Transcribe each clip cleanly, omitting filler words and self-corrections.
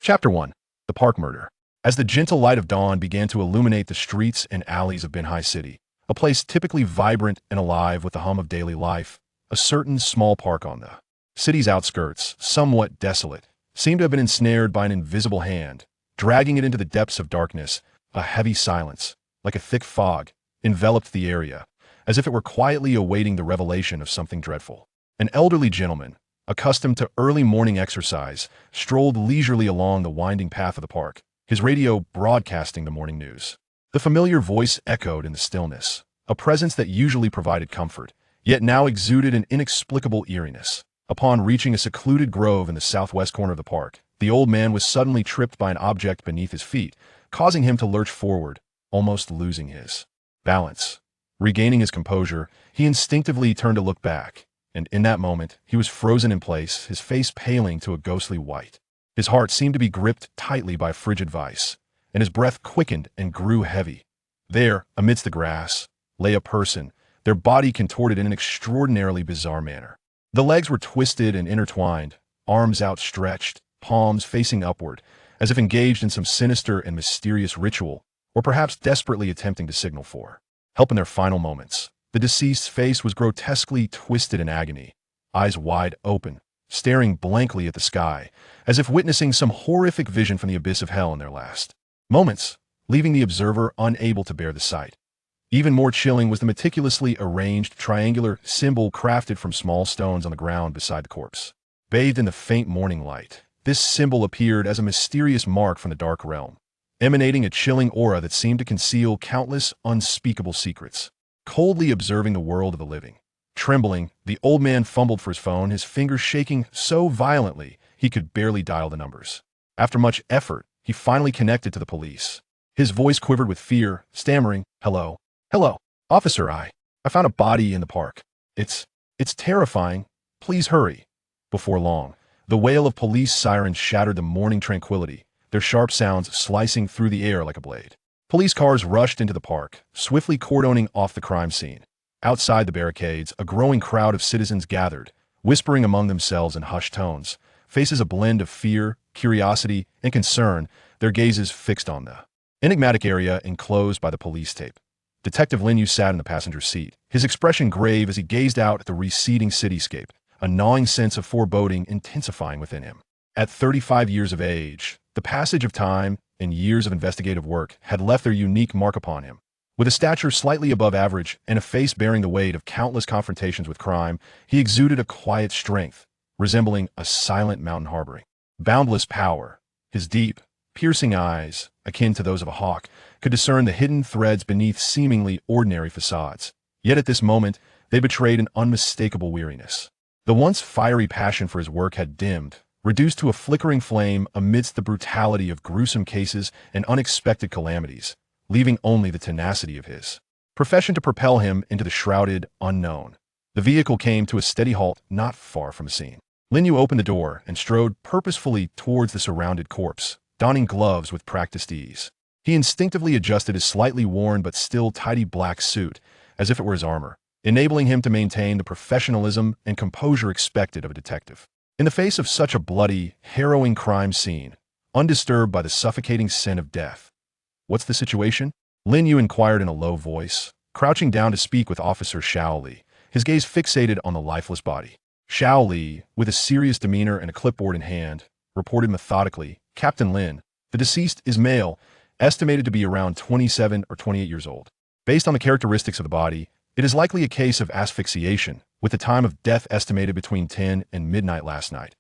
Chapter 1. The Park Murder. As the gentle light of dawn began to illuminate the streets and alleys of Binhai City, a place typically vibrant and alive with the hum of daily life, a certain small park on the city's outskirts, somewhat desolate, seemed to have been ensnared by an invisible hand, dragging it into the depths of darkness. A heavy silence, like a thick fog, enveloped the area, as if it were quietly awaiting the revelation of something dreadful. An elderly gentleman, accustomed to early morning exercise, strolled leisurely along the winding path of the park, his radio broadcasting the morning news. The familiar voice echoed in the stillness, a presence that usually provided comfort, yet now exuded an inexplicable eeriness. Upon reaching a secluded grove in the southwest corner of the park, the old man was suddenly tripped by an object beneath his feet, causing him to lurch forward, almost losing his balance. Regaining his composure, he instinctively turned to look back, and in that moment, he was frozen in place, his face paling to a ghostly white. His heart seemed to be gripped tightly by a frigid vice, and his breath quickened and grew heavy. There, amidst the grass, lay a person, their body contorted in an extraordinarily bizarre manner. The legs were twisted and intertwined, arms outstretched, palms facing upward, as if engaged in some sinister and mysterious ritual, or perhaps desperately attempting to signal for help in their final moments. The deceased's face was grotesquely twisted in agony, eyes wide open, staring blankly at the sky, as if witnessing some horrific vision from the abyss of hell in their last moments, leaving the observer unable to bear the sight. Even more chilling was the meticulously arranged triangular symbol crafted from small stones on the ground beside the corpse. Bathed in the faint morning light, this symbol appeared as a mysterious mark from the dark realm, emanating a chilling aura that seemed to conceal countless unspeakable secrets. Coldly observing the world of the living. Trembling, the old man fumbled for his phone, his fingers shaking so violently he could barely dial the numbers. After much effort, he finally connected to the police. His voice quivered with fear, stammering, "Hello. Hello. Officer, I found a body in the park. It's terrifying. Please hurry." Before long, the wail of police sirens shattered the morning tranquility, their sharp sounds slicing through the air like a blade. Police cars rushed into the park, swiftly cordoning off the crime scene. Outside the barricades, a growing crowd of citizens gathered, whispering among themselves in hushed tones, faces a blend of fear, curiosity, and concern, their gazes fixed on the enigmatic area enclosed by the police tape. Detective Lin Yu sat in the passenger seat, his expression grave as he gazed out at the receding cityscape, a gnawing sense of foreboding intensifying within him. At 35 years of age, the passage of time and years of investigative work had left their unique mark upon him. With a stature slightly above average and a face bearing the weight of countless confrontations with crime, he exuded a quiet strength, resembling a silent mountain harboring boundless power. His deep, piercing eyes, akin to those of a hawk, could discern the hidden threads beneath seemingly ordinary facades. Yet at this moment, they betrayed an unmistakable weariness. The once fiery passion for his work had dimmed, reduced to a flickering flame amidst the brutality of gruesome cases and unexpected calamities, leaving only the tenacity of his profession to propel him into the shrouded unknown. The vehicle came to a steady halt not far from the scene. Lin Yu opened the door and strode purposefully towards the surrounded corpse, donning gloves with practiced ease. He instinctively adjusted his slightly worn but still tidy black suit, as if it were his armor, enabling him to maintain the professionalism and composure expected of a detective. In the face of such a bloody, harrowing crime scene, undisturbed by the suffocating scent of death. "What's the situation?" Lin Yu inquired in a low voice, crouching down to speak with Officer Xiao Li, his gaze fixated on the lifeless body. Xiao Li, with a serious demeanor and a clipboard in hand, reported methodically, "Captain Lin, the deceased is male, estimated to be around 27 or 28 years old. Based on the characteristics of the body, it is likely a case of asphyxiation, with the time of death estimated between 10 and midnight last night.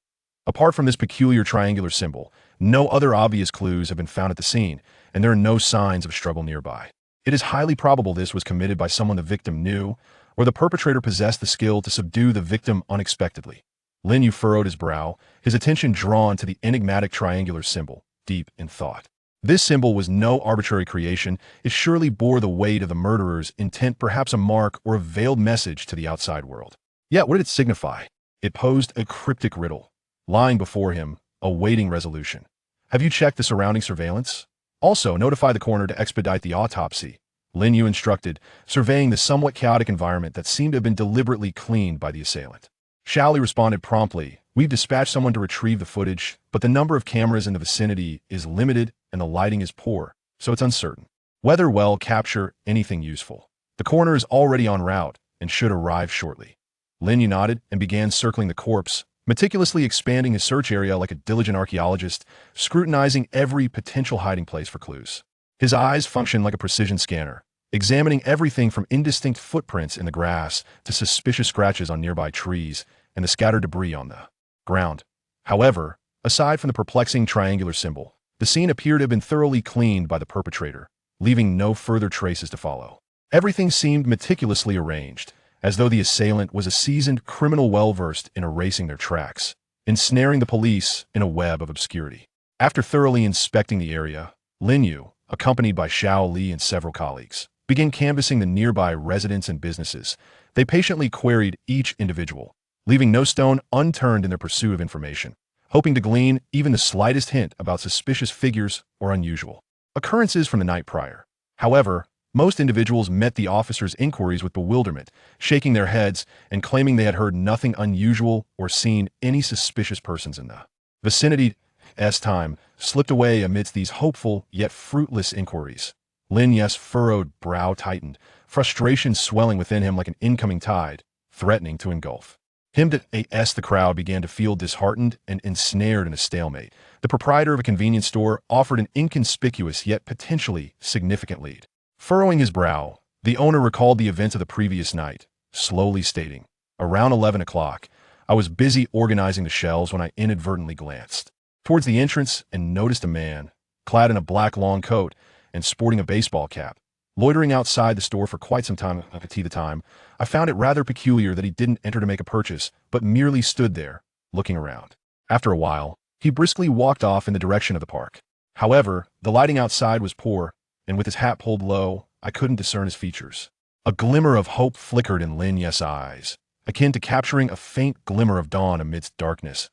Apart from this peculiar triangular symbol, no other obvious clues have been found at the scene, and there are no signs of struggle nearby. It is highly probable this was committed by someone the victim knew, or the perpetrator possessed the skill to subdue the victim unexpectedly." Lin Yu furrowed his brow, his attention drawn to the enigmatic triangular symbol, deep in thought. This symbol was no arbitrary creation. It surely bore the weight of the murderer's intent, perhaps a mark or a veiled message to the outside world. Yet what did it signify? It posed a cryptic riddle, lying before him, awaiting resolution. "Have you checked the surrounding surveillance? Also, notify the coroner to expedite the autopsy," Lin Yu instructed, surveying the somewhat chaotic environment that seemed to have been deliberately cleaned by the assailant. Xiaoli responded promptly. We've dispatched someone to retrieve the footage, but the number of cameras in the vicinity is limited and the lighting is poor, so it's uncertain whether we'll capture anything useful. The coroner is already en route and should arrive shortly. Lin Yu nodded and began circling the corpse, meticulously expanding his search area like a diligent archaeologist, scrutinizing every potential hiding place for clues. His eyes functioned like a precision scanner, examining everything from indistinct footprints in the grass to suspicious scratches on nearby trees and the scattered debris on the ground. However, aside from the perplexing triangular symbol, the scene appeared to have been thoroughly cleaned by the perpetrator, leaving no further traces to follow. Everything seemed meticulously arranged, as though the assailant was a seasoned criminal well-versed in erasing their tracks, ensnaring the police in a web of obscurity. After thoroughly inspecting the area, Lin Yu, accompanied by Xiaoli and several colleagues, began canvassing the nearby residents and businesses. They patiently queried each individual, leaving no stone unturned in their pursuit of information, hoping to glean even the slightest hint about suspicious figures or unusual occurrences from the night prior. However, most individuals met the officers' inquiries with bewilderment, shaking their heads and claiming they had heard nothing unusual or seen any suspicious persons in the vicinity. As time slipped away amidst these hopeful yet fruitless inquiries, Lin Yu's furrowed brow tightened, frustration swelling within him like an incoming tide, threatening to engulf him. The crowd began to feel disheartened and ensnared in a stalemate. The proprietor of a convenience store offered an inconspicuous yet potentially significant lead. Furrowing his brow, the owner recalled the events of the previous night, slowly stating, "Around 11 o'clock, I was busy organizing the shelves when I inadvertently glanced towards the entrance and noticed a man, clad in a black long coat and sporting a baseball cap, loitering outside the store for quite some time. At the time, I found it rather peculiar that he didn't enter to make a purchase, but merely stood there, looking around. After a while, he briskly walked off in the direction of the park. However, the lighting outside was poor, and with his hat pulled low, I couldn't discern his features." A glimmer of hope flickered in Lin Yu's eyes, akin to capturing a faint glimmer of dawn amidst darkness.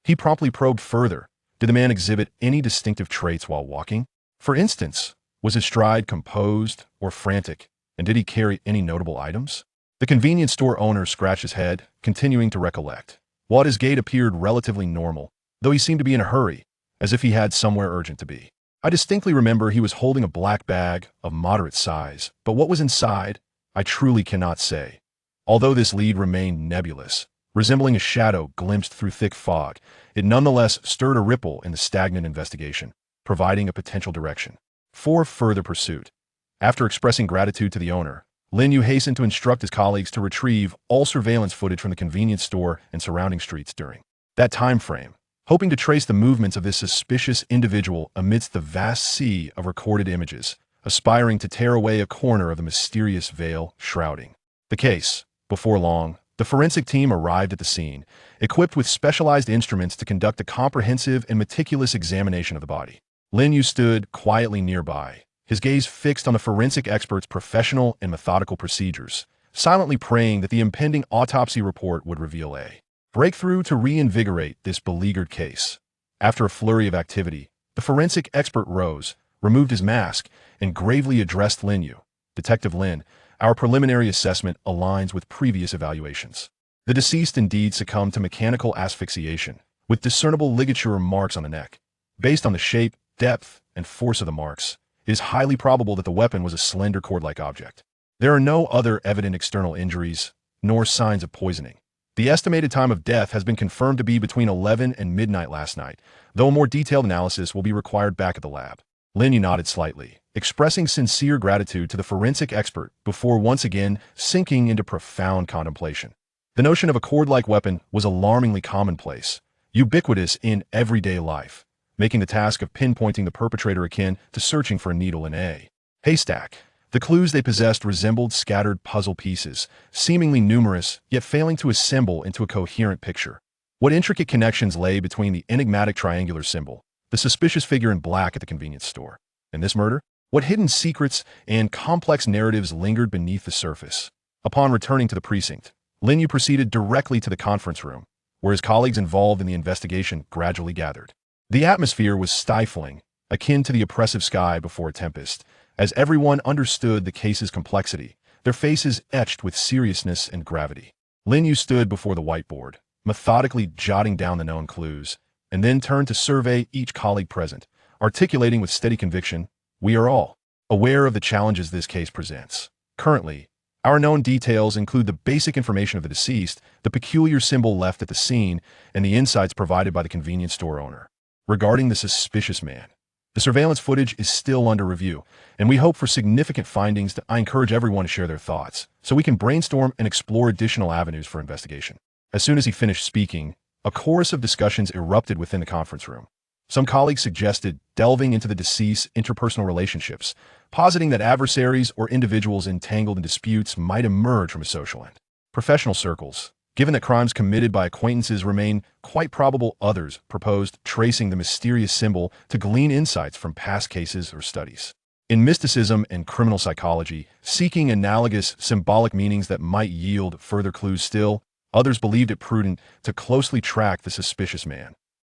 He promptly probed further. Did the man exhibit any distinctive traits while walking? For instance, was his stride composed or frantic, and did he carry any notable items? The convenience store owner scratched his head, continuing to recollect. While his gait appeared relatively normal, though he seemed to be in a hurry, as if he had somewhere urgent to be. I distinctly remember he was holding a black bag of moderate size, but what was inside, I truly cannot say. Although this lead remained nebulous, resembling a shadow glimpsed through thick fog, it nonetheless stirred a ripple in the stagnant investigation, providing a potential direction for further pursuit. After expressing gratitude to the owner, Lin Yu hastened to instruct his colleagues to retrieve all surveillance footage from the convenience store and surrounding streets during that time frame, hoping to trace the movements of this suspicious individual amidst the vast sea of recorded images, aspiring to tear away a corner of the mysterious veil shrouding the case. Before long, the forensic team arrived at the scene, equipped with specialized instruments to conduct a comprehensive and meticulous examination of the body. Lin Yu stood quietly nearby, his gaze fixed on the forensic expert's professional and methodical procedures, silently praying that the impending autopsy report would reveal a breakthrough to reinvigorate this beleaguered case. After a flurry of activity, the forensic expert rose, removed his mask, and gravely addressed Lin Yu. "Detective Lin, our preliminary assessment aligns with previous evaluations. The deceased indeed succumbed to mechanical asphyxiation, with discernible ligature marks on the neck. Based on the shape, depth, and force of the marks, it is highly probable that the weapon was a slender cord-like object. There are no other evident external injuries, nor signs of poisoning. The estimated time of death has been confirmed to be between 11 and midnight last night, though a more detailed analysis will be required back at the lab." Lin Yu nodded slightly, expressing sincere gratitude to the forensic expert before once again sinking into profound contemplation. The notion of a cord-like weapon was alarmingly commonplace, ubiquitous in everyday life, making the task of pinpointing the perpetrator akin to searching for a needle in a haystack. The clues they possessed resembled scattered puzzle pieces, seemingly numerous, yet failing to assemble into a coherent picture. What intricate connections lay between the enigmatic triangular symbol, the suspicious figure in black at the convenience store, and this murder? What hidden secrets and complex narratives lingered beneath the surface? Upon returning to the precinct, Lin Yu proceeded directly to the conference room, where his colleagues involved in the investigation gradually gathered. The atmosphere was stifling, akin to the oppressive sky before a tempest, as everyone understood the case's complexity, their faces etched with seriousness and gravity. Lin Yu stood before the whiteboard, methodically jotting down the known clues, and then turned to survey each colleague present, articulating with steady conviction, "We are all aware of the challenges this case presents. Currently, our known details include the basic information of the deceased, the peculiar symbol left at the scene, and the insights provided by the convenience store owner. Regarding the suspicious man, the surveillance footage is still under review, and we hope for significant findings. I encourage everyone to share their thoughts, so we can brainstorm and explore additional avenues for investigation." As soon as he finished speaking, a chorus of discussions erupted within the conference room. Some colleagues suggested delving into the deceased's interpersonal relationships, positing that adversaries or individuals entangled in disputes might emerge from a social end. Professional circles, given that crimes committed by acquaintances remain quite probable, others proposed tracing the mysterious symbol to glean insights from past cases or studies. In mysticism and criminal psychology, seeking analogous symbolic meanings that might yield further clues still, others believed it prudent to closely track the suspicious man,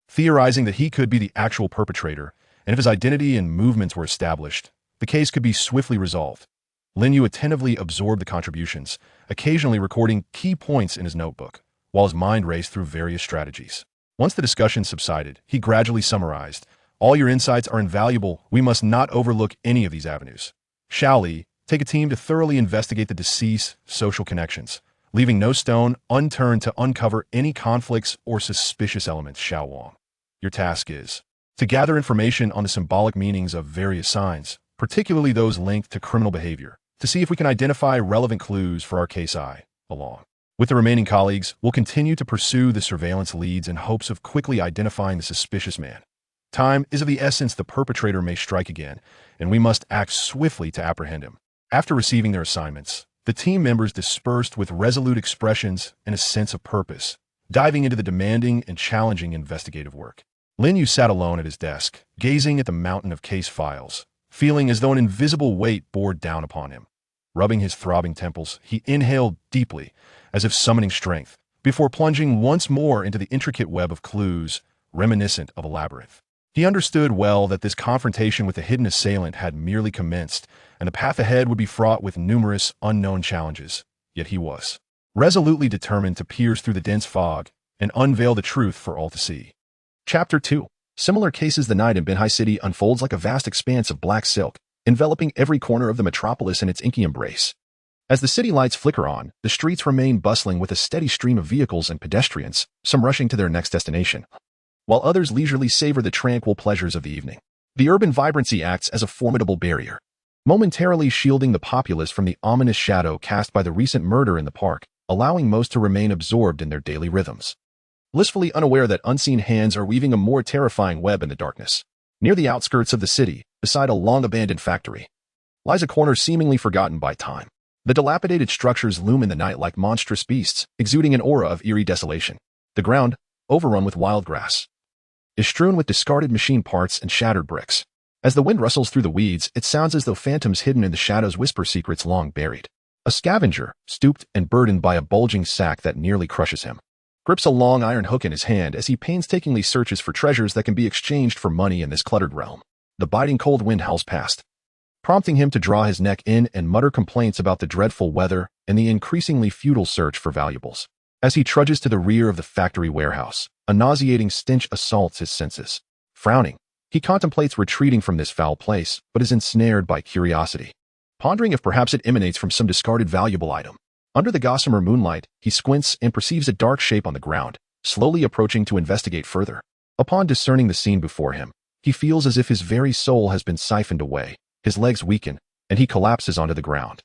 theorizing that he could be the actual perpetrator, and if his identity and movements were established, the case could be swiftly resolved. Lin Yu attentively absorbed the contributions, occasionally recording key points in his notebook, while his mind raced through various strategies. Once the discussion subsided, he gradually summarized, "All your insights are invaluable. We must not overlook any of these avenues. Shall we take a team to thoroughly investigate the deceased's social connections, leaving no stone unturned to uncover any conflicts or suspicious elements. Xiao Wang, your task is to gather information on the symbolic meanings of various signs, particularly those linked to criminal behavior, to see if we can identify relevant clues for our case. Along with the remaining colleagues, we'll continue to pursue the surveillance leads in hopes of quickly identifying the suspicious man. Time is of the essence. The perpetrator may strike again, and we must act swiftly to apprehend him." After receiving their assignments, the team members dispersed with resolute expressions and a sense of purpose, diving into the demanding and challenging investigative work. Lin Yu sat alone at his desk, gazing at the mountain of case files, feeling as though an invisible weight bore down upon him. Rubbing his throbbing temples, he inhaled deeply, as if summoning strength, before plunging once more into the intricate web of clues, reminiscent of a labyrinth. He understood well that this confrontation with the hidden assailant had merely commenced, and the path ahead would be fraught with numerous unknown challenges. Yet he was resolutely determined to pierce through the dense fog and unveil the truth for all to see. Chapter 2. Similar cases. The night in Binhai City unfolds like a vast expanse of black silk, enveloping every corner of the metropolis in its inky embrace. As the city lights flicker on, the streets remain bustling with a steady stream of vehicles and pedestrians, some rushing to their next destination, while others leisurely savor the tranquil pleasures of the evening. The urban vibrancy acts as a formidable barrier, momentarily shielding the populace from the ominous shadow cast by the recent murder in the park, allowing most to remain absorbed in their daily rhythms, blissfully unaware that unseen hands are weaving a more terrifying web in the darkness. Near the outskirts of the city, beside a long-abandoned factory, lies a corner seemingly forgotten by time. The dilapidated structures loom in the night like monstrous beasts, exuding an aura of eerie desolation. The ground, overrun with wild grass, is strewn with discarded machine parts and shattered bricks. As the wind rustles through the weeds, it sounds as though phantoms hidden in the shadows whisper secrets long buried. A scavenger, stooped and burdened by a bulging sack that nearly crushes him, grips a long iron hook in his hand as he painstakingly searches for treasures that can be exchanged for money in this cluttered realm. The biting cold wind howls past, prompting him to draw his neck in and mutter complaints about the dreadful weather and the increasingly futile search for valuables. As he trudges to the rear of the factory warehouse, a nauseating stench assaults his senses. Frowning, he contemplates retreating from this foul place, but is ensnared by curiosity, pondering if perhaps it emanates from some discarded valuable item. Under the gossamer moonlight, he squints and perceives a dark shape on the ground, slowly approaching to investigate further. Upon discerning the scene before him, he feels as if his very soul has been siphoned away. His legs weaken, and he collapses onto the ground,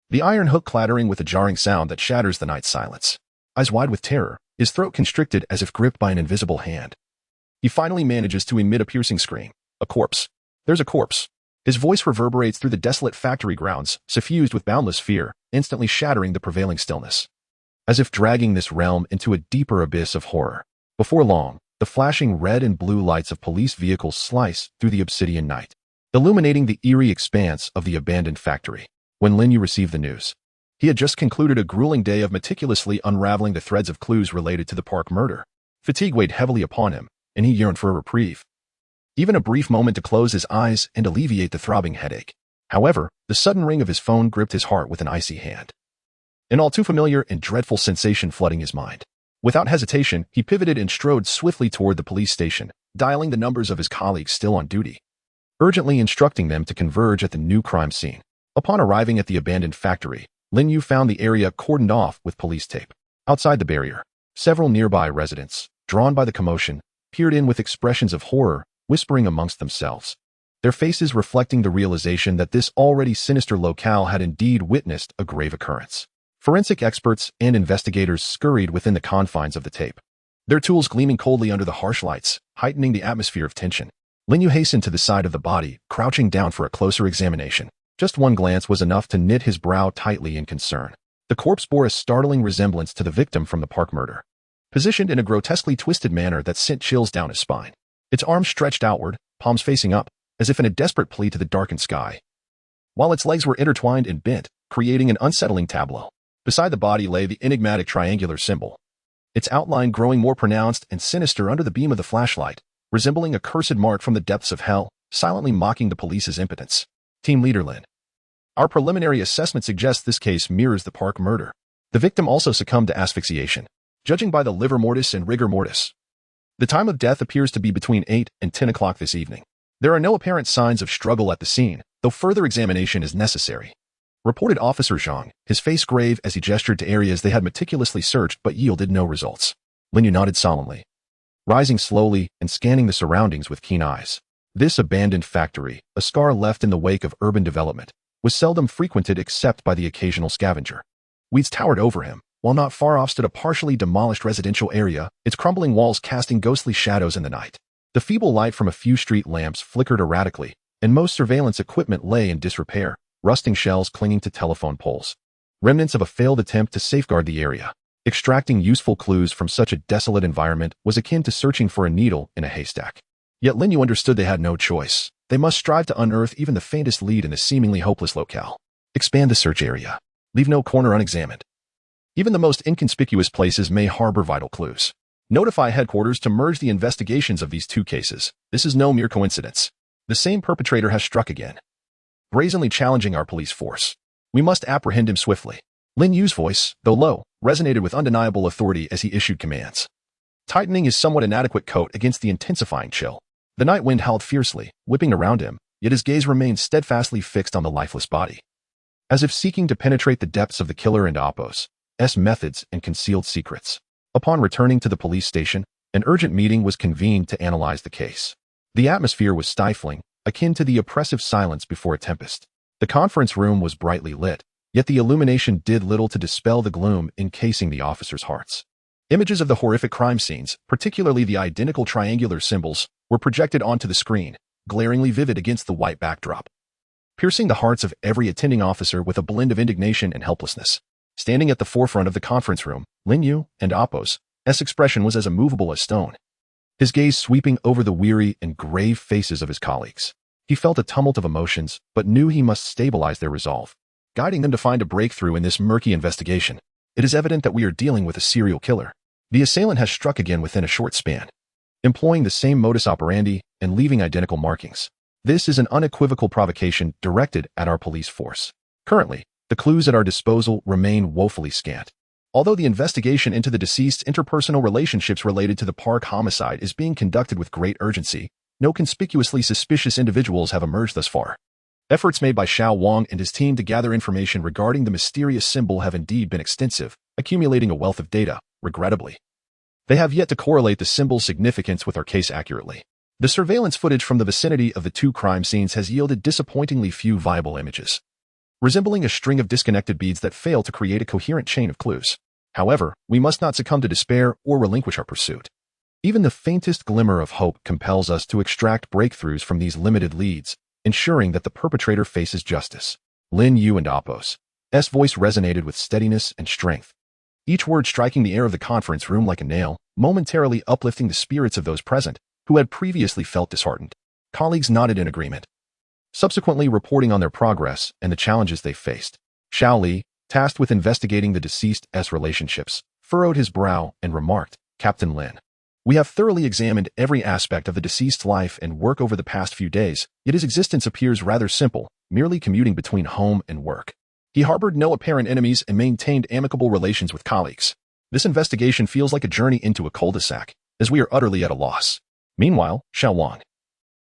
the iron hook clattering with a jarring sound that shatters the night's silence. Eyes wide with terror, his throat constricted as if gripped by an invisible hand, he finally manages to emit a piercing scream. A corpse. There's a corpse. His voice reverberates through the desolate factory grounds, suffused with boundless fear, instantly shattering the prevailing stillness, as if dragging this realm into a deeper abyss of horror. Before long, the flashing red and blue lights of police vehicles slice through the obsidian night, illuminating the eerie expanse of the abandoned factory. When Lin Yu received the news, he had just concluded a grueling day of meticulously unraveling the threads of clues related to the park murder. Fatigue weighed heavily upon him, and he yearned for a reprieve, even a brief moment to close his eyes and alleviate the throbbing headache. However, the sudden ring of his phone gripped his heart with an icy hand. An all too familiar and dreadful sensation flooding his mind. Without hesitation, he pivoted and strode swiftly toward the police station, dialing the numbers of his colleagues still on duty, urgently instructing them to converge at the new crime scene. Upon arriving at the abandoned factory, Lin Yu found the area cordoned off with police tape. Outside the barrier, several nearby residents, drawn by the commotion, peered in with expressions of horror, whispering amongst themselves, their faces reflecting the realization that this already sinister locale had indeed witnessed a grave occurrence. Forensic experts and investigators scurried within the confines of the tape, their tools gleaming coldly under the harsh lights, heightening the atmosphere of tension. Lin Yu hastened to the side of the body, crouching down for a closer examination. Just one glance was enough to knit his brow tightly in concern. The corpse bore a startling resemblance to the victim from the park murder, positioned in a grotesquely twisted manner that sent chills down his spine. Its arms stretched outward, palms facing up, as if in a desperate plea to the darkened sky, while its legs were intertwined and bent, creating an unsettling tableau. Beside the body lay the enigmatic triangular symbol, its outline growing more pronounced and sinister under the beam of the flashlight, resembling a cursed mark from the depths of hell, silently mocking the police's impotence. Team Leader Lin. Our preliminary assessment suggests this case mirrors the park murder. The victim also succumbed to asphyxiation, judging by the livor mortis and rigor mortis. The time of death appears to be between 8 and 10 o'clock this evening. There are no apparent signs of struggle at the scene, though further examination is necessary, reported Officer Zhang, his face grave as he gestured to areas they had meticulously searched but yielded no results. Lin Yu nodded solemnly, rising slowly and scanning the surroundings with keen eyes. This abandoned factory, a scar left in the wake of urban development, was seldom frequented except by the occasional scavenger. Weeds towered over him, while not far off stood a partially demolished residential area, its crumbling walls casting ghostly shadows in the night. The feeble light from a few street lamps flickered erratically, and most surveillance equipment lay in disrepair, rusting shells clinging to telephone poles, remnants of a failed attempt to safeguard the area. Extracting useful clues from such a desolate environment was akin to searching for a needle in a haystack. Yet Lin Yu understood they had no choice. They must strive to unearth even the faintest lead in a seemingly hopeless locale. Expand the search area. Leave no corner unexamined. Even the most inconspicuous places may harbor vital clues. Notify headquarters to merge the investigations of these two cases. This is no mere coincidence. The same perpetrator has struck again, brazenly challenging our police force. We must apprehend him swiftly. Lin Yu's voice, though low, resonated with undeniable authority as he issued commands, tightening his somewhat inadequate coat against the intensifying chill. The night wind howled fiercely, whipping around him, yet his gaze remained steadfastly fixed on the lifeless body, as if seeking to penetrate the depths of the killer and Oppo's methods and concealed secrets. Upon returning to the police station, an urgent meeting was convened to analyze the case. The atmosphere was stifling, akin to the oppressive silence before a tempest. The conference room was brightly lit, yet the illumination did little to dispel the gloom encasing the officers' hearts. Images of the horrific crime scenes, particularly the identical triangular symbols, were projected onto the screen, glaringly vivid against the white backdrop, piercing the hearts of every attending officer with a blend of indignation and helplessness. Standing at the forefront of the conference room, Lin Yu and Oppo's expression was as immovable as stone, his gaze sweeping over the weary and grave faces of his colleagues. He felt a tumult of emotions, but knew he must stabilize their resolve, guiding them to find a breakthrough in this murky investigation. It is evident that we are dealing with a serial killer. The assailant has struck again within a short span, employing the same modus operandi and leaving identical markings. This is an unequivocal provocation directed at our police force. Currently, the clues at our disposal remain woefully scant. Although the investigation into the deceased's interpersonal relationships related to the park homicide is being conducted with great urgency, no conspicuously suspicious individuals have emerged thus far. Efforts made by Xiao Wang and his team to gather information regarding the mysterious symbol have indeed been extensive, accumulating a wealth of data. Regrettably, they have yet to correlate the symbol's significance with our case accurately. The surveillance footage from the vicinity of the two crime scenes has yielded disappointingly few viable images, resembling a string of disconnected beads that fail to create a coherent chain of clues. However, we must not succumb to despair or relinquish our pursuit. Even the faintest glimmer of hope compels us to extract breakthroughs from these limited leads, ensuring that the perpetrator faces justice. Lin Yu and Oppo's voice resonated with steadiness and strength, each word striking the air of the conference room like a nail, momentarily uplifting the spirits of those present who had previously felt disheartened. Colleagues nodded in agreement, subsequently reporting on their progress and the challenges they faced. Xiao Li, tasked with investigating the deceased's relationships, furrowed his brow and remarked, "Captain Lin, we have thoroughly examined every aspect of the deceased's life and work over the past few days, yet his existence appears rather simple, merely commuting between home and work. He harbored no apparent enemies and maintained amicable relations with colleagues. This investigation feels like a journey into a cul-de-sac, as we are utterly at a loss. Meanwhile, Xiao Wang,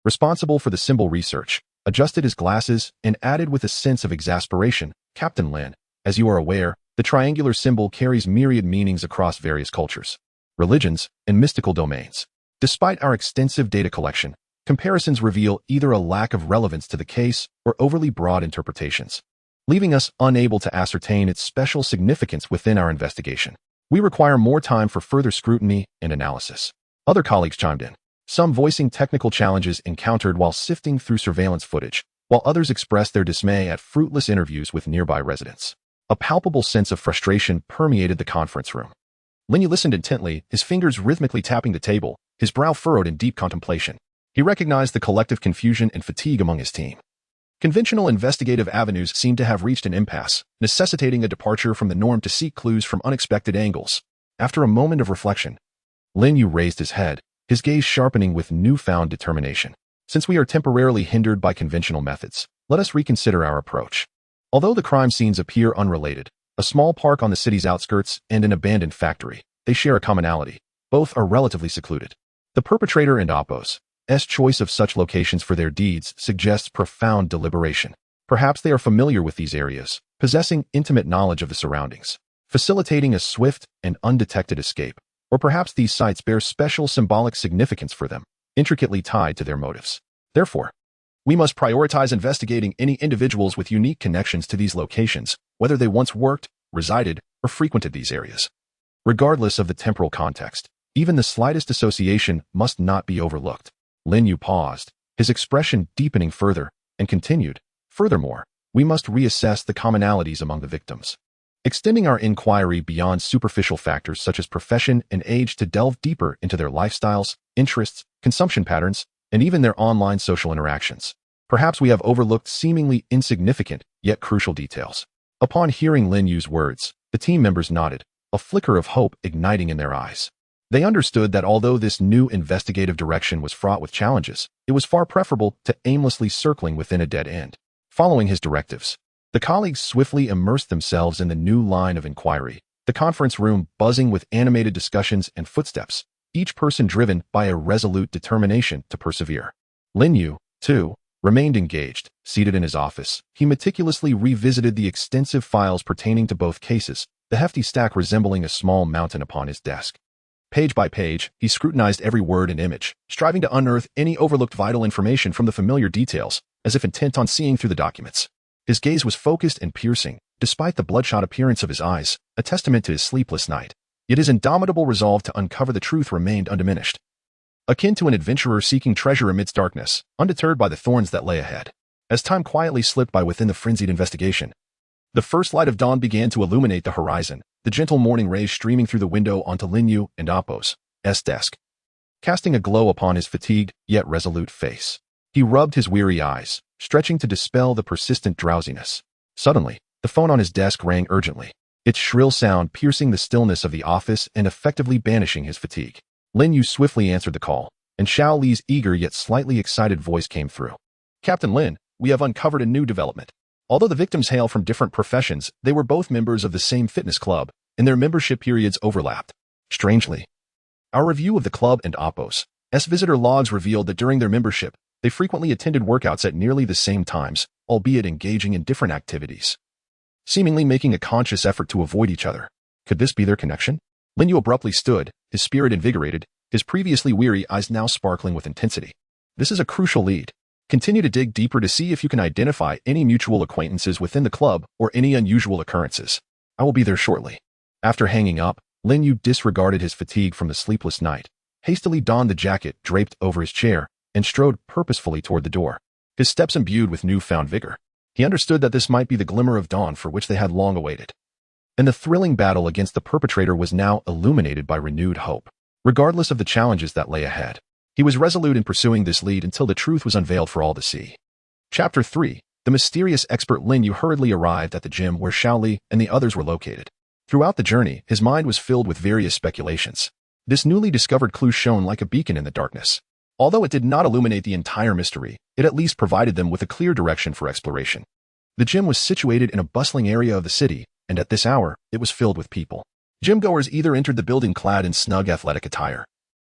responsible for the symbol research, adjusted his glasses and added with a sense of exasperation, Captain Lin, as you are aware, the triangular symbol carries myriad meanings across various cultures, religions, and mystical domains. Despite our extensive data collection, comparisons reveal either a lack of relevance to the case or overly broad interpretations, leaving us unable to ascertain its special significance within our investigation. We require more time for further scrutiny and analysis. Other colleagues chimed in, some voicing technical challenges encountered while sifting through surveillance footage, while others expressed their dismay at fruitless interviews with nearby residents. A palpable sense of frustration permeated the conference room. Lin Yu listened intently, his fingers rhythmically tapping the table, his brow furrowed in deep contemplation. He recognized the collective confusion and fatigue among his team. Conventional investigative avenues seemed to have reached an impasse, necessitating a departure from the norm to seek clues from unexpected angles. After a moment of reflection, Lin Yu raised his head, his gaze sharpening with newfound determination. Since we are temporarily hindered by conventional methods, let us reconsider our approach. Although the crime scenes appear unrelated, a small park on the city's outskirts and an abandoned factory, they share a commonality. Both are relatively secluded. The perpetrator and Oppo's choice of such locations for their deeds suggests profound deliberation. Perhaps they are familiar with these areas, possessing intimate knowledge of the surroundings, facilitating a swift and undetected escape. Or perhaps these sites bear special symbolic significance for them, intricately tied to their motives. Therefore, we must prioritize investigating any individuals with unique connections to these locations, whether they once worked, resided, or frequented these areas. Regardless of the temporal context, even the slightest association must not be overlooked. Lin Yu paused, his expression deepening further, and continued, furthermore, we must reassess the commonalities among the victims, extending our inquiry beyond superficial factors such as profession and age to delve deeper into their lifestyles, interests, consumption patterns, and even their online social interactions. Perhaps we have overlooked seemingly insignificant, yet crucial details. Upon hearing Lin Yu's words, the team members nodded, a flicker of hope igniting in their eyes. They understood that although this new investigative direction was fraught with challenges, it was far preferable to aimlessly circling within a dead end. Following his directives, the colleagues swiftly immersed themselves in the new line of inquiry, the conference room buzzing with animated discussions and footsteps, each person driven by a resolute determination to persevere. Lin Yu, too, remained engaged, seated in his office. He meticulously revisited the extensive files pertaining to both cases, the hefty stack resembling a small mountain upon his desk. Page by page, he scrutinized every word and image, striving to unearth any overlooked vital information from the familiar details, as if intent on seeing through the documents. His gaze was focused and piercing, despite the bloodshot appearance of his eyes, a testament to his sleepless night. Yet his indomitable resolve to uncover the truth remained undiminished. Akin to an adventurer seeking treasure amidst darkness, undeterred by the thorns that lay ahead. As time quietly slipped by within the frenzied investigation, the first light of dawn began to illuminate the horizon, the gentle morning rays streaming through the window onto Lin Yu and Oppo's desk, casting a glow upon his fatigued yet resolute face. He rubbed his weary eyes, stretching to dispel the persistent drowsiness. Suddenly, the phone on his desk rang urgently, its shrill sound piercing the stillness of the office and effectively banishing his fatigue. Lin Yu swiftly answered the call, and Xiao Li's eager yet slightly excited voice came through. Captain Lin, we have uncovered a new development. Although the victims hail from different professions, they were both members of the same fitness club, and their membership periods overlapped. Strangely, our review of the club and Oppo's visitor logs revealed that during their membership, they frequently attended workouts at nearly the same times, albeit engaging in different activities, seemingly making a conscious effort to avoid each other. Could this be their connection? Lin Yu abruptly stood, his spirit invigorated, his previously weary eyes now sparkling with intensity. This is a crucial lead. Continue to dig deeper to see if you can identify any mutual acquaintances within the club or any unusual occurrences. I will be there shortly. After hanging up, Lin Yu disregarded his fatigue from the sleepless night, hastily donned the jacket draped over his chair, and strode purposefully toward the door, his steps imbued with newfound vigor. He understood that this might be the glimmer of dawn for which they had long awaited. And the thrilling battle against the perpetrator was now illuminated by renewed hope. Regardless of the challenges that lay ahead, he was resolute in pursuing this lead until the truth was unveiled for all to see. Chapter 3. The mysterious expert Lin Yu hurriedly arrived at the gym where Xiao Li and the others were located. Throughout the journey, his mind was filled with various speculations. This newly discovered clue shone like a beacon in the darkness. Although it did not illuminate the entire mystery, it at least provided them with a clear direction for exploration. The gym was situated in a bustling area of the city, and at this hour, it was filled with people. Gym-goers either entered the building clad in snug athletic attire,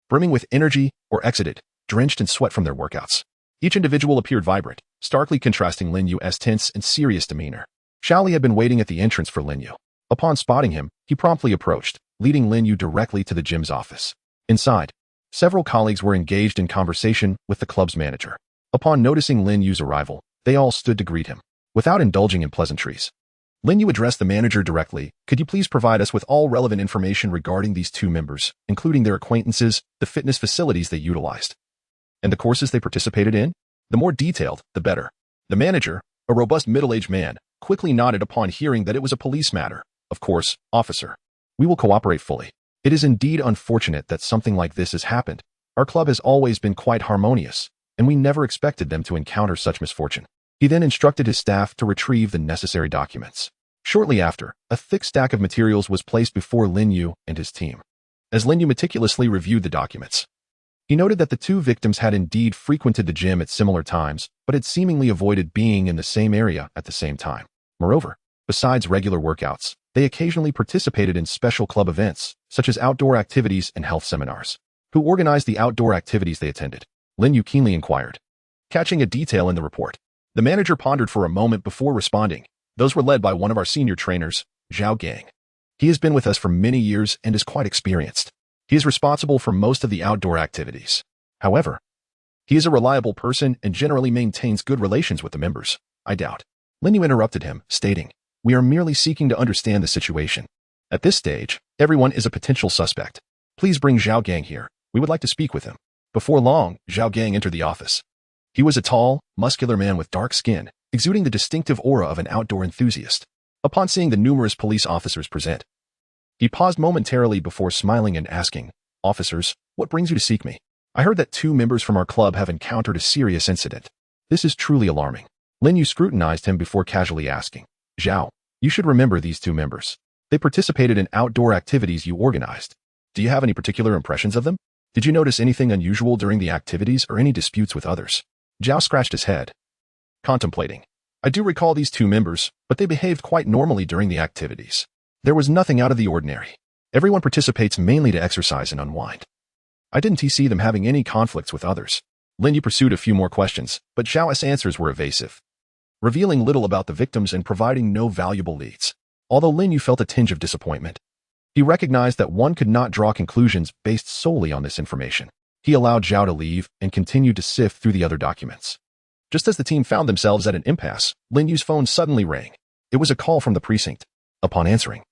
brimming with energy, or exited, drenched in sweat from their workouts. Each individual appeared vibrant, starkly contrasting Lin Yu's tense and serious demeanor. Xiao Li had been waiting at the entrance for Lin Yu. Upon spotting him, he promptly approached, leading Lin Yu directly to the gym's office. Inside, several colleagues were engaged in conversation with the club's manager. Upon noticing Lin Yu's arrival, they all stood to greet him. Without indulging in pleasantries, Lin Yu addressed the manager directly. Could you please provide us with all relevant information regarding these two members, including their acquaintances, the fitness facilities they utilized, and the courses they participated in? The more detailed, the better. The manager, a robust middle-aged man, quickly nodded upon hearing that it was a police matter. Of course, officer. We will cooperate fully. It is indeed unfortunate that something like this has happened. Our club has always been quite harmonious, and we never expected them to encounter such misfortune. He then instructed his staff to retrieve the necessary documents. Shortly after, a thick stack of materials was placed before Lin Yu and his team. As Lin Yu meticulously reviewed the documents, he noted that the two victims had indeed frequented the gym at similar times, but had seemingly avoided being in the same area at the same time. Moreover, besides regular workouts, they occasionally participated in special club events, such as outdoor activities and health seminars. Who organized the outdoor activities they attended? Lin Yu keenly inquired, catching a detail in the report. The manager pondered for a moment before responding. Those were led by one of our senior trainers, Zhao Gang. He has been with us for many years and is quite experienced. He is responsible for most of the outdoor activities. However, he is a reliable person and generally maintains good relations with the members. I doubt. Lin Yu interrupted him, stating, we are merely seeking to understand the situation. At this stage, everyone is a potential suspect. Please bring Zhao Gang here. We would like to speak with him. Before long, Zhao Gang entered the office. He was a tall, muscular man with dark skin, exuding the distinctive aura of an outdoor enthusiast. Upon seeing the numerous police officers present, he paused momentarily before smiling and asking, officers, what brings you to seek me? I heard that two members from our club have encountered a serious incident. This is truly alarming. Lin Yu scrutinized him before casually asking, Zhao, you should remember these two members. They participated in outdoor activities you organized. Do you have any particular impressions of them? Did you notice anything unusual during the activities or any disputes with others? Zhao scratched his head, contemplating. I do recall these two members, but they behaved quite normally during the activities. There was nothing out of the ordinary. Everyone participates mainly to exercise and unwind. I didn't see them having any conflicts with others. Lin Yu pursued a few more questions, but Zhao's answers were evasive, revealing little about the victims and providing no valuable leads. Although Lin Yu felt a tinge of disappointment, he recognized that one could not draw conclusions based solely on this information. He allowed Zhao to leave and continued to sift through the other documents. Just as the team found themselves at an impasse, Lin Yu's phone suddenly rang. It was a call from the precinct. Upon answering,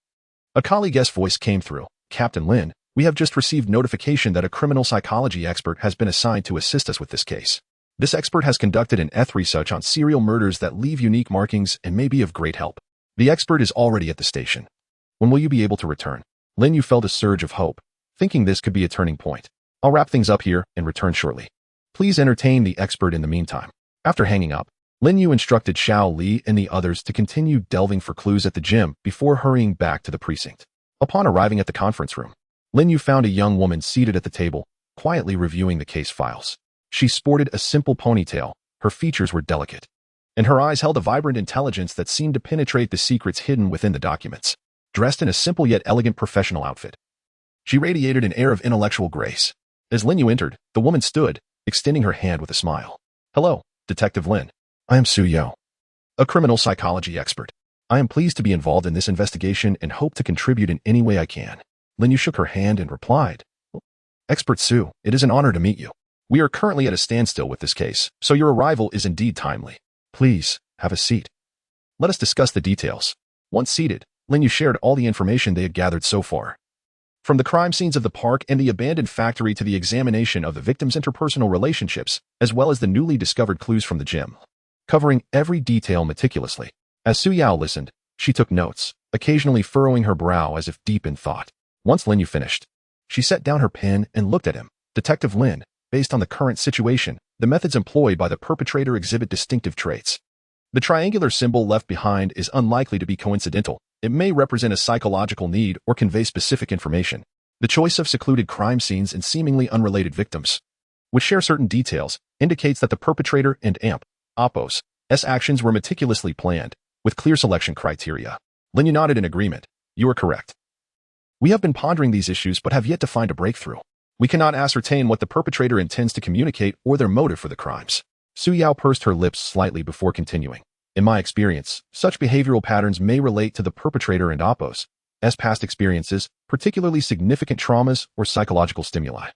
a colleague's voice came through. Captain Lin, we have just received notification that a criminal psychology expert has been assigned to assist us with this case. This expert has conducted an research on serial murders that leave unique markings and may be of great help. The expert is already at the station. When will you be able to return? Lin Yu felt a surge of hope, thinking this could be a turning point. I'll wrap things up here and return shortly. Please entertain the expert in the meantime. After hanging up, Lin Yu instructed Xiao Li and the others to continue delving for clues at the gym before hurrying back to the precinct. Upon arriving at the conference room, Lin Yu found a young woman seated at the table, quietly reviewing the case files. She sported a simple ponytail, her features were delicate, and her eyes held a vibrant intelligence that seemed to penetrate the secrets hidden within the documents. Dressed in a simple yet elegant professional outfit, she radiated an air of intellectual grace. As Lin Yu entered, the woman stood, extending her hand with a smile. Hello, Detective Lin. I am Su Yo, a criminal psychology expert. I am pleased to be involved in this investigation and hope to contribute in any way I can. Lin Yu shook her hand and replied, Expert Su, it is an honor to meet you. We are currently at a standstill with this case, so your arrival is indeed timely. Please, have a seat. Let us discuss the details. Once seated, Lin Yu shared all the information they had gathered so far. From the crime scenes of the park and the abandoned factory to the examination of the victims' interpersonal relationships, as well as the newly discovered clues from the gym, covering every detail meticulously. As Su Yao listened, she took notes, occasionally furrowing her brow as if deep in thought. Once Lin Yu finished, she set down her pen and looked at him. Detective Lin, based on the current situation, the methods employed by the perpetrator exhibit distinctive traits. The triangular symbol left behind is unlikely to be coincidental. It may represent a psychological need or convey specific information. The choice of secluded crime scenes and seemingly unrelated victims, which share certain details, indicates that the perpetrator and oppose actions were meticulously planned, with clear selection criteria. Lin Yu nodded in agreement. You are correct. We have been pondering these issues but have yet to find a breakthrough. We cannot ascertain what the perpetrator intends to communicate or their motive for the crimes. Su Yao pursed her lips slightly before continuing. In my experience, such behavioral patterns may relate to the perpetrator and oppos, as past experiences, particularly significant traumas or psychological stimuli.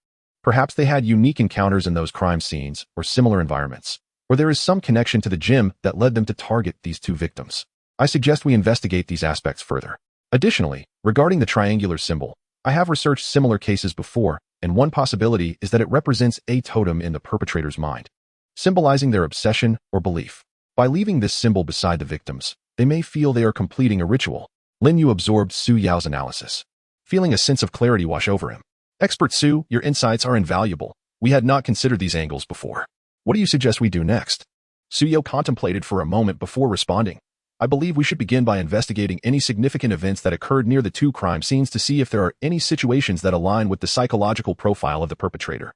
Perhaps they had unique encounters in those crime scenes or similar environments, or there is some connection to the gym that led them to target these two victims. I suggest we investigate these aspects further. Additionally, regarding the triangular symbol, I have researched similar cases before, and one possibility is that it represents a totem in the perpetrator's mind, symbolizing their obsession or belief. By leaving this symbol beside the victims, they may feel they are completing a ritual. Lin Yu absorbed Su Yao's analysis, feeling a sense of clarity wash over him. Expert Su, your insights are invaluable. We had not considered these angles before. What do you suggest we do next? Su Yao contemplated for a moment before responding. I believe we should begin by investigating any significant events that occurred near the two crime scenes to see if there are any situations that align with the psychological profile of the perpetrator.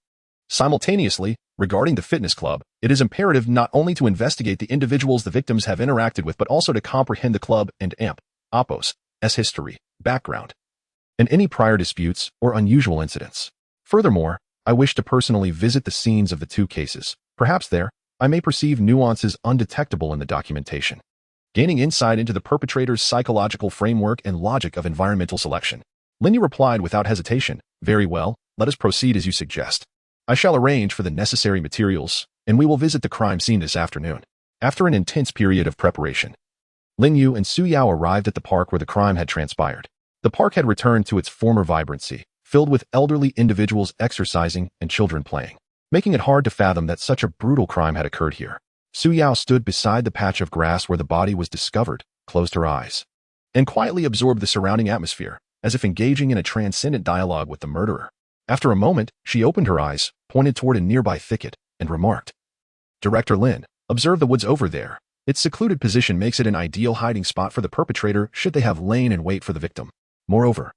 Simultaneously, regarding the fitness club, it is imperative not only to investigate the individuals the victims have interacted with but also to comprehend the club and oppos' history, background, and any prior disputes or unusual incidents. Furthermore, I wish to personally visit the scenes of the two cases. Perhaps there, I may perceive nuances undetectable in the documentation, gaining insight into the perpetrator's psychological framework and logic of environmental selection. Lin Yu replied without hesitation, very well, let us proceed as you suggest. I shall arrange for the necessary materials, and we will visit the crime scene this afternoon. After an intense period of preparation, Lin Yu and Su Yao arrived at the park where the crime had transpired. The park had returned to its former vibrancy, filled with elderly individuals exercising and children playing, making it hard to fathom that such a brutal crime had occurred here. Su Yao stood beside the patch of grass where the body was discovered, closed her eyes, and quietly absorbed the surrounding atmosphere, as if engaging in a transcendent dialogue with the murderer. After a moment, she opened her eyes, pointed toward a nearby thicket, and remarked, Director Lin, observe the woods over there. Its secluded position makes it an ideal hiding spot for the perpetrator should they have lain in wait for the victim. Moreover,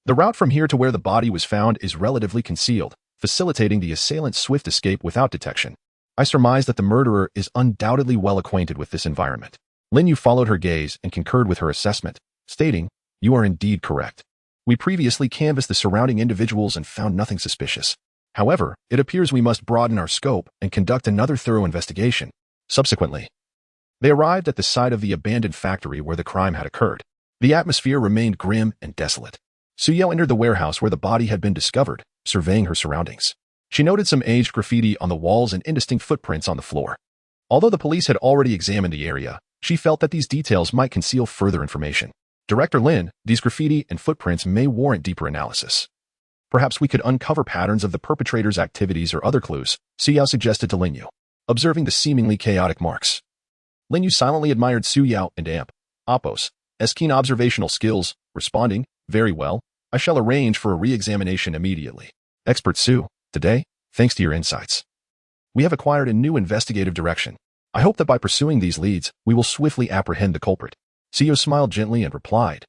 the route from here to where the body was found is relatively concealed, facilitating the assailant's swift escape without detection. I surmise that the murderer is undoubtedly well acquainted with this environment. Lin Yu followed her gaze and concurred with her assessment, stating, You are indeed correct. We previously canvassed the surrounding individuals and found nothing suspicious. However, it appears we must broaden our scope and conduct another thorough investigation. Subsequently, they arrived at the site of the abandoned factory where the crime had occurred. The atmosphere remained grim and desolate. Su Yao entered the warehouse where the body had been discovered, surveying her surroundings. She noted some aged graffiti on the walls and indistinct footprints on the floor. Although the police had already examined the area, she felt that these details might conceal further information. Director Lin, these graffiti and footprints may warrant deeper analysis. Perhaps we could uncover patterns of the perpetrator's activities or other clues, Su Yao suggested to Lin Yu, observing the seemingly chaotic marks. Lin Yu silently admired Su Yao and oppos' keen observational skills, responding, Very well, I shall arrange for a re-examination immediately. Expert Su, today, thanks to your insights, we have acquired a new investigative direction. I hope that by pursuing these leads, we will swiftly apprehend the culprit. Su Yao smiled gently and replied,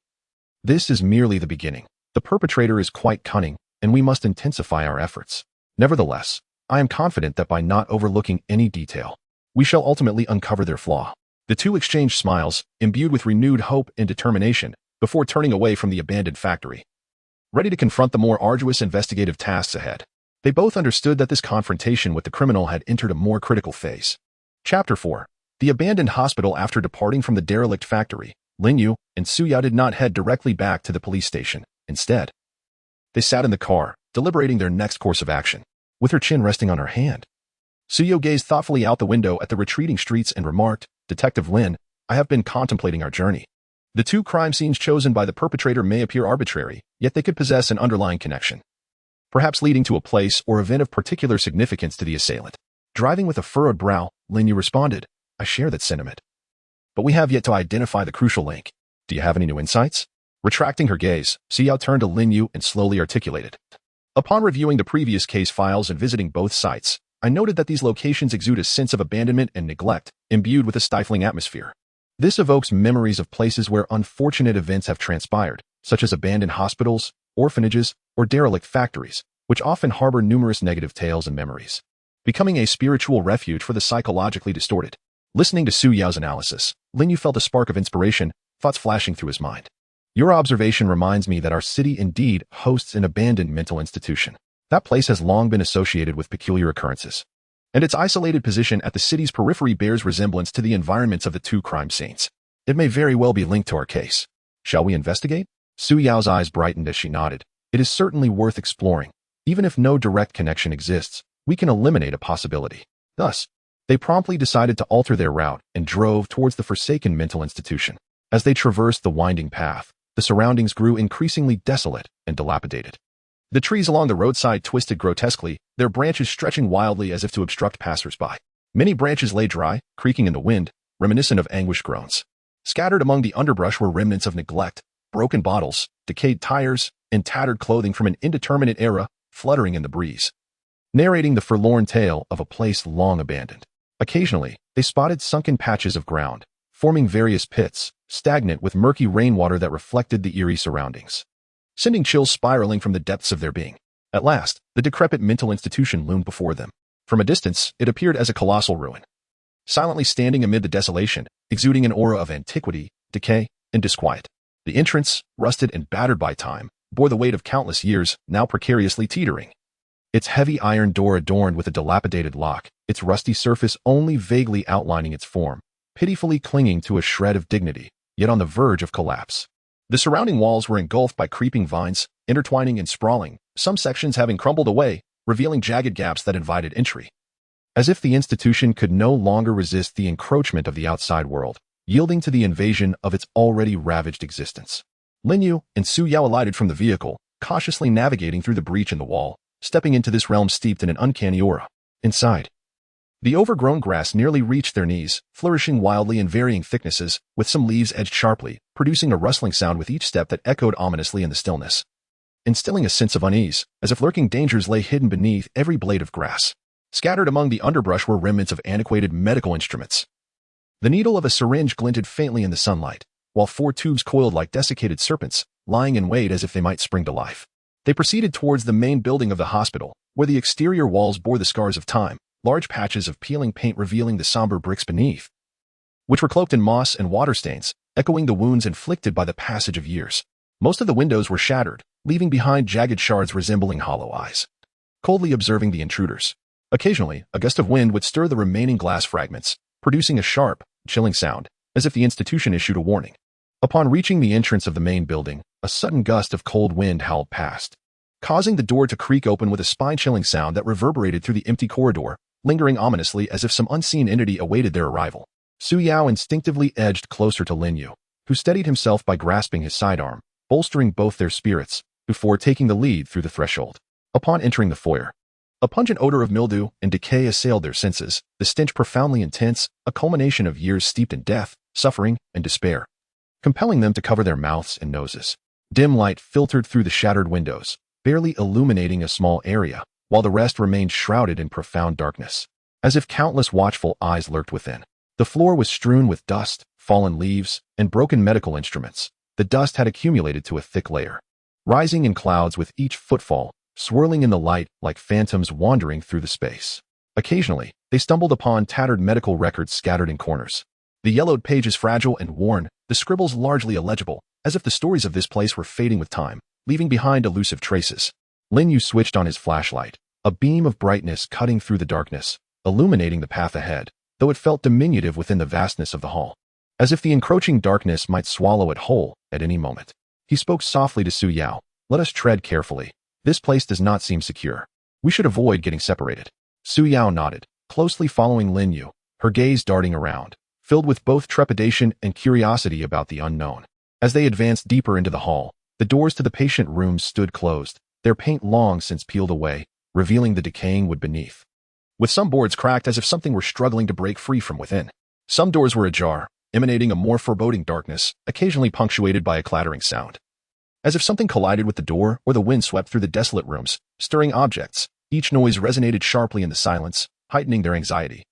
This is merely the beginning. The perpetrator is quite cunning, and we must intensify our efforts. Nevertheless, I am confident that by not overlooking any detail, we shall ultimately uncover their flaw. The two exchanged smiles, imbued with renewed hope and determination, before turning away from the abandoned factory, ready to confront the more arduous investigative tasks ahead. They both understood that this confrontation with the criminal had entered a more critical phase. Chapter 4. The abandoned hospital. After departing from the derelict factory, Lin Yu and Su Yao did not head directly back to the police station. Instead, they sat in the car, deliberating their next course of action. With her chin resting on her hand, Su Yao gazed thoughtfully out the window at the retreating streets and remarked, Detective Lin, I have been contemplating our journey. The two crime scenes chosen by the perpetrator may appear arbitrary, yet they could possess an underlying connection, perhaps leading to a place or event of particular significance to the assailant. Driving with a furrowed brow, Lin Yu responded, I share that sentiment. But we have yet to identify the crucial link. Do you have any new insights? Retracting her gaze, Su Yao turned to Lin Yu and slowly articulated. Upon reviewing the previous case files and visiting both sites, I noted that these locations exude a sense of abandonment and neglect, imbued with a stifling atmosphere. This evokes memories of places where unfortunate events have transpired, such as abandoned hospitals, orphanages, or derelict factories, which often harbor numerous negative tales and memories, becoming a spiritual refuge for the psychologically distorted. Listening to Su Yao's analysis, Lin Yu felt a spark of inspiration, thoughts flashing through his mind. Your observation reminds me that our city indeed hosts an abandoned mental institution. That place has long been associated with peculiar occurrences, and its isolated position at the city's periphery bears resemblance to the environments of the two crime scenes. It may very well be linked to our case. Shall we investigate? Su Yao's eyes brightened as she nodded. It is certainly worth exploring. Even if no direct connection exists, we can eliminate a possibility. Thus, they promptly decided to alter their route and drove towards the forsaken mental institution. As they traversed the winding path, the surroundings grew increasingly desolate and dilapidated. The trees along the roadside twisted grotesquely, their branches stretching wildly as if to obstruct passers-by. Many branches lay dry, creaking in the wind, reminiscent of anguished groans. Scattered among the underbrush were remnants of neglect, broken bottles, decayed tires, and tattered clothing from an indeterminate era fluttering in the breeze, narrating the forlorn tale of a place long abandoned. Occasionally, they spotted sunken patches of ground, forming various pits, stagnant with murky rainwater that reflected the eerie surroundings, sending chills spiraling from the depths of their being. At last, the decrepit mental institution loomed before them. From a distance, it appeared as a colossal ruin, silently standing amid the desolation, exuding an aura of antiquity, decay, and disquiet. The entrance, rusted and battered by time, bore the weight of countless years, now precariously teetering. Its heavy iron door adorned with a dilapidated lock, its rusty surface only vaguely outlining its form, pitifully clinging to a shred of dignity, yet on the verge of collapse. The surrounding walls were engulfed by creeping vines, intertwining and sprawling, some sections having crumbled away, revealing jagged gaps that invited entry. As if the institution could no longer resist the encroachment of the outside world, yielding to the invasion of its already ravaged existence. Lin Yu and Su Yao alighted from the vehicle, cautiously navigating through the breach in the wall, stepping into this realm steeped in an uncanny aura. Inside, the overgrown grass nearly reached their knees, flourishing wildly in varying thicknesses, with some leaves edged sharply, producing a rustling sound with each step that echoed ominously in the stillness, instilling a sense of unease, as if lurking dangers lay hidden beneath every blade of grass. Scattered among the underbrush were remnants of antiquated medical instruments. The needle of a syringe glinted faintly in the sunlight, while 4 tubes coiled like desiccated serpents, lying in wait as if they might spring to life. They proceeded towards the main building of the hospital, where the exterior walls bore the scars of time, large patches of peeling paint revealing the somber bricks beneath, which were cloaked in moss and water stains, echoing the wounds inflicted by the passage of years. Most of the windows were shattered, leaving behind jagged shards resembling hollow eyes, coldly observing the intruders. Occasionally, a gust of wind would stir the remaining glass fragments, producing a sharp, chilling sound, as if the institution issued a warning. Upon reaching the entrance of the main building, a sudden gust of cold wind howled past, causing the door to creak open with a spine-chilling sound that reverberated through the empty corridor, lingering ominously as if some unseen entity awaited their arrival. Su Yao instinctively edged closer to Lin Yu, who steadied himself by grasping his sidearm, bolstering both their spirits, before taking the lead through the threshold. Upon entering the foyer, a pungent odor of mildew and decay assailed their senses, the stench profoundly intense, a culmination of years steeped in death, suffering, and despair, compelling them to cover their mouths and noses. Dim light filtered through the shattered windows, barely illuminating a small area, while the rest remained shrouded in profound darkness, as if countless watchful eyes lurked within. The floor was strewn with dust, fallen leaves, and broken medical instruments. The dust had accumulated to a thick layer, rising in clouds with each footfall, swirling in the light like phantoms wandering through the space. Occasionally, they stumbled upon tattered medical records scattered in corners, the yellowed pages fragile and worn, the scribbles largely illegible, as if the stories of this place were fading with time, leaving behind elusive traces. Lin Yu switched on his flashlight, a beam of brightness cutting through the darkness, illuminating the path ahead, though it felt diminutive within the vastness of the hall, as if the encroaching darkness might swallow it whole at any moment. He spoke softly to Su Yao. "Let us tread carefully. This place does not seem secure. We should avoid getting separated." Su Yao nodded, closely following Lin Yu, her gaze darting around, filled with both trepidation and curiosity about the unknown. As they advanced deeper into the hall, the doors to the patient rooms stood closed, their paint long since peeled away, revealing the decaying wood beneath, with some boards cracked as if something were struggling to break free from within. Some doors were ajar, emanating a more foreboding darkness, occasionally punctuated by a clattering sound, as if something collided with the door or the wind swept through the desolate rooms, stirring objects. Each noise resonated sharply in the silence, heightening their anxiety,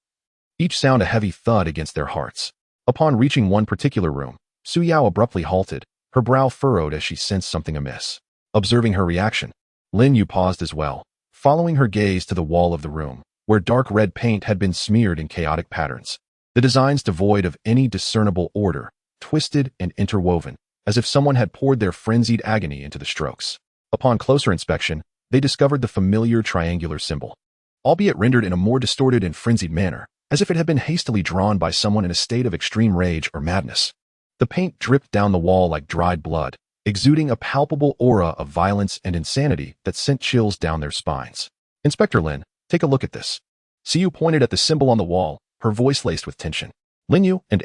each sound a heavy thud against their hearts. Upon reaching one particular room, Su Yao abruptly halted, her brow furrowed as she sensed something amiss. Observing her reaction, Lin Yu paused as well, following her gaze to the wall of the room, where dark red paint had been smeared in chaotic patterns. the designs devoid of any discernible order, twisted and interwoven, as if someone had poured their frenzied agony into the strokes. Upon closer inspection, they discovered the familiar triangular symbol, albeit rendered in a more distorted and frenzied manner, as if it had been hastily drawn by someone in a state of extreme rage or madness. The paint dripped down the wall like dried blood, exuding a palpable aura of violence and insanity that sent chills down their spines. "Inspector Lin, take a look at this." Yu pointed at the symbol on the wall, her voice laced with tension. Lin Yu and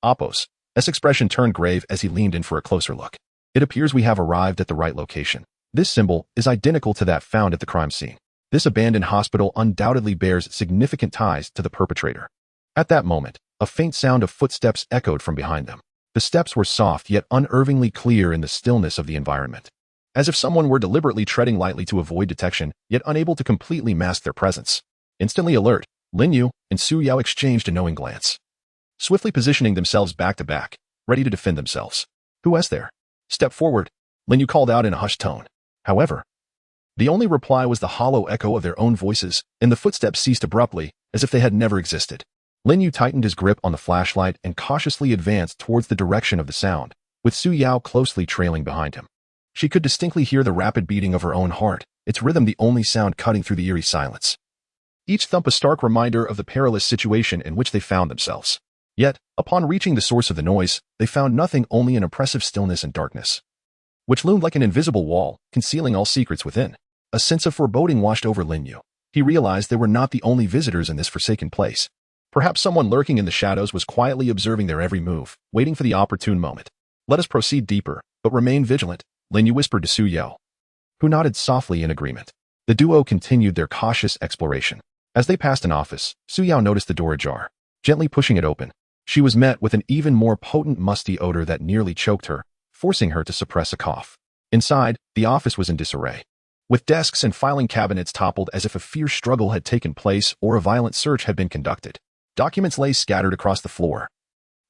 Appos' expression turned grave as he leaned in for a closer look. "It appears we have arrived at the right location. This symbol is identical to that found at the crime scene. This abandoned hospital undoubtedly bears significant ties to the perpetrator." At that moment, a faint sound of footsteps echoed from behind them. The steps were soft yet unervingly clear in the stillness of the environment, as if someone were deliberately treading lightly to avoid detection, yet unable to completely mask their presence. Instantly alert, Lin Yu and Su Yao exchanged a knowing glance, swiftly positioning themselves back to back, ready to defend themselves. "Who is there? Step forward," Lin Yu called out in a hushed tone. However, the only reply was the hollow echo of their own voices, and the footsteps ceased abruptly, as if they had never existed. Lin Yu tightened his grip on the flashlight and cautiously advanced towards the direction of the sound, with Su Yao closely trailing behind him. She could distinctly hear the rapid beating of her own heart, its rhythm the only sound cutting through the eerie silence. Each thump a stark reminder of the perilous situation in which they found themselves. Yet, upon reaching the source of the noise, they found nothing, only an oppressive stillness and darkness, which loomed like an invisible wall, concealing all secrets within. A sense of foreboding washed over Lin Yu. He realized they were not the only visitors in this forsaken place. Perhaps someone lurking in the shadows was quietly observing their every move, waiting for the opportune moment. "Let us proceed deeper, but remain vigilant," Lin Yu whispered to Su Yao, who nodded softly in agreement. The duo continued their cautious exploration. As they passed an office, Su Yao noticed the door ajar. Gently pushing it open, she was met with an even more potent musty odor that nearly choked her, forcing her to suppress a cough. Inside, the office was in disarray, with desks and filing cabinets toppled as if a fierce struggle had taken place or a violent search had been conducted. Documents lay scattered across the floor,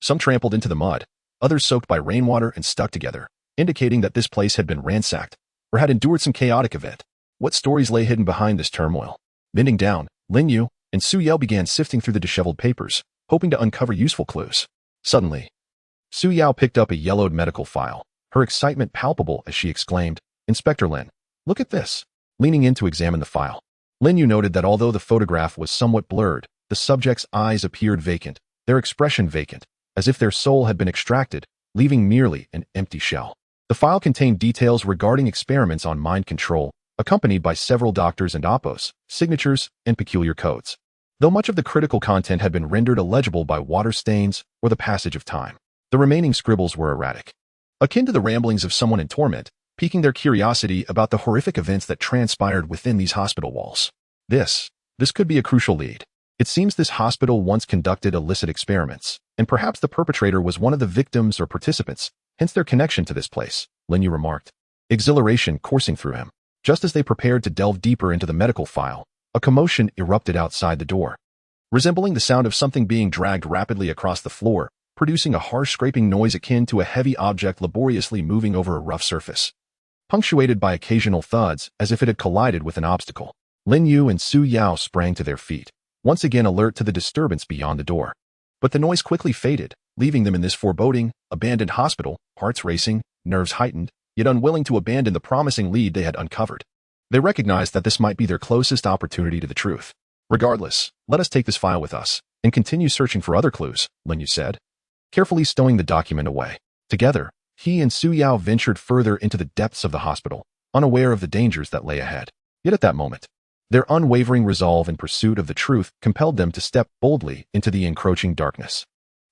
some trampled into the mud, others soaked by rainwater and stuck together, indicating that this place had been ransacked or had endured some chaotic event. What stories lay hidden behind this turmoil? Bending down, Lin Yu and Su Yao began sifting through the disheveled papers, hoping to uncover useful clues. Suddenly, Su Yao picked up a yellowed medical file, her excitement palpable as she exclaimed, "Inspector Lin, look at this." Leaning in to examine the file, Lin Yu noted that although the photograph was somewhat blurred, the subject's eyes appeared vacant, their expression vacant, as if their soul had been extracted, leaving merely an empty shell. The file contained details regarding experiments on mind control, accompanied by several doctors and Appos' signatures and peculiar codes. Though much of the critical content had been rendered illegible by water stains or the passage of time, the remaining scribbles were erratic, akin to the ramblings of someone in torment, piquing their curiosity about the horrific events that transpired within these hospital walls. This could be a crucial lead. It seems this hospital once conducted illicit experiments, and perhaps the perpetrator was one of the victims or participants, hence their connection to this place, Lin Yu remarked, exhilaration coursing through him. Just as they prepared to delve deeper into the medical file, a commotion erupted outside the door, resembling the sound of something being dragged rapidly across the floor, producing a harsh scraping noise akin to a heavy object laboriously moving over a rough surface, punctuated by occasional thuds as if it had collided with an obstacle. Lin Yu and Su Yao sprang to their feet, once again alert to the disturbance beyond the door. But the noise quickly faded, leaving them in this foreboding, abandoned hospital, hearts racing, nerves heightened, yet unwilling to abandon the promising lead they had uncovered. They recognized that this might be their closest opportunity to the truth. "Regardless, let us take this file with us and continue searching for other clues," Lin Yu said, carefully stowing the document away. Together, he and Su Yao ventured further into the depths of the hospital, unaware of the dangers that lay ahead. Yet at that moment, their unwavering resolve in pursuit of the truth compelled them to step boldly into the encroaching darkness.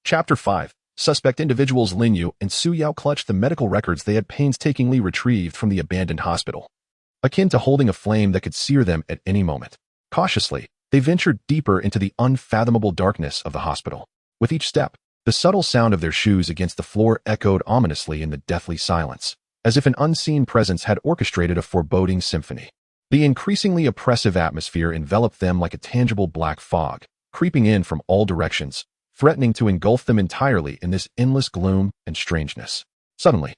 Chapter 5. Suspect individuals. Lin Yu and Su Yao clutched the medical records they had painstakingly retrieved from the abandoned hospital, akin to holding a flame that could sear them at any moment. Cautiously, they ventured deeper into the unfathomable darkness of the hospital. With each step, the subtle sound of their shoes against the floor echoed ominously in the deathly silence, as if an unseen presence had orchestrated a foreboding symphony. The increasingly oppressive atmosphere enveloped them like a tangible black fog, creeping in from all directions, threatening to engulf them entirely in this endless gloom and strangeness. Suddenly,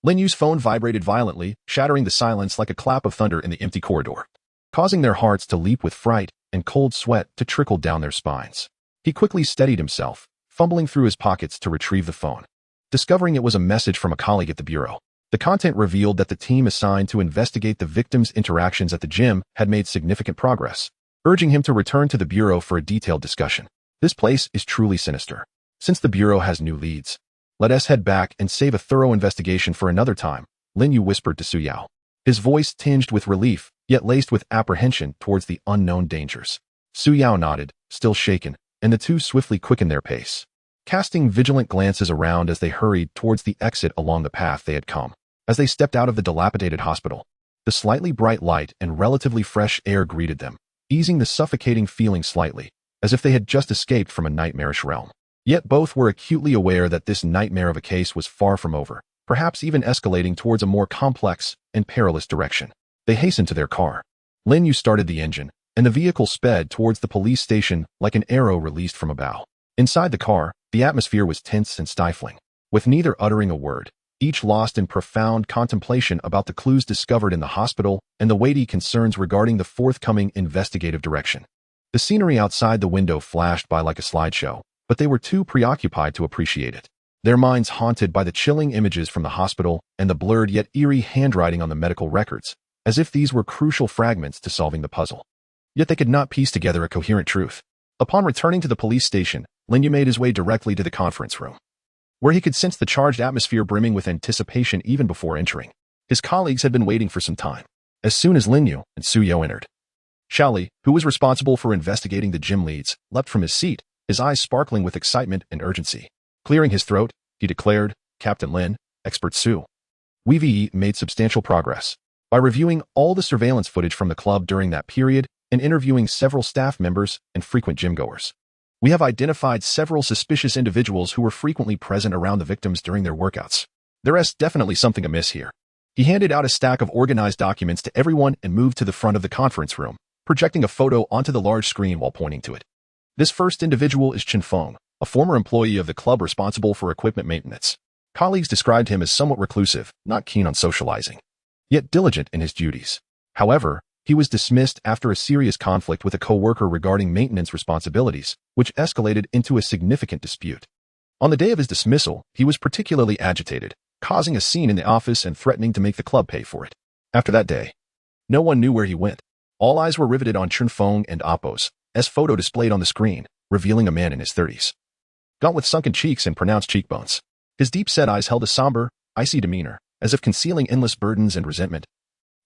Lin Yu's phone vibrated violently, shattering the silence like a clap of thunder in the empty corridor, causing their hearts to leap with fright and cold sweat to trickle down their spines. He quickly steadied himself, fumbling through his pockets to retrieve the phone. Discovering it was a message from a colleague at the bureau. The content revealed that the team assigned to investigate the victim's interactions at the gym had made significant progress, urging him to return to the bureau for a detailed discussion. This place is truly sinister. Since the bureau has new leads, let us head back and save a thorough investigation for another time, Lin Yu whispered to Su Yao, his voice tinged with relief, yet laced with apprehension towards the unknown dangers. Su Yao nodded, still shaken, and the two swiftly quickened their pace, casting vigilant glances around as they hurried towards the exit along the path they had come. As they stepped out of the dilapidated hospital, the slightly bright light and relatively fresh air greeted them, easing the suffocating feeling slightly, as if they had just escaped from a nightmarish realm. Yet both were acutely aware that this nightmare of a case was far from over, perhaps even escalating towards a more complex and perilous direction. They hastened to their car. Lin Yu started the engine, and the vehicle sped towards the police station like an arrow released from a bow. Inside the car, the atmosphere was tense and stifling, with neither uttering a word, each lost in profound contemplation about the clues discovered in the hospital and the weighty concerns regarding the forthcoming investigative direction. The scenery outside the window flashed by like a slideshow, but they were too preoccupied to appreciate it, their minds haunted by the chilling images from the hospital and the blurred yet eerie handwriting on the medical records, as if these were crucial fragments to solving the puzzle. Yet they could not piece together a coherent truth. Upon returning to the police station, Lin Yu made his way directly to the conference room, where he could sense the charged atmosphere brimming with anticipation even before entering. His colleagues had been waiting for some time. As soon as Lin Yu and Su Yao entered, Xiaoli, who was responsible for investigating the gym leads, leapt from his seat, his eyes sparkling with excitement and urgency. Clearing his throat, he declared, "Captain Lin, Expert Su. We've made substantial progress. By reviewing all the surveillance footage from the club during that period and interviewing several staff members and frequent gym-goers, we have identified several suspicious individuals who were frequently present around the victims during their workouts. There is definitely something amiss here." He handed out a stack of organized documents to everyone and moved to the front of the conference room, projecting a photo onto the large screen while pointing to it. This first individual is Chen Feng, a former employee of the club responsible for equipment maintenance. Colleagues described him as somewhat reclusive, not keen on socializing, yet diligent in his duties. However, he was dismissed after a serious conflict with a co-worker regarding maintenance responsibilities, which escalated into a significant dispute. On the day of his dismissal, he was particularly agitated, causing a scene in the office and threatening to make the club pay for it. After that day, no one knew where he went. All eyes were riveted on Chen Feng and Appo's photo displayed on the screen, revealing a man in his 30s. Gaunt with sunken cheeks and pronounced cheekbones. His deep-set eyes held a somber, icy demeanor, as if concealing endless burdens and resentment,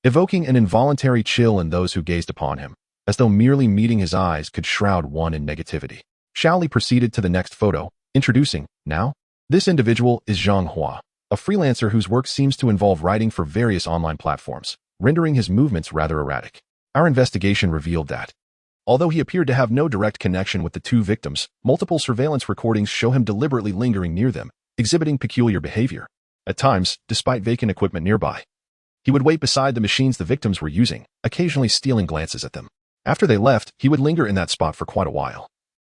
evoking an involuntary chill in those who gazed upon him, as though merely meeting his eyes could shroud one in negativity. Xiaoli proceeded to the next photo, introducing, now, this individual is Zhang Hua, a freelancer whose work seems to involve writing for various online platforms, rendering his movements rather erratic. Our investigation revealed that, although he appeared to have no direct connection with the two victims, multiple surveillance recordings show him deliberately lingering near them, exhibiting peculiar behavior. At times, despite vacant equipment nearby, he would wait beside the machines the victims were using, occasionally stealing glances at them. After they left, he would linger in that spot for quite a while,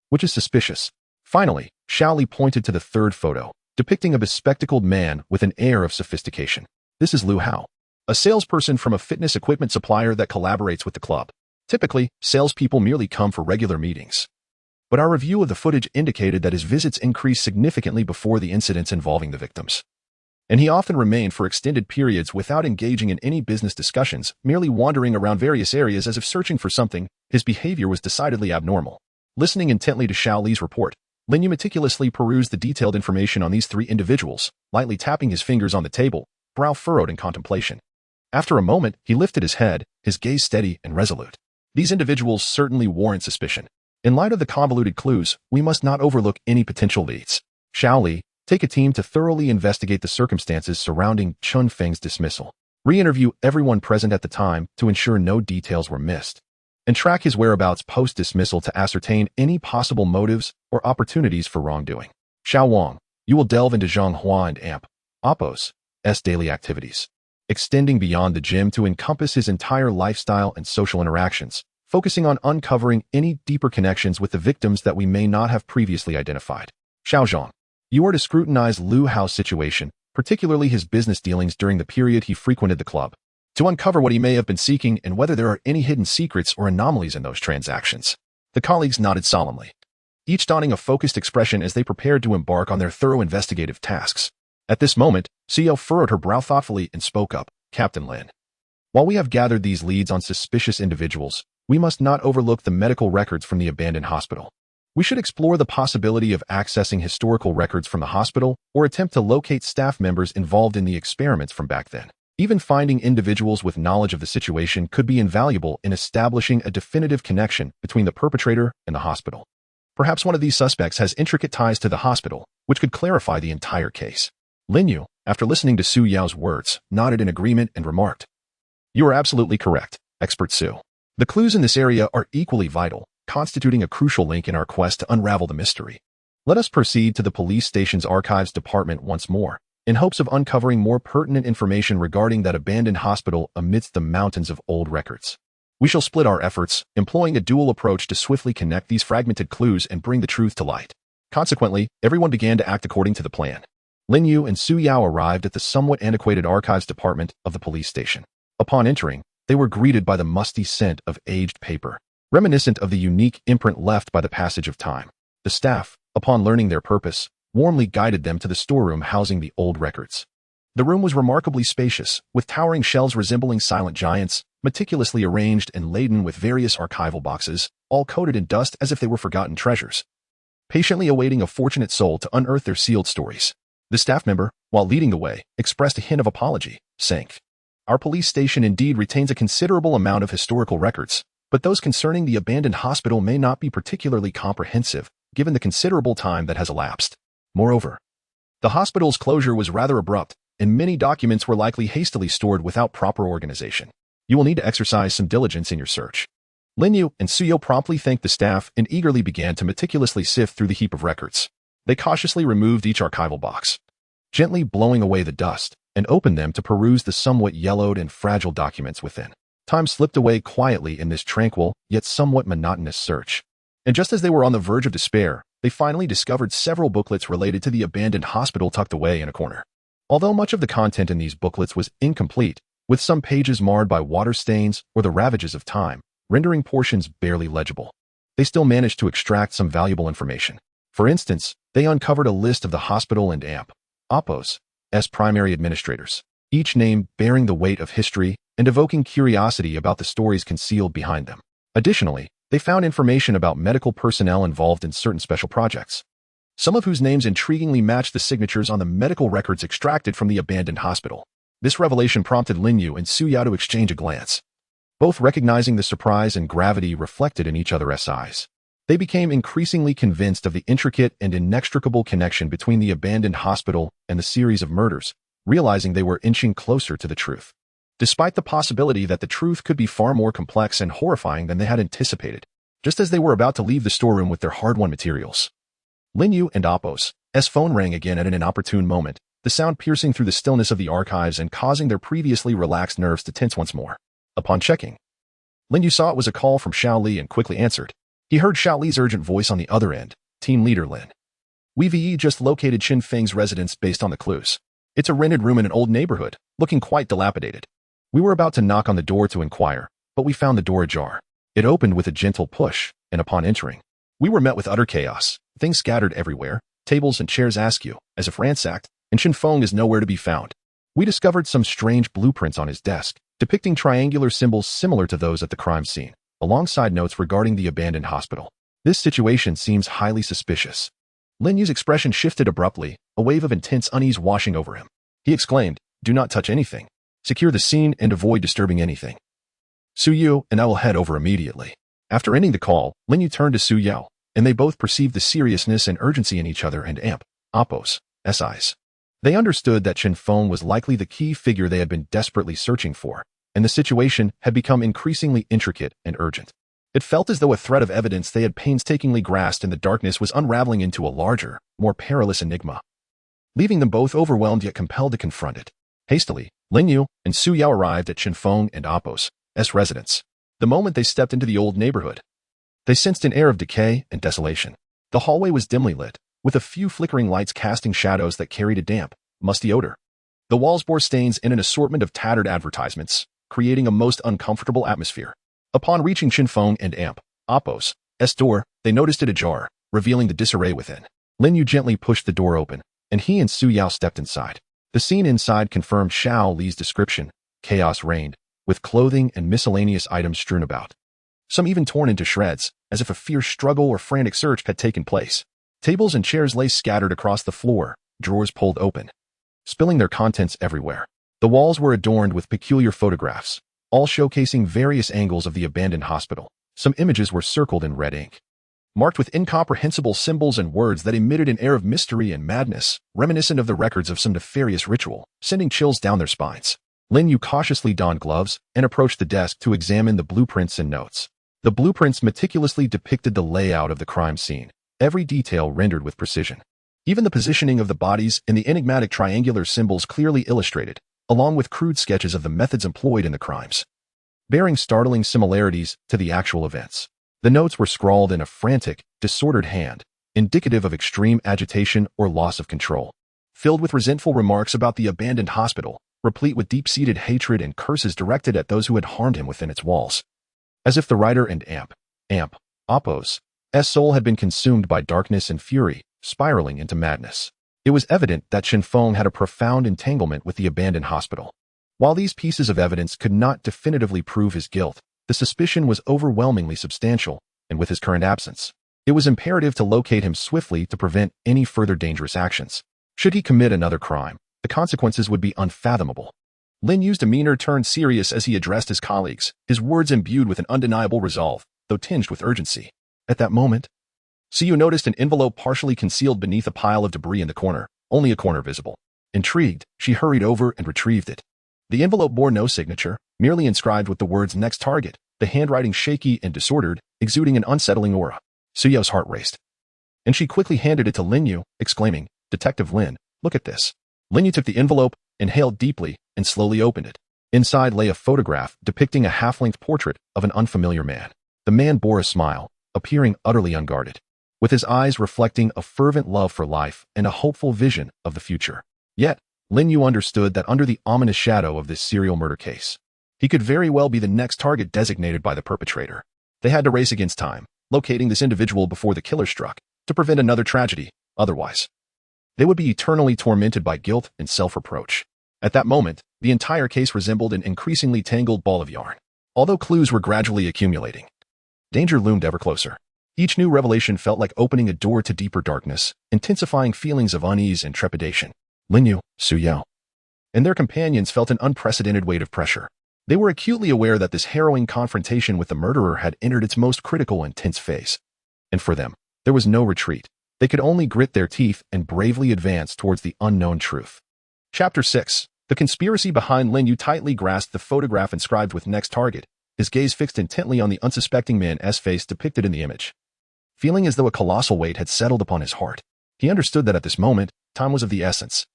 which is suspicious. Finally, Xiaoli pointed to the third photo, depicting a bespectacled man with an air of sophistication. This is Lu Hao, a salesperson from a fitness equipment supplier that collaborates with the club. Typically, salespeople merely come for regular meetings. But our review of the footage indicated that his visits increased significantly before the incidents involving the victims, and he often remained for extended periods without engaging in any business discussions, merely wandering around various areas as if searching for something. His behavior was decidedly abnormal. Listening intently to Xiaoli's report, Lin Yu meticulously perused the detailed information on these three individuals, lightly tapping his fingers on the table, brow furrowed in contemplation. After a moment, he lifted his head, his gaze steady and resolute. These individuals certainly warrant suspicion. In light of the convoluted clues, we must not overlook any potential leads. Xiaoli, take a team to thoroughly investigate the circumstances surrounding Chen Feng's dismissal. Re-interview everyone present at the time to ensure no details were missed, and track his whereabouts post-dismissal to ascertain any possible motives or opportunities for wrongdoing. Xiao Wang, you will delve into Zhang Hua and Appo's daily activities, extending beyond the gym to encompass his entire lifestyle and social interactions, focusing on uncovering any deeper connections with the victims that we may not have previously identified. Xiao Zhang, you are to scrutinize Lu Hao's situation, particularly his business dealings during the period he frequented the club, to uncover what he may have been seeking and whether there are any hidden secrets or anomalies in those transactions. The colleagues nodded solemnly. each donning a focused expression as they prepared to embark on their thorough investigative tasks. At this moment, Xiao furrowed her brow thoughtfully and spoke up, Captain Lin. While we have gathered these leads on suspicious individuals, we must not overlook the medical records from the abandoned hospital. We should explore the possibility of accessing historical records from the hospital or attempt to locate staff members involved in the experiments from back then. Even finding individuals with knowledge of the situation could be invaluable in establishing a definitive connection between the perpetrator and the hospital. Perhaps one of these suspects has intricate ties to the hospital, which could clarify the entire case. Lin Yu, after listening to Su Yao's words, nodded in agreement and remarked, "You are absolutely correct, Expert Su. The clues in this area are equally vital, constituting a crucial link in our quest to unravel the mystery. Let us proceed to the police station's archives department once more, in hopes of uncovering more pertinent information regarding that abandoned hospital amidst the mountains of old records. We shall split our efforts, employing a dual approach to swiftly connect these fragmented clues and bring the truth to light." Consequently, everyone began to act according to the plan. Lin Yu and Su Yao arrived at the somewhat antiquated archives department of the police station. Upon entering, they were greeted by the musty scent of aged paper, reminiscent of the unique imprint left by the passage of time. The staff, upon learning their purpose, warmly guided them to the storeroom housing the old records. The room was remarkably spacious, with towering shelves resembling silent giants, meticulously arranged and laden with various archival boxes, all coated in dust as if they were forgotten treasures, patiently awaiting a fortunate soul to unearth their sealed stories. The staff member, while leading the way, expressed a hint of apology, saying, "Our police station indeed retains a considerable amount of historical records, but those concerning the abandoned hospital may not be particularly comprehensive, given the considerable time that has elapsed. Moreover, the hospital's closure was rather abrupt, and many documents were likely hastily stored without proper organization. You will need to exercise some diligence in your search." Lin Yu and Su Yao promptly thanked the staff and eagerly began to meticulously sift through the heap of records. They cautiously removed each archival box, gently blowing away the dust, and opened them to peruse the somewhat yellowed and fragile documents within. Time slipped away quietly in this tranquil, yet somewhat monotonous search. And just as they were on the verge of despair, they finally discovered several booklets related to the abandoned hospital tucked away in a corner. Although much of the content in these booklets was incomplete, with some pages marred by water stains or the ravages of time, rendering portions barely legible, they still managed to extract some valuable information. For instance, they uncovered a list of the hospital and Oppos as primary administrators, each name bearing the weight of history and evoking curiosity about the stories concealed behind them. Additionally, they found information about medical personnel involved in certain special projects, some of whose names intriguingly matched the signatures on the medical records extracted from the abandoned hospital. This revelation prompted Lin Yu and Su Yao to exchange a glance, both recognizing the surprise and gravity reflected in each other's eyes. They became increasingly convinced of the intricate and inextricable connection between the abandoned hospital and the series of murders, realizing they were inching closer to the truth. Despite the possibility that the truth could be far more complex and horrifying than they had anticipated, just as they were about to leave the storeroom with their hard-won materials, Lin Yu and Oppos' phone rang again at an inopportune moment, the sound piercing through the stillness of the archives and causing their previously relaxed nerves to tense once more. Upon checking, Lin Yu saw it was a call from Xiao Li and quickly answered. He heard Xiao Li's urgent voice on the other end. "Team leader Lin. We've just located Qin Feng's residence based on the clues. It's a rented room in an old neighborhood, looking quite dilapidated. We were about to knock on the door to inquire, but we found the door ajar. It opened with a gentle push, and upon entering, we were met with utter chaos, things scattered everywhere, tables and chairs askew, as if ransacked, and Qin Feng is nowhere to be found. We discovered some strange blueprints on his desk, depicting triangular symbols similar to those at the crime scene, alongside notes regarding the abandoned hospital. This situation seems highly suspicious." Lin Yu's expression shifted abruptly, a wave of intense unease washing over him. He exclaimed, "Do not touch anything. Secure the scene and avoid disturbing anything. Su Yu and I will head over immediately." After ending the call, Lin Yu turned to Su Yao, and they both perceived the seriousness and urgency in each other and Oppos' eyes. They understood that Qin Feng was likely the key figure they had been desperately searching for, and the situation had become increasingly intricate and urgent. It felt as though a thread of evidence they had painstakingly grasped in the darkness was unraveling into a larger, more perilous enigma, leaving them both overwhelmed yet compelled to confront it. Hastily, Lin Yu and Su Yao arrived at Qin Feng and Oppos' residence. The moment they stepped into the old neighborhood, they sensed an air of decay and desolation. The hallway was dimly lit, with a few flickering lights casting shadows that carried a damp, musty odor. The walls bore stains and an assortment of tattered advertisements, creating a most uncomfortable atmosphere. Upon reaching Qin Feng and Oppos' door, they noticed it ajar, revealing the disarray within. Lin Yu gently pushed the door open, and he and Su Yao stepped inside. The scene inside confirmed Xiao Li's description. Chaos reigned, with clothing and miscellaneous items strewn about. Some even torn into shreds, as if a fierce struggle or frantic search had taken place. Tables and chairs lay scattered across the floor, drawers pulled open, spilling their contents everywhere. The walls were adorned with peculiar photographs, all showcasing various angles of the abandoned hospital. Some images were circled in red ink, marked with incomprehensible symbols and words that emitted an air of mystery and madness, reminiscent of the records of some nefarious ritual, sending chills down their spines. Lin Yu cautiously donned gloves and approached the desk to examine the blueprints and notes. The blueprints meticulously depicted the layout of the crime scene, every detail rendered with precision. Even the positioning of the bodies and the enigmatic triangular symbols clearly illustrated, along with crude sketches of the methods employed in the crimes, bearing startling similarities to the actual events. The notes were scrawled in a frantic, disordered hand, indicative of extreme agitation or loss of control, filled with resentful remarks about the abandoned hospital, replete with deep-seated hatred and curses directed at those who had harmed him within its walls. As if the writer and Apos' soul had been consumed by darkness and fury, spiraling into madness. It was evident that Shenfeng had a profound entanglement with the abandoned hospital. While these pieces of evidence could not definitively prove his guilt, the suspicion was overwhelmingly substantial, and with his current absence, it was imperative to locate him swiftly to prevent any further dangerous actions. Should he commit another crime, the consequences would be unfathomable. Lin Yu's demeanor turned serious as he addressed his colleagues, his words imbued with an undeniable resolve, though tinged with urgency. At that moment, Yu noticed an envelope partially concealed beneath a pile of debris in the corner, only a corner visible. Intrigued, she hurried over and retrieved it. The envelope bore no signature, merely inscribed with the words "Next Target," the handwriting shaky and disordered, exuding an unsettling aura. Suyo's heart raced, and she quickly handed it to Lin Yu, exclaiming, "Detective Lin, look at this." Lin Yu took the envelope, inhaled deeply, and slowly opened it. Inside lay a photograph depicting a half-length portrait of an unfamiliar man. The man bore a smile, appearing utterly unguarded, with his eyes reflecting a fervent love for life and a hopeful vision of the future. Yet, Lin Yu understood that under the ominous shadow of this serial murder case, he could very well be the next target designated by the perpetrator. They had to race against time, locating this individual before the killer struck, to prevent another tragedy. Otherwise, they would be eternally tormented by guilt and self-reproach. At that moment, the entire case resembled an increasingly tangled ball of yarn. Although clues were gradually accumulating, danger loomed ever closer. Each new revelation felt like opening a door to deeper darkness, intensifying feelings of unease and trepidation. Lin Yu, Su Yao, and their companions felt an unprecedented weight of pressure. They were acutely aware that this harrowing confrontation with the murderer had entered its most critical and tense phase. And for them, there was no retreat. They could only grit their teeth and bravely advance towards the unknown truth. Chapter 6. The conspiracy behind Lin Yu tightly grasped the photograph inscribed with "Next Target," his gaze fixed intently on the unsuspecting man's face depicted in the image. Feeling as though a colossal weight had settled upon his heart, he understood that at this moment, time was of the essence.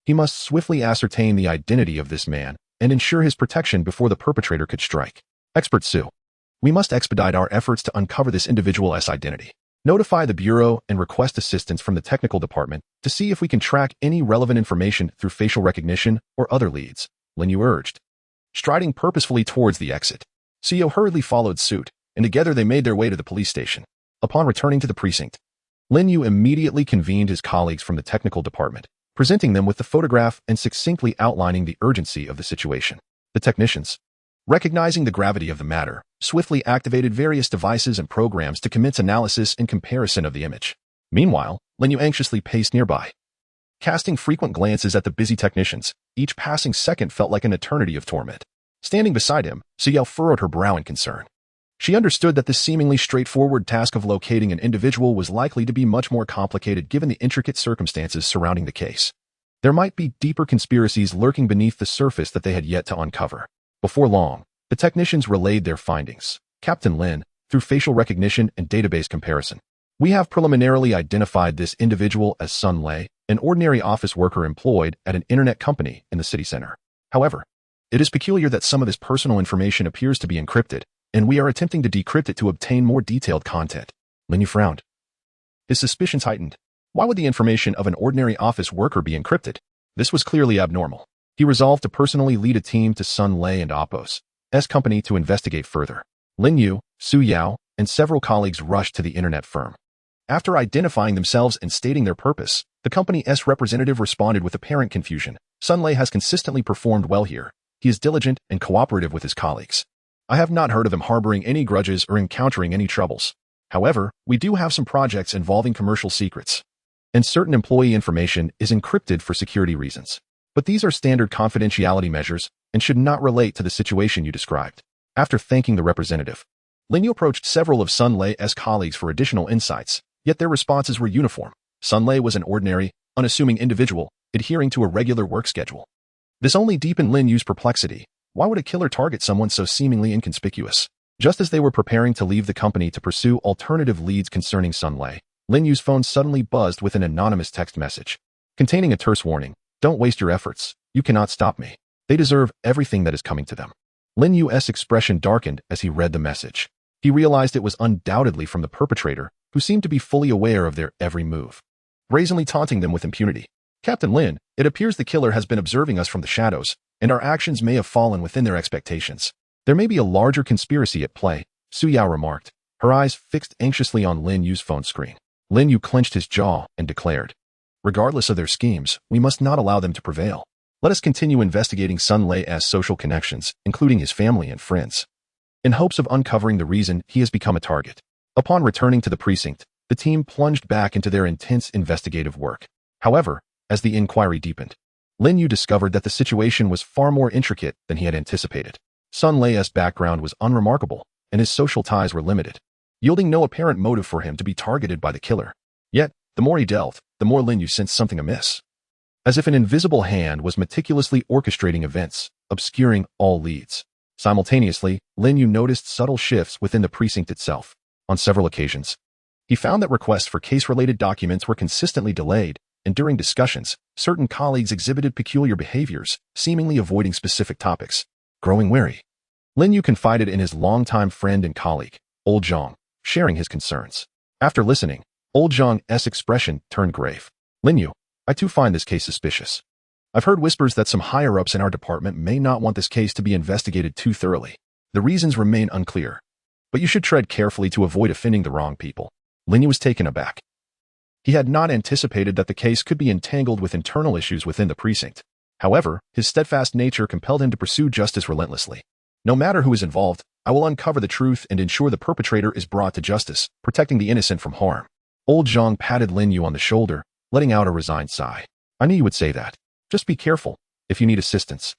He must swiftly ascertain the identity of this man and ensure his protection before the perpetrator could strike. Expert Su, we must expedite our efforts to uncover this individual's identity. Notify the Bureau and request assistance from the technical department to see if we can track any relevant information through facial recognition or other leads, Lin Yu urged. Striding purposefully towards the exit, Suyo hurriedly followed suit, and together they made their way to the police station. Upon returning to the precinct, Lin Yu immediately convened his colleagues from the technical department, presenting them with the photograph and succinctly outlining the urgency of the situation. The technicians, recognizing the gravity of the matter, swiftly activated various devices and programs to commence analysis and comparison of the image. Meanwhile, Lin Yu anxiously paced nearby, casting frequent glances at the busy technicians. Each passing second felt like an eternity of torment. Standing beside him, Suyao furrowed her brow in concern. She understood that this seemingly straightforward task of locating an individual was likely to be much more complicated given the intricate circumstances surrounding the case. There might be deeper conspiracies lurking beneath the surface that they had yet to uncover. Before long, the technicians relayed their findings. Captain Lin, through facial recognition and database comparison, we have preliminarily identified this individual as Sun Lei, an ordinary office worker employed at an internet company in the city center. However, it is peculiar that some of this personal information appears to be encrypted, and we are attempting to decrypt it to obtain more detailed content. Lin Yu frowned, his suspicions heightened. Why would the information of an ordinary office worker be encrypted? This was clearly abnormal. He resolved to personally lead a team to Sun Lei and Apos' company to investigate further. Lin Yu, Su Yao, and several colleagues rushed to the internet firm. After identifying themselves and stating their purpose, the company's representative responded with apparent confusion. Sun Lei has consistently performed well here. He is diligent and cooperative with his colleagues. I have not heard of him harboring any grudges or encountering any troubles. However, we do have some projects involving commercial secrets, and certain employee information is encrypted for security reasons. But these are standard confidentiality measures and should not relate to the situation you described. After thanking the representative, Lin Yu approached several of Sun Lei's colleagues for additional insights, yet their responses were uniform. Sun Lei was an ordinary, unassuming individual, adhering to a regular work schedule. This only deepened Lin Yu's perplexity. Why would a killer target someone so seemingly inconspicuous? Just as they were preparing to leave the company to pursue alternative leads concerning Sun Lei, Lin Yu's phone suddenly buzzed with an anonymous text message, containing a terse warning. Don't waste your efforts. You cannot stop me. They deserve everything that is coming to them. Lin Yu's expression darkened as he read the message. He realized it was undoubtedly from the perpetrator, who seemed to be fully aware of their every move, brazenly taunting them with impunity. Captain Lin, it appears the killer has been observing us from the shadows, and our actions may have fallen within their expectations. There may be a larger conspiracy at play, Su Yao remarked, her eyes fixed anxiously on Lin Yu's phone screen. Lin Yu clenched his jaw and declared, regardless of their schemes, we must not allow them to prevail. Let us continue investigating Sun Lei's social connections, including his family and friends, in hopes of uncovering the reason he has become a target. Upon returning to the precinct, the team plunged back into their intense investigative work. However, as the inquiry deepened, Lin Yu discovered that the situation was far more intricate than he had anticipated. Sun Lei's background was unremarkable, and his social ties were limited, yielding no apparent motive for him to be targeted by the killer. Yet, the more he delved, the more Lin Yu sensed something amiss. As if an invisible hand was meticulously orchestrating events, obscuring all leads. Simultaneously, Lin Yu noticed subtle shifts within the precinct itself. On several occasions, he found that requests for case-related documents were consistently delayed, and during discussions, certain colleagues exhibited peculiar behaviors, seemingly avoiding specific topics. Growing wary, Lin Yu confided in his longtime friend and colleague, Old Zhang, sharing his concerns. After listening, Old Zhang's expression turned grave. Lin Yu, I too find this case suspicious. I've heard whispers that some higher-ups in our department may not want this case to be investigated too thoroughly. The reasons remain unclear, but you should tread carefully to avoid offending the wrong people. Lin Yu was taken aback. He had not anticipated that the case could be entangled with internal issues within the precinct. However, his steadfast nature compelled him to pursue justice relentlessly. No matter who is involved, I will uncover the truth and ensure the perpetrator is brought to justice, protecting the innocent from harm. Old Zhang patted Lin Yu on the shoulder, letting out a resigned sigh. I knew you would say that. Just be careful. If you need assistance,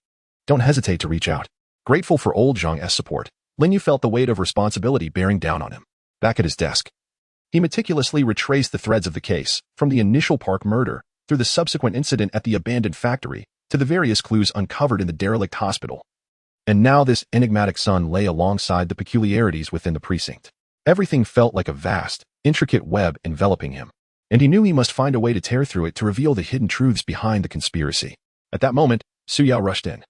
don't hesitate to reach out. Grateful for Old Zhang's support, Lin Yu felt the weight of responsibility bearing down on him. Back at his desk, he meticulously retraced the threads of the case, from the initial park murder, through the subsequent incident at the abandoned factory, to the various clues uncovered in the derelict hospital. And now this enigmatic Sun lay alongside the peculiarities within the precinct. Everything felt like a vast, intricate web enveloping him, and he knew he must find a way to tear through it to reveal the hidden truths behind the conspiracy. At that moment, Su Yao rushed in,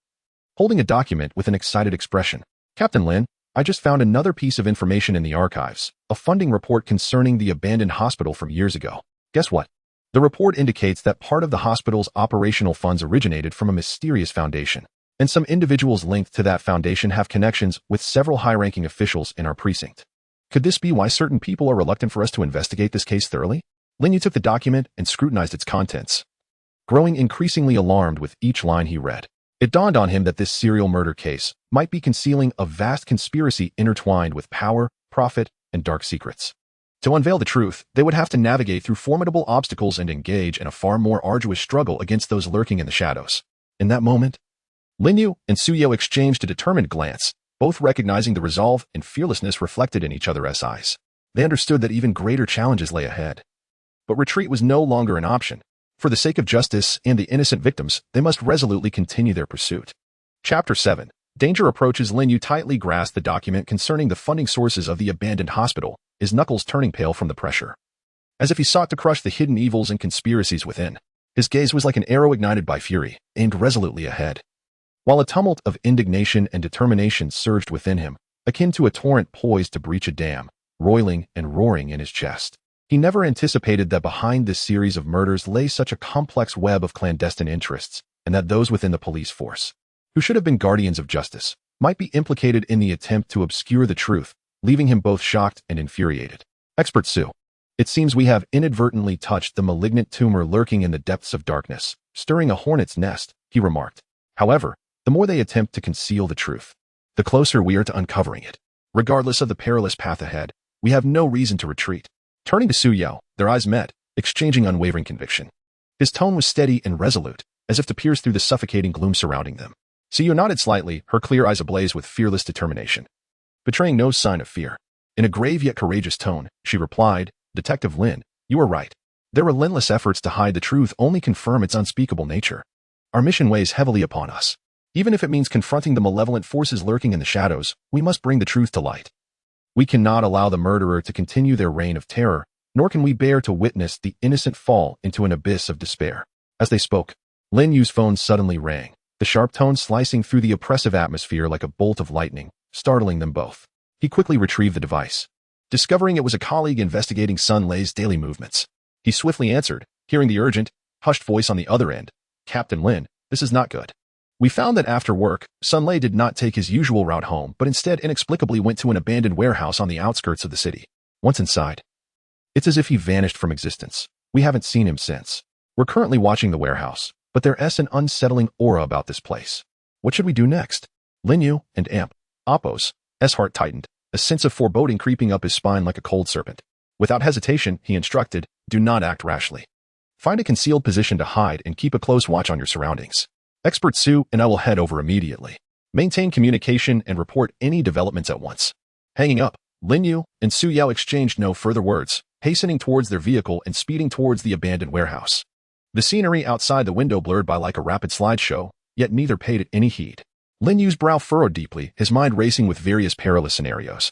holding a document with an excited expression. Captain Lin, I just found another piece of information in the archives, a funding report concerning the abandoned hospital from years ago. Guess what? The report indicates that part of the hospital's operational funds originated from a mysterious foundation, and some individuals linked to that foundation have connections with several high-ranking officials in our precinct. Could this be why certain people are reluctant for us to investigate this case thoroughly? Lin Yu took the document and scrutinized its contents, growing increasingly alarmed with each line he read. It dawned on him that this serial murder case might be concealing a vast conspiracy intertwined with power, profit, and dark secrets. To unveil the truth, they would have to navigate through formidable obstacles and engage in a far more arduous struggle against those lurking in the shadows. In that moment, Lin Yu and Su Yao exchanged a determined glance, both recognizing the resolve and fearlessness reflected in each other's eyes. They understood that even greater challenges lay ahead. But retreat was no longer an option. For the sake of justice and the innocent victims, they must resolutely continue their pursuit. Chapter 7. Danger approaches. Lin Yu tightly grasped the document concerning the funding sources of the abandoned hospital, his knuckles turning pale from the pressure. As if he sought to crush the hidden evils and conspiracies within, his gaze was like an arrow ignited by fury, aimed resolutely ahead. While a tumult of indignation and determination surged within him, akin to a torrent poised to breach a dam, roiling and roaring in his chest. He never anticipated that behind this series of murders lay such a complex web of clandestine interests, and that those within the police force, who should have been guardians of justice, might be implicated in the attempt to obscure the truth, leaving him both shocked and infuriated. Expert Su. It seems we have inadvertently touched the malignant tumor lurking in the depths of darkness, stirring a hornet's nest, he remarked. However, the more they attempt to conceal the truth, the closer we are to uncovering it. Regardless of the perilous path ahead, we have no reason to retreat. Turning to Su Yao, their eyes met, exchanging unwavering conviction. His tone was steady and resolute, as if to pierce through the suffocating gloom surrounding them. Su Yao nodded slightly, her clear eyes ablaze with fearless determination. Betraying no sign of fear. In a grave yet courageous tone, she replied, Detective Lin, you are right. Their relentless efforts to hide the truth only confirm its unspeakable nature. Our mission weighs heavily upon us. Even if it means confronting the malevolent forces lurking in the shadows, we must bring the truth to light. We cannot allow the murderer to continue their reign of terror, nor can we bear to witness the innocent fall into an abyss of despair. As they spoke, Lin Yu's phone suddenly rang, the sharp tone slicing through the oppressive atmosphere like a bolt of lightning, startling them both. He quickly retrieved the device, discovering it was a colleague investigating Sun Lei's daily movements. He swiftly answered, hearing the urgent, hushed voice on the other end. Captain Lin, this is not good. We found that after work, Sun Lei did not take his usual route home, but instead inexplicably went to an abandoned warehouse on the outskirts of the city. Once inside, it's as if he vanished from existence. We haven't seen him since. We're currently watching the warehouse, but there's an unsettling aura about this place. What should we do next? Lin Yu and Oppo's heart tightened, a sense of foreboding creeping up his spine like a cold serpent. Without hesitation, he instructed, do not act rashly. Find a concealed position to hide and keep a close watch on your surroundings. Expert Su and I will head over immediately. Maintain communication and report any developments at once. Hanging up, Lin Yu and Su Yao exchanged no further words, hastening towards their vehicle and speeding towards the abandoned warehouse. The scenery outside the window blurred by like a rapid slideshow, yet neither paid it any heed. Lin Yu's brow furrowed deeply, his mind racing with various perilous scenarios,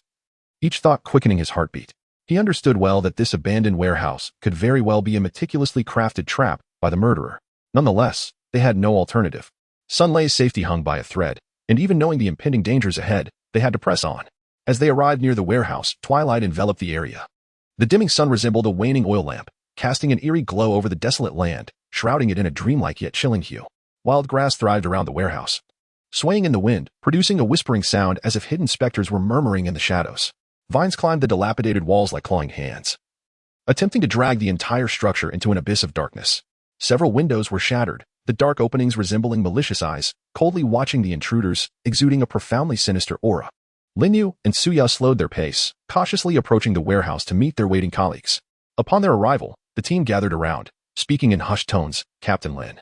each thought quickening his heartbeat. He understood well that this abandoned warehouse could very well be a meticulously crafted trap by the murderer. Nonetheless, they had no alternative. Sun Lei's safety hung by a thread, and even knowing the impending dangers ahead, they had to press on. As they arrived near the warehouse, twilight enveloped the area. The dimming sun resembled a waning oil lamp, casting an eerie glow over the desolate land, shrouding it in a dreamlike yet chilling hue. Wild grass thrived around the warehouse, swaying in the wind, producing a whispering sound as if hidden specters were murmuring in the shadows. Vines climbed the dilapidated walls like clawing hands, attempting to drag the entire structure into an abyss of darkness. Several windows were shattered, the dark openings resembling malicious eyes, coldly watching the intruders, exuding a profoundly sinister aura. Lin Yu and Su Yao slowed their pace, cautiously approaching the warehouse to meet their waiting colleagues. Upon their arrival, the team gathered around, speaking in hushed tones. Captain Lin,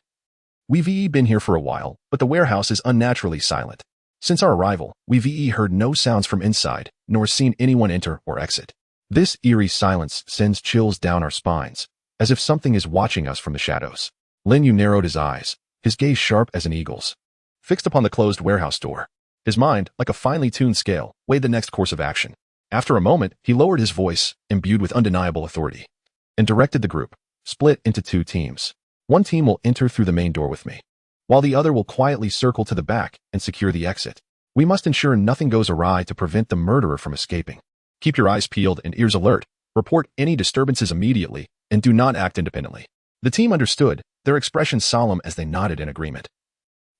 we've been here for a while, but the warehouse is unnaturally silent. Since our arrival, we've heard no sounds from inside, nor seen anyone enter or exit. This eerie silence sends chills down our spines, as if something is watching us from the shadows. Lin Yu narrowed his eyes, his gaze sharp as an eagle's, fixed upon the closed warehouse door. His mind, like a finely tuned scale, weighed the next course of action. After a moment, he lowered his voice, imbued with undeniable authority, and directed the group, split into two teams. One team will enter through the main door with me, while the other will quietly circle to the back and secure the exit. We must ensure nothing goes awry to prevent the murderer from escaping. Keep your eyes peeled and ears alert, report any disturbances immediately, and do not act independently. The team understood, their expressions solemn as they nodded in agreement,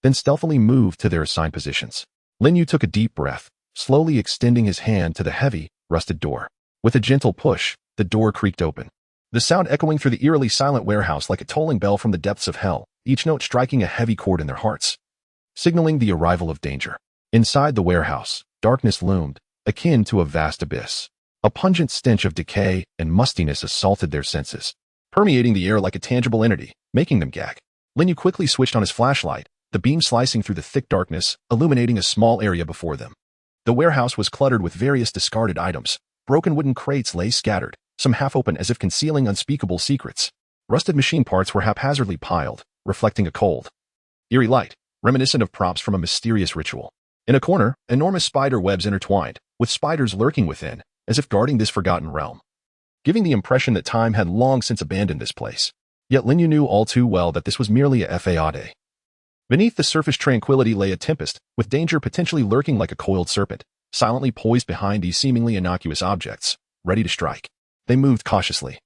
then stealthily moved to their assigned positions. Lin Yu took a deep breath, slowly extending his hand to the heavy, rusted door. With a gentle push, the door creaked open, the sound echoing through the eerily silent warehouse like a tolling bell from the depths of hell, each note striking a heavy chord in their hearts, signaling the arrival of danger. Inside the warehouse, darkness loomed, akin to a vast abyss. A pungent stench of decay and mustiness assaulted their senses, permeating the air like a tangible entity, making them gag. Lin Yu quickly switched on his flashlight, the beam slicing through the thick darkness, illuminating a small area before them. The warehouse was cluttered with various discarded items. Broken wooden crates lay scattered, some half open as if concealing unspeakable secrets. Rusted machine parts were haphazardly piled, reflecting a cold, eerie light, reminiscent of props from a mysterious ritual. In a corner, enormous spider webs intertwined, with spiders lurking within, as if guarding this forgotten realm, giving the impression that time had long since abandoned this place. Yet Lin Yu knew all too well that this was merely a fade. Beneath the surface tranquility lay a tempest, with danger potentially lurking like a coiled serpent, silently poised behind these seemingly innocuous objects, ready to strike. They moved cautiously,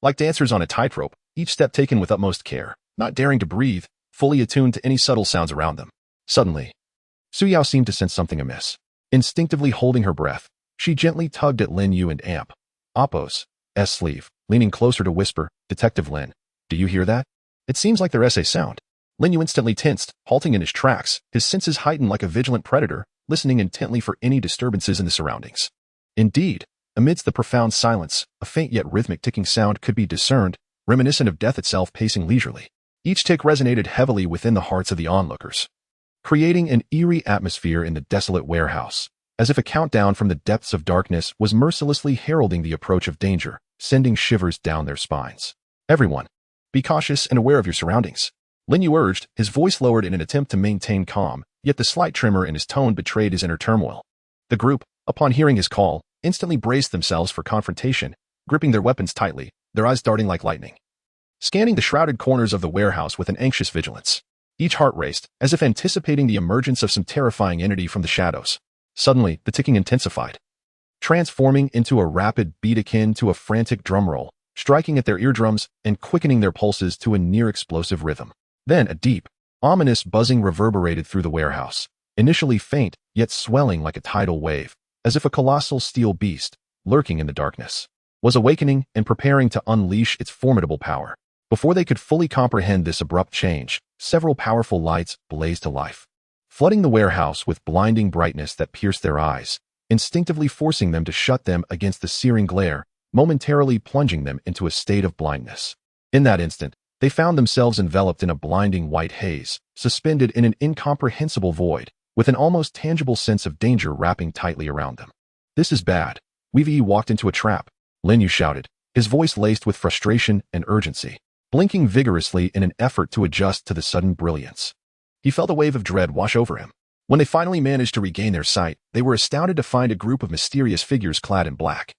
like dancers on a tightrope, each step taken with utmost care, not daring to breathe, fully attuned to any subtle sounds around them. Suddenly, Su Yao seemed to sense something amiss. Instinctively holding her breath, she gently tugged at Lin Yu and Oppo's sleeve, leaning closer to whisper, "Detective Lin, do you hear that? It seems like their essay sound." Lin Yu instantly tensed, halting in his tracks, his senses heightened like a vigilant predator, listening intently for any disturbances in the surroundings. Indeed, amidst the profound silence, a faint yet rhythmic ticking sound could be discerned, reminiscent of death itself pacing leisurely. Each tick resonated heavily within the hearts of the onlookers, creating an eerie atmosphere in the desolate warehouse, as if a countdown from the depths of darkness was mercilessly heralding the approach of danger, sending shivers down their spines. "Everyone, be cautious and aware of your surroundings," Lin Yu urged, his voice lowered in an attempt to maintain calm, yet the slight tremor in his tone betrayed his inner turmoil. The group, upon hearing his call, instantly braced themselves for confrontation, gripping their weapons tightly, their eyes darting like lightning, scanning the shrouded corners of the warehouse with an anxious vigilance. Each heart raced, as if anticipating the emergence of some terrifying entity from the shadows. Suddenly, the ticking intensified, transforming into a rapid beat akin to a frantic drum roll, striking at their eardrums and quickening their pulses to a near-explosive rhythm. Then a deep, ominous buzzing reverberated through the warehouse, initially faint, yet swelling like a tidal wave, as if a colossal steel beast, lurking in the darkness, was awakening and preparing to unleash its formidable power. Before they could fully comprehend this abrupt change, several powerful lights blazed to life, flooding the warehouse with blinding brightness that pierced their eyes, instinctively forcing them to shut them against the searing glare, momentarily plunging them into a state of blindness. In that instant, they found themselves enveloped in a blinding white haze, suspended in an incomprehensible void, with an almost tangible sense of danger wrapping tightly around them. "This is bad. We've walked into a trap," Lin Yu shouted, his voice laced with frustration and urgency, blinking vigorously in an effort to adjust to the sudden brilliance. He felt a wave of dread wash over him. When they finally managed to regain their sight, they were astounded to find a group of mysterious figures clad in black,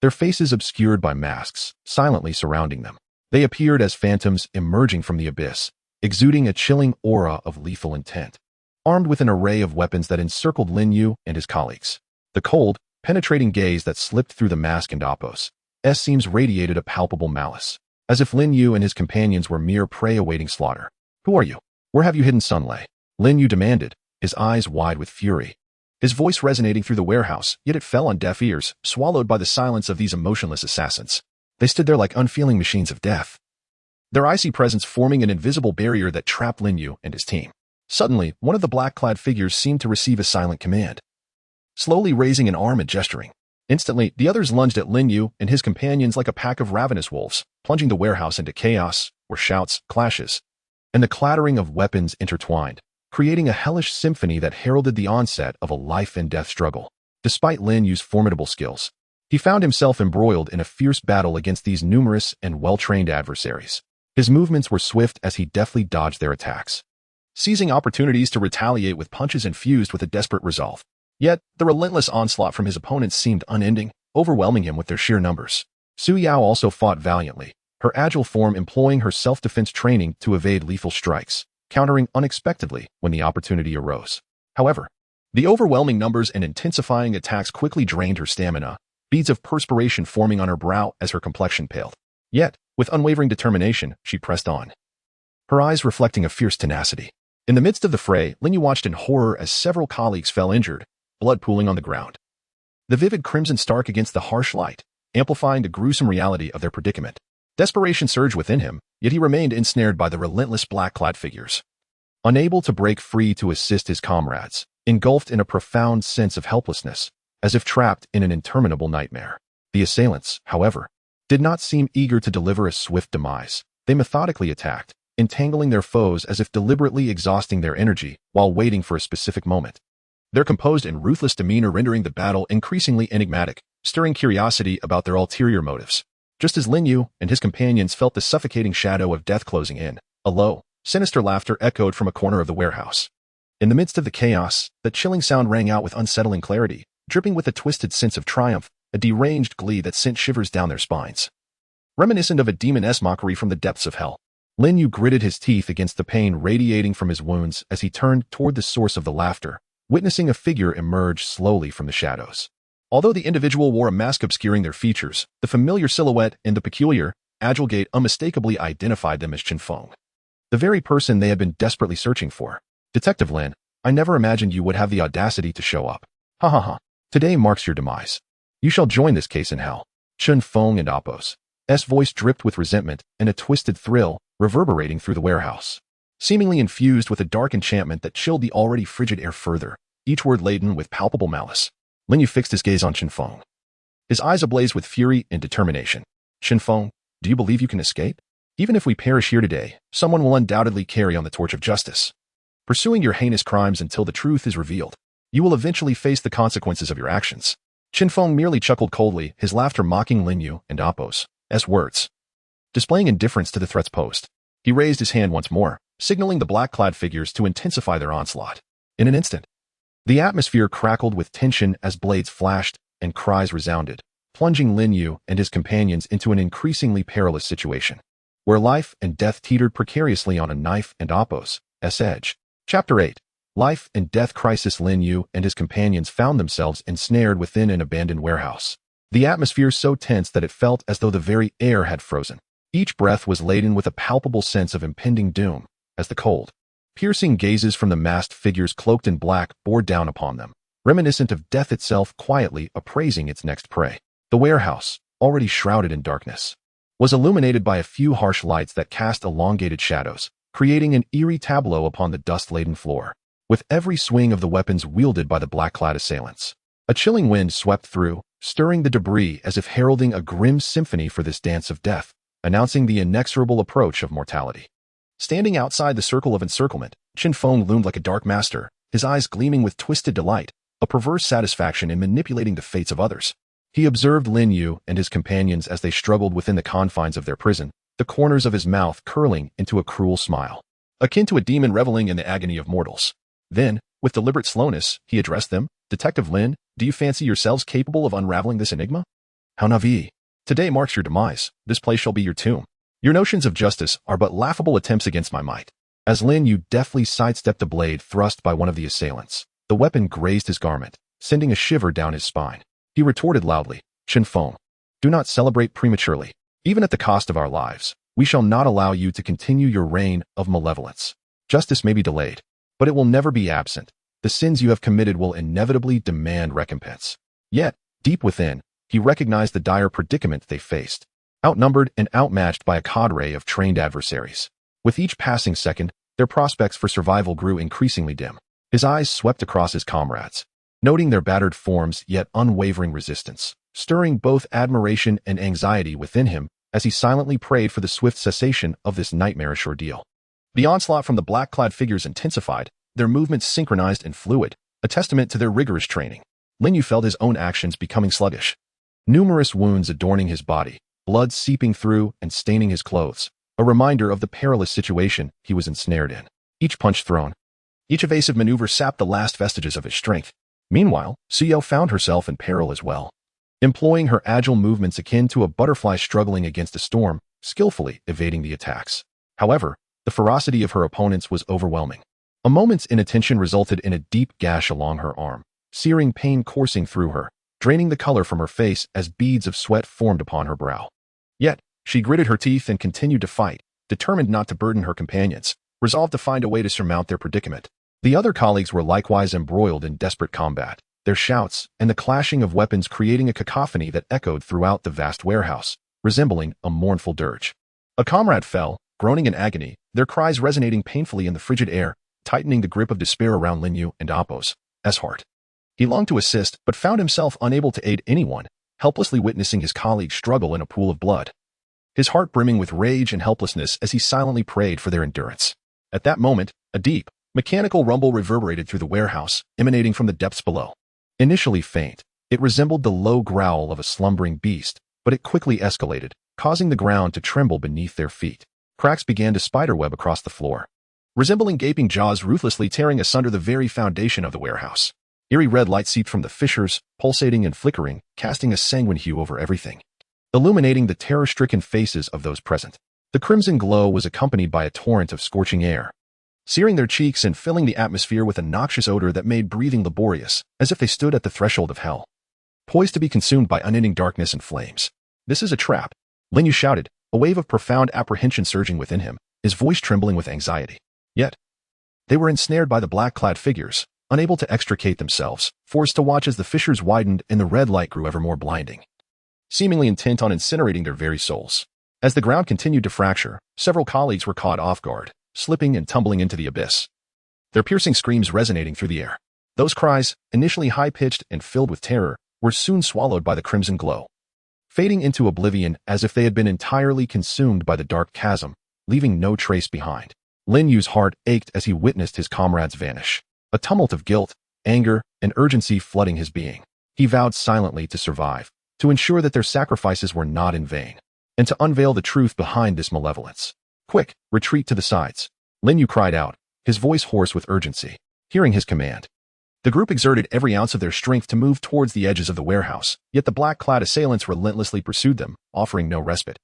their faces obscured by masks, silently surrounding them. They appeared as phantoms emerging from the abyss, exuding a chilling aura of lethal intent, armed with an array of weapons that encircled Lin Yu and his colleagues. The cold, penetrating gaze that slipped through the mask and oppos' seams radiated a palpable malice, as if Lin Yu and his companions were mere prey awaiting slaughter. "Who are you? Where have you hidden Sunlei?" Lin Yu demanded, his eyes wide with fury, his voice resonating through the warehouse, yet it fell on deaf ears, swallowed by the silence of these emotionless assassins. They stood there like unfeeling machines of death, their icy presence forming an invisible barrier that trapped Lin Yu and his team. Suddenly, one of the black-clad figures seemed to receive a silent command, slowly raising an arm and gesturing. Instantly, the others lunged at Lin Yu and his companions like a pack of ravenous wolves, plunging the warehouse into chaos, where shouts, clashes, and the clattering of weapons intertwined, creating a hellish symphony that heralded the onset of a life-and-death struggle. Despite Lin Yu's formidable skills, he found himself embroiled in a fierce battle against these numerous and well-trained adversaries. His movements were swift as he deftly dodged their attacks, seizing opportunities to retaliate with punches infused with a desperate resolve. Yet, the relentless onslaught from his opponents seemed unending, overwhelming him with their sheer numbers. Su Yao also fought valiantly, her agile form employing her self-defense training to evade lethal strikes, countering unexpectedly when the opportunity arose. However, the overwhelming numbers and intensifying attacks quickly drained her stamina, beads of perspiration forming on her brow as her complexion paled. Yet, with unwavering determination, she pressed on, her eyes reflecting a fierce tenacity. In the midst of the fray, Lin Yu watched in horror as several colleagues fell injured, blood pooling on the ground, the vivid crimson stark against the harsh light, amplifying the gruesome reality of their predicament. Desperation surged within him, yet he remained ensnared by the relentless black-clad figures, unable to break free to assist his comrades, engulfed in a profound sense of helplessness, as if trapped in an interminable nightmare. The assailants, however, did not seem eager to deliver a swift demise. They methodically attacked, entangling their foes as if deliberately exhausting their energy while waiting for a specific moment. Their composed and ruthless demeanor rendering the battle increasingly enigmatic, stirring curiosity about their ulterior motives. Just as Lin Yu and his companions felt the suffocating shadow of death closing in, a low, sinister laughter echoed from a corner of the warehouse. In the midst of the chaos, the chilling sound rang out with unsettling clarity, dripping with a twisted sense of triumph, a deranged glee that sent shivers down their spines. Reminiscent of a demon-esque mockery from the depths of hell, Lin Yu gritted his teeth against the pain radiating from his wounds as he turned toward the source of the laughter, witnessing a figure emerge slowly from the shadows. Although the individual wore a mask obscuring their features, the familiar silhouette and the peculiar, agile gait unmistakably identified them as Chen Feng, the very person they had been desperately searching for. "Detective Lin, I never imagined you would have the audacity to show up. Ha ha ha. Today marks your demise. You shall join this case in hell." Chun Feng and Apos. S voice dripped with resentment and a twisted thrill reverberating through the warehouse. Seemingly infused with a dark enchantment that chilled the already frigid air further, each word laden with palpable malice. Lin Yu fixed his gaze on Chun Feng, his eyes ablaze with fury and determination. Chun Feng, do you believe you can escape? Even if we perish here today, someone will undoubtedly carry on the torch of justice, pursuing your heinous crimes until the truth is revealed. You will eventually face the consequences of your actions. Chun Feng merely chuckled coldly, his laughter mocking Lin Yu and Apos' words. Displaying indifference to the threats posed, he raised his hand once more, signaling the black-clad figures to intensify their onslaught. In an instant, the atmosphere crackled with tension as blades flashed and cries resounded, plunging Lin Yu and his companions into an increasingly perilous situation, where life and death teetered precariously on a knife and Apos' edge. Chapter 8. Life and Death Crisis. Lin Yu and his companions found themselves ensnared within an abandoned warehouse. The atmosphere so tense that it felt as though the very air had frozen. Each breath was laden with a palpable sense of impending doom, as the cold, piercing gazes from the masked figures cloaked in black bore down upon them, reminiscent of death itself quietly appraising its next prey. The warehouse, already shrouded in darkness, was illuminated by a few harsh lights that cast elongated shadows, creating an eerie tableau upon the dust-laden floor. With every swing of the weapons wielded by the black-clad assailants, a chilling wind swept through, stirring the debris as if heralding a grim symphony for this dance of death, announcing the inexorable approach of mortality. Standing outside the circle of encirclement, Chun Feng loomed like a dark master, his eyes gleaming with twisted delight, a perverse satisfaction in manipulating the fates of others. He observed Lin Yu and his companions as they struggled within the confines of their prison, the corners of his mouth curling into a cruel smile, akin to a demon reveling in the agony of mortals. Then, with deliberate slowness, he addressed them. Detective Lin, do you fancy yourselves capable of unraveling this enigma? How naive. Today marks your demise. This place shall be your tomb. Your notions of justice are but laughable attempts against my might. As Lin Yu deftly sidestepped the blade thrust by one of the assailants, the weapon grazed his garment, sending a shiver down his spine. He retorted loudly, Chun Feng, do not celebrate prematurely. Even at the cost of our lives, we shall not allow you to continue your reign of malevolence. Justice may be delayed, but it will never be absent. The sins you have committed will inevitably demand recompense. Yet, deep within, he recognized the dire predicament they faced, outnumbered and outmatched by a cadre of trained adversaries. With each passing second, their prospects for survival grew increasingly dim. His eyes swept across his comrades, noting their battered forms yet unwavering resistance, stirring both admiration and anxiety within him as he silently prayed for the swift cessation of this nightmarish ordeal. The onslaught from the black-clad figures intensified, their movements synchronized and fluid, a testament to their rigorous training. Lin Yu felt his own actions becoming sluggish. Numerous wounds adorning his body, blood seeping through and staining his clothes, a reminder of the perilous situation he was ensnared in. Each punch thrown, each evasive maneuver sapped the last vestiges of his strength. Meanwhile, Suyao found herself in peril as well, employing her agile movements akin to a butterfly struggling against a storm, skillfully evading the attacks. However, the ferocity of her opponents was overwhelming. A moment's inattention resulted in a deep gash along her arm, searing pain coursing through her, draining the color from her face as beads of sweat formed upon her brow. Yet, she gritted her teeth and continued to fight, determined not to burden her companions, resolved to find a way to surmount their predicament. The other colleagues were likewise embroiled in desperate combat, their shouts and the clashing of weapons creating a cacophony that echoed throughout the vast warehouse, resembling a mournful dirge. A comrade fell, groaning in agony, their cries resonating painfully in the frigid air, tightening the grip of despair around Lin Yu and Apos' heart. He longed to assist, but found himself unable to aid anyone, helplessly witnessing his colleagues struggle in a pool of blood, his heart brimming with rage and helplessness as he silently prayed for their endurance. At that moment, a deep, mechanical rumble reverberated through the warehouse, emanating from the depths below. Initially faint, it resembled the low growl of a slumbering beast, but it quickly escalated, causing the ground to tremble beneath their feet. Cracks began to spiderweb across the floor, resembling gaping jaws ruthlessly tearing asunder the very foundation of the warehouse. Eerie red light seeped from the fissures, pulsating and flickering, casting a sanguine hue over everything, illuminating the terror-stricken faces of those present. The crimson glow was accompanied by a torrent of scorching air, searing their cheeks and filling the atmosphere with a noxious odor that made breathing laborious, as if they stood at the threshold of hell, poised to be consumed by unending darkness and flames. This is a trap, Lin Yu shouted, a wave of profound apprehension surging within him, his voice trembling with anxiety. Yet, they were ensnared by the black-clad figures, unable to extricate themselves, forced to watch as the fissures widened and the red light grew ever more blinding. seemingly intent on incinerating their very souls. As the ground continued to fracture, several colleagues were caught off guard, slipping and tumbling into the abyss, their piercing screams resonating through the air. Those cries, initially high-pitched and filled with terror, were soon swallowed by the crimson glow, fading into oblivion as if they had been entirely consumed by the dark chasm, leaving no trace behind. Lin Yu's heart ached as he witnessed his comrades vanish, a tumult of guilt, anger, and urgency flooding his being. He vowed silently to survive, to ensure that their sacrifices were not in vain, and to unveil the truth behind this malevolence. "Quick, retreat to the sides," Lin Yu cried out, his voice hoarse with urgency. Hearing his command, the group exerted every ounce of their strength to move towards the edges of the warehouse, yet the black-clad assailants relentlessly pursued them, offering no respite.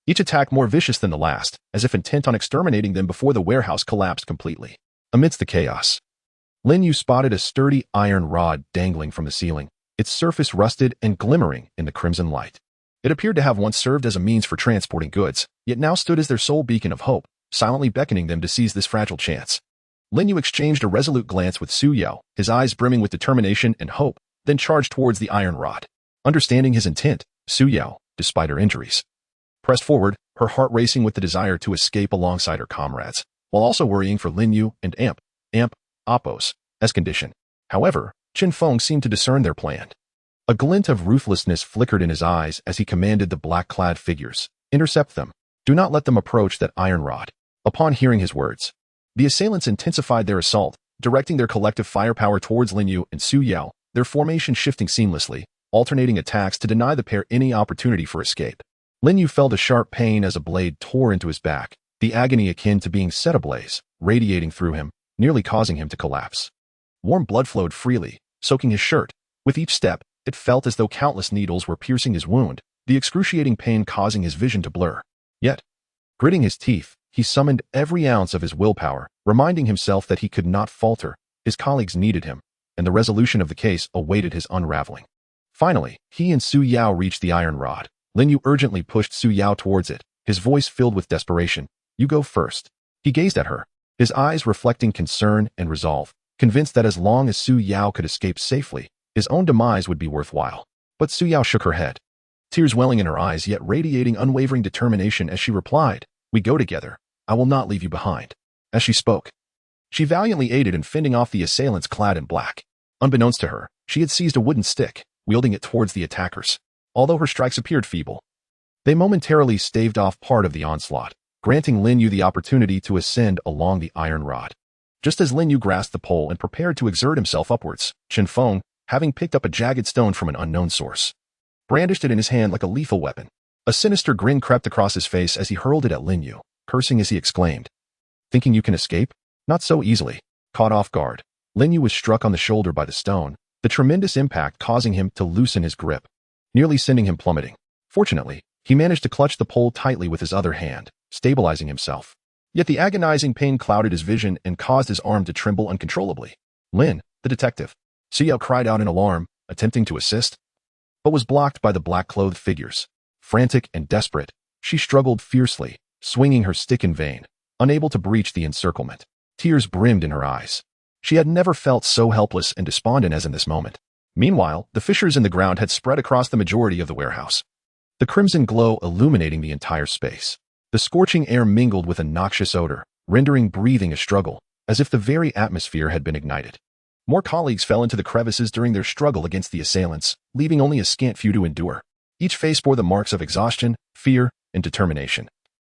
Each attack more vicious than the last, as if intent on exterminating them before the warehouse collapsed completely. Amidst the chaos, Lin Yu spotted a sturdy iron rod dangling from the ceiling, its surface rusted and glimmering in the crimson light. It appeared to have once served as a means for transporting goods, yet now stood as their sole beacon of hope, silently beckoning them to seize this fragile chance. Lin Yu exchanged a resolute glance with Su Yao, his eyes brimming with determination and hope, then charged towards the iron rod. Understanding his intent, Su Yao, despite her injuries, pressed forward, her heart racing with the desire to escape alongside her comrades, while also worrying for Lin Yu and Apos, as condition. However, Qin Feng seemed to discern their plan. A glint of ruthlessness flickered in his eyes as he commanded the black-clad figures, "Intercept them. Do not let them approach that iron rod." Upon hearing his words, the assailants intensified their assault, directing their collective firepower towards Lin Yu and Su Yao, their formation shifting seamlessly, alternating attacks to deny the pair any opportunity for escape. Lin Yu felt a sharp pain as a blade tore into his back, the agony akin to being set ablaze, radiating through him, nearly causing him to collapse. Warm blood flowed freely, soaking his shirt. With each step, it felt as though countless needles were piercing his wound, the excruciating pain causing his vision to blur. Yet, gritting his teeth, he summoned every ounce of his willpower, reminding himself that he could not falter, his colleagues needed him, and the resolution of the case awaited his unraveling. Finally, he and Su Yao reached the iron rod. Lin Yu urgently pushed Su Yao towards it, his voice filled with desperation. "You go first." He gazed at her, his eyes reflecting concern and resolve, convinced that as long as Su Yao could escape safely, his own demise would be worthwhile. But Su Yao shook her head, tears welling in her eyes yet radiating unwavering determination as she replied, "We go together. I will not leave you behind." As she spoke, she valiantly aided in fending off the assailants clad in black. Unbeknownst to her, she had seized a wooden stick, wielding it towards the attackers. Although her strikes appeared feeble, they momentarily staved off part of the onslaught, granting Lin Yu the opportunity to ascend along the iron rod. Just as Lin Yu grasped the pole and prepared to exert himself upwards, Qin Feng, having picked up a jagged stone from an unknown source, brandished it in his hand like a lethal weapon. A sinister grin crept across his face as he hurled it at Lin Yu, cursing as he exclaimed, "Thinking you can escape? Not so easily." Caught off guard, Lin Yu was struck on the shoulder by the stone, the tremendous impact causing him to loosen his grip, nearly sending him plummeting. Fortunately, he managed to clutch the pole tightly with his other hand, stabilizing himself. Yet the agonizing pain clouded his vision and caused his arm to tremble uncontrollably. "Lin, the detective." Su Yao cried out in alarm, attempting to assist, but was blocked by the black-clothed figures. Frantic and desperate, she struggled fiercely, swinging her stick in vain, unable to breach the encirclement. Tears brimmed in her eyes. She had never felt so helpless and despondent as in this moment. Meanwhile, the fissures in the ground had spread across the majority of the warehouse, the crimson glow illuminating the entire space. The scorching air mingled with a noxious odor, rendering breathing a struggle, as if the very atmosphere had been ignited. More colleagues fell into the crevices during their struggle against the assailants, leaving only a scant few to endure. Each face bore the marks of exhaustion, fear, and determination,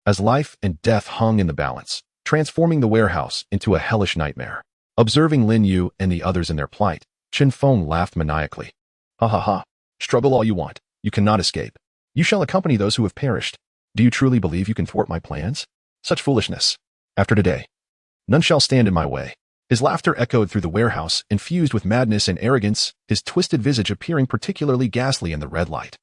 as life and death hung in the balance, transforming the warehouse into a hellish nightmare. Observing Lin Yu and the others in their plight, Qin Feng laughed maniacally. "Ha ha ha. Struggle all you want. You cannot escape. You shall accompany those who have perished. Do you truly believe you can thwart my plans? Such foolishness. After today, none shall stand in my way." His laughter echoed through the warehouse, infused with madness and arrogance, his twisted visage appearing particularly ghastly in the red light,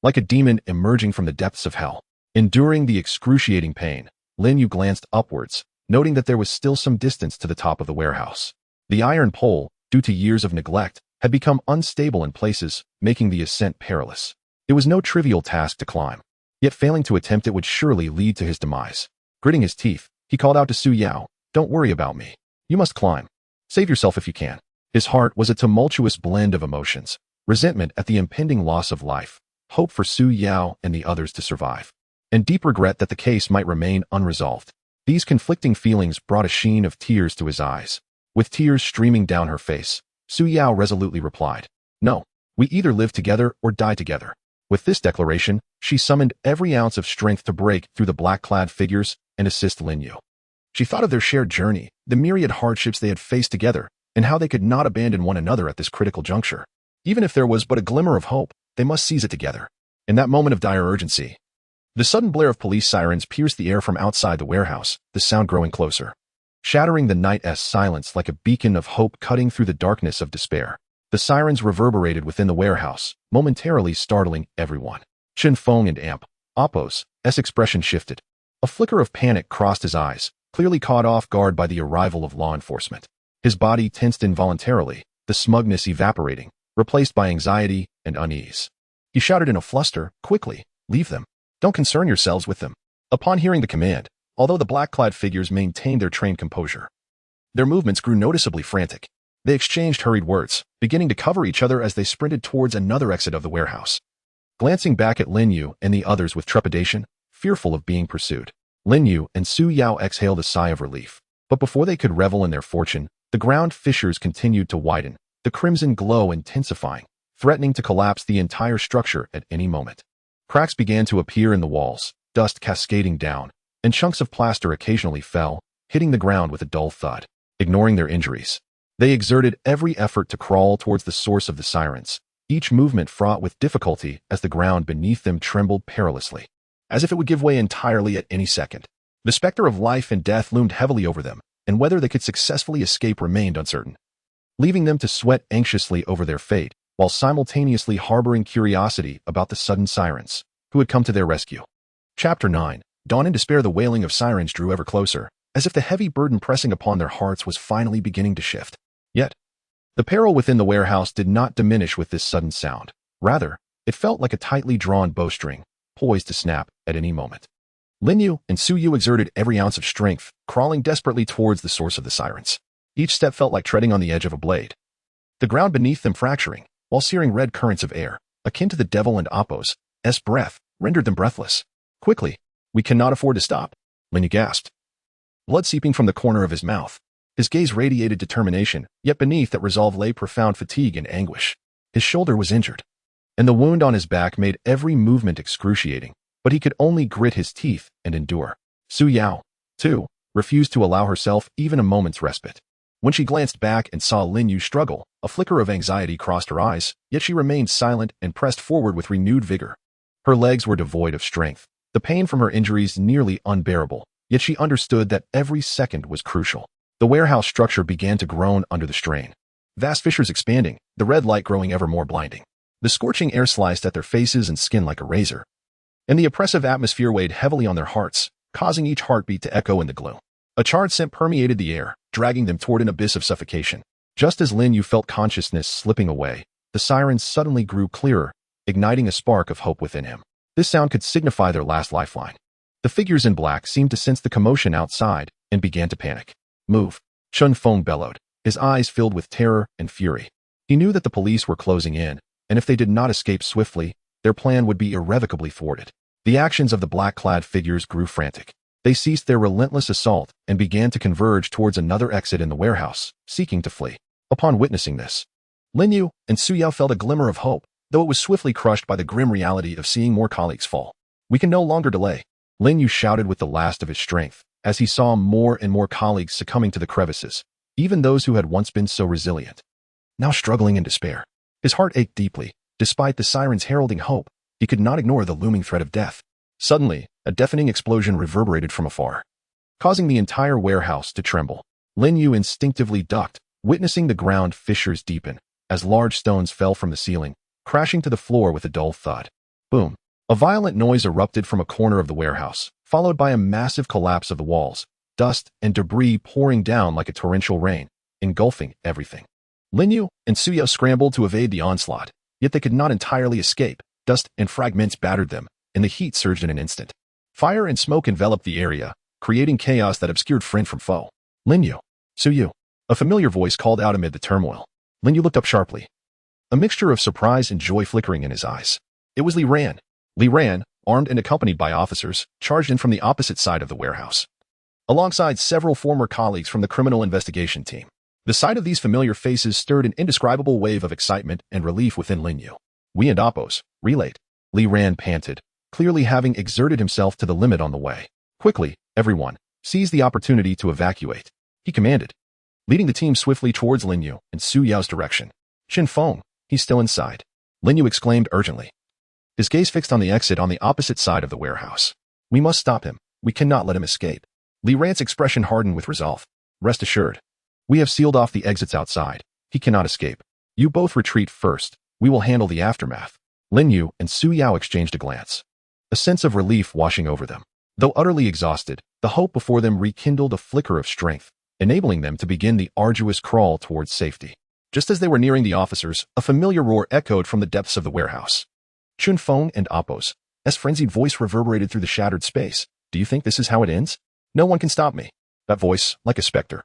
like a demon emerging from the depths of hell. Enduring the excruciating pain, Lin Yu glanced upwards, noting that there was still some distance to the top of the warehouse. The iron pole, due to years of neglect, had become unstable in places, making the ascent perilous. It was no trivial task to climb, yet failing to attempt it would surely lead to his demise. Gritting his teeth, he called out to Su Yao, "Don't worry about me. You must climb. Save yourself if you can." His heart was a tumultuous blend of emotions, resentment at the impending loss of life, hope for Su Yao and the others to survive, and deep regret that the case might remain unresolved. These conflicting feelings brought a sheen of tears to his eyes. With tears streaming down her face, Su Yao resolutely replied, "No, we either live together or die together." With this declaration, she summoned every ounce of strength to break through the black-clad figures and assist Lin Yu. She thought of their shared journey, the myriad hardships they had faced together, and how they could not abandon one another at this critical juncture. Even if there was but a glimmer of hope, they must seize it together. In that moment of dire urgency, the sudden blare of police sirens pierced the air from outside the warehouse, the sound growing closer, shattering the night's silence like a beacon of hope cutting through the darkness of despair. The sirens reverberated within the warehouse, momentarily startling everyone. Chen Feng and Appo's expression shifted. A flicker of panic crossed his eyes, clearly caught off guard by the arrival of law enforcement. His body tensed involuntarily, the smugness evaporating, replaced by anxiety and unease. He shouted in a fluster, "Quickly, leave them. Don't concern yourselves with them." Upon hearing the command, although the black-clad figures maintained their trained composure, their movements grew noticeably frantic. They exchanged hurried words, beginning to cover each other as they sprinted towards another exit of the warehouse. Glancing back at Lin Yu and the others with trepidation, fearful of being pursued, Lin Yu and Su Yao exhaled a sigh of relief. But before they could revel in their fortune, the ground fissures continued to widen, the crimson glow intensifying, threatening to collapse the entire structure at any moment. Cracks began to appear in the walls, dust cascading down, and chunks of plaster occasionally fell, hitting the ground with a dull thud. Ignoring their injuries, they exerted every effort to crawl towards the source of the sirens, each movement fraught with difficulty as the ground beneath them trembled perilously, as if it would give way entirely at any second. The specter of life and death loomed heavily over them, and whether they could successfully escape remained uncertain, leaving them to sweat anxiously over their fate, while simultaneously harboring curiosity about the sudden sirens, who had come to their rescue. Chapter 9. Dawn. In despair, the wailing of sirens drew ever closer, as if the heavy burden pressing upon their hearts was finally beginning to shift. Yet, the peril within the warehouse did not diminish with this sudden sound. Rather, it felt like a tightly drawn bowstring, poised to snap at any moment. Lin Yu and Su Yu exerted every ounce of strength, crawling desperately towards the source of the sirens. Each step felt like treading on the edge of a blade, the ground beneath them fracturing, while searing red currents of air, akin to the devil and Appo's breath, rendered them breathless. "Quickly, we cannot afford to stop," Lin Yu gasped, blood seeping from the corner of his mouth. His gaze radiated determination, yet beneath that resolve lay profound fatigue and anguish. His shoulder was injured, and the wound on his back made every movement excruciating, but he could only grit his teeth and endure. Su Yao, too, refused to allow herself even a moment's respite. When she glanced back and saw Lin Yu struggle, a flicker of anxiety crossed her eyes, yet she remained silent and pressed forward with renewed vigor. Her legs were devoid of strength, the pain from her injuries nearly unbearable, yet she understood that every second was crucial. The warehouse structure began to groan under the strain. Vast fissures expanding, the red light growing ever more blinding. The scorching air sliced at their faces and skin like a razor, and the oppressive atmosphere weighed heavily on their hearts, causing each heartbeat to echo in the gloom. A charred scent permeated the air, dragging them toward an abyss of suffocation. Just as Lin Yu felt consciousness slipping away, the sirens suddenly grew clearer, igniting a spark of hope within him. This sound could signify their last lifeline. The figures in black seemed to sense the commotion outside and began to panic. "Move," Chen Feng bellowed, his eyes filled with terror and fury. He knew that the police were closing in, and if they did not escape swiftly, their plan would be irrevocably thwarted. The actions of the black-clad figures grew frantic. They ceased their relentless assault and began to converge towards another exit in the warehouse, seeking to flee. Upon witnessing this, Lin Yu and Su Yao felt a glimmer of hope, though it was swiftly crushed by the grim reality of seeing more colleagues fall. "We can no longer delay," Lin Yu shouted with the last of his strength, as he saw more and more colleagues succumbing to the crevices, even those who had once been so resilient, now struggling in despair. His heart ached deeply. Despite the sirens heralding hope, he could not ignore the looming threat of death. Suddenly, a deafening explosion reverberated from afar, causing the entire warehouse to tremble. Lin Yu instinctively ducked, witnessing the ground fissures deepen, as large stones fell from the ceiling, crashing to the floor with a dull thud. Boom! A violent noise erupted from a corner of the warehouse, followed by a massive collapse of the walls, dust and debris pouring down like a torrential rain, engulfing everything. Lin Yu and Su Yao scrambled to evade the onslaught, yet they could not entirely escape. Dust and fragments battered them, and the heat surged in an instant. Fire and smoke enveloped the area, creating chaos that obscured friend from foe. "Lin Yu, Su Yu," a familiar voice called out amid the turmoil. Lin Yu looked up sharply, a mixture of surprise and joy flickering in his eyes. It was Li Ran. Li Ran, armed and accompanied by officers, charged in from the opposite side of the warehouse, alongside several former colleagues from the criminal investigation team. The sight of these familiar faces stirred an indescribable wave of excitement and relief within Lin Yu. "We and Oppos, relate," Li Ran panted, clearly having exerted himself to the limit on the way. "Quickly, everyone, seize the opportunity to evacuate," he commanded, leading the team swiftly towards Lin Yu and Su Yao's direction. "Qin Feng, he's still inside," Lin Yu exclaimed urgently, his gaze fixed on the exit on the opposite side of the warehouse. "We must stop him. We cannot let him escape." Li Ran's expression hardened with resolve. "Rest assured, we have sealed off the exits outside. He cannot escape. You both retreat first. We will handle the aftermath." Lin Yu and Su Yao exchanged a glance, a sense of relief washing over them. Though utterly exhausted, the hope before them rekindled a flicker of strength, enabling them to begin the arduous crawl towards safety. Just as they were nearing the officers, a familiar roar echoed from the depths of the warehouse. "Qin Feng and Oppos," as frenzied voice reverberated through the shattered space. "Do you think this is how it ends? No one can stop me." That voice, like a specter,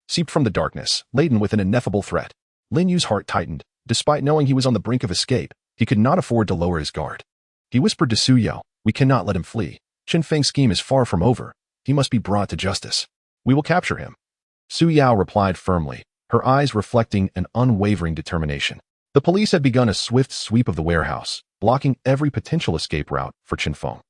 seeped from the darkness, laden with an ineffable threat. Lin Yu's heart tightened. Despite knowing he was on the brink of escape, he could not afford to lower his guard. He whispered to Su Yao, "We cannot let him flee. Qin Feng's scheme is far from over. He must be brought to justice. We will capture him." Su Yao replied firmly, her eyes reflecting an unwavering determination. The police had begun a swift sweep of the warehouse, blocking every potential escape route for Qin Feng.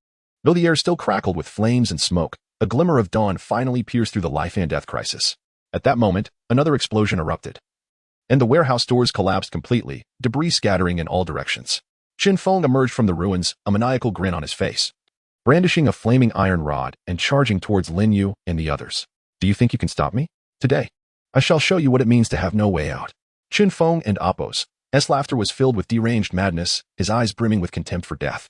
Though the air still crackled with flames and smoke, a glimmer of dawn finally pierced through the life and death crisis. At that moment, another explosion erupted, and the warehouse doors collapsed completely, debris scattering in all directions. Qin Feng emerged from the ruins, a maniacal grin on his face, brandishing a flaming iron rod and charging towards Lin Yu and the others. "Do you think you can stop me? Today, I shall show you what it means to have no way out." Qin Feng and Oppos' laughter was filled with deranged madness, his eyes brimming with contempt for death.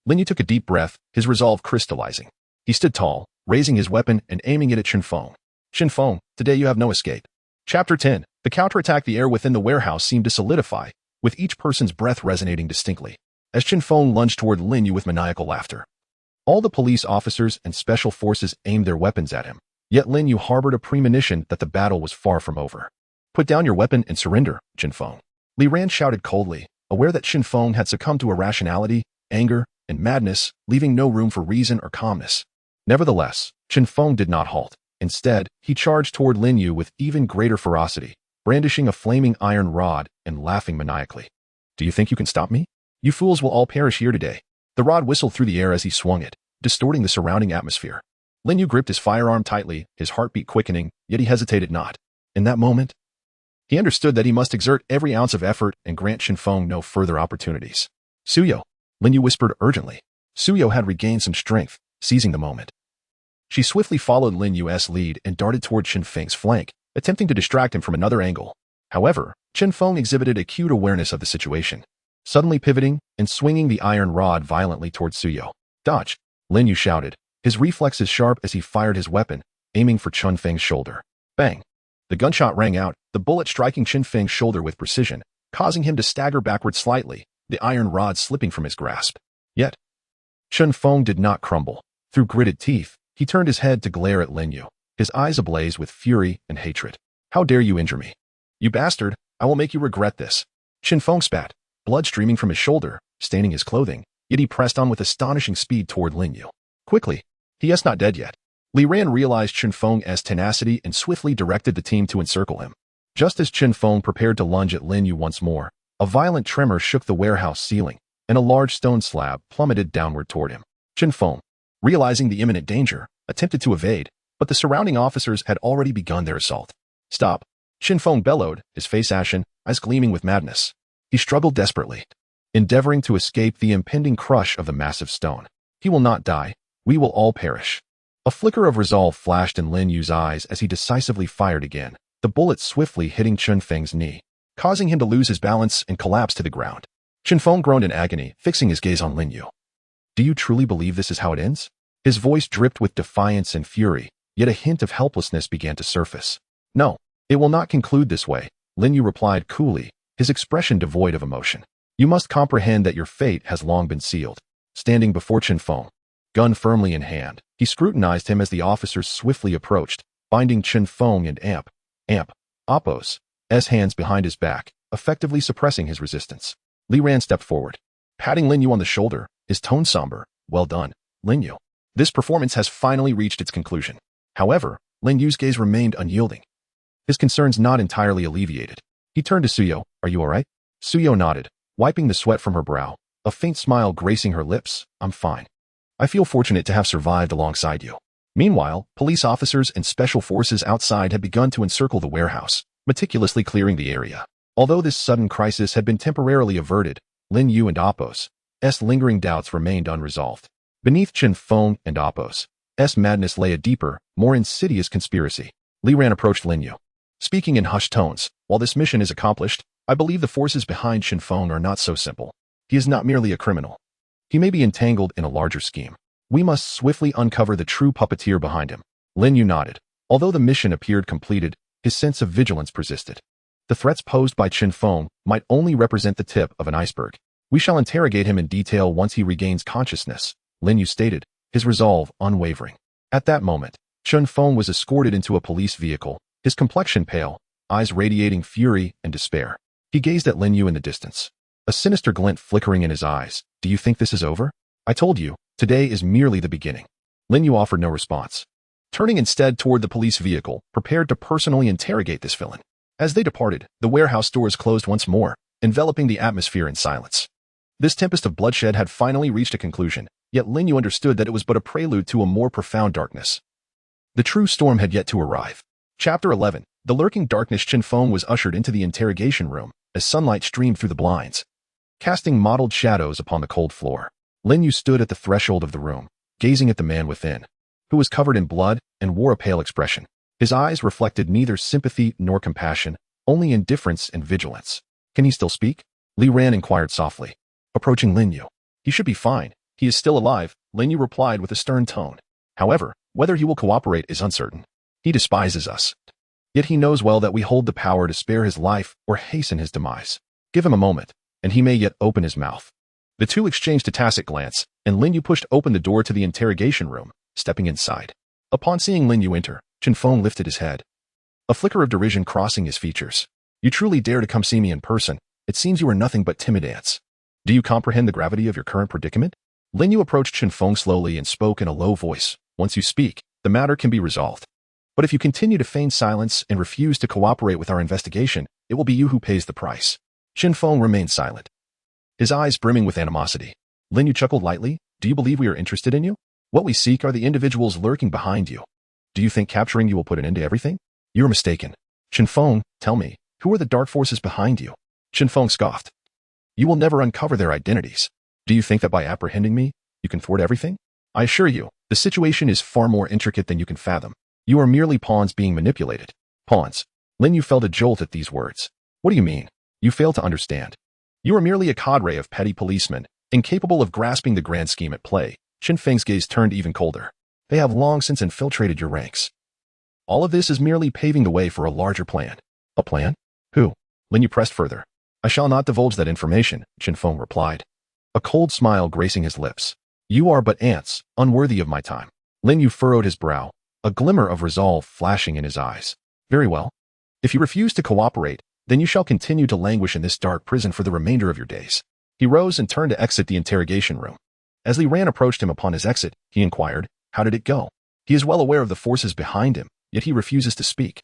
Lin Yu took a deep breath, his resolve crystallizing. He stood tall, raising his weapon and aiming it at Qin Feng. "Qin Feng, today you have no escape." Chapter 10. The counterattack. The air within the warehouse seemed to solidify, with each person's breath resonating distinctly, as Qin Feng lunged toward Lin Yu with maniacal laughter. All the police officers and special forces aimed their weapons at him, yet Lin Yu harbored a premonition that the battle was far from over. "Put down your weapon and surrender, Qin Feng," Li Ran shouted coldly, aware that Qin Feng had succumbed to irrationality, anger, and madness, leaving no room for reason or calmness. Nevertheless, Qin Feng did not halt. Instead, he charged toward Lin Yu with even greater ferocity, brandishing a flaming iron rod and laughing maniacally. "Do you think you can stop me? You fools will all perish here today." The rod whistled through the air as he swung it, distorting the surrounding atmosphere. Lin Yu gripped his firearm tightly, his heartbeat quickening, yet he hesitated not. In that moment, he understood that he must exert every ounce of effort and grant Qin Feng no further opportunities. "Su Yao," Lin Yu whispered urgently. Su Yao had regained some strength, seizing the moment. She swiftly followed Lin Yu's lead and darted toward Qin Feng's flank, attempting to distract him from another angle. However, Qin Feng exhibited acute awareness of the situation, suddenly pivoting and swinging the iron rod violently toward Su Yao. "Dodge!" Lin Yu shouted, his reflexes sharp as he fired his weapon, aiming for Qin Feng's shoulder. Bang! The gunshot rang out, the bullet striking Qin Feng's shoulder with precision, causing him to stagger backward slightly, the iron rod slipping from his grasp. Yet, Qin Feng did not crumble. Through gritted teeth, he turned his head to glare at Lin Yu, his eyes ablaze with fury and hatred. "How dare you injure me? You bastard, I will make you regret this." Qin Feng spat, blood streaming from his shoulder, staining his clothing, yet he pressed on with astonishing speed toward Lin Yu. Quickly, he is not dead yet. Li Ran realized Qin Feng's tenacity and swiftly directed the team to encircle him. Just as Qin Feng prepared to lunge at Lin Yu once more, a violent tremor shook the warehouse ceiling, and a large stone slab plummeted downward toward him. Qin Feng, realizing the imminent danger, attempted to evade, but the surrounding officers had already begun their assault. "Stop!" Qin Feng bellowed, his face ashen, eyes gleaming with madness. He struggled desperately, endeavoring to escape the impending crush of the massive stone. "He will not die. We will all perish." A flicker of resolve flashed in Lin Yu's eyes as he decisively fired again, the bullet swiftly hitting Qin Feng's knee, causing him to lose his balance and collapse to the ground. Qin Feng groaned in agony, fixing his gaze on Lin Yu. "Do you truly believe this is how it ends?" His voice dripped with defiance and fury, yet a hint of helplessness began to surface. "No, it will not conclude this way," Lin Yu replied coolly, his expression devoid of emotion. "You must comprehend that your fate has long been sealed." Standing before Qin Feng, gun firmly in hand, he scrutinized him as the officers swiftly approached, binding Qin Feng and Oppos' hands behind his back, effectively suppressing his resistance. Li Ran stepped forward, patting Lin Yu on the shoulder, his tone somber. Well done, Lin Yu. This performance has finally reached its conclusion. However, Lin Yu's gaze remained unyielding. His concerns not entirely alleviated. He turned to Suyo. Are you alright? Suyo nodded, wiping the sweat from her brow, a faint smile gracing her lips. I'm fine. I feel fortunate to have survived alongside you. Meanwhile, police officers and special forces outside had begun to encircle the warehouse, meticulously clearing the area. Although this sudden crisis had been temporarily averted, Lin Yu and Appo's lingering doubts remained unresolved. Beneath Chen Feng and Appo's madness lay a deeper, more insidious conspiracy. Li Ran approached Lin Yu, speaking in hushed tones. While this mission is accomplished, I believe the forces behind Chen Feng are not so simple. He is not merely a criminal. He may be entangled in a larger scheme. We must swiftly uncover the true puppeteer behind him. Lin Yu nodded. Although the mission appeared completed, his sense of vigilance persisted. The threats posed by Chen Feng might only represent the tip of an iceberg. We shall interrogate him in detail once he regains consciousness, Lin Yu stated, his resolve unwavering. At that moment, Chen Feng was escorted into a police vehicle, his complexion pale, eyes radiating fury and despair. He gazed at Lin Yu in the distance, a sinister glint flickering in his eyes. Do you think this is over? I told you, today is merely the beginning. Lin Yu offered no response, turning instead toward the police vehicle, prepared to personally interrogate this villain. As they departed, the warehouse doors closed once more, enveloping the atmosphere in silence. This tempest of bloodshed had finally reached a conclusion, yet Lin Yu understood that it was but a prelude to a more profound darkness. The true storm had yet to arrive. Chapter 11. The lurking darkness. Chen Feng was ushered into the interrogation room as sunlight streamed through the blinds, casting mottled shadows upon the cold floor. Lin Yu stood at the threshold of the room, gazing at the man within, who was covered in blood and wore a pale expression. His eyes reflected neither sympathy nor compassion, only indifference and vigilance. Can he still speak? Li Ran inquired softly, approaching Lin Yu. He should be fine. He is still alive, Lin Yu replied with a stern tone. However, whether he will cooperate is uncertain. He despises us. Yet he knows well that we hold the power to spare his life or hasten his demise. Give him a moment, and he may yet open his mouth. The two exchanged a tacit glance, and Lin Yu pushed open the door to the interrogation room, stepping inside. Upon seeing Lin Yu enter, Chen Feng lifted his head, a flicker of derision crossing his features. You truly dare to come see me in person. It seems you are nothing but timid ants. Do you comprehend the gravity of your current predicament? Lin Yu approached Chen Feng slowly and spoke in a low voice. Once you speak, the matter can be resolved. But if you continue to feign silence and refuse to cooperate with our investigation, it will be you who pays the price. Chen Feng remained silent, his eyes brimming with animosity. Lin Yu chuckled lightly. Do you believe we are interested in you? What we seek are the individuals lurking behind you. Do you think capturing you will put an end to everything? You're mistaken. Chen Feng, tell me, who are the dark forces behind you? Chen Feng scoffed. You will never uncover their identities. Do you think that by apprehending me, you can thwart everything? I assure you, the situation is far more intricate than you can fathom. You are merely pawns being manipulated. Pawns. Lin Yu felt a jolt at these words. What do you mean? You fail to understand. You are merely a cadre of petty policemen, incapable of grasping the grand scheme at play. Chen Feng's gaze turned even colder. They have long since infiltrated your ranks. All of this is merely paving the way for a larger plan. A plan? Who? Lin Yu pressed further. I shall not divulge that information, Chen Feng replied, a cold smile gracing his lips. You are but ants, unworthy of my time. Lin Yu furrowed his brow, a glimmer of resolve flashing in his eyes. Very well. If you refuse to cooperate, then you shall continue to languish in this dark prison for the remainder of your days. He rose and turned to exit the interrogation room. As Li Ran approached him upon his exit, he inquired, how did it go? He is well aware of the forces behind him, yet he refuses to speak.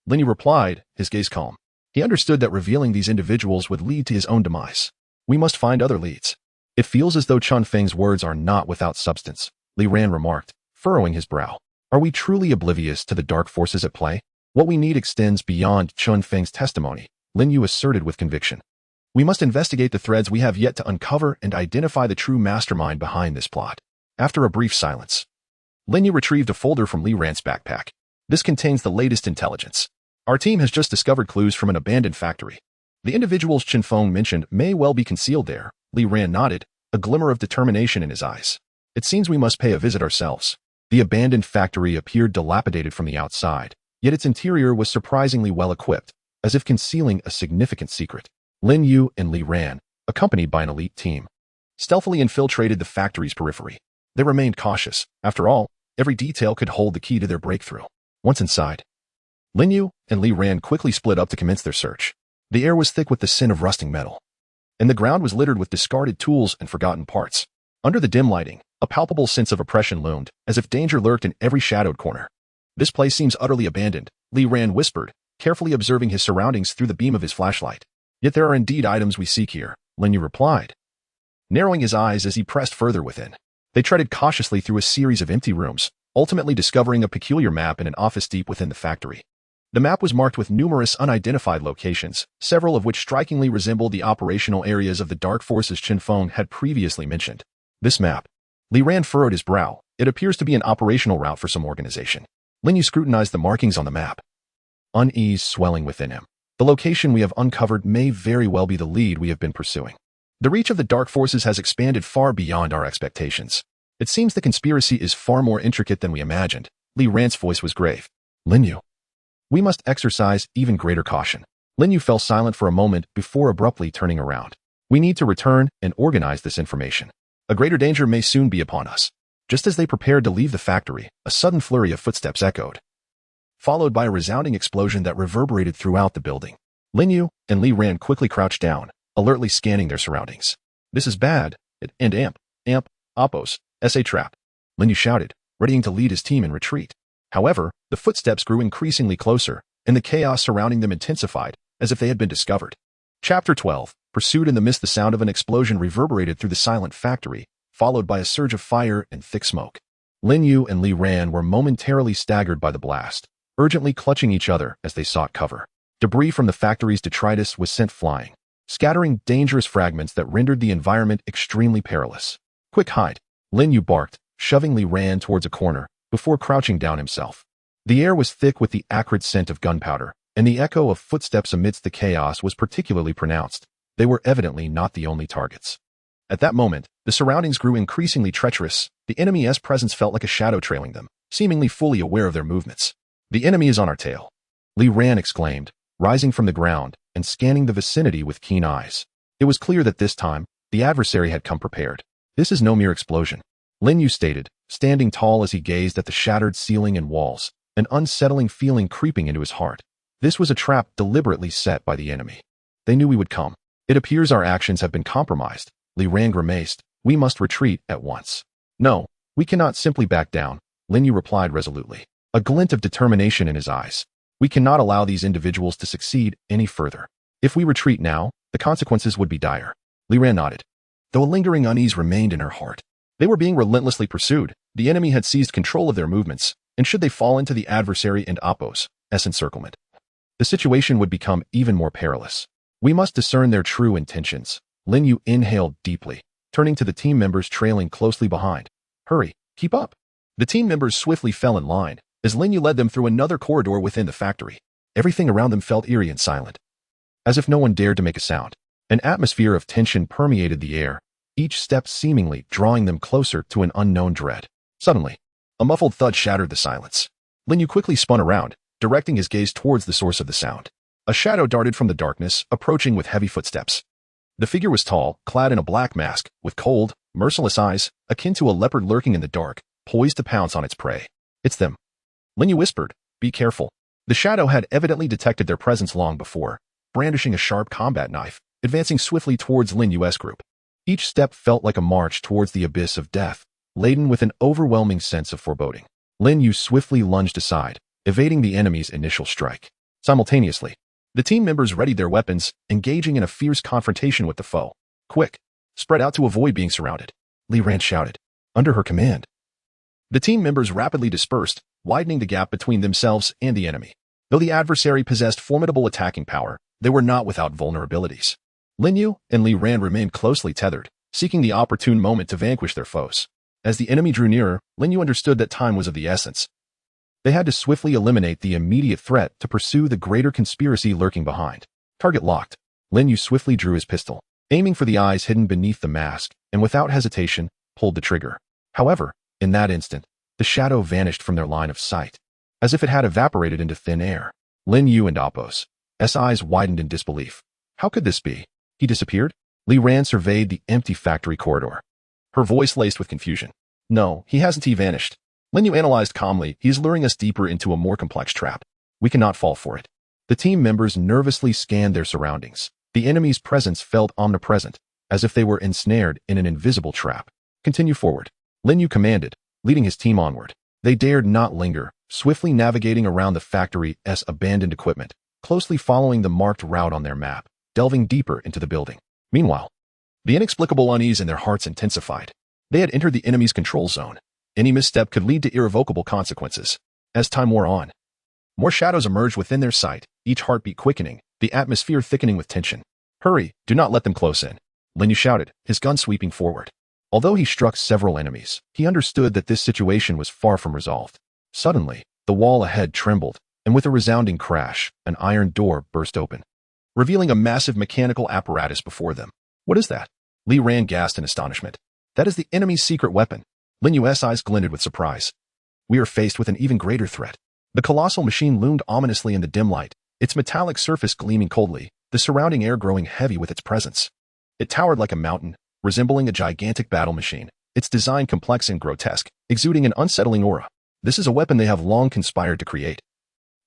Lin Yu replied, his gaze calm. He understood that revealing these individuals would lead to his own demise. We must find other leads. It feels as though Chen Feng's words are not without substance, Li Ran remarked, furrowing his brow. Are we truly oblivious to the dark forces at play? What we need extends beyond Chen Feng's testimony, Lin Yu asserted with conviction. We must investigate the threads we have yet to uncover and identify the true mastermind behind this plot. After a brief silence, Lin Yu retrieved a folder from Li Ran's backpack. This contains the latest intelligence. Our team has just discovered clues from an abandoned factory. The individuals Chen Feng mentioned may well be concealed there. Li Ran nodded, a glimmer of determination in his eyes. It seems we must pay a visit ourselves. The abandoned factory appeared dilapidated from the outside, yet its interior was surprisingly well equipped, as if concealing a significant secret. Lin Yu and Li Ran, accompanied by an elite team, stealthily infiltrated the factory's periphery. They remained cautious. After all, every detail could hold the key to their breakthrough. Once inside, Lin Yu and Li Ran quickly split up to commence their search. The air was thick with the scent of rusting metal, and the ground was littered with discarded tools and forgotten parts. Under the dim lighting, a palpable sense of oppression loomed, as if danger lurked in every shadowed corner. "This place seems utterly abandoned," Li Ran whispered, carefully observing his surroundings through the beam of his flashlight. "Yet there are indeed items we seek here," Lin Yu replied, narrowing his eyes as he pressed further within. They treaded cautiously through a series of empty rooms, ultimately discovering a peculiar map in an office deep within the factory. The map was marked with numerous unidentified locations, several of which strikingly resembled the operational areas of the dark forces Qin Feng had previously mentioned. "This map." Li Ran furrowed his brow. "It appears to be an operational route for some organization." Lin Yu scrutinized the markings on the map, unease swelling within him. "The location we have uncovered may very well be the lead we have been pursuing. The reach of the dark forces has expanded far beyond our expectations. It seems the conspiracy is far more intricate than we imagined." Li Ran's voice was grave. "Lin Yu, we must exercise even greater caution." Lin Yu fell silent for a moment before abruptly turning around. "We need to return and organize this information. A greater danger may soon be upon us." Just as they prepared to leave the factory, a sudden flurry of footsteps echoed, followed by a resounding explosion that reverberated throughout the building. Lin Yu and Li Ran quickly crouched down, alertly scanning their surroundings. "This is bad. Oppos, SA trap," Lin Yu shouted, readying to lead his team in retreat. However, the footsteps grew increasingly closer, and the chaos surrounding them intensified, as if they had been discovered. Chapter 12. Pursued in the mist. The sound of an explosion reverberated through the silent factory, followed by a surge of fire and thick smoke. Lin Yu and Li Ran were momentarily staggered by the blast, urgently clutching each other as they sought cover. Debris from the factory's detritus was sent flying, scattering dangerous fragments that rendered the environment extremely perilous. "Quick, hide," Lin Yu barked, shoving Li Ran towards a corner, before crouching down himself. The air was thick with the acrid scent of gunpowder, and the echo of footsteps amidst the chaos was particularly pronounced. They were evidently not the only targets. At that moment, the surroundings grew increasingly treacherous. The enemy's presence felt like a shadow trailing them, seemingly fully aware of their movements. "The enemy is on our tail," Li Ran exclaimed, rising from the ground and scanning the vicinity with keen eyes. It was clear that this time, the adversary had come prepared. "This is no mere explosion," Lin Yu stated, standing tall as he gazed at the shattered ceiling and walls, an unsettling feeling creeping into his heart. "This was a trap deliberately set by the enemy. They knew we would come. It appears our actions have been compromised." Li Ran grimaced. "We must retreat at once." "No, we cannot simply back down," Lin Yu replied resolutely, a glint of determination in his eyes. "We cannot allow these individuals to succeed any further. If we retreat now, the consequences would be dire." Li Ran nodded, though a lingering unease remained in her heart. They were being relentlessly pursued. The enemy had seized control of their movements, and should they fall into the adversary and Oppos' encirclement, the situation would become even more perilous. "We must discern their true intentions." Lin Yu inhaled deeply, turning to the team members trailing closely behind. "Hurry, keep up." The team members swiftly fell in line, as Lin Yu led them through another corridor within the factory. Everything around them felt eerie and silent, as if no one dared to make a sound. An atmosphere of tension permeated the air, each step seemingly drawing them closer to an unknown dread. Suddenly, a muffled thud shattered the silence. Lin Yu quickly spun around, directing his gaze towards the source of the sound. A shadow darted from the darkness, approaching with heavy footsteps. The figure was tall, clad in a black mask, with cold, merciless eyes, akin to a leopard lurking in the dark, poised to pounce on its prey. "It's them," Lin Yu whispered. "Be careful." The shadow had evidently detected their presence long before, brandishing a sharp combat knife, advancing swiftly towards Lin Yu's group. Each step felt like a march towards the abyss of death, laden with an overwhelming sense of foreboding. Lin Yu swiftly lunged aside, evading the enemy's initial strike. Simultaneously, the team members readied their weapons, engaging in a fierce confrontation with the foe. "Quick, spread out to avoid being surrounded," Li Ran shouted, under her command. The team members rapidly dispersed, widening the gap between themselves and the enemy. Though the adversary possessed formidable attacking power, they were not without vulnerabilities. Lin Yu and Li Ran remained closely tethered, seeking the opportune moment to vanquish their foes. As the enemy drew nearer, Lin Yu understood that time was of the essence. They had to swiftly eliminate the immediate threat to pursue the greater conspiracy lurking behind. Target locked. Lin Yu swiftly drew his pistol, aiming for the eyes hidden beneath the mask, and without hesitation, pulled the trigger. However, in that instant, the shadow vanished from their line of sight, as if it had evaporated into thin air. Lin Yu and Oppos' eyes widened in disbelief. How could this be? He disappeared? Li Ran surveyed the empty factory corridor, her voice laced with confusion. "No, he hasn't. He vanished." Lin Yu analyzed calmly. "He is luring us deeper into a more complex trap. We cannot fall for it." The team members nervously scanned their surroundings. The enemy's presence felt omnipresent, as if they were ensnared in an invisible trap. Continue forward, Lin Yu commanded, leading his team onward. They dared not linger, swiftly navigating around the factory's abandoned equipment, closely following the marked route on their map, delving deeper into the building. Meanwhile, the inexplicable unease in their hearts intensified. They had entered the enemy's control zone. Any misstep could lead to irrevocable consequences. As time wore on, more shadows emerged within their sight, each heartbeat quickening, the atmosphere thickening with tension. Hurry, do not let them close in, Lin Yu shouted, his gun sweeping forward. Although he struck several enemies, he understood that this situation was far from resolved. Suddenly, the wall ahead trembled, and with a resounding crash, an iron door burst open, revealing a massive mechanical apparatus before them. What is that? Li Ran gasped in astonishment. That is the enemy's secret weapon. Lin Yu's eyes glinted with surprise. We are faced with an even greater threat. The colossal machine loomed ominously in the dim light, its metallic surface gleaming coldly, the surrounding air growing heavy with its presence. It towered like a mountain, resembling a gigantic battle machine, its design complex and grotesque, exuding an unsettling aura. This is a weapon they have long conspired to create.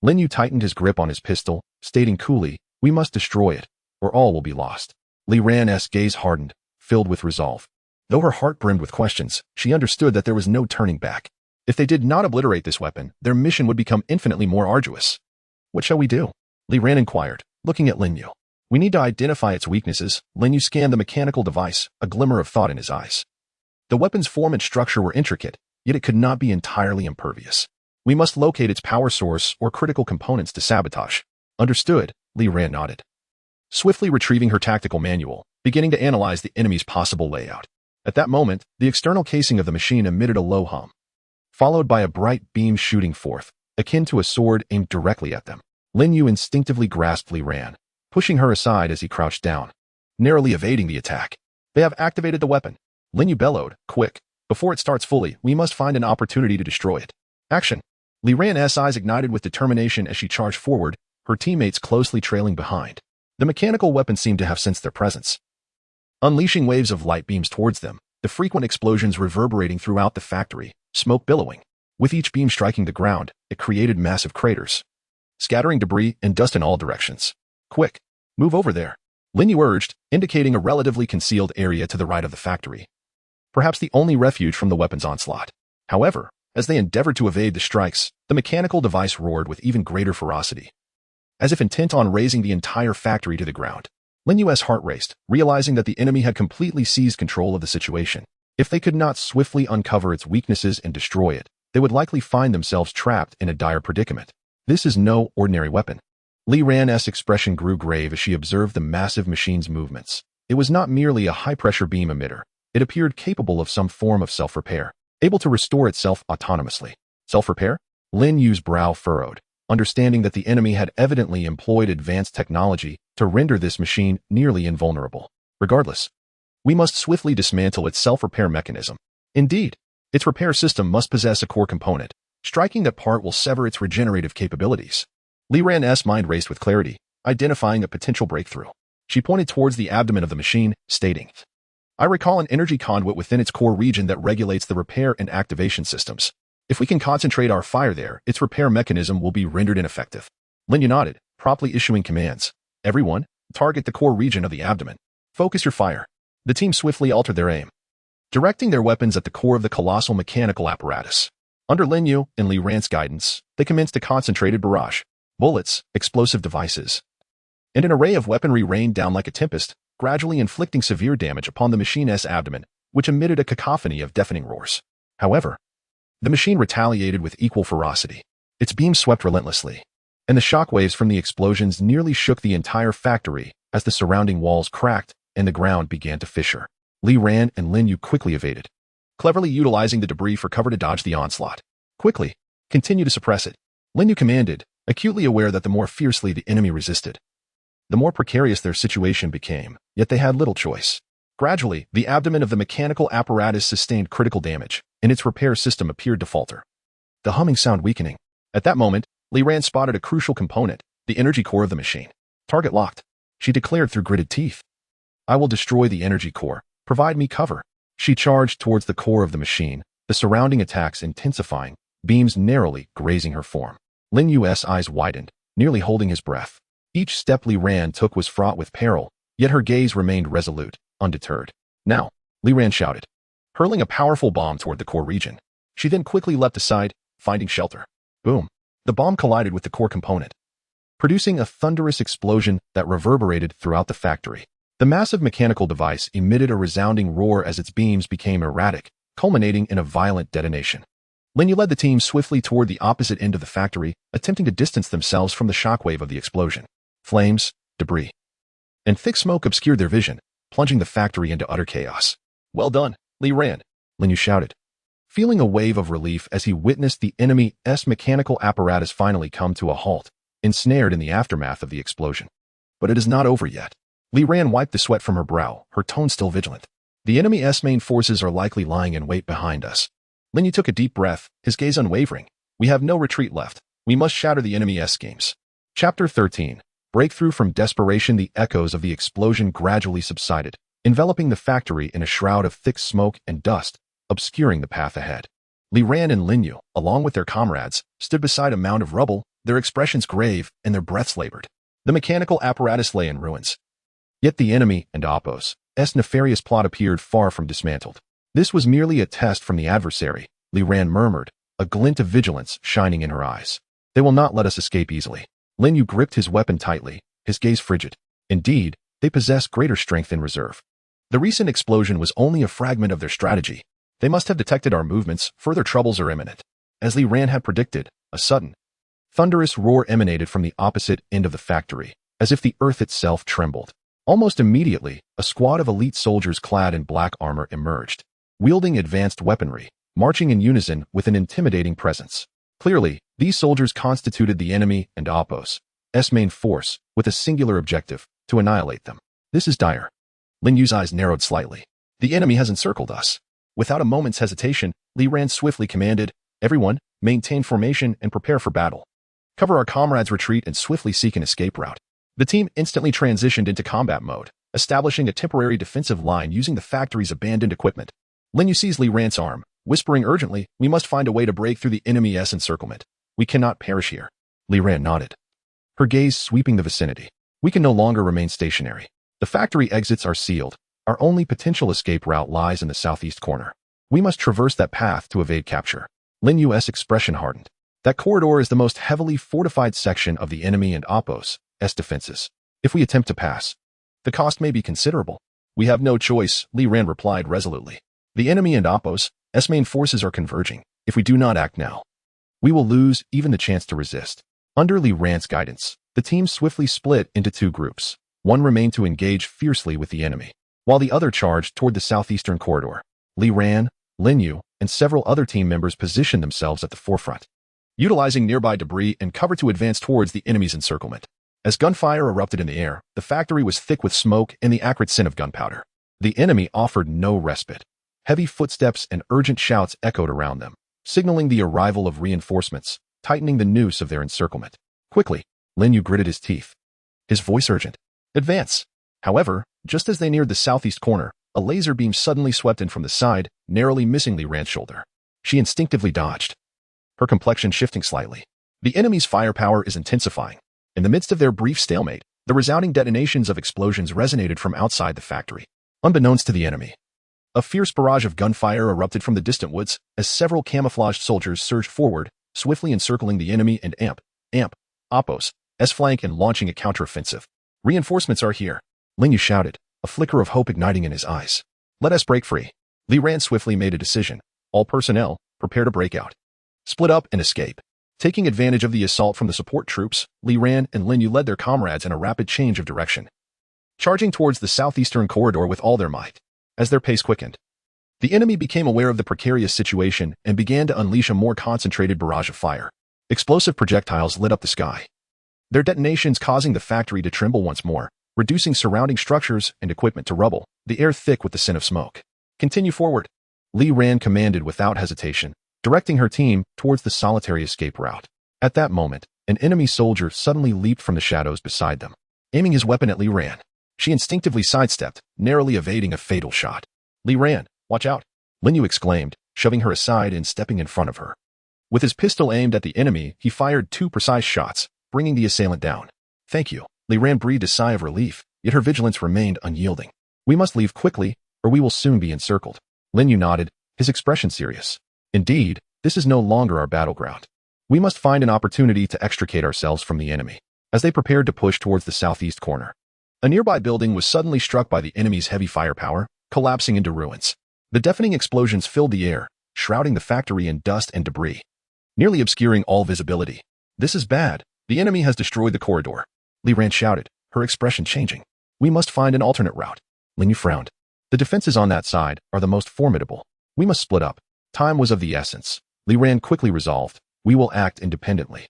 Lin Yu tightened his grip on his pistol, stating coolly, we must destroy it, or all will be lost. Li Ran's gaze hardened, filled with resolve. Though her heart brimmed with questions, she understood that there was no turning back. If they did not obliterate this weapon, their mission would become infinitely more arduous. What shall we do? Li Ran inquired, looking at Lin Yu. We need to identify its weaknesses. Lin Yu scanned the mechanical device, a glimmer of thought in his eyes. The weapon's form and structure were intricate, yet it could not be entirely impervious. We must locate its power source or critical components to sabotage. Understood, Li Ran nodded. Swiftly retrieving her tactical manual, beginning to analyze the enemy's possible layout. At that moment, the external casing of the machine emitted a low hum, followed by a bright beam shooting forth, akin to a sword aimed directly at them. Lin Yu instinctively grasped Li Ran, pushing her aside as he crouched down, narrowly evading the attack. They have activated the weapon. Lin Yu bellowed, quick. Before it starts fully, we must find an opportunity to destroy it. Action. Li Ran's eyes ignited with determination as she charged forward, her teammates closely trailing behind. The mechanical weapon seemed to have sensed their presence, unleashing waves of light beams towards them, the frequent explosions reverberating throughout the factory, smoke billowing. With each beam striking the ground, it created massive craters, scattering debris and dust in all directions. Quick, move over there, Lin Yu urged, indicating a relatively concealed area to the right of the factory, perhaps the only refuge from the weapon's onslaught. However, as they endeavored to evade the strikes, the mechanical device roared with even greater ferocity, as if intent on razing the entire factory to the ground. Lin Yu's heart raced, realizing that the enemy had completely seized control of the situation. If they could not swiftly uncover its weaknesses and destroy it, they would likely find themselves trapped in a dire predicament. This is no ordinary weapon. Li Ran's expression grew grave as she observed the massive machine's movements. It was not merely a high-pressure beam emitter. It appeared capable of some form of self-repair, able to restore itself autonomously. Self-repair? Lin Yu's brow furrowed, understanding that the enemy had evidently employed advanced technology to render this machine nearly invulnerable. Regardless, we must swiftly dismantle its self-repair mechanism. Indeed, its repair system must possess a core component. Striking that part will sever its regenerative capabilities. Li Ran's mind raced with clarity, identifying a potential breakthrough. She pointed towards the abdomen of the machine, stating, I recall an energy conduit within its core region that regulates the repair and activation systems. If we can concentrate our fire there, its repair mechanism will be rendered ineffective. Lin Yu nodded, promptly issuing commands. Everyone, target the core region of the abdomen. Focus your fire. The team swiftly altered their aim, directing their weapons at the core of the colossal mechanical apparatus. Under Lin Yu and Li Ran's guidance, they commenced a concentrated barrage. Bullets, explosive devices, and an array of weaponry rained down like a tempest, gradually inflicting severe damage upon the machine's abdomen, which emitted a cacophony of deafening roars. However, the machine retaliated with equal ferocity. Its beams swept relentlessly, and the shockwaves from the explosions nearly shook the entire factory as the surrounding walls cracked and the ground began to fissure. Li Ran and Lin Yu quickly evaded, cleverly utilizing the debris for cover to dodge the onslaught. Quickly, continue to suppress it, Lin Yu commanded, acutely aware that the more fiercely the enemy resisted, the more precarious their situation became, yet they had little choice. Gradually, the abdomen of the mechanical apparatus sustained critical damage, and its repair system appeared to falter, the humming sound weakening. At that moment, Li Ran spotted a crucial component, the energy core of the machine. Target locked, she declared through gritted teeth. I will destroy the energy core. Provide me cover. She charged towards the core of the machine, the surrounding attacks intensifying, beams narrowly grazing her form. Lin Yu's eyes widened, nearly holding his breath. Each step Li Ran took was fraught with peril, Yet her gaze remained resolute, undeterred. "Now," Li Ran shouted, hurling a powerful bomb toward the core region. She then quickly leapt aside, finding shelter. Boom! The bomb collided with the core component, producing a thunderous explosion that reverberated throughout the factory. The massive mechanical device emitted a resounding roar as its beams became erratic, culminating in a violent detonation. Lin Yu led the team swiftly toward the opposite end of the factory, attempting to distance themselves from the shockwave of the explosion. Flames, debris, and thick smoke obscured their vision, plunging the factory into utter chaos. "Well done, Li Ran," Lin Yu shouted, feeling a wave of relief as he witnessed the enemy's mechanical apparatus finally come to a halt, ensnared in the aftermath of the explosion. "But it is not over yet." Li Ran wiped the sweat from her brow, her tone still vigilant. "The enemy's main forces are likely lying in wait behind us." Lin Yu took a deep breath, his gaze unwavering. "We have no retreat left. We must shatter the enemy's schemes." Chapter 13. Breakthrough from desperation. The echoes of the explosion gradually subsided, enveloping the factory in a shroud of thick smoke and dust, obscuring the path ahead. Li Ran and Lin Yu, along with their comrades, stood beside a mound of rubble, their expressions grave and their breaths labored. The mechanical apparatus lay in ruins. Yet the enemy and Oppo's nefarious plot appeared far from dismantled. "This was merely a test from the adversary," Li Ran murmured, a glint of vigilance shining in her eyes. "They will not let us escape easily." Lin Yu gripped his weapon tightly, his gaze frigid. Indeed, they possess greater strength in reserve. The recent explosion was only a fragment of their strategy. They must have detected our movements. Further troubles are imminent. As Li Ran had predicted, a sudden, thunderous roar emanated from the opposite end of the factory, as if the earth itself trembled. Almost immediately, a squad of elite soldiers clad in black armor emerged, wielding advanced weaponry, marching in unison with an intimidating presence. Clearly, these soldiers constituted the enemy and Oppo's main force, with a singular objective: to annihilate them. "This is dire." Lin Yu's eyes narrowed slightly. "The enemy has encircled us." Without a moment's hesitation, Li Ran swiftly commanded, "Everyone, maintain formation and prepare for battle. Cover our comrades' retreat and swiftly seek an escape route." The team instantly transitioned into combat mode, establishing a temporary defensive line using the factory's abandoned equipment. Lin Yu seized Li Ran's arm, whispering urgently, "We must find a way to break through the enemy's encirclement. We cannot perish here." Li Ran nodded, her gaze sweeping the vicinity. "We can no longer remain stationary. The factory exits are sealed. Our only potential escape route lies in the southeast corner. We must traverse that path to evade capture." Lin Yu's expression hardened. "That corridor is the most heavily fortified section of the enemy and Oppo's defenses. If we attempt to pass, the cost may be considerable." "We have no choice," Li Ran replied resolutely. "The enemy and Oppo's main forces are converging. If we do not act now, we will lose even the chance to resist." Under Li Ran's guidance, the team swiftly split into two groups. One remained to engage fiercely with the enemy, while the other charged toward the southeastern corridor. Li Ran, Lin Yu, and several other team members positioned themselves at the forefront, utilizing nearby debris and cover to advance towards the enemy's encirclement. As gunfire erupted in the air, the factory was thick with smoke and the acrid scent of gunpowder. The enemy offered no respite. Heavy footsteps and urgent shouts echoed around them, signaling the arrival of reinforcements, tightening the noose of their encirclement. Quickly, Lin Yu gritted his teeth, his voice urgent. "Advance!" However, just as they neared the southeast corner, a laser beam suddenly swept in from the side, narrowly missing Li Ran's shoulder. She instinctively dodged, her complexion shifting slightly. The enemy's firepower is intensifying. In the midst of their brief stalemate, the resounding detonations of explosions resonated from outside the factory. Unbeknownst to the enemy, a fierce barrage of gunfire erupted from the distant woods as several camouflaged soldiers surged forward, swiftly encircling the enemy and Oppo's flank and launching a counteroffensive. "Reinforcements are here," Lin Yu shouted, a flicker of hope igniting in his eyes. "Let us break free." Li Ran swiftly made a decision. "All personnel, prepare to break out. Split up and escape." Taking advantage of the assault from the support troops, Li Ran and Lin Yu led their comrades in a rapid change of direction, charging towards the southeastern corridor with all their might. As their pace quickened, the enemy became aware of the precarious situation and began to unleash a more concentrated barrage of fire. Explosive projectiles lit up the sky, their detonations causing the factory to tremble once more, reducing surrounding structures and equipment to rubble, the air thick with the scent of smoke. "Continue forward," Li Ran commanded without hesitation, directing her team towards the solitary escape route. At that moment, an enemy soldier suddenly leaped from the shadows beside them, aiming his weapon at Li Ran. She instinctively sidestepped, narrowly evading a fatal shot. "Li Ran, watch out!" Lin Yu exclaimed, shoving her aside and stepping in front of her. With his pistol aimed at the enemy, he fired two precise shots, bringing the assailant down. "Thank you." Li Ran breathed a sigh of relief, yet her vigilance remained unyielding. "We must leave quickly, or we will soon be encircled." Lin Yu nodded, his expression serious. "Indeed, this is no longer our battleground. We must find an opportunity to extricate ourselves from the enemy." As they prepared to push towards the southeast corner, a nearby building was suddenly struck by the enemy's heavy firepower, collapsing into ruins. The deafening explosions filled the air, shrouding the factory in dust and debris, nearly obscuring all visibility. "This is bad. The enemy has destroyed the corridor," Li Ran shouted, her expression changing. "We must find an alternate route." Lin Yu frowned. "The defenses on that side are the most formidable. We must split up." Time was of the essence. Li Ran quickly resolved, "We will act independently.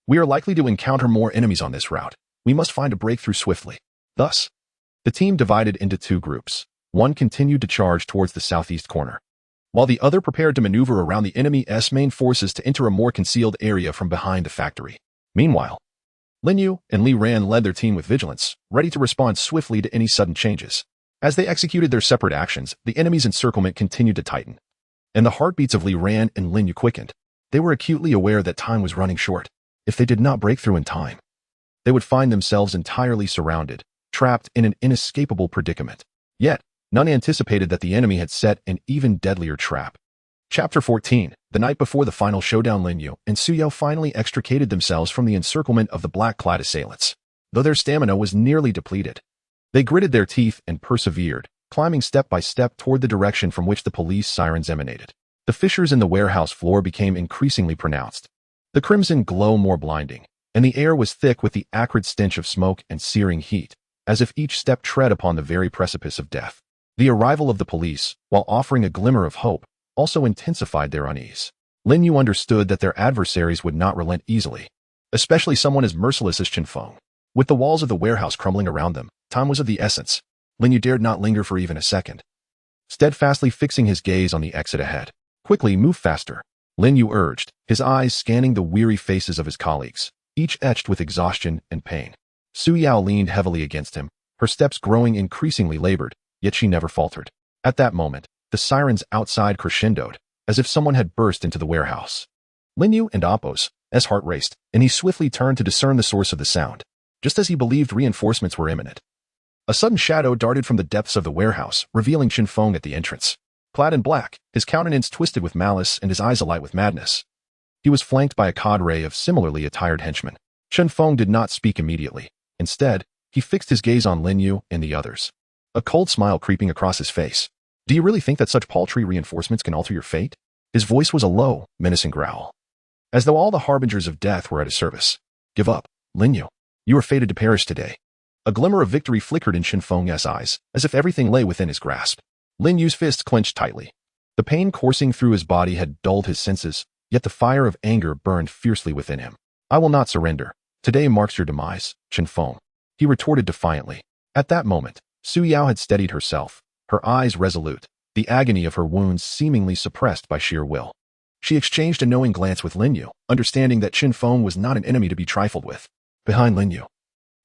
We are likely to encounter more enemies on this route. We must find a breakthrough swiftly." Thus, the team divided into two groups. One continued to charge towards the southeast corner, while the other prepared to maneuver around the enemy's main forces to enter a more concealed area from behind the factory. Meanwhile, Lin Yu and Li Ran led their team with vigilance, ready to respond swiftly to any sudden changes. As they executed their separate actions, the enemy's encirclement continued to tighten, and the heartbeats of Li Ran and Lin Yu quickened. They were acutely aware that time was running short. If they did not break through in time, they would find themselves entirely surrounded, trapped in an inescapable predicament. Yet, none anticipated that the enemy had set an even deadlier trap. Chapter 14. The night before the final showdown, Lin Yu and Su Yao finally extricated themselves from the encirclement of the black-clad assailants. Though their stamina was nearly depleted, they gritted their teeth and persevered, climbing step by step toward the direction from which the police sirens emanated. The fissures in the warehouse floor became increasingly pronounced, the crimson glow more blinding, and the air was thick with the acrid stench of smoke and searing heat, as if each step tread upon the very precipice of death. The arrival of the police, while offering a glimmer of hope, also intensified their unease. Lin Yu understood that their adversaries would not relent easily, especially someone as merciless as Chen Feng. With the walls of the warehouse crumbling around them, time was of the essence. Lin Yu dared not linger for even a second, steadfastly fixing his gaze on the exit ahead. "Quickly, move faster," Lin Yu urged, his eyes scanning the weary faces of his colleagues, each etched with exhaustion and pain. Su Yao leaned heavily against him, her steps growing increasingly labored, yet she never faltered. At that moment, the sirens outside crescendoed, as if someone had burst into the warehouse. Lin Yu and Appo's heart raced, and he swiftly turned to discern the source of the sound, just as he believed reinforcements were imminent. A sudden shadow darted from the depths of the warehouse, revealing Chen Feng at the entrance. Clad in black, his countenance twisted with malice and his eyes alight with madness, he was flanked by a cadre of similarly attired henchmen. Chen Feng did not speak immediately. Instead, he fixed his gaze on Lin Yu and the others, a cold smile creeping across his face. "Do you really think that such paltry reinforcements can alter your fate?" His voice was a low, menacing growl, as though all the harbingers of death were at his service. "Give up, Lin Yu. You are fated to perish today." A glimmer of victory flickered in Chen Feng's eyes, as if everything lay within his grasp. Lin Yu's fists clenched tightly. The pain coursing through his body had dulled his senses, yet the fire of anger burned fiercely within him. "I will not surrender. Today marks your demise, Chen Feng," he retorted defiantly. At that moment, Su Yao had steadied herself, her eyes resolute, the agony of her wounds seemingly suppressed by sheer will. She exchanged a knowing glance with Lin Yu, understanding that Chen Feng was not an enemy to be trifled with. Behind Lin Yu,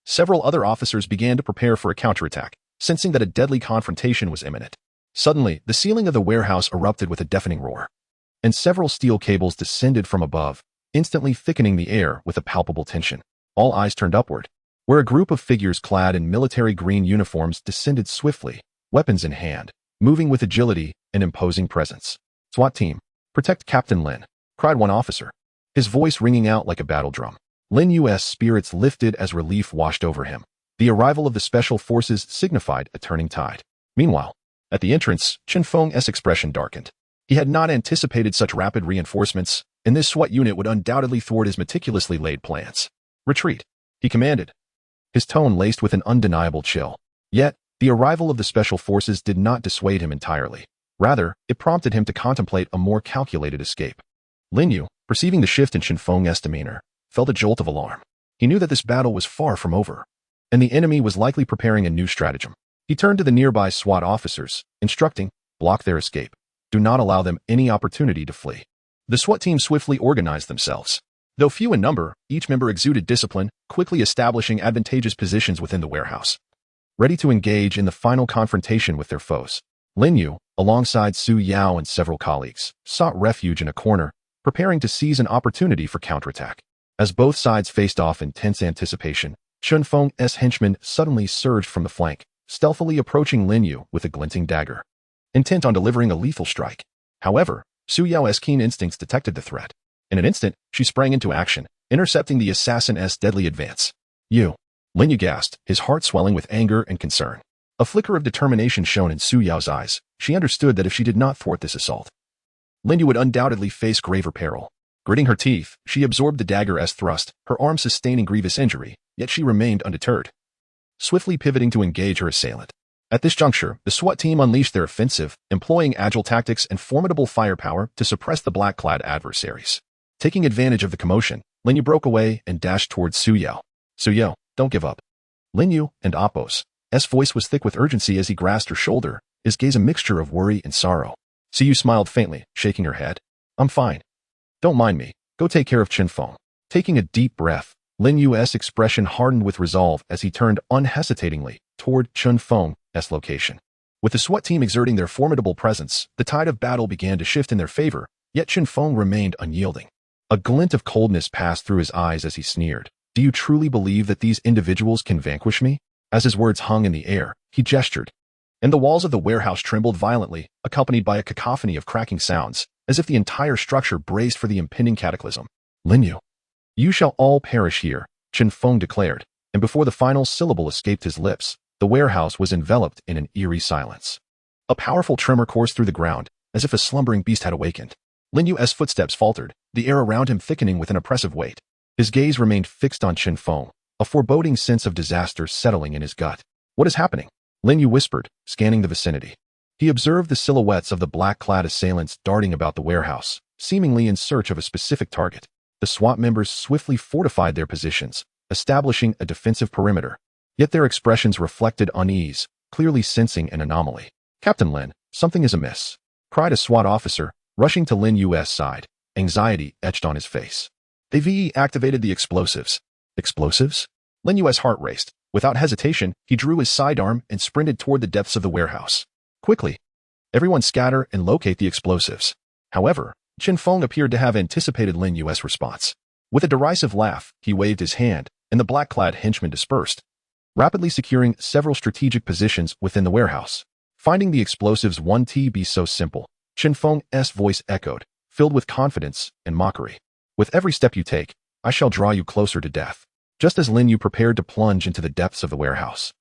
several other officers began to prepare for a counterattack, sensing that a deadly confrontation was imminent. Suddenly, the ceiling of the warehouse erupted with a deafening roar, and several steel cables descended from above, instantly thickening the air with a palpable tension. All eyes turned upward, where a group of figures clad in military green uniforms descended swiftly, weapons in hand, moving with agility and imposing presence. "SWAT team, protect Captain Lin," cried one officer, his voice ringing out like a battle drum. Lin Yu's spirits lifted as relief washed over him. The arrival of the special forces signified a turning tide. Meanwhile, at the entrance, Chen Feng's expression darkened. He had not anticipated such rapid reinforcements, and this SWAT unit would undoubtedly thwart his meticulously laid plans. "Retreat," he commanded, his tone laced with an undeniable chill. Yet, the arrival of the special forces did not dissuade him entirely. Rather, it prompted him to contemplate a more calculated escape. Lin Yu, perceiving the shift in Chen Feng's demeanor, felt a jolt of alarm. He knew that this battle was far from over, and the enemy was likely preparing a new stratagem. He turned to the nearby SWAT officers, instructing, "Block their escape. Do not allow them any opportunity to flee." The SWAT team swiftly organized themselves. Though few in number, each member exuded discipline, quickly establishing advantageous positions within the warehouse, ready to engage in the final confrontation with their foes. Lin Yu, alongside Su Yao and several colleagues, sought refuge in a corner, preparing to seize an opportunity for counterattack. As both sides faced off in tense anticipation, Chun Feng's henchman suddenly surged from the flank, stealthily approaching Lin Yu with a glinting dagger, intent on delivering a lethal strike. However, Su Yao's keen instincts detected the threat. In an instant, she sprang into action, intercepting the assassin's deadly advance. You! Lin Yu gasped, his heart swelling with anger and concern. A flicker of determination shone in Su Yao's eyes. She understood that if she did not thwart this assault, Lin Yu would undoubtedly face graver peril. Gritting her teeth, she absorbed the dagger's thrust, her arm sustaining grievous injury, yet she remained undeterred, swiftly pivoting to engage her assailant. At this juncture, the SWAT team unleashed their offensive, employing agile tactics and formidable firepower to suppress the black-clad adversaries. Taking advantage of the commotion, Lin Yu broke away and dashed towards Su Yao. Su Yao, don't give up. Lin Yu and Apos' voice was thick with urgency as he grasped her shoulder, his gaze a mixture of worry and sorrow. Su Yu smiled faintly, shaking her head. I'm fine. Don't mind me. Go take care of Chun Feng. Taking a deep breath, Lin Yu's expression hardened with resolve as he turned unhesitatingly toward Chun Feng's location. With the SWAT team exerting their formidable presence, the tide of battle began to shift in their favor, yet Chun Feng remained unyielding. A glint of coldness passed through his eyes as he sneered. Do you truly believe that these individuals can vanquish me? As his words hung in the air, he gestured, and the walls of the warehouse trembled violently, accompanied by a cacophony of cracking sounds, as if the entire structure braced for the impending cataclysm. Lin Yu, you shall all perish here, Chun Feng declared, and before the final syllable escaped his lips, the warehouse was enveloped in an eerie silence. A powerful tremor coursed through the ground, as if a slumbering beast had awakened. Lin Yu's footsteps faltered, the air around him thickening with an oppressive weight. His gaze remained fixed on Chun Feng, a foreboding sense of disaster settling in his gut. What is happening? Lin Yu whispered, scanning the vicinity. He observed the silhouettes of the black-clad assailants darting about the warehouse, seemingly in search of a specific target. The SWAT members swiftly fortified their positions, establishing a defensive perimeter. Yet their expressions reflected unease, clearly sensing an anomaly. Captain Lin, something is amiss, cried a SWAT officer, rushing to Lin Yu's side, anxiety etched on his face. They've activated the explosives. Explosives? Lin Yu's heart raced. Without hesitation, he drew his sidearm and sprinted toward the depths of the warehouse. Quickly! Everyone scatter and locate the explosives. However, Chun Feng appeared to have anticipated Lin Yu's response. With a derisive laugh, he waved his hand, and the black-clad henchmen dispersed, rapidly securing several strategic positions within the warehouse. Finding the explosives won't be so simple, Chun Feng's voice echoed, filled with confidence and mockery. With every step you take, I shall draw you closer to death. Just as Lin Yu prepared to plunge into the depths of the warehouse,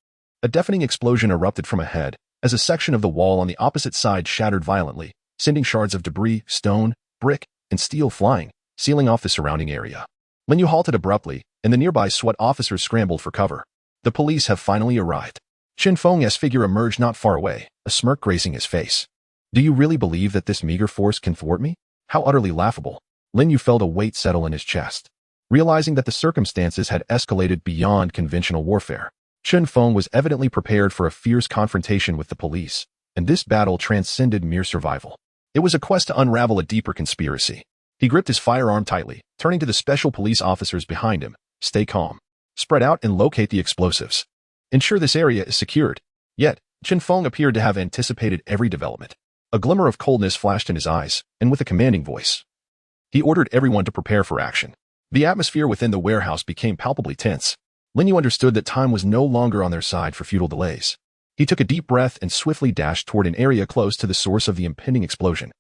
a deafening explosion erupted from ahead, as a section of the wall on the opposite side shattered violently, sending shards of debris, stone, brick, and steel flying, sealing off the surrounding area. Lin Yu halted abruptly, and the nearby SWAT officers scrambled for cover. The police have finally arrived. Chun Feng's figure emerged not far away, a smirk gracing his face. Do you really believe that this meager force can thwart me? How utterly laughable. Lin Yu felt a weight settle in his chest. Realizing that the circumstances had escalated beyond conventional warfare, Chun Feng was evidently prepared for a fierce confrontation with the police, and this battle transcended mere survival. It was a quest to unravel a deeper conspiracy. He gripped his firearm tightly, turning to the special police officers behind him. Stay calm. Spread out and locate the explosives. Ensure this area is secured. Yet, Chun Feng appeared to have anticipated every development. A glimmer of coldness flashed in his eyes, and with a commanding voice, he ordered everyone to prepare for action. The atmosphere within the warehouse became palpably tense. Lin Yu understood that time was no longer on their side for futile delays. He took a deep breath and swiftly dashed toward an area close to the source of the impending explosion,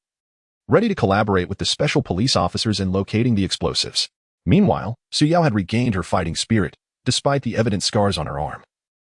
ready to collaborate with the special police officers in locating the explosives. Meanwhile, Su Yao had regained her fighting spirit, despite the evident scars on her arm.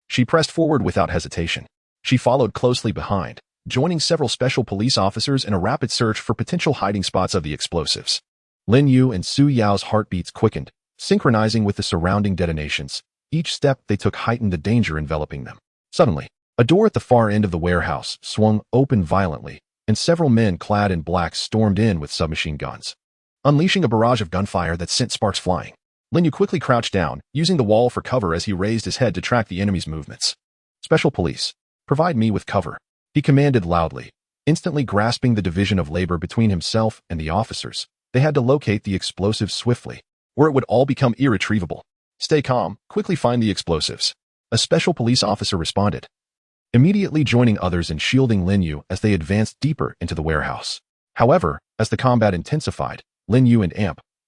She pressed forward without hesitation. She followed closely behind, joining several special police officers in a rapid search for potential hiding spots of the explosives. Lin Yu and Su Yao's heartbeats quickened, synchronizing with the surrounding detonations. Each step they took heightened the danger enveloping them. Suddenly, a door at the far end of the warehouse swung open violently, and several men clad in black stormed in with submachine guns, unleashing a barrage of gunfire that sent sparks flying. Lin Yu quickly crouched down, using the wall for cover as he raised his head to track the enemy's movements. Special police, provide me with cover, he commanded loudly. Instantly grasping the division of labor between himself and the officers, they had to locate the explosives swiftly, or it would all become irretrievable. Stay calm, quickly find the explosives, a special police officer responded, immediately joining others in shielding Lin Yu as they advanced deeper into the warehouse. However, as the combat intensified, Lin Yu and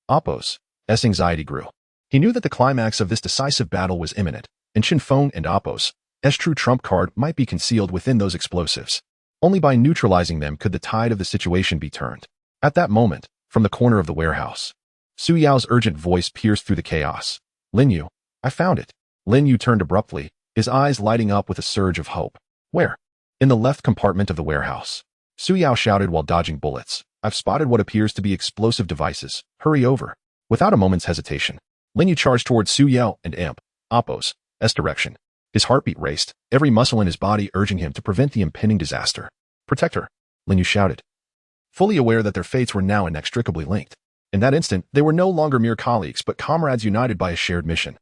Apos' anxiety grew. He knew that the climax of this decisive battle was imminent, and Qin Feng and Apos' true trump card might be concealed within those explosives. Only by neutralizing them could the tide of the situation be turned. At that moment, from the corner of the warehouse, Su Yao's urgent voice pierced through the chaos. "Lin Yu, I found it." Lin Yu turned abruptly, his eyes lighting up with a surge of hope. "Where?" "In the left compartment of the warehouse." Su Yao shouted while dodging bullets. "I've spotted what appears to be explosive devices. Hurry over." Without a moment's hesitation, Lin Yu charged toward Su Yao and Apos' direction. His heartbeat raced, every muscle in his body urging him to prevent the impending disaster. "Protect her," Lin Yu shouted, fully aware that their fates were now inextricably linked. In that instant, they were no longer mere colleagues but comrades united by a shared mission,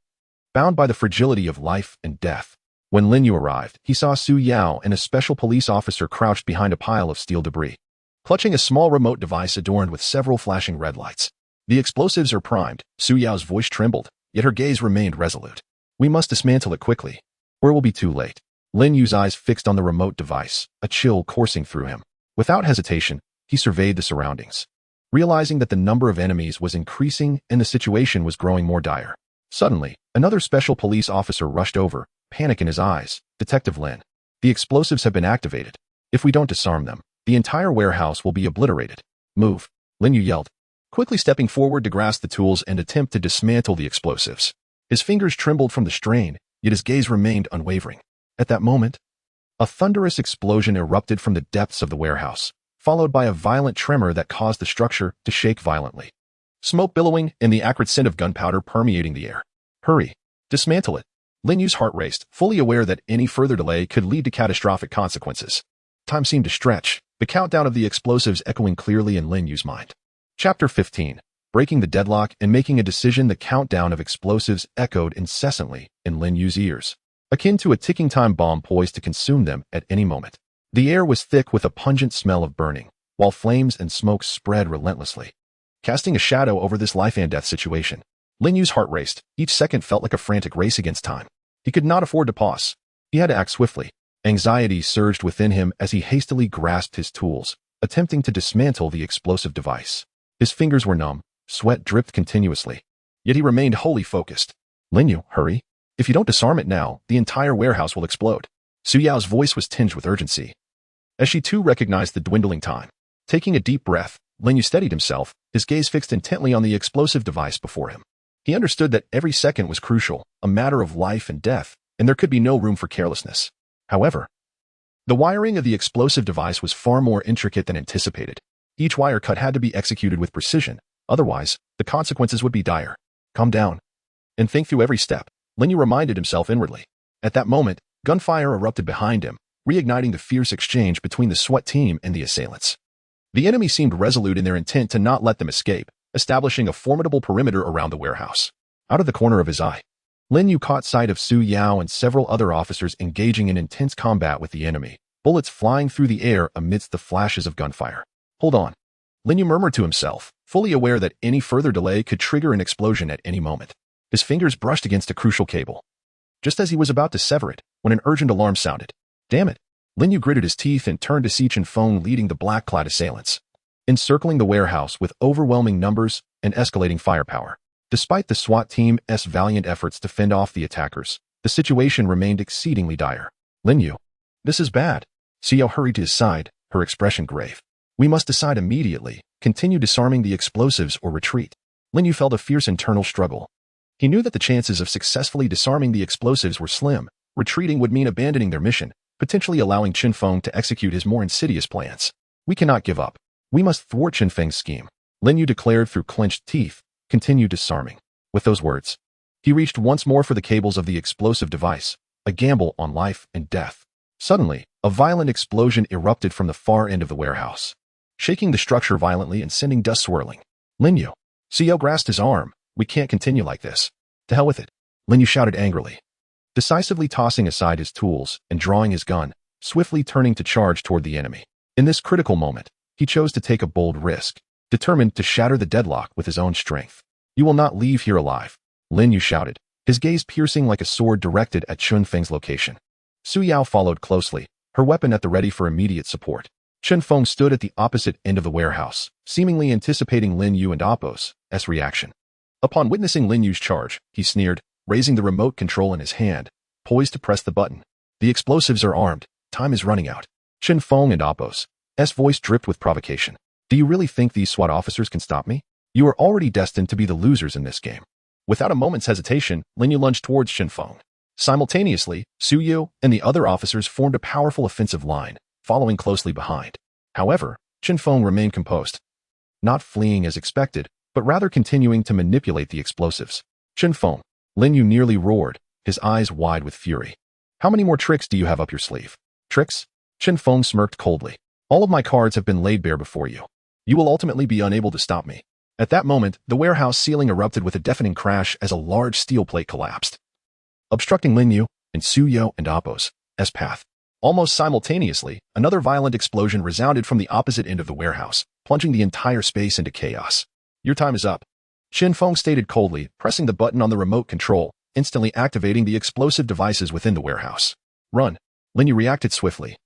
bound by the fragility of life and death. When Lin Yu arrived, he saw Su Yao and a special police officer crouched behind a pile of steel debris, clutching a small remote device adorned with several flashing red lights. "The explosives are primed." Su Yao's voice trembled, yet her gaze remained resolute. "We must dismantle it quickly, or it will be too late." Lin Yu's eyes fixed on the remote device, a chill coursing through him. Without hesitation, he surveyed the surroundings, realizing that the number of enemies was increasing and the situation was growing more dire. Suddenly, another special police officer rushed over, panic in his eyes. "Detective Lin, the explosives have been activated. If we don't disarm them, the entire warehouse will be obliterated." "Move," Lin Yu yelled, quickly stepping forward to grasp the tools and attempt to dismantle the explosives. His fingers trembled from the strain, yet his gaze remained unwavering. At that moment, a thunderous explosion erupted from the depths of the warehouse, followed by a violent tremor that caused the structure to shake violently. Smoke billowing and the acrid scent of gunpowder permeating the air. "Hurry, dismantle it." Lin Yu's heart raced, fully aware that any further delay could lead to catastrophic consequences. Time seemed to stretch, the countdown of the explosives echoing clearly in Lin Yu's mind. Chapter 15. Breaking the deadlock and making a decision. The countdown of explosives echoed incessantly in Lin Yu's ears, akin to a ticking time bomb poised to consume them at any moment. The air was thick with a pungent smell of burning, while flames and smoke spread relentlessly, casting a shadow over this life and death situation. Lin Yu's heart raced. Each second felt like a frantic race against time. He could not afford to pause. He had to act swiftly. Anxiety surged within him as he hastily grasped his tools, attempting to dismantle the explosive device. His fingers were numb, sweat dripped continuously, yet he remained wholly focused. "Lin Yu, hurry. If you don't disarm it now, the entire warehouse will explode." Su Yao's voice was tinged with urgency, as she too recognized the dwindling time. Taking a deep breath, Lin Yu steadied himself, his gaze fixed intently on the explosive device before him. He understood that every second was crucial, a matter of life and death, and there could be no room for carelessness. However, the wiring of the explosive device was far more intricate than anticipated. Each wire cut had to be executed with precision, otherwise, the consequences would be dire. "Calm down and think through every step," Lin Yu reminded himself inwardly. At that moment, gunfire erupted behind him, reigniting the fierce exchange between the SWAT team and the assailants. The enemy seemed resolute in their intent to not let them escape, establishing a formidable perimeter around the warehouse. Out of the corner of his eye, Lin Yu caught sight of Su Yao and several other officers engaging in intense combat with the enemy, bullets flying through the air amidst the flashes of gunfire. "Hold on," Lin Yu murmured to himself, fully aware that any further delay could trigger an explosion at any moment. His fingers brushed against a crucial cable, just as he was about to sever it, when an urgent alarm sounded. "Damn it." Lin Yu gritted his teeth and turned to see Qin Feng leading the black-clad assailants, encircling the warehouse with overwhelming numbers and escalating firepower. Despite the SWAT team's valiant efforts to fend off the attackers, the situation remained exceedingly dire. "Lin Yu, this is bad." Xiao hurried to his side, her expression grave. "We must decide immediately, continue disarming the explosives or retreat." Lin Yu felt a fierce internal struggle. He knew that the chances of successfully disarming the explosives were slim. Retreating would mean abandoning their mission, potentially allowing Qin Feng to execute his more insidious plans. "We cannot give up. We must thwart Qin Feng's scheme," Lin Yu declared through clenched teeth. "Continue disarming." With those words, he reached once more for the cables of the explosive device, a gamble on life and death. Suddenly, a violent explosion erupted from the far end of the warehouse, shaking the structure violently and sending dust swirling. "Lin Yu." Xiao grasped his arm. "We can't continue like this." "To hell with it," Lin Yu shouted angrily, decisively tossing aside his tools and drawing his gun, swiftly turning to charge toward the enemy. In this critical moment, he chose to take a bold risk, determined to shatter the deadlock with his own strength. "You will not leave here alive," Lin Yu shouted, his gaze piercing like a sword directed at Qin Feng's location. Su Yao followed closely, her weapon at the ready for immediate support. Qin Feng stood at the opposite end of the warehouse, seemingly anticipating Lin Yu and Apos' reaction. Upon witnessing Lin Yu's charge, he sneered, raising the remote control in his hand, poised to press the button. The explosives are armed. Time is running out. Chen Feng and Apos' voice dripped with provocation. Do you really think these SWAT officers can stop me? You are already destined to be the losers in this game. Without a moment's hesitation, Lin Yu lunged towards Chen Feng. Simultaneously, Su Yu and the other officers formed a powerful offensive line, following closely behind. However, Chen Feng remained composed, not fleeing as expected, but rather continuing to manipulate the explosives. Chen Feng, Lin Yu nearly roared, his eyes wide with fury. How many more tricks do you have up your sleeve? Tricks? Chen Feng smirked coldly. All of my cards have been laid bare before you. You will ultimately be unable to stop me. At that moment, the warehouse ceiling erupted with a deafening crash as a large steel plate collapsed, obstructing Lin Yu and Su Yu and Apos' path. Almost simultaneously, another violent explosion resounded from the opposite end of the warehouse, plunging the entire space into chaos. Your time is up. Chen Feng stated coldly, pressing the button on the remote control, instantly activating the explosive devices within the warehouse. Run. Lin Yu reacted swiftly,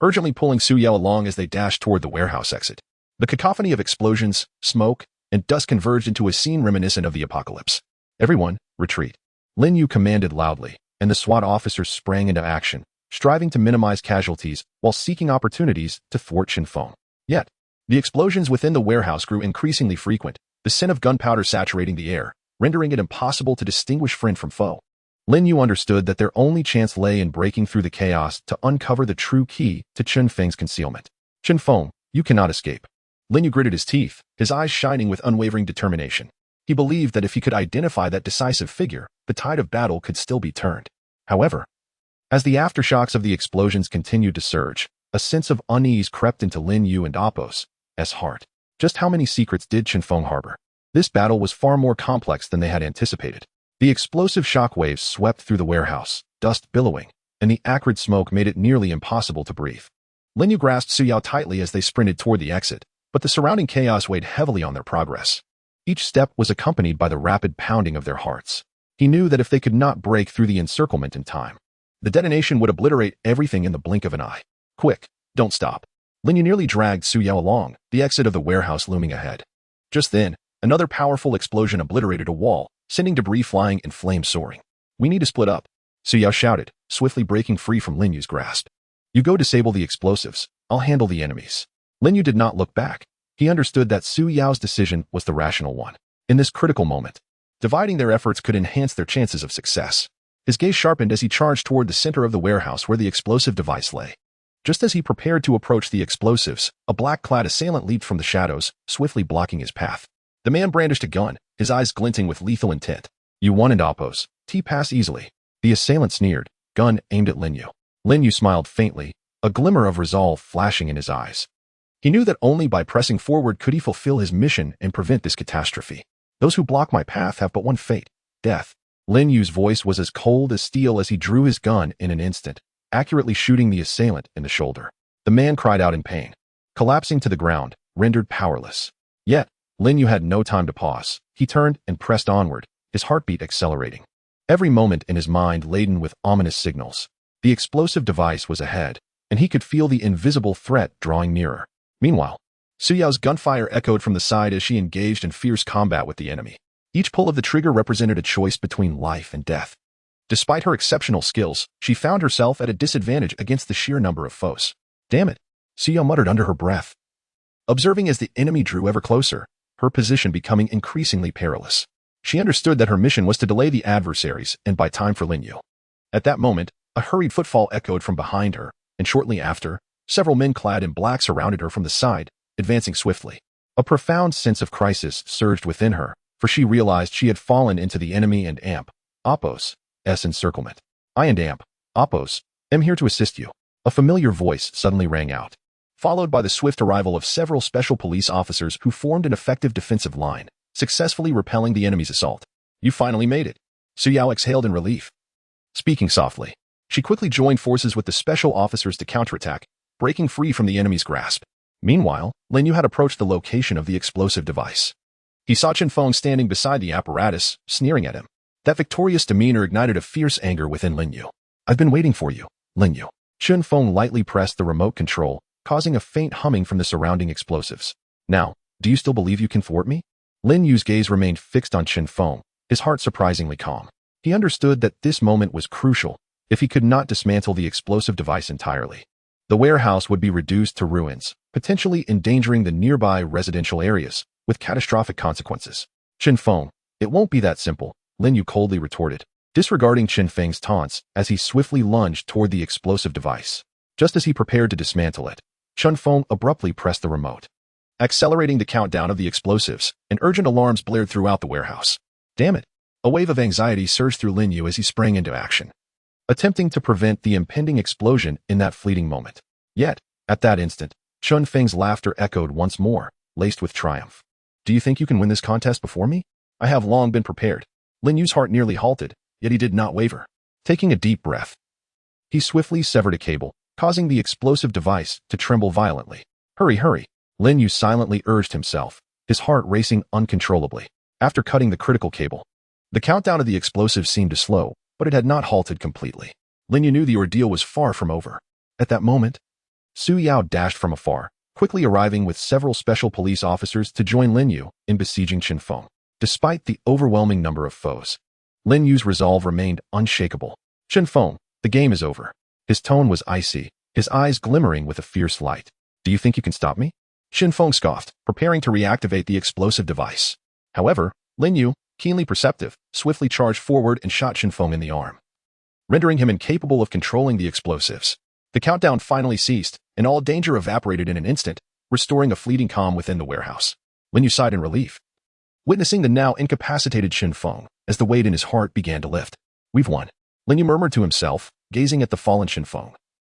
urgently pulling Su Yu along as they dashed toward the warehouse exit. The cacophony of explosions, smoke, and dust converged into a scene reminiscent of the apocalypse. Everyone, retreat. Lin Yu commanded loudly, and the SWAT officers sprang into action, striving to minimize casualties while seeking opportunities to thwart Chen Feng. Yet, the explosions within the warehouse grew increasingly frequent, the scent of gunpowder saturating the air, rendering it impossible to distinguish friend from foe. Lin Yu understood that their only chance lay in breaking through the chaos to uncover the true key to Chen Feng's concealment. Chen Feng, you cannot escape. Lin Yu gritted his teeth, his eyes shining with unwavering determination. He believed that if he could identify that decisive figure, the tide of battle could still be turned. However, as the aftershocks of the explosions continued to surge, a sense of unease crept into Lin Yu and Apos' heart. Just how many secrets did Chen Feng harbor? This battle was far more complex than they had anticipated. The explosive shockwaves swept through the warehouse, dust billowing, and the acrid smoke made it nearly impossible to breathe. Lin Yu grasped Su Yu tightly as they sprinted toward the exit, but the surrounding chaos weighed heavily on their progress. Each step was accompanied by the rapid pounding of their hearts. He knew that if they could not break through the encirclement in time, the detonation would obliterate everything in the blink of an eye. Quick, don't stop. Lin Yu nearly dragged Su Yu along, the exit of the warehouse looming ahead. Just then, another powerful explosion obliterated a wall, sending debris flying and flames soaring. We need to split up, Su Yu shouted, swiftly breaking free from Lin Yu's grasp. You go disable the explosives. I'll handle the enemies. Lin Yu did not look back. He understood that Su Yu's decision was the rational one. In this critical moment, dividing their efforts could enhance their chances of success. His gaze sharpened as he charged toward the center of the warehouse where the explosive device lay. Just as he prepared to approach the explosives, a black-clad assailant leaped from the shadows, swiftly blocking his path. The man brandished a gun, his eyes glinting with lethal intent. You won and Apos. Pass easily. The assailant sneered, gun aimed at Lin Yu. Lin Yu smiled faintly, a glimmer of resolve flashing in his eyes. He knew that only by pressing forward could he fulfill his mission and prevent this catastrophe. Those who block my path have but one fate, death. Lin Yu's voice was as cold as steel as he drew his gun in an instant, accurately shooting the assailant in the shoulder. The man cried out in pain, collapsing to the ground, rendered powerless. Yet, Lin Yu had no time to pause. He turned and pressed onward, his heartbeat accelerating. Every moment in his mind laden with ominous signals. The explosive device was ahead, and he could feel the invisible threat drawing nearer. Meanwhile, Su Yu's gunfire echoed from the side as she engaged in fierce combat with the enemy. Each pull of the trigger represented a choice between life and death. Despite her exceptional skills, she found herself at a disadvantage against the sheer number of foes. Damn it, Su Yu muttered under her breath. Observing as the enemy drew ever closer, her position becoming increasingly perilous. She understood that her mission was to delay the adversaries and buy time for Lin Yu. At that moment, a hurried footfall echoed from behind her, and shortly after, several men clad in black surrounded her from the side, advancing swiftly. A profound sense of crisis surged within her, for she realized she had fallen into the enemy and Apos' encirclement. I and Apos, am here to assist you. A familiar voice suddenly rang out, followed by the swift arrival of several special police officers who formed an effective defensive line, successfully repelling the enemy's assault. You finally made it. Su Yu exhaled in relief. Speaking softly, she quickly joined forces with the special officers to counterattack, breaking free from the enemy's grasp. Meanwhile, Lin Yu had approached the location of the explosive device. He saw Chen Feng standing beside the apparatus, sneering at him. That victorious demeanor ignited a fierce anger within Lin Yu. I've been waiting for you, Lin Yu. Chen Feng lightly pressed the remote control, causing a faint humming from the surrounding explosives. Now, do you still believe you can thwart me? Lin Yu's gaze remained fixed on Chen Feng, his heart surprisingly calm. He understood that this moment was crucial. If he could not dismantle the explosive device entirely, the warehouse would be reduced to ruins, potentially endangering the nearby residential areas, with catastrophic consequences. Chen Feng, it won't be that simple, Lin Yu coldly retorted, disregarding Chen Feng's taunts as he swiftly lunged toward the explosive device. Just as he prepared to dismantle it, Chen Feng abruptly pressed the remote, accelerating the countdown of the explosives, and urgent alarms blared throughout the warehouse. Damn it! A wave of anxiety surged through Lin Yu as he sprang into action, attempting to prevent the impending explosion in that fleeting moment. Yet, at that instant, Chen Feng's laughter echoed once more, laced with triumph. Do you think you can win this contest before me? I have long been prepared. Lin Yu's heart nearly halted, yet he did not waver. Taking a deep breath, he swiftly severed a cable, causing the explosive device to tremble violently. Hurry, hurry! Lin Yu silently urged himself, his heart racing uncontrollably. After cutting the critical cable, the countdown of the explosive seemed to slow, but it had not halted completely. Lin Yu knew the ordeal was far from over. At that moment, Su Yao dashed from afar, quickly arriving with several special police officers to join Lin Yu in besieging Chen Feng. Despite the overwhelming number of foes, Lin Yu's resolve remained unshakable. Chen Feng, the game is over. His tone was icy, his eyes glimmering with a fierce light. Do you think you can stop me? Chen Feng scoffed, preparing to reactivate the explosive device. However, Lin Yu, keenly perceptive, swiftly charged forward and shot Chen Feng in the arm, rendering him incapable of controlling the explosives. The countdown finally ceased, and all danger evaporated in an instant, restoring a fleeting calm within the warehouse. Lin Yu sighed in relief, witnessing the now incapacitated Chen Feng as the weight in his heart began to lift. We've won, Lin Yu murmured to himself, gazing at the fallen Chen Feng,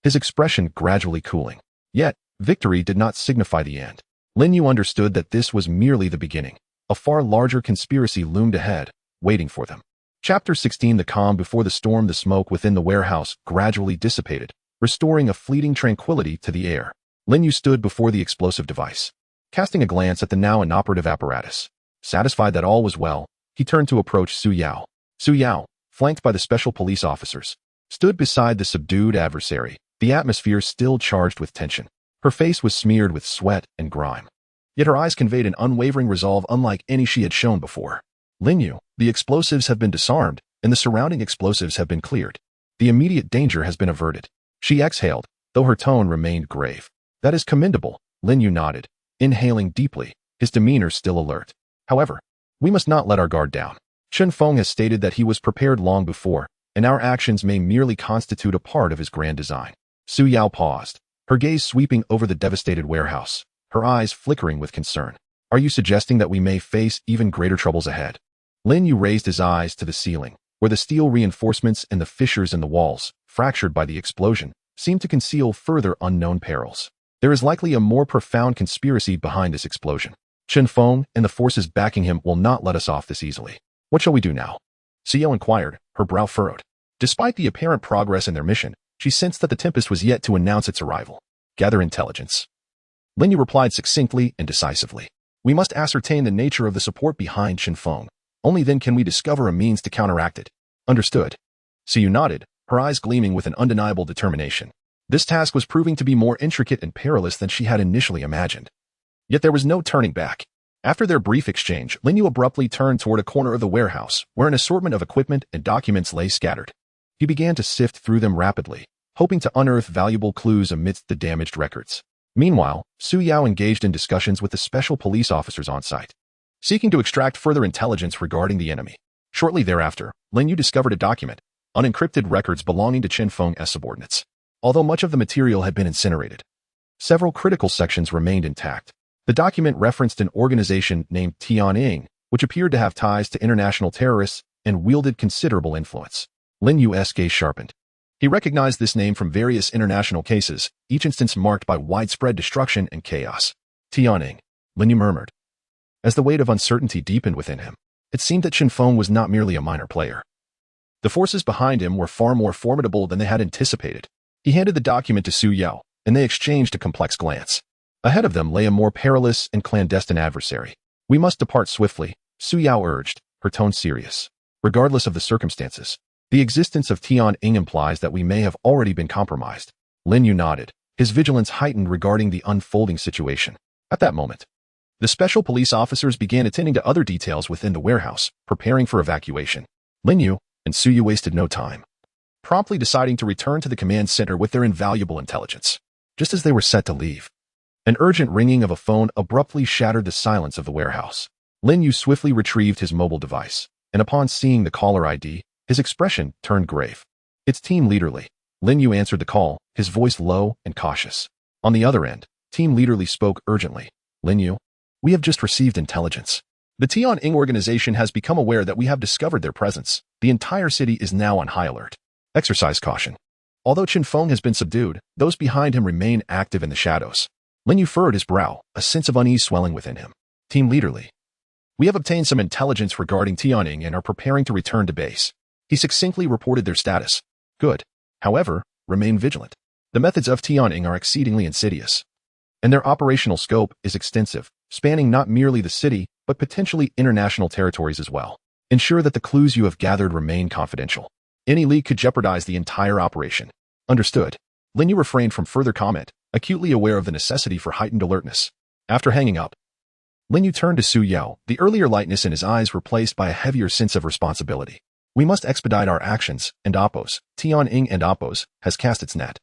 his expression gradually cooling. Yet, victory did not signify the end. Lin Yu understood that this was merely the beginning. A far larger conspiracy loomed ahead, waiting for them. Chapter 16. The calm before the storm. The smoke within the warehouse gradually dissipated, restoring a fleeting tranquility to the air. Lin Yu stood before the explosive device, casting a glance at the now inoperative apparatus. Satisfied that all was well, he turned to approach Su Yao. Su Yao, flanked by the special police officers, stood beside the subdued adversary, the atmosphere still charged with tension. Her face was smeared with sweat and grime, yet her eyes conveyed an unwavering resolve unlike any she had shown before. Lin Yu, the explosives have been disarmed, and the surrounding explosives have been cleared. The immediate danger has been averted. She exhaled, though her tone remained grave. That is commendable, Lin Yu nodded, inhaling deeply, his demeanor still alert. However, we must not let our guard down. Chen Feng has stated that he was prepared long before, and our actions may merely constitute a part of his grand design. Su Yao paused, her gaze sweeping over the devastated warehouse, her eyes flickering with concern. Are you suggesting that we may face even greater troubles ahead? Lin Yu raised his eyes to the ceiling, where the steel reinforcements and the fissures in the walls, fractured by the explosion, seemed to conceal further unknown perils. There is likely a more profound conspiracy behind this explosion. Chen Feng and the forces backing him will not let us off this easily. What shall we do now? Xiao inquired, her brow furrowed. Despite the apparent progress in their mission, she sensed that the Tempest was yet to announce its arrival. Gather intelligence. Lin Yu replied succinctly and decisively. We must ascertain the nature of the support behind Chen Feng. Only then can we discover a means to counteract it. Understood. Xiao nodded, her eyes gleaming with an undeniable determination. This task was proving to be more intricate and perilous than she had initially imagined. Yet there was no turning back. After their brief exchange, Lin Yu abruptly turned toward a corner of the warehouse, where an assortment of equipment and documents lay scattered. He began to sift through them rapidly, hoping to unearth valuable clues amidst the damaged records. Meanwhile, Su Yao engaged in discussions with the special police officers on site, seeking to extract further intelligence regarding the enemy. Shortly thereafter, Lin Yu discovered a document, unencrypted records belonging to Chen Feng's subordinates. Although much of the material had been incinerated, several critical sections remained intact. The document referenced an organization named Tianying, which appeared to have ties to international terrorists and wielded considerable influence. Lin Yu's gaze sharpened. He recognized this name from various international cases, each instance marked by widespread destruction and chaos. Tianying, Lin Yu murmured. As the weight of uncertainty deepened within him, it seemed that Chen Feng was not merely a minor player. The forces behind him were far more formidable than they had anticipated. He handed the document to Su Yao, and they exchanged a complex glance. Ahead of them lay a more perilous and clandestine adversary. We must depart swiftly, Su Yao urged, her tone serious. Regardless of the circumstances, the existence of Tianying implies that we may have already been compromised. Lin Yu nodded, his vigilance heightened regarding the unfolding situation. At that moment, The special police officers began attending to other details within the warehouse, preparing for evacuation. Lin Yu and Su Yu wasted no time, promptly deciding to return to the command center with their invaluable intelligence. Just as they were set to leave, an urgent ringing of a phone abruptly shattered the silence of the warehouse. Lin Yu swiftly retrieved his mobile device, and upon seeing the caller ID, his expression turned grave. "It's Team Leader Li." Lin Yu answered the call, his voice low and cautious. On the other end, Team Leader Li spoke urgently. "Lin Yu, we have just received intelligence. The Tianying organization has become aware that we have discovered their presence. The entire city is now on high alert. Exercise caution." Although Qin Feng has been subdued, those behind him remain active in the shadows. Lin Yu furrowed his brow, a sense of unease swelling within him. "Team Leader Li, we have obtained some intelligence regarding Tianying and are preparing to return to base." He succinctly reported their status. "Good. However, remain vigilant. The methods of Tianying are exceedingly insidious, and their operational scope is extensive, spanning not merely the city, but potentially international territories as well. Ensure that the clues you have gathered remain confidential. Any leak could jeopardize the entire operation." "Understood." Lin Yu refrained from further comment, acutely aware of the necessity for heightened alertness. After hanging up, Lin Yu turned to Su Yao, the earlier lightness in his eyes replaced by a heavier sense of responsibility. "We must expedite our actions, and Oppos, Tianying and Oppos, has cast its net,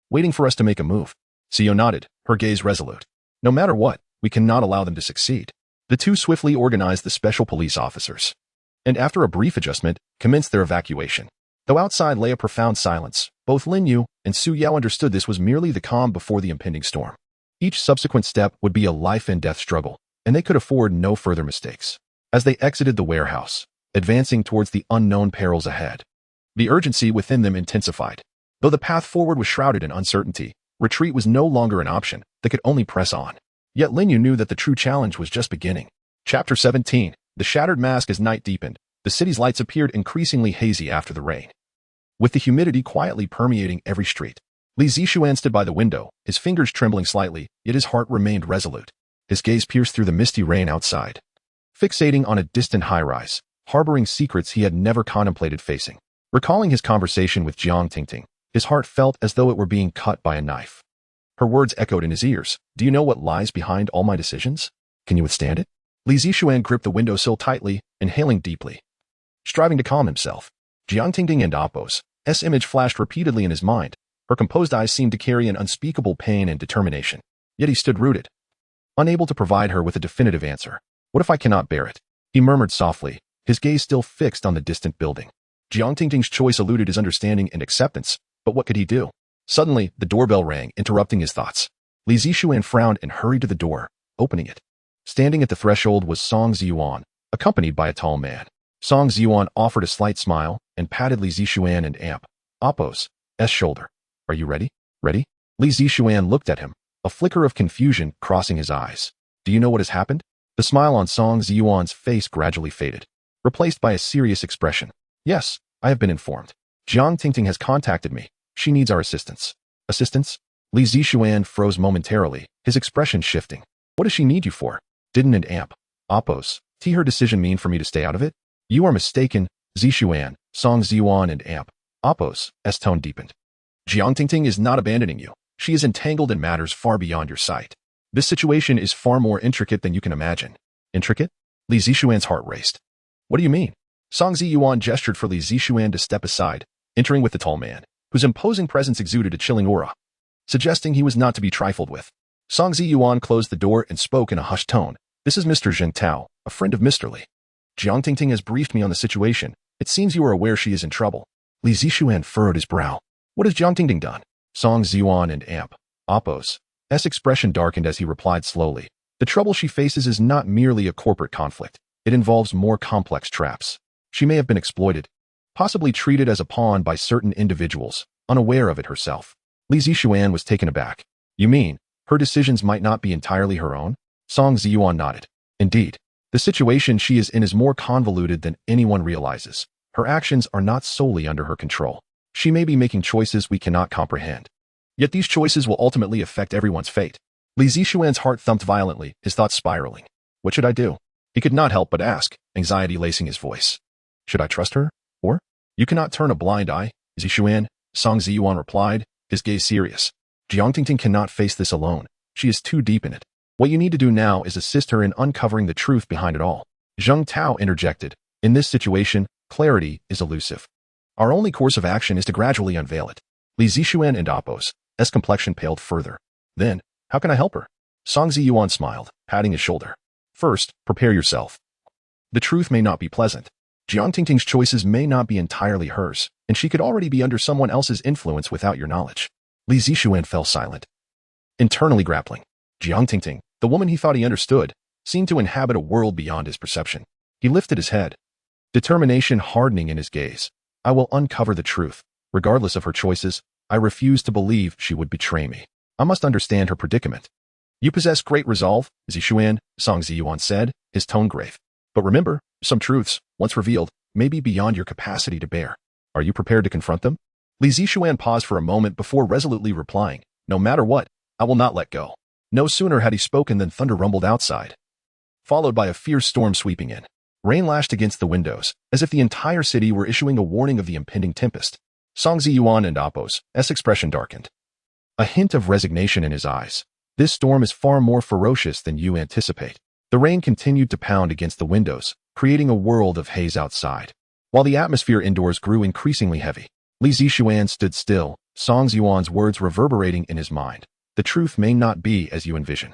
waiting for us to make a move." Su Yao nodded, her gaze resolute. "No matter what, we cannot allow them to succeed." The two swiftly organized the special police officers, and after a brief adjustment, commenced their evacuation. Though outside lay a profound silence, both Lin Yu and Su Yao understood this was merely the calm before the impending storm. Each subsequent step would be a life-and-death struggle, and they could afford no further mistakes. As they exited the warehouse, advancing towards the unknown perils ahead, the urgency within them intensified. Though the path forward was shrouded in uncertainty, retreat was no longer an option. They could only press on. Yet Lin Yu knew that the true challenge was just beginning. Chapter 17. The Shattered Mask. As night deepened, the city's lights appeared increasingly hazy after the rain, with the humidity quietly permeating every street. Li Zixuan stood by the window, his fingers trembling slightly, yet his heart remained resolute. His gaze pierced through the misty rain outside, fixating on a distant high-rise, harboring secrets he had never contemplated facing. Recalling his conversation with Jiang Tingting, his heart felt as though it were being cut by a knife. Her words echoed in his ears. "Do you know what lies behind all my decisions? Can you withstand it?" Li Zixuan gripped the windowsill tightly, inhaling deeply, striving to calm himself. Jiang Tingting and Oppos' image flashed repeatedly in his mind. Her composed eyes seemed to carry an unspeakable pain and determination. Yet he stood rooted, unable to provide her with a definitive answer. "What if I cannot bear it?" he murmured softly, his gaze still fixed on the distant building. Jiang Tingting's choice eluded his understanding and acceptance, but what could he do? Suddenly, the doorbell rang, interrupting his thoughts. Li Zixuan frowned and hurried to the door, opening it. Standing at the threshold was Song Ziyuan, accompanied by a tall man. Song Ziyuan offered a slight smile and patted Li Zixuan and Oppos' shoulder. "Are you ready?" "Ready?" Li Zixuan looked at him, a flicker of confusion crossing his eyes. "Do you know what has happened?" The smile on Song Ziyuan's face gradually faded, replaced by a serious expression. "Yes, I have been informed. Jiang Tingting has contacted me. She needs our assistance." "Assistance?" Li Zixuan froze momentarily, his expression shifting. "What does she need you for?" "Didn't an Oppos' her decision mean for me to stay out of it?" "You are mistaken, Zixuan." Song Ziyuan and Oppos' tone deepened. "Jiang Tingting is not abandoning you. She is entangled in matters far beyond your sight. This situation is far more intricate than you can imagine." "Intricate?" Li Zixuan's heart raced. "What do you mean?" Song Ziyuan gestured for Li Zixuan to step aside, entering with the tall man, whose imposing presence exuded a chilling aura, suggesting he was not to be trifled with. Song Ziyuan closed the door and spoke in a hushed tone. "This is Mr. Zheng Tao, a friend of Mr. Li. Jiang Tingting has briefed me on the situation. It seems you are aware she is in trouble." Li Zixuan furrowed his brow. "What has Jiang Tingting done?" Song Ziyuan and Oppos' expression darkened as he replied slowly. "The trouble she faces is not merely a corporate conflict. It involves more complex traps. She may have been exploited, possibly treated as a pawn by certain individuals, unaware of it herself." Li Zixuan was taken aback. "You mean, her decisions might not be entirely her own?" Song Ziyuan nodded. "Indeed. The situation she is in is more convoluted than anyone realizes. Her actions are not solely under her control. She may be making choices we cannot comprehend. Yet these choices will ultimately affect everyone's fate." Li Zixuan's heart thumped violently, his thoughts spiraling. What should I do? He could not help but ask, anxiety lacing his voice. "Should I trust her? Or?" "You cannot turn a blind eye, Zixuan," Song Ziyuan replied, his gaze serious. "Jiang Tingting cannot face this alone. She is too deep in it. What you need to do now is assist her in uncovering the truth behind it all. Zheng Tao interjected. In this situation, clarity is elusive. Our only course of action is to gradually unveil it. Li Zixuan and Apos, S complexion paled further. Then, how can I help her? Song Ziyuan smiled, patting his shoulder. First, prepare yourself. The truth may not be pleasant. Jiang Tingting's choices may not be entirely hers, and she could already be under someone else's influence without your knowledge. Li Zixuan fell silent. Internally grappling, Jiang Tingting, the woman he thought he understood, seemed to inhabit a world beyond his perception. He lifted his head, determination hardening in his gaze. I will uncover the truth. Regardless of her choices, I refuse to believe she would betray me. I must understand her predicament. You possess great resolve, Zixuan, Song Ziyuan said, his tone grave. But remember, some truths, once revealed, may be beyond your capacity to bear. Are you prepared to confront them? Li Zixuan paused for a moment before resolutely replying, no matter what, I will not let go. No sooner had he spoken than thunder rumbled outside, followed by a fierce storm sweeping in. Rain lashed against the windows, as if the entire city were issuing a warning of the impending tempest. Song Ziyuan and Apos, S expression darkened. A hint of resignation in his eyes. This storm is far more ferocious than you anticipate. The rain continued to pound against the windows, creating a world of haze outside. While the atmosphere indoors grew increasingly heavy, Li Zixuan stood still, Song Ziyuan's words reverberating in his mind. The truth may not be as you envision.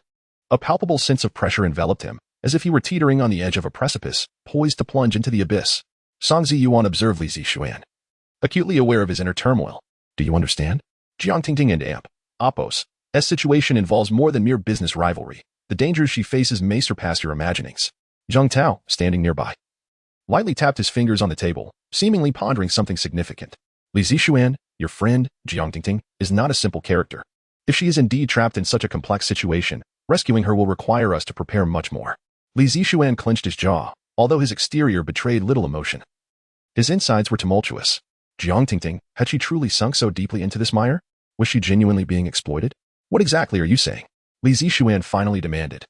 A palpable sense of pressure enveloped him, as if he were teetering on the edge of a precipice, poised to plunge into the abyss. Song Ziyuan observed Li Zixuan, acutely aware of his inner turmoil. Do you understand? Jiang Tingting and Apos, S situation involves more than mere business rivalry. The dangers she faces may surpass your imaginings. Zheng Tao, standing nearby, lightly tapped his fingers on the table, seemingly pondering something significant. Li Zixuan, your friend, Jiang Tingting, is not a simple character. If she is indeed trapped in such a complex situation, rescuing her will require us to prepare much more. Li Zixuan clenched his jaw, although his exterior betrayed little emotion. His insides were tumultuous. Jiang Tingting, had she truly sunk so deeply into this mire? Was she genuinely being exploited? What exactly are you saying? Li Zixuan finally demanded,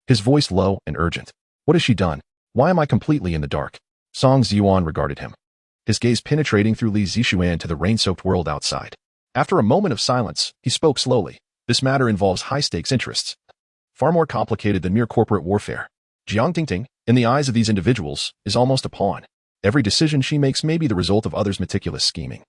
his voice low and urgent. What has she done? Why am I completely in the dark? Song Ziyuan regarded him, his gaze penetrating through Li Zixuan to the rain-soaked world outside. After a moment of silence, he spoke slowly. This matter involves high-stakes interests, far more complicated than mere corporate warfare. Jiang Tingting, in the eyes of these individuals, is almost a pawn. Every decision she makes may be the result of others' meticulous scheming.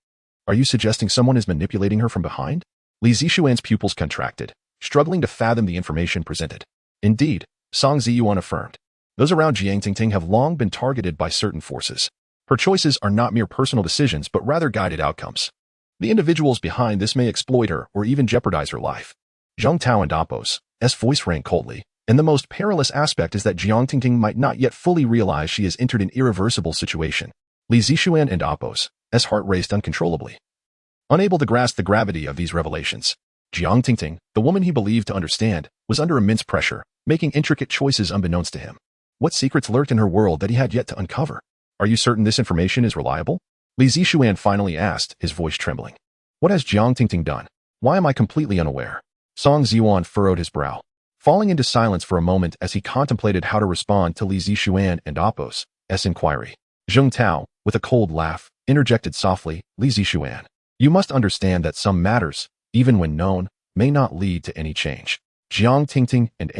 Are you suggesting someone is manipulating her from behind? Li Zixuan's pupils contracted, struggling to fathom the information presented. Indeed, Song Ziyuan affirmed. Those around Jiang Tingting have long been targeted by certain forces. Her choices are not mere personal decisions but rather guided outcomes. The individuals behind this may exploit her or even jeopardize her life. Zheng Tao and Apos, S voice rang coldly, and the most perilous aspect is that Jiang Tingting might not yet fully realize she has entered an irreversible situation. Li Zixuan and Apos, S heart raced uncontrollably. Unable to grasp the gravity of these revelations, Jiang Tingting, the woman he believed to understand, was under immense pressure, making intricate choices unbeknownst to him. What secrets lurked in her world that he had yet to uncover? Are you certain this information is reliable? Li Zixuan finally asked, his voice trembling. What has Jiang Tingting done? Why am I completely unaware? Song Ziyuan furrowed his brow, falling into silence for a moment as he contemplated how to respond to Li Zixuan and Apos' inquiry. Zheng Tao, with a cold laugh, interjected softly, Li Zixuan, you must understand that some matters, even when known, may not lead to any change. Jiang Tingting and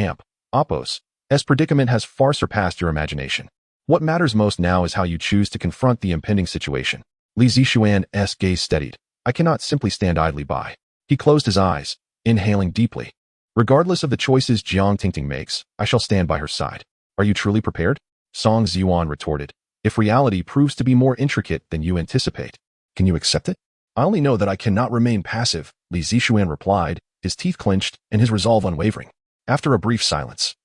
Apos' predicament has far surpassed your imagination. What matters most now is how you choose to confront the impending situation. Li Zixuan's gaze steadied. I cannot simply stand idly by. He closed his eyes, inhaling deeply. Regardless of the choices Jiang Tingting makes, I shall stand by her side. Are you truly prepared? Song Ziyuan retorted. If reality proves to be more intricate than you anticipate, can you accept it? I only know that I cannot remain passive, Li Zixuan replied, his teeth clenched and his resolve unwavering. After a brief silence,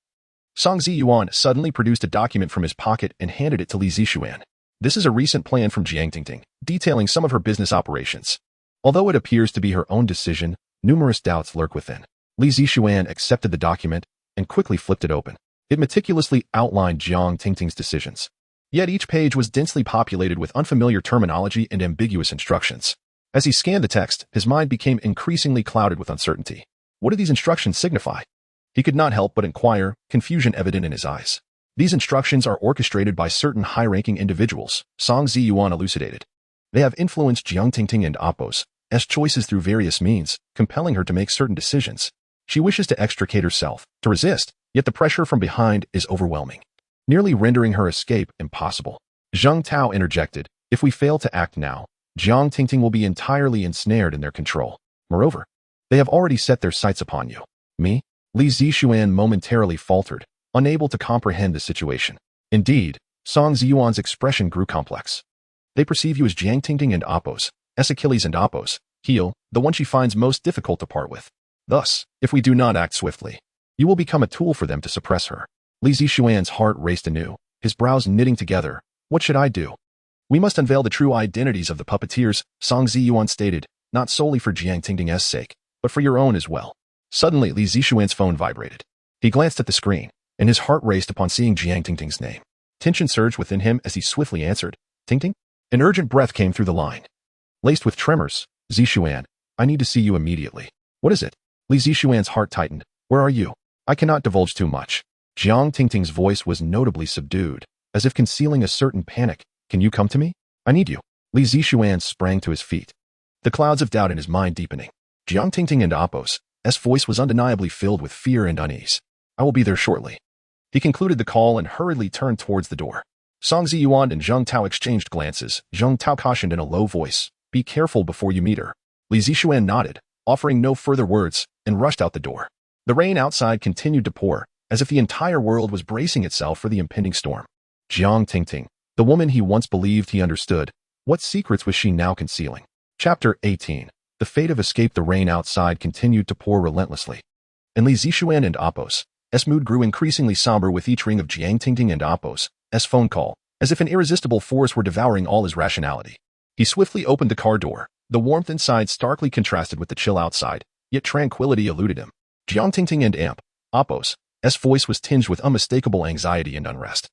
Song Ziyuan suddenly produced a document from his pocket and handed it to Li Zixuan. This is a recent plan from Jiang Tingting, detailing some of her business operations. Although it appears to be her own decision, numerous doubts lurk within. Li Zixuan accepted the document and quickly flipped it open. It meticulously outlined Jiang Tingting's decisions. Yet each page was densely populated with unfamiliar terminology and ambiguous instructions. As he scanned the text, his mind became increasingly clouded with uncertainty. What do these instructions signify? He could not help but inquire, confusion evident in his eyes. These instructions are orchestrated by certain high-ranking individuals, Song Ziyuan elucidated. They have influenced Jiang Tingting and Apos' choices through various means, compelling her to make certain decisions. She wishes to extricate herself, to resist, yet the pressure from behind is overwhelming, nearly rendering her escape impossible. Zheng Tao interjected, if we fail to act now, Jiang Tingting will be entirely ensnared in their control. Moreover, they have already set their sights upon you. Me? Li Zixuan momentarily faltered, unable to comprehend the situation. Indeed, Song Ziyuan's expression grew complex. They perceive you as Jiang Tingting and Apos, as Achilles and Apos, heel, the one she finds most difficult to part with. Thus, if we do not act swiftly, you will become a tool for them to suppress her. Li Zixuan's heart raced anew, his brows knitting together. What should I do? We must unveil the true identities of the puppeteers, Song Ziyuan stated, not solely for Jiang Tingting's sake, but for your own as well. Suddenly, Li Zixuan's phone vibrated. He glanced at the screen, and his heart raced upon seeing Jiang Tingting's name. Tension surged within him as he swiftly answered, Tingting? An urgent breath came through the line. Laced with tremors, Zixuan, I need to see you immediately. What is it? Li Zixuan's heart tightened. Where are you? I cannot divulge too much. Jiang Tingting's voice was notably subdued, as if concealing a certain panic. Can you come to me? I need you. Li Zixuan sprang to his feet, the clouds of doubt in his mind deepening. Jiang Tingting and Apos' voice was undeniably filled with fear and unease. I will be there shortly. He concluded the call and hurriedly turned towards the door. Song Ziyuan and Zheng Tao exchanged glances. Zheng Tao cautioned in a low voice, be careful before you meet her. Li Zixuan nodded, offering no further words, and rushed out the door. The rain outside continued to pour, as if the entire world was bracing itself for the impending storm. Jiang Tingting, the woman he once believed he understood, what secrets was she now concealing? Chapter 18. The fate of escape. The rain outside continued to pour relentlessly, and Li Zixuan and Apos' mood grew increasingly somber with each ring of Jiang Tingting and Apos' phone call, as if an irresistible force were devouring all his rationality. He swiftly opened the car door. The warmth inside starkly contrasted with the chill outside, yet tranquility eluded him. Jiang Tingting and Apos' voice was tinged with unmistakable anxiety and unrest,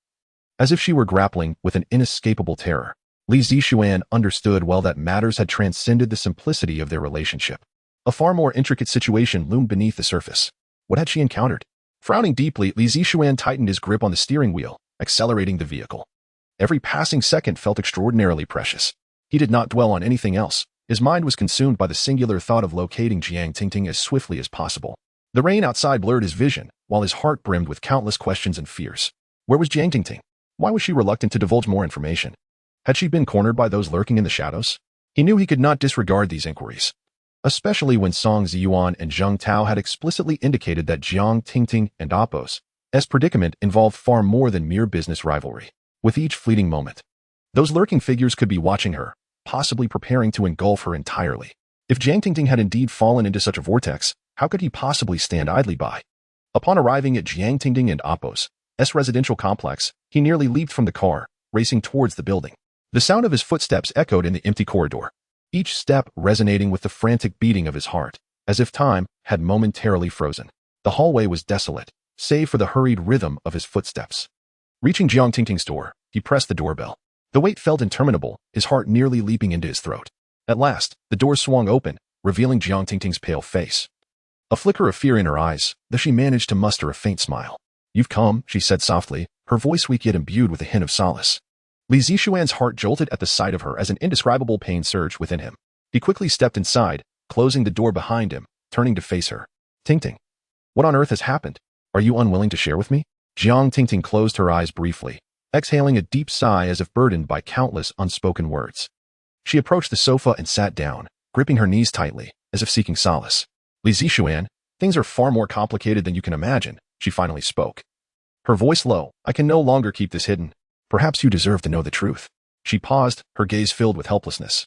as if she were grappling with an inescapable terror. Li Zixuan understood well that matters had transcended the simplicity of their relationship. A far more intricate situation loomed beneath the surface. What had she encountered? Frowning deeply, Li Zixuan tightened his grip on the steering wheel, accelerating the vehicle. Every passing second felt extraordinarily precious. He did not dwell on anything else. His mind was consumed by the singular thought of locating Jiang Tingting as swiftly as possible. The rain outside blurred his vision, while his heart brimmed with countless questions and fears. Where was Jiang Tingting? Why was she reluctant to divulge more information? Had she been cornered by those lurking in the shadows? He knew he could not disregard these inquiries, especially when Song Ziyuan and Zheng Tao had explicitly indicated that Jiang Tingting and Apos' predicament involved far more than mere business rivalry. With each fleeting moment, those lurking figures could be watching her, possibly preparing to engulf her entirely. If Jiang Tingting had indeed fallen into such a vortex, how could he possibly stand idly by? Upon arriving at Jiang Tingting and Apos' residential complex, he nearly leaped from the car, racing towards the building. The sound of his footsteps echoed in the empty corridor, each step resonating with the frantic beating of his heart, as if time had momentarily frozen. The hallway was desolate, save for the hurried rhythm of his footsteps. Reaching Jiang Tingting's door, he pressed the doorbell. The wait felt interminable, his heart nearly leaping into his throat. At last, the door swung open, revealing Jiang Tingting's pale face. A flicker of fear in her eyes, though she managed to muster a faint smile. You've come, she said softly, her voice weak yet imbued with a hint of solace. Li Zixuan's heart jolted at the sight of her as an indescribable pain surged within him. He quickly stepped inside, closing the door behind him, turning to face her. Tingting, what on earth has happened? Are you unwilling to share with me? Jiang Tingting closed her eyes briefly, exhaling a deep sigh as if burdened by countless unspoken words. She approached the sofa and sat down, gripping her knees tightly, as if seeking solace. Li Zixuan, things are far more complicated than you can imagine, she finally spoke. Her voice low, I can no longer keep this hidden. Perhaps you deserve to know the truth. She paused, her gaze filled with helplessness.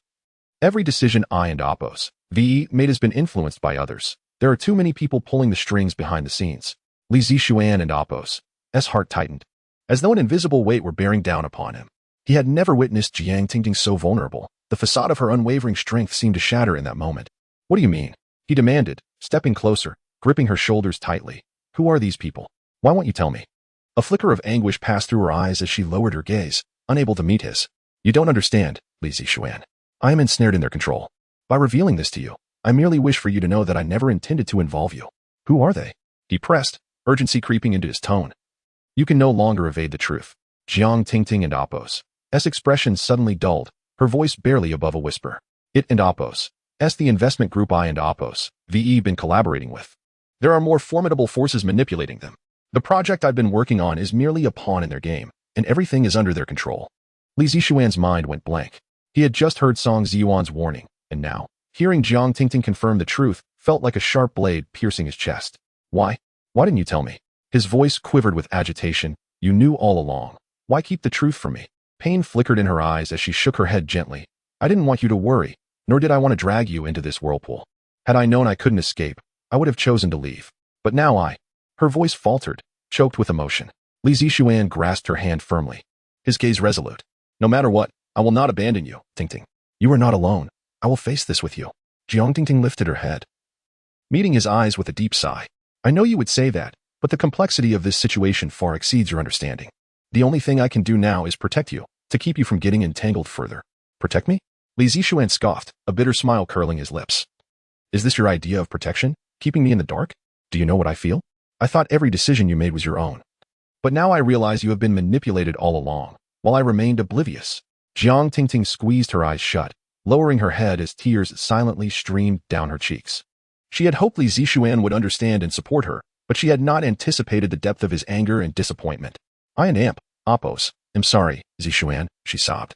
Every decision I and Apos' made has been influenced by others. There are too many people pulling the strings behind the scenes. Li Zixuan and Apos' heart tightened, as though an invisible weight were bearing down upon him. He had never witnessed Jiang Tingting so vulnerable. The facade of her unwavering strength seemed to shatter in that moment. What do you mean? He demanded, stepping closer, gripping her shoulders tightly. Who are these people? Why won't you tell me? A flicker of anguish passed through her eyes as she lowered her gaze, unable to meet his. You don't understand, Li Zixuan. I am ensnared in their control. By revealing this to you, I merely wish for you to know that I never intended to involve you. Who are they? He pressed, urgency creeping into his tone. You can no longer evade the truth. Jiang Tingting and Apos' expression suddenly dulled, her voice barely above a whisper. It and Apos' the investment group I and Apos' been collaborating with. There are more formidable forces manipulating them. The project I've been working on is merely a pawn in their game, and everything is under their control. Li Zixuan's mind went blank. He had just heard Song Ziyuan's warning, and now, hearing Jiang Tingting confirm the truth, felt like a sharp blade piercing his chest. Why? Why didn't you tell me? His voice quivered with agitation. You knew all along. Why keep the truth from me? Pain flickered in her eyes as she shook her head gently. I didn't want you to worry, nor did I want to drag you into this whirlpool. Had I known I couldn't escape, I would have chosen to leave. But now Her voice faltered, choked with emotion. Li Zixuan grasped her hand firmly. His gaze resolute. No matter what, I will not abandon you, Tingting. You are not alone. I will face this with you. Jiang Tingting lifted her head, meeting his eyes with a deep sigh. I know you would say that, but the complexity of this situation far exceeds your understanding. The only thing I can do now is protect you, to keep you from getting entangled further. Protect me? Li Zixuan scoffed, a bitter smile curling his lips. Is this your idea of protection? Keeping me in the dark? Do you know what I feel? I thought every decision you made was your own. But now I realize you have been manipulated all along, while I remained oblivious. Jiang Tingting squeezed her eyes shut, lowering her head as tears silently streamed down her cheeks. She had hoped Li Zixuan would understand and support her, but she had not anticipated the depth of his anger and disappointment. I and Oppos, am sorry, Zixuan, she sobbed.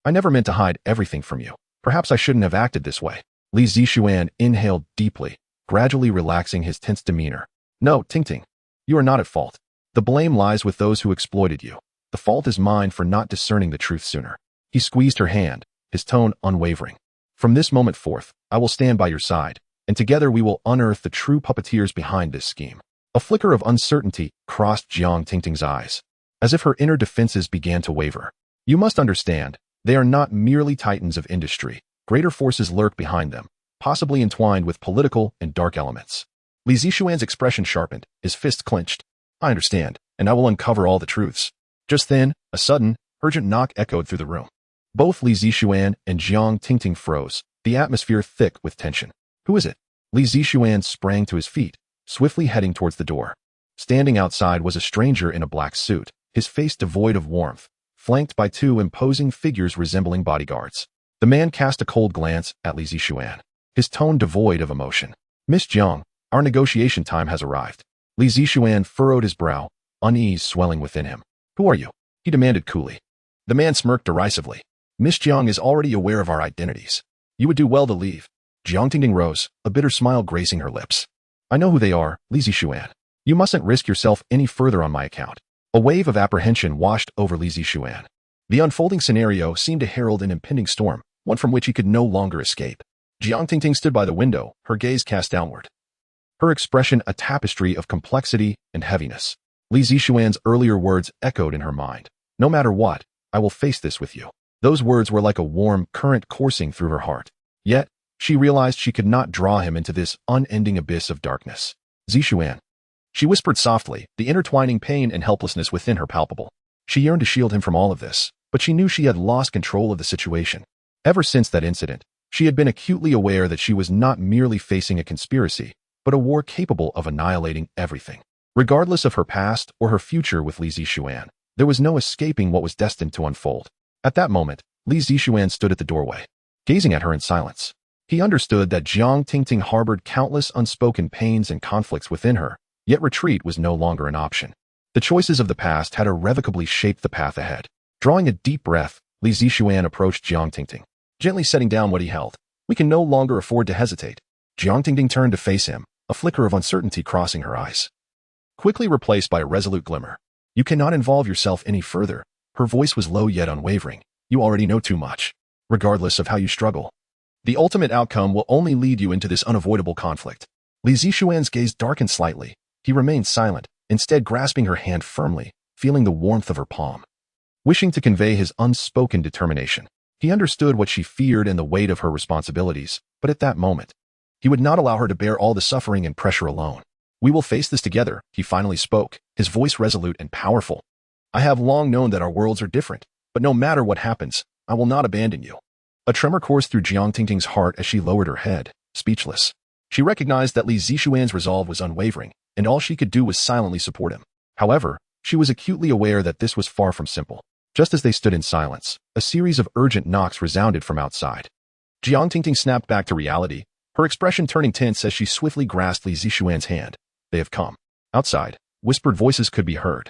I never meant to hide everything from you. Perhaps I shouldn't have acted this way. Li Zixuan inhaled deeply, gradually relaxing his tense demeanor. No, Tingting, you are not at fault. The blame lies with those who exploited you. The fault is mine for not discerning the truth sooner. He squeezed her hand, his tone unwavering. From this moment forth, I will stand by your side, and together we will unearth the true puppeteers behind this scheme. A flicker of uncertainty crossed Jiang Tingting's eyes, as if her inner defenses began to waver. You must understand, they are not merely titans of industry. Greater forces lurk behind them, possibly entwined with political and dark elements. Li Zixuan's expression sharpened, his fist clenched. I understand, and I will uncover all the truths. Just then, a sudden, urgent knock echoed through the room. Both Li Zixuan and Jiang Tingting froze, the atmosphere thick with tension. Who is it? Li Zixuan sprang to his feet, swiftly heading towards the door. Standing outside was a stranger in a black suit, his face devoid of warmth, flanked by two imposing figures resembling bodyguards. The man cast a cold glance at Li Zixuan, his tone devoid of emotion. Miss Jiang, our negotiation time has arrived. Li Zixuan furrowed his brow, unease swelling within him. Who are you? He demanded coolly. The man smirked derisively. Miss Jiang is already aware of our identities. You would do well to leave. Jiang Tingting rose, a bitter smile gracing her lips. I know who they are, Li Zixuan. You mustn't risk yourself any further on my account. A wave of apprehension washed over Li Zixuan. The unfolding scenario seemed to herald an impending storm, one from which he could no longer escape. Jiang Tingting stood by the window, her gaze cast downward, her expression a tapestry of complexity and heaviness. Li Zixuan's earlier words echoed in her mind. No matter what, I will face this with you. Those words were like a warm current coursing through her heart. Yet, she realized she could not draw him into this unending abyss of darkness. Zixuan. She whispered softly, the intertwining pain and helplessness within her palpable. She yearned to shield him from all of this, but she knew she had lost control of the situation. Ever since that incident, she had been acutely aware that she was not merely facing a conspiracy, but a war capable of annihilating everything. Regardless of her past or her future with Li Zixuan, there was no escaping what was destined to unfold. At that moment, Li Zixuan stood at the doorway, gazing at her in silence. He understood that Jiang Tingting harbored countless unspoken pains and conflicts within her, yet retreat was no longer an option. The choices of the past had irrevocably shaped the path ahead. Drawing a deep breath, Li Zixuan approached Jiang Tingting, gently setting down what he held. We can no longer afford to hesitate. Jiang Tingting turned to face him, a flicker of uncertainty crossing her eyes, quickly replaced by a resolute glimmer. You cannot involve yourself any further. Her voice was low yet unwavering. You already know too much. Regardless of how you struggle, the ultimate outcome will only lead you into this unavoidable conflict. Li Zixuan's gaze darkened slightly. He remained silent, instead grasping her hand firmly, feeling the warmth of her palm, wishing to convey his unspoken determination. He understood what she feared and the weight of her responsibilities, but at that moment, he would not allow her to bear all the suffering and pressure alone. We will face this together, he finally spoke, his voice resolute and powerful. I have long known that our worlds are different, but no matter what happens, I will not abandon you. A tremor coursed through Jiang Tingting's heart as she lowered her head, speechless. She recognized that Li Zixuan's resolve was unwavering, and all she could do was silently support him. However, she was acutely aware that this was far from simple. Just as they stood in silence, a series of urgent knocks resounded from outside. Jiang Tingting snapped back to reality, her expression turning tense as she swiftly grasped Li Zixuan's hand. They have come. Outside, whispered voices could be heard,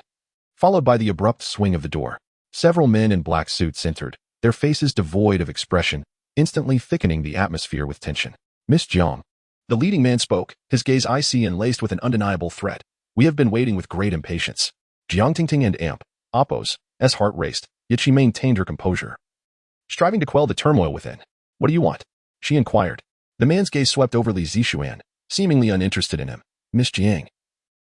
followed by the abrupt swing of the door. Several men in black suits entered, their faces devoid of expression, instantly thickening the atmosphere with tension. Miss Jiang. The leading man spoke, his gaze icy and laced with an undeniable threat. We have been waiting with great impatience. Jiang Tingting and Amp, Oppos, as heart raced, yet she maintained her composure, striving to quell the turmoil within. What do you want? She inquired. The man's gaze swept over Li Zixuan, seemingly uninterested in him. Miss Jiang.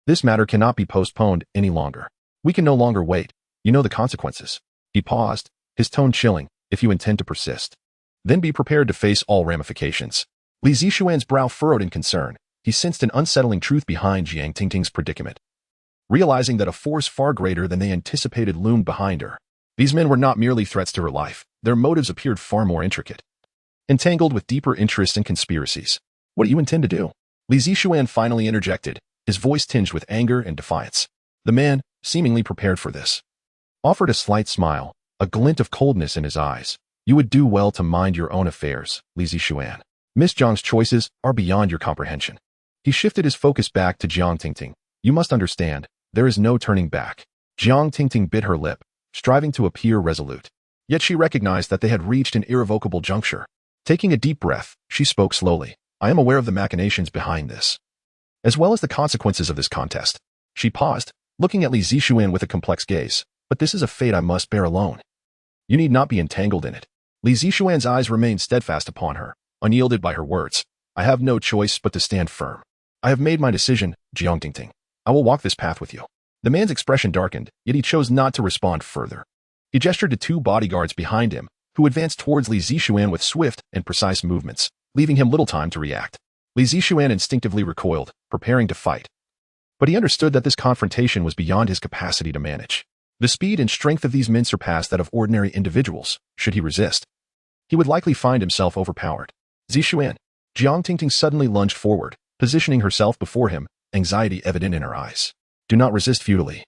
This matter cannot be postponed any longer. We can no longer wait. You know the consequences. He paused, his tone chilling, if you intend to persist. Then be prepared to face all ramifications. Li Zixuan's brow furrowed in concern. He sensed an unsettling truth behind Jiang Tingting's predicament. Realizing that a force far greater than they anticipated loomed behind her. These men were not merely threats to her life. Their motives appeared far more intricate, entangled with deeper interests and conspiracies. What do you intend to do? Li Zixuan finally interjected, his voice tinged with anger and defiance. The man, seemingly prepared for this, offered a slight smile, a glint of coldness in his eyes. You would do well to mind your own affairs, Li Zixuan. Miss Jiang's choices are beyond your comprehension. He shifted his focus back to Jiang Tingting. You must understand, there is no turning back. Jiang Tingting bit her lip, striving to appear resolute. Yet she recognized that they had reached an irrevocable juncture. Taking a deep breath, she spoke slowly. I am aware of the machinations behind this, as well as the consequences of this contest. She paused, looking at Li Zixuan with a complex gaze. But this is a fate I must bear alone. You need not be entangled in it. Li Zixuan's eyes remained steadfast upon her, unyielded by her words. I have no choice but to stand firm. I have made my decision, Jiang Tingting. I will walk this path with you. The man's expression darkened, yet he chose not to respond further. He gestured to two bodyguards behind him, who advanced towards Li Zixuan with swift and precise movements, leaving him little time to react. Li Zixuan instinctively recoiled, preparing to fight. But he understood that this confrontation was beyond his capacity to manage. The speed and strength of these men surpassed that of ordinary individuals. Should he resist, he would likely find himself overpowered. Zixuan. Jiang Tingting suddenly lunged forward, positioning herself before him, anxiety evident in her eyes. Do not resist futilely.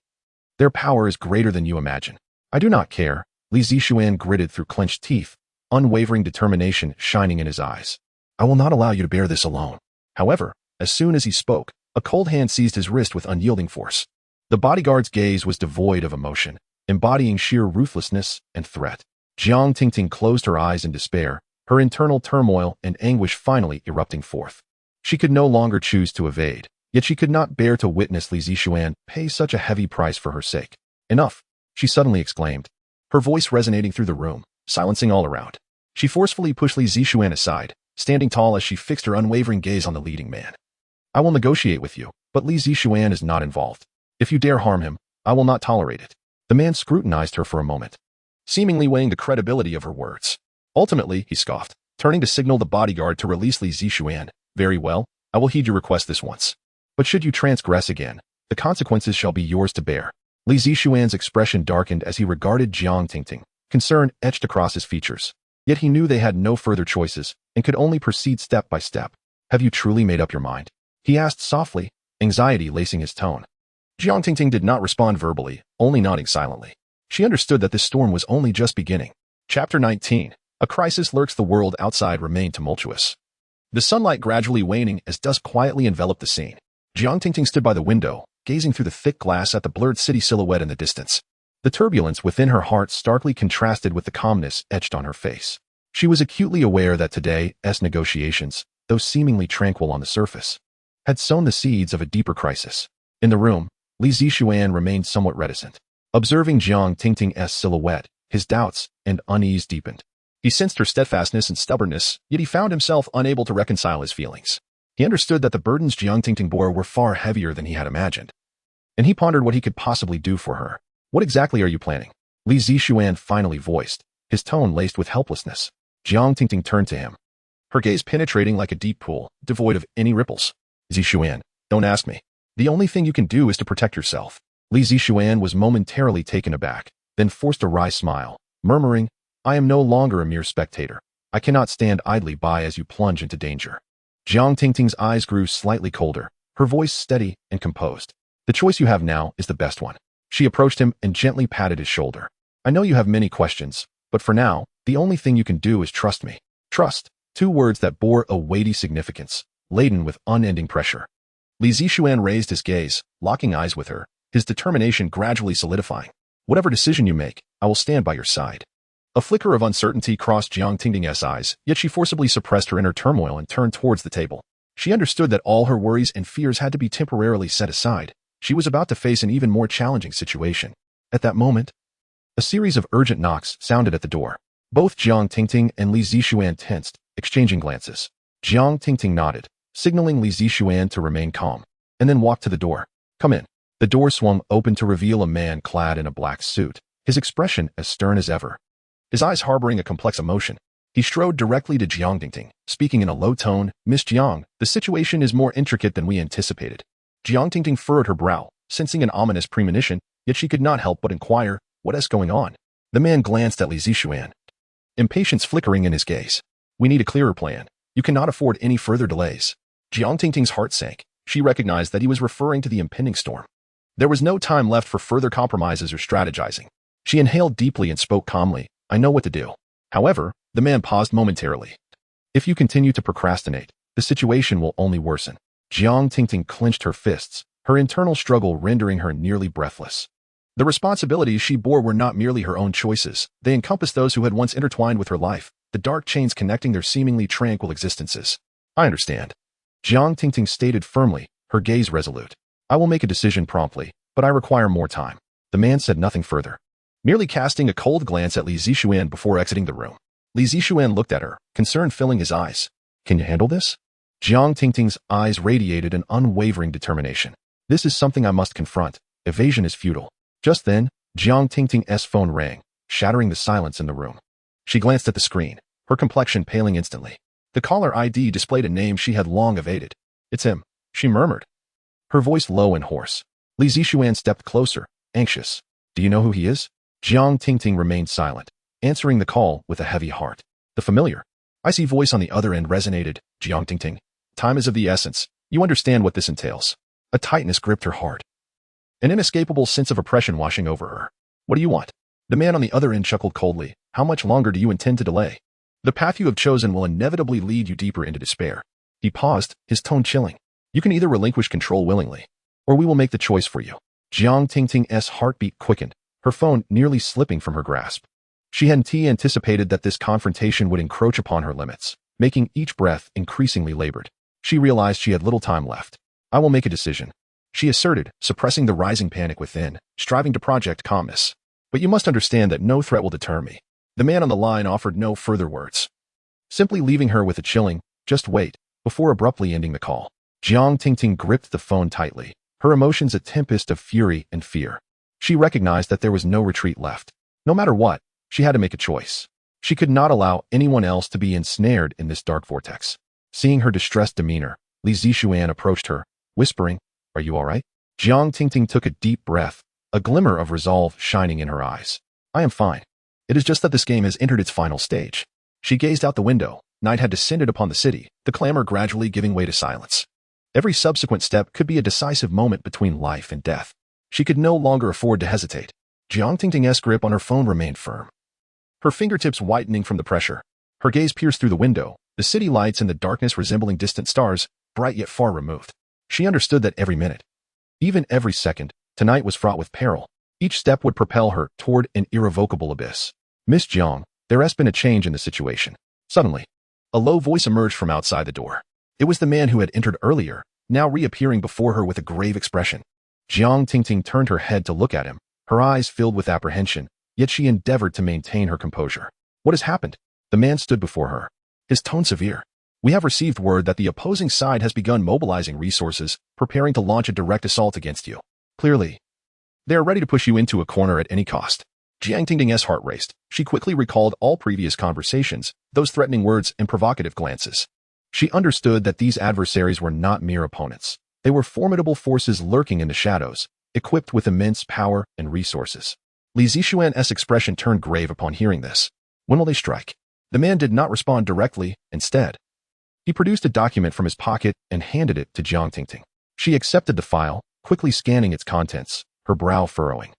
Their power is greater than you imagine. I do not care. Li Zixuan gritted through clenched teeth, unwavering determination shining in his eyes. I will not allow you to bear this alone. However, as soon as he spoke, a cold hand seized his wrist with unyielding force. The bodyguard's gaze was devoid of emotion, embodying sheer ruthlessness and threat. Jiang Tingting closed her eyes in despair, her internal turmoil and anguish finally erupting forth. She could no longer choose to evade, yet she could not bear to witness Li Zixuan pay such a heavy price for her sake. Enough, she suddenly exclaimed, her voice resonating through the room, silencing all around. She forcefully pushed Li Zixuan aside, standing tall as she fixed her unwavering gaze on the leading man. I will negotiate with you, but Li Zixuan is not involved. If you dare harm him, I will not tolerate it. The man scrutinized her for a moment, seemingly weighing the credibility of her words. Ultimately, he scoffed, turning to signal the bodyguard to release Li Zixuan. Very well, I will heed your request this once. But should you transgress again, the consequences shall be yours to bear. Li Zixuan's expression darkened as he regarded Jiang Tingting, concern etched across his features. Yet he knew they had no further choices, and could only proceed step by step. Have you truly made up your mind? He asked softly, anxiety lacing his tone. Jiang Tingting did not respond verbally, only nodding silently. She understood that this storm was only just beginning. Chapter 19. A crisis lurks. The world outside remained tumultuous, the sunlight gradually waning as dusk quietly enveloped the scene. Jiang Tingting stood by the window, gazing through the thick glass at the blurred city silhouette in the distance. The turbulence within her heart starkly contrasted with the calmness etched on her face. She was acutely aware that today's negotiations, though seemingly tranquil on the surface, had sown the seeds of a deeper crisis. In the room, Li Zixuan remained somewhat reticent. Observing Jiang Tingting's silhouette, his doubts and unease deepened. He sensed her steadfastness and stubbornness, yet he found himself unable to reconcile his feelings. He understood that the burdens Jiang Tingting bore were far heavier than he had imagined, and he pondered what he could possibly do for her. What exactly are you planning? Li Zixuan finally voiced, his tone laced with helplessness. Jiang Tingting turned to him, her gaze penetrating like a deep pool, devoid of any ripples. Zixuan, don't ask me. The only thing you can do is to protect yourself. Li Zixuan was momentarily taken aback, then forced a wry smile, murmuring, I am no longer a mere spectator. I cannot stand idly by as you plunge into danger. Jiang Tingting's eyes grew slightly colder, her voice steady and composed. The choice you have now is the best one. She approached him and gently patted his shoulder. I know you have many questions, but for now, the only thing you can do is trust me. Trust. Two words that bore a weighty significance, laden with unending pressure. Li Zixuan raised his gaze, locking eyes with her, his determination gradually solidifying. Whatever decision you make, I will stand by your side. A flicker of uncertainty crossed Jiang Tingting's eyes, yet she forcibly suppressed her inner turmoil and turned towards the table. She understood that all her worries and fears had to be temporarily set aside. She was about to face an even more challenging situation. At that moment, a series of urgent knocks sounded at the door. Both Jiang Tingting and Li Zixuan tensed, exchanging glances. Jiang Tingting nodded, signaling Li Zixuan to remain calm, and then walked to the door. Come in. The door swung open to reveal a man clad in a black suit, his expression as stern as ever, his eyes harboring a complex emotion. He strode directly to Jiang Tingting, speaking in a low tone. Miss Jiang, the situation is more intricate than we anticipated. Jiang Tingting furrowed her brow, sensing an ominous premonition, yet she could not help but inquire, what is going on? The man glanced at Li Zixuan, impatience flickering in his gaze. We need a clearer plan. You cannot afford any further delays. Jiang Tingting's heart sank. She recognized that he was referring to the impending storm. There was no time left for further compromises or strategizing. She inhaled deeply and spoke calmly. I know what to do. However, the man paused momentarily. If you continue to procrastinate, the situation will only worsen. Jiang Tingting clenched her fists, her internal struggle rendering her nearly breathless. The responsibilities she bore were not merely her own choices. They encompassed those who had once intertwined with her life, the dark chains connecting their seemingly tranquil existences. I understand. Jiang Tingting stated firmly, her gaze resolute. I will make a decision promptly, but I require more time. The man said nothing further, merely casting a cold glance at Li Zixuan before exiting the room. Li Zixuan looked at her, concern filling his eyes. Can you handle this? Jiang Tingting's eyes radiated an unwavering determination. This is something I must confront. Evasion is futile. Just then, Jiang Tingting's phone rang, shattering the silence in the room. She glanced at the screen, her complexion paling instantly. The caller ID displayed a name she had long evaded. It's him, she murmured, her voice low and hoarse. Li Zixuan stepped closer, anxious. Do you know who he is? Jiang Tingting remained silent, answering the call with a heavy heart. The familiar, icy voice on the other end resonated. Jiang Tingting, time is of the essence. You understand what this entails. A tightness gripped her heart, an inescapable sense of oppression washing over her. What do you want? The man on the other end chuckled coldly. How much longer do you intend to delay? The path you have chosen will inevitably lead you deeper into despair. He paused, his tone chilling. You can either relinquish control willingly, or we will make the choice for you. Jiang Tingting's heartbeat quickened, her phone nearly slipping from her grasp. She hadn't anticipated that this confrontation would encroach upon her limits, making each breath increasingly labored. She realized she had little time left. I will make a decision, she asserted, suppressing the rising panic within, striving to project calmness. But you must understand that no threat will deter me. The man on the line offered no further words, simply leaving her with a chilling, just wait, before abruptly ending the call. Jiang Tingting gripped the phone tightly, her emotions a tempest of fury and fear. She recognized that there was no retreat left. No matter what, she had to make a choice. She could not allow anyone else to be ensnared in this dark vortex. Seeing her distressed demeanor, Li Zixuan approached her, whispering, Are you all right? Jiang Tingting took a deep breath, a glimmer of resolve shining in her eyes. I am fine. It is just that this game has entered its final stage. She gazed out the window. Night had descended upon the city, the clamor gradually giving way to silence. Every subsequent step could be a decisive moment between life and death. She could no longer afford to hesitate. Jiang Tingting's grip on her phone remained firm, her fingertips whitening from the pressure. Her gaze pierced through the window, the city lights in the darkness resembling distant stars, bright yet far removed. She understood that every minute, even every second, tonight was fraught with peril. Each step would propel her toward an irrevocable abyss. Miss Jiang, there has been a change in the situation. Suddenly, a low voice emerged from outside the door. It was the man who had entered earlier, now reappearing before her with a grave expression. Jiang Tingting turned her head to look at him, her eyes filled with apprehension, yet she endeavored to maintain her composure. What has happened? The man stood before her, his tone severe. We have received word that the opposing side has begun mobilizing resources, preparing to launch a direct assault against you. Clearly, they are ready to push you into a corner at any cost. Jiang Tingting's heart raced. She quickly recalled all previous conversations, those threatening words and provocative glances. She understood that these adversaries were not mere opponents. They were formidable forces lurking in the shadows, equipped with immense power and resources. Li Zixuan's expression turned grave upon hearing this. When will they strike? The man did not respond directly. Instead, he produced a document from his pocket and handed it to Jiang Tingting. She accepted the file, quickly scanning its contents, her brow furrowing.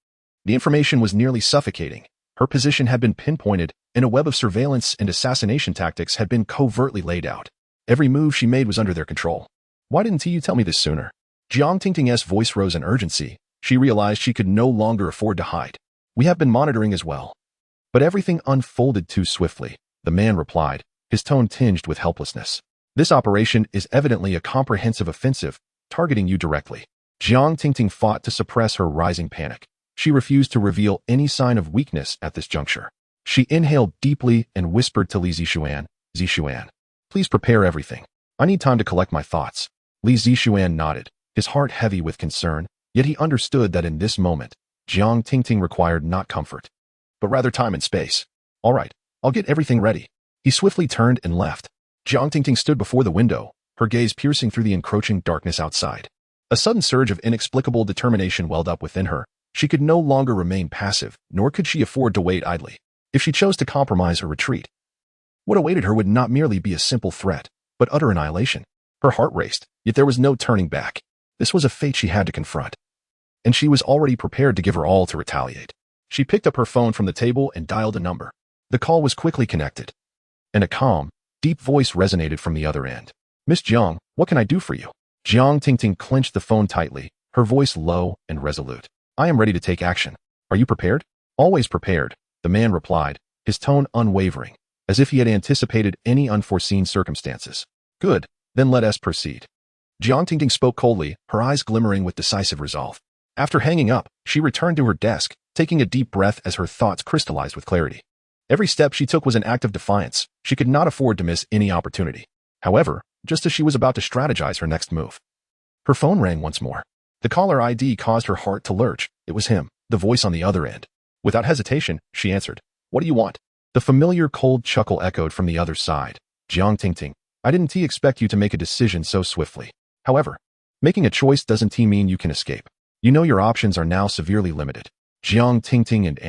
The information was nearly suffocating. Her position had been pinpointed, and a web of surveillance and assassination tactics had been covertly laid out. Every move she made was under their control. Why didn't you tell me this sooner? Jiang Tingting's voice rose in urgency. She realized she could no longer afford to hide. We have been monitoring as well. But everything unfolded too swiftly, the man replied, his tone tinged with helplessness. This operation is evidently a comprehensive offensive, targeting you directly. Jiang Tingting fought to suppress her rising panic. She refused to reveal any sign of weakness at this juncture. She inhaled deeply and whispered to Li Zixuan, please prepare everything. I need time to collect my thoughts. Li Zixuan nodded, his heart heavy with concern, yet he understood that in this moment, Jiang Tingting required not comfort, but rather time and space. All right, I'll get everything ready. He swiftly turned and left. Jiang Tingting stood before the window, her gaze piercing through the encroaching darkness outside. A sudden surge of inexplicable determination welled up within her. She could no longer remain passive, nor could she afford to wait idly. If she chose to compromise or retreat, what awaited her would not merely be a simple threat, but utter annihilation. Her heart raced, yet there was no turning back. This was a fate she had to confront. And she was already prepared to give her all to retaliate. She picked up her phone from the table and dialed a number. The call was quickly connected, and a calm, deep voice resonated from the other end. Miss Jiang, what can I do for you? Jiang Tingting clenched the phone tightly, her voice low and resolute. I am ready to take action. Are you prepared? Always prepared, the man replied, his tone unwavering, as if he had anticipated any unforeseen circumstances. Good, then let us proceed. Jiang Tingting spoke coldly, her eyes glimmering with decisive resolve. After hanging up, she returned to her desk, taking a deep breath as her thoughts crystallized with clarity. Every step she took was an act of defiance. She could not afford to miss any opportunity. However, just as she was about to strategize her next move, her phone rang once more. The caller ID caused her heart to lurch. It was him, the voice on the other end. Without hesitation, she answered. What do you want? The familiar cold chuckle echoed from the other side. Jiang Tingting, I didn't expect you to make a decision so swiftly. However, making a choice doesn't mean you can escape. You know your options are now severely limited. Jiang Tingting and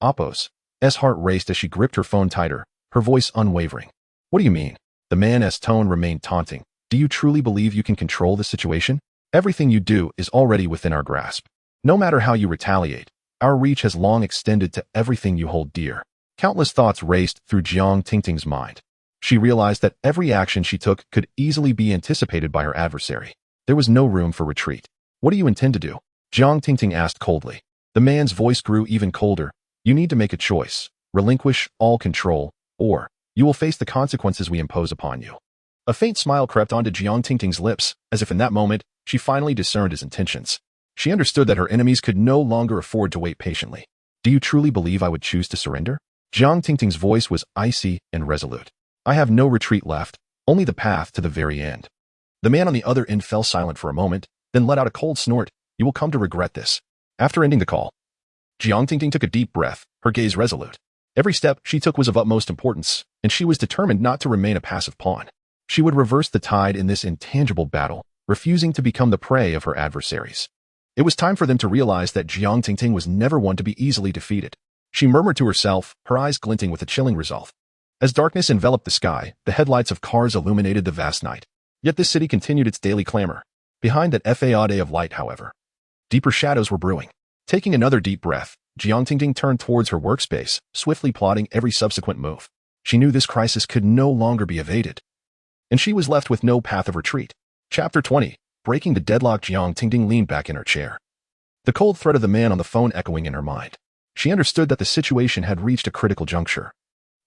Oppo's heart raced as she gripped her phone tighter, her voice unwavering. What do you mean? The man's tone remained taunting. Do you truly believe you can control the situation? Everything you do is already within our grasp. No matter how you retaliate, our reach has long extended to everything you hold dear. Countless thoughts raced through Jiang Tingting's mind. She realized that every action she took could easily be anticipated by her adversary. There was no room for retreat. What do you intend to do? Jiang Tingting asked coldly. The man's voice grew even colder. You need to make a choice. Relinquish all control, or you will face the consequences we impose upon you. A faint smile crept onto Jiang Tingting's lips, as if in that moment, she finally discerned his intentions. She understood that her enemies could no longer afford to wait patiently. Do you truly believe I would choose to surrender? Jiang Tingting's voice was icy and resolute. I have no retreat left, only the path to the very end. The man on the other end fell silent for a moment, then let out a cold snort. You will come to regret this. After ending the call, Jiang Tingting took a deep breath, her gaze resolute. Every step she took was of utmost importance, and she was determined not to remain a passive pawn. She would reverse the tide in this intangible battle, refusing to become the prey of her adversaries. It was time for them to realize that Jiang Tingting was never one to be easily defeated. She murmured to herself, her eyes glinting with a chilling resolve. As darkness enveloped the sky, the headlights of cars illuminated the vast night. Yet this city continued its daily clamor. Behind that facade of light, however, deeper shadows were brewing. Taking another deep breath, Jiang Tingting turned towards her workspace, swiftly plotting every subsequent move. She knew this crisis could no longer be evaded, and she was left with no path of retreat. Chapter 20. Breaking the deadlock. Jiang Tingting leaned back in her chair, the cold threat of the man on the phone echoing in her mind. She understood that the situation had reached a critical juncture.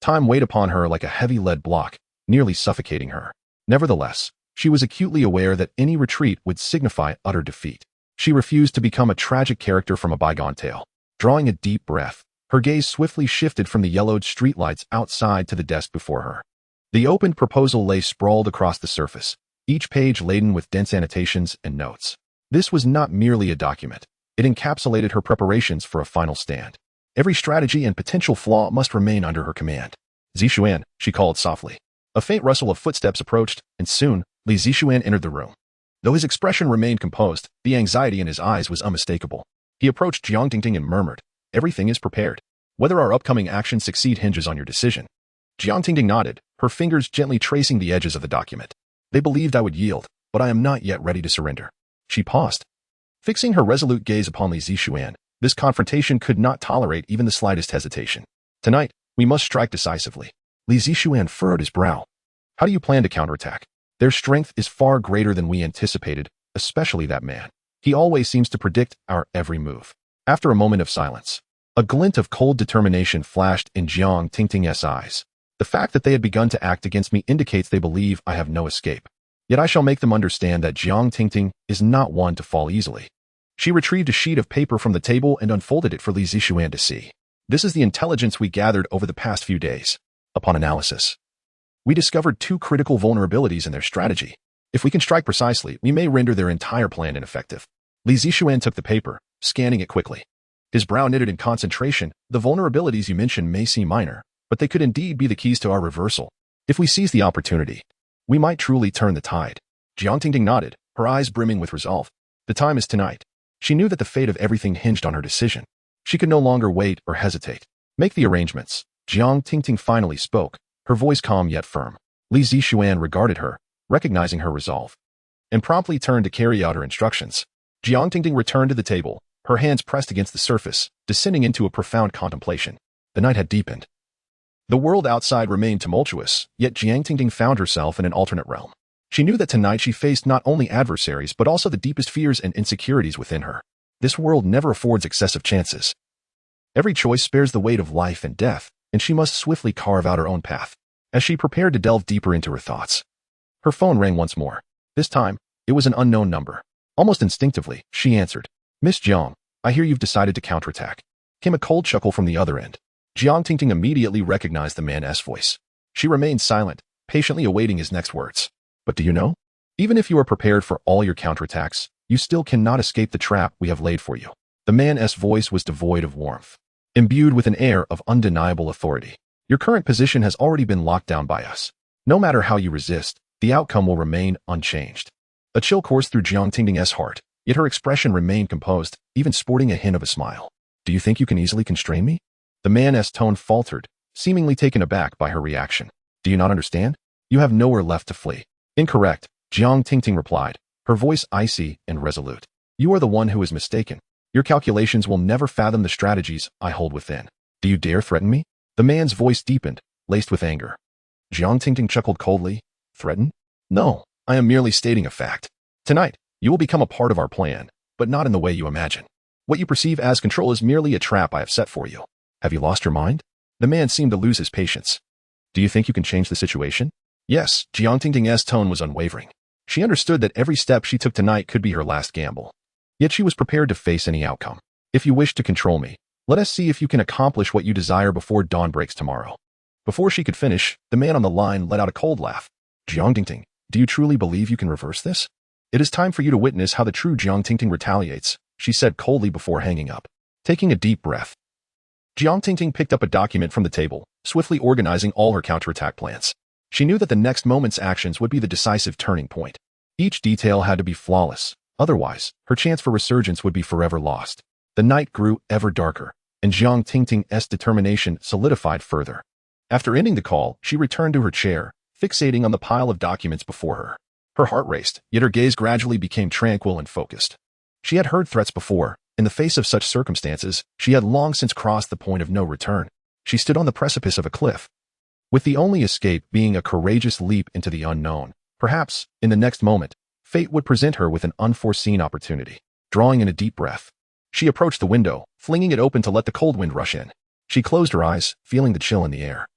Time weighed upon her like a heavy lead block, nearly suffocating her. Nevertheless, she was acutely aware that any retreat would signify utter defeat. She refused to become a tragic character from a bygone tale. Drawing a deep breath, her gaze swiftly shifted from the yellowed streetlights outside to the desk before her. The opened proposal lay sprawled across the surface, each page laden with dense annotations and notes. This was not merely a document. It encapsulated her preparations for a final stand. Every strategy and potential flaw must remain under her command. Zixuan, she called softly. A faint rustle of footsteps approached, and soon, Li Zixuan entered the room. Though his expression remained composed, the anxiety in his eyes was unmistakable. He approached Jiang Tingting and murmured, Everything is prepared. Whether our upcoming actions succeed hinges on your decision. Jiang Tingting nodded, her fingers gently tracing the edges of the document. They believed I would yield, but I am not yet ready to surrender. She paused, fixing her resolute gaze upon Li Zixuan. This confrontation could not tolerate even the slightest hesitation. Tonight, We must strike decisively. Li Zixuan furrowed his brow. How do you plan to counterattack? Their strength is far greater than we anticipated, especially that man. He always seems to predict our every move. After a moment of silence, a glint of cold determination flashed in Jiang Tingting's eyes. The fact that they had begun to act against me indicates they believe I have no escape. Yet I shall make them understand that Jiang Tingting is not one to fall easily. She retrieved a sheet of paper from the table and unfolded it for Li Zixuan to see. This is the intelligence we gathered over the past few days. Upon analysis, we discovered two critical vulnerabilities in their strategy. If we can strike precisely, we may render their entire plan ineffective. Li Zixuan took the paper, scanning it quickly. His brow knitted in concentration. The vulnerabilities you mentioned may seem minor, but they could indeed be the keys to our reversal. If we seize the opportunity, we might truly turn the tide. Jiang Tingting nodded, her eyes brimming with resolve. The time is tonight. She knew that the fate of everything hinged on her decision. She could no longer wait or hesitate. Make the arrangements. Jiang Tingting finally spoke, her voice calm yet firm. Li Zixuan regarded her, recognizing her resolve, and promptly turned to carry out her instructions. Jiang Tingting returned to the table, her hands pressed against the surface, descending into a profound contemplation. The night had deepened. The world outside remained tumultuous, yet Jiang Tingting found herself in an alternate realm. She knew that tonight she faced not only adversaries but also the deepest fears and insecurities within her. This world never affords excessive chances. Every choice bears the weight of life and death, and she must swiftly carve out her own path. As she prepared to delve deeper into her thoughts, her phone rang once more. This time, it was an unknown number. Almost instinctively, she answered. Miss Jiang, I hear you've decided to counterattack. Came a cold chuckle from the other end. Jiang Tingting immediately recognized the man's voice. She remained silent, patiently awaiting his next words. But do you know? Even if you are prepared for all your counterattacks, you still cannot escape the trap we have laid for you. The man's voice was devoid of warmth, imbued with an air of undeniable authority. Your current position has already been locked down by us. No matter how you resist, the outcome will remain unchanged. A chill coursed through Jiang Tingting's heart, yet her expression remained composed, even sporting a hint of a smile. Do you think you can easily constrain me? The man's tone faltered, seemingly taken aback by her reaction. Do you not understand? You have nowhere left to flee. Incorrect, Jiang Tingting replied, her voice icy and resolute. You are the one who is mistaken. Your calculations will never fathom the strategies I hold within. Do you dare threaten me? The man's voice deepened, laced with anger. Jiang Tingting chuckled coldly. Threaten? No, I am merely stating a fact. Tonight, you will become a part of our plan, but not in the way you imagine. What you perceive as control is merely a trap I have set for you. Have you lost your mind? The man seemed to lose his patience. Do you think you can change the situation? Yes, Jiang Tingting's tone was unwavering. She understood that every step she took tonight could be her last gamble. Yet she was prepared to face any outcome. If you wish to control me, let us see if you can accomplish what you desire before dawn breaks tomorrow. Before she could finish, the man on the line let out a cold laugh. Jiang Tingting, do you truly believe you can reverse this? It is time for you to witness how the true Jiang Tingting retaliates, she said coldly before hanging up. Taking a deep breath, Jiang Tingting picked up a document from the table, swiftly organizing all her counterattack plans. She knew that the next moment's actions would be the decisive turning point. Each detail had to be flawless, otherwise, her chance for resurgence would be forever lost. The night grew ever darker, and Jiang Tingting's determination solidified further. After ending the call, she returned to her chair, fixating on the pile of documents before her. Her heart raced, yet her gaze gradually became tranquil and focused. She had heard threats before. In the face of such circumstances, she had long since crossed the point of no return. She stood on the precipice of a cliff, with the only escape being a courageous leap into the unknown. Perhaps, in the next moment, fate would present her with an unforeseen opportunity. Drawing in a deep breath, she approached the window, flinging it open to let the cold wind rush in. She closed her eyes, feeling the chill in the air.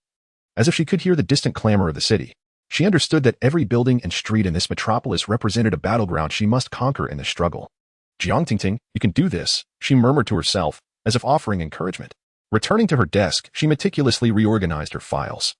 As if she could hear the distant clamor of the city, she understood that every building and street in this metropolis represented a battleground she must conquer in the struggle. Jiang Tingting, you can do this, she murmured to herself, as if offering encouragement. Returning to her desk, she meticulously reorganized her files,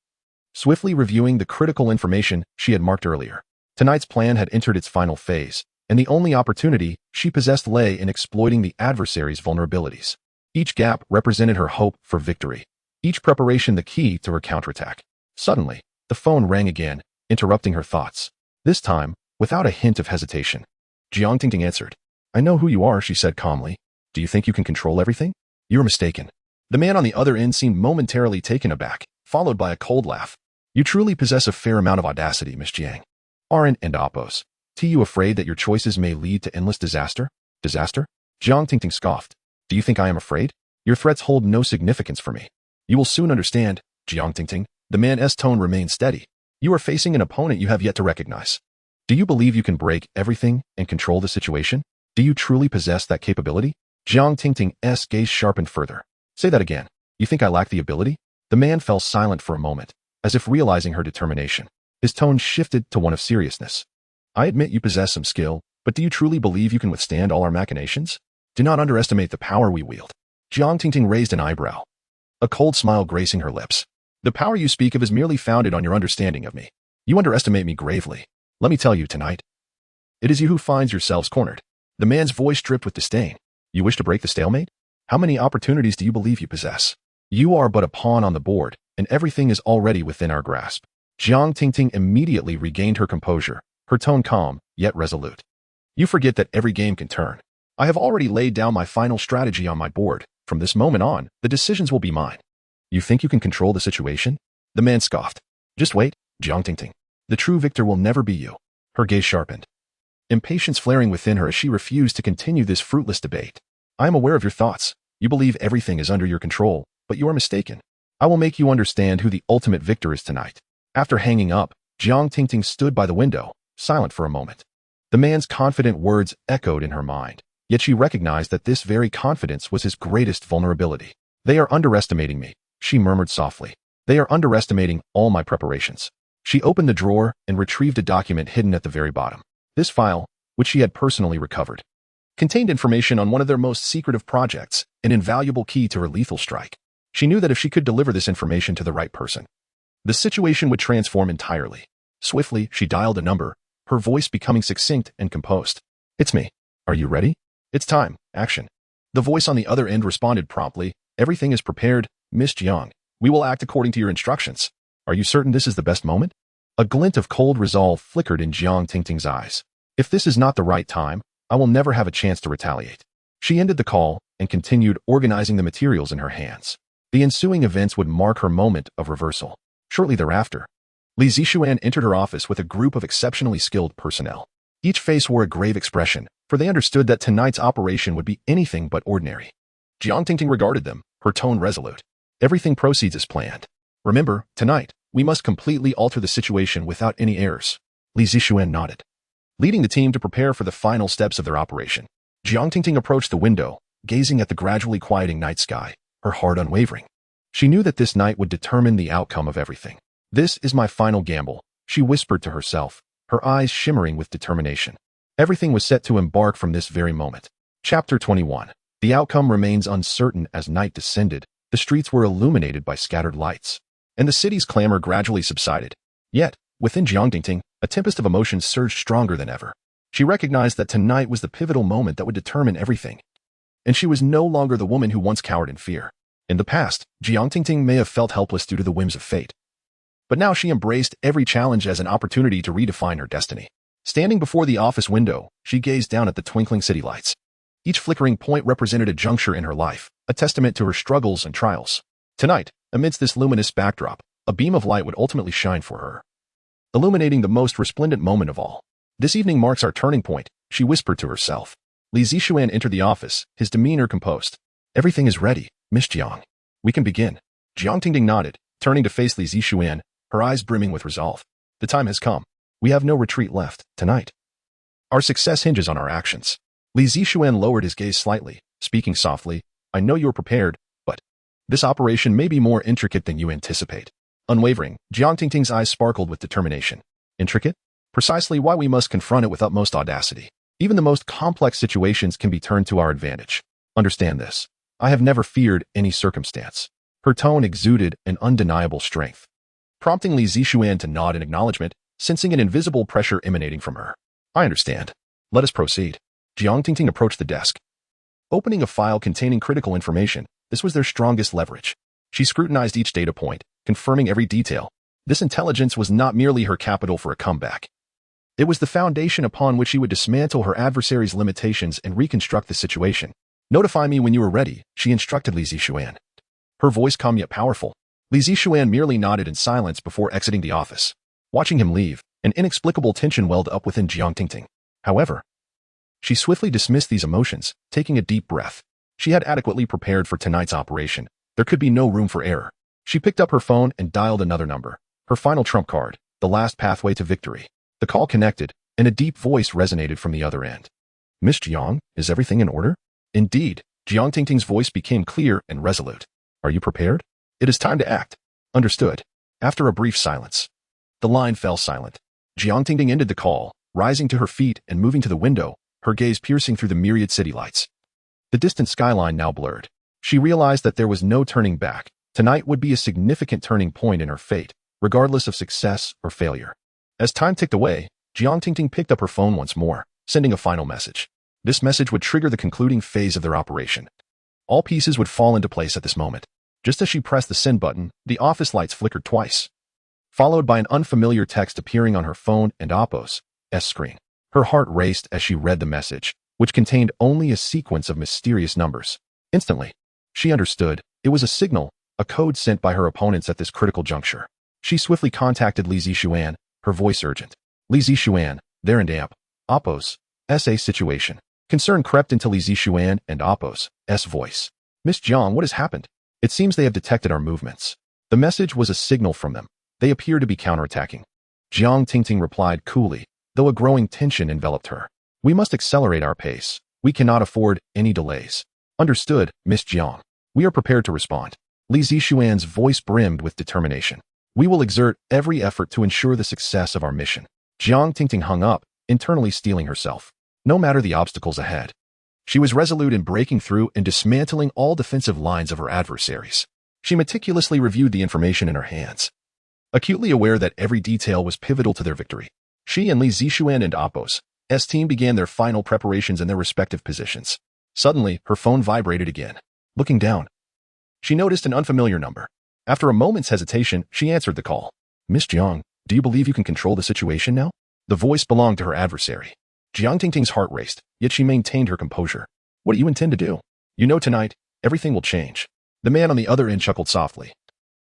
swiftly reviewing the critical information she had marked earlier. Tonight's plan had entered its final phase, and the only opportunity she possessed lay in exploiting the adversary's vulnerabilities. Each gap represented her hope for victory, each preparation the key to her counterattack. Suddenly, the phone rang again, interrupting her thoughts. This time, without a hint of hesitation, Jiang Tingting answered. I know who you are, she said calmly. Do you think you can control everything? You're mistaken. The man on the other end seemed momentarily taken aback, followed by a cold laugh. You truly possess a fair amount of audacity, Miss Jiang. Aren't and oppose. You afraid that your choices may lead to endless disaster? Disaster? Jiang Tingting scoffed. Do you think I am afraid? Your threats hold no significance for me. You will soon understand, Jiang Tingting, the man's tone remained steady. You are facing an opponent you have yet to recognize. Do you believe you can break everything and control the situation? Do you truly possess that capability? Jiang Tingting's gaze sharpened further. Say that again. You think I lack the ability? The man fell silent for a moment, as if realizing her determination. His tone shifted to one of seriousness. I admit you possess some skill, but do you truly believe you can withstand all our machinations? Do not underestimate the power we wield. Jiang Tingting raised an eyebrow, a cold smile gracing her lips. The power you speak of is merely founded on your understanding of me. You underestimate me gravely. Let me tell you tonight. It is you who finds yourselves cornered. The man's voice dripped with disdain. You wish to break the stalemate? How many opportunities do you believe you possess? You are but a pawn on the board, and everything is already within our grasp. Jiang Tingting immediately regained her composure, her tone calm, yet resolute. You forget that every game can turn. I have already laid down my final strategy on my board. From this moment on, the decisions will be mine. You think you can control the situation? The man scoffed. Just wait, Jiang Tingting. The true victor will never be you. Her gaze sharpened, impatience flaring within her as she refused to continue this fruitless debate. I am aware of your thoughts. You believe everything is under your control, but you are mistaken. I will make you understand who the ultimate victor is tonight. After hanging up, Jiang Tingting stood by the window, silent for a moment. The man's confident words echoed in her mind, yet she recognized that this very confidence was his greatest vulnerability. They are underestimating me, she murmured softly. They are underestimating all my preparations. She opened the drawer and retrieved a document hidden at the very bottom. This file, which she had personally recovered, contained information on one of their most secretive projects, an invaluable key to her lethal strike. She knew that if she could deliver this information to the right person, the situation would transform entirely. Swiftly, she dialed a number, her voice becoming succinct and composed. It's me. Are you ready? It's time. Action. The voice on the other end responded promptly. Everything is prepared, Miss Jiang. We will act according to your instructions. Are you certain this is the best moment? A glint of cold resolve flickered in Jiang Tingting's eyes. If this is not the right time, I will never have a chance to retaliate. She ended the call and continued organizing the materials in her hands. The ensuing events would mark her moment of reversal. Shortly thereafter, Li Zixuan entered her office with a group of exceptionally skilled personnel. Each face wore a grave expression, for they understood that tonight's operation would be anything but ordinary. Jiang Tingting regarded them, her tone resolute. Everything proceeds as planned. Remember, tonight, we must completely alter the situation without any errors. Li Zixuan nodded, leading the team to prepare for the final steps of their operation. Jiang Tingting approached the window, gazing at the gradually quieting night sky, her heart unwavering. She knew that this night would determine the outcome of everything. This is my final gamble, she whispered to herself, her eyes shimmering with determination. Everything was set to embark from this very moment. Chapter 21. The outcome remains uncertain. As night descended, the streets were illuminated by scattered lights, and the city's clamor gradually subsided. Yet, within Jiang Tingting, a tempest of emotions surged stronger than ever. She recognized that tonight was the pivotal moment that would determine everything, and she was no longer the woman who once cowered in fear. In the past, Jiang Tingting may have felt helpless due to the whims of fate, but now she embraced every challenge as an opportunity to redefine her destiny. Standing before the office window, she gazed down at the twinkling city lights. Each flickering point represented a juncture in her life, a testament to her struggles and trials. Tonight, amidst this luminous backdrop, a beam of light would ultimately shine for her, illuminating the most resplendent moment of all. This evening marks our turning point, she whispered to herself. Li Zixuan entered the office, his demeanor composed. Everything is ready, Miss Jiang. We can begin. Jiang Tingting nodded, turning to face Li Zixuan, her eyes brimming with resolve. The time has come. We have no retreat left, tonight. Our success hinges on our actions. Li Zixuan lowered his gaze slightly, speaking softly. I know you are prepared, but this operation may be more intricate than you anticipate. Unwavering, Jiang Tingting's eyes sparkled with determination. Intricate? Precisely why we must confront it with utmost audacity. Even the most complex situations can be turned to our advantage. Understand this. I have never feared any circumstance. Her tone exuded an undeniable strength, prompting Li Zixuan to nod in acknowledgement, sensing an invisible pressure emanating from her. I understand. Let us proceed. Jiang Tingting approached the desk, opening a file containing critical information. This was their strongest leverage. She scrutinized each data point, confirming every detail. This intelligence was not merely her capital for a comeback. It was the foundation upon which she would dismantle her adversary's limitations and reconstruct the situation. Notify me when you are ready, she instructed Li Zixuan. Her voice calm yet powerful. Li Zixuan merely nodded in silence before exiting the office. Watching him leave, an inexplicable tension welled up within Jiang Tingting. However, she swiftly dismissed these emotions, taking a deep breath. She had adequately prepared for tonight's operation. There could be no room for error. She picked up her phone and dialed another number, her final trump card, the last pathway to victory. The call connected, and a deep voice resonated from the other end. Miss Jiang, is everything in order? Indeed, Jiang Tingting's voice became clear and resolute. Are you prepared? It is time to act. Understood. After a brief silence, the line fell silent. Jiang Tingting ended the call, rising to her feet and moving to the window, her gaze piercing through the myriad city lights. The distant skyline now blurred. She realized that there was no turning back. Tonight would be a significant turning point in her fate, regardless of success or failure. As time ticked away, Jiang Tingting picked up her phone once more, sending a final message. This message would trigger the concluding phase of their operation. All pieces would fall into place at this moment. Just as she pressed the send button, the office lights flickered twice, followed by an unfamiliar text appearing on her phone and Oppo's screen. Her heart raced as she read the message, which contained only a sequence of mysterious numbers. Instantly, she understood. It was a signal, a code sent by her opponents at this critical juncture. She swiftly contacted Li Zixuan, her voice urgent. Li Zixuan, there and amp. Oppo's SA situation. Concern crept into Li Zixuan and Oppo's voice. Miss Jiang, what has happened? It seems they have detected our movements. The message was a signal from them. They appear to be counterattacking. Jiang Tingting replied coolly, though a growing tension enveloped her. We must accelerate our pace. We cannot afford any delays. Understood, Miss Jiang. We are prepared to respond. Li Zixuan's voice brimmed with determination. We will exert every effort to ensure the success of our mission. Jiang Tingting hung up, internally steeling herself. No matter the obstacles ahead, she was resolute in breaking through and dismantling all defensive lines of her adversaries. She meticulously reviewed the information in her hands, acutely aware that every detail was pivotal to their victory. She and Li Zixuan and Oppo's team began their final preparations in their respective positions. Suddenly, her phone vibrated again. Looking down, she noticed an unfamiliar number. After a moment's hesitation, she answered the call. Miss Jiang, do you believe you can control the situation now? The voice belonged to her adversary. Jiang Tingting's heart raced, yet she maintained her composure. What do you intend to do? You know tonight, everything will change. The man on the other end chuckled softly,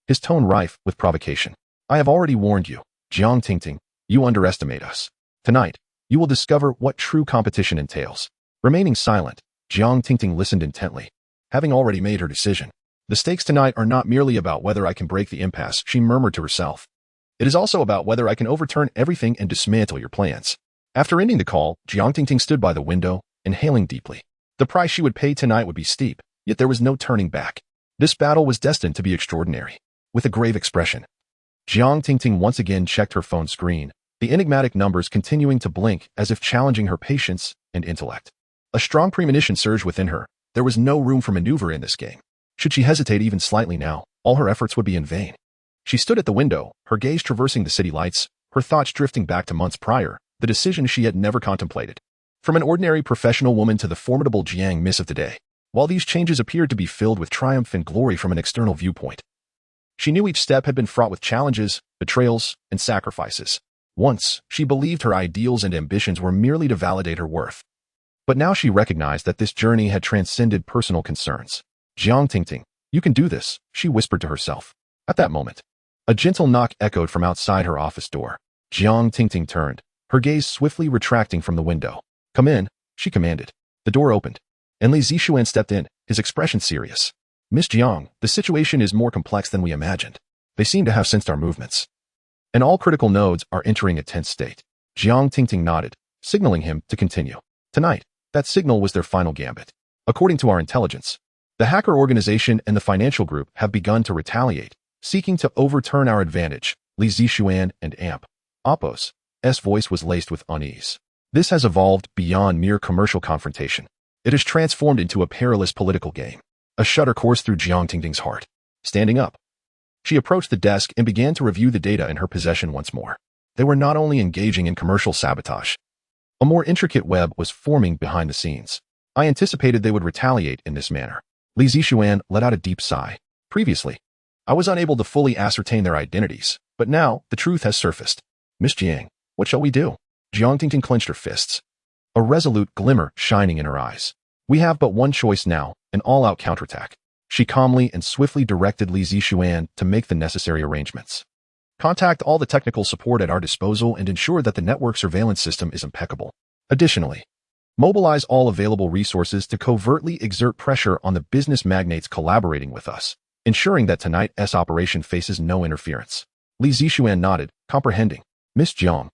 his tone rife with provocation. I have already warned you, Jiang Tingting, you underestimate us. Tonight, you will discover what true competition entails. Remaining silent, Jiang Tingting listened intently, having already made her decision. The stakes tonight are not merely about whether I can break the impasse, she murmured to herself. It is also about whether I can overturn everything and dismantle your plans. After ending the call, Jiang Tingting stood by the window, inhaling deeply. The price she would pay tonight would be steep, yet there was no turning back. This battle was destined to be extraordinary. With a grave expression, Jiang Tingting once again checked her phone screen, the enigmatic numbers continuing to blink as if challenging her patience and intellect. A strong premonition surged within her. There was no room for maneuver in this game. Should she hesitate even slightly now, all her efforts would be in vain. She stood at the window, her gaze traversing the city lights, her thoughts drifting back to months prior, the decision she had never contemplated. From an ordinary professional woman to the formidable Jiang Miss of today, while these changes appeared to be filled with triumph and glory from an external viewpoint, she knew each step had been fraught with challenges, betrayals, and sacrifices. Once, she believed her ideals and ambitions were merely to validate her worth. But now she recognized that this journey had transcended personal concerns. Jiang Tingting, you can do this, she whispered to herself. At that moment, a gentle knock echoed from outside her office door. Jiang Tingting turned, her gaze swiftly retracting from the window. Come in, she commanded. The door opened, and Li Zixuan stepped in, his expression serious. Miss Jiang, the situation is more complex than we imagined. They seem to have sensed our movements, and all critical nodes are entering a tense state. Jiang Tingting nodded, signaling him to continue. Tonight, that signal was their final gambit. According to our intelligence, the hacker organization and the financial group have begun to retaliate, seeking to overturn our advantage. Li Zixuan and Amp. Oppo's voice was laced with unease. This has evolved beyond mere commercial confrontation. It has transformed into a perilous political game. A shudder coursed through Jiang Tingting's heart. Standing up, she approached the desk and began to review the data in her possession once more. They were not only engaging in commercial sabotage. A more intricate web was forming behind the scenes. I anticipated they would retaliate in this manner. Li Zixuan let out a deep sigh. Previously, I was unable to fully ascertain their identities, but now the truth has surfaced. Miss Jiang, what shall we do? Jiang Tingting clenched her fists, a resolute glimmer shining in her eyes. We have but one choice now, an all-out counterattack. She calmly and swiftly directed Li Zixuan to make the necessary arrangements. Contact all the technical support at our disposal and ensure that the network surveillance system is impeccable. Additionally, mobilize all available resources to covertly exert pressure on the business magnates collaborating with us. ensuring that tonight's operation faces no interference. Li Zixuan nodded, comprehending. Miss Jiang,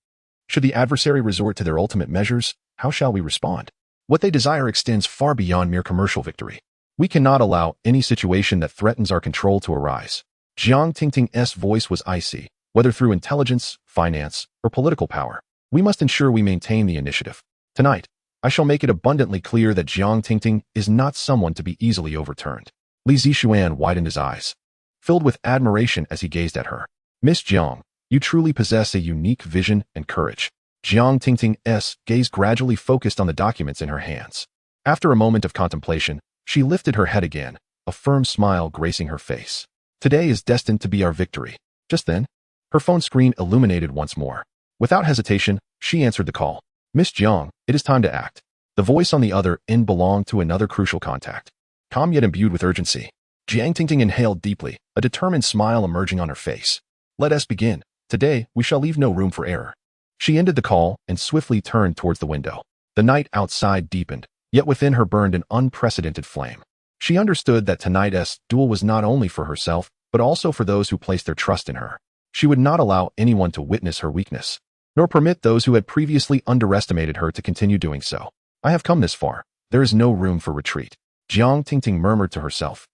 should the adversary resort to their ultimate measures, how shall we respond? What they desire extends far beyond mere commercial victory. We cannot allow any situation that threatens our control to arise. Jiang Tingting's voice was icy, whether through intelligence, finance, or political power. We must ensure we maintain the initiative. Tonight, I shall make it abundantly clear that Jiang Tingting is not someone to be easily overturned. Li Zixuan widened his eyes, filled with admiration as he gazed at her. Miss Jiang, you truly possess a unique vision and courage. Jiang Tingting's gaze gradually focused on the documents in her hands. After a moment of contemplation, she lifted her head again, a firm smile gracing her face. Today is destined to be our victory. Just then, her phone screen illuminated once more. Without hesitation, she answered the call. Miss Jiang, it is time to act. The voice on the other end belonged to another crucial contact. Calm yet imbued with urgency, Jiang Tingting inhaled deeply, a determined smile emerging on her face. Let us begin. Today, we shall leave no room for error. She ended the call and swiftly turned towards the window. The night outside deepened, yet within her burned an unprecedented flame. She understood that tonight's duel was not only for herself, but also for those who placed their trust in her. She would not allow anyone to witness her weakness, nor permit those who had previously underestimated her to continue doing so. I have come this far. There is no room for retreat. Jiang Tingting murmured to herself,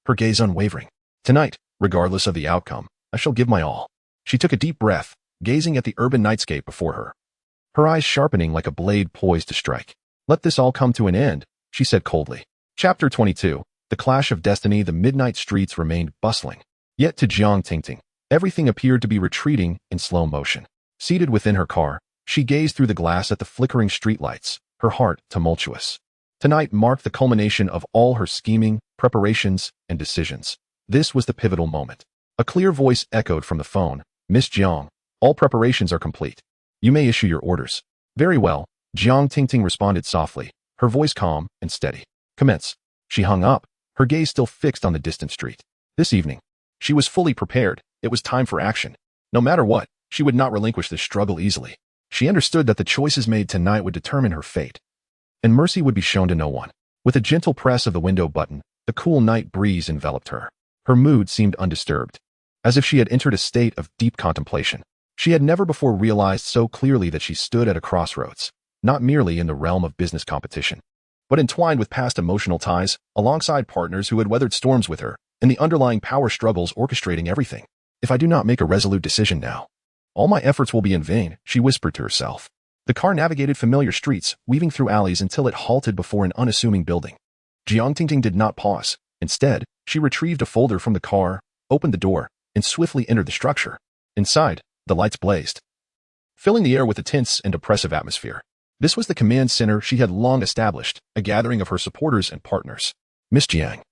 her gaze unwavering. Tonight, regardless of the outcome, I shall give my all. She took a deep breath, gazing at the urban nightscape before her, her eyes sharpening like a blade poised to strike. Let this all come to an end, she said coldly. Chapter 22. The Clash of Destiny. The midnight streets remained bustling. Yet to Jiang Tingting, everything appeared to be retreating in slow motion. Seated within her car, she gazed through the glass at the flickering streetlights, her heart tumultuous. Tonight marked the culmination of all her scheming, preparations, and decisions. This was the pivotal moment. A clear voice echoed from the phone. Miss Jiang, all preparations are complete. You may issue your orders. Very well, Jiang Tingting responded softly, her voice calm and steady. Commence. She hung up, her gaze still fixed on the distant street. This evening, she was fully prepared. It was time for action. No matter what, she would not relinquish this struggle easily. She understood that the choices made tonight would determine her fate, and mercy would be shown to no one. With a gentle press of the window button, the cool night breeze enveloped her. Her mood seemed undisturbed, as if she had entered a state of deep contemplation. She had never before realized so clearly that she stood at a crossroads, not merely in the realm of business competition, but entwined with past emotional ties, alongside partners who had weathered storms with her, and the underlying power struggles orchestrating everything. If I do not make a resolute decision now, all my efforts will be in vain, she whispered to herself. The car navigated familiar streets, weaving through alleys until it halted before an unassuming building. Jiang Tingting did not pause. Instead, she retrieved a folder from the car, opened the door, and swiftly entered the structure. Inside, the lights blazed, filling the air with a tense and oppressive atmosphere. This was the command center she had long established, a gathering of her supporters and partners. Miss Jiang.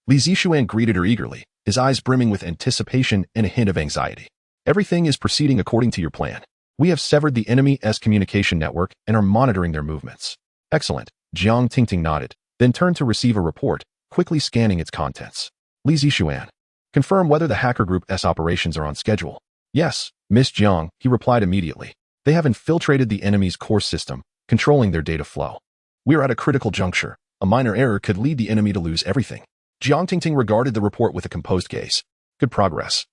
Li Zixuan greeted her eagerly, his eyes brimming with anticipation and a hint of anxiety. Everything is proceeding according to your plan. We have severed the enemy's communication network and are monitoring their movements. Excellent. Jiang Tingting nodded, then turned to receive a report, quickly scanning its contents. Li Zixuan. Confirm whether the hacker group's operations are on schedule. Yes, Miss Jiang, he replied immediately. They have infiltrated the enemy's core system, controlling their data flow. We are at a critical juncture. A minor error could lead the enemy to lose everything. Jiang Tingting regarded the report with a composed gaze. Good progress.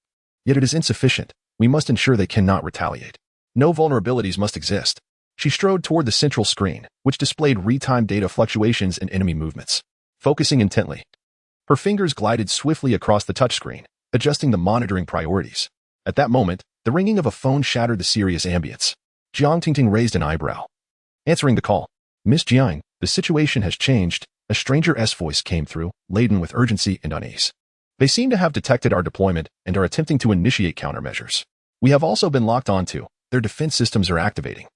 Yet it is insufficient. We must ensure they cannot retaliate. No vulnerabilities must exist. She strode toward the central screen, which displayed real-time data fluctuations and enemy movements. Focusing intently, her fingers glided swiftly across the touchscreen, adjusting the monitoring priorities. At that moment, the ringing of a phone shattered the serious ambience. Jiang Tingting raised an eyebrow. Answering the call. Miss Jiang, the situation has changed. A stranger's voice came through, laden with urgency and unease. They seem to have detected our deployment and are attempting to initiate countermeasures. We have also been locked onto. Their defense systems are activating.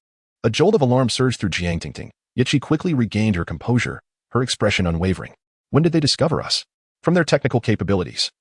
A jolt of alarm surged through Jiang Tingting, yet she quickly regained her composure, her expression unwavering. When did they discover us? From their technical capabilities.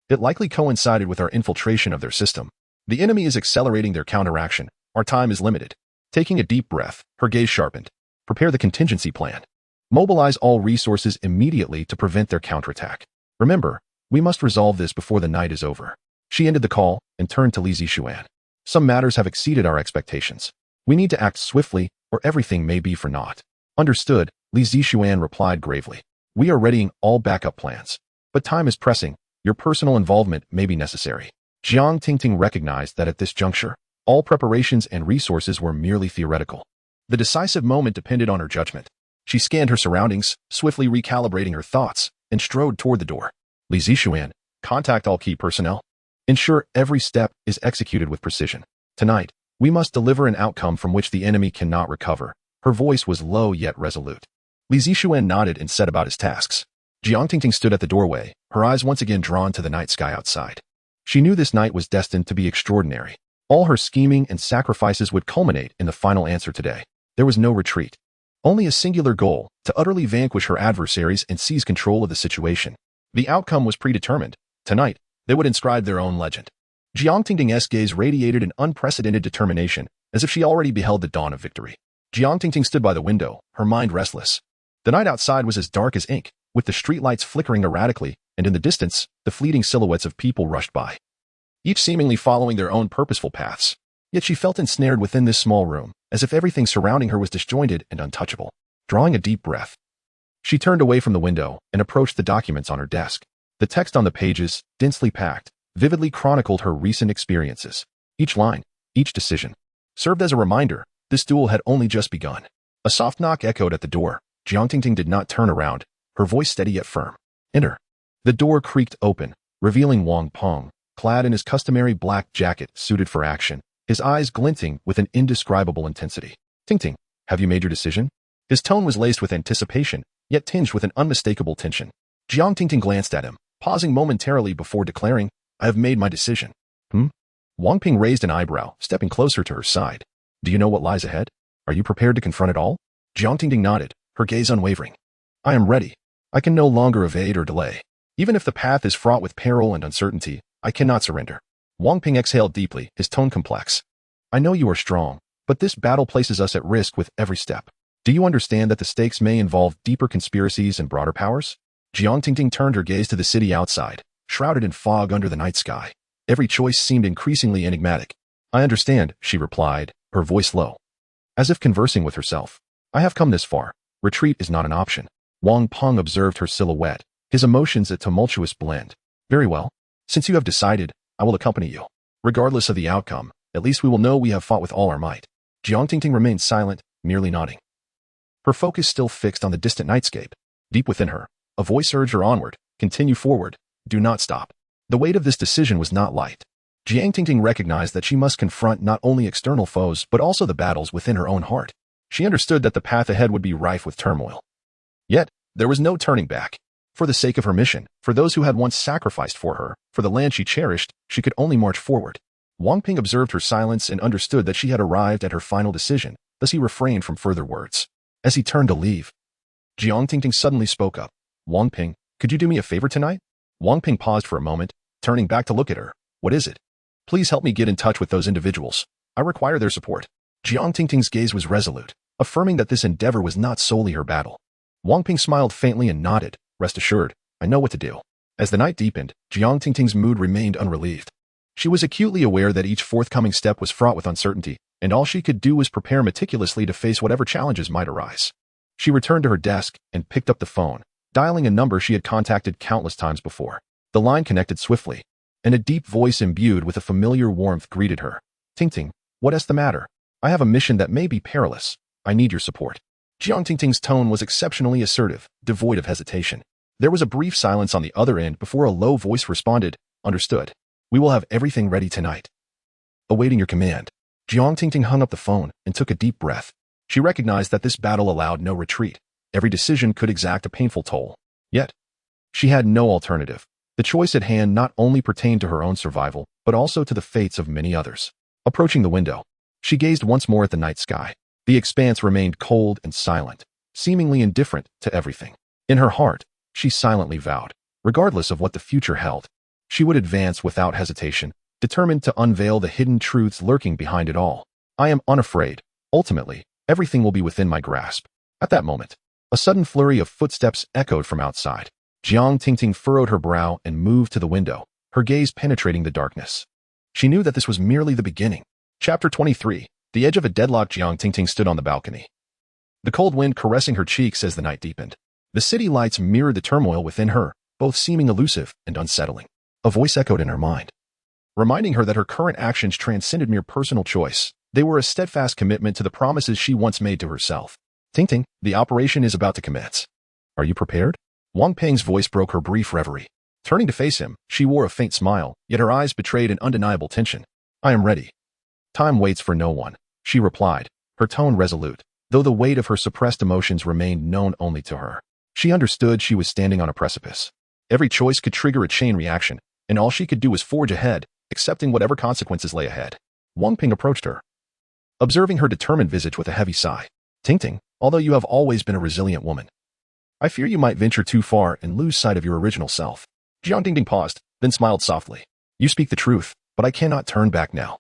It likely coincided with our infiltration of their system. The enemy is accelerating their counteraction. Our time is limited. Taking a deep breath, her gaze sharpened. Prepare the contingency plan. Mobilize all resources immediately to prevent their counterattack. Remember, we must resolve this before the night is over. She ended the call and turned to Li Zixuan. Some matters have exceeded our expectations. We need to act swiftly, or everything may be for naught. Understood, Li Zixuan replied gravely. We are readying all backup plans. But time is pressing. Your personal involvement may be necessary. Jiang Tingting recognized that at this juncture, all preparations and resources were merely theoretical. The decisive moment depended on her judgment. She scanned her surroundings, swiftly recalibrating her thoughts, and strode toward the door. Li Zixuan, contact all key personnel. Ensure every step is executed with precision. Tonight, we must deliver an outcome from which the enemy cannot recover. Her voice was low yet resolute. Li Zixuan nodded and set about his tasks. Jiang Tingting stood at the doorway, her eyes once again drawn to the night sky outside. She knew this night was destined to be extraordinary. All her scheming and sacrifices would culminate in the final answer today. There was no retreat. Only a singular goal, to utterly vanquish her adversaries and seize control of the situation. The outcome was predetermined. Tonight, they would inscribe their own legend. Jiang Tingting's gaze radiated an unprecedented determination, as if she already beheld the dawn of victory. Jiang Tingting stood by the window, her mind restless. The night outside was as dark as ink, with the streetlights flickering erratically, and in the distance, the fleeting silhouettes of people rushed by, each seemingly following their own purposeful paths. Yet she felt ensnared within this small room, as if everything surrounding her was disjointed and untouchable. Drawing a deep breath, she turned away from the window and approached the documents on her desk. The text on the pages, densely packed, vividly chronicled her recent experiences. Each line, each decision, served as a reminder this duel had only just begun. A soft knock echoed at the door. Jiang Tingting did not turn around, her voice steady yet firm. Enter. The door creaked open, revealing Wang Peng, clad in his customary black jacket suited for action, his eyes glinting with an indescribable intensity. Tingting, have you made your decision? His tone was laced with anticipation, yet tinged with an unmistakable tension. Jiang Tingting glanced at him, pausing momentarily before declaring, I have made my decision. Wang Ping raised an eyebrow, stepping closer to her side. Do you know what lies ahead? Are you prepared to confront it all? Jiang Tingting nodded, her gaze unwavering. I am ready. I can no longer evade or delay. Even if the path is fraught with peril and uncertainty, I cannot surrender. Wang Ping exhaled deeply, his tone complex. I know you are strong, but this battle places us at risk with every step. Do you understand that the stakes may involve deeper conspiracies and broader powers? Jiang Tingting turned her gaze to the city outside, shrouded in fog under the night sky. Every choice seemed increasingly enigmatic. I understand, she replied, her voice low, as if conversing with herself. I have come this far. Retreat is not an option. Wang Peng observed her silhouette, his emotions a tumultuous blend. Very well. Since you have decided, I will accompany you. Regardless of the outcome, at least we will know we have fought with all our might. Jiang Tingting remained silent, merely nodding, her focus still fixed on the distant nightscape. Deep within her, a voice urged her onward. Continue forward. Do not stop. The weight of this decision was not light. Jiang Tingting recognized that she must confront not only external foes but also the battles within her own heart. She understood that the path ahead would be rife with turmoil. Yet, there was no turning back. For the sake of her mission, for those who had once sacrificed for her, for the land she cherished, she could only march forward. Wang Ping observed her silence and understood that she had arrived at her final decision, thus he refrained from further words. As he turned to leave, Jiang Tingting suddenly spoke up. Wang Ping, could you do me a favor tonight? Wang Ping paused for a moment, turning back to look at her. What is it? Please help me get in touch with those individuals. I require their support. Jiang Tingting's gaze was resolute, affirming that this endeavor was not solely her battle. Wang Ping smiled faintly and nodded. Rest assured, I know what to do. As the night deepened, Jiang Tingting's mood remained unrelieved. She was acutely aware that each forthcoming step was fraught with uncertainty, and all she could do was prepare meticulously to face whatever challenges might arise. She returned to her desk and picked up the phone, dialing a number she had contacted countless times before. The line connected swiftly, and a deep voice imbued with a familiar warmth greeted her. Tingting, what is the matter? I have a mission that may be perilous. I need your support. Jiang Tingting's tone was exceptionally assertive, devoid of hesitation. There was a brief silence on the other end before a low voice responded, Understood. We will have everything ready tonight. Awaiting your command. Jiang Tingting hung up the phone and took a deep breath. She recognized that this battle allowed no retreat. Every decision could exact a painful toll. Yet, she had no alternative. The choice at hand not only pertained to her own survival, but also to the fates of many others. Approaching the window, she gazed once more at the night sky. The expanse remained cold and silent, seemingly indifferent to everything. In her heart, she silently vowed, regardless of what the future held, she would advance without hesitation, determined to unveil the hidden truths lurking behind it all. I am unafraid. Ultimately, everything will be within my grasp. At that moment, a sudden flurry of footsteps echoed from outside. Jiang Tingting furrowed her brow and moved to the window, her gaze penetrating the darkness. She knew that this was merely the beginning. Chapter 23. The edge of a deadlock. Jiang Tingting stood on the balcony, the cold wind caressing her cheeks as the night deepened. The city lights mirrored the turmoil within her, both seeming elusive and unsettling. A voice echoed in her mind, reminding her that her current actions transcended mere personal choice. They were a steadfast commitment to the promises she once made to herself. Ting Ting, the operation is about to commence. Are you prepared? Wang Ping's voice broke her brief reverie. Turning to face him, she wore a faint smile, yet her eyes betrayed an undeniable tension. I am ready. Time waits for no one, she replied, her tone resolute, though the weight of her suppressed emotions remained known only to her. She understood she was standing on a precipice. Every choice could trigger a chain reaction, and all she could do was forge ahead, accepting whatever consequences lay ahead. Wang Ping approached her, observing her determined visage with a heavy sigh. Ting Ting, although you have always been a resilient woman, I fear you might venture too far and lose sight of your original self. Jiang Ting paused, then smiled softly. You speak the truth, but I cannot turn back now.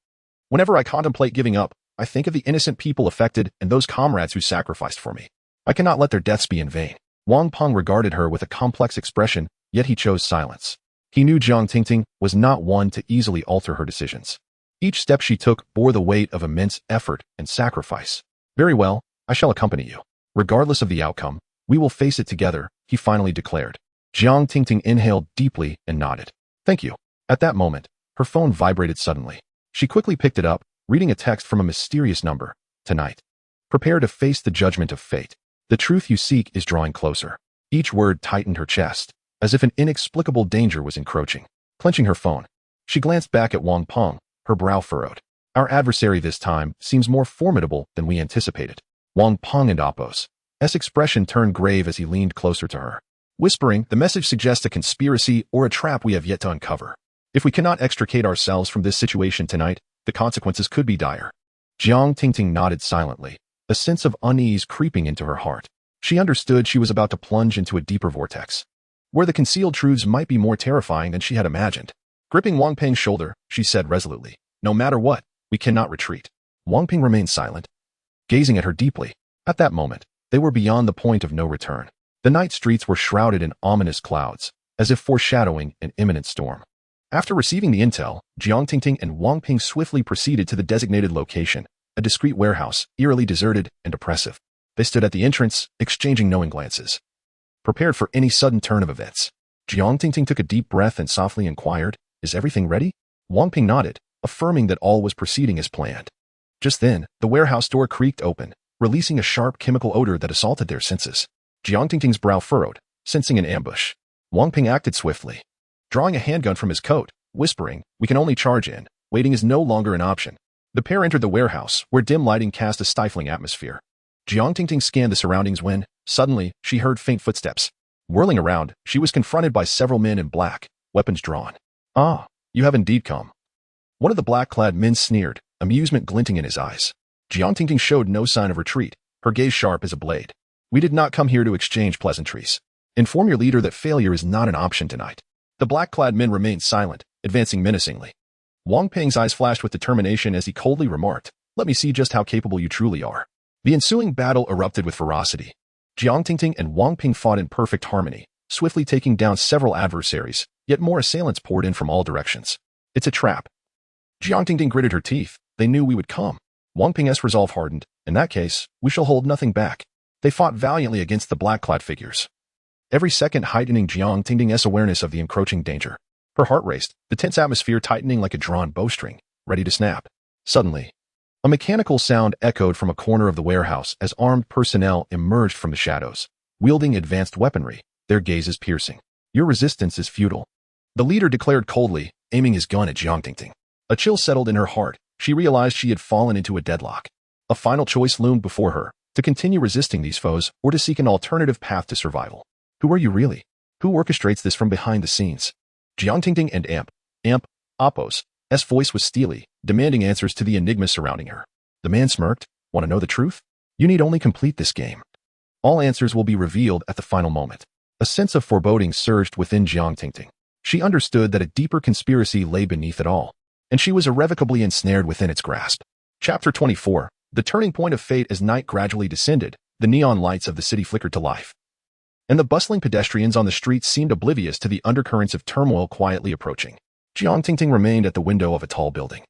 Whenever I contemplate giving up, I think of the innocent people affected and those comrades who sacrificed for me. I cannot let their deaths be in vain. Wang Peng regarded her with a complex expression, yet he chose silence. He knew Jiang Ting was not one to easily alter her decisions. Each step she took bore the weight of immense effort and sacrifice. Very well, I shall accompany you. Regardless of the outcome, we will face it together, he finally declared. Jiang Ting inhaled deeply and nodded. Thank you. At that moment, her phone vibrated suddenly. She quickly picked it up, reading a text from a mysterious number. Tonight. Prepare to face the judgment of fate. The truth you seek is drawing closer. Each word tightened her chest, as if an inexplicable danger was encroaching. Clenching her phone, she glanced back at Wang Peng, her brow furrowed. Our adversary this time seems more formidable than we anticipated. Wang Peng and Apos. S expression turned grave as he leaned closer to her. Whispering, the message suggests a conspiracy or a trap we have yet to uncover. If we cannot extricate ourselves from this situation tonight, the consequences could be dire. Jiang Ting nodded silently, a sense of unease creeping into her heart. She understood she was about to plunge into a deeper vortex, where the concealed truths might be more terrifying than she had imagined. Gripping Wang Peng's shoulder, she said resolutely, no matter what, we cannot retreat. Wang Peng remained silent, gazing at her deeply. At that moment, they were beyond the point of no return. The night streets were shrouded in ominous clouds, as if foreshadowing an imminent storm. After receiving the intel, Jiang Ting and Wang Ping swiftly proceeded to the designated location, a discreet warehouse, eerily deserted and oppressive. They stood at the entrance, exchanging knowing glances, prepared for any sudden turn of events. Jiang Ting took a deep breath and softly inquired, Is everything ready? Wang Ping nodded, affirming that all was proceeding as planned. Just then, the warehouse door creaked open, releasing a sharp chemical odor that assaulted their senses. Jiang Ting's brow furrowed, sensing an ambush. Wang Ping acted swiftly, drawing a handgun from his coat, whispering, We can only charge in. Waiting is no longer an option. The pair entered the warehouse, where dim lighting cast a stifling atmosphere. Jiang Ting scanned the surroundings when, suddenly, she heard faint footsteps. Whirling around, she was confronted by several men in black, weapons drawn. Ah, you have indeed come. One of the black-clad men sneered, amusement glinting in his eyes. Jiang Ting showed no sign of retreat, her gaze sharp as a blade. We did not come here to exchange pleasantries. Inform your leader that failure is not an option tonight. The black-clad men remained silent, advancing menacingly. Wang Peng's eyes flashed with determination as he coldly remarked, Let me see just how capable you truly are. The ensuing battle erupted with ferocity. Jiang Ting and Wang Ping fought in perfect harmony, swiftly taking down several adversaries, yet more assailants poured in from all directions. It's a trap. Jiang Ting gritted her teeth. They knew we would come. Wang Ping's resolve hardened. In that case, we shall hold nothing back. They fought valiantly against the black-clad figures, every second heightening Jiang Ting's awareness of the encroaching danger. Her heart raced, the tense atmosphere tightening like a drawn bowstring, ready to snap. Suddenly, a mechanical sound echoed from a corner of the warehouse as armed personnel emerged from the shadows, wielding advanced weaponry, their gazes piercing. Your resistance is futile, the leader declared coldly, aiming his gun at Jiang Ting. A chill settled in her heart. She realized she had fallen into a deadlock. A final choice loomed before her, to continue resisting these foes or to seek an alternative path to survival. Who are you really? Who orchestrates this from behind the scenes? Jiang Ting and Apos' voice was steely, demanding answers to the enigma surrounding her. The man smirked, Want to know the truth? You need only complete this game. All answers will be revealed at the final moment. A sense of foreboding surged within Jiang Ting. She understood that a deeper conspiracy lay beneath it all, and she was irrevocably ensnared within its grasp. Chapter 24. The turning point of fate. As night gradually descended, the neon lights of the city flickered to life, and the bustling pedestrians on the streets seemed oblivious to the undercurrents of turmoil quietly approaching. Jiang Ting remained at the window of a tall building,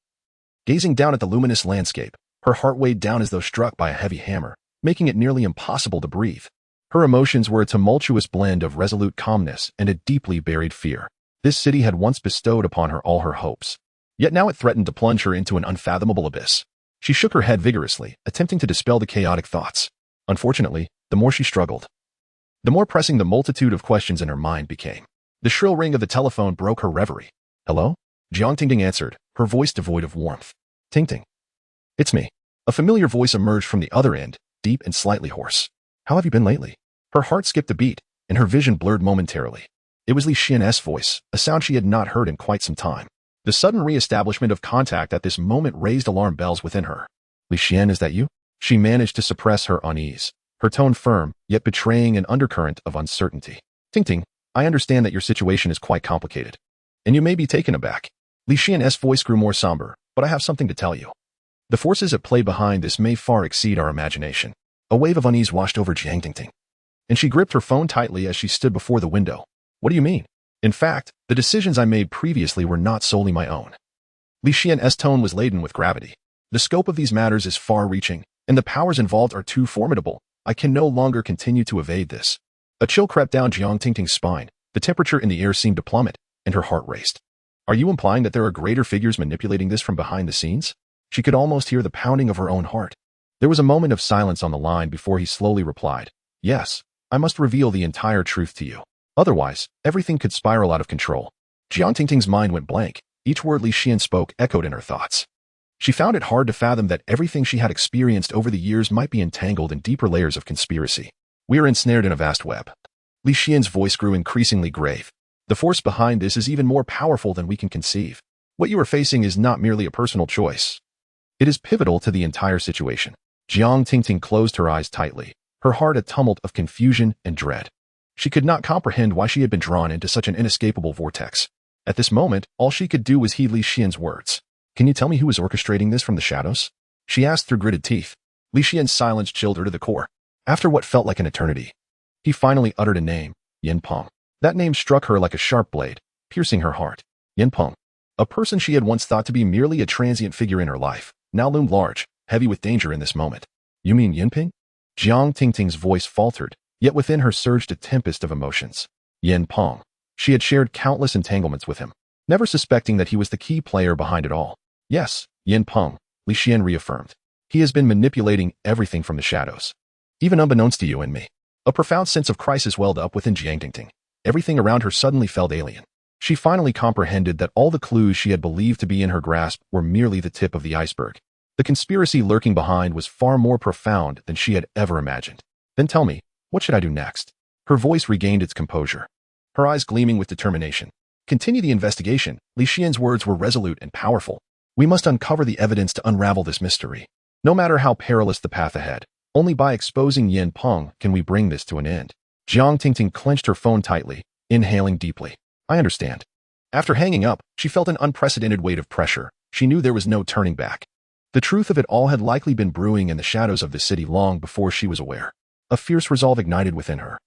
gazing down at the luminous landscape, her heart weighed down as though struck by a heavy hammer, making it nearly impossible to breathe. Her emotions were a tumultuous blend of resolute calmness and a deeply buried fear. This city had once bestowed upon her all her hopes. Yet now it threatened to plunge her into an unfathomable abyss. She shook her head vigorously, attempting to dispel the chaotic thoughts. Unfortunately, the more she struggled, the more pressing the multitude of questions in her mind became. The shrill ring of the telephone broke her reverie. Hello? Jiang Tingting answered, her voice devoid of warmth. Tingting. It's me. A familiar voice emerged from the other end, deep and slightly hoarse. How have you been lately? Her heart skipped a beat, and her vision blurred momentarily. It was Li Xian's voice, a sound she had not heard in quite some time. The sudden re-establishment of contact at this moment raised alarm bells within her. Li Xian, is that you? She managed to suppress her unease, her tone firm, yet betraying an undercurrent of uncertainty. Tingting, I understand that your situation is quite complicated, and you may be taken aback. Li Xian's voice grew more somber, but I have something to tell you. The forces at play behind this may far exceed our imagination. A wave of unease washed over Jiang Tingting, and she gripped her phone tightly as she stood before the window. What do you mean? In fact, the decisions I made previously were not solely my own. Li Xian's tone was laden with gravity. The scope of these matters is far-reaching, and the powers involved are too formidable. I can no longer continue to evade this. A chill crept down Jiang Tingting's spine. The temperature in the air seemed to plummet, and her heart raced. Are you implying that there are greater figures manipulating this from behind the scenes? She could almost hear the pounding of her own heart. There was a moment of silence on the line before he slowly replied, Yes, I must reveal the entire truth to you. Otherwise, everything could spiral out of control. Jiang Tingting's mind went blank. Each word Li Xian spoke echoed in her thoughts. She found it hard to fathom that everything she had experienced over the years might be entangled in deeper layers of conspiracy. We are ensnared in a vast web. Li Xian's voice grew increasingly grave. The force behind this is even more powerful than we can conceive. What you are facing is not merely a personal choice. It is pivotal to the entire situation. Jiang Tingting closed her eyes tightly, her heart a tumult of confusion and dread. She could not comprehend why she had been drawn into such an inescapable vortex. At this moment, all she could do was heed Li Xian's words. Can you tell me who is orchestrating this from the shadows? She asked through gritted teeth. Li Xian's silence chilled her to the core. After what felt like an eternity, he finally uttered a name, Yin Peng. That name struck her like a sharp blade, piercing her heart. Yin Peng. A person she had once thought to be merely a transient figure in her life, now loomed large, heavy with danger in this moment. You mean Yin Peng? Jiang Tingting's voice faltered, yet within her surged a tempest of emotions. Yin Peng. She had shared countless entanglements with him, never suspecting that he was the key player behind it all. Yes, Yin Peng, Li Xian reaffirmed. He has been manipulating everything from the shadows. Even unbeknownst to you and me. A profound sense of crisis welled up within Jiang Tingting. Everything around her suddenly felt alien. She finally comprehended that all the clues she had believed to be in her grasp were merely the tip of the iceberg. The conspiracy lurking behind was far more profound than she had ever imagined. Then tell me, what should I do next? Her voice regained its composure, her eyes gleaming with determination. Continue the investigation. Li Xian's words were resolute and powerful. We must uncover the evidence to unravel this mystery. No matter how perilous the path ahead, only by exposing Yin Peng can we bring this to an end. Jiang Tingting clenched her phone tightly, inhaling deeply. I understand. After hanging up, she felt an unprecedented weight of pressure. She knew there was no turning back. The truth of it all had likely been brewing in the shadows of the city long before she was aware. A fierce resolve ignited within her.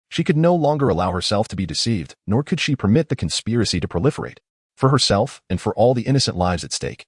She could no longer allow herself to be deceived, nor could she permit the conspiracy to proliferate. For herself and for all the innocent lives at stake,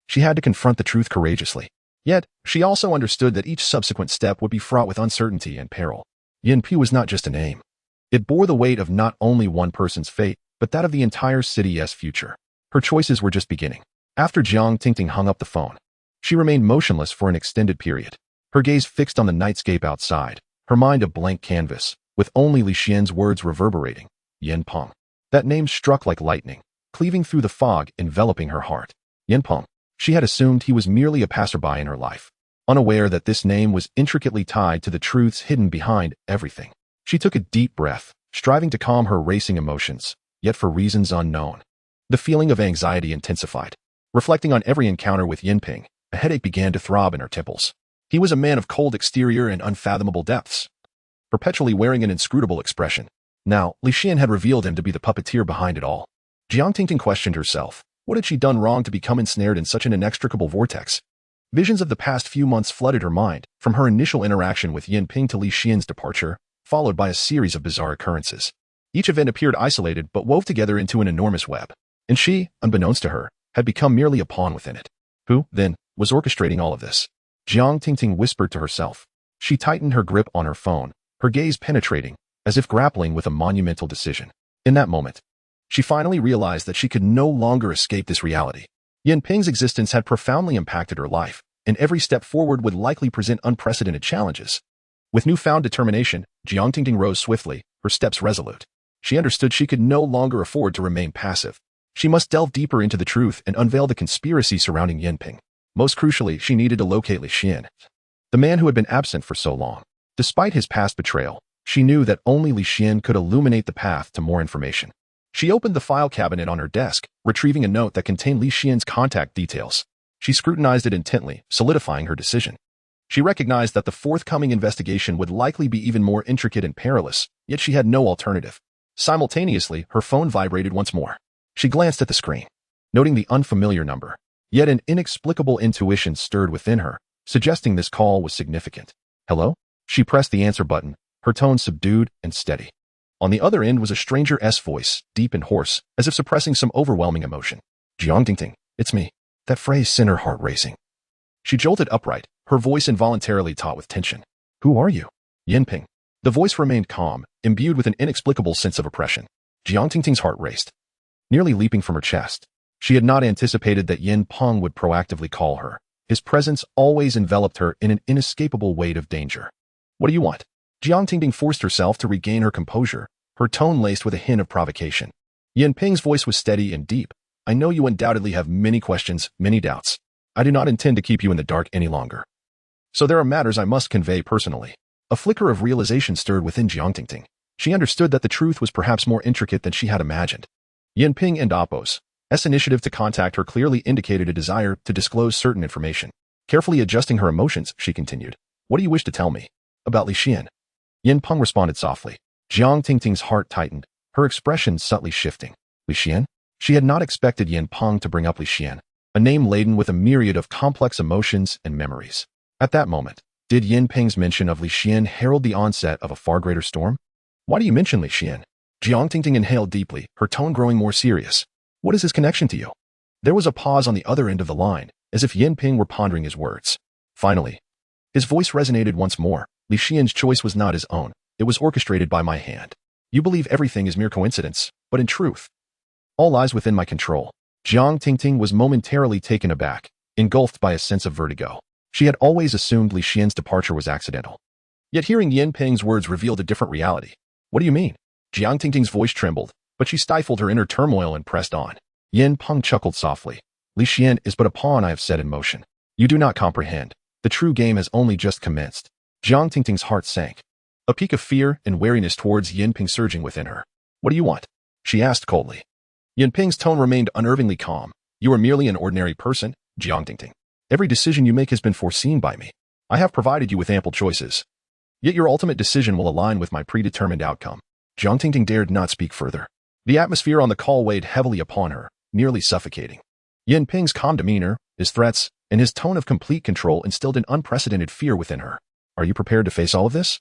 she had to confront the truth courageously. Yet, she also understood that each subsequent step would be fraught with uncertainty and peril. Yin Peng was not just a name. It bore the weight of not only one person's fate, but that of the entire city's future. Her choices were just beginning. After Jiang Tingting hung up the phone, she remained motionless for an extended period, her gaze fixed on the nightscape outside, her mind a blank canvas, with only Li Xian's words reverberating. Yin Peng. That name struck like lightning, cleaving through the fog enveloping her heart. Yin Peng. She had assumed he was merely a passerby in her life, unaware that this name was intricately tied to the truths hidden behind everything. She took a deep breath, striving to calm her racing emotions, yet for reasons unknown. The feeling of anxiety intensified. Reflecting on every encounter with Yin Peng, a headache began to throb in her temples. He was a man of cold exterior and unfathomable depths, perpetually wearing an inscrutable expression. Now, Li Xian had revealed him to be the puppeteer behind it all. Jiang Tingting questioned herself. What had she done wrong to become ensnared in such an inextricable vortex? Visions of the past few months flooded her mind, from her initial interaction with Yin Peng to Li Xian's departure, followed by a series of bizarre occurrences. Each event appeared isolated but wove together into an enormous web. And she, unbeknownst to her, had become merely a pawn within it. Who, then, was orchestrating all of this? Jiang Tingting whispered to herself. She tightened her grip on her phone, her gaze penetrating, as if grappling with a monumental decision. In that moment, She finally realized that she could no longer escape this reality. Yinping's existence had profoundly impacted her life, and every step forward would likely present unprecedented challenges. With newfound determination, Jiang Tingting rose swiftly, her steps resolute. She understood she could no longer afford to remain passive. She must delve deeper into the truth and unveil the conspiracy surrounding Yinping. Most crucially, she needed to locate Li Xian, the man who had been absent for so long. Despite his past betrayal, she knew that only Li Xian could illuminate the path to more information. She opened the file cabinet on her desk, retrieving a note that contained Li Xian's contact details. She scrutinized it intently, solidifying her decision. She recognized that the forthcoming investigation would likely be even more intricate and perilous, yet she had no alternative. Simultaneously, her phone vibrated once more. She glanced at the screen, noting the unfamiliar number. Yet an inexplicable intuition stirred within her, suggesting this call was significant. Hello? She pressed the answer button, her tone subdued and steady. On the other end was a stranger's voice, deep and hoarse, as if suppressing some overwhelming emotion. Jiang Tingting, it's me. That phrase sent her heart racing. She jolted upright, her voice involuntarily taut with tension. Who are you? Yinping. The voice remained calm, imbued with an inexplicable sense of oppression. Jiang Tingting's heart raced, nearly leaping from her chest. She had not anticipated that Yinping would proactively call her. His presence always enveloped her in an inescapable weight of danger. What do you want? Jiang Tingting forced herself to regain her composure, her tone laced with a hint of provocation. Yinping's voice was steady and deep. I know you undoubtedly have many questions, many doubts. I do not intend to keep you in the dark any longer. So there are matters I must convey personally. A flicker of realization stirred within Jiang Tingting. She understood that the truth was perhaps more intricate than she had imagined. Yinping and Appo's initiative to contact her clearly indicated a desire to disclose certain information. Carefully adjusting her emotions, she continued. What do you wish to tell me? About Li Xian. Yinping responded softly. Jiang Tingting's heart tightened, her expression subtly shifting. Li Xian? She had not expected Yinping to bring up Li Xian, a name laden with a myriad of complex emotions and memories. At that moment, did Yinping's mention of Li Xian herald the onset of a far greater storm? Why do you mention Li Xian? Jiang Tingting inhaled deeply, her tone growing more serious. What is his connection to you? There was a pause on the other end of the line, as if Yinping were pondering his words. Finally, his voice resonated once more. Li Xian's choice was not his own. It was orchestrated by my hand. You believe everything is mere coincidence, but in truth, all lies within my control. Jiang Tingting was momentarily taken aback, engulfed by a sense of vertigo. She had always assumed Li Xian's departure was accidental. Yet hearing Yinping's words revealed a different reality. What do you mean? Jiang Tingting's voice trembled, but she stifled her inner turmoil and pressed on. Yinping chuckled softly. Li Xian is but a pawn I have set in motion. You do not comprehend. The true game has only just commenced. Jiang Tingting's heart sank, a peak of fear and wariness towards Yinping surging within her. What do you want? She asked coldly. Yinping's tone remained unnervingly calm. You are merely an ordinary person, Jiang Tingting. Every decision you make has been foreseen by me. I have provided you with ample choices. Yet your ultimate decision will align with my predetermined outcome. Jiang Tingting dared not speak further. The atmosphere on the call weighed heavily upon her, nearly suffocating. Yinping's calm demeanor, his threats, and his tone of complete control instilled an unprecedented fear within her. Are you prepared to face all of this?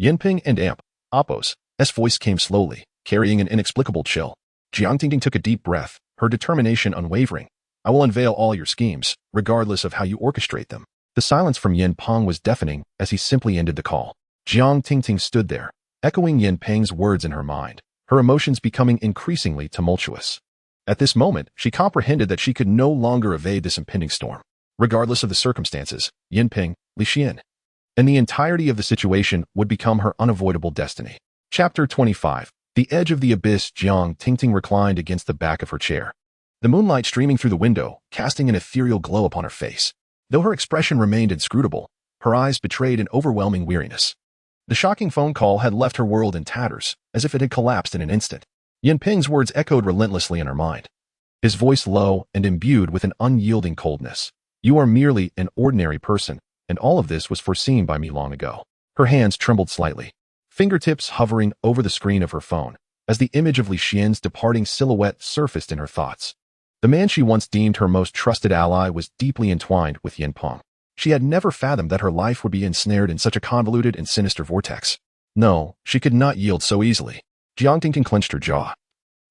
Yinping and Appo's voice came slowly, carrying an inexplicable chill. Jiang Tingting took a deep breath, her determination unwavering. I will unveil all your schemes, regardless of how you orchestrate them. The silence from Yinping was deafening as he simply ended the call. Jiang Tingting stood there, echoing Yinping's words in her mind, her emotions becoming increasingly tumultuous. At this moment, she comprehended that she could no longer evade this impending storm. Regardless of the circumstances, Yinping, Li Xian, and the entirety of the situation would become her unavoidable destiny. Chapter 25. The edge of the abyss. Jiang Tingting reclined against the back of her chair, the moonlight streaming through the window, casting an ethereal glow upon her face. Though her expression remained inscrutable, her eyes betrayed an overwhelming weariness. The shocking phone call had left her world in tatters, as if it had collapsed in an instant. Yinping's words echoed relentlessly in her mind, his voice low and imbued with an unyielding coldness. You are merely an ordinary person, and all of this was foreseen by me long ago. Her hands trembled slightly, fingertips hovering over the screen of her phone, as the image of Li Xian's departing silhouette surfaced in her thoughts. The man she once deemed her most trusted ally was deeply entwined with Yinping. She had never fathomed that her life would be ensnared in such a convoluted and sinister vortex. No, she could not yield so easily. Jiang Tingting clenched her jaw,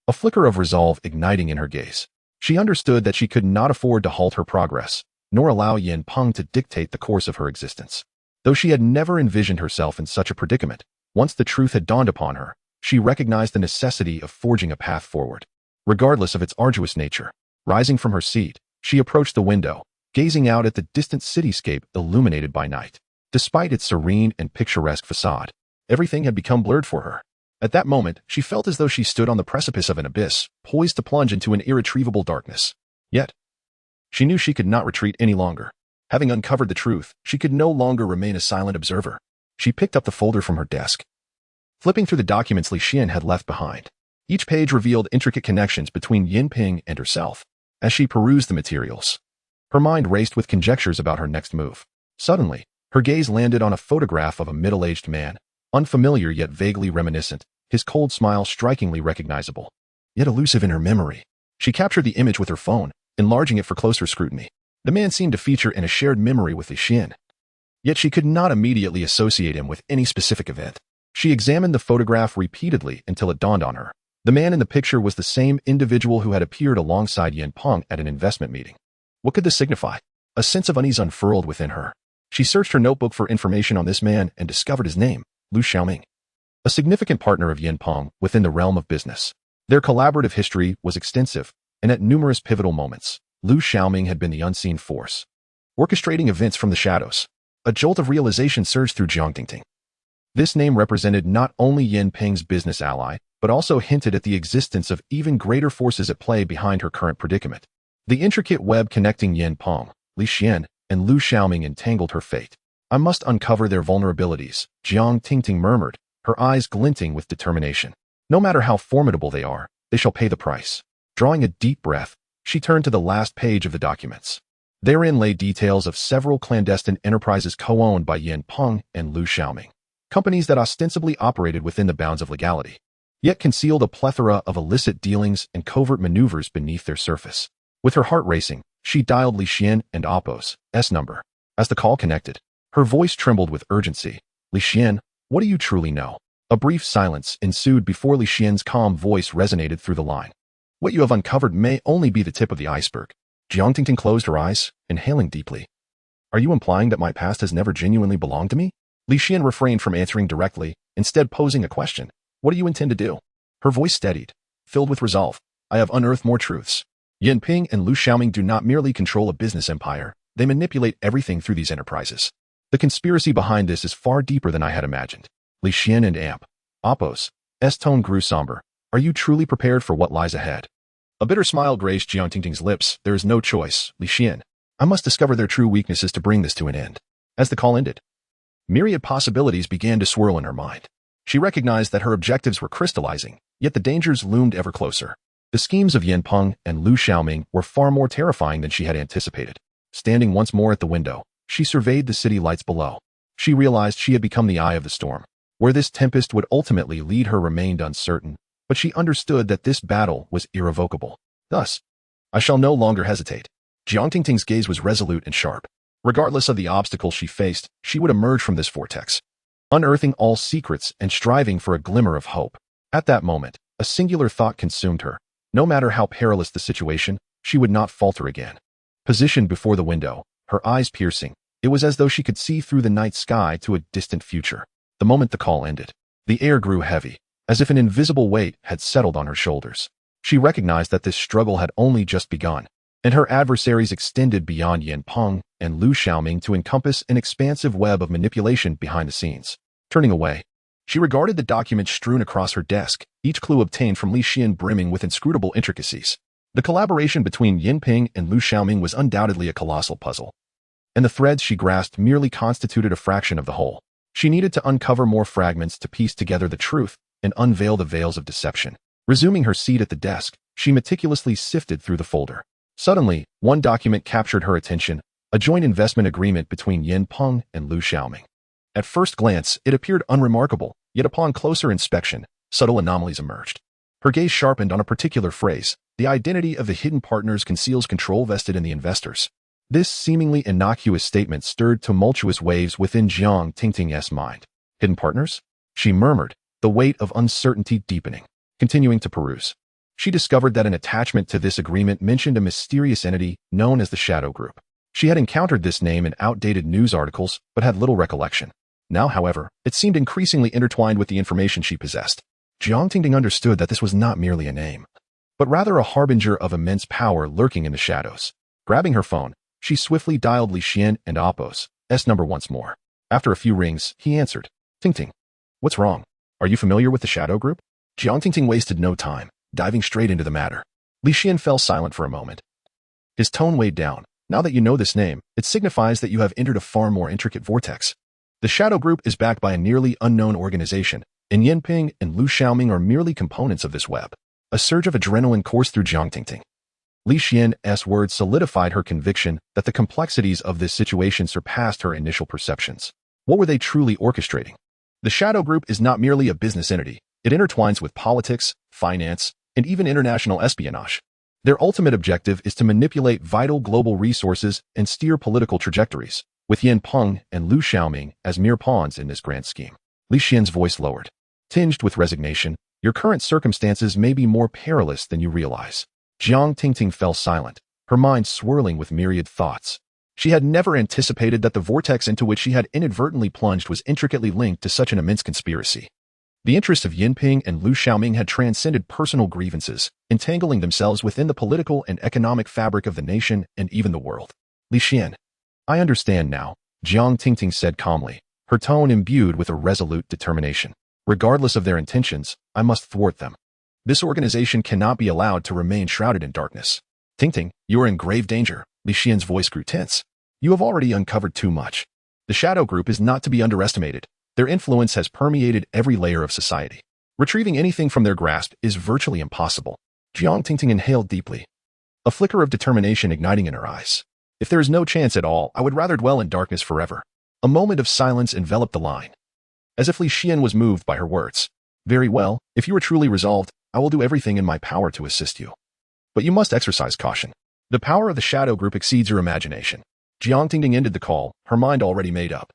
a flicker of resolve igniting in her gaze. She understood that she could not afford to halt her progress, nor allow Yinping to dictate the course of her existence. Though she had never envisioned herself in such a predicament, once the truth had dawned upon her, she recognized the necessity of forging a path forward, regardless of its arduous nature. Rising from her seat, she approached the window, gazing out at the distant cityscape illuminated by night. Despite its serene and picturesque facade, everything had become blurred for her. At that moment, she felt as though she stood on the precipice of an abyss, poised to plunge into an irretrievable darkness. Yet, she knew she could not retreat any longer. Having uncovered the truth, she could no longer remain a silent observer. She picked up the folder from her desk, flipping through the documents Li Xian had left behind. Each page revealed intricate connections between Yinping and herself. As she perused the materials, her mind raced with conjectures about her next move. Suddenly, her gaze landed on a photograph of a middle-aged man, unfamiliar yet vaguely reminiscent, his cold smile strikingly recognizable, yet elusive in her memory. She captured the image with her phone, enlarging it for closer scrutiny. The man seemed to feature in a shared memory with Li Xian, yet she could not immediately associate him with any specific event. She examined the photograph repeatedly until it dawned on her. The man in the picture was the same individual who had appeared alongside Yinping at an investment meeting. What could this signify? A sense of unease unfurled within her. She searched her notebook for information on this man and discovered his name, Lu Xiaoming, a significant partner of Yinping within the realm of business. Their collaborative history was extensive, and at numerous pivotal moments, Lu Xiaoming had been the unseen force, orchestrating events from the shadows. A jolt of realization surged through Jiang Tingting. This name represented not only Yinping's business ally, but also hinted at the existence of even greater forces at play behind her current predicament. The intricate web connecting Yinping, Li Xian, and Lu Xiaoming entangled her fate. I must uncover their vulnerabilities, Jiang Tingting murmured, her eyes glinting with determination. No matter how formidable they are, they shall pay the price. Drawing a deep breath, she turned to the last page of the documents. Therein lay details of several clandestine enterprises co-owned by Yinping and Lu Xiaoming, companies that ostensibly operated within the bounds of legality, yet concealed a plethora of illicit dealings and covert maneuvers beneath their surface. With her heart racing, she dialed Li Xian and Oppo's number. As the call connected, her voice trembled with urgency. Li Xian, what do you truly know? A brief silence ensued before Li Xian's calm voice resonated through the line. What you have uncovered may only be the tip of the iceberg. Jiang Tingting closed her eyes, inhaling deeply. Are you implying that my past has never genuinely belonged to me? Li Xian refrained from answering directly, instead posing a question. What do you intend to do? Her voice steadied, filled with resolve. I have unearthed more truths. Yinping and Lu Xiaoming do not merely control a business empire, they manipulate everything through these enterprises. The conspiracy behind this is far deeper than I had imagined. Li Xian and Oppo's tone grew somber. Are you truly prepared for what lies ahead? A bitter smile graced Jiang Tingting's lips. There is no choice, Li Xian. I must discover their true weaknesses to bring this to an end. As the call ended, myriad possibilities began to swirl in her mind. She recognized that her objectives were crystallizing, yet the dangers loomed ever closer. The schemes of Yinping and Lu Xiaoming were far more terrifying than she had anticipated. Standing once more at the window, she surveyed the city lights below. She realized she had become the eye of the storm. Where this tempest would ultimately lead her remained uncertain, but she understood that this battle was irrevocable. Thus, I shall no longer hesitate. Jiang Tingting's gaze was resolute and sharp. Regardless of the obstacles she faced, she would emerge from this vortex, unearthing all secrets and striving for a glimmer of hope. At that moment, a singular thought consumed her. No matter how perilous the situation, she would not falter again. Positioned before the window, her eyes piercing, it was as though she could see through the night sky to a distant future. The moment the call ended, the air grew heavy, as if an invisible weight had settled on her shoulders. She recognized that this struggle had only just begun, and her adversaries extended beyond Yinping and Lu Xiaoming to encompass an expansive web of manipulation behind the scenes. Turning away, she regarded the documents strewn across her desk, each clue obtained from Li Xian brimming with inscrutable intricacies. The collaboration between Yinping and Lu Xiaoming was undoubtedly a colossal puzzle, and the threads she grasped merely constituted a fraction of the whole. She needed to uncover more fragments to piece together the truth and unveil the veils of deception. Resuming her seat at the desk, she meticulously sifted through the folder. Suddenly, one document captured her attention, a joint investment agreement between Yinping and Lu Xiaoming. At first glance, it appeared unremarkable, yet upon closer inspection, subtle anomalies emerged. Her gaze sharpened on a particular phrase. The identity of the hidden partners conceals control vested in the investors. This seemingly innocuous statement stirred tumultuous waves within Jiang Tingting's mind. Hidden partners? She murmured, the weight of uncertainty deepening. Continuing to peruse, she discovered that an attachment to this agreement mentioned a mysterious entity known as the Shadow Group. She had encountered this name in outdated news articles, but had little recollection. Now, however, it seemed increasingly intertwined with the information she possessed. Jiang Tingting understood that this was not merely a name, but rather a harbinger of immense power lurking in the shadows. Grabbing her phone, she swiftly dialed Li Xian and Appo's number once more. After a few rings, he answered. Tingting. What's wrong? Are you familiar with the shadow group? Jiang Tingting wasted no time, diving straight into the matter. Li Xian fell silent for a moment. His tone weighed down. Now that you know this name, it signifies that you have entered a far more intricate vortex. The shadow group is backed by a nearly unknown organization, and Yinping and Lu Xiaoming are merely components of this web. A surge of adrenaline coursed through Jiang Tingting. Li Xian's words solidified her conviction that the complexities of this situation surpassed her initial perceptions. What were they truly orchestrating? The shadow group is not merely a business entity. It intertwines with politics, finance, and even international espionage. Their ultimate objective is to manipulate vital global resources and steer political trajectories, with Yinpeng and Lu Xiaoming as mere pawns in this grand scheme. Li Xian's voice lowered. Tinged with resignation, your current circumstances may be more perilous than you realize. Jiang Tingting fell silent, her mind swirling with myriad thoughts. She had never anticipated that the vortex into which she had inadvertently plunged was intricately linked to such an immense conspiracy. The interests of Yinping and Lu Xiaoming had transcended personal grievances, entangling themselves within the political and economic fabric of the nation and even the world. Li Xian. I understand now, Jiang Tingting said calmly, her tone imbued with a resolute determination. Regardless of their intentions, I must thwart them. This organization cannot be allowed to remain shrouded in darkness. Tingting, you are in grave danger. Li Xian's voice grew tense. You have already uncovered too much. The shadow group is not to be underestimated. Their influence has permeated every layer of society. Retrieving anything from their grasp is virtually impossible. Jiang Tingting inhaled deeply, a flicker of determination igniting in her eyes. If there is no chance at all, I would rather dwell in darkness forever. A moment of silence enveloped the line, as if Li Xian was moved by her words. Very well, if you are truly resolved, I will do everything in my power to assist you. But you must exercise caution. The power of the shadow group exceeds your imagination. Jiang Tingting ended the call, her mind already made up.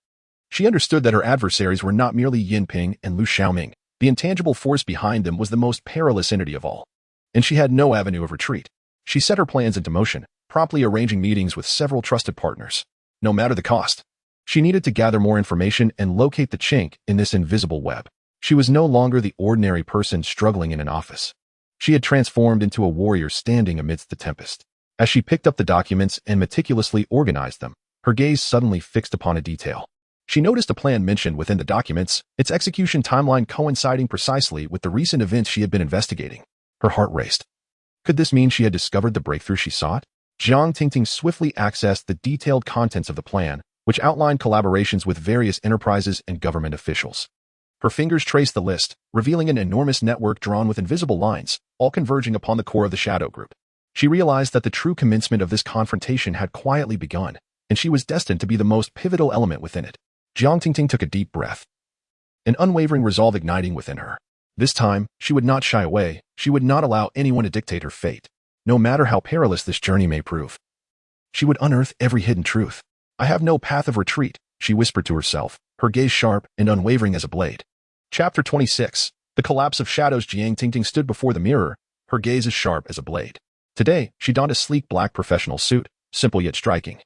She understood that her adversaries were not merely Yinping and Lu Xiaoming. The intangible force behind them was the most perilous entity of all. And she had no avenue of retreat. She set her plans into motion, promptly arranging meetings with several trusted partners. No matter the cost, she needed to gather more information and locate the chink in this invisible web. She was no longer the ordinary person struggling in an office. She had transformed into a warrior standing amidst the tempest. As she picked up the documents and meticulously organized them, her gaze suddenly fixed upon a detail. She noticed a plan mentioned within the documents, its execution timeline coinciding precisely with the recent events she had been investigating. Her heart raced. Could this mean she had discovered the breakthrough she sought? Jiang Tingting swiftly accessed the detailed contents of the plan, which outlined collaborations with various enterprises and government officials. Her fingers traced the list, revealing an enormous network drawn with invisible lines, all converging upon the core of the shadow group. She realized that the true commencement of this confrontation had quietly begun, and she was destined to be the most pivotal element within it. Jiang Tingting took a deep breath, an unwavering resolve igniting within her. This time, she would not shy away. She would not allow anyone to dictate her fate, no matter how perilous this journey may prove. She would unearth every hidden truth. I have no path of retreat, she whispered to herself, her gaze sharp and unwavering as a blade. Chapter 26. The Collapse of Shadows. Jiang Tingting stood before the mirror, her gaze as sharp as a blade. Today, she donned a sleek black professional suit, simple yet striking,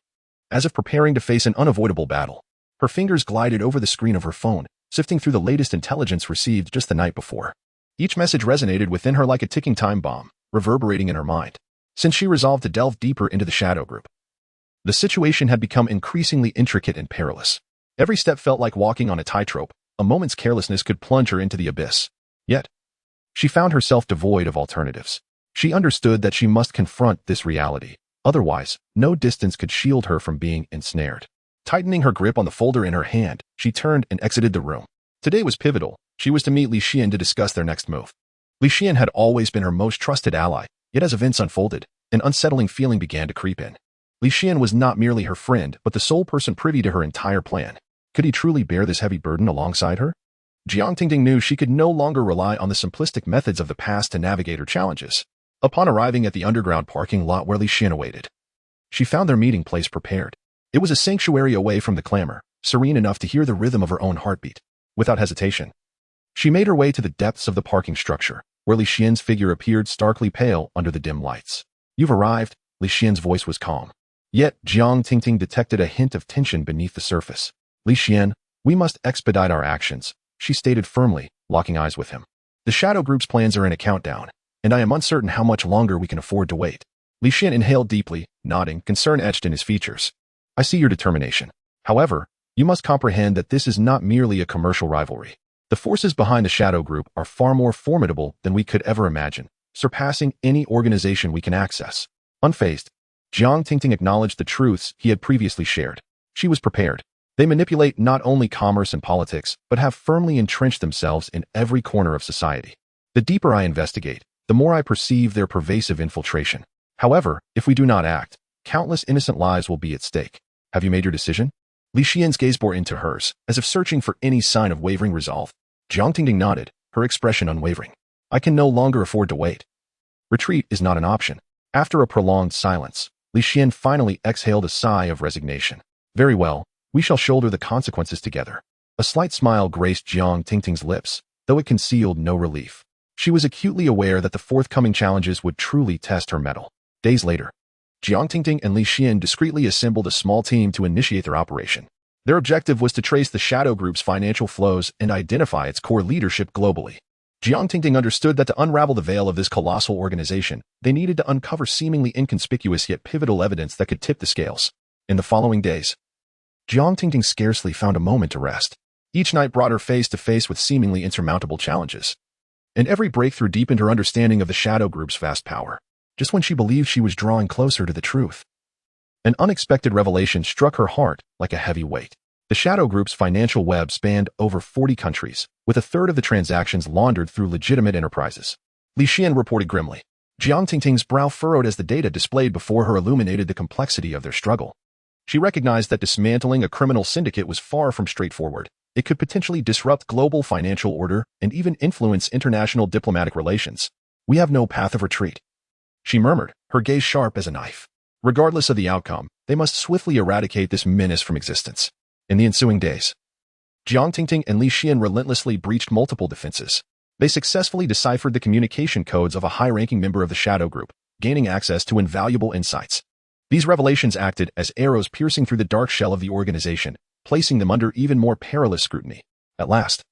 as if preparing to face an unavoidable battle. Her fingers glided over the screen of her phone, sifting through the latest intelligence received just the night before. Each message resonated within her like a ticking time bomb, reverberating in her mind. Since she resolved to delve deeper into the shadow group, the situation had become increasingly intricate and perilous. Every step felt like walking on a tightrope. A moment's carelessness could plunge her into the abyss. Yet, she found herself devoid of alternatives. She understood that she must confront this reality. Otherwise, no distance could shield her from being ensnared. Tightening her grip on the folder in her hand, she turned and exited the room. Today was pivotal. She was to meet Li Xian to discuss their next move. Li Xian had always been her most trusted ally, yet as events unfolded, an unsettling feeling began to creep in. Li Xian was not merely her friend, but the sole person privy to her entire plan. Could he truly bear this heavy burden alongside her? Jiang Tingting knew she could no longer rely on the simplistic methods of the past to navigate her challenges. Upon arriving at the underground parking lot where Li Xian awaited, she found their meeting place prepared. It was a sanctuary away from the clamor, serene enough to hear the rhythm of her own heartbeat. Without hesitation, she made her way to the depths of the parking structure, where Li Xian's figure appeared starkly pale under the dim lights. You've arrived, Li Xian's voice was calm. Yet, Jiang Tingting detected a hint of tension beneath the surface. Li Xian, we must expedite our actions, she stated firmly, locking eyes with him. The shadow group's plans are in a countdown, and I am uncertain how much longer we can afford to wait. Li Xian inhaled deeply, nodding, concern etched in his features. I see your determination. However, you must comprehend that this is not merely a commercial rivalry. The forces behind the shadow group are far more formidable than we could ever imagine, surpassing any organization we can access. Unfazed, Jiang Tingting acknowledged the truths he had previously shared. She was prepared. They manipulate not only commerce and politics, but have firmly entrenched themselves in every corner of society. The deeper I investigate, the more I perceive their pervasive infiltration. However, if we do not act, countless innocent lives will be at stake. Have you made your decision? Li Xian's gaze bore into hers, as if searching for any sign of wavering resolve. Jiang Tingting nodded, her expression unwavering. I can no longer afford to wait. Retreat is not an option. After a prolonged silence, Li Xian finally exhaled a sigh of resignation. Very well, we shall shoulder the consequences together. A slight smile graced Jiang Tingting's lips, though it concealed no relief. She was acutely aware that the forthcoming challenges would truly test her mettle. Days later, Jiang Tingting and Li Xian discreetly assembled a small team to initiate their operation. Their objective was to trace the shadow group's financial flows and identify its core leadership globally. Jiang Tingting understood that to unravel the veil of this colossal organization, they needed to uncover seemingly inconspicuous yet pivotal evidence that could tip the scales. In the following days, Jiang Tingting scarcely found a moment to rest. Each night brought her face to face with seemingly insurmountable challenges, and every breakthrough deepened her understanding of the shadow group's vast power. Just when she believed she was drawing closer to the truth, an unexpected revelation struck her heart like a heavy weight. The shadow group's financial web spanned over 40 countries, with a third of the transactions laundered through legitimate enterprises. Li Xian reported grimly. Jiang Tingting's brow furrowed as the data displayed before her illuminated the complexity of their struggle. She recognized that dismantling a criminal syndicate was far from straightforward. It could potentially disrupt global financial order and even influence international diplomatic relations. We have no path of retreat, she murmured, her gaze sharp as a knife. Regardless of the outcome, they must swiftly eradicate this menace from existence. In the ensuing days, Jiang Tingting and Li Xian relentlessly breached multiple defenses. They successfully deciphered the communication codes of a high-ranking member of the shadow group, gaining access to invaluable insights. These revelations acted as arrows piercing through the dark shell of the organization, placing them under even more perilous scrutiny. At last,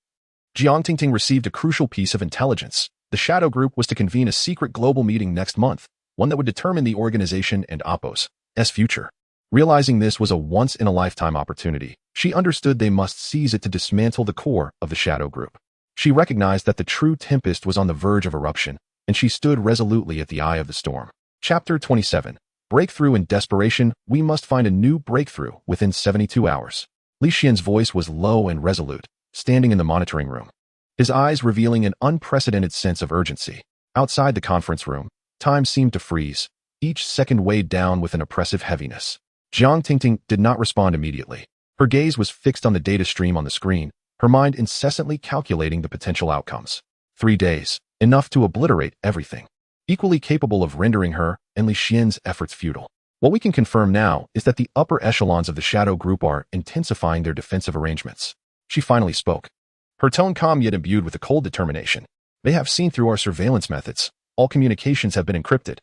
Jiang Tingting received a crucial piece of intelligence. The shadow group was to convene a secret global meeting next month, one that would determine the organization and Oppo's future. Realizing this was a once-in-a-lifetime opportunity, she understood they must seize it to dismantle the core of the shadow group. She recognized that the true tempest was on the verge of eruption, and she stood resolutely at the eye of the storm. Chapter 27. Breakthrough in desperation. We must find a new breakthrough within 72 hours. Li Xian's voice was low and resolute, standing in the monitoring room, his eyes revealing an unprecedented sense of urgency. Outside the conference room, time seemed to freeze, each second weighed down with an oppressive heaviness. Jiang Tingting did not respond immediately. Her gaze was fixed on the data stream on the screen, her mind incessantly calculating the potential outcomes. 3 days, enough to obliterate everything, equally capable of rendering her and Li Xian's efforts futile. What we can confirm now is that the upper echelons of the shadow group are intensifying their defensive arrangements. She finally spoke, her tone calm yet imbued with a cold determination. They have seen through our surveillance methods. All communications have been encrypted,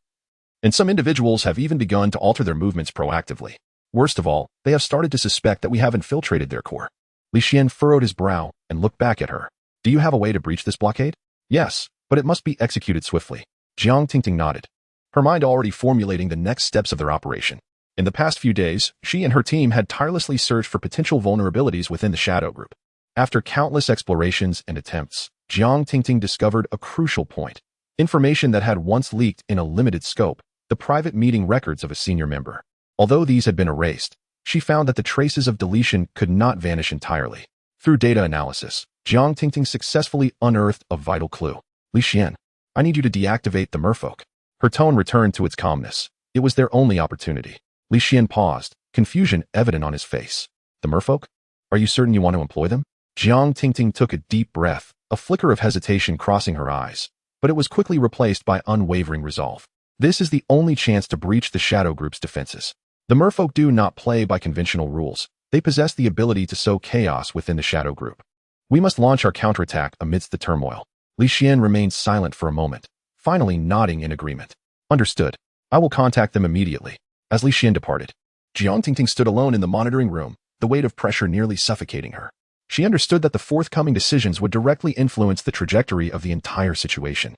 and some individuals have even begun to alter their movements proactively. Worst of all, they have started to suspect that we have infiltrated their core. Li Xian furrowed his brow and looked back at her. Do you have a way to breach this blockade? Yes, but it must be executed swiftly. Jiang Tingting nodded, her mind already formulating the next steps of their operation. In the past few days, she and her team had tirelessly searched for potential vulnerabilities within the shadow group. After countless explorations and attempts, Jiang Tingting discovered a crucial point. Information that had once leaked in a limited scope, the private meeting records of a senior member. Although these had been erased, she found that the traces of deletion could not vanish entirely. Through data analysis, Jiang Tingting successfully unearthed a vital clue. Li Xian, I need you to deactivate the merfolk. Her tone returned to its calmness. It was their only opportunity. Li Xian paused, confusion evident on his face. The merfolk? Are you certain you want to employ them? Jiang Tingting took a deep breath, a flicker of hesitation crossing her eyes, but it was quickly replaced by unwavering resolve. This is the only chance to breach the shadow group's defenses. The merfolk do not play by conventional rules. They possess the ability to sow chaos within the shadow group. We must launch our counterattack amidst the turmoil. Li Xian remained silent for a moment, finally nodding in agreement. Understood. I will contact them immediately. As Li Xian departed, Jiang Tingting stood alone in the monitoring room, the weight of pressure nearly suffocating her. She understood that the forthcoming decisions would directly influence the trajectory of the entire situation.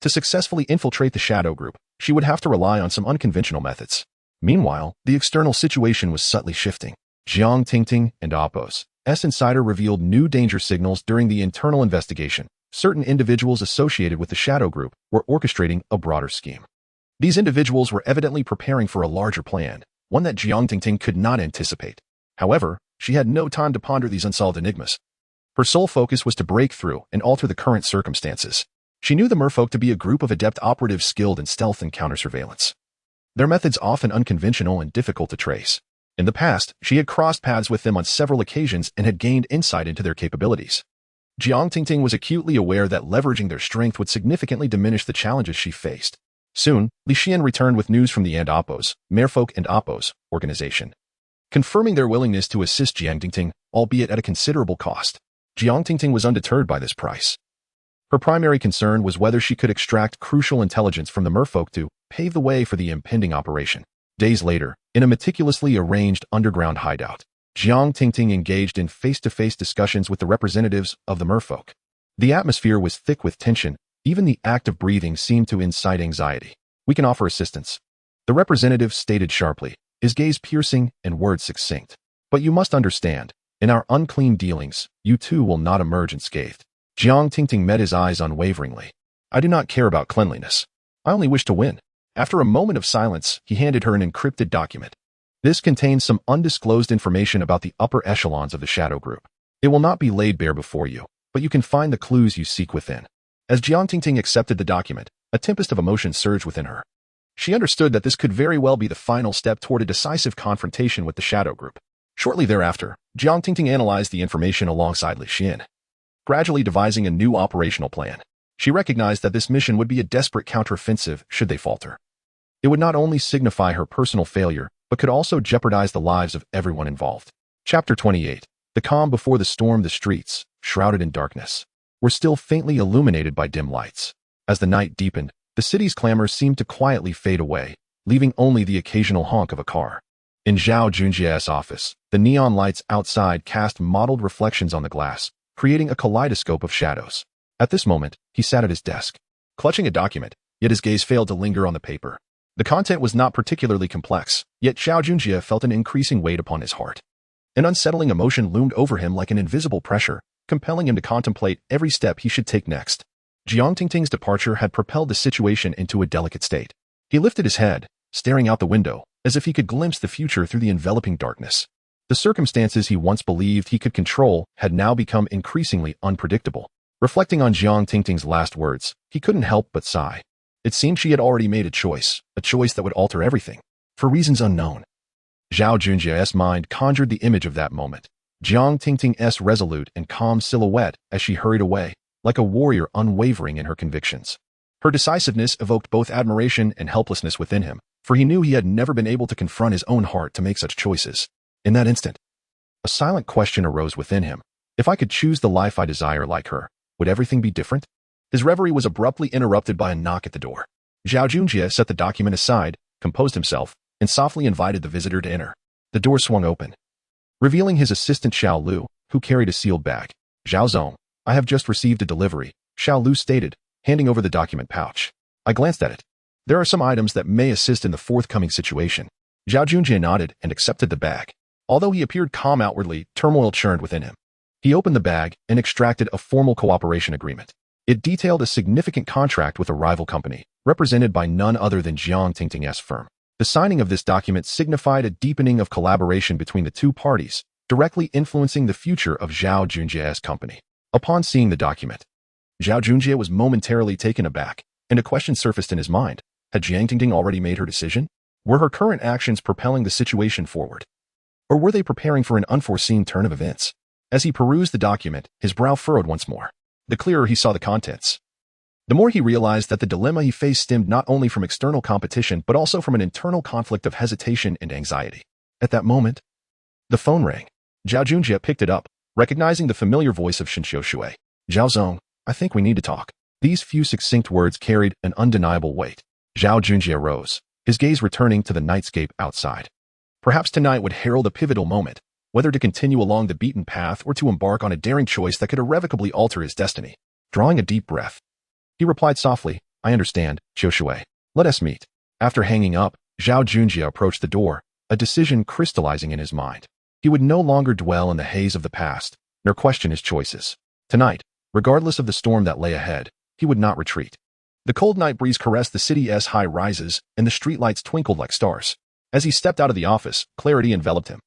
To successfully infiltrate the shadow group, she would have to rely on some unconventional methods. Meanwhile, the external situation was subtly shifting. Jiang Tingting and Oppo's insider revealed new danger signals during the internal investigation. Certain individuals associated with the shadow group were orchestrating a broader scheme. These individuals were evidently preparing for a larger plan, one that Jiang Tingting could not anticipate. However, she had no time to ponder these unsolved enigmas. Her sole focus was to break through and alter the current circumstances. She knew the merfolk to be a group of adept operatives skilled in stealth and counter-surveillance. Their methods often unconventional and difficult to trace. In the past, she had crossed paths with them on several occasions and had gained insight into their capabilities. Jiang Tingting was acutely aware that leveraging their strength would significantly diminish the challenges she faced. Soon, Li Xian returned with news from the Oppo's, Merfolk and Oppo's, organization, confirming their willingness to assist Jiang Tingting, albeit at a considerable cost. Jiang Tingting was undeterred by this price. Her primary concern was whether she could extract crucial intelligence from the merfolk to pave the way for the impending operation. Days later, in a meticulously arranged underground hideout, Jiang Tingting engaged in face-to-face discussions with the representatives of the merfolk. The atmosphere was thick with tension. Even the act of breathing seemed to incite anxiety. "We can offer assistance," the representative stated sharply, his gaze piercing and words succinct. "But you must understand, in our unclean dealings, you too will not emerge unscathed." Jiang Tingting met his eyes unwaveringly. "I do not care about cleanliness. I only wish to win." After a moment of silence, he handed her an encrypted document. This contains some undisclosed information about the upper echelons of the shadow group. It will not be laid bare before you, but you can find the clues you seek within. As Jiang Tingting accepted the document, a tempest of emotion surged within her. She understood that this could very well be the final step toward a decisive confrontation with the shadow group. Shortly thereafter, Jiang Tingting analyzed the information alongside Li Xian, gradually devising a new operational plan. She recognized that this mission would be a desperate counteroffensive should they falter. It would not only signify her personal failure, but could also jeopardize the lives of everyone involved. Chapter 28. The calm before the storm. The streets, shrouded in darkness, were still faintly illuminated by dim lights. As the night deepened, the city's clamor seemed to quietly fade away, leaving only the occasional honk of a car. In Zhao Junjie's office, the neon lights outside cast mottled reflections on the glass, creating a kaleidoscope of shadows. At this moment, he sat at his desk, clutching a document, yet his gaze failed to linger on the paper. The content was not particularly complex, yet Zhao Junjie felt an increasing weight upon his heart. An unsettling emotion loomed over him like an invisible pressure, compelling him to contemplate every step he should take next. Jiang Tingting's departure had propelled the situation into a delicate state. He lifted his head, staring out the window, as if he could glimpse the future through the enveloping darkness. The circumstances he once believed he could control had now become increasingly unpredictable. Reflecting on Jiang Tingting's last words, he couldn't help but sigh. It seemed she had already made a choice that would alter everything, for reasons unknown. Zhao Junjie's mind conjured the image of that moment. Jiang Tingting's resolute and calm silhouette as she hurried away, like a warrior unwavering in her convictions. Her decisiveness evoked both admiration and helplessness within him, for he knew he had never been able to confront his own heart to make such choices. In that instant, a silent question arose within him. If I could choose the life I desire like her, would everything be different? His reverie was abruptly interrupted by a knock at the door. Zhao Junjie set the document aside, composed himself, and softly invited the visitor to enter. The door swung open, revealing his assistant Xiao Lu, who carried a sealed bag. "Zhao Zong, I have just received a delivery," Xiao Lu stated, handing over the document pouch. I glanced at it. "There are some items that may assist in the forthcoming situation." Zhao Junjie nodded and accepted the bag. Although he appeared calm outwardly, turmoil churned within him. He opened the bag and extracted a formal cooperation agreement. It detailed a significant contract with a rival company, represented by none other than Jiang Tingting's firm. The signing of this document signified a deepening of collaboration between the two parties, directly influencing the future of Zhao Junjie's company. Upon seeing the document, Zhao Junjie was momentarily taken aback, and a question surfaced in his mind. Had Jiang Tingting already made her decision? Were her current actions propelling the situation forward? Or were they preparing for an unforeseen turn of events? As he perused the document, his brow furrowed once more. The clearer he saw the contents, the more he realized that the dilemma he faced stemmed not only from external competition but also from an internal conflict of hesitation and anxiety. At that moment, the phone rang. Zhao Junjie picked it up, recognizing the familiar voice of Shinxiu Shui. "Zhao Zong, I think we need to talk." These few succinct words carried an undeniable weight. Zhao Junjie rose, his gaze returning to the nightscape outside. Perhaps tonight would herald a pivotal moment, whether to continue along the beaten path or to embark on a daring choice that could irrevocably alter his destiny. Drawing a deep breath, he replied softly, "I understand, Xiaoshui. Let us meet." After hanging up, Zhao Junjie approached the door, a decision crystallizing in his mind. He would no longer dwell in the haze of the past, nor question his choices. Tonight, regardless of the storm that lay ahead, he would not retreat. The cold night breeze caressed the city's high rises, and the streetlights twinkled like stars. As he stepped out of the office, clarity enveloped him.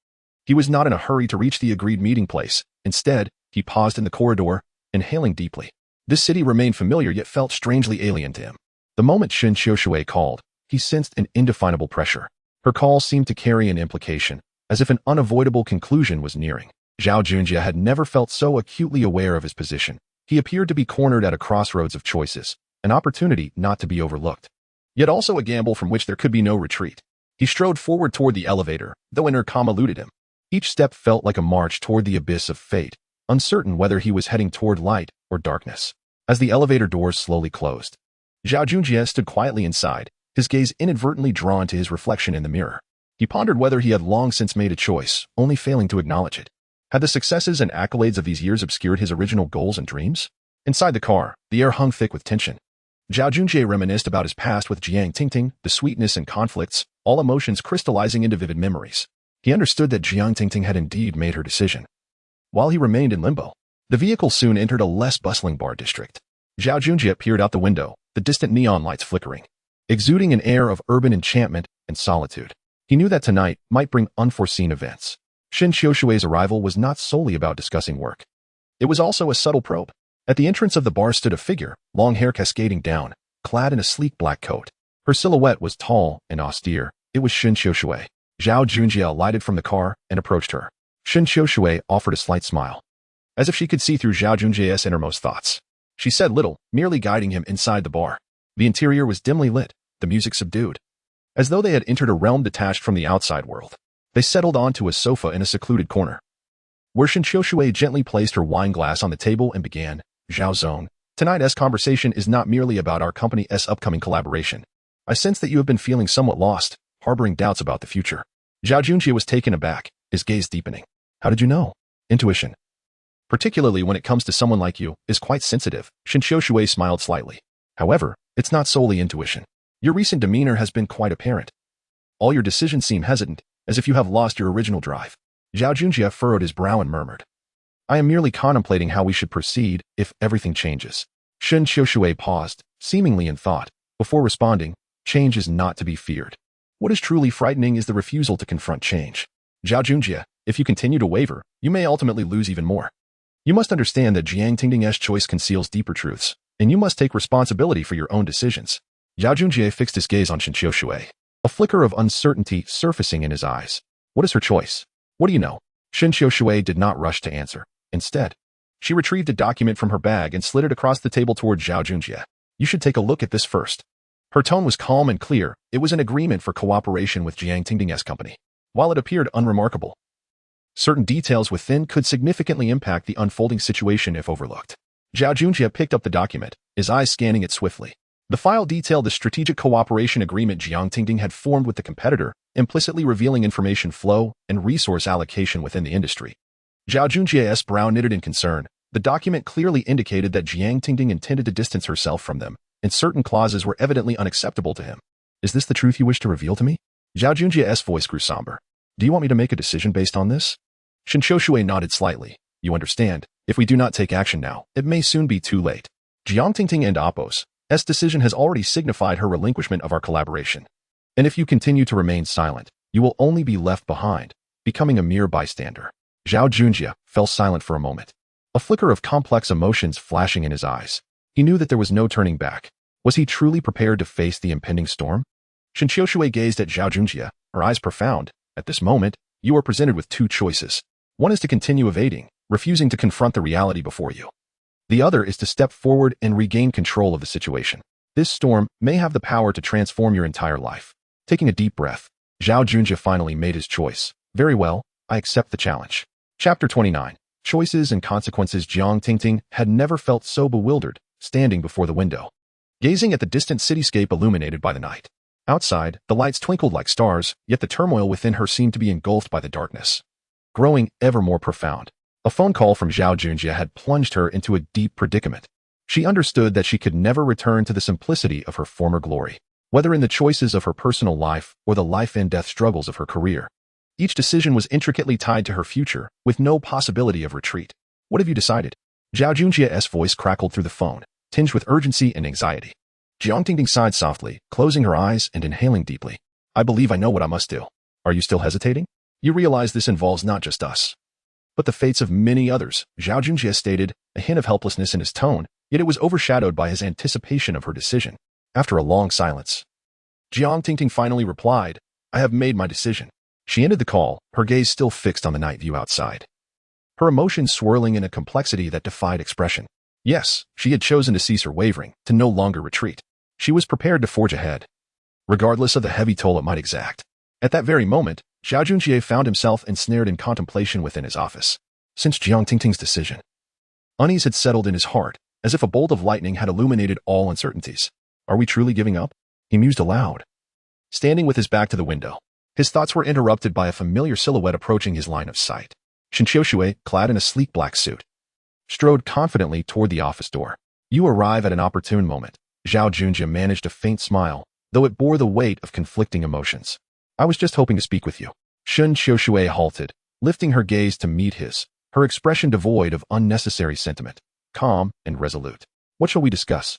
He was not in a hurry to reach the agreed meeting place. Instead, he paused in the corridor, inhaling deeply. This city remained familiar yet felt strangely alien to him. The moment Shen Xiaoshui called, he sensed an indefinable pressure. Her call seemed to carry an implication, as if an unavoidable conclusion was nearing. Zhao Junjie had never felt so acutely aware of his position. He appeared to be cornered at a crossroads of choices, an opportunity not to be overlooked, yet also a gamble from which there could be no retreat. He strode forward toward the elevator, though inner calm eluded him. Each step felt like a march toward the abyss of fate, uncertain whether he was heading toward light or darkness. As the elevator doors slowly closed, Zhao Junjie stood quietly inside, his gaze inadvertently drawn to his reflection in the mirror. He pondered whether he had long since made a choice, only failing to acknowledge it. Had the successes and accolades of these years obscured his original goals and dreams? Inside the car, the air hung thick with tension. Zhao Junjie reminisced about his past with Jiang Tingting, the sweetness and conflicts, all emotions crystallizing into vivid memories. He understood that Jiang Tingting had indeed made her decision. While he remained in limbo, the vehicle soon entered a less bustling bar district. Zhao Junjie peered out the window, the distant neon lights flickering, exuding an air of urban enchantment and solitude. He knew that tonight might bring unforeseen events. Shen Xiaoshui's arrival was not solely about discussing work. It was also a subtle probe. At the entrance of the bar stood a figure, long hair cascading down, clad in a sleek black coat. Her silhouette was tall and austere. It was Shen Xiaoshui. Zhao Junjie alighted from the car and approached her. Shen Xiaoshui offered a slight smile, as if she could see through Zhao Junjie's innermost thoughts. She said little, merely guiding him inside the bar. The interior was dimly lit, the music subdued, as though they had entered a realm detached from the outside world. They settled onto a sofa in a secluded corner, where Shen Xiaoshui gently placed her wine glass on the table and began, "Zhao Zong, tonight's conversation is not merely about our company's upcoming collaboration. I sense that you have been feeling somewhat lost, harboring doubts about the future." Zhao Junjie was taken aback, his gaze deepening. "How did you know?" "Intuition, particularly when it comes to someone like you, is quite sensitive." Shen Xiaoshui smiled slightly. "However, it's not solely intuition. Your recent demeanor has been quite apparent. All your decisions seem hesitant, as if you have lost your original drive." Zhao Junjie furrowed his brow and murmured, "I am merely contemplating how we should proceed if everything changes." Shen Xiaoshui paused, seemingly in thought, before responding, "Change is not to be feared. What is truly frightening is the refusal to confront change. Zhao Junjie, if you continue to waver, you may ultimately lose even more. You must understand that Jiang Tingting's choice conceals deeper truths, and you must take responsibility for your own decisions." Zhao Junjie fixed his gaze on Shen Xiaoshui, a flicker of uncertainty surfacing in his eyes. "What is her choice? What do you know?" Shen Xiaoshui did not rush to answer. Instead, she retrieved a document from her bag and slid it across the table toward Zhao Junjie. "You should take a look at this first." Her tone was calm and clear. It was an agreement for cooperation with Jiang Tingting's company. While it appeared unremarkable, certain details within could significantly impact the unfolding situation if overlooked. Zhao Junjie picked up the document, his eyes scanning it swiftly. The file detailed the strategic cooperation agreement Jiang Tingting had formed with the competitor, implicitly revealing information flow and resource allocation within the industry. Zhao Junjie's brow knitted in concern. The document clearly indicated that Jiang Tingting intended to distance herself from them, and certain clauses were evidently unacceptable to him. "Is this the truth you wish to reveal to me?" Zhao Junjie's voice grew somber. "Do you want me to make a decision based on this?" Shen Xiaoshui nodded slightly. "You understand, if we do not take action now, it may soon be too late. Jiang Tingting and Apos S decision has already signified her relinquishment of our collaboration. And if you continue to remain silent, you will only be left behind, becoming a mere bystander." Zhao Junjie fell silent for a moment, a flicker of complex emotions flashing in his eyes. He knew that there was no turning back. Was he truly prepared to face the impending storm? Shen Xiaoshui gazed at Zhao Junjie, her eyes profound. "At this moment, you are presented with two choices. One is to continue evading, refusing to confront the reality before you. The other is to step forward and regain control of the situation. This storm may have the power to transform your entire life." Taking a deep breath, Zhao Junjie finally made his choice. "Very well, I accept the challenge." Chapter 29. Choices and Consequences. Jiang Tingting had never felt so bewildered, standing before the window, gazing at the distant cityscape illuminated by the night. Outside, the lights twinkled like stars, yet the turmoil within her seemed to be engulfed by the darkness. growing ever more profound. A phone call from Zhao Junjie had plunged her into a deep predicament. She understood that she could never return to the simplicity of her former glory, whether in the choices of her personal life or the life-and-death struggles of her career. Each decision was intricately tied to her future, with no possibility of retreat. "What have you decided?" Zhao Junjie's voice crackled through the phone, tinged with urgency and anxiety. Jiang Tingting sighed softly, closing her eyes and inhaling deeply. "I believe I know what I must do." "Are you still hesitating? You realize this involves not just us, but the fates of many others," Zhao Junjie stated, a hint of helplessness in his tone, yet it was overshadowed by his anticipation of her decision. After a long silence, Jiang Tingting finally replied, "I have made my decision." She ended the call, her gaze still fixed on the night view outside, her emotions swirling in a complexity that defied expression. Yes, she had chosen to cease her wavering, to no longer retreat. She was prepared to forge ahead, regardless of the heavy toll it might exact. At that very moment, Zhao Junjie found himself ensnared in contemplation within his office. Since Jiang Tingting's decision, unease had settled in his heart, as if a bolt of lightning had illuminated all uncertainties. "Are we truly giving up?" he mused aloud, standing with his back to the window. His thoughts were interrupted by a familiar silhouette approaching his line of sight. Shen Qiushui, clad in a sleek black suit, strode confidently toward the office door. "You arrive at an opportune moment." Zhao Junjie managed a faint smile, though it bore the weight of conflicting emotions. "I was just hoping to speak with you." Shen Qiushui halted, lifting her gaze to meet his, her expression devoid of unnecessary sentiment, calm and resolute. "What shall we discuss?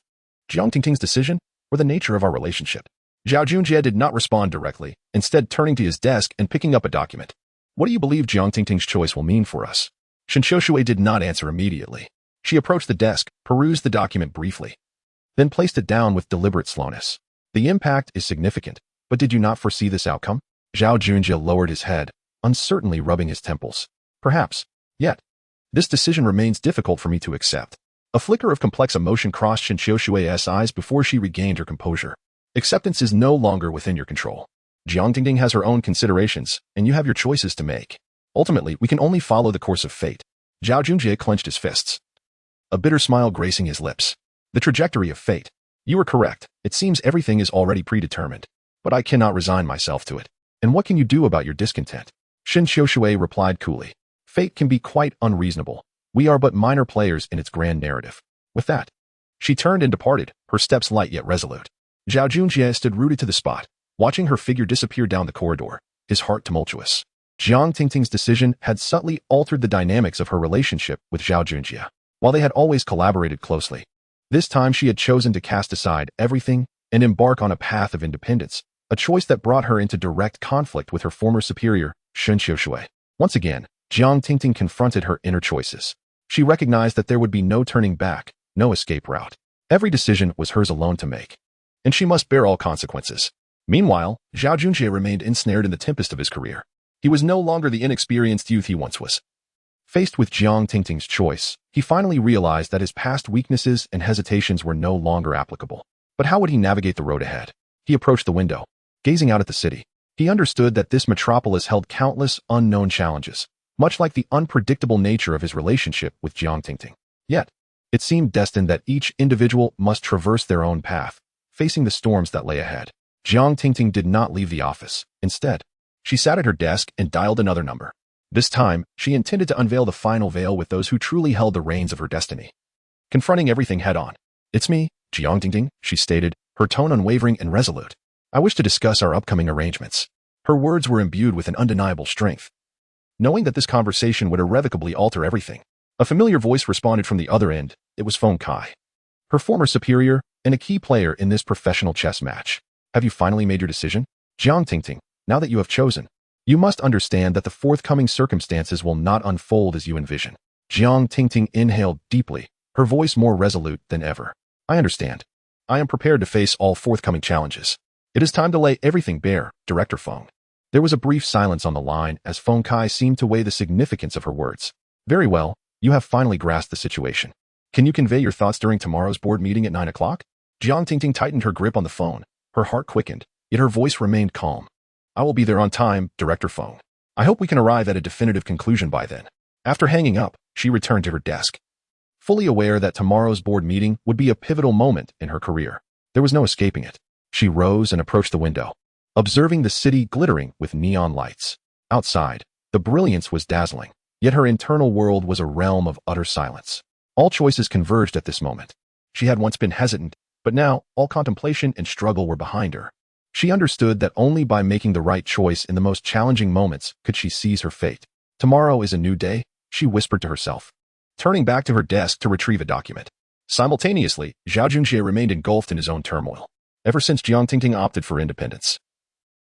Jiang Tingting's decision, or the nature of our relationship?" Zhao Junjie did not respond directly, instead turning to his desk and picking up a document. "What do you believe Jiang Tingting's choice will mean for us?" Shen Qiushui did not answer immediately. She approached the desk, perused the document briefly, then placed it down with deliberate slowness. "The impact is significant, but did you not foresee this outcome?" Zhao Junjie lowered his head, uncertainly rubbing his temples. "Perhaps. Yet, this decision remains difficult for me to accept." A flicker of complex emotion crossed Shen Qiushui's eyes before she regained her composure. "Acceptance is no longer within your control. Jiang Tingting has her own considerations, and you have your choices to make. Ultimately, we can only follow the course of fate." Zhao Junjie clenched his fists, a bitter smile gracing his lips. "The trajectory of fate. You are correct. It seems everything is already predetermined, but I cannot resign myself to it. And what can you do about your discontent?" Shen Qiushui replied coolly. "Fate can be quite unreasonable. We are but minor players in its grand narrative." With that, she turned and departed, her steps light yet resolute. Zhao Junjie stood rooted to the spot, watching her figure disappear down the corridor, his heart tumultuous. Jiang Tingting's decision had subtly altered the dynamics of her relationship with Zhao Junjie. While they had always collaborated closely, this time she had chosen to cast aside everything and embark on a path of independence, a choice that brought her into direct conflict with her former superior, Shen Qiushui. Once again, Jiang Tingting confronted her inner choices. She recognized that there would be no turning back, no escape route. Every decision was hers alone to make, and she must bear all consequences. Meanwhile, Zhao Junjie remained ensnared in the tempest of his career. He was no longer the inexperienced youth he once was. Faced with Jiang Tingting's choice, he finally realized that his past weaknesses and hesitations were no longer applicable. But how would he navigate the road ahead? He approached the window, gazing out at the city. He understood that this metropolis held countless unknown challenges, much like the unpredictable nature of his relationship with Jiang Tingting. Yet, it seemed destined that each individual must traverse their own path, facing the storms that lay ahead. Jiang Tingting did not leave the office. Instead, she sat at her desk and dialed another number. This time, she intended to unveil the final veil with those who truly held the reins of her destiny, confronting everything head-on. "It's me, Jiang Tingting," she stated, her tone unwavering and resolute. "I wish to discuss our upcoming arrangements." Her words were imbued with an undeniable strength. Knowing that this conversation would irrevocably alter everything, a familiar voice responded from the other end. It was Feng Kai, her former superior and a key player in this professional chess match. "Have you finally made your decision? Jiang Tingting, now that you have chosen, you must understand that the forthcoming circumstances will not unfold as you envision." Jiang Tingting inhaled deeply, her voice more resolute than ever. "I understand. I am prepared to face all forthcoming challenges. It is time to lay everything bare, Director Feng." There was a brief silence on the line as Feng Kai seemed to weigh the significance of her words. "Very well, you have finally grasped the situation. Can you convey your thoughts during tomorrow's board meeting at 9 o'clock? Jiang Tingting tightened her grip on the phone. Her heart quickened, yet her voice remained calm. "I will be there on time, Director Feng. I hope we can arrive at a definitive conclusion by then." After hanging up, she returned to her desk, fully aware that tomorrow's board meeting would be a pivotal moment in her career. There was no escaping it. She rose and approached the window, observing the city glittering with neon lights. Outside, The brilliance was dazzling, yet her internal world was a realm of utter silence. All choices converged at this moment. She had once been hesitant, but now all contemplation and struggle were behind her. She understood that only by making the right choice in the most challenging moments could she seize her fate. Tomorrow is a new day, she whispered to herself, turning back to her desk to retrieve a document. Simultaneously, Zhao Junjie remained engulfed in his own turmoil. Ever since Jiang Tingting opted for independence,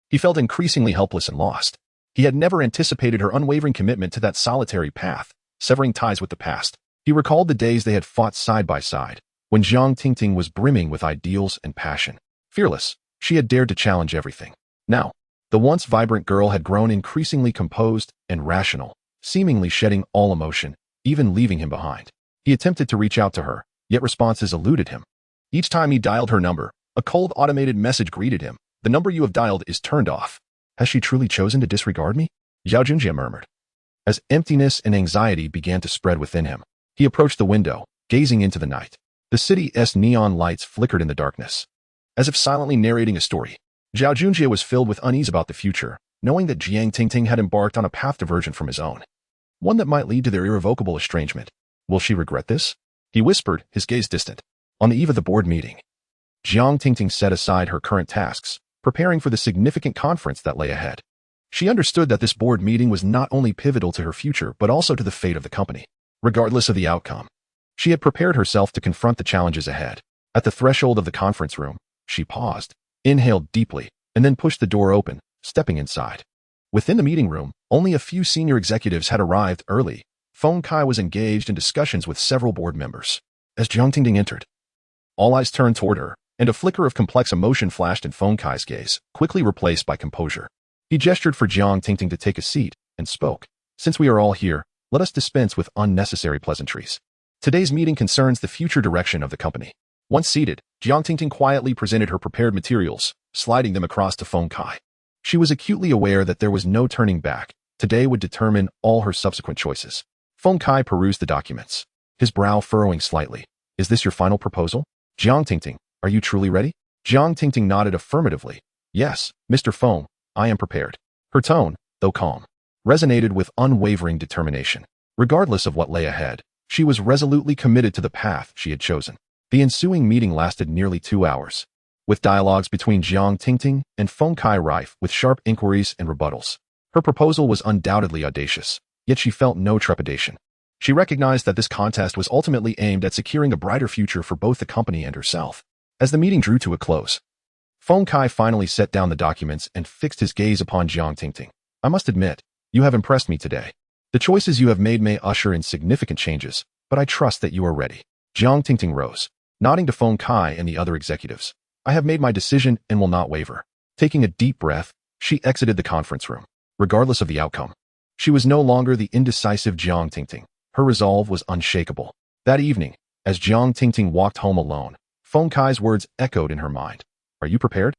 he felt increasingly helpless and lost. He had never anticipated her unwavering commitment to that solitary path, severing ties with the past. He recalled the days they had fought side by side, when Jiang Tingting was brimming with ideals and passion. Fearless, she had dared to challenge everything. Now, the once vibrant girl had grown increasingly composed and rational, seemingly shedding all emotion, even leaving him behind. He attempted to reach out to her, yet responses eluded him. Each time he dialed her number, a cold automated message greeted him. The number you have dialed is turned off. Has she truly chosen to disregard me? Zhao Junjie murmured. As emptiness and anxiety began to spread within him, he approached the window, gazing into the night. The city's neon lights flickered in the darkness. As if silently narrating a story, Zhao Junjie was filled with unease about the future, knowing that Jiang Tingting had embarked on a path divergent from his own. One that might lead to their irrevocable estrangement. Will she regret this? He whispered, his gaze distant. On the eve of the board meeting, Jiang Tingting set aside her current tasks, preparing for the significant conference that lay ahead. She understood that this board meeting was not only pivotal to her future but also to the fate of the company. Regardless of the outcome, she had prepared herself to confront the challenges ahead. At the threshold of the conference room, she paused, inhaled deeply, and then pushed the door open, stepping inside. Within the meeting room, only a few senior executives had arrived early. Feng Kai was engaged in discussions with several board members. As Jiang Tingting entered, all eyes turned toward her, and a flicker of complex emotion flashed in Feng Kai's gaze, quickly replaced by composure. He gestured for Jiang Tingting to take a seat, and spoke. Since we are all here, let us dispense with unnecessary pleasantries. Today's meeting concerns the future direction of the company. Once seated, Jiang Tingting quietly presented her prepared materials, sliding them across to Feng Kai. She was acutely aware that there was no turning back. Today would determine all her subsequent choices. Feng Kai perused the documents, his brow furrowing slightly. Is this your final proposal? Jiang Tingting, are you truly ready? Jiang Tingting nodded affirmatively. Yes, Mr. Feng, I am prepared. Her tone, though calm, resonated with unwavering determination. Regardless of what lay ahead, she was resolutely committed to the path she had chosen. The ensuing meeting lasted nearly 2 hours, with dialogues between Jiang Tingting and Feng Kai rife with sharp inquiries and rebuttals. Her proposal was undoubtedly audacious, yet she felt no trepidation. She recognized that this contest was ultimately aimed at securing a brighter future for both the company and herself. As the meeting drew to a close, Feng Kai finally set down the documents and fixed his gaze upon Jiang Tingting. I must admit, you have impressed me today. The choices you have made may usher in significant changes, but I trust that you are ready. Jiang Tingting rose, nodding to Feng Kai and the other executives. I have made my decision and will not waver. Taking a deep breath, she exited the conference room. Regardless of the outcome, she was no longer the indecisive Jiang Tingting. Her resolve was unshakable. That evening, as Jiang Tingting walked home alone, Feng Kai's words echoed in her mind. Are you prepared?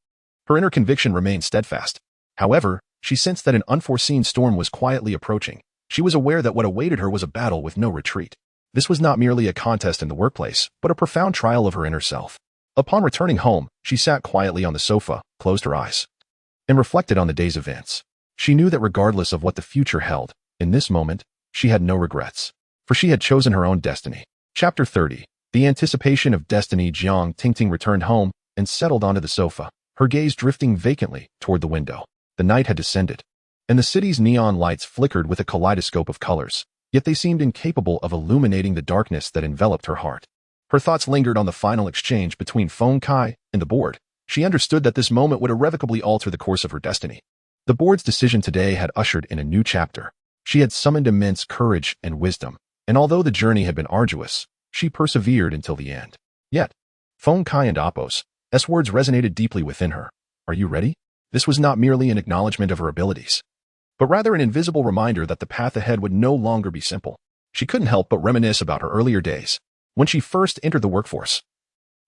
Her inner conviction remained steadfast. However, she sensed that an unforeseen storm was quietly approaching. She was aware that what awaited her was a battle with no retreat. This was not merely a contest in the workplace, but a profound trial of her inner self. Upon returning home, she sat quietly on the sofa, closed her eyes, and reflected on the day's events. She knew that regardless of what the future held, in this moment, she had no regrets, for she had chosen her own destiny. Chapter 30. The anticipation of destiny. Jiang Tingting returned home and settled onto the sofa, her gaze drifting vacantly toward the window. The night had descended, and the city's neon lights flickered with a kaleidoscope of colors, yet they seemed incapable of illuminating the darkness that enveloped her heart. Her thoughts lingered on the final exchange between Feng Kai and the board. She understood that this moment would irrevocably alter the course of her destiny. The board's decision today had ushered in a new chapter. She had summoned immense courage and wisdom, and although the journey had been arduous, she persevered until the end. Yet, Feng Kai and Apos' words resonated deeply within her. Are you ready? This was not merely an acknowledgement of her abilities, but rather an invisible reminder that the path ahead would no longer be simple. She couldn't help but reminisce about her earlier days. When she first entered the workforce,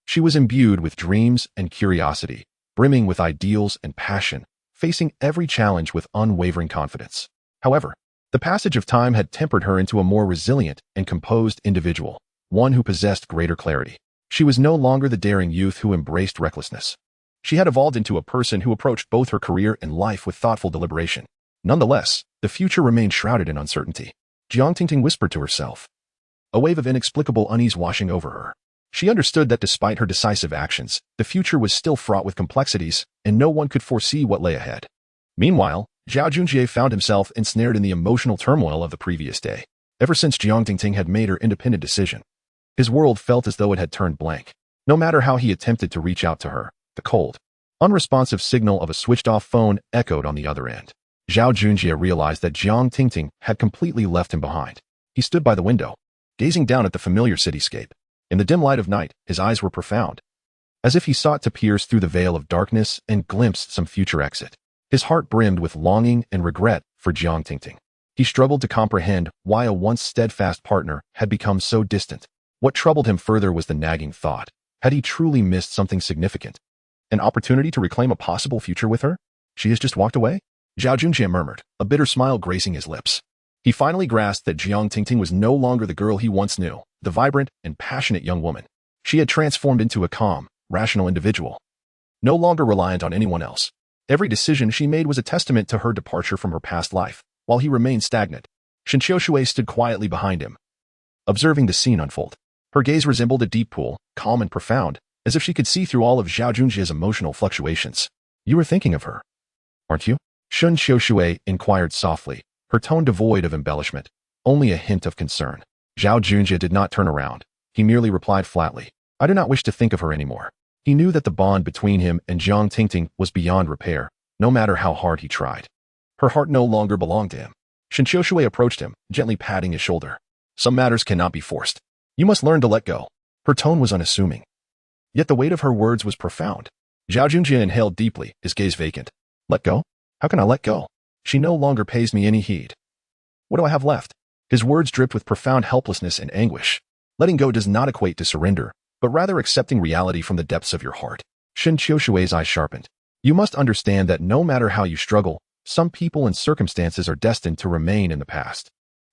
she was imbued with dreams and curiosity, brimming with ideals and passion, facing every challenge with unwavering confidence. However, the passage of time had tempered her into a more resilient and composed individual, one who possessed greater clarity. She was no longer the daring youth who embraced recklessness. She had evolved into a person who approached both her career and life with thoughtful deliberation. Nonetheless, The future remained shrouded in uncertainty. Jiang Tingting whispered to herself, a wave of inexplicable unease washing over her. She understood that despite her decisive actions, the future was still fraught with complexities, and no one could foresee what lay ahead. Meanwhile, Zhao Junjie found himself ensnared in the emotional turmoil of the previous day. Ever since Jiang Tingting had made her independent decision, his world felt as though it had turned blank. No matter how he attempted to reach out to her, the cold, unresponsive signal of a switched-off phone echoed on the other end. Zhao Junjie realized that Jiang Tingting had completely left him behind. He stood by the window, gazing down at the familiar cityscape. In the dim light of night, his eyes were profound, as if he sought to pierce through the veil of darkness and glimpse some future exit. His heart brimmed with longing and regret for Jiang Tingting. He struggled to comprehend why a once steadfast partner had become so distant. What troubled him further was the nagging thought. Had he truly missed something significant? An opportunity to reclaim a possible future with her? She has just walked away? Zhao Junjie murmured, a bitter smile gracing his lips. He finally grasped that Jiang Tingting was no longer the girl he once knew, the vibrant and passionate young woman. She had transformed into a calm, rational individual, no longer reliant on anyone else. Every decision she made was a testament to her departure from her past life, while he remained stagnant. Shen Qiushui stood quietly behind him, observing the scene unfold. Her gaze resembled a deep pool, calm and profound, as if she could see through all of Zhao Junjie's emotional fluctuations. You were thinking of her, aren't you? Shen Qiushui inquired softly, her tone devoid of embellishment, only a hint of concern. Zhao Junjie did not turn around. He merely replied flatly, I do not wish to think of her anymore. He knew that the bond between him and Jiang Tingting was beyond repair, no matter how hard he tried. Her heart no longer belonged to him. Shen Qiushui approached him, gently patting his shoulder. Some matters cannot be forced. You must learn to let go. Her tone was unassuming, yet the weight of her words was profound. Zhao Junjie inhaled deeply, his gaze vacant. Let go? How can I let go? She no longer pays me any heed. What do I have left? His words dripped with profound helplessness and anguish. Letting go does not equate to surrender, but rather accepting reality from the depths of your heart. Shen Qiushui's eyes sharpened. You must understand that no matter how you struggle, some people and circumstances are destined to remain in the past.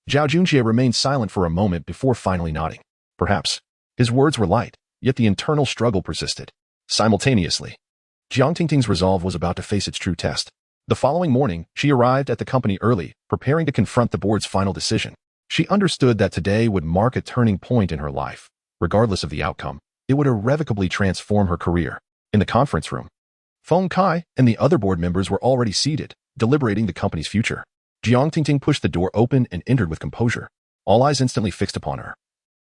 Zhao Junjie remained silent for a moment before finally nodding. Perhaps. His words were light, yet the internal struggle persisted. Simultaneously, Jiang Tingting's resolve was about to face its true test. The following morning, she arrived at the company early, preparing to confront the board's final decision. She understood that today would mark a turning point in her life. Regardless of the outcome, it would irrevocably transform her career. In the conference room, Feng Kai and the other board members were already seated, deliberating the company's future. Jiang Tingting pushed the door open and entered with composure. All eyes instantly fixed upon her,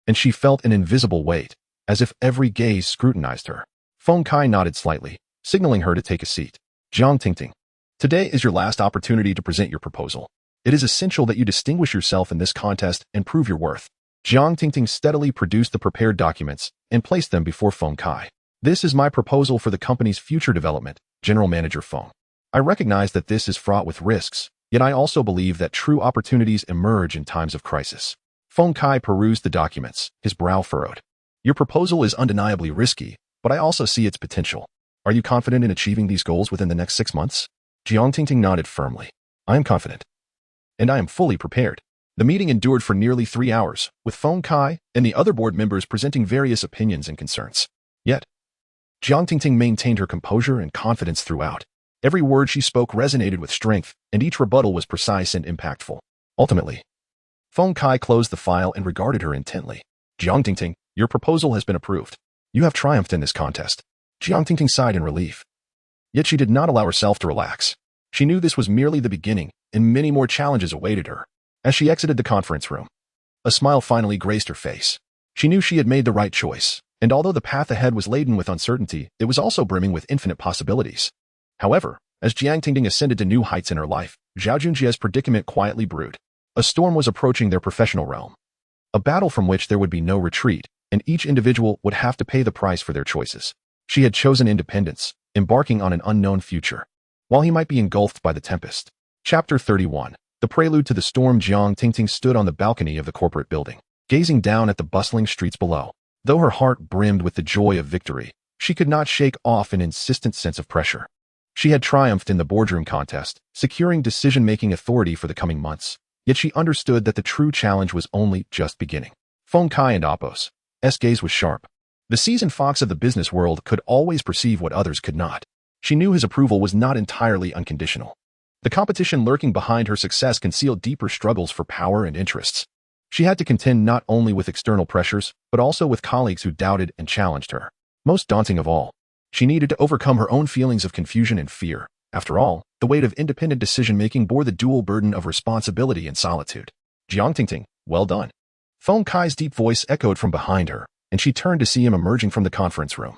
and she felt an invisible weight, as if every gaze scrutinized her. Feng Kai nodded slightly, signaling her to take a seat. Jiang Tingting, today is your last opportunity to present your proposal. It is essential that you distinguish yourself in this contest and prove your worth. Jiang Tingting steadily produced the prepared documents and placed them before Feng Kai. This is my proposal for the company's future development, General Manager Feng. I recognize that this is fraught with risks, yet I also believe that true opportunities emerge in times of crisis. Feng Kai perused the documents, his brow furrowed. Your proposal is undeniably risky, but I also see its potential. Are you confident in achieving these goals within the next 6 months? Jiang Tingting nodded firmly. I am confident. And I am fully prepared. The meeting endured for nearly 3 hours, with Feng Kai and the other board members presenting various opinions and concerns. Yet, Jiang Tingting maintained her composure and confidence throughout. Every word she spoke resonated with strength, and each rebuttal was precise and impactful. Ultimately, Feng Kai closed the file and regarded her intently. Jiang Tingting, your proposal has been approved. You have triumphed in this contest. Jiang Tingting sighed in relief. Yet she did not allow herself to relax. She knew this was merely the beginning, and many more challenges awaited her. As she exited the conference room, a smile finally graced her face. She knew she had made the right choice, and although the path ahead was laden with uncertainty, it was also brimming with infinite possibilities. However, as Jiang Tingting ascended to new heights in her life, Zhao Junjie's predicament quietly brewed. A storm was approaching their professional realm. A battle from which there would be no retreat, and each individual would have to pay the price for their choices. She had chosen independence, embarking on an unknown future, while he might be engulfed by the tempest. Chapter 31. The prelude to the storm. Jiang Tingting stood on the balcony of the corporate building, gazing down at the bustling streets below. Though her heart brimmed with the joy of victory, she could not shake off an insistent sense of pressure. She had triumphed in the boardroom contest, securing decision-making authority for the coming months. Yet she understood that the true challenge was only just beginning. Feng Kai and Apos' gaze was sharp. The seasoned fox of the business world could always perceive what others could not. She knew his approval was not entirely unconditional. The competition lurking behind her success concealed deeper struggles for power and interests. She had to contend not only with external pressures, but also with colleagues who doubted and challenged her. Most daunting of all, she needed to overcome her own feelings of confusion and fear. After all, the weight of independent decision-making bore the dual burden of responsibility and solitude. Jiang Tingting, well done. Feng Kai's deep voice echoed from behind her, and she turned to see him emerging from the conference room.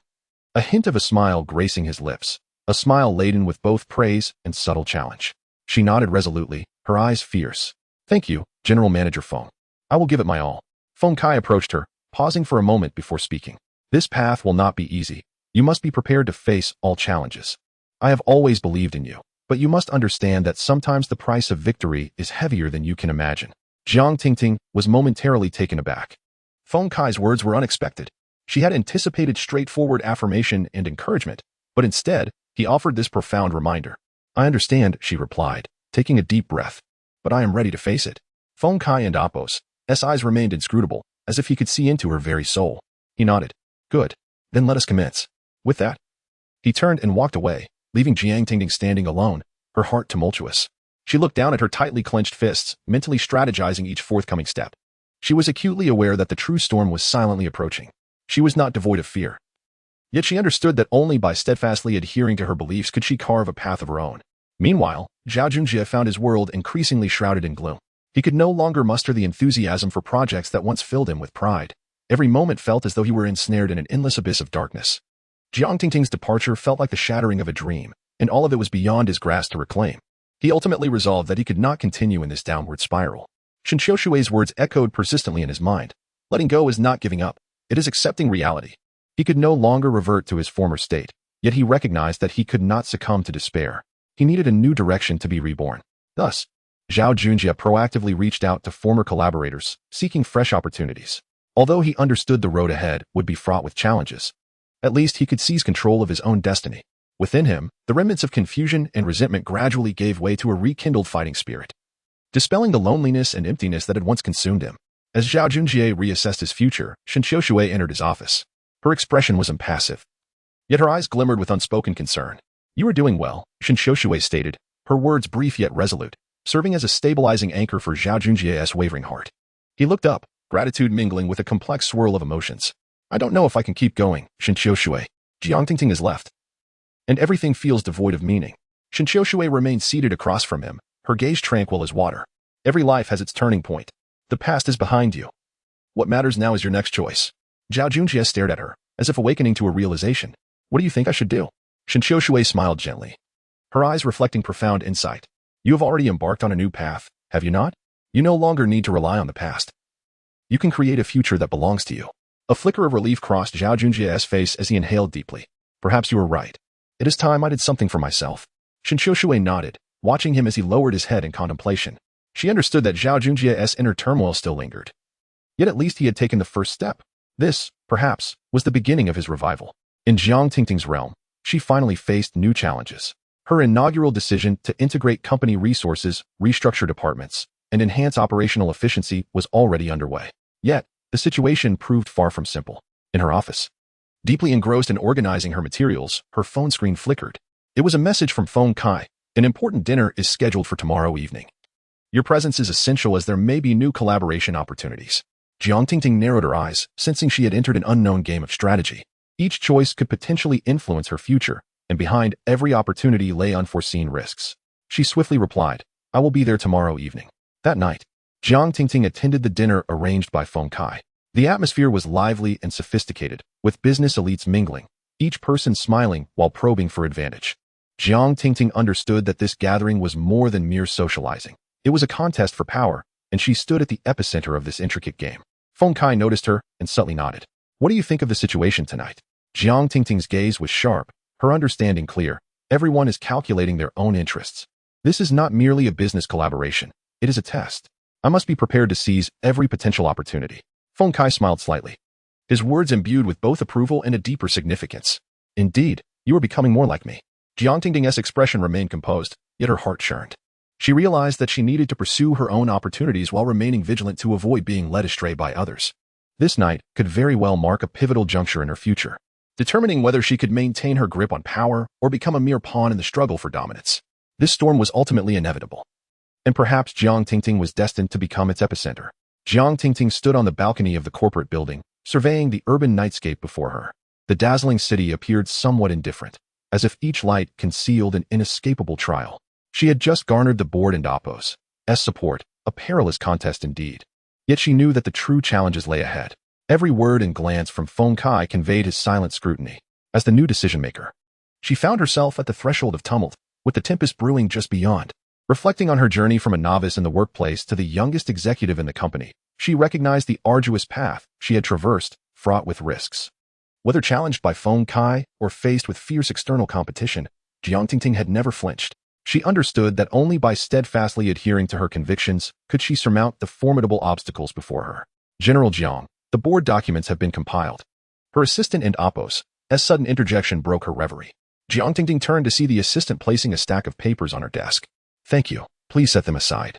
A hint of a smile gracing his lips, a smile laden with both praise and subtle challenge. She nodded resolutely, her eyes fierce. Thank you, General Manager Feng. I will give it my all. Feng Kai approached her, pausing for a moment before speaking. This path will not be easy. You must be prepared to face all challenges. I have always believed in you, but you must understand that sometimes the price of victory is heavier than you can imagine. Jiang Tingting was momentarily taken aback. Feng Kai's words were unexpected. She had anticipated straightforward affirmation and encouragement, but instead, he offered this profound reminder. I understand, she replied, taking a deep breath, but I am ready to face it. Feng Kai and Apos' eyes remained inscrutable, as if he could see into her very soul. He nodded. Good. Then let us commence. With that, he turned and walked away, leaving Jiang Tingting standing alone, her heart tumultuous. She looked down at her tightly clenched fists, mentally strategizing each forthcoming step. She was acutely aware that the true storm was silently approaching. She was not devoid of fear. Yet she understood that only by steadfastly adhering to her beliefs could she carve a path of her own. Meanwhile, Zhao Junjie found his world increasingly shrouded in gloom. He could no longer muster the enthusiasm for projects that once filled him with pride. Every moment felt as though he were ensnared in an endless abyss of darkness. Jiang Tingting's departure felt like the shattering of a dream, and all of it was beyond his grasp to reclaim. He ultimately resolved that he could not continue in this downward spiral. Shen Xiushui's words echoed persistently in his mind. Letting go is not giving up. It is accepting reality. He could no longer revert to his former state, yet he recognized that he could not succumb to despair. He needed a new direction to be reborn. Thus, Zhao Junjie proactively reached out to former collaborators, seeking fresh opportunities. Although he understood the road ahead would be fraught with challenges, at least he could seize control of his own destiny. Within him, the remnants of confusion and resentment gradually gave way to a rekindled fighting spirit, dispelling the loneliness and emptiness that had once consumed him. As Zhao Junjie reassessed his future, Shen Xiushui entered his office. Her expression was impassive, yet her eyes glimmered with unspoken concern. You are doing well, Shen Xiushui stated, her words brief yet resolute, serving as a stabilizing anchor for Zhao Junjie's wavering heart. He looked up, gratitude mingling with a complex swirl of emotions. I don't know if I can keep going, Shen Xiushui. Jiang Tingting is left, and everything feels devoid of meaning. Shen Xiushui remained seated across from him, her gaze tranquil as water. Every life has its turning point. The past is behind you. What matters now is your next choice. Zhao Junjie stared at her, as if awakening to a realization. What do you think I should do? Shen Xiushui smiled gently, her eyes reflecting profound insight. You have already embarked on a new path, have you not? You no longer need to rely on the past. You can create a future that belongs to you. A flicker of relief crossed Zhao Junjie's face as he inhaled deeply. Perhaps you were right. It is time I did something for myself. Shen Xiushui nodded, watching him as he lowered his head in contemplation. She understood that Zhao Junjie's inner turmoil still lingered. Yet at least he had taken the first step. This, perhaps, was the beginning of his revival. In Jiang Tingting's realm, she finally faced new challenges. Her inaugural decision to integrate company resources, restructure departments, and enhance operational efficiency was already underway. Yet, the situation proved far from simple. In her office, deeply engrossed in organizing her materials, her phone screen flickered. It was a message from Feng Kai. An important dinner is scheduled for tomorrow evening. Your presence is essential as there may be new collaboration opportunities. Jiang Tingting narrowed her eyes, sensing she had entered an unknown game of strategy. Each choice could potentially influence her future, and behind every opportunity lay unforeseen risks. She swiftly replied, I will be there tomorrow evening. That night, Jiang Tingting attended the dinner arranged by Feng Kai. The atmosphere was lively and sophisticated, with business elites mingling, each person smiling while probing for advantage. Jiang Tingting understood that this gathering was more than mere socializing. It was a contest for power, and she stood at the epicenter of this intricate game. Feng Kai noticed her and subtly nodded. What do you think of the situation tonight? Jiang Tingting's gaze was sharp, her understanding clear. Everyone is calculating their own interests. This is not merely a business collaboration. It is a test. I must be prepared to seize every potential opportunity. Feng Kai smiled slightly, his words imbued with both approval and a deeper significance. Indeed, you are becoming more like me. Jiang Tingting's expression remained composed, yet her heart churned. She realized that she needed to pursue her own opportunities while remaining vigilant to avoid being led astray by others. This night could very well mark a pivotal juncture in her future, determining whether she could maintain her grip on power or become a mere pawn in the struggle for dominance. This storm was ultimately inevitable. And perhaps Jiang Tingting was destined to become its epicenter. Jiang Tingting stood on the balcony of the corporate building, surveying the urban nightscape before her. The dazzling city appeared somewhat indifferent, as if each light concealed an inescapable trial. She had just garnered the board and Oppo's support, a perilous contest indeed. Yet she knew that the true challenges lay ahead. Every word and glance from Feng Kai conveyed his silent scrutiny. As the new decision-maker, she found herself at the threshold of tumult, with the tempest brewing just beyond. Reflecting on her journey from a novice in the workplace to the youngest executive in the company, she recognized the arduous path she had traversed, fraught with risks. Whether challenged by Feng Kai or faced with fierce external competition, Jiang Tingting had never flinched. She understood that only by steadfastly adhering to her convictions could she surmount the formidable obstacles before her. General Jiang, the board documents have been compiled. Her assistant and Oppo's sudden interjection broke her reverie. Jiang Tingting turned to see the assistant placing a stack of papers on her desk. Thank you. Please set them aside.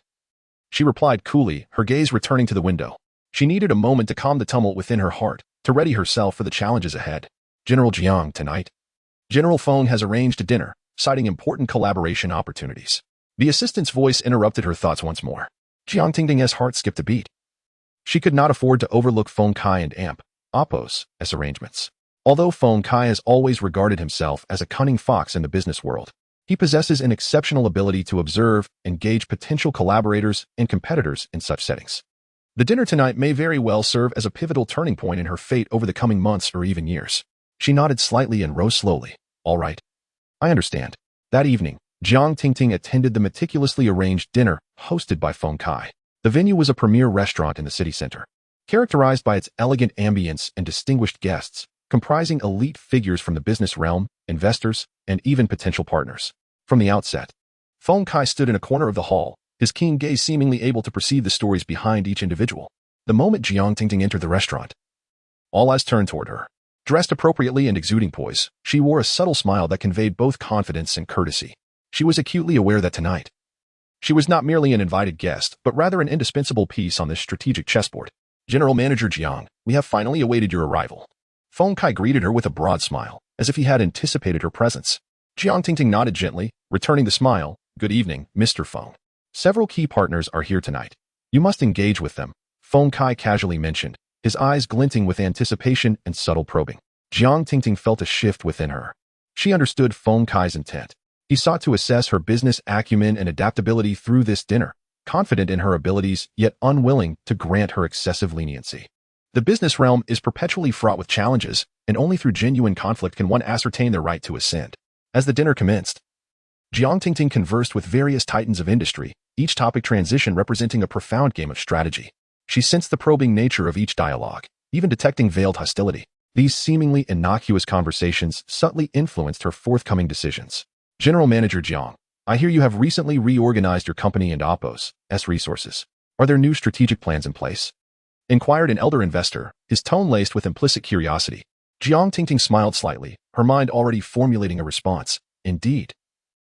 She replied coolly, her gaze returning to the window. She needed a moment to calm the tumult within her heart, to ready herself for the challenges ahead. General Jiang, tonight. General Feng has arranged a dinner, citing important collaboration opportunities. The assistant's voice interrupted her thoughts once more. Jiang Tingting's heart skipped a beat. She could not afford to overlook Feng Kai and Oppo's arrangements. Although Feng Kai has always regarded himself as a cunning fox in the business world, he possesses an exceptional ability to observe and gauge potential collaborators and competitors in such settings. The dinner tonight may very well serve as a pivotal turning point in her fate over the coming months or even years. She nodded slightly and rose slowly. All right. I understand. That evening, Jiang Tingting attended the meticulously arranged dinner hosted by Feng Kai. The venue was a premier restaurant in the city center, characterized by its elegant ambience and distinguished guests, comprising elite figures from the business realm, investors, and even potential partners. From the outset, Feng Kai stood in a corner of the hall, his keen gaze seemingly able to perceive the stories behind each individual. The moment Jiang Tingting entered the restaurant, all eyes turned toward her. Dressed appropriately and exuding poise, she wore a subtle smile that conveyed both confidence and courtesy. She was acutely aware that tonight, she was not merely an invited guest, but rather an indispensable piece on this strategic chessboard. General Manager Jiang, we have finally awaited your arrival. Feng Kai greeted her with a broad smile, as if he had anticipated her presence. Jiang Tingting nodded gently, returning the smile. Good evening, Mr. Feng. Several key partners are here tonight. You must engage with them, Feng Kai casually mentioned, his eyes glinting with anticipation and subtle probing. Jiang Tingting felt a shift within her. She understood Feng Kai's intent. He sought to assess her business acumen and adaptability through this dinner, confident in her abilities, yet unwilling to grant her excessive leniency. The business realm is perpetually fraught with challenges, and only through genuine conflict can one ascertain their right to ascend. As the dinner commenced, Jiang Tingting conversed with various titans of industry, each topic transition representing a profound game of strategy. She sensed the probing nature of each dialogue, even detecting veiled hostility. These seemingly innocuous conversations subtly influenced her forthcoming decisions. General Manager Jiang, I hear you have recently reorganized your company and Oppo's resources. Are there new strategic plans in place? Inquired an elder investor, his tone laced with implicit curiosity. Jiang Tingting smiled slightly, her mind already formulating a response. Indeed.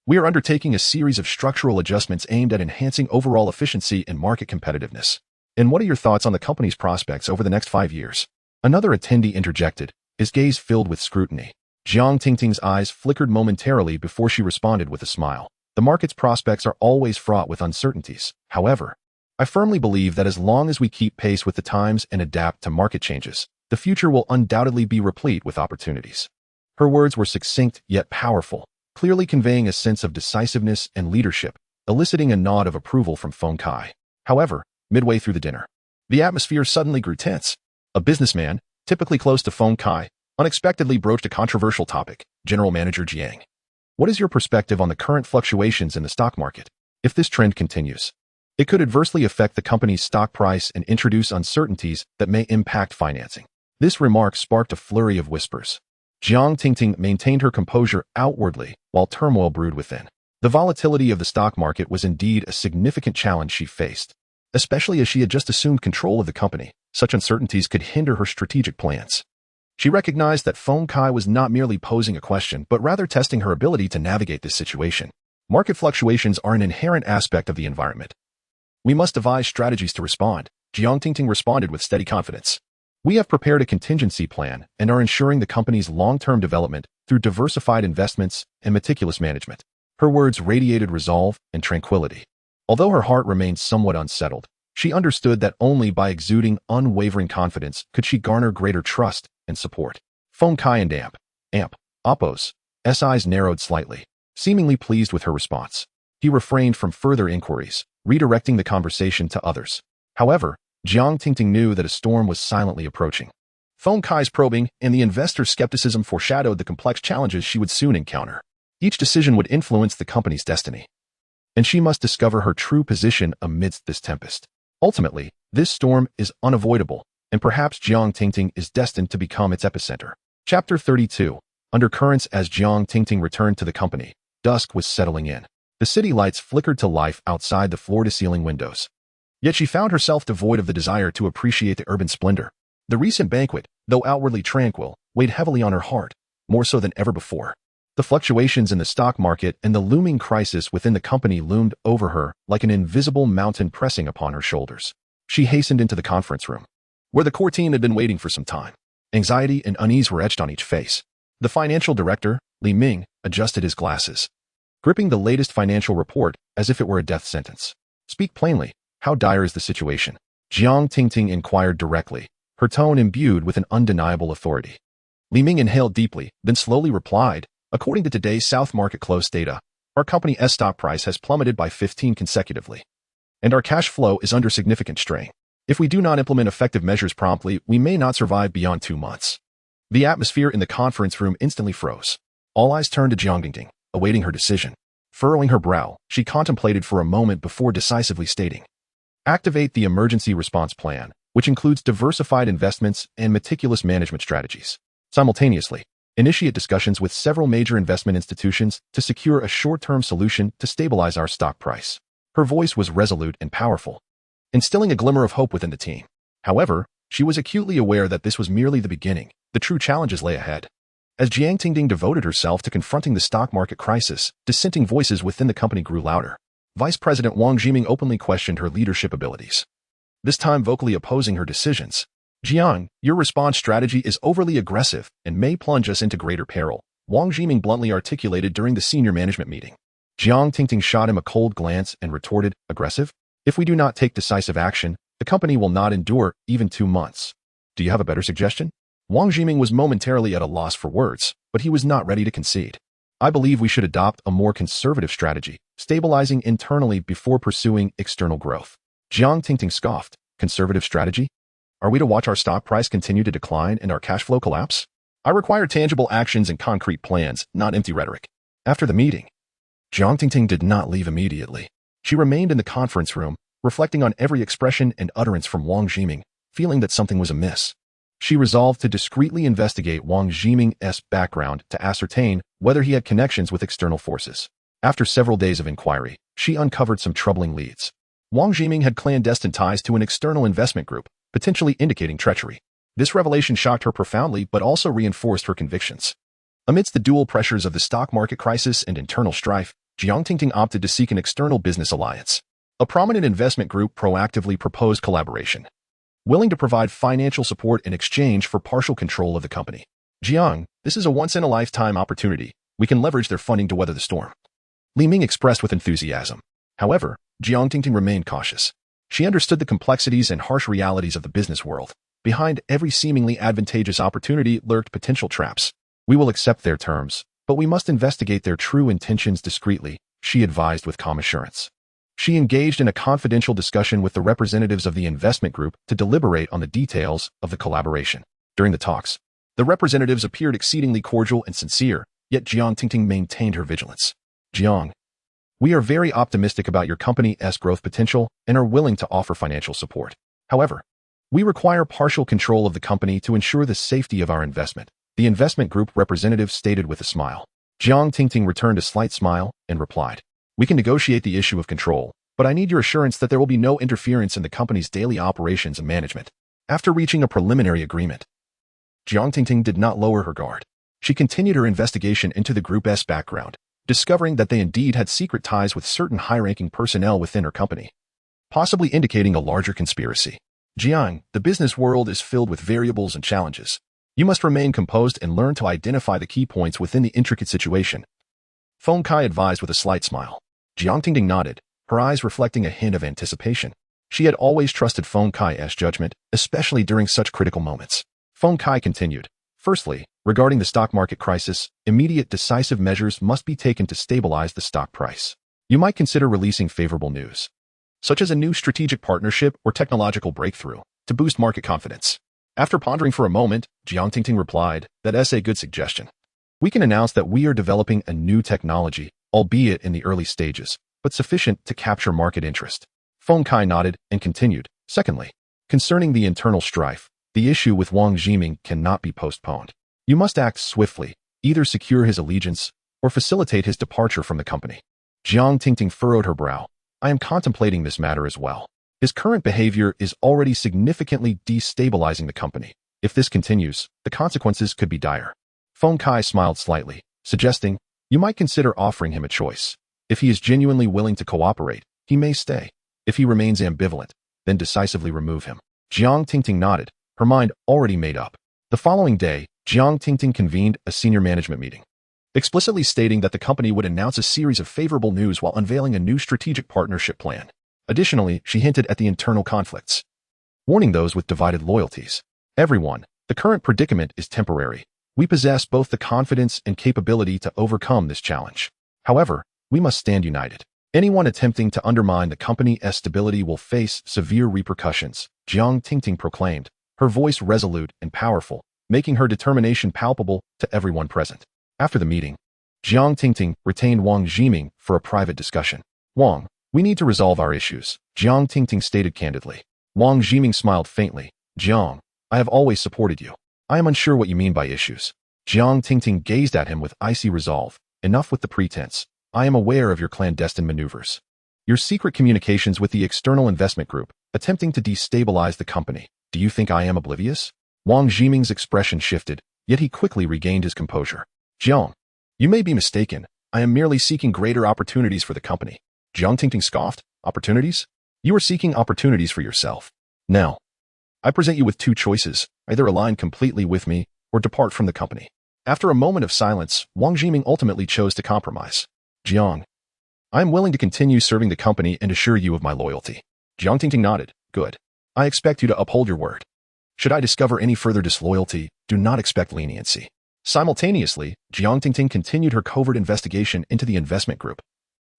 We are undertaking a series of structural adjustments aimed at enhancing overall efficiency and market competitiveness. And what are your thoughts on the company's prospects over the next 5 years? Another attendee interjected, his gaze filled with scrutiny. Jiang Tingting's eyes flickered momentarily before she responded with a smile. The market's prospects are always fraught with uncertainties. However, I firmly believe that as long as we keep pace with the times and adapt to market changes, the future will undoubtedly be replete with opportunities. Her words were succinct yet powerful, clearly conveying a sense of decisiveness and leadership, eliciting a nod of approval from Feng Kai. However, midway through the dinner, the atmosphere suddenly grew tense. A businessman, typically close to Feng Kai, unexpectedly broached a controversial topic. General Manager Jiang, what is your perspective on the current fluctuations in the stock market? If this trend continues, it could adversely affect the company's stock price and introduce uncertainties that may impact financing. This remark sparked a flurry of whispers. Jiang Tingting maintained her composure outwardly while turmoil brewed within. The volatility of the stock market was indeed a significant challenge she faced, especially as she had just assumed control of the company. Such uncertainties could hinder her strategic plans. She recognized that Feng Kai was not merely posing a question, but rather testing her ability to navigate this situation. Market fluctuations are an inherent aspect of the environment. We must devise strategies to respond, Jiang Tingting responded with steady confidence. We have prepared a contingency plan and are ensuring the company's long-term development through diversified investments and meticulous management. Her words radiated resolve and tranquility. Although her heart remained somewhat unsettled, she understood that only by exuding unwavering confidence could she garner greater trust and support. Feng Kai and Amp, Oppo's eyes narrowed slightly, seemingly pleased with her response. He refrained from further inquiries, redirecting the conversation to others. However, Jiang Tingting knew that a storm was silently approaching. Feng Kai's probing and the investor's skepticism foreshadowed the complex challenges she would soon encounter. Each decision would influence the company's destiny, and she must discover her true position amidst this tempest. Ultimately, this storm is unavoidable, and perhaps Jiang Tingting is destined to become its epicenter. Chapter 32. Undercurrents. As Jiang Tingting returned to the company, dusk was settling in. The city lights flickered to life outside the floor-to-ceiling windows. Yet she found herself devoid of the desire to appreciate the urban splendor. The recent banquet, though outwardly tranquil, weighed heavily on her heart, more so than ever before. The fluctuations in the stock market and the looming crisis within the company loomed over her like an invisible mountain pressing upon her shoulders. She hastened into the conference room, where the core team had been waiting for some time. Anxiety and unease were etched on each face. The financial director, Li Ming, adjusted his glasses, gripping the latest financial report as if it were a death sentence. "Speak plainly, how dire is the situation?" Jiang Tingting inquired directly, her tone imbued with an undeniable authority. Li Ming inhaled deeply, then slowly replied, "According to today's South Market close data, our company's stock price has plummeted by 15 consecutively, and our cash flow is under significant strain. If we do not implement effective measures promptly, we may not survive beyond 2 months." The atmosphere in the conference room instantly froze. All eyes turned to Jiang Tingting, awaiting her decision. Furrowing her brow, she contemplated for a moment before decisively stating, "Activate the emergency response plan, which includes diversified investments and meticulous management strategies. Simultaneously, initiate discussions with several major investment institutions to secure a short-term solution to stabilize our stock price." Her voice was resolute and powerful, instilling a glimmer of hope within the team. However, she was acutely aware that this was merely the beginning. The true challenges lay ahead. As Jiang Tingting devoted herself to confronting the stock market crisis, dissenting voices within the company grew louder. Vice President Wang Jiming openly questioned her leadership abilities, this time vocally opposing her decisions. "Jiang, your response strategy is overly aggressive and may plunge us into greater peril," Wang Jiming bluntly articulated during the senior management meeting. Jiang Tingting shot him a cold glance and retorted, "Aggressive? If we do not take decisive action, the company will not endure even 2 months. Do you have a better suggestion?" Wang Jiming was momentarily at a loss for words, but he was not ready to concede. "I believe we should adopt a more conservative strategy, stabilizing internally before pursuing external growth." Jiang Tingting scoffed. "Conservative strategy? Are we to watch our stock price continue to decline and our cash flow collapse? I require tangible actions and concrete plans, not empty rhetoric." After the meeting, Jiang Tingting did not leave immediately. She remained in the conference room, reflecting on every expression and utterance from Wang Jiming, feeling that something was amiss. She resolved to discreetly investigate Wang Jiming's background to ascertain whether he had connections with external forces. After several days of inquiry, she uncovered some troubling leads. Wang Jiming had clandestine ties to an external investment group, potentially indicating treachery. This revelation shocked her profoundly but also reinforced her convictions. Amidst the dual pressures of the stock market crisis and internal strife, Jiang Tingting opted to seek an external business alliance. A prominent investment group proactively proposed collaboration, willing to provide financial support in exchange for partial control of the company. "Jiang, this is a once-in-a-lifetime opportunity. We can leverage their funding to weather the storm," Li Ming expressed with enthusiasm. However, Jiang Tingting remained cautious. She understood the complexities and harsh realities of the business world. Behind every seemingly advantageous opportunity lurked potential traps. "We will accept their terms, but we must investigate their true intentions discreetly," she advised with calm assurance. She engaged in a confidential discussion with the representatives of the investment group to deliberate on the details of the collaboration. During the talks, the representatives appeared exceedingly cordial and sincere, yet Jiang Tingting maintained her vigilance. "Jiang, we are very optimistic about your company's growth potential and are willing to offer financial support. However, we require partial control of the company to ensure the safety of our investment," the investment group representative stated with a smile. Jiang Tingting returned a slight smile and replied, "We can negotiate the issue of control, but I need your assurance that there will be no interference in the company's daily operations and management." After reaching a preliminary agreement, Jiang Tingting did not lower her guard. She continued her investigation into the group's background, discovering that they indeed had secret ties with certain high-ranking personnel within her company, possibly indicating a larger conspiracy. "Jiang, the business world is filled with variables and challenges. You must remain composed and learn to identify the key points within the intricate situation," Feng Kai advised with a slight smile. Jiang Tingting nodded, her eyes reflecting a hint of anticipation. She had always trusted Feng Kai's judgment, especially during such critical moments. Feng Kai continued. Firstly, regarding the stock market crisis, immediate decisive measures must be taken to stabilize the stock price. You might consider releasing favorable news, such as a new strategic partnership or technological breakthrough, to boost market confidence. After pondering for a moment, Jiang Tingting replied, "That's a good suggestion. We can announce that we are developing a new technology, albeit in the early stages, but sufficient to capture market interest." Feng Kai nodded and continued. Secondly, concerning the internal strife, the issue with Wang Jiming cannot be postponed. You must act swiftly, either secure his allegiance or facilitate his departure from the company. Jiang Tingting furrowed her brow. I am contemplating this matter as well. His current behavior is already significantly destabilizing the company. If this continues, the consequences could be dire. Feng Kai smiled slightly, suggesting, you might consider offering him a choice. If he is genuinely willing to cooperate, he may stay. If he remains ambivalent, then decisively remove him. Jiang Tingting nodded, her mind already made up. The following day, Jiang Tingting convened a senior management meeting, explicitly stating that the company would announce a series of favorable news while unveiling a new strategic partnership plan. Additionally, she hinted at the internal conflicts, warning those with divided loyalties. Everyone, the current predicament is temporary. We possess both the confidence and capability to overcome this challenge. However, we must stand united. Anyone attempting to undermine the company's stability will face severe repercussions, Jiang Tingting proclaimed, her voice resolute and powerful, making her determination palpable to everyone present. After the meeting, Jiang Tingting retained Wang Jiming for a private discussion. Wang, we need to resolve our issues, Jiang Tingting stated candidly. Wang Jiming smiled faintly. Jiang, I have always supported you. I am unsure what you mean by issues. Jiang Tingting gazed at him with icy resolve. Enough with the pretense. I am aware of your clandestine maneuvers. Your secret communications with the external investment group, attempting to destabilize the company. Do you think I am oblivious? Wang Jiming's expression shifted, yet he quickly regained his composure. Jiang, you may be mistaken. I am merely seeking greater opportunities for the company. Jiang Tingting scoffed. Opportunities? You are seeking opportunities for yourself. Now, I present you with two choices. Either align completely with me or depart from the company. After a moment of silence, Wang Jiming ultimately chose to compromise. Jiang, I am willing to continue serving the company and assure you of my loyalty. Jiang Tingting nodded. Good. I expect you to uphold your word. Should I discover any further disloyalty, do not expect leniency. Simultaneously, Jiang Tingting continued her covert investigation into the investment group,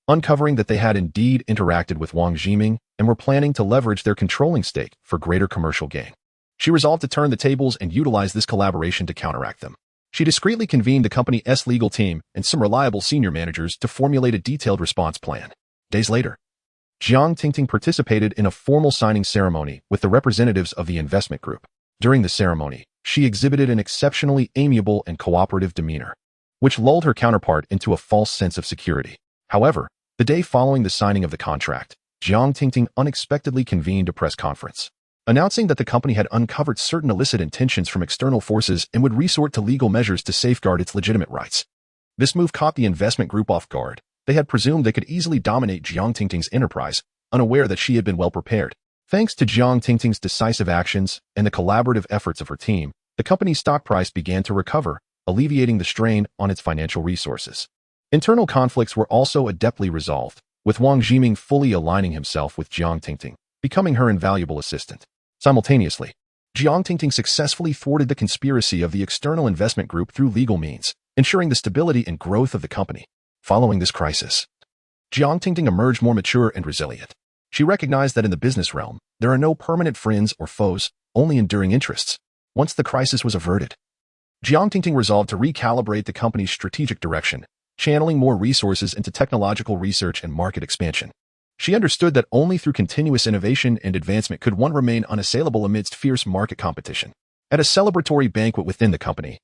uncovering that they had indeed interacted with Wang Jiming and were planning to leverage their controlling stake for greater commercial gain. She resolved to turn the tables and utilize this collaboration to counteract them. She discreetly convened the company's legal team and some reliable senior managers to formulate a detailed response plan. Days later, Jiang Tingting participated in a formal signing ceremony with the representatives of the investment group. During the ceremony, she exhibited an exceptionally amiable and cooperative demeanor, which lulled her counterpart into a false sense of security. However, the day following the signing of the contract, Jiang Tingting unexpectedly convened a press conference, announcing that the company had uncovered certain illicit intentions from external forces and would resort to legal measures to safeguard its legitimate rights. This move caught the investment group off guard. They had presumed they could easily dominate Jiang Tingting's enterprise, unaware that she had been well prepared. Thanks to Jiang Tingting's decisive actions and the collaborative efforts of her team, the company's stock price began to recover, alleviating the strain on its financial resources. Internal conflicts were also adeptly resolved, with Wang Jiming fully aligning himself with Jiang Tingting, becoming her invaluable assistant. Simultaneously, Jiang Tingting successfully thwarted the conspiracy of the external investment group through legal means, ensuring the stability and growth of the company. Following this crisis, Jiang Tingting emerged more mature and resilient. She recognized that in the business realm, there are no permanent friends or foes, only enduring interests. Once the crisis was averted, Jiang Tingting resolved to recalibrate the company's strategic direction, channeling more resources into technological research and market expansion. She understood that only through continuous innovation and advancement could one remain unassailable amidst fierce market competition. At a celebratory banquet within the company,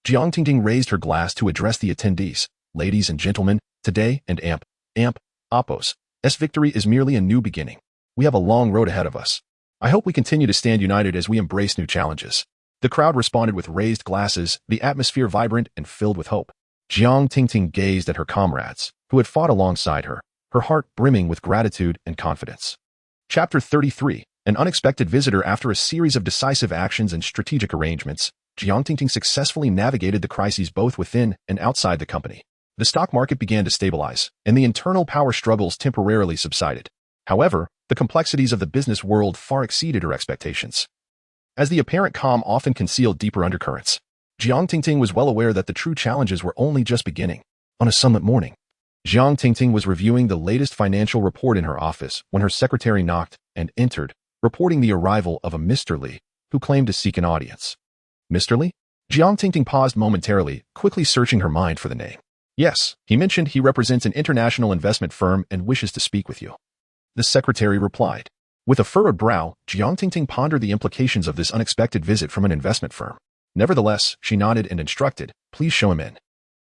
Jiang Tingting raised her glass to address the attendees. Ladies and gentlemen, today and Oppos' victory is merely a new beginning. We have a long road ahead of us. I hope we continue to stand united as we embrace new challenges. The crowd responded with raised glasses, the atmosphere vibrant and filled with hope. Jiang Tingting gazed at her comrades, who had fought alongside her, her heart brimming with gratitude and confidence. Chapter 33. An unexpected visitor. After a series of decisive actions and strategic arrangements, Jiang Tingting successfully navigated the crises both within and outside the company. The stock market began to stabilize, and the internal power struggles temporarily subsided. However, the complexities of the business world far exceeded her expectations. As the apparent calm often concealed deeper undercurrents, Jiang Tingting was well aware that the true challenges were only just beginning. On a sunlit morning, Jiang Tingting was reviewing the latest financial report in her office when her secretary knocked and entered, reporting the arrival of a Mr. Li, who claimed to seek an audience. Mr. Li? Jiang Tingting paused momentarily, quickly searching her mind for the name. Yes, he mentioned he represents an international investment firm and wishes to speak with you. The secretary replied. With a furrowed brow, Jiang Tingting pondered the implications of this unexpected visit from an investment firm. Nevertheless, she nodded and instructed, please show him in.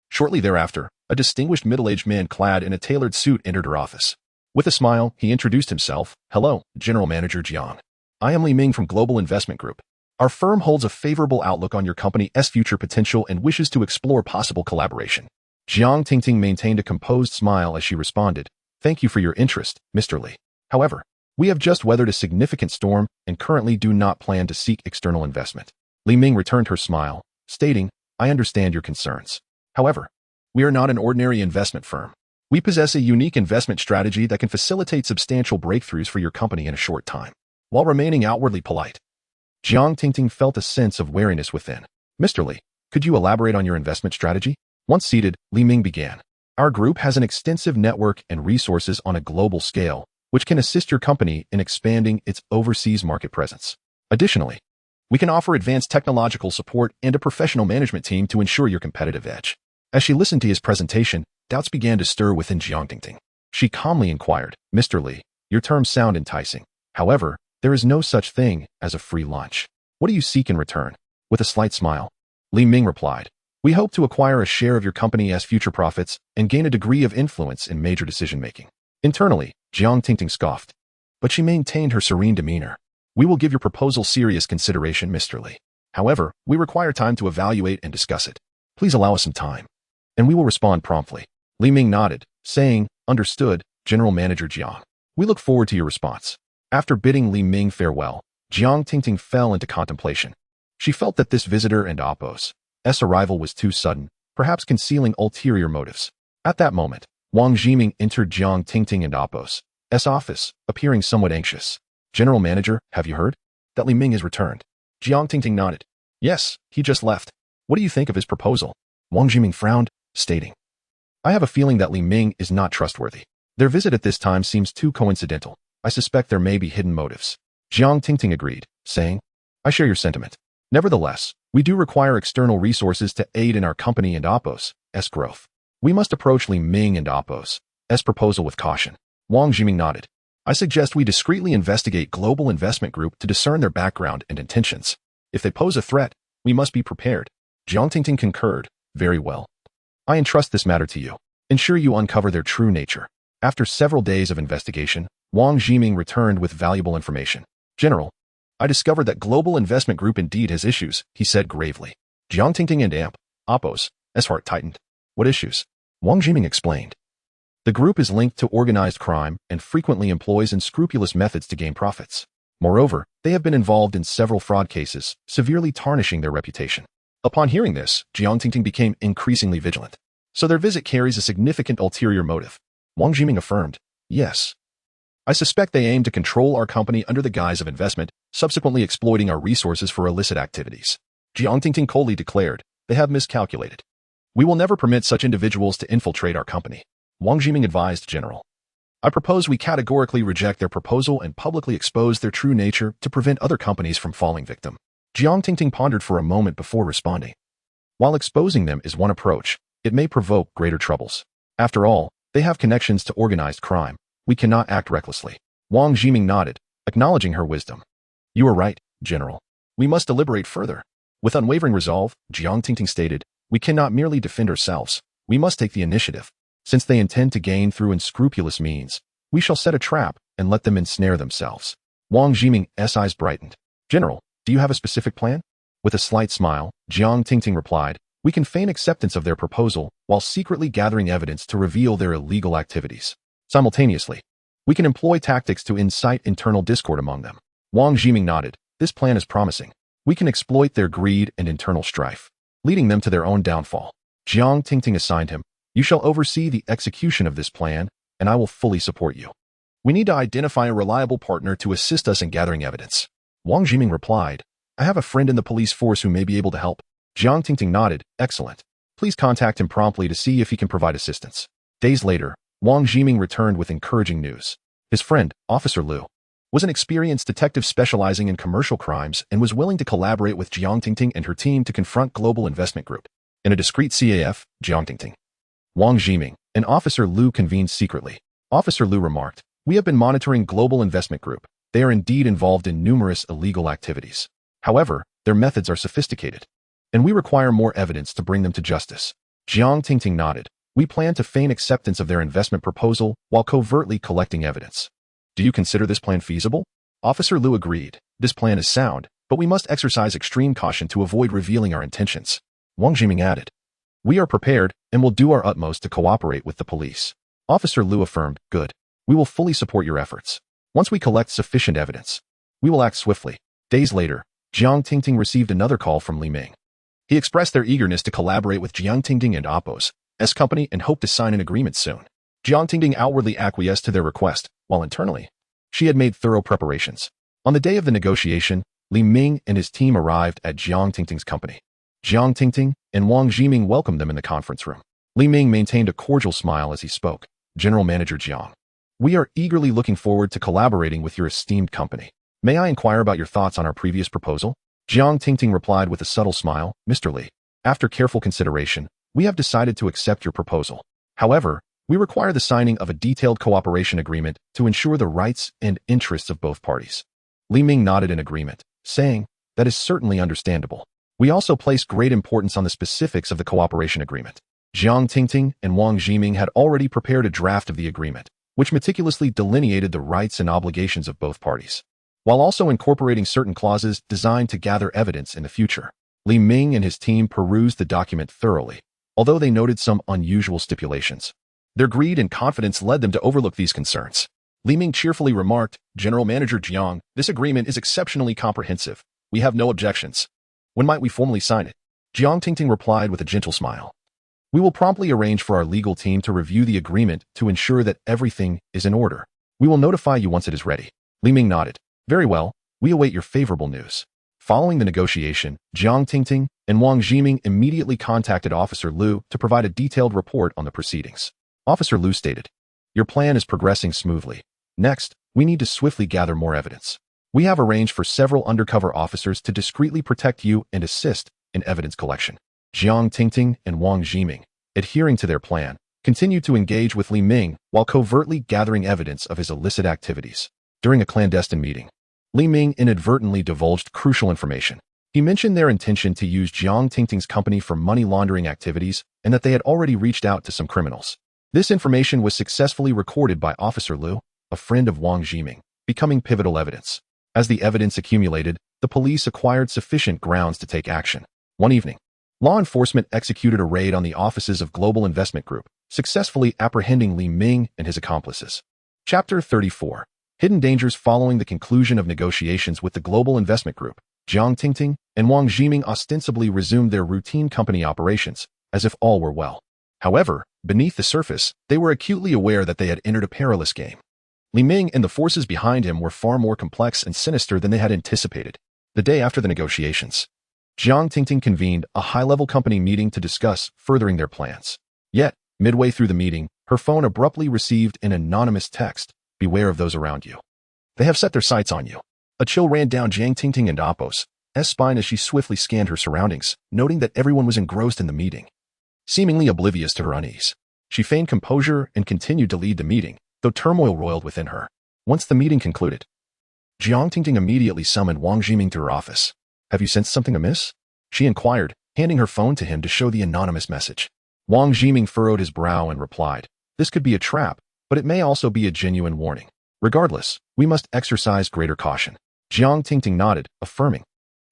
Shortly thereafter, a distinguished middle-aged man clad in a tailored suit entered her office. With a smile, he introduced himself. Hello, General Manager Jiang. I am Li Ming from Global Investment Group. Our firm holds a favorable outlook on your company's future potential and wishes to explore possible collaboration. Jiang Tingting maintained a composed smile as she responded, thank you for your interest, Mr. Li. However, we have just weathered a significant storm and currently do not plan to seek external investment. Li Ming returned her smile, stating, I understand your concerns. However, we are not an ordinary investment firm. We possess a unique investment strategy that can facilitate substantial breakthroughs for your company in a short time, while remaining outwardly polite. Jiang Tingting felt a sense of wariness within. Mr. Li, could you elaborate on your investment strategy? Once seated, Li Ming began. Our group has an extensive network and resources on a global scale, which can assist your company in expanding its overseas market presence. Additionally, we can offer advanced technological support and a professional management team to ensure your competitive edge. As she listened to his presentation, doubts began to stir within Jiang Tingting. She calmly inquired, Mr. Li, your terms sound enticing. However, there is no such thing as a free lunch. What do you seek in return? With a slight smile, Li Ming replied, we hope to acquire a share of your company's future profits and gain a degree of influence in major decision-making. Internally, Jiang Tingting scoffed, but she maintained her serene demeanor. We will give your proposal serious consideration, Mr. Li. However, we require time to evaluate and discuss it. Please allow us some time, and we will respond promptly. Li Ming nodded, saying, understood, General Manager Jiang. We look forward to your response. After bidding Li Ming farewell, Jiang Tingting fell into contemplation. She felt that this visitor and Oppo's arrival was too sudden, perhaps concealing ulterior motives. At that moment, Wang Jiming entered Jiang Tingting and Oppo's office, appearing somewhat anxious. General Manager, have you heard? That Li Ming has returned. Jiang Tingting nodded. Yes, he just left. What do you think of his proposal? Wang Jiming frowned, stating, I have a feeling that Li Ming is not trustworthy. Their visit at this time seems too coincidental. I suspect there may be hidden motives. Jiang Tingting agreed, saying, I share your sentiment. Nevertheless, we do require external resources to aid in our company and Oppo's growth. We must approach Li Ming and Oppo's proposal with caution. Wang Jiming nodded. I suggest we discreetly investigate Global Investment Group to discern their background and intentions. If they pose a threat, we must be prepared. Jiang Tingting concurred. Very well. I entrust this matter to you. Ensure you uncover their true nature. After several days of investigation, Wang Jiming returned with valuable information. General, I discovered that Global Investment Group indeed has issues, he said gravely. Jiang Tingting and Oppo's heart tightened. What issues? Wang Jiming explained. The group is linked to organized crime and frequently employs unscrupulous methods to gain profits. Moreover, they have been involved in several fraud cases, severely tarnishing their reputation. Upon hearing this, Jiang Tingting became increasingly vigilant. So their visit carries a significant ulterior motive. Wang Jiming affirmed, yes. I suspect they aim to control our company under the guise of investment, subsequently exploiting our resources for illicit activities. Jiang Tingting coldly declared, they have miscalculated. We will never permit such individuals to infiltrate our company. Wang Jiming advised General. I propose we categorically reject their proposal and publicly expose their true nature to prevent other companies from falling victim. Jiang Tingting pondered for a moment before responding. While exposing them is one approach, it may provoke greater troubles. After all, they have connections to organized crime. We cannot act recklessly. Wang Jiming nodded, acknowledging her wisdom. You are right, General. We must deliberate further. With unwavering resolve, Jiang Tingting stated, we cannot merely defend ourselves. We must take the initiative. Since they intend to gain through unscrupulous means, we shall set a trap and let them ensnare themselves. Wang Jiming's eyes brightened. General, do you have a specific plan? With a slight smile, Jiang Tingting replied, we can feign acceptance of their proposal while secretly gathering evidence to reveal their illegal activities. Simultaneously, we can employ tactics to incite internal discord among them. Wang Jiming nodded. This plan is promising. We can exploit their greed and internal strife, leading them to their own downfall. Jiang Tingting assigned him, You shall oversee the execution of this plan, and I will fully support you. We need to identify a reliable partner to assist us in gathering evidence. Wang Jiming replied, I have a friend in the police force who may be able to help. Jiang Tingting nodded, excellent. Please contact him promptly to see if he can provide assistance. Days later, Wang Jiming returned with encouraging news. His friend, Officer Liu, was an experienced detective specializing in commercial crimes and was willing to collaborate with Jiang Tingting and her team to confront Global Investment Group. In a discreet CAF, Jiang Tingting, Wang Jiming, and Officer Liu convened secretly. Officer Liu remarked, we have been monitoring Global Investment Group. They are indeed involved in numerous illegal activities. However, their methods are sophisticated, and we require more evidence to bring them to justice. Jiang Tingting nodded. We plan to feign acceptance of their investment proposal while covertly collecting evidence. Do you consider this plan feasible? Officer Liu agreed. This plan is sound, but we must exercise extreme caution to avoid revealing our intentions. Wang Jiming added, we are prepared and will do our utmost to cooperate with the police. Officer Liu affirmed, good. We will fully support your efforts. Once we collect sufficient evidence, we will act swiftly. Days later, Jiang Tingting received another call from Li Ming. He expressed their eagerness to collaborate with Jiang Tingting and Oppo's company and hoped to sign an agreement soon. Jiang Tingting outwardly acquiesced to their request, while internally, she had made thorough preparations. On the day of the negotiation, Li Ming and his team arrived at Jiang Tingting's company. Jiang Tingting and Wang Jiming welcomed them in the conference room. Li Ming maintained a cordial smile as he spoke. General Manager Jiang, we are eagerly looking forward to collaborating with your esteemed company. May I inquire about your thoughts on our previous proposal? Jiang Tingting replied with a subtle smile, Mr. Li, after careful consideration, we have decided to accept your proposal. However, we require the signing of a detailed cooperation agreement to ensure the rights and interests of both parties. Li Ming nodded in agreement, saying, that is certainly understandable. We also place great importance on the specifics of the cooperation agreement. Jiang Tingting and Wang Jiming had already prepared a draft of the agreement, which meticulously delineated the rights and obligations of both parties, while also incorporating certain clauses designed to gather evidence in the future. Li Ming and his team perused the document thoroughly, although they noted some unusual stipulations. Their greed and confidence led them to overlook these concerns. Li Ming cheerfully remarked, General Manager Jiang, this agreement is exceptionally comprehensive. We have no objections. When might we formally sign it? Jiang Tingting replied with a gentle smile. We will promptly arrange for our legal team to review the agreement to ensure that everything is in order. We will notify you once it is ready. Li Ming nodded. Very well, we await your favorable news. Following the negotiation, Jiang Tingting and Wang Jiming immediately contacted Officer Liu to provide a detailed report on the proceedings. Officer Liu stated, your plan is progressing smoothly. Next, we need to swiftly gather more evidence. We have arranged for several undercover officers to discreetly protect you and assist in evidence collection. Jiang Tingting and Wang Jiming, adhering to their plan, continued to engage with Li Ming while covertly gathering evidence of his illicit activities. During a clandestine meeting, Li Ming inadvertently divulged crucial information. He mentioned their intention to use Jiang Tingting's company for money laundering activities and that they had already reached out to some criminals. This information was successfully recorded by Officer Liu, a friend of Wang Jiming, becoming pivotal evidence. As the evidence accumulated, the police acquired sufficient grounds to take action. One evening, law enforcement executed a raid on the offices of Global Investment Group, successfully apprehending Li Ming and his accomplices. Chapter 34. Hidden dangers. Following the conclusion of negotiations with the Global Investment Group, Jiang Tingting and Wang Jiming ostensibly resumed their routine company operations, as if all were well. However, beneath the surface, they were acutely aware that they had entered a perilous game. Li Ming and the forces behind him were far more complex and sinister than they had anticipated. The day after the negotiations, Jiang Tingting convened a high-level company meeting to discuss furthering their plans. Yet, midway through the meeting, her phone abruptly received an anonymous text, beware of those around you. They have set their sights on you. A chill ran down Jiang Tingting and Oppo's spine as she swiftly scanned her surroundings, noting that everyone was engrossed in the meeting. Seemingly oblivious to her unease, she feigned composure and continued to lead the meeting, though turmoil roiled within her. Once the meeting concluded, Jiang Tingting immediately summoned Wang Jiming to her office. Have you sensed something amiss? She inquired, handing her phone to him to show the anonymous message. Wang Jiming furrowed his brow and replied, this could be a trap, but it may also be a genuine warning. Regardless, we must exercise greater caution. Jiang Tingting nodded, affirming,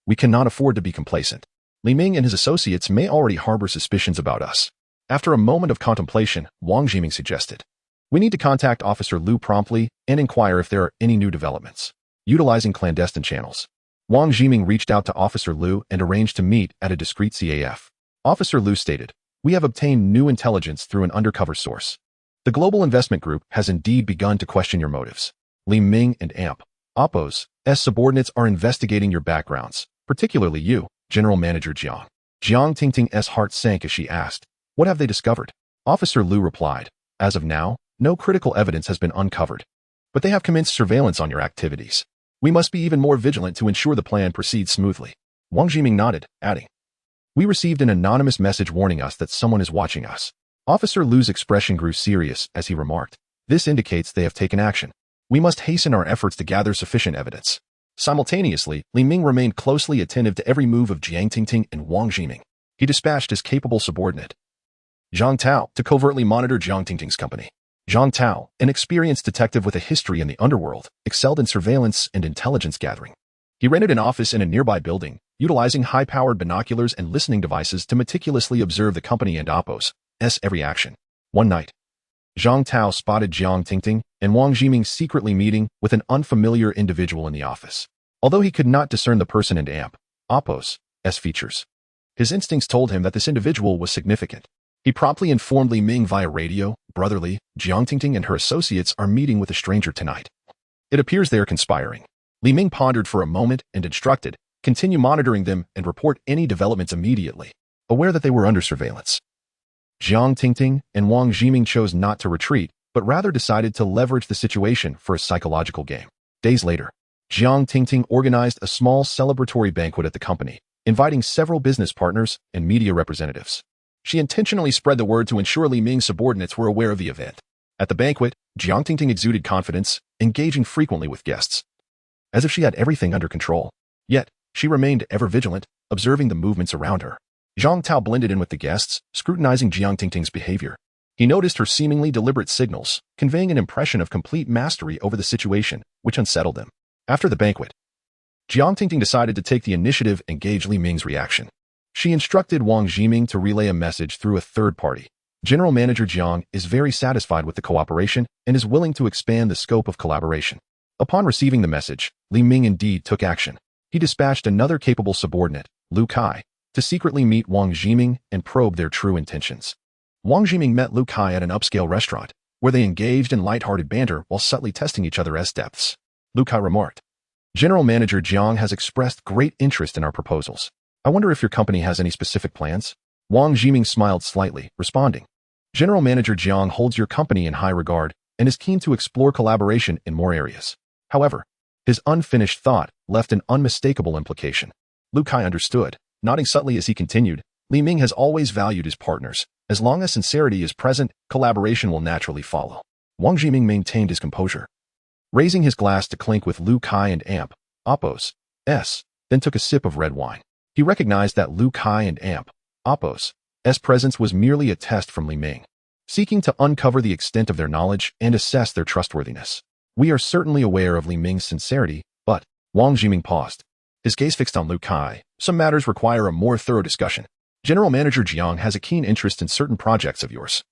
we cannot afford to be complacent. Li Ming and his associates may already harbor suspicions about us. After a moment of contemplation, Wang Jiming suggested, we need to contact Officer Liu promptly and inquire if there are any new developments. Utilizing clandestine channels, Wang Jiming reached out to Officer Liu and arranged to meet at a discreet CAF. Officer Liu stated, We have obtained new intelligence through an undercover source. The global investment group has indeed begun to question your motives. Li Ming and Amp, Oppo's subordinates are investigating your backgrounds, particularly you, General Manager Jiang. Jiang Tingting's heart sank as she asked, "What have they discovered?" Officer Liu replied, "As of now, no critical evidence has been uncovered, but they have commenced surveillance on your activities. We must be even more vigilant to ensure the plan proceeds smoothly." Wang Jiming nodded, adding, "We received an anonymous message warning us that someone is watching us." Officer Liu's expression grew serious as he remarked, "This indicates they have taken action. We must hasten our efforts to gather sufficient evidence." Simultaneously, Li Ming remained closely attentive to every move of Jiang Tingting and Wang Jiming. He dispatched his capable subordinate, Zhang Tao, to covertly monitor Jiang Tingting's company. Zhang Tao, an experienced detective with a history in the underworld, excelled in surveillance and intelligence gathering. He rented an office in a nearby building, utilizing high-powered binoculars and listening devices to meticulously observe the company and Oppo's every action. One night, Zhang Tao spotted Jiang Tingting and Wang Jiming secretly meeting with an unfamiliar individual in the office. Although he could not discern the person and Amp, Oppo's features, his instincts told him that this individual was significant. He promptly informed Li Ming via radio, "Brotherly, Jiang Tingting and her associates are meeting with a stranger tonight. It appears they are conspiring." Li Ming pondered for a moment and instructed, "Continue monitoring them and report any developments immediately," aware that they were under surveillance. Jiang Tingting and Wang Jiming chose not to retreat, but rather decided to leverage the situation for a psychological game. Days later, Jiang Tingting organized a small celebratory banquet at the company, inviting several business partners and media representatives. She intentionally spread the word to ensure Li Ming's subordinates were aware of the event. At the banquet, Jiang Tingting exuded confidence, engaging frequently with guests, as if she had everything under control. Yet, she remained ever vigilant, observing the movements around her. Zhang Tao blended in with the guests, scrutinizing Jiang Tingting's behavior. He noticed her seemingly deliberate signals, conveying an impression of complete mastery over the situation, which unsettled him. After the banquet, Jiang Tingting decided to take the initiative and gauge Li Ming's reaction. She instructed Wang Jiming to relay a message through a third party. General Manager Jiang is very satisfied with the cooperation and is willing to expand the scope of collaboration. Upon receiving the message, Li Ming indeed took action. He dispatched another capable subordinate, Lu Kai, to secretly meet Wang Jiming and probe their true intentions. Wang Jiming met Lu Kai at an upscale restaurant, where they engaged in light-hearted banter while subtly testing each other's depths. Lu Kai remarked, "General Manager Jiang has expressed great interest in our proposals. I wonder if your company has any specific plans?" Wang Jiming smiled slightly, responding, "General Manager Jiang holds your company in high regard and is keen to explore collaboration in more areas." However, his unfinished thought left an unmistakable implication. Lu Kai understood, nodding subtly as he continued, "Li Ming has always valued his partners. As long as sincerity is present, collaboration will naturally follow." Wang Jiming maintained his composure, raising his glass to clink with Lu Kai and Amp, Oppo's then took a sip of red wine. He recognized that Lu Kai and Amp, Oppo's presence was merely a test from Li Ming, seeking to uncover the extent of their knowledge and assess their trustworthiness. "We are certainly aware of Li Ming's sincerity, but..." Wang Jiming paused, his gaze fixed on Lu Kai. "Some matters require a more thorough discussion. General Manager Jiang has a keen interest in certain projects of yours,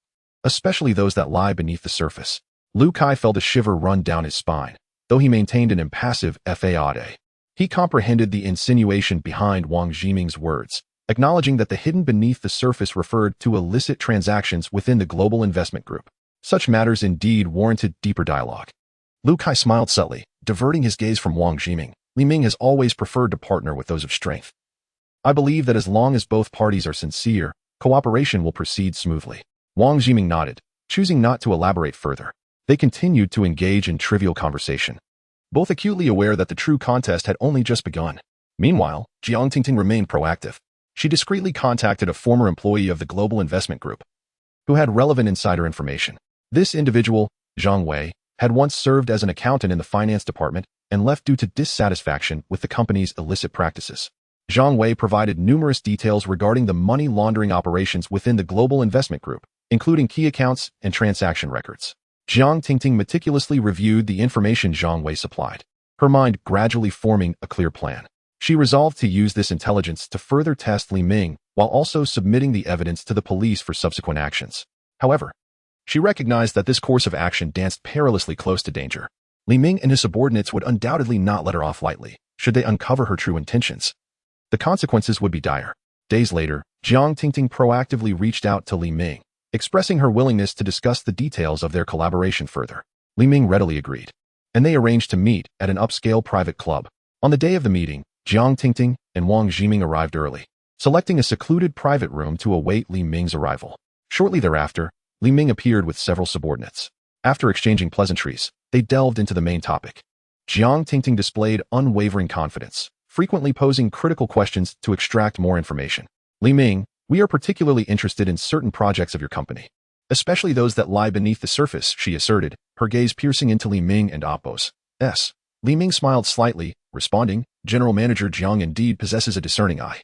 especially those that lie beneath the surface." Lu Kai felt a shiver run down his spine, though he maintained an impassive faade. He comprehended the insinuation behind Wang Jiming's words, acknowledging that the hidden beneath the surface referred to illicit transactions within the global investment group. Such matters indeed warranted deeper dialogue. Lu Kai smiled subtly, diverting his gaze from Wang Jiming. "Li Ming has always preferred to partner with those of strength. I believe that as long as both parties are sincere, cooperation will proceed smoothly." Wang Jiming nodded, choosing not to elaborate further. They continued to engage in trivial conversation, both acutely aware that the true contest had only just begun. Meanwhile, Jiang Tingting remained proactive. She discreetly contacted a former employee of the global investment group, who had relevant insider information. This individual, Zhang Wei, had once served as an accountant in the finance department and left due to dissatisfaction with the company's illicit practices. Zhang Wei provided numerous details regarding the money laundering operations within the global investment group, including key accounts and transaction records. Jiang Tingting meticulously reviewed the information Zhang Wei supplied, her mind gradually forming a clear plan. She resolved to use this intelligence to further test Li Ming while also submitting the evidence to the police for subsequent actions. However, she recognized that this course of action danced perilously close to danger. Li Ming and his subordinates would undoubtedly not let her off lightly, should they uncover her true intentions. The consequences would be dire. Days later, Jiang Tingting proactively reached out to Li Ming, expressing her willingness to discuss the details of their collaboration further. Li Ming readily agreed, and they arranged to meet at an upscale private club. On the day of the meeting, Jiang Tingting and Wang Jiming arrived early, selecting a secluded private room to await Li Ming's arrival. Shortly thereafter, Li Ming appeared with several subordinates. After exchanging pleasantries, they delved into the main topic. Jiang Tingting displayed unwavering confidence, frequently posing critical questions to extract more information. Li Ming, we are particularly interested in certain projects of your company, especially those that lie beneath the surface, she asserted, her gaze piercing into Li Ming and Appo's. Li Ming smiled slightly, responding, General Manager Jiang indeed possesses a discerning eye.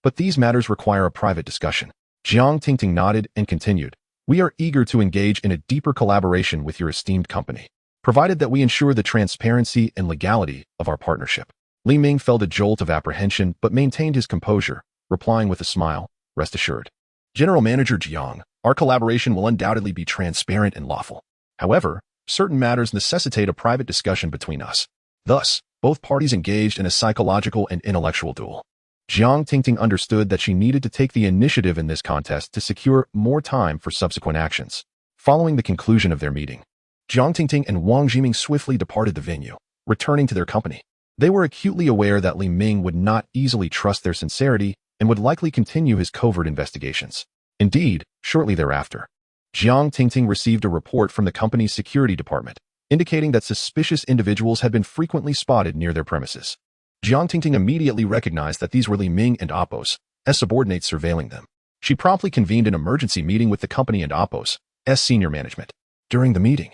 But these matters require a private discussion. Jiang Tingting nodded and continued, we are eager to engage in a deeper collaboration with your esteemed company, provided that we ensure the transparency and legality of our partnership. Li Ming felt a jolt of apprehension but maintained his composure, replying with a smile, rest assured. General Manager Jiang, our collaboration will undoubtedly be transparent and lawful. However, certain matters necessitate a private discussion between us. Thus, both parties engaged in a psychological and intellectual duel. Jiang Tingting understood that she needed to take the initiative in this contest to secure more time for subsequent actions. Following the conclusion of their meeting, Jiang Tingting and Wang Jiming swiftly departed the venue, returning to their company. They were acutely aware that Li Ming would not easily trust their sincerity and would likely continue his covert investigations. Indeed, shortly thereafter, Jiang Tingting received a report from the company's security department, indicating that suspicious individuals had been frequently spotted near their premises. Jiang Tingting immediately recognized that these were Li Ming and Appo's subordinates surveilling them. She promptly convened an emergency meeting with the company and Appo's senior management. During the meeting,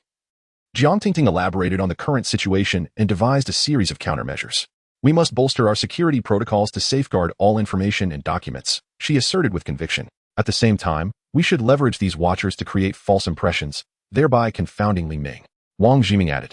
Jiang Tingting elaborated on the current situation and devised a series of countermeasures. We must bolster our security protocols to safeguard all information and documents, she asserted with conviction. At the same time, we should leverage these watchers to create false impressions, thereby confounding Li Ming. Wang Jiming added,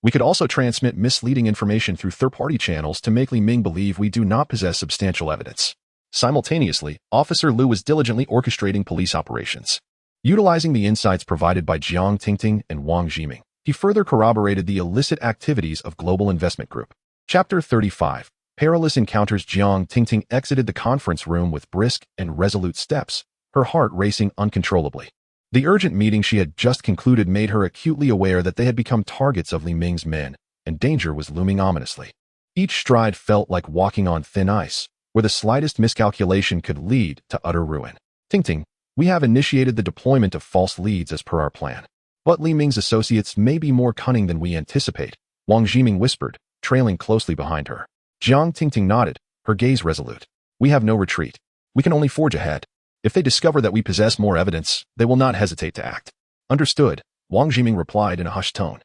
we could also transmit misleading information through third-party channels to make Li Ming believe we do not possess substantial evidence. Simultaneously, Officer Liu was diligently orchestrating police operations. Utilizing the insights provided by Jiang Tingting and Wang Jiming, he further corroborated the illicit activities of Global Investment Group. Chapter 35. Perilous Encounters. Jiang Tingting exited the conference room with brisk and resolute steps, her heart racing uncontrollably. The urgent meeting she had just concluded made her acutely aware that they had become targets of Li Ming's men, and danger was looming ominously. Each stride felt like walking on thin ice, where the slightest miscalculation could lead to utter ruin. Tingting, we have initiated the deployment of false leads as per our plan. But Li Ming's associates may be more cunning than we anticipate, Wang Jiming whispered, trailing closely behind her. Jiang Tingting nodded, her gaze resolute. We have no retreat. We can only forge ahead. If they discover that we possess more evidence, they will not hesitate to act. Understood, Wang Jiming replied in a hushed tone.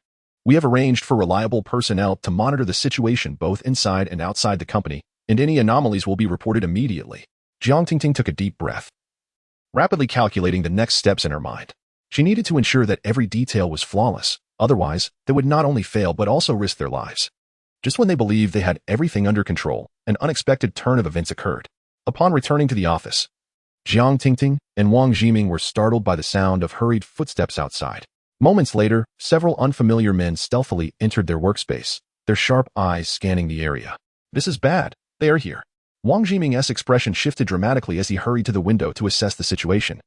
We have arranged for reliable personnel to monitor the situation both inside and outside the company, and any anomalies will be reported immediately. Jiang Tingting took a deep breath, rapidly calculating the next steps in her mind. She needed to ensure that every detail was flawless, otherwise, they would not only fail but also risk their lives. Just when they believed they had everything under control, an unexpected turn of events occurred. Upon returning to the office, Jiang Tingting and Wang Jiming were startled by the sound of hurried footsteps outside. Moments later, several unfamiliar men stealthily entered their workspace, their sharp eyes scanning the area. This is bad. They are here. Wang Jiming's expression shifted dramatically as he hurried to the window to assess the situation.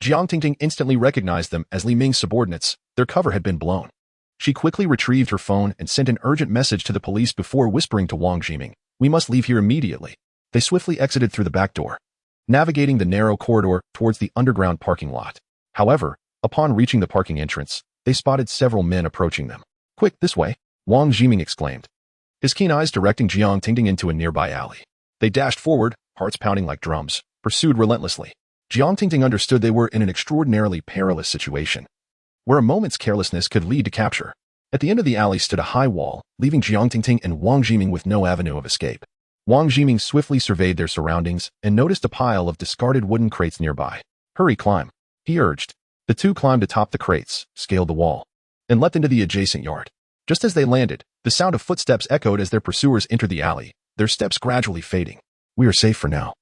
Jiang Tingting instantly recognized them as Li Ming's subordinates. Their cover had been blown. She quickly retrieved her phone and sent an urgent message to the police before whispering to Wang Jiming, we must leave here immediately. They swiftly exited through the back door, navigating the narrow corridor towards the underground parking lot. However, upon reaching the parking entrance, they spotted several men approaching them. Quick, this way, Wang Jiming exclaimed, his keen eyes directing Jiang Tingting into a nearby alley. They dashed forward, hearts pounding like drums, pursued relentlessly. Jiang Tingting understood they were in an extraordinarily perilous situation, where a moment's carelessness could lead to capture. At the end of the alley stood a high wall, leaving Jiang Tingting and Wang Jiming with no avenue of escape. Wang Jiming swiftly surveyed their surroundings and noticed a pile of discarded wooden crates nearby. Hurry, climb, he urged. The two climbed atop the crates, scaled the wall, and leapt into the adjacent yard. Just as they landed, the sound of footsteps echoed as their pursuers entered the alley, their steps gradually fading. We are safe for now,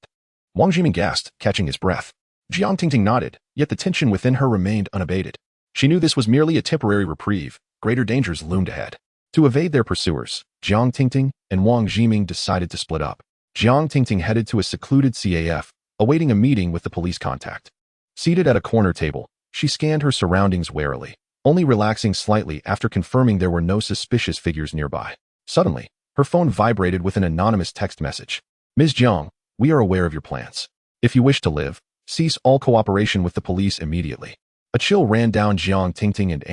Wang Jiming gasped, catching his breath. Jiang Tingting nodded, yet the tension within her remained unabated. She knew this was merely a temporary reprieve. Greater dangers loomed ahead. To evade their pursuers, Jiang Tingting and Wang Jiming decided to split up. Jiang Tingting headed to a secluded CAF, awaiting a meeting with the police contact. Seated at a corner table, she scanned her surroundings warily, only relaxing slightly after confirming there were no suspicious figures nearby. Suddenly, her phone vibrated with an anonymous text message. Ms. Jiang, we are aware of your plans. If you wish to live, cease all cooperation with the police immediately. A chill ran down Jiang Tingting and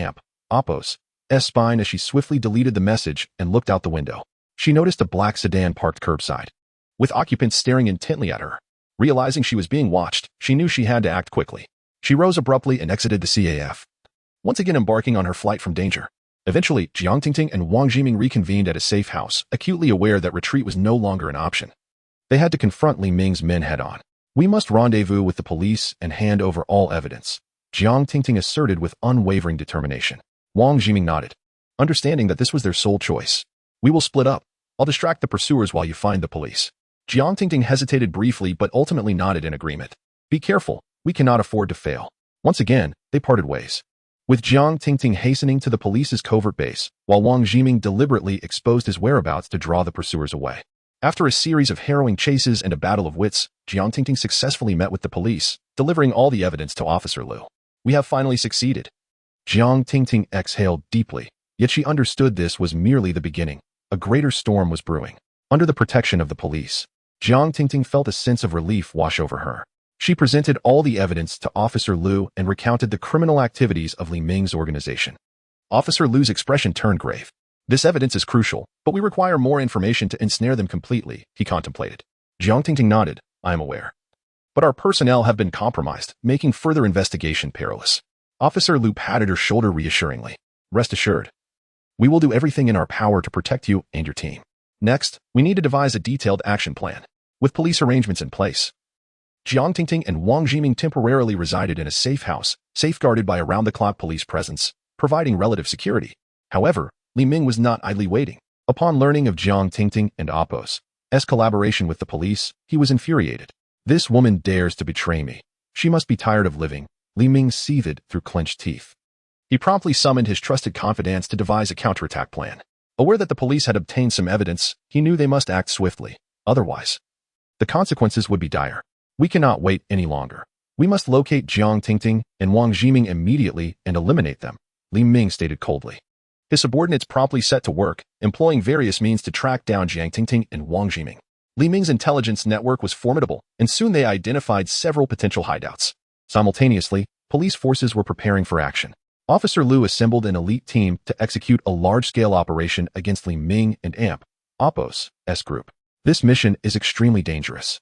Oppo's spine as she swiftly deleted the message and looked out the window. She noticed a black sedan parked curbside, with occupants staring intently at her. Realizing she was being watched, she knew she had to act quickly. She rose abruptly and exited the CAF, once again embarking on her flight from danger. Eventually, Jiang Tingting and Wang Jiming reconvened at a safe house, acutely aware that retreat was no longer an option. They had to confront Li Ming's men head-on. We must rendezvous with the police and hand over all evidence, Jiang Tingting asserted with unwavering determination. Wang Jiming nodded, understanding that this was their sole choice. We will split up. I'll distract the pursuers while you find the police. Jiang Tingting hesitated briefly but ultimately nodded in agreement. Be careful, we cannot afford to fail. Once again, they parted ways, with Jiang Tingting hastening to the police's covert base, while Wang Jiming deliberately exposed his whereabouts to draw the pursuers away. After a series of harrowing chases and a battle of wits, Jiang Tingting successfully met with the police, delivering all the evidence to Officer Liu. We have finally succeeded. Jiang Tingting exhaled deeply, yet she understood this was merely the beginning. A greater storm was brewing. Under the protection of the police, Jiang Tingting felt a sense of relief wash over her. She presented all the evidence to Officer Liu and recounted the criminal activities of Li Ming's organization. Officer Liu's expression turned grave. This evidence is crucial, but we require more information to ensnare them completely, he contemplated. Jiang Tingting nodded, I am aware. But our personnel have been compromised, making further investigation perilous. Officer Liu patted her shoulder reassuringly. Rest assured. We will do everything in our power to protect you and your team. Next, we need to devise a detailed action plan, with police arrangements in place. Jiang Tingting and Wang Jiming temporarily resided in a safe house, safeguarded by around-the-clock police presence, providing relative security. However, Li Ming was not idly waiting. Upon learning of Jiang Tingting and Oppo's collaboration with the police, he was infuriated. This woman dares to betray me. She must be tired of living, Li Ming seethed through clenched teeth. He promptly summoned his trusted confidants to devise a counterattack plan. Aware that the police had obtained some evidence, he knew they must act swiftly. Otherwise, the consequences would be dire. We cannot wait any longer. We must locate Jiang Tingting and Wang Jiming immediately and eliminate them, Li Ming stated coldly. His subordinates promptly set to work, employing various means to track down Jiang Tingting and Wang Jiming. Li Ming's intelligence network was formidable, and soon they identified several potential hideouts. Simultaneously, police forces were preparing for action. Officer Liu assembled an elite team to execute a large-scale operation against Li Ming and Oppo's group. This mission is extremely dangerous.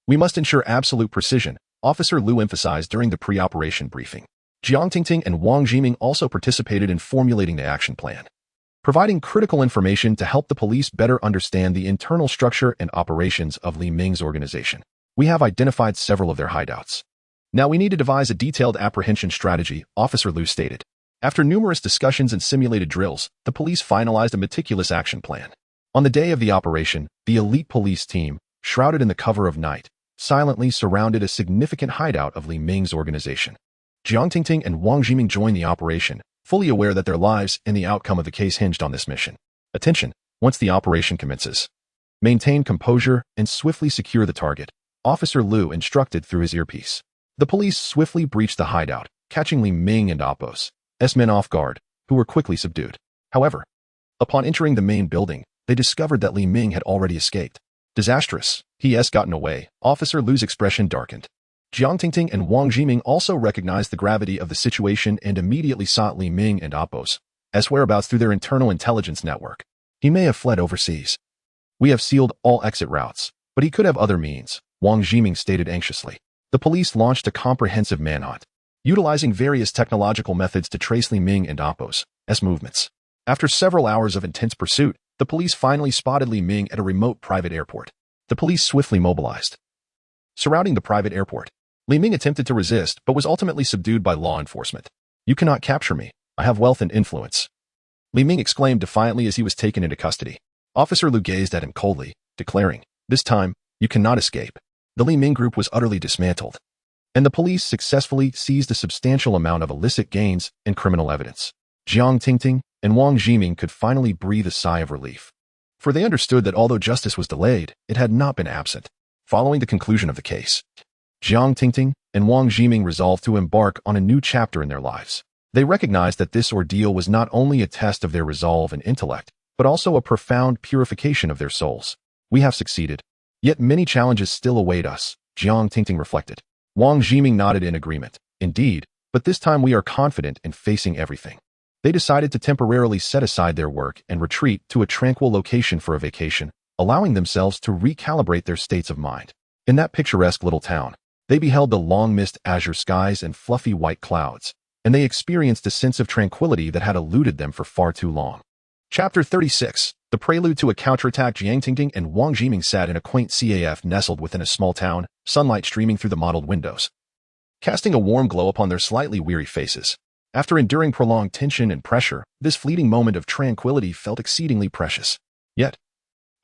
We must ensure absolute precision, Officer Liu emphasized during the pre-operation briefing. Jiang Tingting and Wang Jiming also participated in formulating the action plan, providing critical information to help the police better understand the internal structure and operations of Li Ming's organization. We have identified several of their hideouts. Now we need to devise a detailed apprehension strategy, Officer Liu stated. After numerous discussions and simulated drills, the police finalized a meticulous action plan. On the day of the operation, the elite police team, shrouded in the cover of night, silently surrounded a significant hideout of Li Ming's organization. Jiang Tingting and Wang Jiming joined the operation, fully aware that their lives and the outcome of the case hinged on this mission. Attention, once the operation commences. Maintain composure and swiftly secure the target, Officer Liu instructed through his earpiece. The police swiftly breached the hideout, catching Li Ming and Oppo's men off guard, who were quickly subdued. However, upon entering the main building, they discovered that Li Ming had already escaped. Disastrous. He has gotten away. Officer Liu's expression darkened. Jiang Tingting and Wang Jiming also recognized the gravity of the situation and immediately sought Li Ming and Oppo's whereabouts through their internal intelligence network. He may have fled overseas. We have sealed all exit routes, but he could have other means, Wang Jiming stated anxiously. The police launched a comprehensive manhunt, utilizing various technological methods to trace Li Ming and Oppo's movements. After several hours of intense pursuit, the police finally spotted Li Ming at a remote private airport. The police swiftly mobilized. Surrounding the private airport, Li Ming attempted to resist but was ultimately subdued by law enforcement. You cannot capture me. I have wealth and influence, Li Ming exclaimed defiantly as he was taken into custody. Officer Liu gazed at him coldly, declaring, this time, you cannot escape. The Li Ming group was utterly dismantled, and the police successfully seized a substantial amount of illicit gains and criminal evidence. Jiang Tingting and Wang Jiming could finally breathe a sigh of relief, for they understood that although justice was delayed, it had not been absent. Following the conclusion of the case, Jiang Tingting and Wang Jiming resolved to embark on a new chapter in their lives. They recognized that this ordeal was not only a test of their resolve and intellect, but also a profound purification of their souls. We have succeeded. Yet many challenges still await us, Jiang Tingting reflected. Wang Jiming nodded in agreement. Indeed, but this time we are confident in facing everything. They decided to temporarily set aside their work and retreat to a tranquil location for a vacation, allowing themselves to recalibrate their states of mind. In that picturesque little town, they beheld the long-mist azure skies and fluffy white clouds, and they experienced a sense of tranquility that had eluded them for far too long. Chapter 36. The prelude to a counterattack. Jiang Tingting and Wang Jiming sat in a quaint CAF nestled within a small town, sunlight streaming through the mottled windows, casting a warm glow upon their slightly weary faces. After enduring prolonged tension and pressure, this fleeting moment of tranquility felt exceedingly precious. Yet,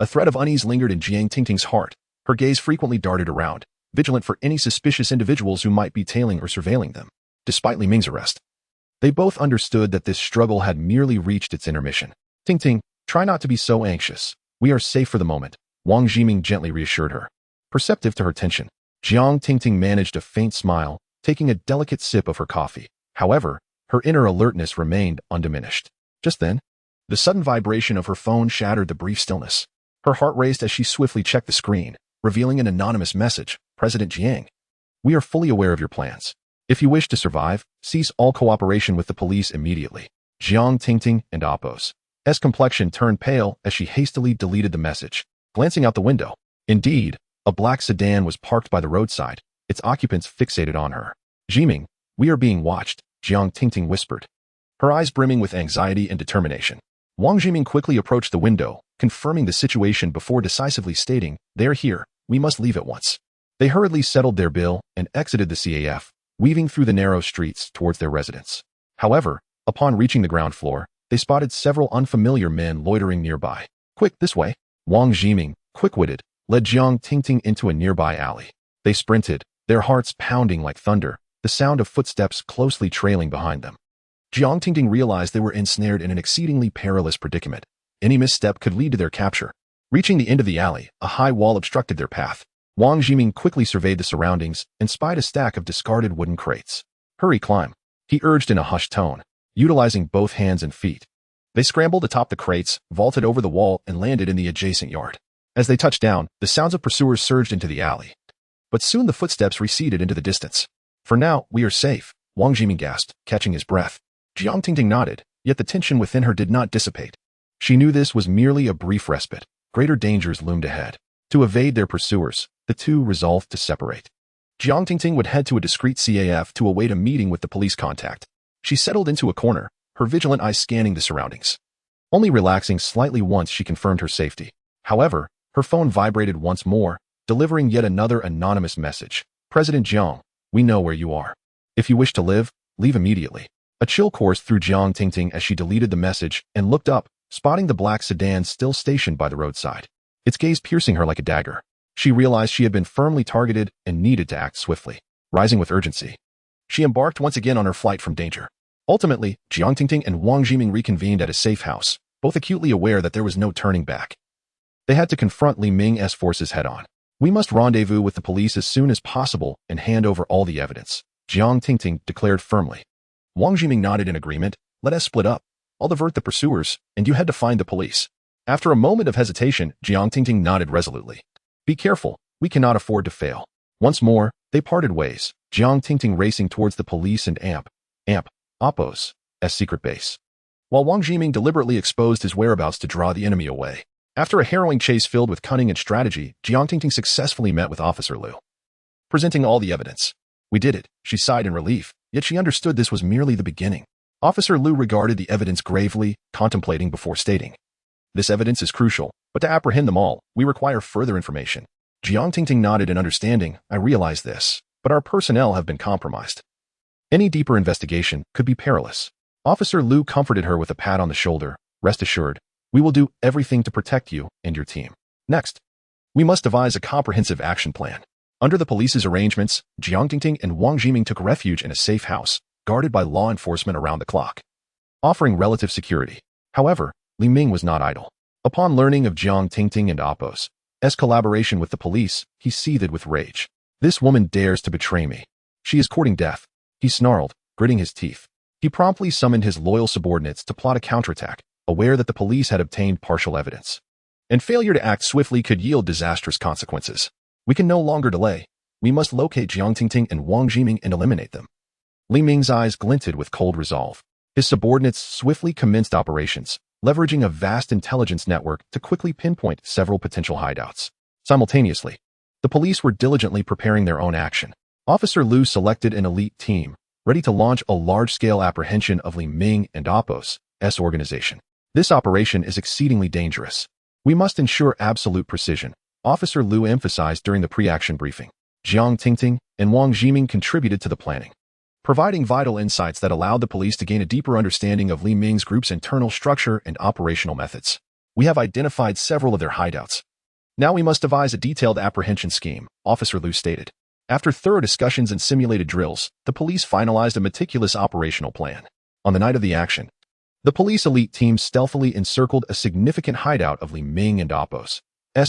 a thread of unease lingered in Jiang Tingting's heart. Her gaze frequently darted around, vigilant for any suspicious individuals who might be tailing or surveilling them. Despite Li Ming's arrest, they both understood that this struggle had merely reached its intermission. Tingting, try not to be so anxious. We are safe for the moment, Wang Jiming gently reassured her. Perceptive to her tension, Jiang Tingting managed a faint smile, taking a delicate sip of her coffee. However, her inner alertness remained undiminished. Just then, the sudden vibration of her phone shattered the brief stillness. Her heart raced as she swiftly checked the screen, revealing an anonymous message. President Jiang, we are fully aware of your plans. If you wish to survive, cease all cooperation with the police immediately. Jiang Tingting and Appo's complexion turned pale as she hastily deleted the message, glancing out the window. Indeed, a black sedan was parked by the roadside, its occupants fixated on her. Jiming, we are being watched, Jiang Tingting whispered, her eyes brimming with anxiety and determination. Wang Jiming quickly approached the window, confirming the situation before decisively stating, they're here, we must leave at once. They hurriedly settled their bill and exited the CAF, weaving through the narrow streets towards their residence. However, upon reaching the ground floor, they spotted several unfamiliar men loitering nearby. Quick, this way. Wang Jiming, quick-witted, led Jiang Tingting into a nearby alley. They sprinted, their hearts pounding like thunder, the sound of footsteps closely trailing behind them. Jiang Tingting realized they were ensnared in an exceedingly perilous predicament. Any misstep could lead to their capture. Reaching the end of the alley, a high wall obstructed their path. Wang Jiming quickly surveyed the surroundings and spied a stack of discarded wooden crates. Hurry, climb, he urged in a hushed tone, utilizing both hands and feet. They scrambled atop the crates, vaulted over the wall, and landed in the adjacent yard. As they touched down, the sounds of pursuers surged into the alley. But soon the footsteps receded into the distance. For now, we are safe, Wang Jiming gasped, catching his breath. Jiang Tingting nodded, yet the tension within her did not dissipate. She knew this was merely a brief respite. Greater dangers loomed ahead. To evade their pursuers, the two resolved to separate. Jiang Tingting would head to a discreet CAF to await a meeting with the police contact. She settled into a corner, her vigilant eyes scanning the surroundings. Only relaxing slightly once she confirmed her safety. However, her phone vibrated once more, delivering yet another anonymous message. President Jiang, we know where you are. If you wish to live, leave immediately. A chill coursed through Jiang Tingting as she deleted the message and looked up, spotting the black sedan still stationed by the roadside. Its gaze piercing her like a dagger. She realized she had been firmly targeted and needed to act swiftly. Rising with urgency, she embarked once again on her flight from danger. Ultimately, Jiang Tingting and Wang Jiming reconvened at a safe house, both acutely aware that there was no turning back. They had to confront Li Ming's forces head-on. We must rendezvous with the police as soon as possible and hand over all the evidence, Jiang Tingting declared firmly. Wang Jiming nodded in agreement. Let us split up. I'll divert the pursuers, and you head to find the police. After a moment of hesitation, Jiang Tingting nodded resolutely. Be careful, we cannot afford to fail. Once more, they parted ways, Jiang Tingting racing towards the police and Appo's secret base, while Wang Jiming deliberately exposed his whereabouts to draw the enemy away. After a harrowing chase filled with cunning and strategy, Jiang Tingting successfully met with Officer Liu, presenting all the evidence. We did it, she sighed in relief, yet she understood this was merely the beginning. Officer Liu regarded the evidence gravely, contemplating before stating, this evidence is crucial, but to apprehend them all, we require further information. Jiang Tingting nodded in understanding. I realize this, but our personnel have been compromised. Any deeper investigation could be perilous. Officer Liu comforted her with a pat on the shoulder. Rest assured, we will do everything to protect you and your team. Next, we must devise a comprehensive action plan. Under the police's arrangements, Jiang Tingting and Wang Jiming took refuge in a safe house, guarded by law enforcement around the clock, offering relative security. However, Li Ming was not idle. Upon learning of Jiang Tingting and Appo's collaboration with the police, he seethed with rage. This woman dares to betray me. She is courting death. He snarled, gritting his teeth. He promptly summoned his loyal subordinates to plot a counterattack, aware that the police had obtained partial evidence. And failure to act swiftly could yield disastrous consequences. We can no longer delay. We must locate Jiang Tingting and Wang Jiming and eliminate them. Li Ming's eyes glinted with cold resolve. His subordinates swiftly commenced operations, leveraging a vast intelligence network to quickly pinpoint several potential hideouts. Simultaneously, the police were diligently preparing their own action. Officer Lu selected an elite team, ready to launch a large-scale apprehension of Li Ming and Apos' organization. This operation is exceedingly dangerous. We must ensure absolute precision, Officer Lu emphasized during the pre-action briefing. Jiang Tingting and Wang Jiming contributed to the planning, providing vital insights that allowed the police to gain a deeper understanding of Li Ming's group's internal structure and operational methods. We have identified several of their hideouts. Now we must devise a detailed apprehension scheme, Officer Lu stated. After thorough discussions and simulated drills, the police finalized a meticulous operational plan. On the night of the action, the police elite team stealthily encircled a significant hideout of Li Ming and Apos'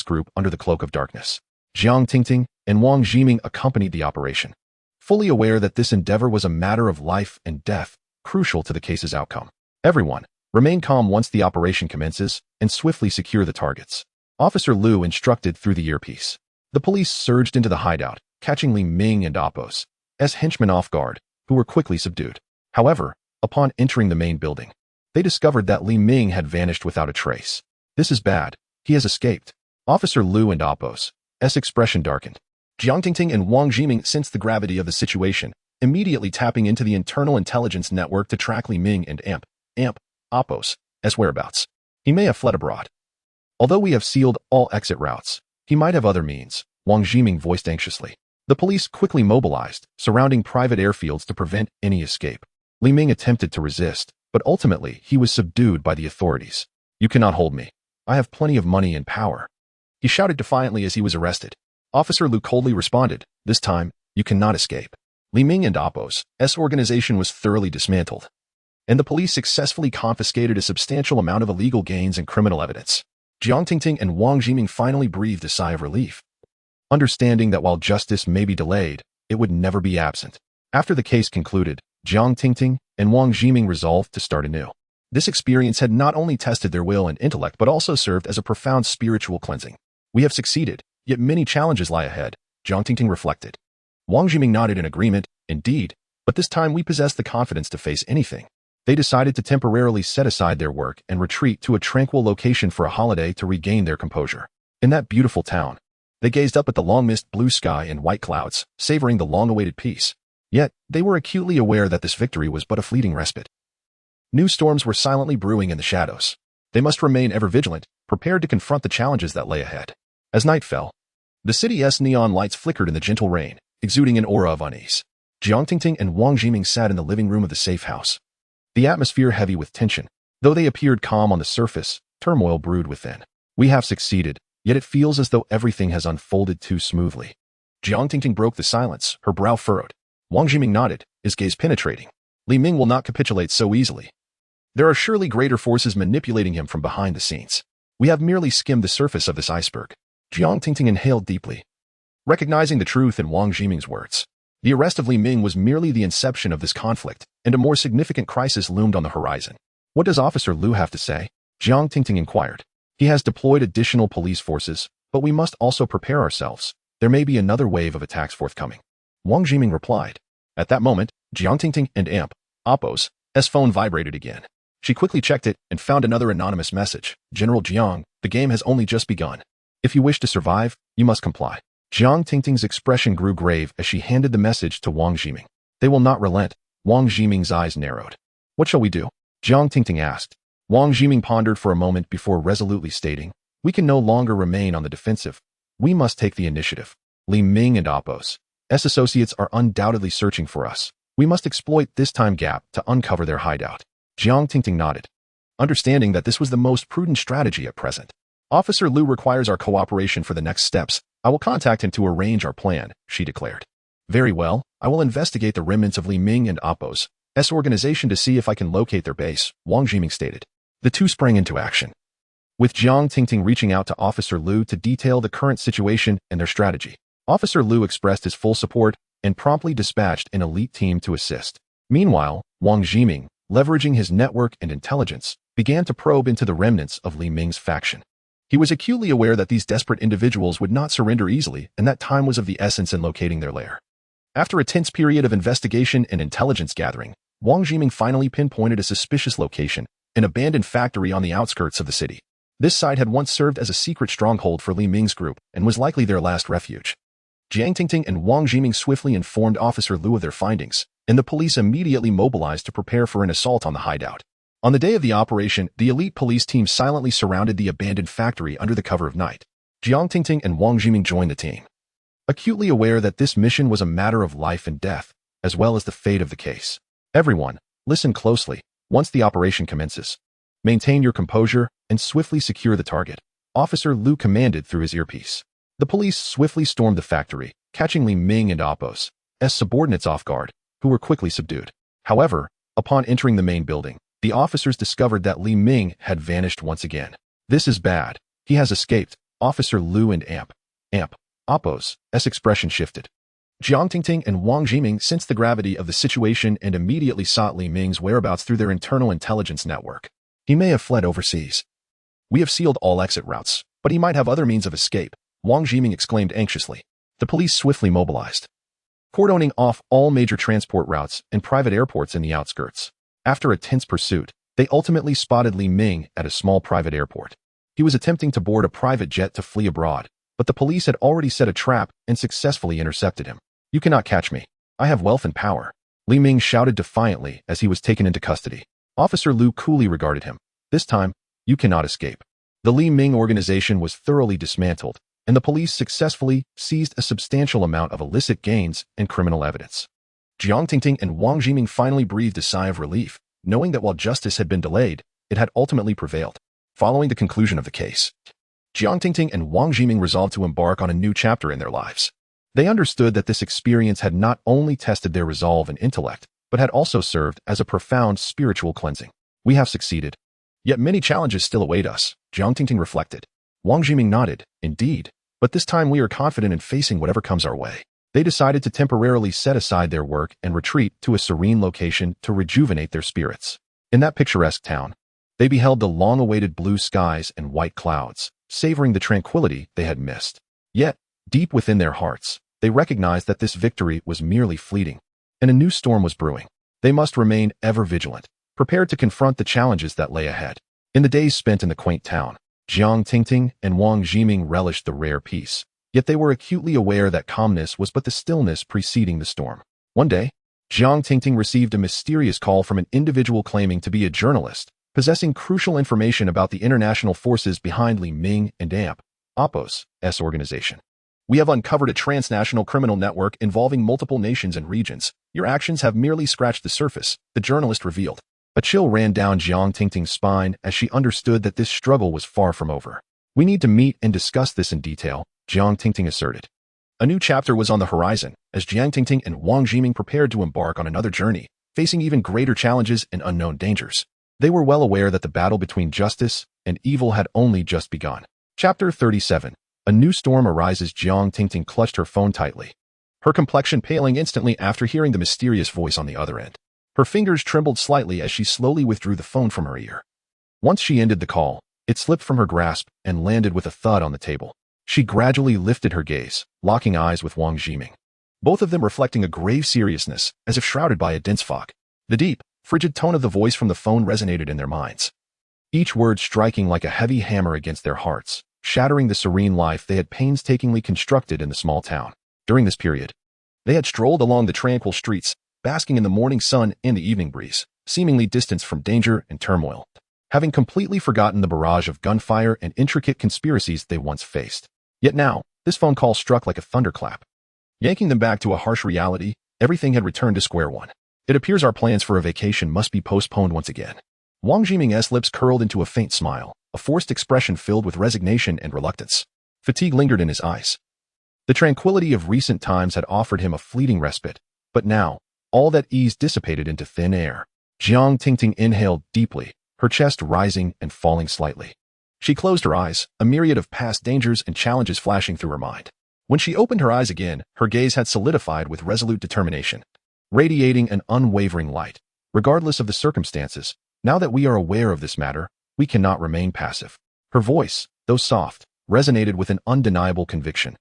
group under the cloak of darkness. Jiang Tingting and Wang Jiming accompanied the operation, fully aware that this endeavor was a matter of life and death, crucial to the case's outcome. Everyone, remain calm once the operation commences, and swiftly secure the targets. Officer Lu instructed through the earpiece. The police surged into the hideout, catching Li Ming and Apos' henchmen off guard, who were quickly subdued. However, upon entering the main building, they discovered that Li Ming had vanished without a trace. This is bad. He has escaped. Officer Lu and Apos' expression darkened. Jiang Tingting and Wang Jiming sensed the gravity of the situation, immediately tapping into the internal intelligence network to track Li Ming and Apos' whereabouts. He may have fled abroad. Although we have sealed all exit routes, he might have other means, Wang Jiming voiced anxiously. The police quickly mobilized, surrounding private airfields to prevent any escape. Li Ming attempted to resist, but ultimately he was subdued by the authorities. You cannot hold me. I have plenty of money and power. He shouted defiantly as he was arrested. Officer Lu coldly responded, this time, you cannot escape. Li Ming and Apos' organization was thoroughly dismantled, and the police successfully confiscated a substantial amount of illegal gains and criminal evidence. Jiang Tingting and Wang Jiming finally breathed a sigh of relief, understanding that while justice may be delayed, it would never be absent. After the case concluded, Jiang Tingting and Wang Jiming resolved to start anew. This experience had not only tested their will and intellect but also served as a profound spiritual cleansing. We have succeeded, yet many challenges lie ahead, Jiang Tingting reflected. Wang Jiming nodded in agreement, indeed, but this time we possess the confidence to face anything. They decided to temporarily set aside their work and retreat to a tranquil location for a holiday to regain their composure. In that beautiful town, they gazed up at the long-missed blue sky and white clouds, savoring the long-awaited peace. Yet, they were acutely aware that this victory was but a fleeting respite. New storms were silently brewing in the shadows. They must remain ever vigilant, prepared to confront the challenges that lay ahead. As night fell, the city's neon lights flickered in the gentle rain, exuding an aura of unease. Jiang Tingting and Wang Jiming sat in the living room of the safe house, the atmosphere heavy with tension. Though they appeared calm on the surface, turmoil brewed within. We have succeeded, yet it feels as though everything has unfolded too smoothly. Jiang Tingting broke the silence, her brow furrowed. Wang Jiming nodded, his gaze penetrating. Li Ming will not capitulate so easily. There are surely greater forces manipulating him from behind the scenes. We have merely skimmed the surface of this iceberg. Jiang Tingting inhaled deeply, recognizing the truth in Wang Jiming's words. The arrest of Li Ming was merely the inception of this conflict, and a more significant crisis loomed on the horizon. What does Officer Lu have to say? Jiang Tingting inquired. He has deployed additional police forces, but we must also prepare ourselves. There may be another wave of attacks forthcoming. Wang Jiming replied. At that moment, Jiang Tingting and Apos' phone vibrated again. She quickly checked it and found another anonymous message. General Jiang, the game has only just begun. If you wish to survive, you must comply. Jiang Tingting's expression grew grave as she handed the message to Wang Jiming. They will not relent. Wang Jiming's eyes narrowed. What shall we do? Jiang Tingting asked. Wang Jiming pondered for a moment before resolutely stating, we can no longer remain on the defensive. We must take the initiative. Li Ming and Apos' associates are undoubtedly searching for us. We must exploit this time gap to uncover their hideout. Jiang Tingting nodded, understanding that this was the most prudent strategy at present. Officer Lu requires our cooperation for the next steps. I will contact him to arrange our plan, she declared. Very well, I will investigate the remnants of Li Ming and Apos' organization to see if I can locate their base, Wang Jiming stated. The two sprang into action, with Jiang Tingting reaching out to Officer Lu to detail the current situation and their strategy. Officer Liu expressed his full support and promptly dispatched an elite team to assist. Meanwhile, Wang Jiming, leveraging his network and intelligence, began to probe into the remnants of Li Ming's faction. He was acutely aware that these desperate individuals would not surrender easily and that time was of the essence in locating their lair. After a tense period of investigation and intelligence gathering, Wang Jiming finally pinpointed a suspicious location, an abandoned factory on the outskirts of the city. This site had once served as a secret stronghold for Li Ming's group and was likely their last refuge. Jiang Tingting and Wang Jiming swiftly informed Officer Liu of their findings, and the police immediately mobilized to prepare for an assault on the hideout. On the day of the operation, the elite police team silently surrounded the abandoned factory under the cover of night. Jiang Tingting and Wang Jiming joined the team, acutely aware that this mission was a matter of life and death, as well as the fate of the case. Everyone, listen closely. Once the operation commences, maintain your composure and swiftly secure the target, Officer Liu commanded through his earpiece. The police swiftly stormed the factory, catching Li Ming and Appos, as subordinates off guard, who were quickly subdued. However, upon entering the main building, the officers discovered that Li Ming had vanished once again. This is bad. He has escaped. Officer Liu and Appos' expression shifted. Jiang Tingting and Wang Jiming sensed the gravity of the situation and immediately sought Li Ming's whereabouts through their internal intelligence network. He may have fled overseas. We have sealed all exit routes, but he might have other means of escape, Wang Jiming exclaimed anxiously. The police swiftly mobilized, cordoning off all major transport routes and private airports in the outskirts. After a tense pursuit, they ultimately spotted Li Ming at a small private airport. He was attempting to board a private jet to flee abroad, but the police had already set a trap and successfully intercepted him. You cannot catch me. I have wealth and power, Li Ming shouted defiantly as he was taken into custody. Officer Liu coolly regarded him. This time, you cannot escape. The Li Ming organization was thoroughly dismantled, and the police successfully seized a substantial amount of illicit gains and criminal evidence. Jiang Tingting and Wang Jiming finally breathed a sigh of relief, knowing that while justice had been delayed, it had ultimately prevailed. Following the conclusion of the case, Jiang Tingting and Wang Jiming resolved to embark on a new chapter in their lives. They understood that this experience had not only tested their resolve and intellect, but had also served as a profound spiritual cleansing. We have succeeded. Yet many challenges still await us, Jiang Tingting reflected. Wang Jiming nodded, indeed, but this time we are confident in facing whatever comes our way. They decided to temporarily set aside their work and retreat to a serene location to rejuvenate their spirits. In that picturesque town, they beheld the long-awaited blue skies and white clouds, savoring the tranquility they had missed. Yet, deep within their hearts, they recognized that this victory was merely fleeting, and a new storm was brewing. They must remain ever vigilant, prepared to confront the challenges that lay ahead. In the days spent in the quaint town, Jiang Tingting and Wang Jiming relished the rare peace, yet they were acutely aware that calmness was but the stillness preceding the storm. One day, Jiang Tingting received a mysterious call from an individual claiming to be a journalist, possessing crucial information about the international forces behind Li Ming and Appos' organization. We have uncovered a transnational criminal network involving multiple nations and regions. Your actions have merely scratched the surface, the journalist revealed. A chill ran down Jiang Tingting's spine as she understood that this struggle was far from over. We need to meet and discuss this in detail, Jiang Tingting asserted. A new chapter was on the horizon as Jiang Tingting and Wang Jiming prepared to embark on another journey, facing even greater challenges and unknown dangers. They were well aware that the battle between justice and evil had only just begun. Chapter 37. A new storm arises. Jiang Tingting clutched her phone tightly, her complexion paling instantly after hearing the mysterious voice on the other end. Her fingers trembled slightly as she slowly withdrew the phone from her ear. Once she ended the call, it slipped from her grasp and landed with a thud on the table. She gradually lifted her gaze, locking eyes with Wang Jiming, both of them reflecting a grave seriousness, as if shrouded by a dense fog. The deep, frigid tone of the voice from the phone resonated in their minds, each word striking like a heavy hammer against their hearts, shattering the serene life they had painstakingly constructed in the small town. During this period, they had strolled along the tranquil streets, basking in the morning sun and the evening breeze, seemingly distanced from danger and turmoil, having completely forgotten the barrage of gunfire and intricate conspiracies they once faced. Yet now, this phone call struck like a thunderclap, yanking them back to a harsh reality. Everything had returned to square one. It appears our plans for a vacation must be postponed once again. Wang Jiming's lips curled into a faint smile, a forced expression filled with resignation and reluctance. Fatigue lingered in his eyes. The tranquility of recent times had offered him a fleeting respite, but now, all that ease dissipated into thin air. Jiang Tingting inhaled deeply, her chest rising and falling slightly. She closed her eyes, a myriad of past dangers and challenges flashing through her mind. When she opened her eyes again, her gaze had solidified with resolute determination, radiating an unwavering light. Regardless of the circumstances, now that we are aware of this matter, we cannot remain passive. Her voice, though soft, resonated with an undeniable conviction.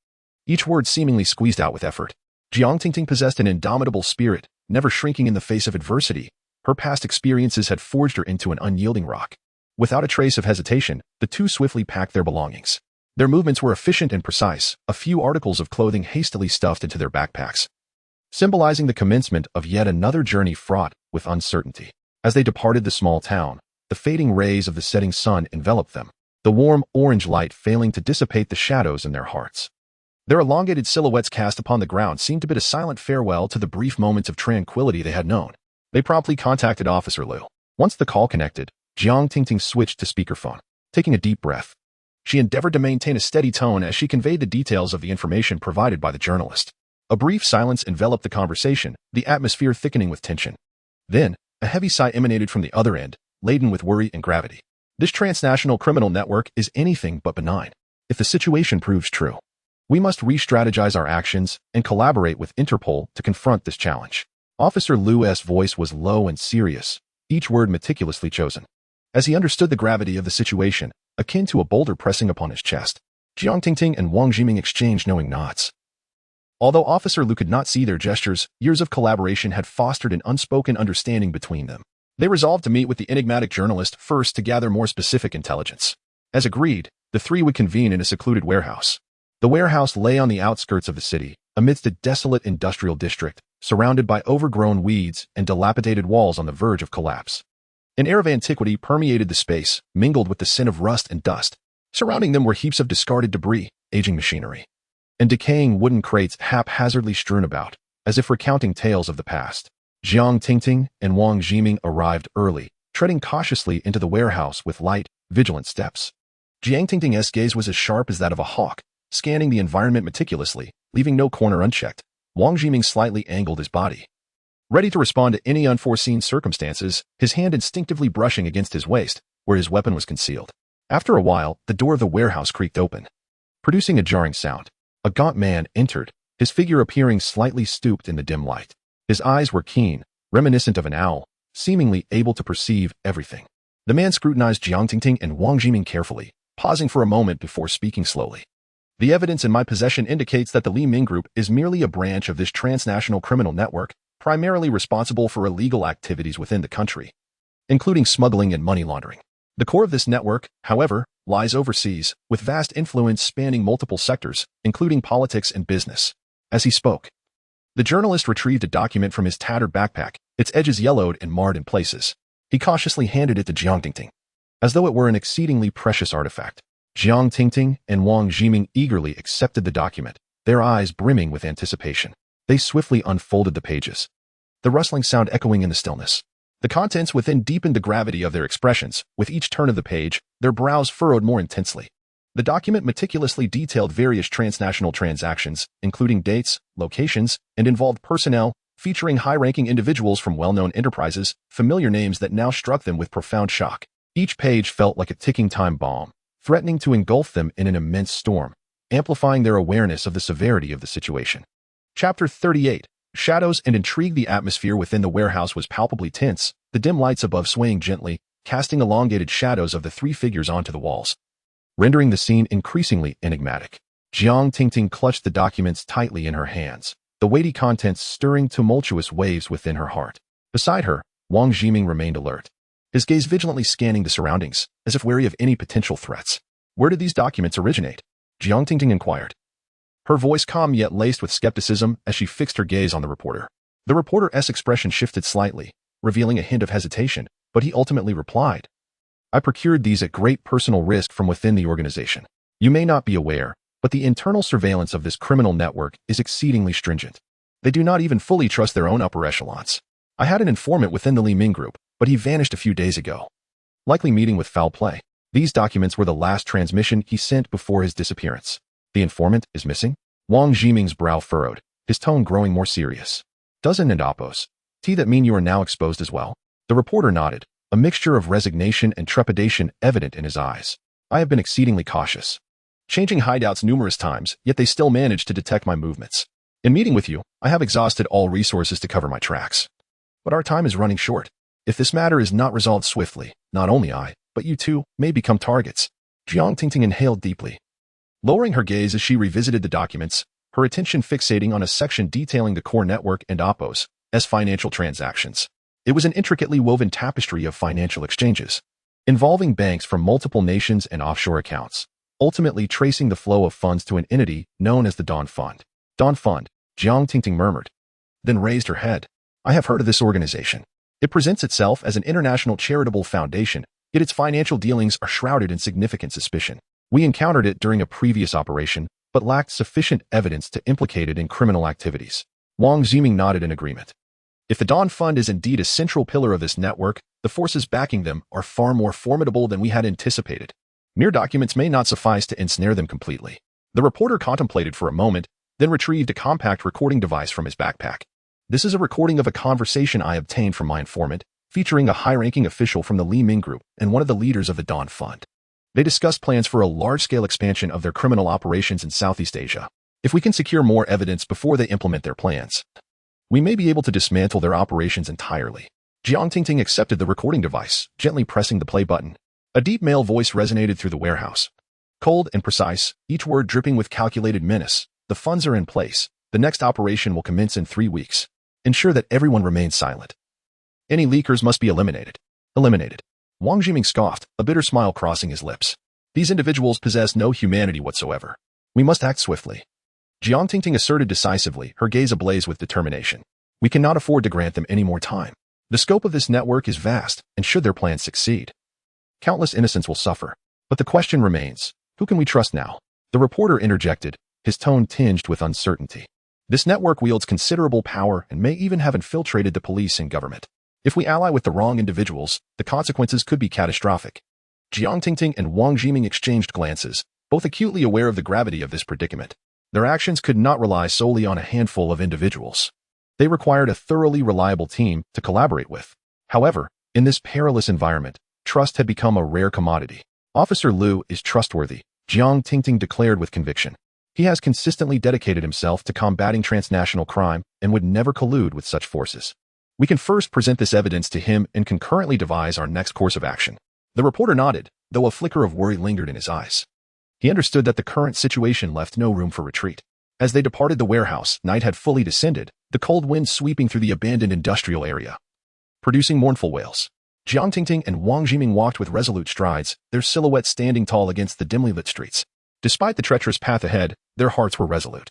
Each word seemingly squeezed out with effort. Jiang Tingting possessed an indomitable spirit, never shrinking in the face of adversity. Her past experiences had forged her into an unyielding rock. Without a trace of hesitation, the two swiftly packed their belongings. Their movements were efficient and precise, a few articles of clothing hastily stuffed into their backpacks, symbolizing the commencement of yet another journey fraught with uncertainty. As they departed the small town, the fading rays of the setting sun enveloped them, the warm orange light failing to dissipate the shadows in their hearts. Their elongated silhouettes cast upon the ground seemed to bid a silent farewell to the brief moments of tranquility they had known. They promptly contacted Officer Liu. Once the call connected, Jiang Tingting switched to speakerphone. Taking a deep breath, she endeavored to maintain a steady tone as she conveyed the details of the information provided by the journalist. A brief silence enveloped the conversation, the atmosphere thickening with tension. Then, a heavy sigh emanated from the other end, laden with worry and gravity. This transnational criminal network is anything but benign. If the situation proves true, we must re-strategize our actions and collaborate with Interpol to confront this challenge. Officer Liu's voice was low and serious, each word meticulously chosen. As he understood the gravity of the situation, akin to a boulder pressing upon his chest, Jiang Tingting and Wang Jiming exchanged knowing nods. Although Officer Liu could not see their gestures, years of collaboration had fostered an unspoken understanding between them. They resolved to meet with the enigmatic journalist first to gather more specific intelligence. As agreed, the three would convene in a secluded warehouse. The warehouse lay on the outskirts of the city, amidst a desolate industrial district, surrounded by overgrown weeds and dilapidated walls on the verge of collapse. An air of antiquity permeated the space, mingled with the scent of rust and dust. Surrounding them were heaps of discarded debris, aging machinery, and decaying wooden crates haphazardly strewn about, as if recounting tales of the past. Jiang Tingting and Wang Jiming arrived early, treading cautiously into the warehouse with light, vigilant steps. Jiang Tingting's gaze was as sharp as that of a hawk, scanning the environment meticulously, leaving no corner unchecked. Wang Jiming slightly angled his body, ready to respond to any unforeseen circumstances, his hand instinctively brushing against his waist, where his weapon was concealed. After a while, the door of the warehouse creaked open, producing a jarring sound. A gaunt man entered, his figure appearing slightly stooped in the dim light. His eyes were keen, reminiscent of an owl, seemingly able to perceive everything. The man scrutinized Jiang Tingting and Wang Jiming carefully, pausing for a moment before speaking slowly. The evidence in my possession indicates that the Lin Yu group is merely a branch of this transnational criminal network, primarily responsible for illegal activities within the country, including smuggling and money laundering. The core of this network, however, lies overseas, with vast influence spanning multiple sectors, including politics and business. As he spoke, the journalist retrieved a document from his tattered backpack, its edges yellowed and marred in places. He cautiously handed it to Jiang Tingting, as though it were an exceedingly precious artifact. Jiang Tingting and Wang Jiming eagerly accepted the document, their eyes brimming with anticipation. They swiftly unfolded the pages, the rustling sound echoing in the stillness. The contents within deepened the gravity of their expressions. With each turn of the page, their brows furrowed more intensely. The document meticulously detailed various transnational transactions, including dates, locations, and involved personnel, featuring high-ranking individuals from well-known enterprises, familiar names that now struck them with profound shock. Each page felt like a ticking time bomb, threatening to engulf them in an immense storm, amplifying their awareness of the severity of the situation. Chapter 38. Shadows and intrigue. The atmosphere within the warehouse was palpably tense, the dim lights above swaying gently, casting elongated shadows of the three figures onto the walls, rendering the scene increasingly enigmatic. Jiang Tingting clutched the documents tightly in her hands, the weighty contents stirring tumultuous waves within her heart. Beside her, Wang Jiming remained alert, his gaze vigilantly scanning the surroundings, as if wary of any potential threats. Where did these documents originate? Jiang Tingting inquired, her voice calm yet laced with skepticism as she fixed her gaze on the reporter. The reporter's expression shifted slightly, revealing a hint of hesitation, but he ultimately replied, I procured these at great personal risk from within the organization. You may not be aware, but the internal surveillance of this criminal network is exceedingly stringent. They do not even fully trust their own upper echelons. I had an informant within the Lin Yu group, but he vanished a few days ago, likely meeting with foul play. These documents were the last transmission he sent before his disappearance. The informant is missing? Wang Jiming's brow furrowed, his tone growing more serious. Doesn't it oppose? That mean you are now exposed as well? The reporter nodded, a mixture of resignation and trepidation evident in his eyes. I have been exceedingly cautious. changing hideouts numerous times, yet they still manage to detect my movements. In meeting with you, I have exhausted all resources to cover my tracks. But our time is running short. If this matter is not resolved swiftly, not only I, but you too, may become targets. Jiang Tingting inhaled deeply. Lowering her gaze as she revisited the documents, her attention fixating on a section detailing the core network and Oppo's financial transactions. It was an intricately woven tapestry of financial exchanges, involving banks from multiple nations and offshore accounts, ultimately tracing the flow of funds to an entity known as the Dawn Fund. Dawn Fund, Jiang Tingting murmured, then raised her head. I have heard of this organization. It presents itself as an international charitable foundation, yet its financial dealings are shrouded in significant suspicion. We encountered it during a previous operation, but lacked sufficient evidence to implicate it in criminal activities. Wang Ximing nodded in agreement. If the Dawn Fund is indeed a central pillar of this network, the forces backing them are far more formidable than we had anticipated. Mere documents may not suffice to ensnare them completely. The reporter contemplated for a moment, then retrieved a compact recording device from his backpack. This is a recording of a conversation I obtained from my informant, featuring a high-ranking official from the Li Ming Group and one of the leaders of the Dawn Fund. They discussed plans for a large-scale expansion of their criminal operations in Southeast Asia. If we can secure more evidence before they implement their plans, we may be able to dismantle their operations entirely. Jiang Tingting accepted the recording device, gently pressing the play button. A deep male voice resonated through the warehouse. Cold and precise, each word dripping with calculated menace. The funds are in place. The next operation will commence in 3 weeks. Ensure that everyone remains silent. Any leakers must be eliminated. Eliminated. Wang Ximing scoffed, a bitter smile crossing his lips. These individuals possess no humanity whatsoever. We must act swiftly. Jiang Tingting asserted decisively, her gaze ablaze with determination. We cannot afford to grant them any more time. The scope of this network is vast, and should their plans succeed, countless innocents will suffer. But the question remains, who can we trust now? The reporter interjected, his tone tinged with uncertainty. This network wields considerable power and may even have infiltrated the police and government. If we ally with the wrong individuals, the consequences could be catastrophic. Jiang Tingting and Wang Ximing exchanged glances, both acutely aware of the gravity of this predicament. Their actions could not rely solely on a handful of individuals. They required a thoroughly reliable team to collaborate with. However, in this perilous environment, trust had become a rare commodity. Officer Liu is trustworthy, Jiang Tingting declared with conviction. He has consistently dedicated himself to combating transnational crime and would never collude with such forces. We can first present this evidence to him and concurrently devise our next course of action. The reporter nodded, though a flicker of worry lingered in his eyes. He understood that the current situation left no room for retreat. As they departed the warehouse, night had fully descended, the cold wind sweeping through the abandoned industrial area, producing mournful wails. Jiang Tingting and Wang Ximing walked with resolute strides, their silhouettes standing tall against the dimly lit streets. Despite the treacherous path ahead, their hearts were resolute.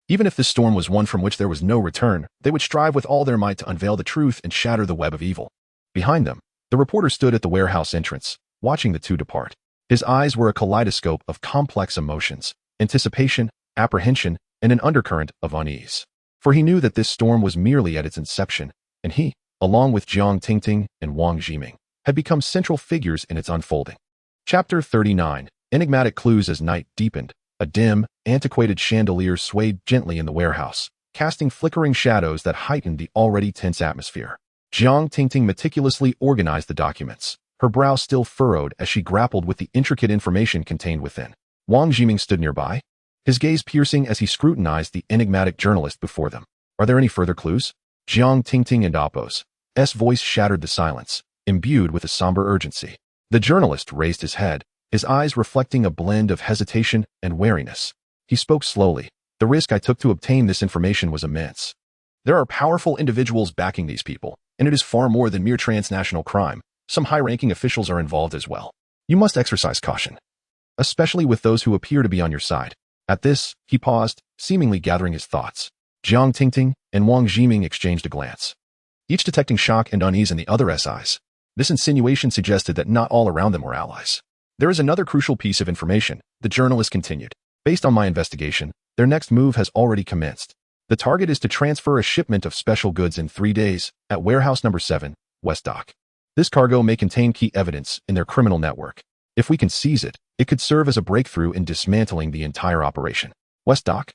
Even if this storm was one from which there was no return, they would strive with all their might to unveil the truth and shatter the web of evil. Behind them, the reporter stood at the warehouse entrance, watching the two depart. His eyes were a kaleidoscope of complex emotions, anticipation, apprehension, and an undercurrent of unease. For he knew that this storm was merely at its inception, and he, along with Jiang Tingting and Wang Ximing, had become central figures in its unfolding. Chapter 39. Enigmatic clues. As night deepened, a dim, antiquated chandelier swayed gently in the warehouse, casting flickering shadows that heightened the already tense atmosphere. Jiang Tingting meticulously organized the documents, her brow still furrowed as she grappled with the intricate information contained within. Wang Ximing stood nearby, his gaze piercing as he scrutinized the enigmatic journalist before them. Are there any further clues? Jiang Tingting and Oppo's voice shattered the silence, imbued with a somber urgency. The journalist raised his head, his eyes reflecting a blend of hesitation and wariness. He spoke slowly. The risk I took to obtain this information was immense. There are powerful individuals backing these people, and it is far more than mere transnational crime. Some high-ranking officials are involved as well. You must exercise caution, especially with those who appear to be on your side. At this, he paused, seemingly gathering his thoughts. Jiang Tingting and Wang Ximing exchanged a glance, each detecting shock and unease in the other's eyes. This insinuation suggested that not all around them were allies. There is another crucial piece of information, the journalist continued. Based on my investigation, their next move has already commenced. The target is to transfer a shipment of special goods in 3 days at warehouse number 7, West Dock. This cargo may contain key evidence in their criminal network. If we can seize it, it could serve as a breakthrough in dismantling the entire operation. West Dock?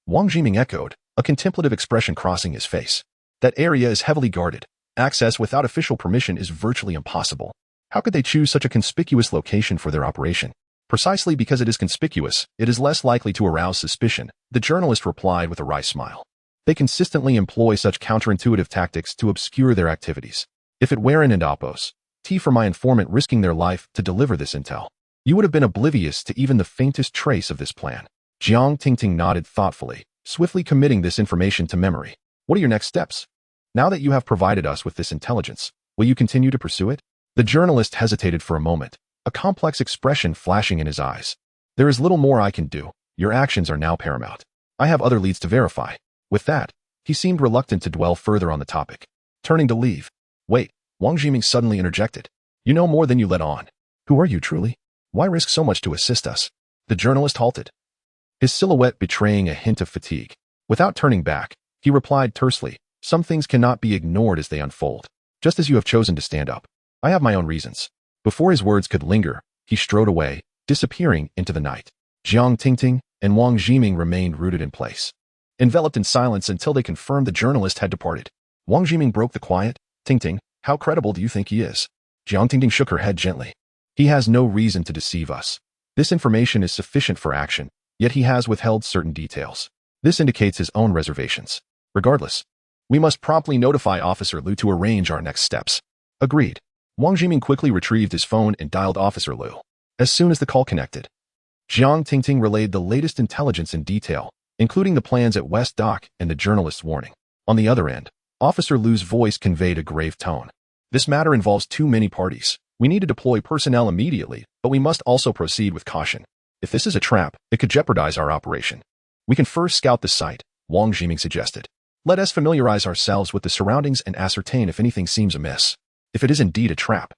Wang Ximing echoed, a contemplative expression crossing his face. That area is heavily guarded. Access without official permission is virtually impossible. How could they choose such a conspicuous location for their operation? Precisely because it is conspicuous, it is less likely to arouse suspicion, the journalist replied with a wry smile. They consistently employ such counterintuitive tactics to obscure their activities. If it were an endopos, T for my informant risking their life to deliver this intel, you would have been oblivious to even the faintest trace of this plan. Jiang Tingting nodded thoughtfully, swiftly committing this information to memory. What are your next steps? Now that you have provided us with this intelligence, will you continue to pursue it? The journalist hesitated for a moment, a complex expression flashing in his eyes. There is little more I can do. Your actions are now paramount. I have other leads to verify. With that, he seemed reluctant to dwell further on the topic. Turning to leave. Wait, Wang Jiming suddenly interjected. You know more than you let on. Who are you truly? Why risk so much to assist us? The journalist halted, his silhouette betraying a hint of fatigue. Without turning back, he replied tersely, some things cannot be ignored as they unfold. Just as you have chosen to stand up. I have my own reasons. Before his words could linger, he strode away, disappearing into the night. Jiang Tingting and Wang Jiming remained rooted in place, enveloped in silence until they confirmed the journalist had departed. Wang Jiming broke the quiet. Tingting, how credible do you think he is? Jiang Tingting shook her head gently. He has no reason to deceive us. This information is sufficient for action, yet he has withheld certain details. This indicates his own reservations. Regardless, we must promptly notify Officer Liu to arrange our next steps. Agreed. Wang Jiming quickly retrieved his phone and dialed Officer Liu. As soon as the call connected, Jiang Tingting relayed the latest intelligence in detail, including the plans at West Dock and the journalist's warning. On the other end, Officer Liu's voice conveyed a grave tone. This matter involves too many parties. We need to deploy personnel immediately, but we must also proceed with caution. If this is a trap, it could jeopardize our operation. We can first scout the site, Wang Jiming suggested. Let us familiarize ourselves with the surroundings and ascertain if anything seems amiss. If it is indeed a trap,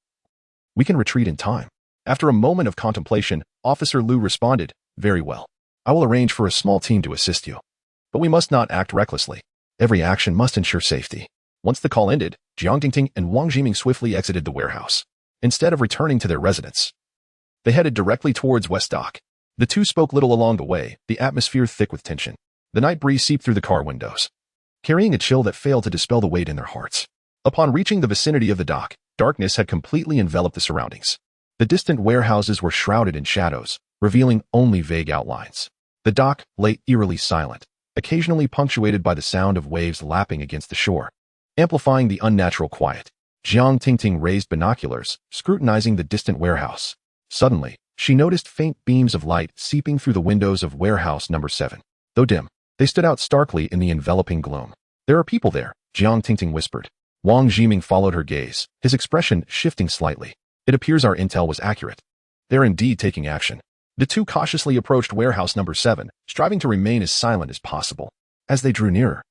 we can retreat in time. After a moment of contemplation, Officer Liu responded, very well. I will arrange for a small team to assist you. But we must not act recklessly. Every action must ensure safety. Once the call ended, Jiang Tingting and Wang Jiming swiftly exited the warehouse. Instead of returning to their residence, they headed directly towards West Dock. The two spoke little along the way, the atmosphere thick with tension. The night breeze seeped through the car windows, carrying a chill that failed to dispel the weight in their hearts. Upon reaching the vicinity of the dock, darkness had completely enveloped the surroundings. The distant warehouses were shrouded in shadows, revealing only vague outlines. The dock lay eerily silent, occasionally punctuated by the sound of waves lapping against the shore, amplifying the unnatural quiet. Jiang Tingting raised binoculars, scrutinizing the distant warehouse. Suddenly, she noticed faint beams of light seeping through the windows of warehouse number 7. Though dim, they stood out starkly in the enveloping gloom. There are people there, Jiang Tingting whispered. Wang Jiming followed her gaze, his expression shifting slightly. It appears our intel was accurate. They're indeed taking action. The two cautiously approached warehouse number 7, striving to remain as silent as possible. As they drew nearer,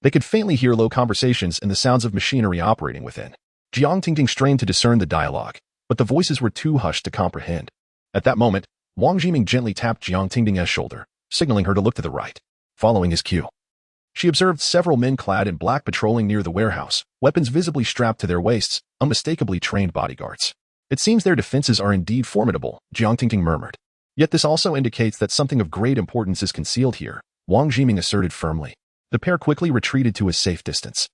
they could faintly hear low conversations and the sounds of machinery operating within. Jiang Tingting strained to discern the dialogue, but the voices were too hushed to comprehend. At that moment, Wang Jiming gently tapped Jiang Tingting's shoulder, signaling her to look to the right. Following his cue, she observed several men clad in black patrolling near the warehouse, weapons visibly strapped to their waists, unmistakably trained bodyguards. It seems their defenses are indeed formidable, Jiang Tingting murmured. Yet this also indicates that something of great importance is concealed here, Wang Jiming asserted firmly. The pair quickly retreated to a safe distance,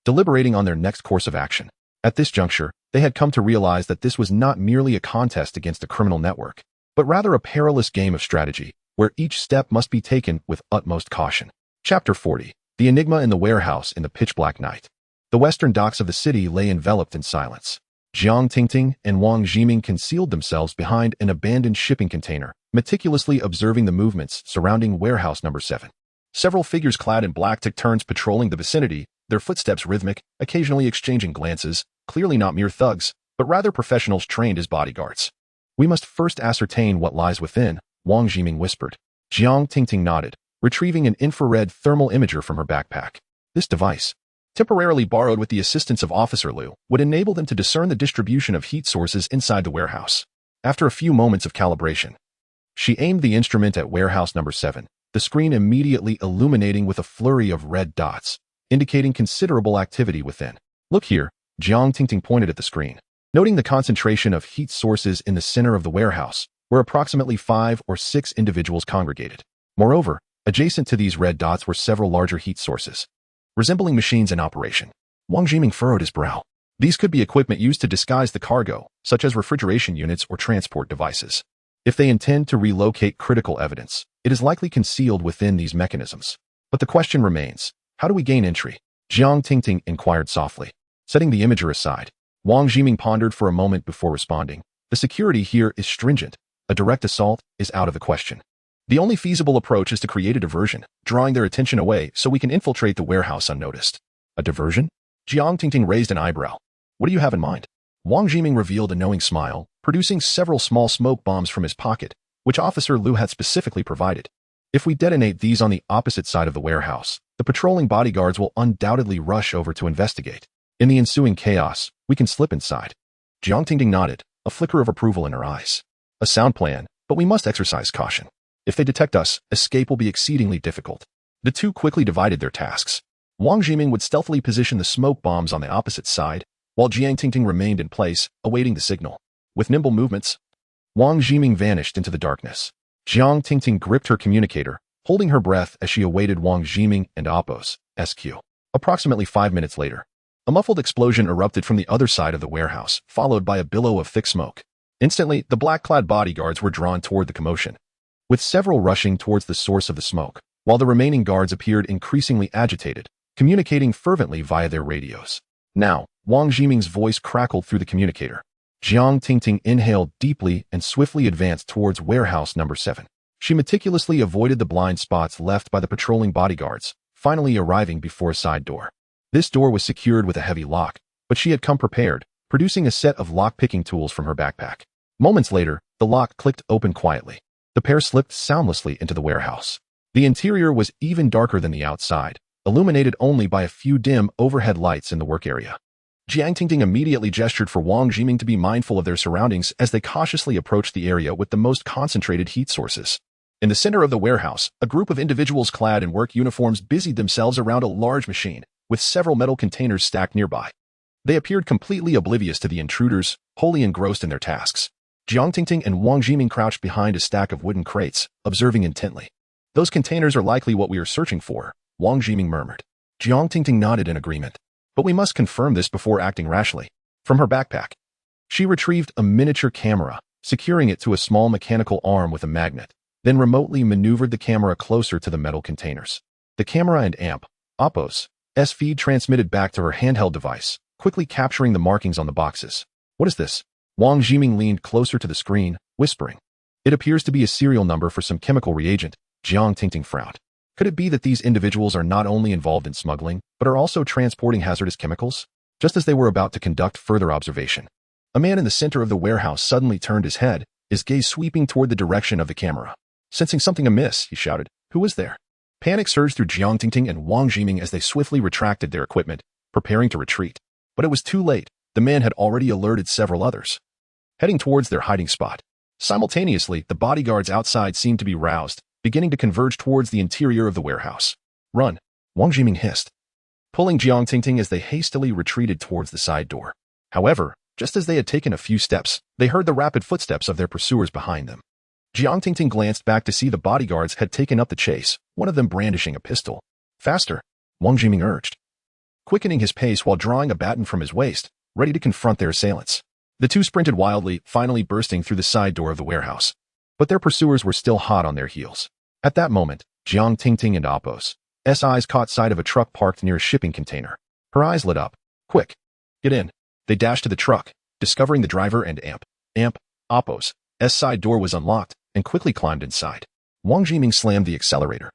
deliberating on their next course of action. At this juncture, they had come to realize that this was not merely a contest against a criminal network, but rather a perilous game of strategy, where each step must be taken with utmost caution. Chapter 40. The Enigma in the Warehouse in the Pitch-Black Night. The western docks of the city lay enveloped in silence. Jiang Tingting and Wang Jiming concealed themselves behind an abandoned shipping container, meticulously observing the movements surrounding warehouse number 7. Several figures clad in black took turns patrolling the vicinity, their footsteps rhythmic, occasionally exchanging glances, clearly not mere thugs, but rather professionals trained as bodyguards. We must first ascertain what lies within, Wang Jiming whispered. Jiang Tingting nodded, retrieving an infrared thermal imager from her backpack. This device, temporarily borrowed with the assistance of Officer Liu, would enable them to discern the distribution of heat sources inside the warehouse. After a few moments of calibration, she aimed the instrument at warehouse number 7, the screen immediately illuminating with a flurry of red dots, indicating considerable activity within. Look here, Jiang Tingting pointed at the screen. Noting the concentration of heat sources in the center of the warehouse, where approximately 5 or 6 individuals congregated. Moreover, adjacent to these red dots were several larger heat sources, resembling machines in operation. Wang Jiming furrowed his brow. These could be equipment used to disguise the cargo, such as refrigeration units or transport devices. If they intend to relocate critical evidence, it is likely concealed within these mechanisms. But the question remains, how do we gain entry? Jiang Tingting inquired softly. Setting the imager aside, Wang Jiming pondered for a moment before responding. The security here is stringent. A direct assault is out of the question. The only feasible approach is to create a diversion, drawing their attention away so we can infiltrate the warehouse unnoticed. A diversion? Jiang Tingting raised an eyebrow. What do you have in mind? Wang Jiming revealed a knowing smile, producing several small smoke bombs from his pocket, which Officer Liu had specifically provided. If we detonate these on the opposite side of the warehouse, the patrolling bodyguards will undoubtedly rush over to investigate. In the ensuing chaos, we can slip inside. Jiang Tingting nodded, a flicker of approval in her eyes. A sound plan, but we must exercise caution. If they detect us, escape will be exceedingly difficult. The two quickly divided their tasks. Wang Jiming would stealthily position the smoke bombs on the opposite side, while Jiang Tingting remained in place, awaiting the signal. With nimble movements, Wang Jiming vanished into the darkness. Jiang Tingting gripped her communicator, holding her breath as she awaited Wang Jiming and Appo's SQ. Approximately 5 minutes later, a muffled explosion erupted from the other side of the warehouse, followed by a billow of thick smoke. Instantly, the black-clad bodyguards were drawn toward the commotion, with several rushing towards the source of the smoke, while the remaining guards appeared increasingly agitated, communicating fervently via their radios. Now, Wang Jiming's voice crackled through the communicator. Jiang Tingting inhaled deeply and swiftly advanced towards warehouse number 7. She meticulously avoided the blind spots left by the patrolling bodyguards, finally arriving before a side door. This door was secured with a heavy lock, but she had come prepared, producing a set of lock-picking tools from her backpack. Moments later, the lock clicked open quietly. The pair slipped soundlessly into the warehouse. The interior was even darker than the outside, illuminated only by a few dim overhead lights in the work area. Jiang Tingting immediately gestured for Wang Jiming to be mindful of their surroundings as they cautiously approached the area with the most concentrated heat sources. In the center of the warehouse, a group of individuals clad in work uniforms busied themselves around a large machine, with several metal containers stacked nearby. They appeared completely oblivious to the intruders, wholly engrossed in their tasks. Jiang Tingting and Wang Jiming crouched behind a stack of wooden crates, observing intently. "Those containers are likely what we are searching for," Wang Jiming murmured. Jiang Tingting nodded in agreement. "But we must confirm this before acting rashly." From her backpack, she retrieved a miniature camera, securing it to a small mechanical arm with a magnet, then remotely maneuvered the camera closer to the metal containers. The camera and Appo's feed transmitted back to her handheld device, quickly capturing the markings on the boxes. "What is this?" Wang Jiming leaned closer to the screen, whispering. "It appears to be a serial number for some chemical reagent." Jiang Tingting frowned. Could it be that these individuals are not only involved in smuggling, but are also transporting hazardous chemicals? Just as they were about to conduct further observation, a man in the center of the warehouse suddenly turned his head, his gaze sweeping toward the direction of the camera. Sensing something amiss, he shouted, "Who was there?" Panic surged through Jiang Tingting and Wang Jiming as they swiftly retracted their equipment, preparing to retreat. But it was too late. The man had already alerted several others, heading towards their hiding spot. Simultaneously, the bodyguards outside seemed to be roused, beginning to converge towards the interior of the warehouse. "Run!" Wang Jiming hissed, pulling Jiang Tingting as they hastily retreated towards the side door. However, just as they had taken a few steps, they heard the rapid footsteps of their pursuers behind them. Jiang Tingting glanced back to see the bodyguards had taken up the chase, one of them brandishing a pistol. "Faster!" Wang Jiming urged, quickening his pace while drawing a baton from his waist, ready to confront their assailants. The two sprinted wildly, finally bursting through the side door of the warehouse. But their pursuers were still hot on their heels. At that moment, Jiang Tingting and Appo's eyes caught sight of a truck parked near a shipping container. Her eyes lit up. "Quick! Get in!" They dashed to the truck, discovering the driver and Appo's side door was unlocked, and quickly climbed inside. Wang Jiming slammed the accelerator,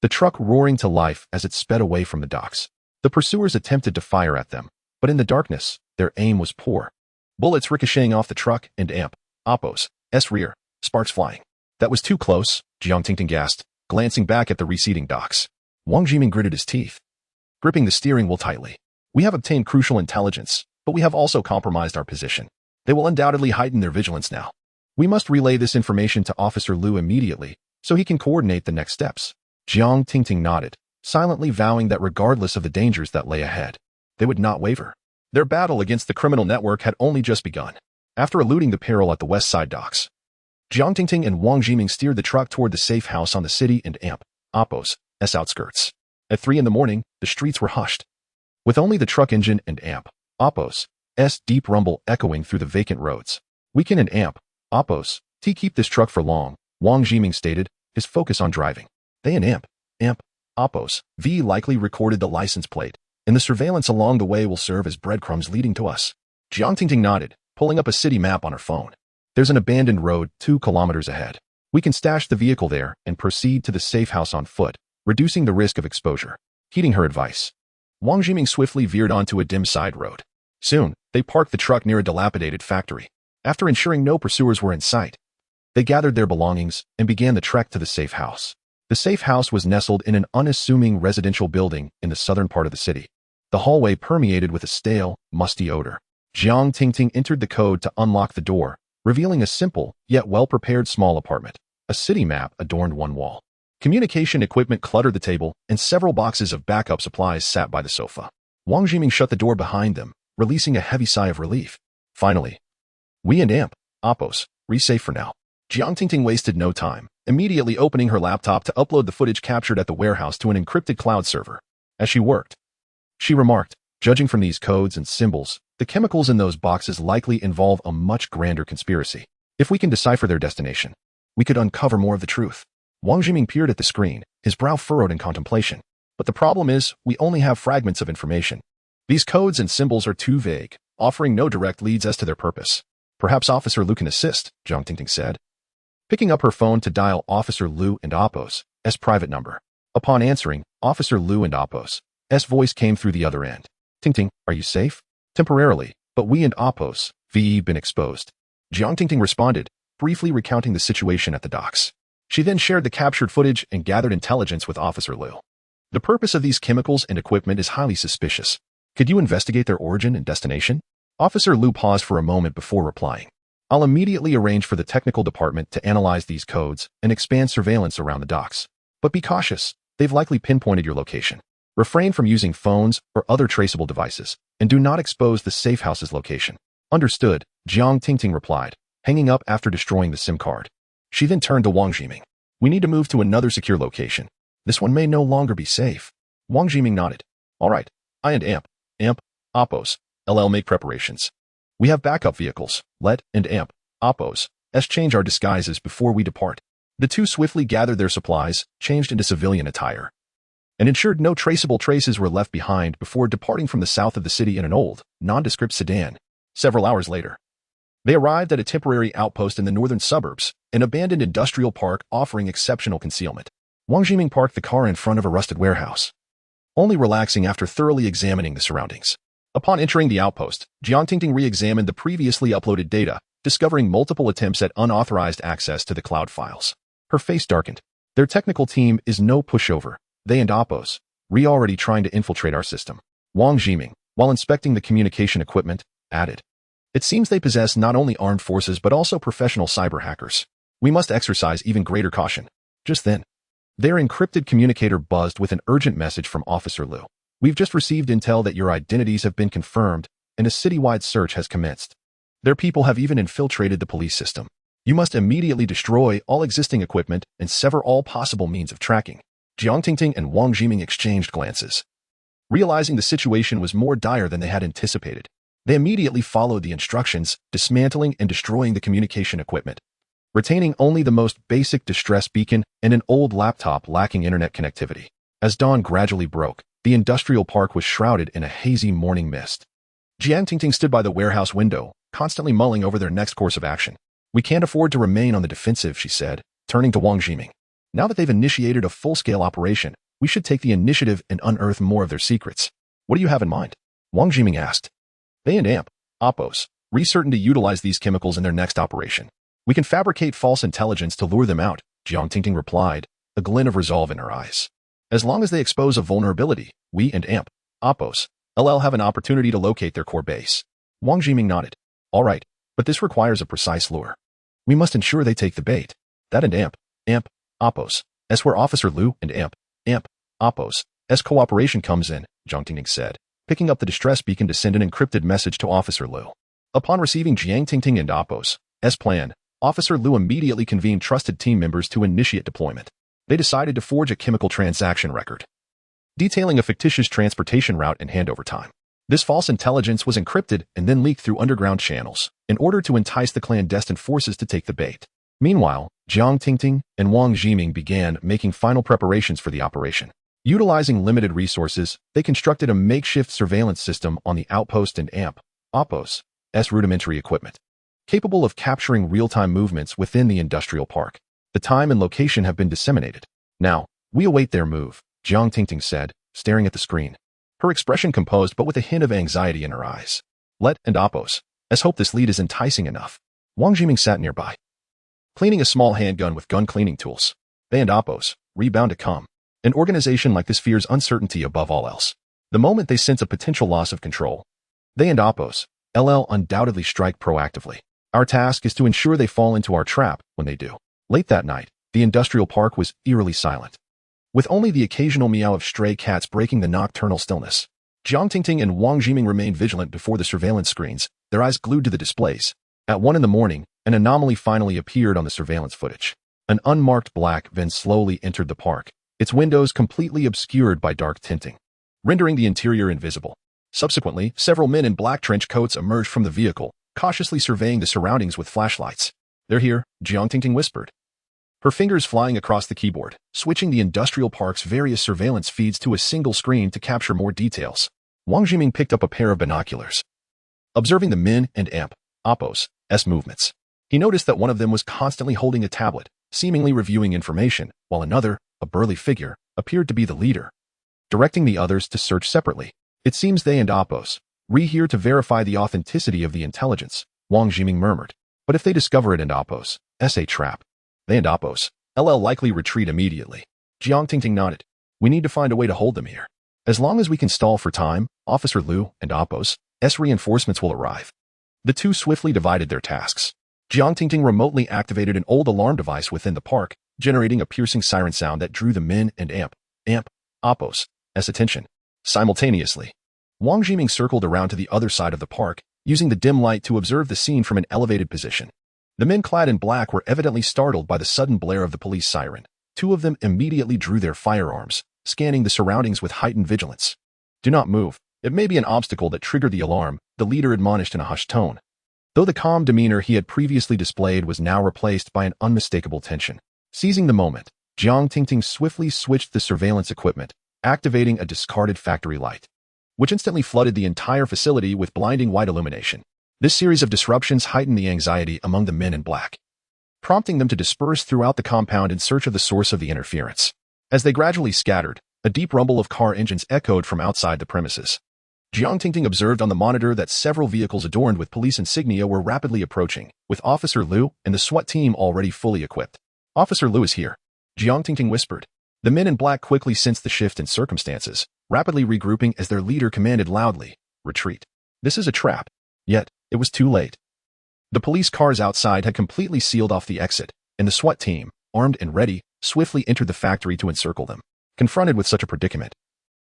the truck roaring to life as it sped away from the docks. The pursuers attempted to fire at them, but in the darkness, their aim was poor. Bullets ricocheting off the truck and Appo's rear, sparks flying. "That was too close," Jiang Tingting gasped, glancing back at the receding docks. Wang Jiming gritted his teeth, gripping the steering wheel tightly. "We have obtained crucial intelligence, but we have also compromised our position. They will undoubtedly heighten their vigilance now. We must relay this information to Officer Liu immediately, so he can coordinate the next steps." Jiang Tingting nodded, silently vowing that regardless of the dangers that lay ahead, they would not waver. Their battle against the criminal network had only just begun. After eluding the peril at the west side docks, Jiang Tingting and Wang Jiming steered the truck toward the safe house on the city and Appo's outskirts. At 3 a.m, the streets were hushed, with only the truck engine and Appo's deep rumble echoing through the vacant roads. Weakened and Appo's Keep this truck for long, Wang Jiming stated, his focus on driving. They and amp, Oppos, V likely recorded the license plate, and the surveillance along the way will serve as breadcrumbs leading to us. Jiang Tingting nodded, pulling up a city map on her phone. There's an abandoned road 2 kilometers ahead. We can stash the vehicle there and proceed to the safe house on foot, reducing the risk of exposure. Heeding her advice, Wang Jiming swiftly veered onto a dim side road. Soon, they parked the truck near a dilapidated factory. After ensuring no pursuers were in sight, they gathered their belongings and began the trek to the safe house. The safe house was nestled in an unassuming residential building in the southern part of the city. The hallway permeated with a stale, musty odor. Jiang Tingting entered the code to unlock the door, revealing a simple, yet well-prepared small apartment. A city map adorned one wall. Communication equipment cluttered the table, and several boxes of backup supplies sat by the sofa. Wang Jiming shut the door behind them, releasing a heavy sigh of relief. Finally, we and Oppos, safe for now. Jiang Tingting wasted no time, immediately opening her laptop to upload the footage captured at the warehouse to an encrypted cloud server. As she worked, she remarked, judging from these codes and symbols, the chemicals in those boxes likely involve a much grander conspiracy. If we can decipher their destination, we could uncover more of the truth. Wang Jiming peered at the screen, his brow furrowed in contemplation. But the problem is, we only have fragments of information. These codes and symbols are too vague, offering no direct leads as to their purpose. Perhaps Officer Liu can assist, Jiang Tingting said, picking up her phone to dial Officer Liu and Oppos' private number. Upon answering, Officer Liu and Oppos' voice came through the other end. Tingting, are you safe? Temporarily, but we and Oppos' been exposed. Jiang Tingting responded, briefly recounting the situation at the docks. She then shared the captured footage and gathered intelligence with Officer Liu. The purpose of these chemicals and equipment is highly suspicious. Could you investigate their origin and destination? Officer Liu paused for a moment before replying. I'll immediately arrange for the technical department to analyze these codes and expand surveillance around the docks. But be cautious, they've likely pinpointed your location. Refrain from using phones or other traceable devices, and do not expose the safe house's location. Understood, Jiang Tingting replied, hanging up after destroying the SIM card. She then turned to Wang Jiming. We need to move to another secure location. This one may no longer be safe. Wang Jiming nodded. All right, I and Oppos, LL make preparations. We have backup vehicles. Let and Oppos change our disguises before we depart. The two swiftly gathered their supplies, changed into civilian attire, and ensured no traceable traces were left behind before departing from the south of the city in an old, nondescript sedan. Several hours later, they arrived at a temporary outpost in the northern suburbs, an abandoned industrial park offering exceptional concealment. Wang Jiming parked the car in front of a rusted warehouse, only relaxing after thoroughly examining the surroundings. Upon entering the outpost, Jiang Tingting re-examined the previously uploaded data, discovering multiple attempts at unauthorized access to the cloud files. Her face darkened. Their technical team is no pushover. They and Oppos, already trying to infiltrate our system. Wang Jiming, while inspecting the communication equipment, added, it seems they possess not only armed forces but also professional cyber hackers. We must exercise even greater caution. Just then, their encrypted communicator buzzed with an urgent message from Officer Liu. We've just received intel that your identities have been confirmed and a citywide search has commenced. Their people have even infiltrated the police system. You must immediately destroy all existing equipment and sever all possible means of tracking. Jiang Tingting and Wang Jiming exchanged glances. Realizing the situation was more dire than they had anticipated, they immediately followed the instructions, dismantling and destroying the communication equipment, retaining only the most basic distress beacon and an old laptop lacking internet connectivity. As dawn gradually broke, the industrial park was shrouded in a hazy morning mist. Jiang Tingting stood by the warehouse window, constantly mulling over their next course of action. We can't afford to remain on the defensive, she said, turning to Wang Jiming. Now that they've initiated a full-scale operation, we should take the initiative and unearth more of their secrets. What do you have in mind? Wang Jiming asked. They and Oppos, certain to utilize these chemicals in their next operation. We can fabricate false intelligence to lure them out, Jiang Tingting replied, a glint of resolve in her eyes. As long as they expose a vulnerability, we and Oppos, LL have an opportunity to locate their core base. Wang Jiming nodded. All right, but this requires a precise lure. We must ensure they take the bait. That and Oppos, where Officer Liu and Oppos' cooperation comes in, Jiang Tingting said, picking up the distress beacon to send an encrypted message to Officer Liu. Upon receiving Jiang Tingting and Oppos' plan, Officer Liu immediately convened trusted team members to initiate deployment. They decided to forge a chemical transaction record, detailing a fictitious transportation route and handover time. This false intelligence was encrypted and then leaked through underground channels in order to entice the clandestine forces to take the bait. Meanwhile, Jiang Tingting and Wang Jiming began making final preparations for the operation. Utilizing limited resources, they constructed a makeshift surveillance system on the outpost and outpost's rudimentary equipment, capable of capturing real-time movements within the industrial park. The time and location have been disseminated. Now, we await their move, Jiang Tingting said, staring at the screen. Her expression composed but with a hint of anxiety in her eyes. Let's hope this lead is enticing enough. Wang Jiming sat nearby, cleaning a small handgun with gun cleaning tools. They and Oppos, rebound to come. An organization like this fears uncertainty above all else. The moment they sense a potential loss of control, they and Oppos, undoubtedly strike proactively. Our task is to ensure they fall into our trap when they do. Late that night, the industrial park was eerily silent, with only the occasional meow of stray cats breaking the nocturnal stillness. Jiang Tingting and Wang Jiming remained vigilant before the surveillance screens, their eyes glued to the displays. At 1 a.m, an anomaly finally appeared on the surveillance footage. An unmarked black van slowly entered the park, its windows completely obscured by dark tinting, rendering the interior invisible. Subsequently, several men in black trench coats emerged from the vehicle, cautiously surveying the surroundings with flashlights. "They're here," Jiang Tingting whispered, her fingers flying across the keyboard, switching the industrial park's various surveillance feeds to a single screen to capture more details. Wang Jiming picked up a pair of binoculars, observing the men and Oppos' movements. He noticed that one of them was constantly holding a tablet, seemingly reviewing information, while another, a burly figure, appeared to be the leader, directing the others to search separately. "It seems they and Oppos here to verify the authenticity of the intelligence," Wang Jiming murmured. "But if they discover it and Oppos' a trap, they and Oppos likely retreat immediately." Jiang Tingting nodded. "We need to find a way to hold them here. As long as we can stall for time, Officer Liu and Oppos' reinforcements will arrive." The two swiftly divided their tasks. Jiang Tingting remotely activated an old alarm device within the park, generating a piercing siren sound that drew the men and Oppos' attention. Simultaneously, Wang Jiming circled around to the other side of the park, using the dim light to observe the scene from an elevated position. The men clad in black were evidently startled by the sudden blare of the police siren. Two of them immediately drew their firearms, scanning the surroundings with heightened vigilance. "Do not move. It may be an obstacle that triggered the alarm," the leader admonished in a hushed tone, though the calm demeanor he had previously displayed was now replaced by an unmistakable tension. Seizing the moment, Jiang Tingting swiftly switched the surveillance equipment, activating a discarded factory light, which instantly flooded the entire facility with blinding white illumination. This series of disruptions heightened the anxiety among the men in black, prompting them to disperse throughout the compound in search of the source of the interference. As they gradually scattered, a deep rumble of car engines echoed from outside the premises. Jiang Tingting observed on the monitor that several vehicles adorned with police insignia were rapidly approaching, with Officer Liu and the SWAT team already fully equipped. "Officer Liu is here," Jiang Tingting whispered. The men in black quickly sensed the shift in circumstances, rapidly regrouping as their leader commanded loudly, "Retreat. This is a trap." Yet, it was too late. The police cars outside had completely sealed off the exit, and the SWAT team, armed and ready, swiftly entered the factory to encircle them. Confronted with such a predicament,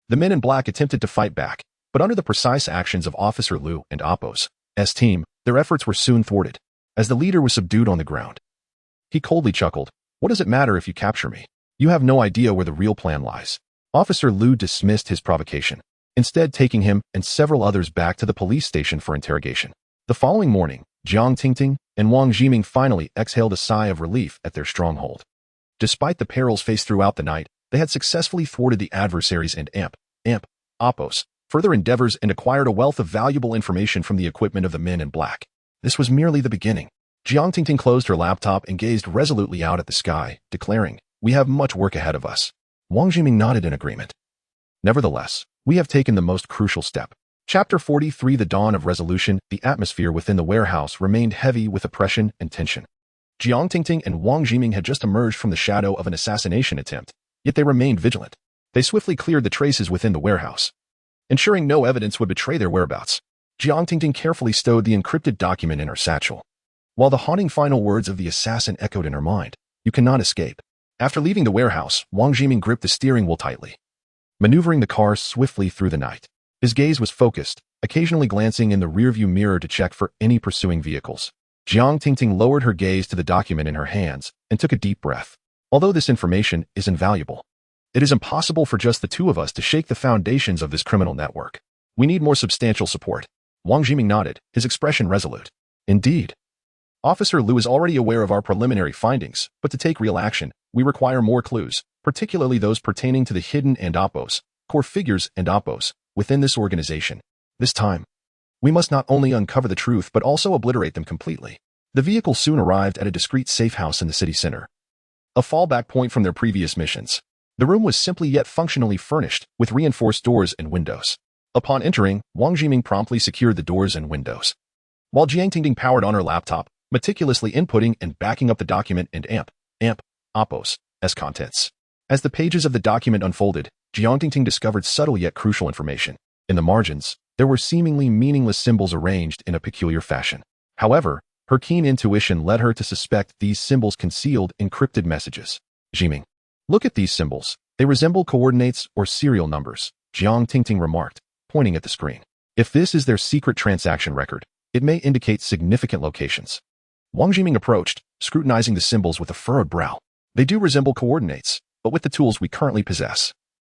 the men in black attempted to fight back, but under the precise actions of Officer Liu and Oppos' team, their efforts were soon thwarted. As the leader was subdued on the ground, he coldly chuckled, "What does it matter if you capture me? You have no idea where the real plan lies." Officer Liu dismissed his provocation, instead taking him and several others back to the police station for interrogation. The following morning, Jiang Tingting and Wang Jiming finally exhaled a sigh of relief at their stronghold. Despite the perils faced throughout the night, they had successfully thwarted the adversaries and Oppos' further endeavors and acquired a wealth of valuable information from the equipment of the men in black. This was merely the beginning. Jiang Tingting closed her laptop and gazed resolutely out at the sky, declaring, "We have much work ahead of us." Wang Jiming nodded in agreement. "Nevertheless, we have taken the most crucial step." Chapter 43: The Dawn of Resolution. The atmosphere within the warehouse remained heavy with oppression and tension. Jiang Tingting and Wang Jiming had just emerged from the shadow of an assassination attempt, yet they remained vigilant. They swiftly cleared the traces within the warehouse, ensuring no evidence would betray their whereabouts. Jiang Tingting carefully stowed the encrypted document in her satchel, while the haunting final words of the assassin echoed in her mind, "You cannot escape." After leaving the warehouse, Wang Jiming gripped the steering wheel tightly, maneuvering the car swiftly through the night. His gaze was focused, occasionally glancing in the rearview mirror to check for any pursuing vehicles. Jiang Tingting lowered her gaze to the document in her hands and took a deep breath. "Although this information is invaluable, it is impossible for just the two of us to shake the foundations of this criminal network. We need more substantial support." Wang Jiming nodded, his expression resolute. "Indeed. Officer Liu is already aware of our preliminary findings, but to take real action, we require more clues, particularly those pertaining to the hidden and oppos, core figures and oppos, within this organization. This time, we must not only uncover the truth but also obliterate them completely. The vehicle soon arrived at a discreet safe house in the city center, a fallback point from their previous missions. The room was simply yet functionally furnished, with reinforced doors and windows. Upon entering, Wang Jiming promptly secured the doors and windows, while Jiang Tingting powered on her laptop, meticulously inputting and backing up the document and oppos, as contents. As the pages of the document unfolded, Jiang Tingting discovered subtle yet crucial information. In the margins, there were seemingly meaningless symbols arranged in a peculiar fashion. However, her keen intuition led her to suspect these symbols concealed encrypted messages. Jiming, look at these symbols. They resemble coordinates or serial numbers, Jiang Tingting remarked, pointing at the screen. If this is their secret transaction record, it may indicate significant locations. Wang Jiming approached, scrutinizing the symbols with a furrowed brow. They do resemble coordinates, but with the tools we currently possess,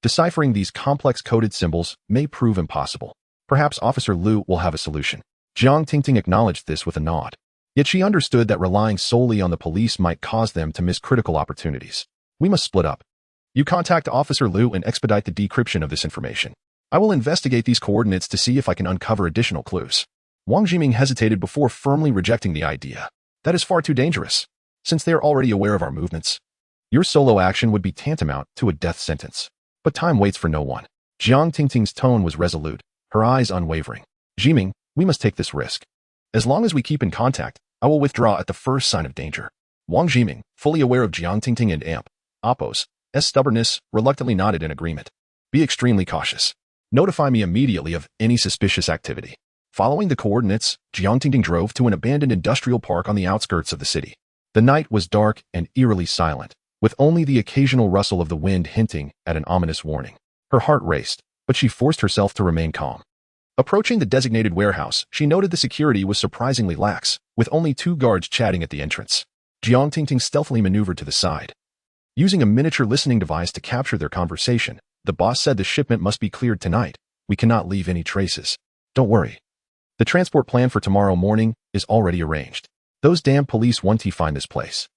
deciphering these complex coded symbols may prove impossible. Perhaps Officer Liu will have a solution. Jiang Tingting acknowledged this with a nod. Yet she understood that relying solely on the police might cause them to miss critical opportunities. We must split up. You contact Officer Liu and expedite the decryption of this information. I will investigate these coordinates to see if I can uncover additional clues. Wang Jiming hesitated before firmly rejecting the idea. That is far too dangerous. Since they are already aware of our movements, your solo action would be tantamount to a death sentence. But time waits for no one. Jiang Tingting's tone was resolute, her eyes unwavering. Jiming, we must take this risk. As long as we keep in contact, I will withdraw at the first sign of danger. Wang Jiming, fully aware of Jiang Tingting and oppos' stubbornness, reluctantly nodded in agreement. Be extremely cautious. Notify me immediately of any suspicious activity. Following the coordinates, Jiang Tingting drove to an abandoned industrial park on the outskirts of the city. The night was dark and eerily silent, with only the occasional rustle of the wind hinting at an ominous warning. Her heart raced, but she forced herself to remain calm. Approaching the designated warehouse, she noted the security was surprisingly lax, with only 2 guards chatting at the entrance. Jiang Tingting stealthily maneuvered to the side. Using a miniature listening device to capture their conversation, the boss said the shipment must be cleared tonight. We cannot leave any traces. Don't worry. The transport plan for tomorrow morning is already arranged. Those damn police want to find this place.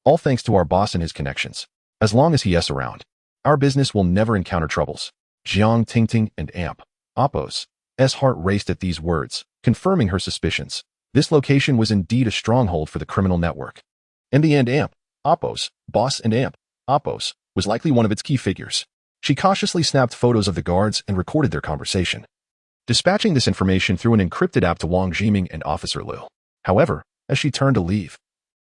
All thanks to our boss and his connections. As long as he is around, our business will never encounter troubles. Jiang Tingting and oppos' heart raced at these words, confirming her suspicions. This location was indeed a stronghold for the criminal network. In the end, oppos' boss and oppos' was likely one of its key figures. She cautiously snapped photos of the guards and recorded their conversation, dispatching this information through an encrypted app to Wang Jiming and Officer Liu. However, as she turned to leave,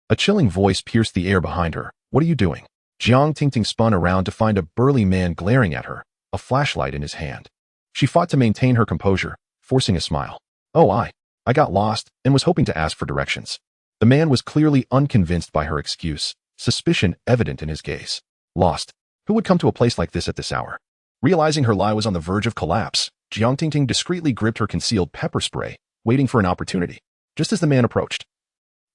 a chilling voice pierced the air behind her. What are you doing? Jiang Tingting spun around to find a burly man glaring at her, a flashlight in his hand. She fought to maintain her composure, forcing a smile. Oh, I got lost and was hoping to ask for directions. The man was clearly unconvinced by her excuse, suspicion evident in his gaze. Lost? Who would come to a place like this at this hour? Realizing her lie was on the verge of collapse, Jiang Tingting discreetly gripped her concealed pepper spray, waiting for an opportunity. Just as the man approached,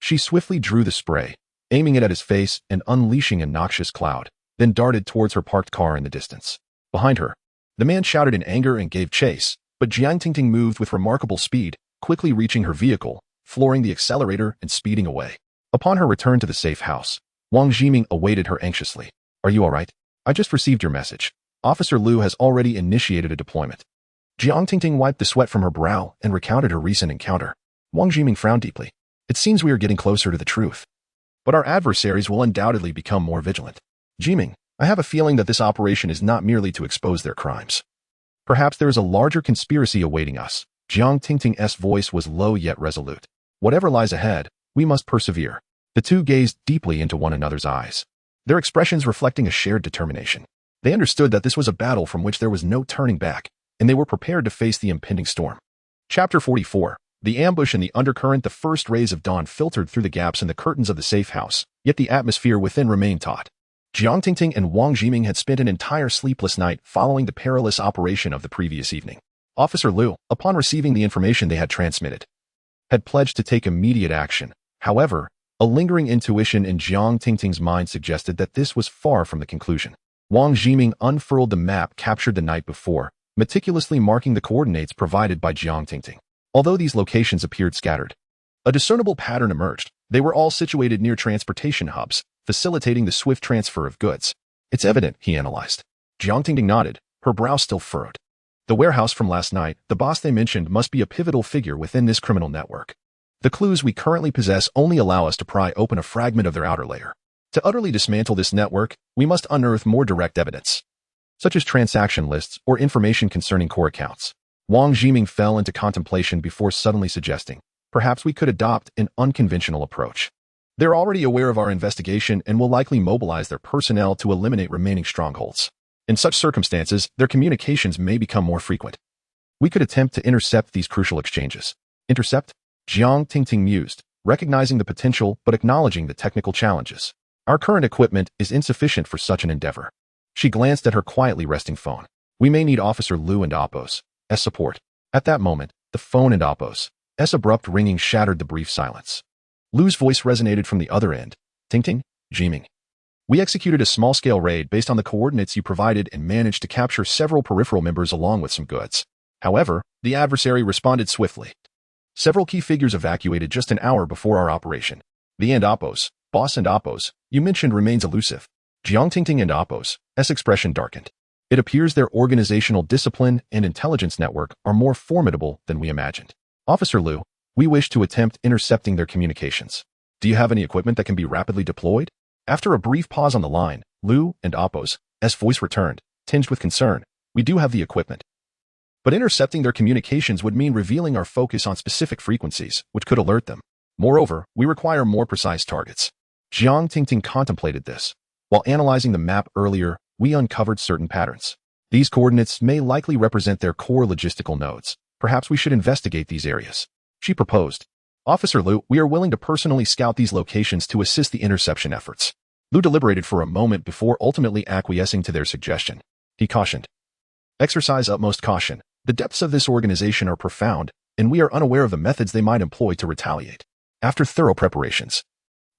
she swiftly drew the spray, aiming it at his face and unleashing a noxious cloud, then darted towards her parked car in the distance. Behind her, the man shouted in anger and gave chase, but Jiang Tingting moved with remarkable speed, quickly reaching her vehicle, flooring the accelerator and speeding away. Upon her return to the safe house, Wang Jiming awaited her anxiously. Are you all right? I just received your message. Officer Liu has already initiated a deployment. Jiang Tingting wiped the sweat from her brow and recounted her recent encounter. Wang Jiming frowned deeply. It seems we are getting closer to the truth, but our adversaries will undoubtedly become more vigilant. Jiming, I have a feeling that this operation is not merely to expose their crimes. Perhaps there is a larger conspiracy awaiting us. Jiang Tingting's voice was low yet resolute. Whatever lies ahead, we must persevere. The two gazed deeply into one another's eyes, their expressions reflecting a shared determination. They understood that this was a battle from which there was no turning back, and they were prepared to face the impending storm. Chapter 44. The ambush and the undercurrent. The first rays of dawn filtered through the gaps in the curtains of the safe house, yet the atmosphere within remained taut. Jiang Tingting and Wang Jiming had spent an entire sleepless night following the perilous operation of the previous evening. Officer Liu, upon receiving the information they had transmitted, had pledged to take immediate action. However, a lingering intuition in Jiang Tingting's mind suggested that this was far from the conclusion. Wang Jiming unfurled the map captured the night before, meticulously marking the coordinates provided by Jiang Tingting. Although these locations appeared scattered, A discernible pattern emerged. They were all situated near transportation hubs, facilitating the swift transfer of goods. It's evident, he analyzed. Jiang Tingting nodded, her brow still furrowed. The warehouse from last night, the boss they mentioned, must be a pivotal figure within this criminal network. The clues we currently possess only allow us to pry open a fragment of their outer layer. To utterly dismantle this network, we must unearth more direct evidence, such as transaction lists or information concerning core accounts. Wang Jiming fell into contemplation before suddenly suggesting, perhaps we could adopt an unconventional approach. They're already aware of our investigation and will likely mobilize their personnel to eliminate remaining strongholds. In such circumstances, their communications may become more frequent. We could attempt to intercept these crucial exchanges. Intercept? Jiang Tingting mused, recognizing the potential but acknowledging the technical challenges. Our current equipment is insufficient for such an endeavor. She glanced at her quietly resting phone. We may need Officer Liu and Appo's support. At that moment, the phone and Appo's abrupt ringing shattered the brief silence. Liu's voice resonated from the other end. Tingting, Jiming. We executed a small-scale raid based on the coordinates you provided and managed to capture several peripheral members along with some goods. However, the adversary responded swiftly. Several key figures evacuated just an hour before our operation. The and Appo's, boss and Appo's, you mentioned remains elusive. Jiang Tingting and Appo's expression darkened. It appears their organizational discipline and intelligence network are more formidable than we imagined. Officer Liu, we wish to attempt intercepting their communications. Do you have any equipment that can be rapidly deployed? After a brief pause on the line, Liu and Appo's voice returned, tinged with concern. We do have the equipment. But intercepting their communications would mean revealing our focus on specific frequencies, which could alert them. Moreover, we require more precise targets. Jiang Tingting contemplated this. While analyzing the map earlier, we uncovered certain patterns. These coordinates may likely represent their core logistical nodes. Perhaps we should investigate these areas. She proposed. Officer Liu, we are willing to personally scout these locations to assist the interception efforts. Liu deliberated for a moment before ultimately acquiescing to their suggestion. He cautioned. Exercise utmost caution. The depths of this organization are profound, and we are unaware of the methods they might employ to retaliate. After thorough preparations,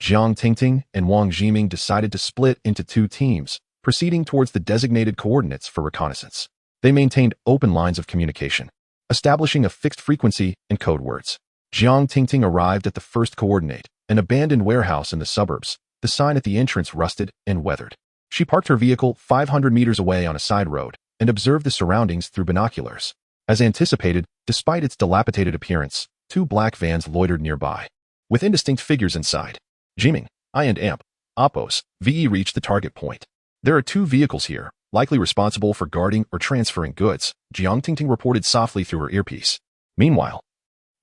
Jiang Tingting and Wang Jiming decided to split into two teams, proceeding towards the designated coordinates for reconnaissance. They maintained open lines of communication, establishing a fixed frequency and code words. Jiang Tingting arrived at the first coordinate, an abandoned warehouse in the suburbs. The sign at the entrance rusted and weathered. She parked her vehicle 500 meters away on a side road and observed the surroundings through binoculars. As anticipated, despite its dilapidated appearance, two black vans loitered nearby, with indistinct figures inside. Jiming, I and Appo's VE reached the target point. There are two vehicles here, likely responsible for guarding or transferring goods, Jiang Tingting reported softly through her earpiece. Meanwhile,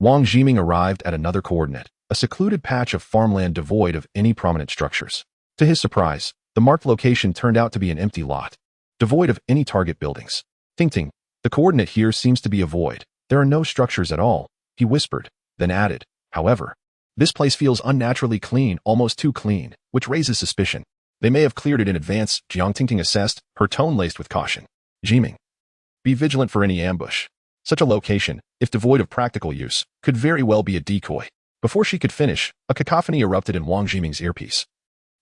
Wang Jiming arrived at another coordinate, a secluded patch of farmland devoid of any prominent structures. To his surprise, the marked location turned out to be an empty lot, devoid of any target buildings. Tingting, the coordinate here seems to be a void. There are no structures at all, he whispered, then added. However, this place feels unnaturally clean, almost too clean, which raises suspicion. They may have cleared it in advance, Jiang Tingting assessed, her tone laced with caution. Jiming, be vigilant for any ambush. Such a location, if devoid of practical use, could very well be a decoy. Before she could finish, a cacophony erupted in Wang Jiming's earpiece,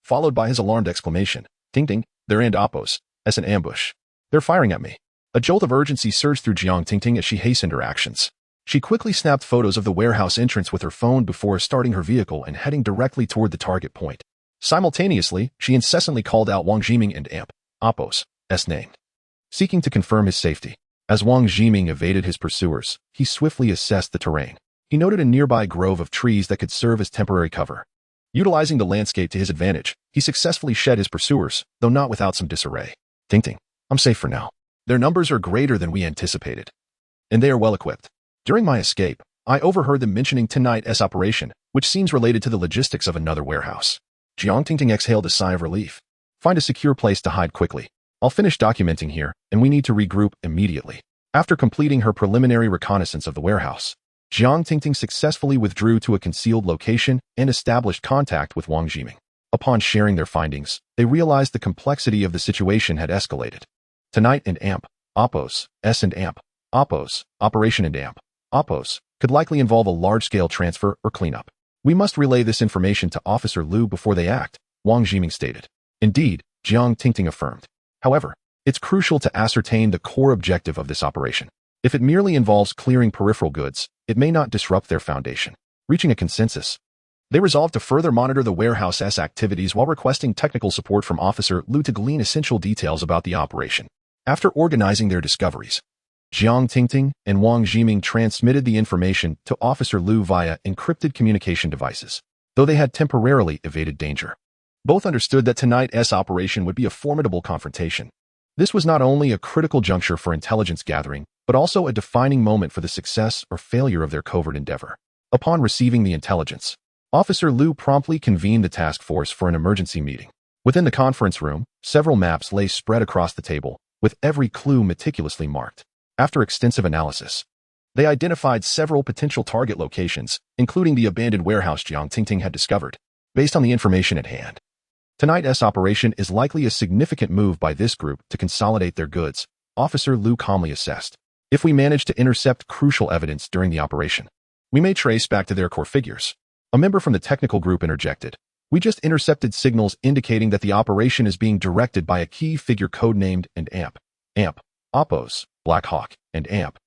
followed by his alarmed exclamation. Tingting, they're in Appo's as an ambush. They're firing at me. A jolt of urgency surged through Jiang Tingting as she hastened her actions. She quickly snapped photos of the warehouse entrance with her phone before starting her vehicle and heading directly toward the target point. Simultaneously, she incessantly called out Wang Jiming and Appo's name, seeking to confirm his safety. As Wang Jiming evaded his pursuers, he swiftly assessed the terrain. He noted a nearby grove of trees that could serve as temporary cover. Utilizing the landscape to his advantage, he successfully shed his pursuers, though not without some disarray. Tingting, I'm safe for now. Their numbers are greater than we anticipated, and they are well equipped. During my escape, I overheard them mentioning tonight's operation, which seems related to the logistics of another warehouse. Jiang Tingting exhaled a sigh of relief. Find a secure place to hide quickly. I'll finish documenting here, and we need to regroup immediately. After completing her preliminary reconnaissance of the warehouse, Jiang Tingting successfully withdrew to a concealed location and established contact with Wang Jiming. Upon sharing their findings, they realized the complexity of the situation had escalated. Tonight and Appo's Appo's operation and Appo's could likely involve a large-scale transfer or cleanup. We must relay this information to Officer Liu before they act, Wang Jiming stated. Indeed, Jiang Tingting affirmed. However, it's crucial to ascertain the core objective of this operation. If it merely involves clearing peripheral goods, it may not disrupt their foundation. Reaching a consensus, they resolved to further monitor the warehouse's activities while requesting technical support from Officer Lu to glean essential details about the operation. After organizing their discoveries, Jiang Tingting and Wang Jiming transmitted the information to Officer Lu via encrypted communication devices, though they had temporarily evaded danger. Both understood that tonight's operation would be a formidable confrontation. This was not only a critical juncture for intelligence gathering, but also a defining moment for the success or failure of their covert endeavor. Upon receiving the intelligence, Officer Lu promptly convened the task force for an emergency meeting. Within the conference room, several maps lay spread across the table, with every clue meticulously marked. After extensive analysis, they identified several potential target locations, including the abandoned warehouse Jiang Tingting had discovered. Based on the information at hand, tonight's operation is likely a significant move by this group to consolidate their goods, Officer Lu calmly assessed. If we manage to intercept crucial evidence during the operation, we may trace back to their core figures. A member from the technical group interjected. We just intercepted signals indicating that the operation is being directed by a key figure codenamed and AMP, Oppos, Black Hawk, and AMP,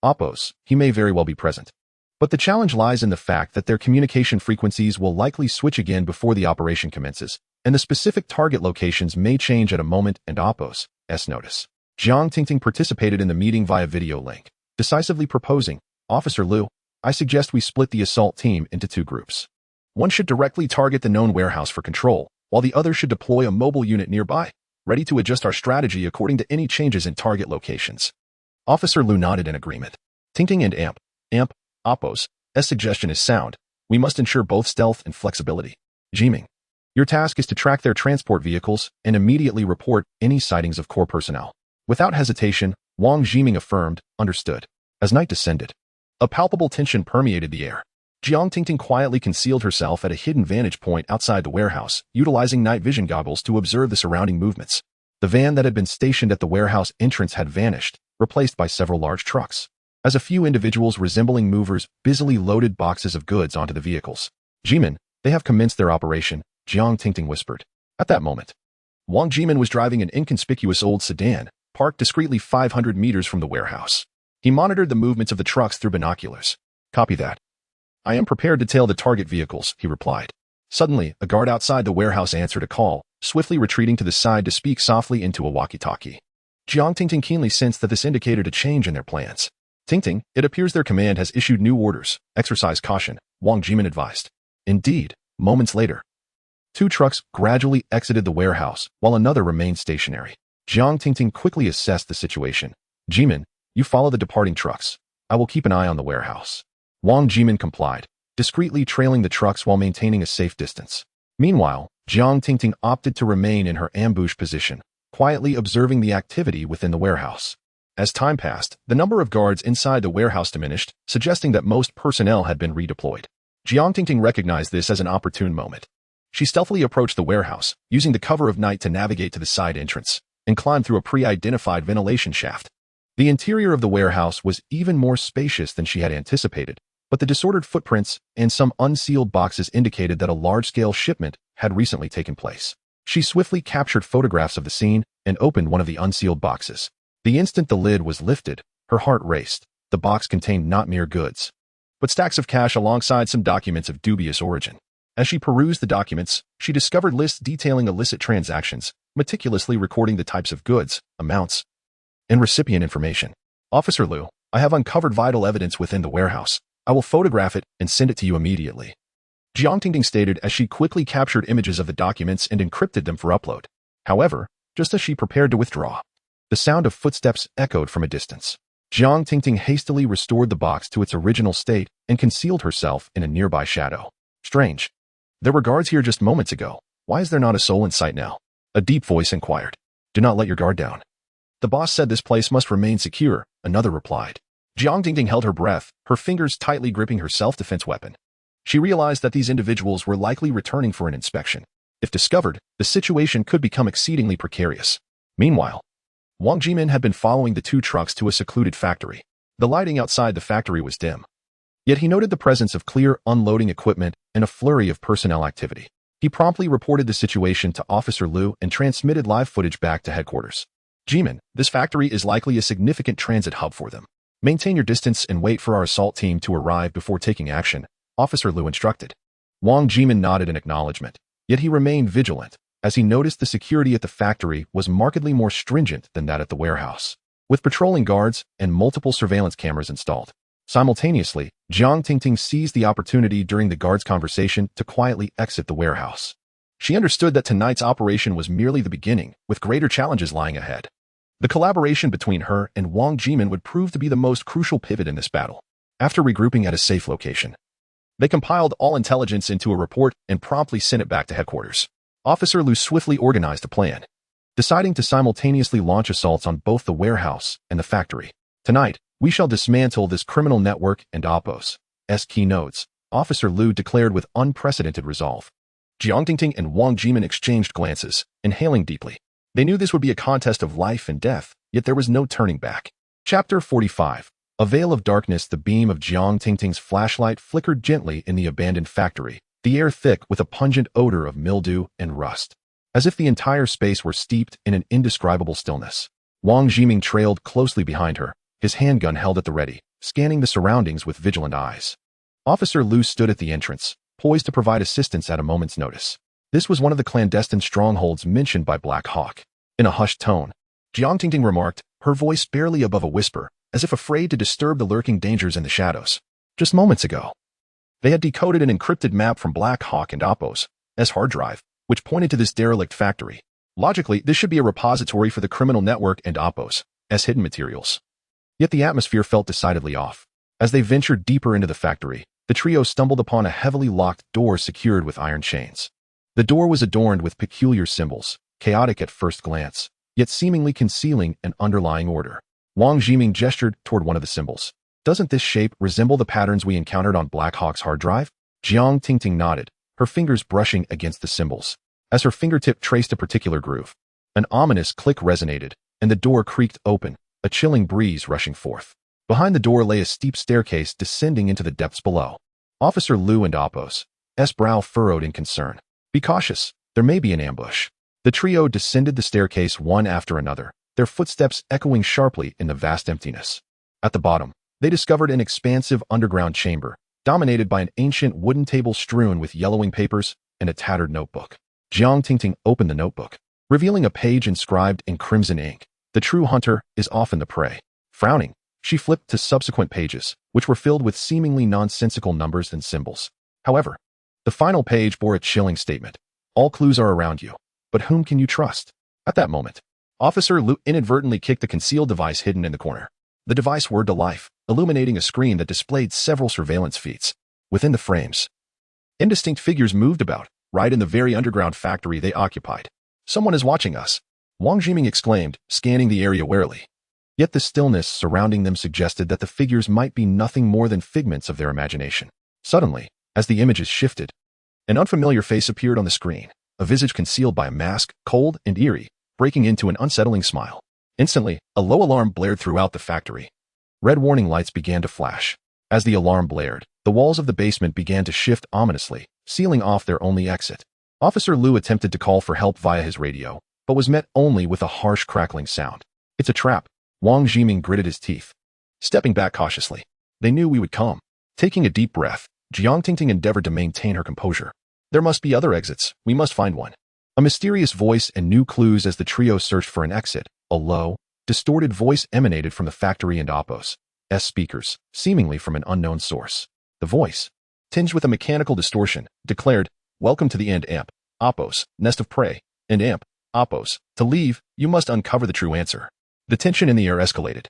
Oppos. He may very well be present. But the challenge lies in the fact that their communication frequencies will likely switch again before the operation commences, and the specific target locations may change at a moment and Oppos' notice. Jiang Tingting participated in the meeting via video link, decisively proposing, Officer Lu, I suggest we split the assault team into two groups. One should directly target the known warehouse for control, while the other should deploy a mobile unit nearby, ready to adjust our strategy according to any changes in target locations. Officer Lu nodded in agreement. Tingting and AMP, Oppos' suggestion is sound. We must ensure both stealth and flexibility. Jiming, your task is to track their transport vehicles and immediately report any sightings of core personnel. Without hesitation, Wang Jiming affirmed, understood. As night descended, a palpable tension permeated the air. Jiang Tingting quietly concealed herself at a hidden vantage point outside the warehouse, utilizing night vision goggles to observe the surrounding movements. The van that had been stationed at the warehouse entrance had vanished, replaced by several large trucks. As a few individuals resembling movers busily loaded boxes of goods onto the vehicles. Jimin, they have commenced their operation, Jiang Tingting whispered. At that moment, Wang Jimin was driving an inconspicuous old sedan, parked discreetly 500 meters from the warehouse. He monitored the movements of the trucks through binoculars. Copy that. I am prepared to tail the target vehicles, he replied. Suddenly, a guard outside the warehouse answered a call, swiftly retreating to the side to speak softly into a walkie-talkie. Jiang Tingting keenly sensed that this indicated a change in their plans. Tingting, it appears their command has issued new orders. Exercise caution, Wang Jimin advised. Indeed, moments later, two trucks gradually exited the warehouse, while another remained stationary. Jiang Tingting quickly assessed the situation. Jimin, you follow the departing trucks. I will keep an eye on the warehouse. Wang Jimin complied, discreetly trailing the trucks while maintaining a safe distance. Meanwhile, Jiang Tingting opted to remain in her ambush position, quietly observing the activity within the warehouse. As time passed, the number of guards inside the warehouse diminished, suggesting that most personnel had been redeployed. Jiang Tingting recognized this as an opportune moment. She stealthily approached the warehouse, using the cover of night to navigate to the side entrance, and climbed through a pre-identified ventilation shaft. The interior of the warehouse was even more spacious than she had anticipated, but the disordered footprints and some unsealed boxes indicated that a large-scale shipment had recently taken place. She swiftly captured photographs of the scene and opened one of the unsealed boxes. The instant the lid was lifted, her heart raced. The box contained not mere goods, but stacks of cash alongside some documents of dubious origin. As she perused the documents, she discovered lists detailing illicit transactions, meticulously recording the types of goods, amounts, and recipient information. Officer Lu, I have uncovered vital evidence within the warehouse. I will photograph it and send it to you immediately. Jiang Tingting stated as she quickly captured images of the documents and encrypted them for upload. However, just as she prepared to withdraw, the sound of footsteps echoed from a distance. Jiang Tingting hastily restored the box to its original state and concealed herself in a nearby shadow. Strange. There were guards here just moments ago. Why is there not a soul in sight now? A deep voice inquired. Do not let your guard down. The boss said this place must remain secure, another replied. Jiang Tingting held her breath, her fingers tightly gripping her self-defense weapon. She realized that these individuals were likely returning for an inspection. If discovered, the situation could become exceedingly precarious. Meanwhile, Wang Jimin had been following the two trucks to a secluded factory. The lighting outside the factory was dim. Yet he noted the presence of clear unloading equipment and a flurry of personnel activity. He promptly reported the situation to Officer Lu and transmitted live footage back to headquarters. Jimin, this factory is likely a significant transit hub for them. Maintain your distance and wait for our assault team to arrive before taking action, Officer Liu instructed. Wang Jimin nodded in acknowledgement, yet he remained vigilant, as he noticed the security at the factory was markedly more stringent than that at the warehouse, with patrolling guards and multiple surveillance cameras installed. Simultaneously, Jiang Tingting seized the opportunity during the guard's conversation to quietly exit the warehouse. She understood that tonight's operation was merely the beginning, with greater challenges lying ahead. The collaboration between her and Wang Jimin would prove to be the most crucial pivot in this battle. After regrouping at a safe location, they compiled all intelligence into a report and promptly sent it back to headquarters. Officer Liu swiftly organized a plan, deciding to simultaneously launch assaults on both the warehouse and the factory. Tonight, we shall dismantle this criminal network and Oppo's key nodes, Officer Liu declared with unprecedented resolve. Jiang Tingting and Wang Jimin exchanged glances, inhaling deeply. They knew this would be a contest of life and death, yet there was no turning back. Chapter 45. A veil of darkness. The beam of Jiang Tingting's flashlight flickered gently in the abandoned factory, the air thick with a pungent odor of mildew and rust, as if the entire space were steeped in an indescribable stillness. Wang Jimin trailed closely behind her, his handgun held at the ready, scanning the surroundings with vigilant eyes. Officer Liu stood at the entrance, poised to provide assistance at a moment's notice. This was one of the clandestine strongholds mentioned by Black Hawk. In a hushed tone, Jiang Tingting remarked, her voice barely above a whisper, as if afraid to disturb the lurking dangers in the shadows. Just moments ago, they had decoded an encrypted map from Black Hawk and Oppo's hard drive, which pointed to this derelict factory. Logically, this should be a repository for the criminal network and Oppo's hidden materials. Yet the atmosphere felt decidedly off. As they ventured deeper into the factory, the trio stumbled upon a heavily locked door secured with iron chains. The door was adorned with peculiar symbols, chaotic at first glance, yet seemingly concealing an underlying order. Wang Jimin gestured toward one of the symbols. Doesn't this shape resemble the patterns we encountered on Black Hawk's hard drive? Jiang Tingting nodded, her fingers brushing against the symbols. As her fingertip traced a particular groove, an ominous click resonated, and the door creaked open, a chilling breeze rushing forth. Behind the door lay a steep staircase descending into the depths below. Officer Liu and Oppo's brow furrowed in concern. Be cautious, there may be an ambush. The trio descended the staircase one after another, their footsteps echoing sharply in the vast emptiness. At the bottom, they discovered an expansive underground chamber, dominated by an ancient wooden table strewn with yellowing papers and a tattered notebook. Jiang Tingting opened the notebook, revealing a page inscribed in crimson ink. The true hunter is often the prey. Frowning, she flipped to subsequent pages, which were filled with seemingly nonsensical numbers and symbols. However, the final page bore a chilling statement. All clues are around you, but whom can you trust? At that moment, Officer Liu inadvertently kicked the concealed device hidden in the corner. The device whirred to life, illuminating a screen that displayed several surveillance feeds. Within the frames, indistinct figures moved about, right in the very underground factory they occupied. Someone is watching us, Wang Jimin exclaimed, scanning the area warily. Yet the stillness surrounding them suggested that the figures might be nothing more than figments of their imagination. Suddenly, as the images shifted, an unfamiliar face appeared on the screen, a visage concealed by a mask, cold and eerie, breaking into an unsettling smile. Instantly, a low alarm blared throughout the factory. Red warning lights began to flash. As the alarm blared, the walls of the basement began to shift ominously, sealing off their only exit. Officer Liu attempted to call for help via his radio, but was met only with a harsh crackling sound. It's a trap, Wang Jimin gritted his teeth. Stepping back cautiously, they knew we would come. Taking a deep breath, Jiang Tingting endeavored to maintain her composure. There must be other exits, we must find one. A mysterious voice and new clues as the trio searched for an exit. A low, distorted voice emanated from the factory and Oppo's speakers, seemingly from an unknown source. The voice, tinged with a mechanical distortion, declared, "Welcome to the End Amp, Oppo's nest of prey, and Amp, Oppo's. To leave, you must uncover the true answer." The tension in the air escalated,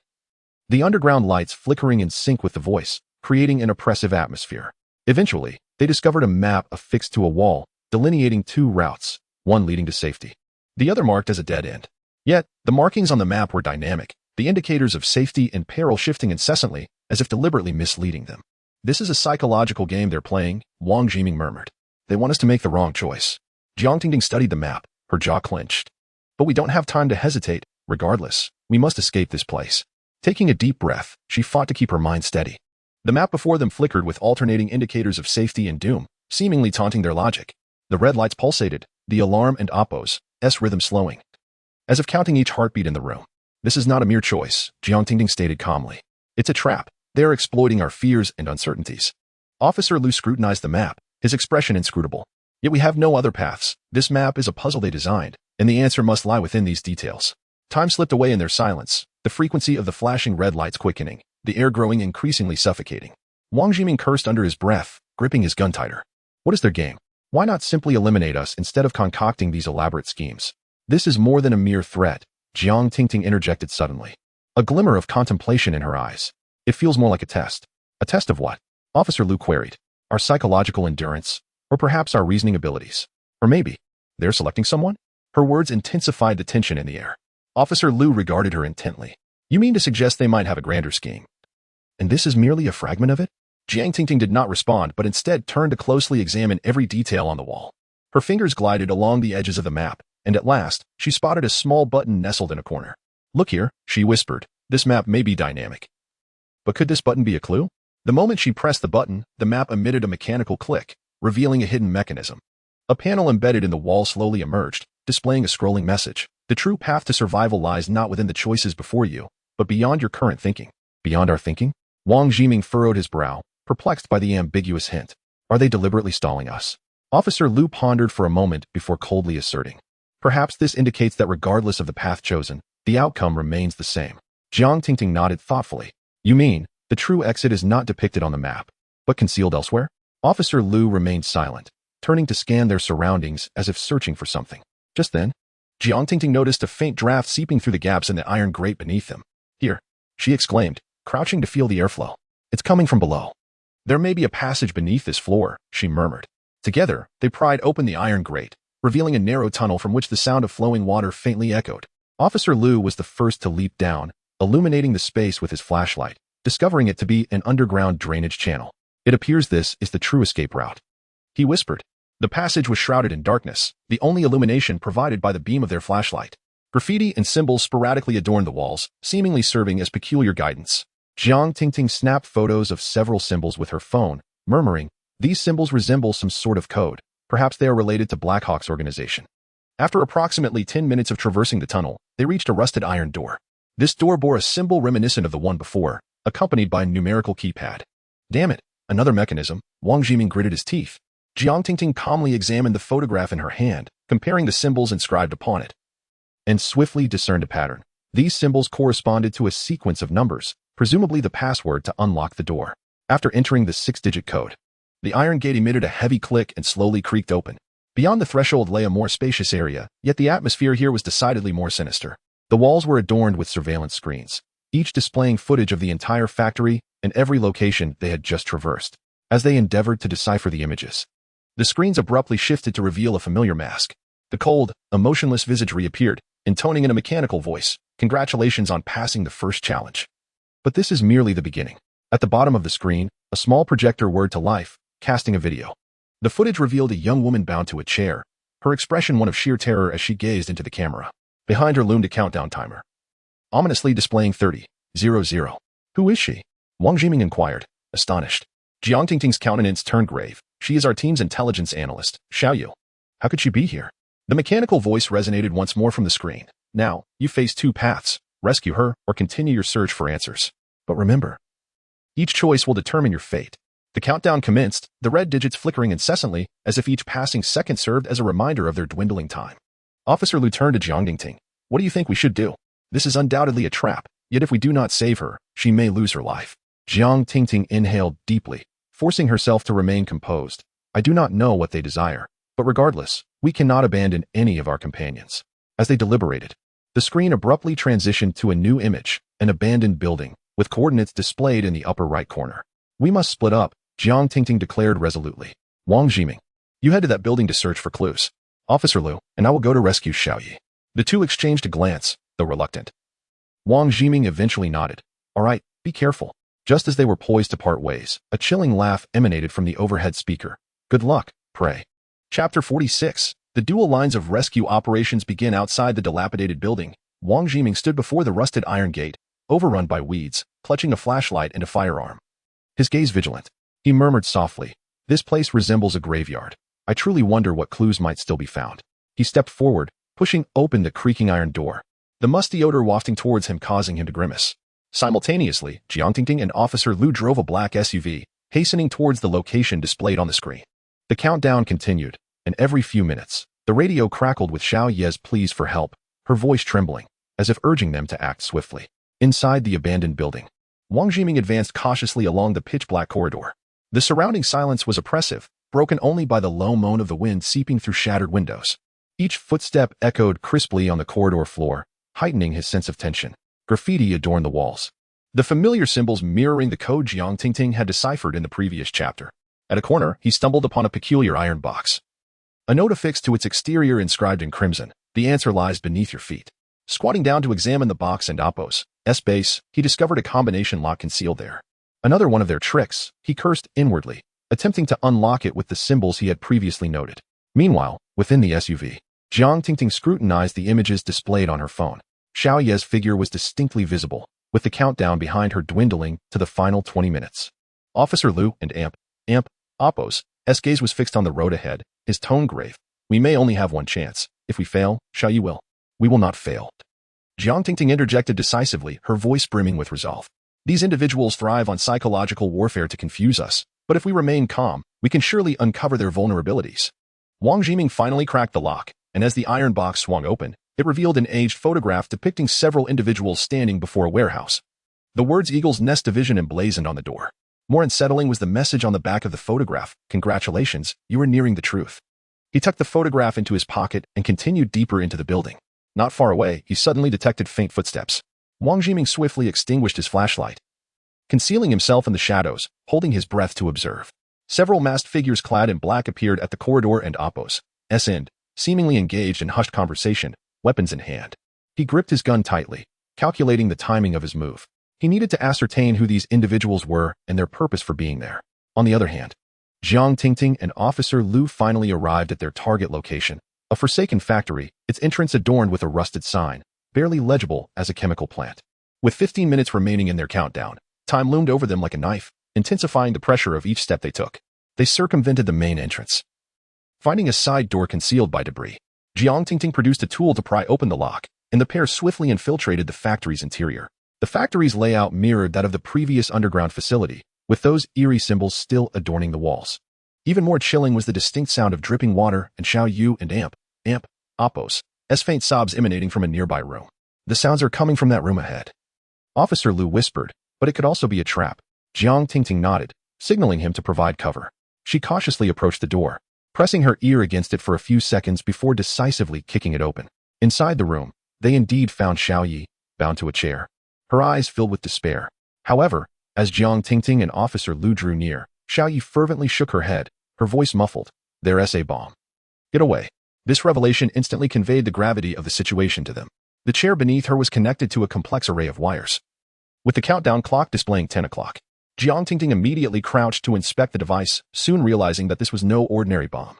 the underground lights flickering in sync with the voice, creating an oppressive atmosphere. Eventually, they discovered a map affixed to a wall, delineating two routes, one leading to safety, the other marked as a dead end. Yet, the markings on the map were dynamic, the indicators of safety and peril shifting incessantly, as if deliberately misleading them. This is a psychological game they're playing, Wang Jimin murmured. They want us to make the wrong choice. Jiang Tingting studied the map, her jaw clenched. But we don't have time to hesitate. Regardless, we must escape this place. Taking a deep breath, she fought to keep her mind steady. The map before them flickered with alternating indicators of safety and doom, seemingly taunting their logic. The red lights pulsated, the alarm and Oppo's rhythm slowing, as if counting each heartbeat in the room. This is not a mere choice, Jiang Tingting stated calmly. It's a trap. They are exploiting our fears and uncertainties. Officer Lu scrutinized the map, his expression inscrutable. Yet we have no other paths. This map is a puzzle they designed, and the answer must lie within these details. Time slipped away in their silence, the frequency of the flashing red lights quickening, the air growing increasingly suffocating. Wang Jiming cursed under his breath, gripping his gun tighter. What is their game? Why not simply eliminate us instead of concocting these elaborate schemes? This is more than a mere threat, Jiang Tingting interjected suddenly. A glimmer of contemplation in her eyes. It feels more like a test. A test of what? Officer Lu queried. Our psychological endurance, or perhaps our reasoning abilities. Or maybe, they're selecting someone? Her words intensified the tension in the air. Officer Lu regarded her intently. You mean to suggest they might have a grander scheme? And this is merely a fragment of it? Jiang Tingting did not respond, but instead turned to closely examine every detail on the wall. Her fingers glided along the edges of the map, and at last, she spotted a small button nestled in a corner. Look here, she whispered. This map may be dynamic. But could this button be a clue? The moment she pressed the button, the map emitted a mechanical click, revealing a hidden mechanism. A panel embedded in the wall slowly emerged, displaying a scrolling message. The true path to survival lies not within the choices before you, but beyond your current thinking. Beyond our thinking? Wang Jiming furrowed his brow, perplexed by the ambiguous hint. Are they deliberately stalling us? Officer Lu pondered for a moment before coldly asserting. Perhaps this indicates that regardless of the path chosen, the outcome remains the same. Jiang Tingting nodded thoughtfully. You mean, the true exit is not depicted on the map, but concealed elsewhere? Officer Lu remained silent, turning to scan their surroundings as if searching for something. Just then, Jiang Tingting noticed a faint draft seeping through the gaps in the iron grate beneath them. Here, she exclaimed, crouching to feel the airflow. It's coming from below. There may be a passage beneath this floor, she murmured. Together, they pried open the iron grate, revealing a narrow tunnel from which the sound of flowing water faintly echoed. Officer Lu was the first to leap down, illuminating the space with his flashlight, discovering it to be an underground drainage channel. It appears this is the true escape route. He whispered. The passage was shrouded in darkness, the only illumination provided by the beam of their flashlight. Graffiti and symbols sporadically adorned the walls, seemingly serving as peculiar guidance. Jiang Tingting snapped photos of several symbols with her phone, murmuring, these symbols resemble some sort of code. Perhaps they are related to Blackhawk's organization. After approximately 10 minutes of traversing the tunnel, they reached a rusted iron door. This door bore a symbol reminiscent of the one before, accompanied by a numerical keypad. Damn it, another mechanism. Wang Jiming gritted his teeth. Jiang Tingting calmly examined the photograph in her hand, comparing the symbols inscribed upon it, and swiftly discerned a pattern. These symbols corresponded to a sequence of numbers, presumably the password to unlock the door. After entering the 6-digit code, the iron gate emitted a heavy click and slowly creaked open. Beyond the threshold lay a more spacious area, yet the atmosphere here was decidedly more sinister. The walls were adorned with surveillance screens, each displaying footage of the entire factory and every location they had just traversed. As they endeavored to decipher the images, the screens abruptly shifted to reveal a familiar mask. The cold, emotionless visage reappeared, intoning in a mechanical voice, "Congratulations on passing the first challenge. But this is merely the beginning." At the bottom of the screen, a small projector whirred to life, casting a video. The footage revealed a young woman bound to a chair, her expression one of sheer terror as she gazed into the camera. Behind her loomed a countdown timer, ominously displaying 30:00. Who is she? Wang Jiming inquired, astonished. Jiang Tingting's countenance turned grave. She is our team's intelligence analyst, Xiao Yu. How could she be here? The mechanical voice resonated once more from the screen. Now, you face two paths: rescue her or continue your search for answers. But remember, each choice will determine your fate. The countdown commenced, the red digits flickering incessantly, as if each passing second served as a reminder of their dwindling time. Officer Lu turned to Jiang Tingting. What do you think we should do? This is undoubtedly a trap, yet if we do not save her, she may lose her life. Jiang Tingting inhaled deeply, forcing herself to remain composed. I do not know what they desire, but regardless, we cannot abandon any of our companions. As they deliberated, the screen abruptly transitioned to a new image, an abandoned building, with coordinates displayed in the upper right corner. We must split up, Jiang Tingting declared resolutely. Wang Jiming, you head to that building to search for clues. Officer Lu, and I will go to rescue Xiao Yi. The two exchanged a glance, though reluctant. Wang Jiming eventually nodded. All right, be careful. Just as they were poised to part ways, a chilling laugh emanated from the overhead speaker. Good luck, pray. Chapter 46. The dual lines of rescue operations begin outside the dilapidated building. Wang Jiming stood before the rusted iron gate, overrun by weeds, clutching a flashlight and a firearm. His gaze vigilant. He murmured softly, "This place resembles a graveyard. I truly wonder what clues might still be found." He stepped forward, pushing open the creaking iron door, the musty odor wafting towards him causing him to grimace. Simultaneously, Jiang Tingting and Officer Lu drove a black SUV, hastening towards the location displayed on the screen. The countdown continued, and every few minutes, the radio crackled with Xiao Ye's pleas for help, her voice trembling, as if urging them to act swiftly. Inside the abandoned building, Wang Jiming advanced cautiously along the pitch-black corridor. The surrounding silence was oppressive, broken only by the low moan of the wind seeping through shattered windows. Each footstep echoed crisply on the corridor floor, heightening his sense of tension. Graffiti adorned the walls, the familiar symbols mirroring the code Jiang Tingting had deciphered in the previous chapter. At a corner, he stumbled upon a peculiar iron box. A note affixed to its exterior inscribed in crimson, "The answer lies beneath your feet." Squatting down to examine the box and Oppo's base, he discovered a combination lock concealed there. Another one of their tricks, he cursed inwardly, attempting to unlock it with the symbols he had previously noted. Meanwhile, within the SUV, Jiang Tingting scrutinized the images displayed on her phone. Xiao Ye's figure was distinctly visible, with the countdown behind her dwindling to the final 20 minutes. Officer Lu and Oppo's gaze was fixed on the road ahead, his tone grave. "We may only have one chance. If we fail, Xiao Yu will. We will not fail." Jiang Tingting interjected decisively, her voice brimming with resolve. "These individuals thrive on psychological warfare to confuse us, but if we remain calm, we can surely uncover their vulnerabilities." Wang Jiming finally cracked the lock, and as the iron box swung open, it revealed an aged photograph depicting several individuals standing before a warehouse. The words Eagle's Nest Division emblazoned on the door. More unsettling was the message on the back of the photograph: "Congratulations, you are nearing the truth." He tucked the photograph into his pocket and continued deeper into the building. Not far away, he suddenly detected faint footsteps. Wang Jiming swiftly extinguished his flashlight, concealing himself in the shadows, holding his breath to observe. Several masked figures clad in black appeared at the corridor and Oppo's end, seemingly engaged in hushed conversation, weapons in hand. He gripped his gun tightly, calculating the timing of his move. He needed to ascertain who these individuals were and their purpose for being there. On the other hand, Jiang Tingting and Officer Lu finally arrived at their target location, a forsaken factory, its entrance adorned with a rusted sign, barely legible as a chemical plant. With 15 minutes remaining in their countdown, time loomed over them like a knife, intensifying the pressure of each step they took. They circumvented the main entrance, finding a side door concealed by debris. Jiang Tingting produced a tool to pry open the lock, and the pair swiftly infiltrated the factory's interior. The factory's layout mirrored that of the previous underground facility, with those eerie symbols still adorning the walls. Even more chilling was the distinct sound of dripping water and Xiao Yu and Oppo's faint sobs emanating from a nearby room. "The sounds are coming from that room ahead," Officer Lu whispered, "but it could also be a trap." Jiang Tingting nodded, signaling him to provide cover. She cautiously approached the door, pressing her ear against it for a few seconds before decisively kicking it open. Inside the room, they indeed found Xiao Yi, bound to a chair, her eyes filled with despair. However, as Jiang Tingting and Officer Lu drew near, Xiao Yi fervently shook her head, her voice muffled. "There's a bomb. Get away." This revelation instantly conveyed the gravity of the situation to them. The chair beneath her was connected to a complex array of wires, with the countdown clock displaying 10 o'clock. Jiang Tingting immediately crouched to inspect the device, soon realizing that this was no ordinary bomb.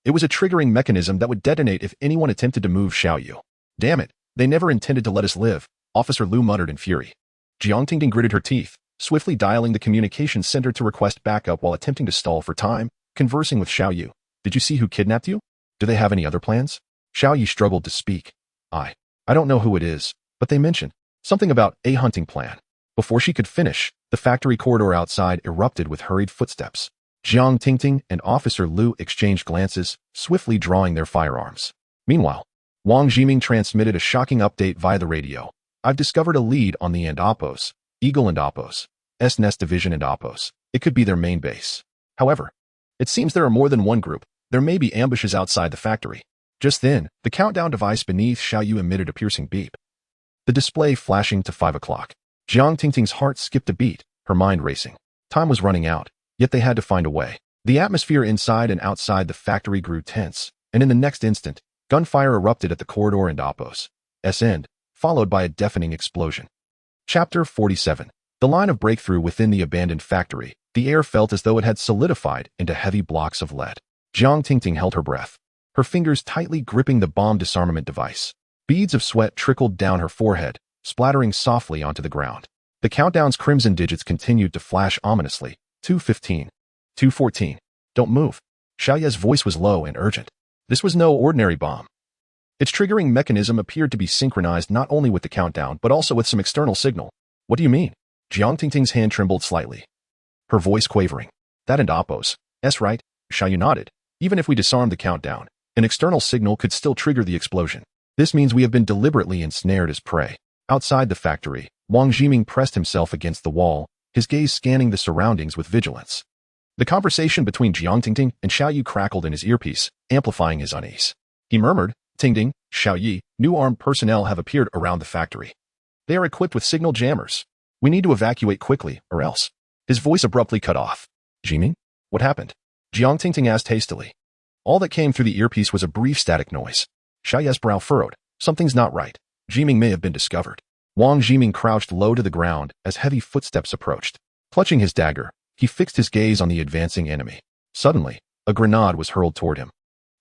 It was a triggering mechanism that would detonate if anyone attempted to move Xiao Yu. "Damn it, they never intended to let us live," Officer Lu muttered in fury. Jiang Tingting gritted her teeth, swiftly dialing the communications center to request backup while attempting to stall for time, conversing with Xiao Yu. "Did you see who kidnapped you? Do they have any other plans?" Xiao Yu struggled to speak. I don't know who it is, but they mentioned something about a hunting plan." Before she could finish, the factory corridor outside erupted with hurried footsteps. Jiang Tingting and Officer Lu exchanged glances, swiftly drawing their firearms. Meanwhile, Wang Jiming transmitted a shocking update via the radio. "I've discovered a lead on the Oppo's, Eagle and Oppo's, Nest Division and Oppo's. It could be their main base. However, it seems there are more than one group. There may be ambushes outside the factory." Just then, the countdown device beneath Xiao Yu emitted a piercing beep, the display flashing to 5 o'clock. Jiang Tingting's heart skipped a beat, her mind racing. Time was running out, yet they had to find a way. The atmosphere inside and outside the factory grew tense, and in the next instant, gunfire erupted at the corridor and Oppo's end, followed by a deafening explosion. Chapter 47. The line of breakthrough within the abandoned factory. The air felt as though it had solidified into heavy blocks of lead. Jiang Tingting held her breath, her fingers tightly gripping the bomb disarmament device. Beads of sweat trickled down her forehead, splattering softly onto the ground. The countdown's crimson digits continued to flash ominously. 2:15. 2:14. "Don't move." Xiao Ye's voice was low and urgent. This was no ordinary bomb. Its triggering mechanism appeared to be synchronized not only with the countdown but also with some external signal. "What do you mean?" Jiang Tingting's hand trembled slightly, her voice quavering. That and Oppo's. Right? Xiaoyu nodded. Even if we disarm the countdown, an external signal could still trigger the explosion. This means we have been deliberately ensnared as prey. Outside the factory, Wang Jiming pressed himself against the wall, his gaze scanning the surroundings with vigilance. The conversation between Jiang Tingting and Xiaoyu crackled in his earpiece, amplifying his unease. He murmured, Tingting, Xiaoyi, new armed personnel have appeared around the factory. They are equipped with signal jammers. We need to evacuate quickly, or else. His voice abruptly cut off. Jiming? What happened? Jiang Tingting asked hastily. All that came through the earpiece was a brief static noise. Xiaoyu's brow furrowed. Something's not right. Jiming may have been discovered. Wang Jiming crouched low to the ground as heavy footsteps approached. Clutching his dagger, he fixed his gaze on the advancing enemy. Suddenly, a grenade was hurled toward him.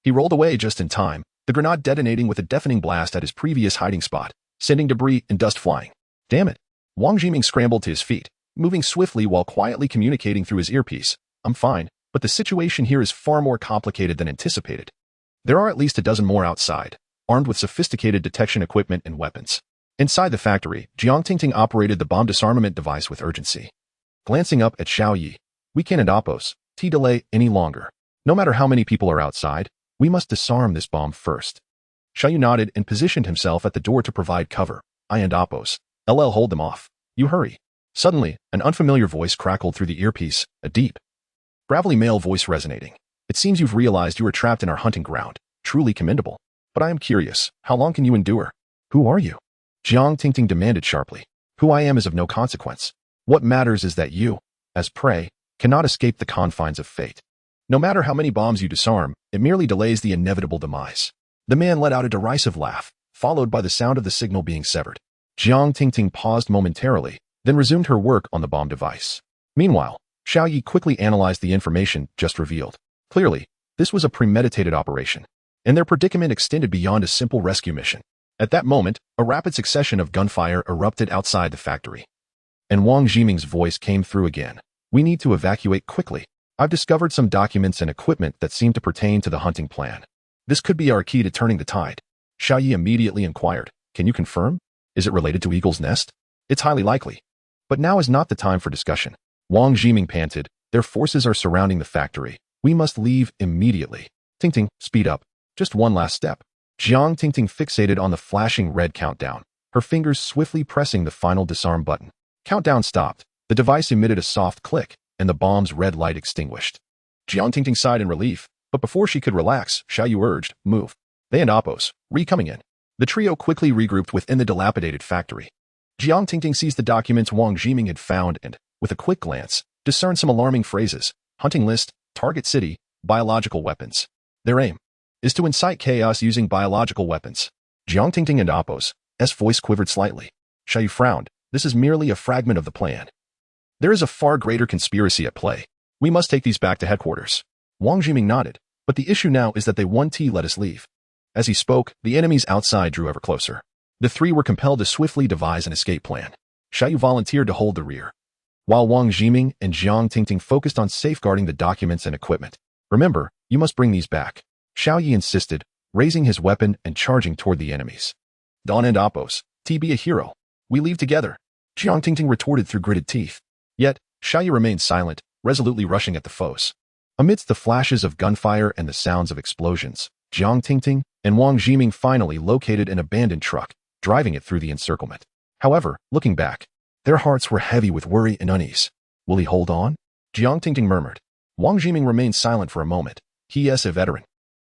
He rolled away just in time, the grenade detonating with a deafening blast at his previous hiding spot, sending debris and dust flying. Damn it! Wang Jiming scrambled to his feet, moving swiftly while quietly communicating through his earpiece. I'm fine, but the situation here is far more complicated than anticipated. There are at least a dozen more outside, armed with sophisticated detection equipment and weapons. Inside the factory, Jiang Tingting operated the bomb disarmament device with urgency. Glancing up at Xiaoyi, we can't delay any longer. No matter how many people are outside, we must disarm this bomb first. Xiaoyu nodded and positioned himself at the door to provide cover. Hold them off. You hurry. Suddenly, an unfamiliar voice crackled through the earpiece, a deep, gravelly male voice resonating. It seems you've realized you are trapped in our hunting ground. Truly commendable. But I am curious, how long can you endure? Who are you? Jiang Tingting demanded sharply. Who I am is of no consequence. What matters is that you, as prey, cannot escape the confines of fate. No matter how many bombs you disarm, it merely delays the inevitable demise. The man let out a derisive laugh, followed by the sound of the signal being severed. Jiang Tingting paused momentarily, then resumed her work on the bomb device. Meanwhile, Xiaoyi quickly analyzed the information just revealed. Clearly, this was a premeditated operation, and their predicament extended beyond a simple rescue mission. At that moment, a rapid succession of gunfire erupted outside the factory. And Wang Jiming's voice came through again. We need to evacuate quickly. I've discovered some documents and equipment that seem to pertain to the hunting plan. This could be our key to turning the tide. Xiaoyi immediately inquired, Can you confirm? Is it related to Eagle's Nest? It's highly likely. But now is not the time for discussion. Wang Jiming panted, Their forces are surrounding the factory. We must leave immediately. Tingting, speed up. Just one last step. Jiang Tingting fixated on the flashing red countdown, her fingers swiftly pressing the final disarm button. Countdown stopped. The device emitted a soft click, and the bomb's red light extinguished. Jiang Tingting sighed in relief, but before she could relax, Xiaoyu urged, Move. They and Oppos, coming in. The trio quickly regrouped within the dilapidated factory. Jiang Tingting seized the documents Wang Jiming had found and, with a quick glance, discerned some alarming phrases. Hunting list, target city, biological weapons. Their aim is to incite chaos using biological weapons. Jiang Tingting and Oppo's voice quivered slightly. Xiaoyu frowned. This is merely a fragment of the plan. There is a far greater conspiracy at play. We must take these back to headquarters. Wang Jiming nodded, but the issue now is that they let us leave. As he spoke, the enemies outside drew ever closer. The three were compelled to swiftly devise an escape plan. Xiaoyu volunteered to hold the rear, while Wang Jiming and Jiang Tingting focused on safeguarding the documents and equipment. Remember, you must bring these back. Xiaoyi insisted, raising his weapon and charging toward the enemies. Don and Oppos, be a hero. We leave together. Jiang Tingting retorted through gritted teeth. Yet, Xiaoyi remained silent, resolutely rushing at the foes. Amidst the flashes of gunfire and the sounds of explosions, Jiang Tingting and Wang Jiming finally located an abandoned truck, driving it through the encirclement. However, looking back, their hearts were heavy with worry and unease. Will he hold on? Jiang Tingting murmured. Wang Jiming remained silent for a moment. He is a veteran.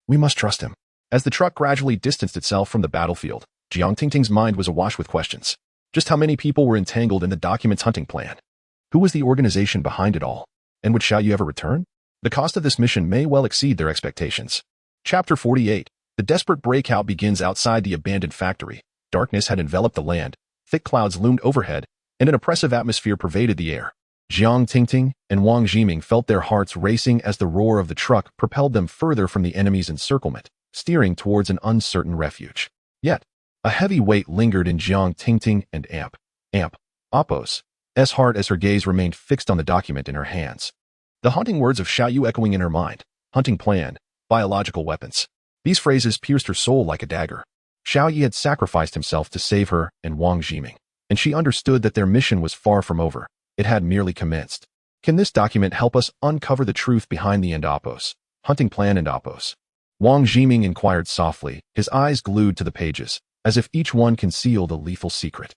We must trust him. As the truck gradually distanced itself from the battlefield, Jiang Tingting's mind was awash with questions. Just how many people were entangled in the document's hunting plan? Who was the organization behind it all? And would Xiaoyu ever return? The cost of this mission may well exceed their expectations. Chapter 48. The desperate breakout begins outside the abandoned factory. Darkness had enveloped the land, thick clouds loomed overhead, and an oppressive atmosphere pervaded the air. Jiang Tingting and Wang Jiming felt their hearts racing as the roar of the truck propelled them further from the enemy's encirclement, steering towards an uncertain refuge. Yet, a heavy weight lingered in Jiang Tingting and Oppos' heart as her gaze remained fixed on the document in her hands. The haunting words of Xiaoyu echoing in her mind. Hunting plan, biological weapons. These phrases pierced her soul like a dagger. Xiaoyu had sacrificed himself to save her and Wang Jiming, and she understood that their mission was far from over. It had merely commenced. Can this document help us uncover the truth behind the Endopos, hunting plan Endopos? Wang Jiming inquired softly, his eyes glued to the pages, as if each one concealed a lethal secret.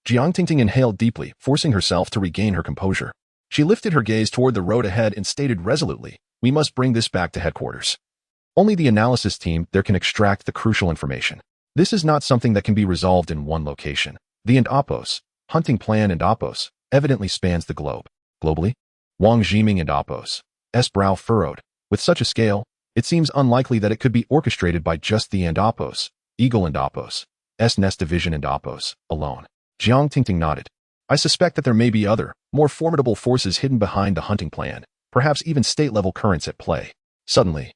Jiang Tingting inhaled deeply, forcing herself to regain her composure. She lifted her gaze toward the road ahead and stated resolutely, "We must bring this back to headquarters. Only the analysis team there can extract the crucial information. This is not something that can be resolved in one location. The Endopos, hunting plan Endopos, evidently spans the globe. Globally?" Wang Jiming Endopos' brow furrowed. With such a scale, it seems unlikely that it could be orchestrated by just the Endopos, Eagle Endopos, nest division Endopos, alone. Jiang Tingting nodded. "I suspect that there may be other, more formidable forces hidden behind the hunting plan, perhaps even state-level currents at play." Suddenly,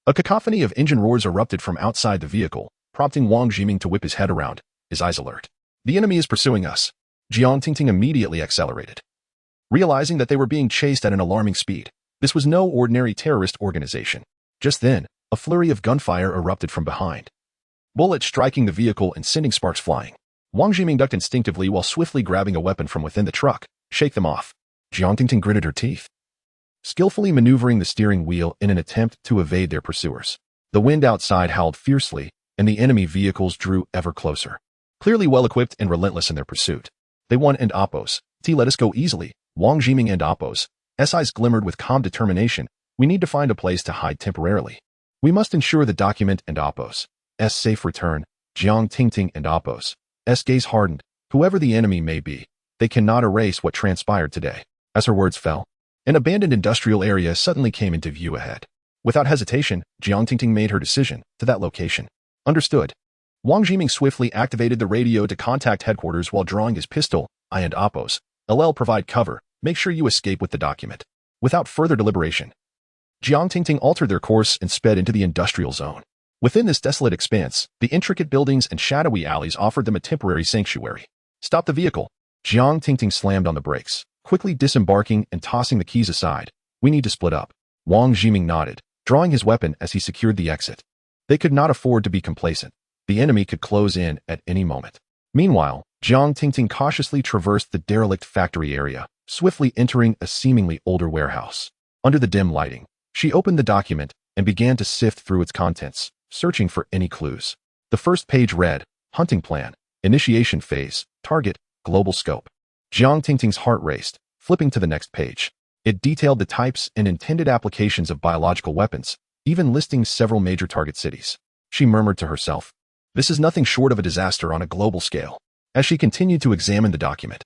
a cacophony of engine roars erupted from outside the vehicle, prompting Wang Jiming to whip his head around, his eyes alert. "The enemy is pursuing us." Jiang Tingting immediately accelerated. Realizing that they were being chased at an alarming speed, this was no ordinary terrorist organization. Just then, a flurry of gunfire erupted from behind, bullets striking the vehicle and sending sparks flying. Wang Jiming ducked instinctively while swiftly grabbing a weapon from within the truck. "Shake them off." Jiang Tingting gritted her teeth, skillfully maneuvering the steering wheel in an attempt to evade their pursuers. The wind outside howled fiercely, and the enemy vehicles drew ever closer, clearly well-equipped and relentless in their pursuit. "They won Endopos. Let us go easily." Wang Jiming Endopos' eyes glimmered with calm determination. "We need to find a place to hide temporarily. We must ensure the document Endopos' safe return." Jiang Tingting Endopos' gaze hardened. Whoever the enemy may be, they cannot erase what transpired today. As her words fell, an abandoned industrial area suddenly came into view ahead. Without hesitation, Jiang Tingting made her decision to that location. "Understood." Wang Jiming swiftly activated the radio to contact headquarters while drawing his pistol. "I and Oppos. LL provide cover. Make sure you escape with the document." Without further deliberation, Jiang Tingting altered their course and sped into the industrial zone. Within this desolate expanse, the intricate buildings and shadowy alleys offered them a temporary sanctuary. "Stop the vehicle." Jiang Tingting slammed on the brakes, quickly disembarking and tossing the keys aside. "We need to split up." Wang Jiming nodded, drawing his weapon as he secured the exit. They could not afford to be complacent. The enemy could close in at any moment. Meanwhile, Jiang Tingting cautiously traversed the derelict factory area, swiftly entering a seemingly older warehouse. Under the dim lighting, she opened the document and began to sift through its contents, searching for any clues. The first page read, "Hunting Plan, Initiation Phase, Target, Global Scope." Jiang Tingting's heart raced, flipping to the next page. It detailed the types and intended applications of biological weapons, even listing several major target cities. She murmured to herself, "This is nothing short of a disaster on a global scale." As she continued to examine the document,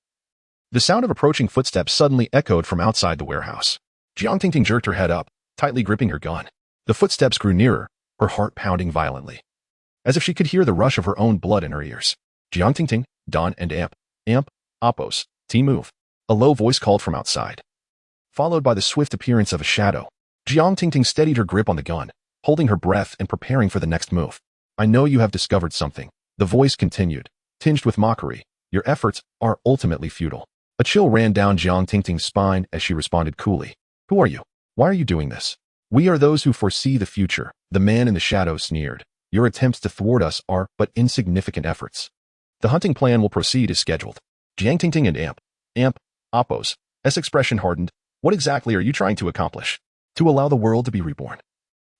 the sound of approaching footsteps suddenly echoed from outside the warehouse. Jiang Tingting jerked her head up, tightly gripping her gun. The footsteps grew nearer, her heart pounding violently, as if she could hear the rush of her own blood in her ears. "Jiang Tingting, Don and Amp, Oppos, move." A low voice called from outside, followed by the swift appearance of a shadow. Jiang Tingting steadied her grip on the gun, holding her breath and preparing for the next move. "I know you have discovered something," the voice continued, tinged with mockery. "Your efforts are ultimately futile." A chill ran down Jiang Tingting's spine as she responded coolly. "Who are you? Why are you doing this?" "We are those who foresee the future," the man in the shadows sneered. "Your attempts to thwart us are but insignificant efforts. The hunting plan will proceed as scheduled." Jiang Tingting and Oppos' expression hardened. "What exactly are you trying to accomplish?" "To allow the world to be reborn."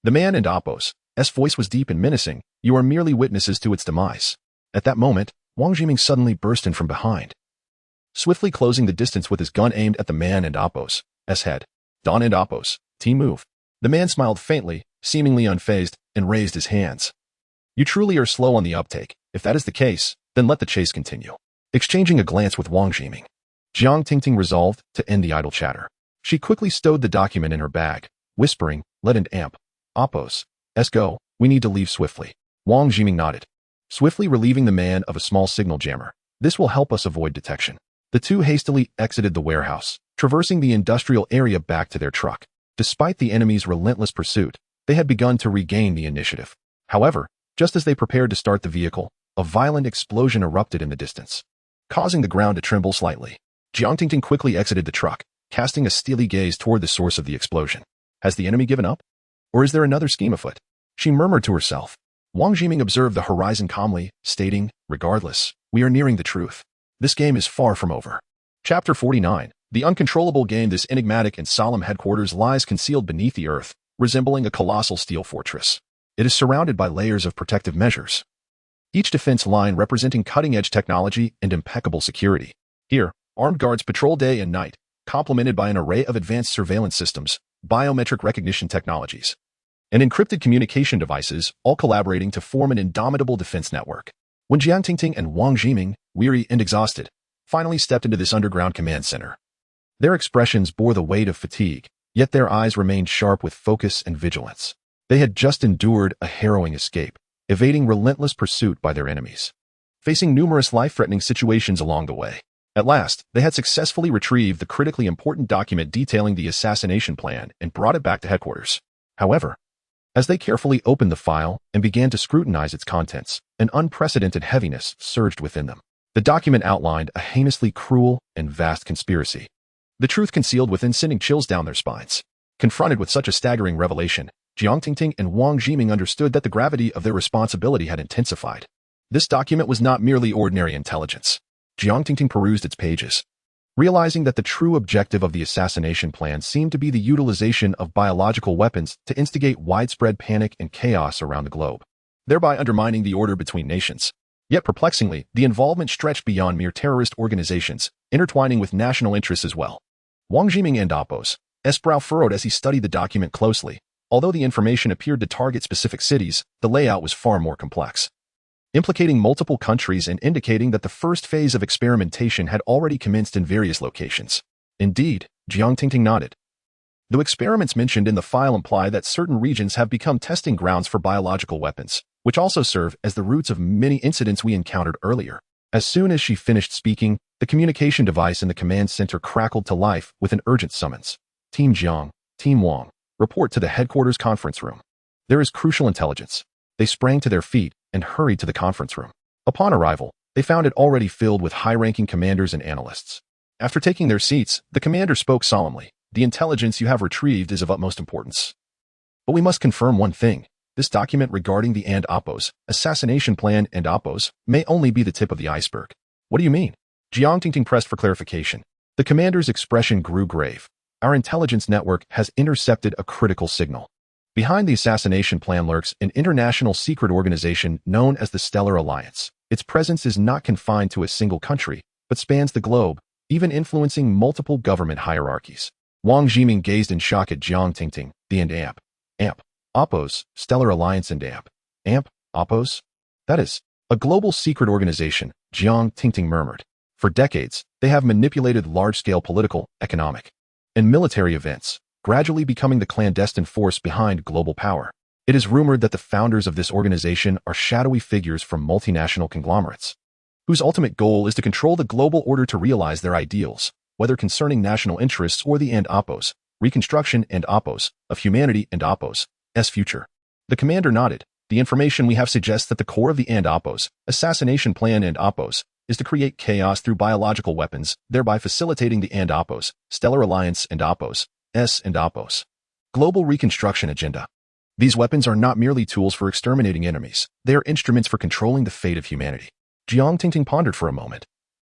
The man in Oppos' voice was deep and menacing. "You are merely witnesses to its demise." At that moment, Wang Jiming suddenly burst in from behind, swiftly closing the distance with his gun aimed at the man and Oppos' head. "Don and Oppos, move." The man smiled faintly, seemingly unfazed, and raised his hands. "You truly are slow on the uptake. If that is the case, then let the chase continue." Exchanging a glance with Wang Jiming, Jiang Tingting resolved to end the idle chatter. She quickly stowed the document in her bag, whispering, "Let and Oppos, go. We need to leave swiftly." Wang Jiming nodded, swiftly relieving the man of a small signal jammer. "This will help us avoid detection." The two hastily exited the warehouse, traversing the industrial area back to their truck. Despite the enemy's relentless pursuit, they had begun to regain the initiative. However, just as they prepared to start the vehicle, a violent explosion erupted in the distance, causing the ground to tremble slightly. Jiang Tingting quickly exited the truck, casting a steely gaze toward the source of the explosion. Has the enemy given up? Or is there another scheme afoot? She murmured to herself. Wang Jiming observed the horizon calmly, stating, "Regardless, we are nearing the truth. This game is far from over." Chapter 49, The uncontrollable game, this enigmatic and solemn headquarters, lies concealed beneath the earth, resembling a colossal steel fortress. It is surrounded by layers of protective measures, each defense line representing cutting-edge technology and impeccable security. Here, armed guards patrol day and night, complemented by an array of advanced surveillance systems, biometric recognition technologies, and encrypted communication devices, all collaborating to form an indomitable defense network. When Jiang Tingting and Wang Jiming, weary and exhausted, finally stepped into this underground command center, their expressions bore the weight of fatigue, yet their eyes remained sharp with focus and vigilance. They had just endured a harrowing escape, evading relentless pursuit by their enemies, facing numerous life-threatening situations along the way. At last, they had successfully retrieved the critically important document detailing the assassination plan and brought it back to headquarters. However, as they carefully opened the file and began to scrutinize its contents, an unprecedented heaviness surged within them. The document outlined a heinously cruel and vast conspiracy, the truth concealed within sending chills down their spines. Confronted with such a staggering revelation, Jiang Tingting and Wang Jiming understood that the gravity of their responsibility had intensified. This document was not merely ordinary intelligence. Jiang Tingting perused its pages, realizing that the true objective of the assassination plan seemed to be the utilization of biological weapons to instigate widespread panic and chaos around the globe, thereby undermining the order between nations. Yet perplexingly, the involvement stretched beyond mere terrorist organizations, intertwining with national interests as well. Wang Jiming and Appo's brow furrowed as he studied the document closely. Although the information appeared to target specific cities, the layout was far more complex, implicating multiple countries and indicating that the first phase of experimentation had already commenced in various locations. Indeed, Jiang Tingting nodded. The experiments mentioned in the file imply that certain regions have become testing grounds for biological weapons, which also serve as the roots of many incidents we encountered earlier. As soon as she finished speaking, the communication device in the command center crackled to life with an urgent summons. Team Jiang, Team Wang, report to the headquarters conference room. There is crucial intelligence. They sprang to their feet and hurried to the conference room. Upon arrival, they found it already filled with high-ranking commanders and analysts. After taking their seats, the commander spoke solemnly. The intelligence you have retrieved is of utmost importance. But we must confirm one thing. This document regarding the Appo's assassination plan and Appo's may only be the tip of the iceberg. What do you mean? Jiang Tingting pressed for clarification. The commander's expression grew grave. Our intelligence network has intercepted a critical signal. Behind the assassination plan lurks an international secret organization known as the Stellar Alliance. Its presence is not confined to a single country, but spans the globe, even influencing multiple government hierarchies. Wang Jiming gazed in shock at Jiang Tingting. The Appo's Stellar Alliance and Appo's? That is a global secret organization, Jiang Tingting murmured. For decades, they have manipulated large-scale political, economic, and military events, gradually becoming the clandestine force behind global power. It is rumored that the founders of this organization are shadowy figures from multinational conglomerates, whose ultimate goal is to control the global order to realize their ideals, whether concerning national interests or the Appo's reconstruction and Appo's of humanity and Appo's future. The commander nodded. The information we have suggests that the core of the Appo's assassination plan and Appo's is to create chaos through biological weapons, thereby facilitating the Appo's Stellar Alliance and Appo's global reconstruction agenda. These weapons are not merely tools for exterminating enemies. They are instruments for controlling the fate of humanity. Jiang Tingting pondered for a moment.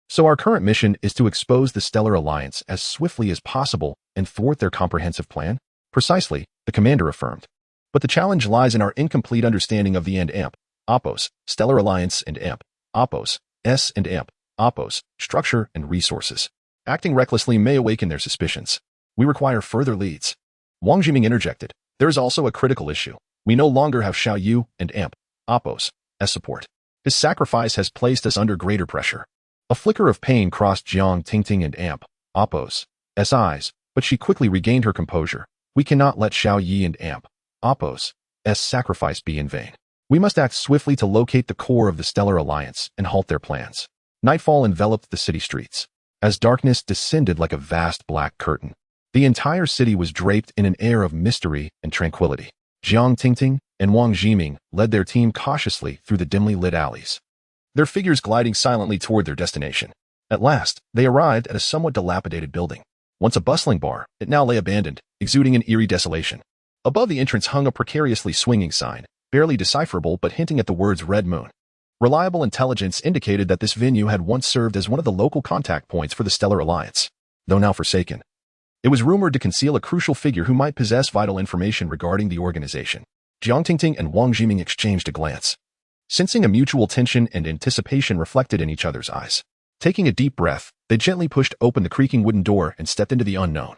So our current mission is to expose the Stellar Alliance as swiftly as possible and thwart their comprehensive plan? Precisely, the commander affirmed. But the challenge lies in our incomplete understanding of the Appo's Stellar Alliance and Appo's Appo's structure and resources. Acting recklessly may awaken their suspicions. We require further leads. Wang Jiming interjected. There is also a critical issue. We no longer have Xiao Yu and Appo's support. His sacrifice has placed us under greater pressure. A flicker of pain crossed Jiang Tingting and Appo's eyes, but she quickly regained her composure. We cannot let Xiao Yi and Appo's sacrifice be in vain. We must act swiftly to locate the core of the Stellar Alliance and halt their plans. Nightfall enveloped the city streets. As darkness descended like a vast black curtain, the entire city was draped in an air of mystery and tranquility. Jiang Tingting and Wang Jiming led their team cautiously through the dimly lit alleys, their figures gliding silently toward their destination. At last, they arrived at a somewhat dilapidated building. Once a bustling bar, it now lay abandoned, exuding an eerie desolation. Above the entrance hung a precariously swinging sign, barely decipherable but hinting at the words Red Moon. Reliable intelligence indicated that this venue had once served as one of the local contact points for the Stellar Alliance. though now forsaken. It was rumored to conceal a crucial figure who might possess vital information regarding the organization. Jiang Tingting and Wang Jiming exchanged a glance, sensing a mutual tension and anticipation reflected in each other's eyes. Taking a deep breath, they gently pushed open the creaking wooden door and stepped into the unknown.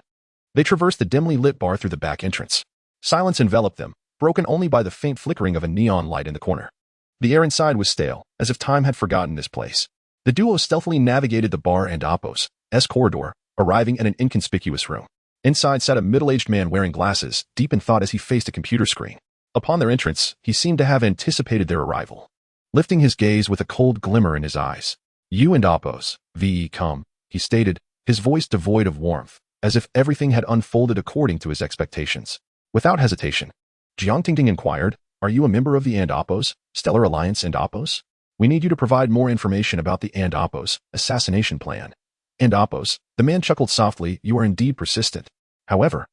They traversed the dimly lit bar through the back entrance. Silence enveloped them, broken only by the faint flickering of a neon light in the corner. The air inside was stale, as if time had forgotten this place. The duo stealthily navigated the bar and Oppo's corridor, arriving at an inconspicuous room. Inside sat a middle-aged man wearing glasses, deep in thought as he faced a computer screen. Upon their entrance, he seemed to have anticipated their arrival. Lifting his gaze with a cold glimmer in his eyes. "You and Oppo's, come," he stated, his voice devoid of warmth, as if everything had unfolded according to his expectations. Without hesitation, Jiang Tingting inquired, "Are you a member of the Oppo's, Stellar Alliance and Oppo's? We need you to provide more information about the Oppo's assassination plan." Oppo's, the man chuckled softly, "You are indeed persistent. However,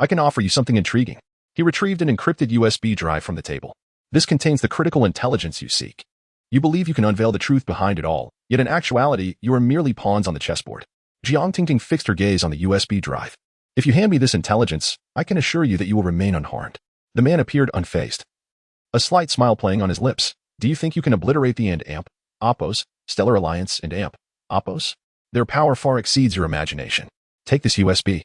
I can offer you something intriguing." He retrieved an encrypted USB drive from the table. "This contains the critical intelligence you seek. You believe you can unveil the truth behind it all, yet in actuality, you are merely pawns on the chessboard." Jiang Tingting fixed her gaze on the USB drive. "If you hand me this intelligence, I can assure you that you will remain unharmed." The man appeared unfazed, a slight smile playing on his lips. "Do you think you can obliterate the Oppo's, Stellar Alliance and Oppo's? Their power far exceeds your imagination. Take this USB.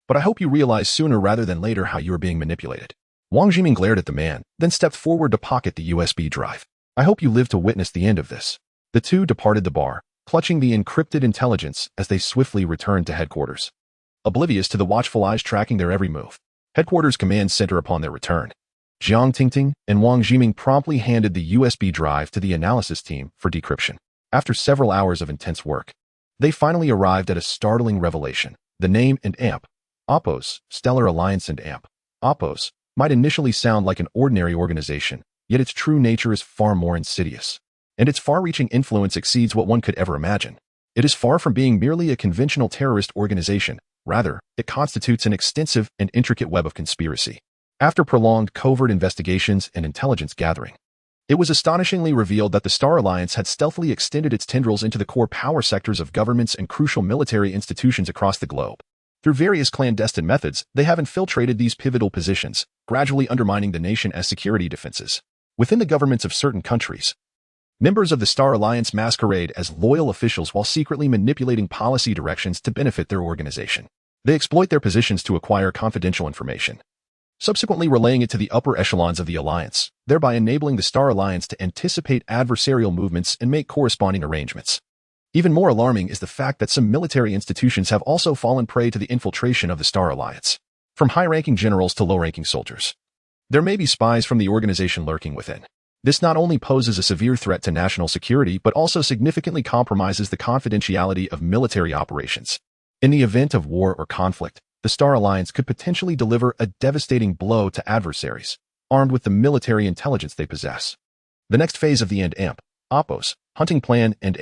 But I hope you realize sooner rather than later how you are being manipulated." Wang Jiming glared at the man, then stepped forward to pocket the USB drive. "I hope you live to witness the end of this." The two departed the bar, clutching the encrypted intelligence as they swiftly returned to headquarters, oblivious to the watchful eyes tracking their every move. Headquarters command center upon their return. Jiang Tingting and Wang Jiming promptly handed the USB drive to the analysis team for decryption. After several hours of intense work, they finally arrived at a startling revelation. The name and Oppo's, Stellar Alliance and Oppo's, might initially sound like an ordinary organization, yet its true nature is far more insidious. And its far-reaching influence exceeds what one could ever imagine. It is far from being merely a conventional terrorist organization. Rather, it constitutes an extensive and intricate web of conspiracy. After prolonged covert investigations and intelligence gathering, it was astonishingly revealed that the Star Alliance had stealthily extended its tendrils into the core power sectors of governments and crucial military institutions across the globe. Through various clandestine methods, they have infiltrated these pivotal positions, gradually undermining the nation as security defenses. Within the governments of certain countries, members of the Star Alliance masquerade as loyal officials while secretly manipulating policy directions to benefit their organization. They exploit their positions to acquire confidential information, subsequently relaying it to the upper echelons of the Alliance, thereby enabling the Star Alliance to anticipate adversarial movements and make corresponding arrangements. Even more alarming is the fact that some military institutions have also fallen prey to the infiltration of the Star Alliance. From high-ranking generals to low-ranking soldiers, there may be spies from the organization lurking within. This not only poses a severe threat to national security but also significantly compromises the confidentiality of military operations. In the event of war or conflict, the Star Alliance could potentially deliver a devastating blow to adversaries, armed with the military intelligence they possess. The next phase of the Oppo's hunting plan and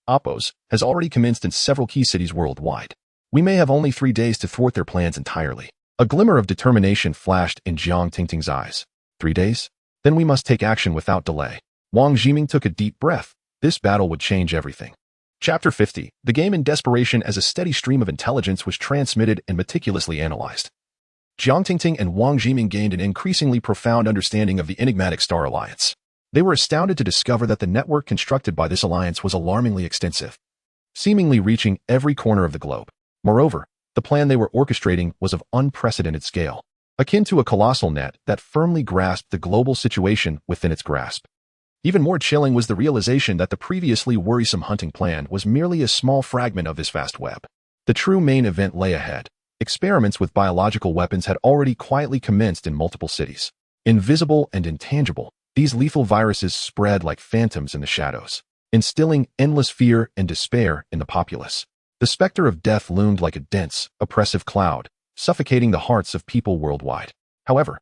Oppo's has already commenced in several key cities worldwide. We may have only 3 days to thwart their plans entirely. A glimmer of determination flashed in Jiang Tingting's eyes. 3 days? Then we must take action without delay. Wang Jiming took a deep breath. This battle would change everything. Chapter 50. The game in desperation as a steady stream of intelligence was transmitted and meticulously analyzed. Jiang Tingting and Wang Jiming gained an increasingly profound understanding of the enigmatic Star Alliance. They were astounded to discover that the network constructed by this alliance was alarmingly extensive, seemingly reaching every corner of the globe. Moreover, the plan they were orchestrating was of unprecedented scale, akin to a colossal net that firmly grasped the global situation within its grasp. Even more chilling was the realization that the previously worrisome hunting plan was merely a small fragment of this vast web. The true main event lay ahead. Experiments with biological weapons had already quietly commenced in multiple cities. Invisible and intangible, these lethal viruses spread like phantoms in the shadows, instilling endless fear and despair in the populace. The specter of death loomed like a dense, oppressive cloud, suffocating the hearts of people worldwide. However,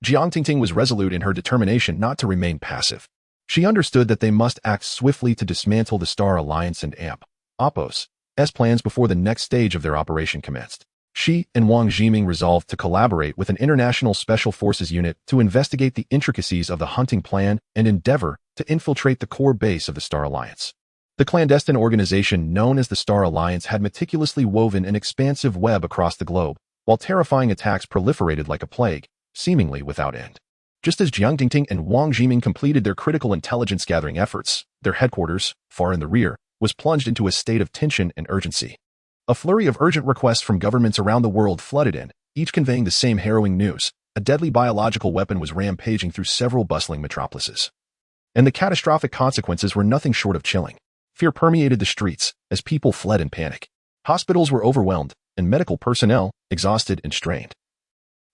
Jiang Tingting was resolute in her determination not to remain passive. She understood that they must act swiftly to dismantle the Star Alliance and Oppo's plans before the next stage of their operation commenced. She and Wang Jiming resolved to collaborate with an international special forces unit to investigate the intricacies of the hunting plan and endeavor to infiltrate the core base of the Star Alliance. The clandestine organization known as the Star Alliance had meticulously woven an expansive web across the globe, while terrifying attacks proliferated like a plague, seemingly without end. Just as Jiang Tingting and Wang Jiming completed their critical intelligence-gathering efforts, their headquarters, far in the rear, was plunged into a state of tension and urgency. A flurry of urgent requests from governments around the world flooded in, each conveying the same harrowing news. A deadly biological weapon was rampaging through several bustling metropolises. And the catastrophic consequences were nothing short of chilling. Fear permeated the streets as people fled in panic. Hospitals were overwhelmed, and medical personnel, exhausted and strained,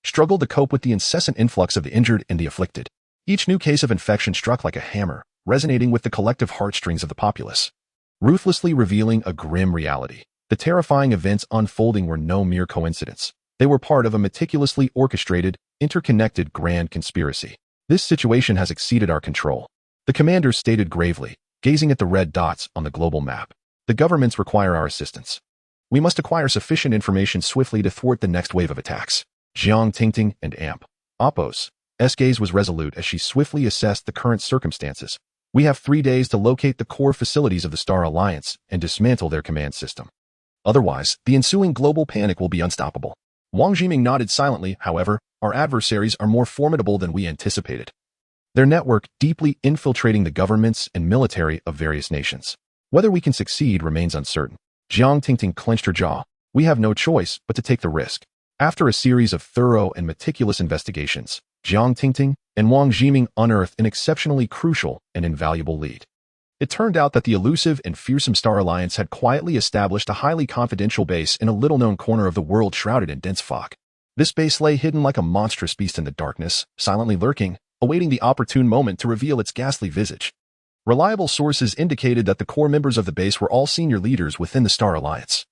struggled to cope with the incessant influx of the injured and the afflicted. Each new case of infection struck like a hammer, resonating with the collective heartstrings of the populace, ruthlessly revealing a grim reality. The terrifying events unfolding were no mere coincidence. They were part of a meticulously orchestrated, interconnected grand conspiracy. This situation has exceeded our control, the commander stated gravely, gazing at the red dots on the global map. The governments require our assistance. We must acquire sufficient information swiftly to thwart the next wave of attacks. Jiang Tingting and Amp. Oppo's gaze was resolute as she swiftly assessed the current circumstances. We have 3 days to locate the core facilities of the Star Alliance and dismantle their command system. Otherwise, the ensuing global panic will be unstoppable. Wang Jiming nodded silently. However, our adversaries are more formidable than we anticipated. Their network deeply infiltrating the governments and military of various nations. Whether we can succeed remains uncertain. Jiang Tingting clenched her jaw. We have no choice but to take the risk. After a series of thorough and meticulous investigations, Jiang Tingting and Wang Jiming unearthed an exceptionally crucial and invaluable lead. It turned out that the elusive and fearsome Star Alliance had quietly established a highly confidential base in a little-known corner of the world shrouded in dense fog. This base lay hidden like a monstrous beast in the darkness, silently lurking, awaiting the opportune moment to reveal its ghastly visage. Reliable sources indicated that the core members of the base were all senior leaders within the Star Alliance,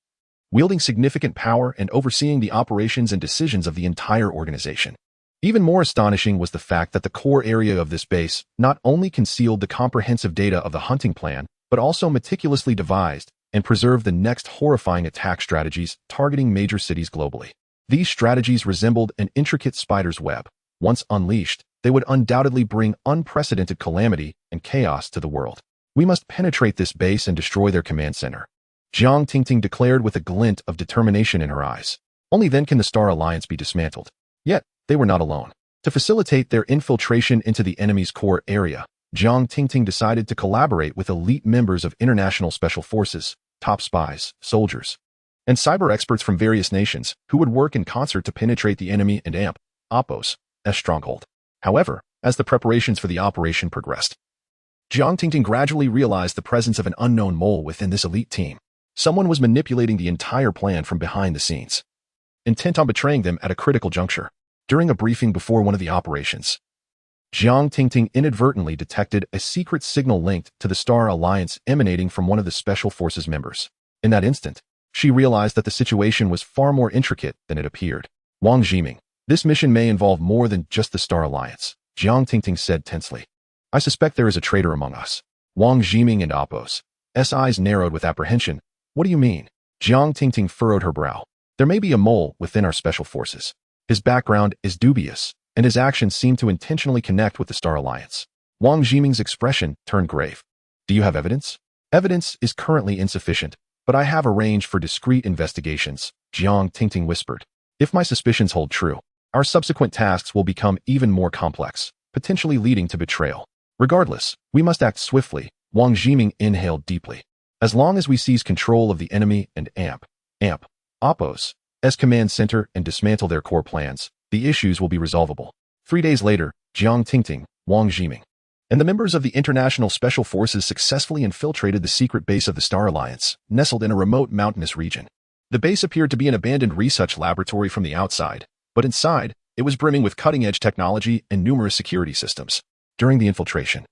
wielding significant power and overseeing the operations and decisions of the entire organization. Even more astonishing was the fact that the core area of this base not only concealed the comprehensive data of the hunting plan, but also meticulously devised and preserved the next horrifying attack strategies targeting major cities globally. These strategies resembled an intricate spider's web. Once unleashed, they would undoubtedly bring unprecedented calamity and chaos to the world. We must penetrate this base and destroy their command center, Jiang Tingting declared with a glint of determination in her eyes. Only then can the Star Alliance be dismantled. Yet, they were not alone. To facilitate their infiltration into the enemy's core area, Jiang Tingting decided to collaborate with elite members of international special forces, top spies, soldiers, and cyber experts from various nations who would work in concert to penetrate the enemy and amp Oppo's stronghold. However, as the preparations for the operation progressed, Jiang Tingting gradually realized the presence of an unknown mole within this elite team. Someone was manipulating the entire plan from behind the scenes, intent on betraying them at a critical juncture. During a briefing before one of the operations, Jiang Tingting inadvertently detected a secret signal linked to the Star Alliance emanating from one of the Special Forces members. In that instant, she realized that the situation was far more intricate than it appeared. Wang Jiming, this mission may involve more than just the Star Alliance, Jiang Tingting said tensely. I suspect there is a traitor among us. Wang Jiming and Oppo's eyes narrowed with apprehension. What do you mean? Jiang Tingting furrowed her brow. There may be a mole within our special forces. His background is dubious, and his actions seem to intentionally connect with the Star Alliance. Wang Jiming's expression turned grave. Do you have evidence? Evidence is currently insufficient, but I have arranged for discreet investigations, Jiang Tingting whispered. If my suspicions hold true, our subsequent tasks will become even more complex, potentially leading to betrayal. Regardless, we must act swiftly. Wang Jiming inhaled deeply. As long as we seize control of the enemy and amp Oppo's command center and dismantle their core plans, the issues will be resolvable. 3 days later, Jiang Tingting, Wang Jiming, and the members of the International Special Forces successfully infiltrated the secret base of the Star Alliance, nestled in a remote mountainous region. The base appeared to be an abandoned research laboratory from the outside, but inside, it was brimming with cutting-edge technology and numerous security systems. During the infiltration,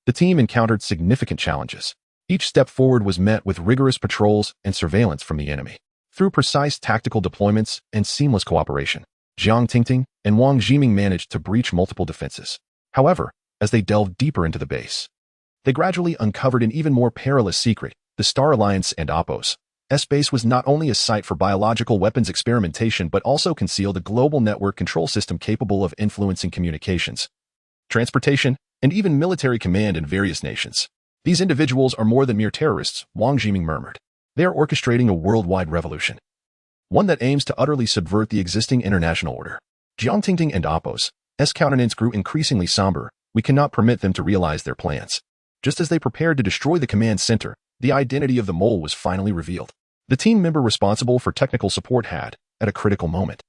the team encountered significant challenges. Each step forward was met with rigorous patrols and surveillance from the enemy. Through precise tactical deployments and seamless cooperation, Jiang Tingting and Wang Jiming managed to breach multiple defenses. However, as they delved deeper into the base, they gradually uncovered an even more perilous secret. The Star Alliance and Oppo's base was not only a site for biological weapons experimentation but also concealed a global network control system capable of influencing communications, transportation, and even military command in various nations. These individuals are more than mere terrorists, Wang Jiming murmured. They are orchestrating a worldwide revolution. One that aims to utterly subvert the existing international order. Jiang Tingting and Appo's countenance grew increasingly somber. We cannot permit them to realize their plans. Just as they prepared to destroy the command center, the identity of the mole was finally revealed. The team member responsible for technical support had, at a critical moment,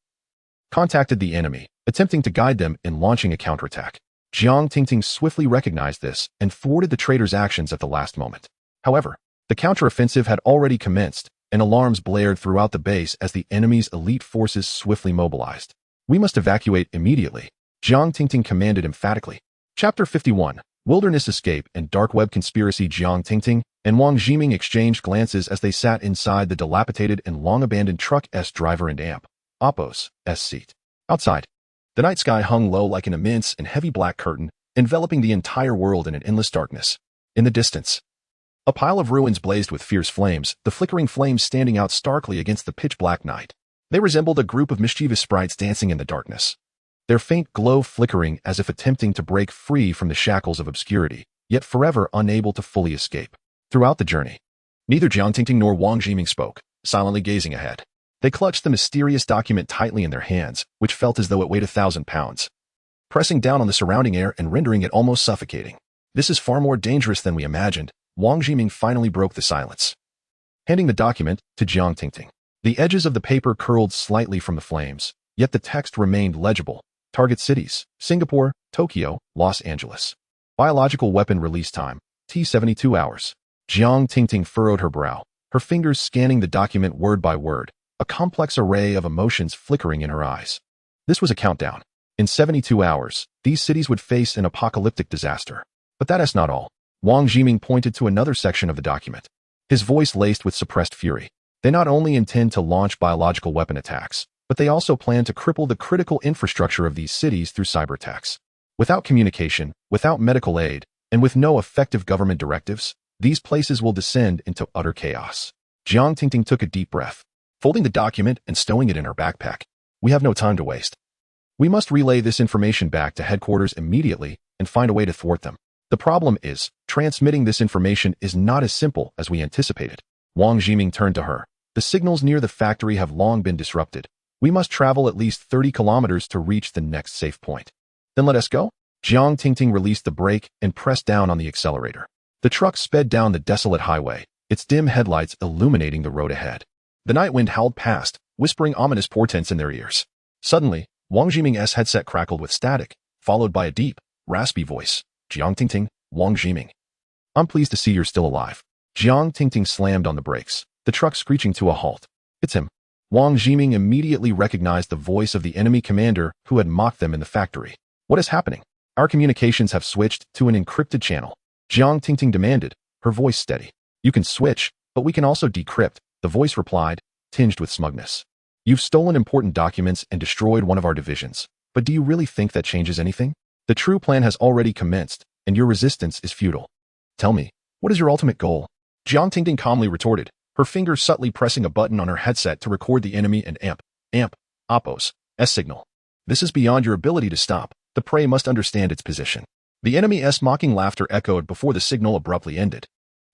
contacted the enemy, attempting to guide them in launching a counterattack. Jiang Tingting swiftly recognized this and thwarted the traitor's actions at the last moment. However, the counteroffensive had already commenced, and alarms blared throughout the base as the enemy's elite forces swiftly mobilized. We must evacuate immediately, Jiang Tingting commanded emphatically. Chapter 51, Wilderness Escape and Dark Web Conspiracy. Jiang Tingting and Wang Jiming exchanged glances as they sat inside the dilapidated and long-abandoned truck's driver and Appo's seat. Outside, the night sky hung low like an immense and heavy black curtain, enveloping the entire world in an endless darkness. In the distance, a pile of ruins blazed with fierce flames, the flickering flames standing out starkly against the pitch-black night. They resembled a group of mischievous sprites dancing in the darkness, their faint glow flickering as if attempting to break free from the shackles of obscurity, yet forever unable to fully escape. Throughout the journey, neither Jiang Tingting nor Wang Jiming spoke, silently gazing ahead. They clutched the mysterious document tightly in their hands, which felt as though it weighed 1,000 pounds, pressing down on the surrounding air and rendering it almost suffocating. This is far more dangerous than we imagined, Wang Jiming finally broke the silence, handing the document to Jiang Tingting. The edges of the paper curled slightly from the flames, yet the text remained legible. Target cities: Singapore, Tokyo, Los Angeles. Biological weapon release time: T72 hours. Jiang Tingting furrowed her brow, her fingers scanning the document word by word, a complex array of emotions flickering in her eyes. This was a countdown. In 72 hours, these cities would face an apocalyptic disaster. But that is not all. Wang Jiming pointed to another section of the document, his voice laced with suppressed fury. They not only intend to launch biological weapon attacks, but they also plan to cripple the critical infrastructure of these cities through cyber attacks. Without communication, without medical aid, and with no effective government directives, these places will descend into utter chaos. Jiang Tingting took a deep breath, folding the document and stowing it in her backpack. We have no time to waste. We must relay this information back to headquarters immediately and find a way to thwart them. The problem is, transmitting this information is not as simple as we anticipated. Wang Jiming turned to her. The signals near the factory have long been disrupted. We must travel at least 30 kilometers to reach the next safe point. Then let us go. Jiang Tingting released the brake and pressed down on the accelerator. The truck sped down the desolate highway, its dim headlights illuminating the road ahead. The night wind howled past, whispering ominous portents in their ears. Suddenly, Wang Jiming's headset crackled with static, followed by a deep, raspy voice. Jiang Tingting, Wang Jiming. I'm pleased to see you're still alive. Jiang Tingting slammed on the brakes, the truck screeching to a halt. It's him. Wang Jiming immediately recognized the voice of the enemy commander who had mocked them in the factory. What is happening? Our communications have switched to an encrypted channel. Jiang Tingting demanded, her voice steady. You can switch, but we can also decrypt, the voice replied, tinged with smugness. You've stolen important documents and destroyed one of our divisions. But do you really think that changes anything? The true plan has already commenced, and your resistance is futile. Tell me, what is your ultimate goal? Jiang Tingting calmly retorted, her fingers subtly pressing a button on her headset to record the enemy and Appo's signal. This is beyond your ability to stop. The prey must understand its position. The enemy's mocking laughter echoed before the signal abruptly ended.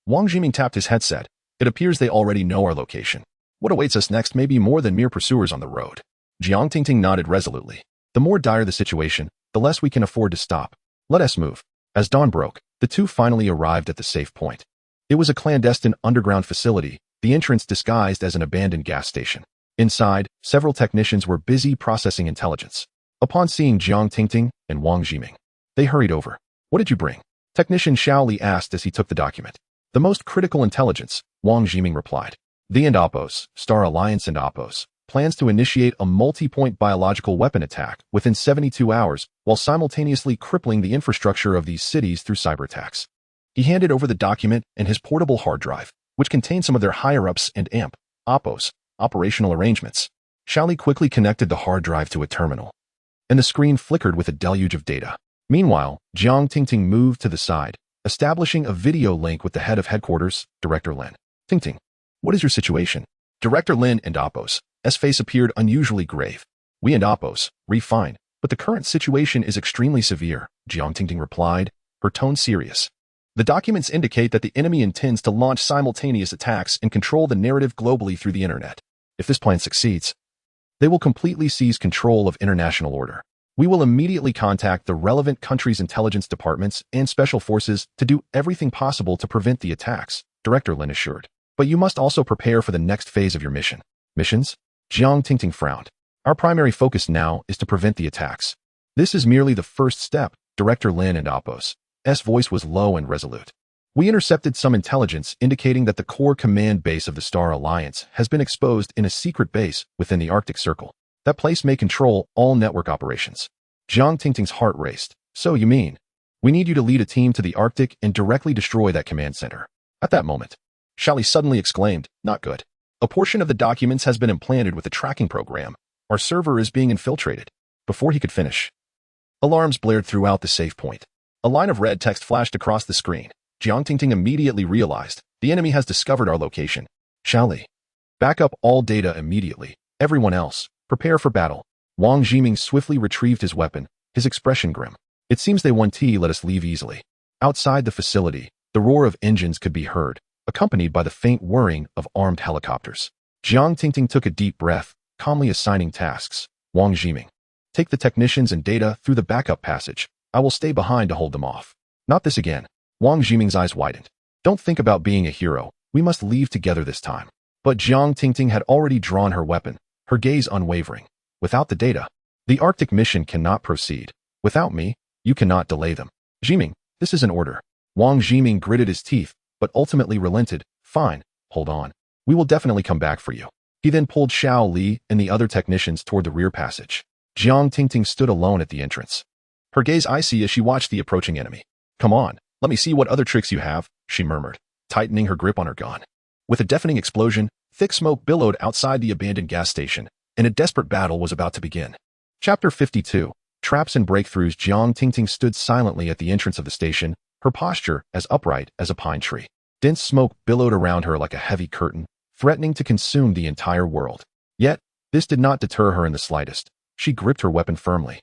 Wang Jiming tapped his headset. It appears they already know our location. What awaits us next may be more than mere pursuers on the road. Jiang Tingting nodded resolutely. The more dire the situation, the less we can afford to stop. Let us move. As dawn broke, the two finally arrived at the safe point. It was a clandestine underground facility, the entrance disguised as an abandoned gas station. Inside, several technicians were busy processing intelligence. Upon seeing Jiang Tingting and Wang Jiming, they hurried over. What did you bring? Technician Xiao Li asked as he took the document. The most critical intelligence, Wang Jiming replied. The Appo's, Star Alliance and Appo's, plans to initiate a multi-point biological weapon attack within 72 hours while simultaneously crippling the infrastructure of these cities through cyber attacks. He handed over the document and his portable hard drive, which contained some of their higher-ups and Appo's operational arrangements. Xiao Li quickly connected the hard drive to a terminal, and the screen flickered with a deluge of data. Meanwhile, Jiang Tingting moved to the side, establishing a video link with the head of headquarters, Director Lin. Tingting, what is your situation? Director Lin and Appo's face appeared unusually grave. We and Appo's, fine, but the current situation is extremely severe, Jiang Tingting replied, her tone serious. The documents indicate that the enemy intends to launch simultaneous attacks and control the narrative globally through the internet. If this plan succeeds, they will completely seize control of international order. We will immediately contact the relevant countries' intelligence departments and special forces to do everything possible to prevent the attacks, Director Lin assured. But you must also prepare for the next phase of your mission. Missions? Jiang Tingting frowned. Our primary focus now is to prevent the attacks. This is merely the first step, Director Lin and Apos. S voice was low and resolute. We intercepted some intelligence indicating that the core command base of the Star Alliance has been exposed in a secret base within the Arctic Circle. That place may control all network operations. Jiang Tingting's heart raced. So you mean, we need you to lead a team to the Arctic and directly destroy that command center. At that moment, Shally suddenly exclaimed, not good. A portion of the documents has been implanted with the tracking program. Our server is being infiltrated. Before he could finish, alarms blared throughout the safe point. A line of red text flashed across the screen. Jiang Tingting immediately realized, the enemy has discovered our location. Shally, back up all data immediately. Everyone else, prepare for battle. Wang Jiming swiftly retrieved his weapon, his expression grim. It seems they won T, let us leave easily. Outside the facility, the roar of engines could be heard, accompanied by the faint whirring of armed helicopters. Jiang Tingting took a deep breath, calmly assigning tasks. Wang Jiming, take the technicians and data through the backup passage. I will stay behind to hold them off. Not this again. Wang Jiming's eyes widened. Don't think about being a hero. We must leave together this time. But Jiang Tingting had already drawn her weapon, her gaze unwavering. Without the data, the Arctic mission cannot proceed. Without me, you cannot delay them. Jiming, this is an order. Wang Jiming gritted his teeth, but ultimately relented. Fine, hold on. We will definitely come back for you. He then pulled Xiao Li and the other technicians toward the rear passage. Jiang Tingting stood alone at the entrance. Her gaze icy as she watched the approaching enemy. Come on, let me see what other tricks you have, she murmured, tightening her grip on her gun. With a deafening explosion, thick smoke billowed outside the abandoned gas station, and a desperate battle was about to begin. Chapter 52. Traps and Breakthroughs. Jiang Tingting stood silently at the entrance of the station, her posture as upright as a pine tree. Dense smoke billowed around her like a heavy curtain, threatening to consume the entire world. Yet, this did not deter her in the slightest. She gripped her weapon firmly,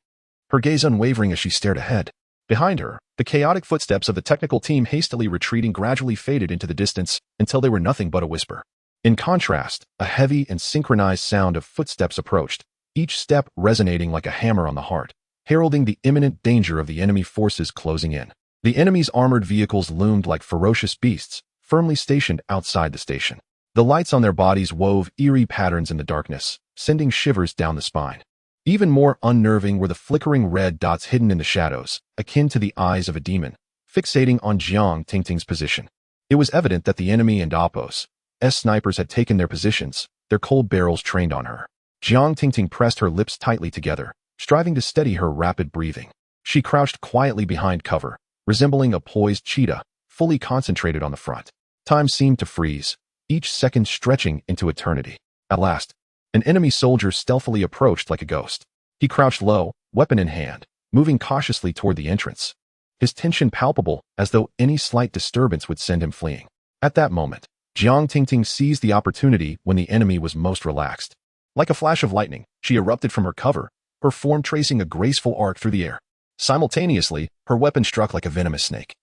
her gaze unwavering as she stared ahead. Behind her, the chaotic footsteps of the technical team hastily retreating gradually faded into the distance until they were nothing but a whisper. In contrast, a heavy and synchronized sound of footsteps approached, each step resonating like a hammer on the heart, heralding the imminent danger of the enemy forces closing in. The enemy's armored vehicles loomed like ferocious beasts, firmly stationed outside the station. The lights on their bodies wove eerie patterns in the darkness, sending shivers down the spine. Even more unnerving were the flickering red dots hidden in the shadows, akin to the eyes of a demon, fixating on Jiang Tingting's position. It was evident that the enemy and Apos' snipers had taken their positions, their cold barrels trained on her. Jiang Tingting pressed her lips tightly together, striving to steady her rapid breathing. She crouched quietly behind cover, resembling a poised cheetah, fully concentrated on the front. Time seemed to freeze, each second stretching into eternity. At last, an enemy soldier stealthily approached like a ghost. He crouched low, weapon in hand, moving cautiously toward the entrance, his tension palpable as though any slight disturbance would send him fleeing. At that moment, Jiang Tingting seized the opportunity when the enemy was most relaxed. Like a flash of lightning, she erupted from her cover, her form tracing a graceful arc through the air. Simultaneously, her weapon struck like a venomous snake,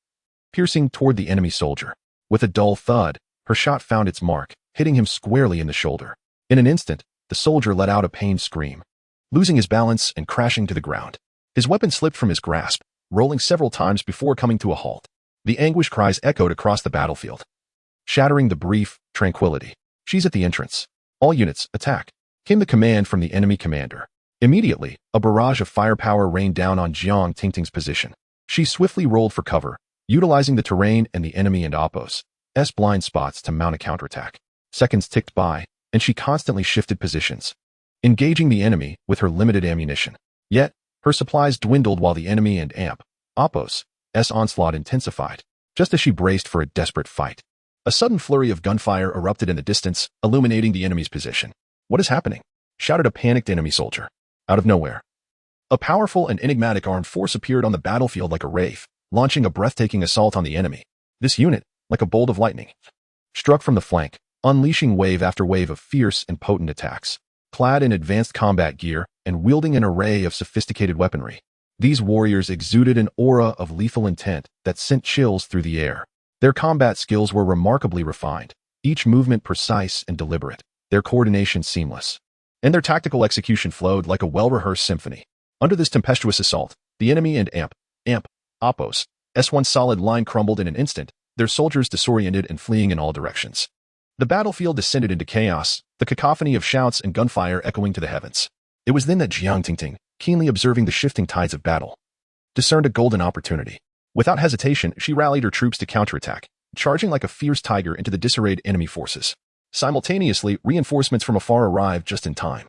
piercing toward the enemy soldier. With a dull thud, her shot found its mark, hitting him squarely in the shoulder. In an instant, the soldier let out a pained scream, losing his balance and crashing to the ground. His weapon slipped from his grasp, rolling several times before coming to a halt. The anguished cries echoed across the battlefield, shattering the brief tranquility. She's at the entrance. All units, attack, came the command from the enemy commander. Immediately, a barrage of firepower rained down on Jiang Tingting's position. She swiftly rolled for cover, utilizing the terrain and the enemy and Apos' blind spots to mount a counterattack. Seconds ticked by, and she constantly shifted positions, engaging the enemy with her limited ammunition. Yet, her supplies dwindled while the enemy and Apos' onslaught intensified, just as she braced for a desperate fight. A sudden flurry of gunfire erupted in the distance, illuminating the enemy's position. What is happening? Shouted a panicked enemy soldier. Out of nowhere, a powerful and enigmatic armed force appeared on the battlefield like a wraith, launching a breathtaking assault on the enemy. This unit, like a bolt of lightning, struck from the flank, unleashing wave after wave of fierce and potent attacks. Clad in advanced combat gear and wielding an array of sophisticated weaponry, These warriors exuded an aura of lethal intent that sent chills through the air. Their combat skills were remarkably refined, each movement precise and deliberate, their coordination seamless. And their tactical execution flowed like a well-rehearsed symphony. Under this tempestuous assault, the enemy and Oppos, S1 solid line crumbled in an instant, their soldiers disoriented and fleeing in all directions. The battlefield descended into chaos, the cacophony of shouts and gunfire echoing to the heavens. It was then that Jiang Tingting, keenly observing the shifting tides of battle, discerned a golden opportunity. Without hesitation, she rallied her troops to counterattack, charging like a fierce tiger into the disarrayed enemy forces. Simultaneously, reinforcements from afar arrived just in time,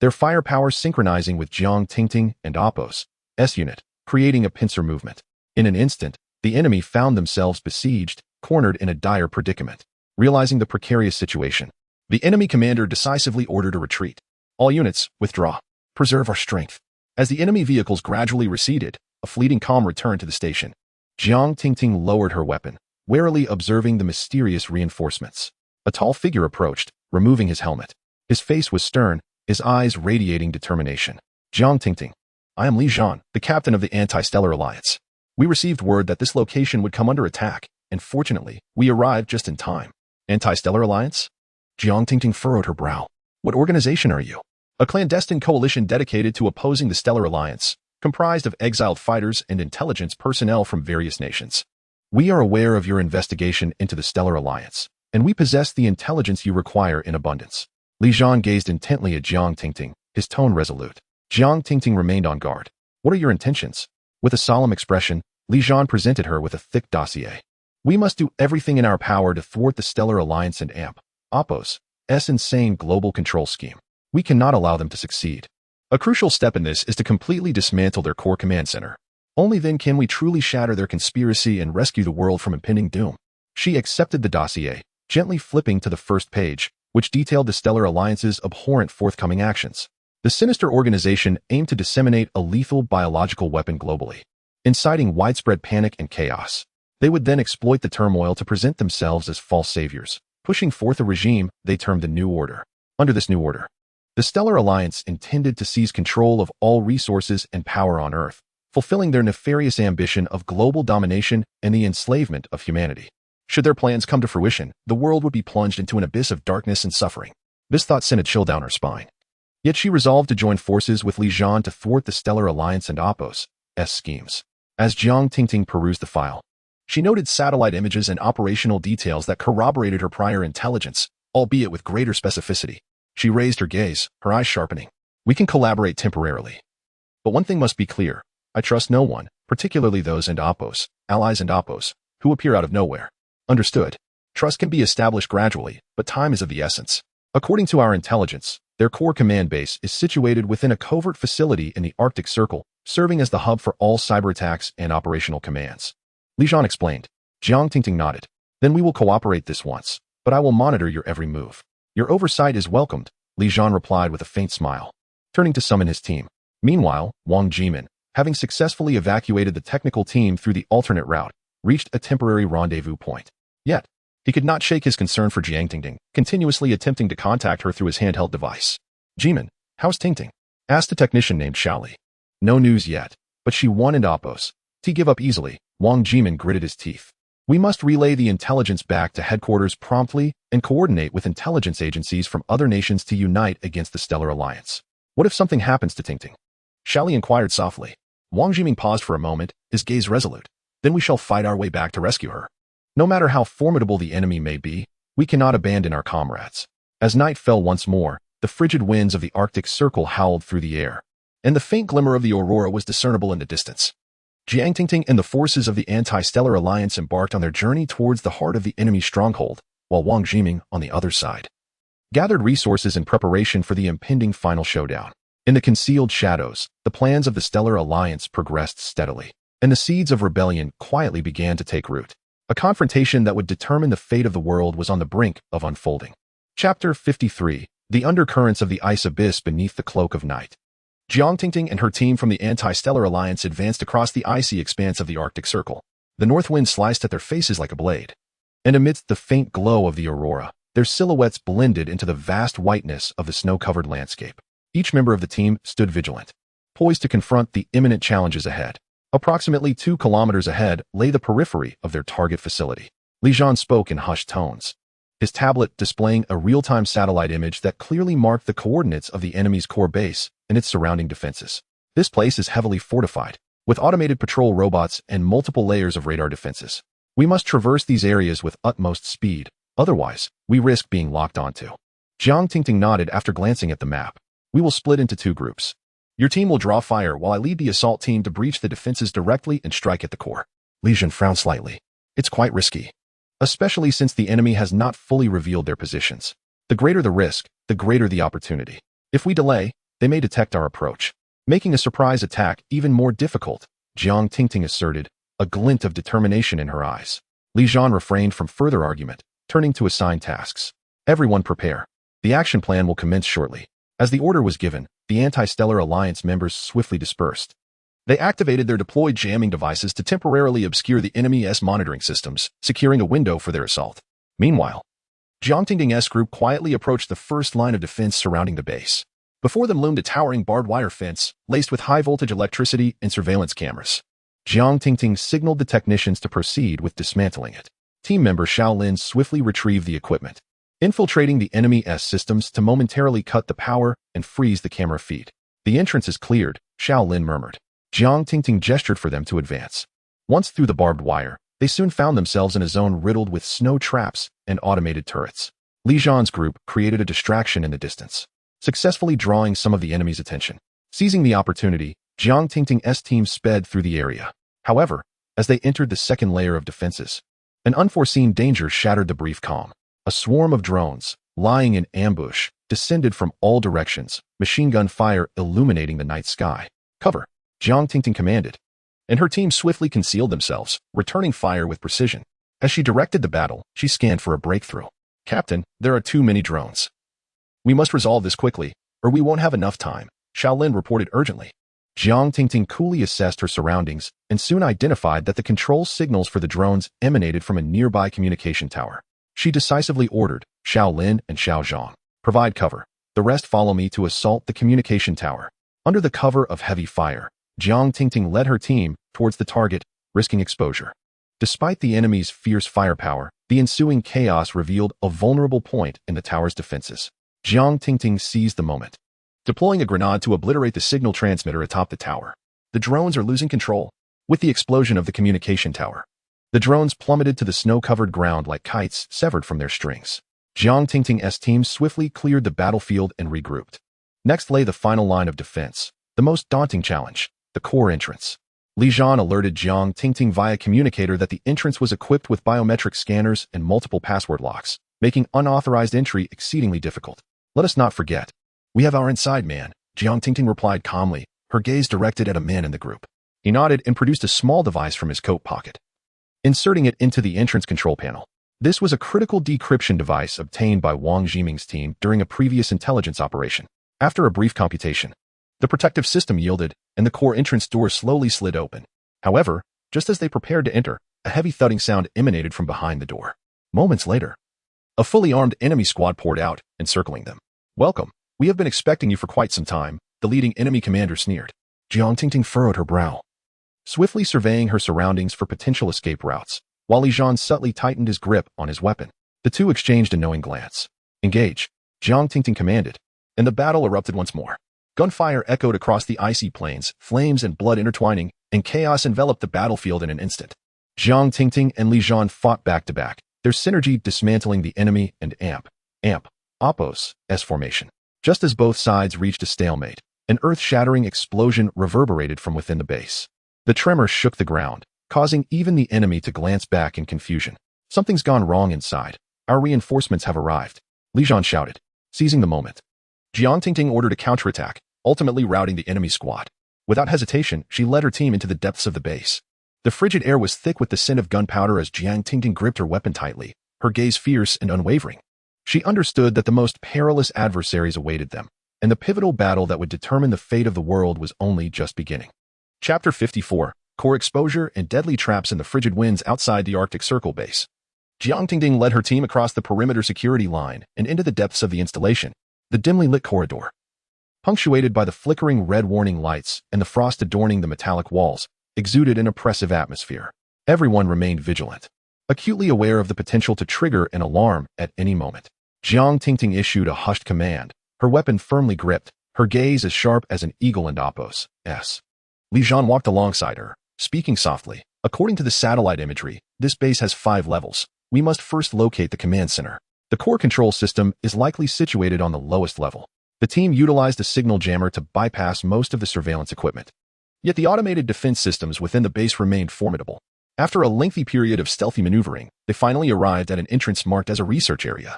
their firepower synchronizing with Jiang Tingting and Oppos' S-unit, creating a pincer movement. In an instant, the enemy found themselves besieged, cornered in a dire predicament. Realizing the precarious situation, the enemy commander decisively ordered a retreat. All units, withdraw. Preserve our strength. As the enemy vehicles gradually receded, a fleeting calm returned to the station. Jiang Tingting lowered her weapon, warily observing the mysterious reinforcements. A tall figure approached, removing his helmet. His face was stern, his eyes radiating determination. Jiang Tingting. I am Li Zhan, the captain of the Anti-Stellar Alliance. We received word that this location would come under attack, and fortunately, we arrived just in time. Anti-Stellar Alliance? Jiang Tingting furrowed her brow. What organization are you? A clandestine coalition dedicated to opposing the Stellar Alliance, comprised of exiled fighters and intelligence personnel from various nations. We are aware of your investigation into the Stellar Alliance, and we possess the intelligence you require in abundance. Li Zhan gazed intently at Jiang Tingting, his tone resolute. Jiang Tingting remained on guard. What are your intentions? With a solemn expression, Li Zhan presented her with a thick dossier. We must do everything in our power to thwart the Stellar Alliance and Oppos' insane global control scheme. We cannot allow them to succeed. A crucial step in this is to completely dismantle their core command center. Only then can we truly shatter their conspiracy and rescue the world from impending doom. She accepted the dossier, gently flipping to the first page, which detailed the Stellar Alliance's abhorrent forthcoming actions. The sinister organization aimed to disseminate a lethal biological weapon globally, inciting widespread panic and chaos. They would then exploit the turmoil to present themselves as false saviors, pushing forth a regime they termed the New Order. Under this New Order, the Stellar Alliance intended to seize control of all resources and power on Earth, fulfilling their nefarious ambition of global domination and the enslavement of humanity. Should their plans come to fruition, the world would be plunged into an abyss of darkness and suffering. This thought sent a chill down her spine. Yet she resolved to join forces with Li Zhan to thwart the Stellar Alliance and Oppos' schemes. As Jiang Tingting perused the file, she noted satellite images and operational details that corroborated her prior intelligence, albeit with greater specificity. She raised her gaze, her eyes sharpening. We can collaborate temporarily. But one thing must be clear. I trust no one, particularly those and Oppos, allies and Oppos, who appear out of nowhere. Understood. Trust can be established gradually, but time is of the essence. According to our intelligence, their core command base is situated within a covert facility in the Arctic Circle, serving as the hub for all cyber attacks and operational commands. Li Zhan explained. Jiang Tingting nodded. Then we will cooperate this once, but I will monitor your every move. Your oversight is welcomed, Li Zhan replied with a faint smile, turning to summon his team. Meanwhile, Wang Jimin, having successfully evacuated the technical team through the alternate route, reached a temporary rendezvous point. Yet, he could not shake his concern for Jiang Tingting, continuously attempting to contact her through his handheld device. Jimin, how's Tingting? Asked a technician named Xiaoli. No news yet, but she won in Oppos. To give up easily, Wang Jimin gritted his teeth. We must relay the intelligence back to headquarters promptly and coordinate with intelligence agencies from other nations to unite against the Stellar Alliance. What if something happens to Tingting? Xiaoli inquired softly. Wang Jimin paused for a moment, his gaze resolute. Then we shall fight our way back to rescue her. No matter how formidable the enemy may be, we cannot abandon our comrades. As night fell once more, the frigid winds of the Arctic Circle howled through the air, and the faint glimmer of the aurora was discernible in the distance. Jiang Tingting and the forces of the Anti-Stellar Alliance embarked on their journey towards the heart of the enemy's stronghold, while Wang Jimin, on the other side, gathered resources in preparation for the impending final showdown. In the concealed shadows, the plans of the Stellar Alliance progressed steadily, and the seeds of rebellion quietly began to take root. A confrontation that would determine the fate of the world was on the brink of unfolding. Chapter 53. The Undercurrents of the Ice Abyss Beneath the Cloak of Night. Jiang Tingting and her team from the Anti-Stellar Alliance advanced across the icy expanse of the Arctic Circle. The north wind sliced at their faces like a blade, and amidst the faint glow of the aurora, their silhouettes blended into the vast whiteness of the snow-covered landscape. Each member of the team stood vigilant, poised to confront the imminent challenges ahead. Approximately 2 kilometers ahead lay the periphery of their target facility. Li Jian spoke in hushed tones, his tablet displaying a real-time satellite image that clearly marked the coordinates of the enemy's core base and its surrounding defenses. This place is heavily fortified, with automated patrol robots and multiple layers of radar defenses. We must traverse these areas with utmost speed, otherwise, we risk being locked onto. Jiang Tingting nodded after glancing at the map. We will split into 2 groups. Your team will draw fire while I lead the assault team to breach the defenses directly and strike at the core. Li Jian frowned slightly. It's quite risky, especially since the enemy has not fully revealed their positions. The greater the risk, the greater the opportunity. If we delay, they may detect our approach, making a surprise attack even more difficult, Jiang Tingting asserted, a glint of determination in her eyes. Li Jian refrained from further argument, turning to assign tasks. Everyone prepare. The action plan will commence shortly. As the order was given, the Anti-Stellar Alliance members swiftly dispersed. They activated their deployed jamming devices to temporarily obscure the enemy's monitoring systems, securing a window for their assault. Meanwhile, Jiang Tingting's group quietly approached the first line of defense surrounding the base. Before them loomed a towering barbed wire fence, laced with high-voltage electricity and surveillance cameras. Jiang Tingting signaled the technicians to proceed with dismantling it. Team member Xiao Lin swiftly retrieved the equipment, infiltrating the enemy's systems to momentarily cut the power and freeze the camera feed. The entrance is cleared, Xiao Lin murmured. Jiang Tingting gestured for them to advance. Once through the barbed wire, they soon found themselves in a zone riddled with snow traps and automated turrets. Li Jian's group created a distraction in the distance, successfully drawing some of the enemy's attention. Seizing the opportunity, Jiang Tingting's team sped through the area. However, as they entered the second layer of defenses, an unforeseen danger shattered the brief calm. A swarm of drones, lying in ambush, descended from all directions, machine gun fire illuminating the night sky. Cover, Jiang Tingting commanded, and her team swiftly concealed themselves, returning fire with precision. As she directed the battle, she scanned for a breakthrough. Captain, there are too many drones. We must resolve this quickly, or we won't have enough time, Xiao Lin reported urgently. Jiang Tingting coolly assessed her surroundings and soon identified that the control signals for the drones emanated from a nearby communication tower. She decisively ordered, Xiao Lin and Xiao Zhang, provide cover. The rest follow me to assault the communication tower. Under the cover of heavy fire, Jiang Tingting led her team towards the target, risking exposure. Despite the enemy's fierce firepower, the ensuing chaos revealed a vulnerable point in the tower's defenses. Jiang Tingting seized the moment, deploying a grenade to obliterate the signal transmitter atop the tower. The drones are losing control. With the explosion of the communication tower, the drones plummeted to the snow-covered ground like kites severed from their strings. Jiang Tingting's team swiftly cleared the battlefield and regrouped. Next lay the final line of defense, the most daunting challenge, the core entrance. Li Jian alerted Jiang Tingting via communicator that the entrance was equipped with biometric scanners and multiple password locks, making unauthorized entry exceedingly difficult. Let us not forget, we have our inside man, Jiang Tingting replied calmly, her gaze directed at a man in the group. He nodded and produced a small device from his coat pocket, inserting it into the entrance control panel. This was a critical decryption device obtained by Wang Jiming's team during a previous intelligence operation. After a brief computation, the protective system yielded, and the core entrance door slowly slid open. However, just as they prepared to enter, a heavy thudding sound emanated from behind the door. Moments later, a fully armed enemy squad poured out, encircling them. Welcome. We have been expecting you for quite some time, the leading enemy commander sneered. Jiang Tingting furrowed her brow, swiftly surveying her surroundings for potential escape routes, while Li Jian subtly tightened his grip on his weapon. The two exchanged a knowing glance. Engage, Jiang Tingting commanded, and the battle erupted once more. Gunfire echoed across the icy plains, flames and blood intertwining, and chaos enveloped the battlefield in an instant. Jiang Tingting and Li Jian fought back to back, their synergy dismantling the enemy and Oppos, S formation. Just as both sides reached a stalemate, an earth-shattering explosion reverberated from within the base. The tremor shook the ground, causing even the enemy to glance back in confusion. Something's gone wrong inside. Our reinforcements have arrived, Li Jian shouted, seizing the moment. Jiang Tingting ordered a counterattack, ultimately routing the enemy squad. Without hesitation, she led her team into the depths of the base. The frigid air was thick with the scent of gunpowder as Jiang Tingting gripped her weapon tightly, her gaze fierce and unwavering. She understood that the most perilous adversaries awaited them, and the pivotal battle that would determine the fate of the world was only just beginning. Chapter 54, Core Exposure and Deadly Traps in the Frigid Winds Outside the Arctic Circle Base. Jiang Tingting led her team across the perimeter security line and into the depths of the installation, the dimly lit corridor. punctuated by the flickering red warning lights and the frost adorning the metallic walls, exuded an oppressive atmosphere. Everyone remained vigilant, acutely aware of the potential to trigger an alarm at any moment. Jiang Tingting issued a hushed command, her weapon firmly gripped, her gaze as sharp as an eagle in Apo's. Li Zhan walked alongside her, speaking softly. According to the satellite imagery, this base has 5 levels. We must first locate the command center. The core control system is likely situated on the lowest level. The team utilized a signal jammer to bypass most of the surveillance equipment. Yet the automated defense systems within the base remained formidable. After a lengthy period of stealthy maneuvering, they finally arrived at an entrance marked as a research area.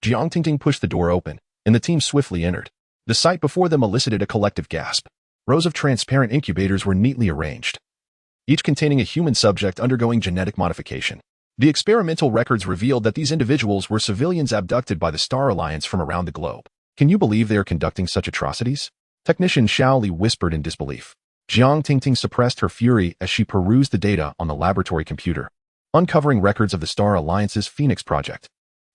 Jiang Tingting pushed the door open, and the team swiftly entered. The sight before them elicited a collective gasp. Rows of transparent incubators were neatly arranged, each containing a human subject undergoing genetic modification. The experimental records revealed that these individuals were civilians abducted by the Star Alliance from around the globe. Can you believe they are conducting such atrocities? Technician Xiao Li whispered in disbelief. Jiang Tingting suppressed her fury as she perused the data on the laboratory computer, uncovering records of the Star Alliance's Phoenix project.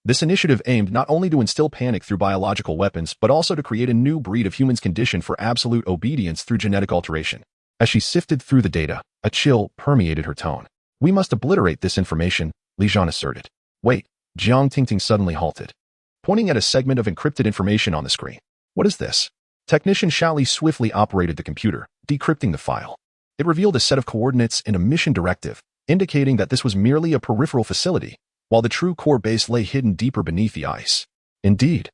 This initiative aimed not only to instill panic through biological weapons, but also to create a new breed of humans conditioned for absolute obedience through genetic alteration. As she sifted through the data, a chill permeated her tone. We must obliterate this information, Li Zhan asserted. Wait, Jiang Tingting suddenly halted, pointing at a segment of encrypted information on the screen. What is this? Technician Xiao Li swiftly operated the computer, decrypting the file. It revealed a set of coordinates and a mission directive, indicating that this was merely a peripheral facility, while the true core base lay hidden deeper beneath the ice. Indeed.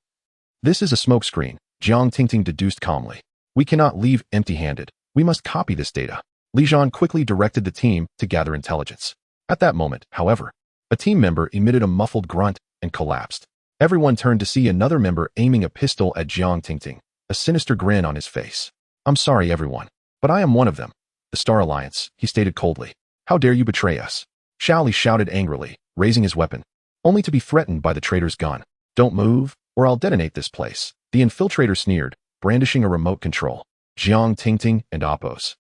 This is a smokescreen, Jiang Tingting deduced calmly. We cannot leave empty-handed. We must copy this data. Li Zhan quickly directed the team to gather intelligence. At that moment, however, a team member emitted a muffled grunt and collapsed. Everyone turned to see another member aiming a pistol at Jiang Tingting, a sinister grin on his face. I'm sorry, everyone, but I am one of them. The Star Alliance, he stated coldly. How dare you betray us? Xiao Li shouted angrily, raising his weapon, only to be threatened by the traitor's gun. Don't move, or I'll detonate this place. The infiltrator sneered, brandishing a remote control. Jiang Tingting and Apo's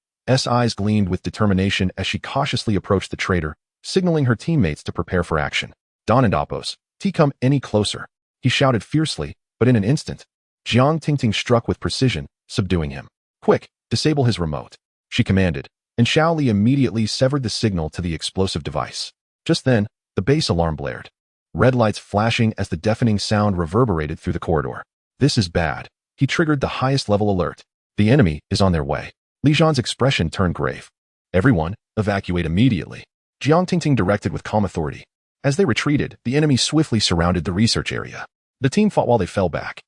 eyes gleamed with determination as she cautiously approached the traitor, signaling her teammates to prepare for action. Don and Apo's, come any closer, he shouted fiercely, but in an instant, Jiang Tingting struck with precision, subduing him. Quick, disable his remote, she commanded, and Xiao Li immediately severed the signal to the explosive device. Just then, the base alarm blared, red lights flashing as the deafening sound reverberated through the corridor. This is bad. He triggered the highest level alert. The enemy is on their way. Li Zhan's expression turned grave. Everyone, evacuate immediately, Jiang Tingting directed with calm authority. As they retreated, the enemy swiftly surrounded the research area. The team fought while they fell back,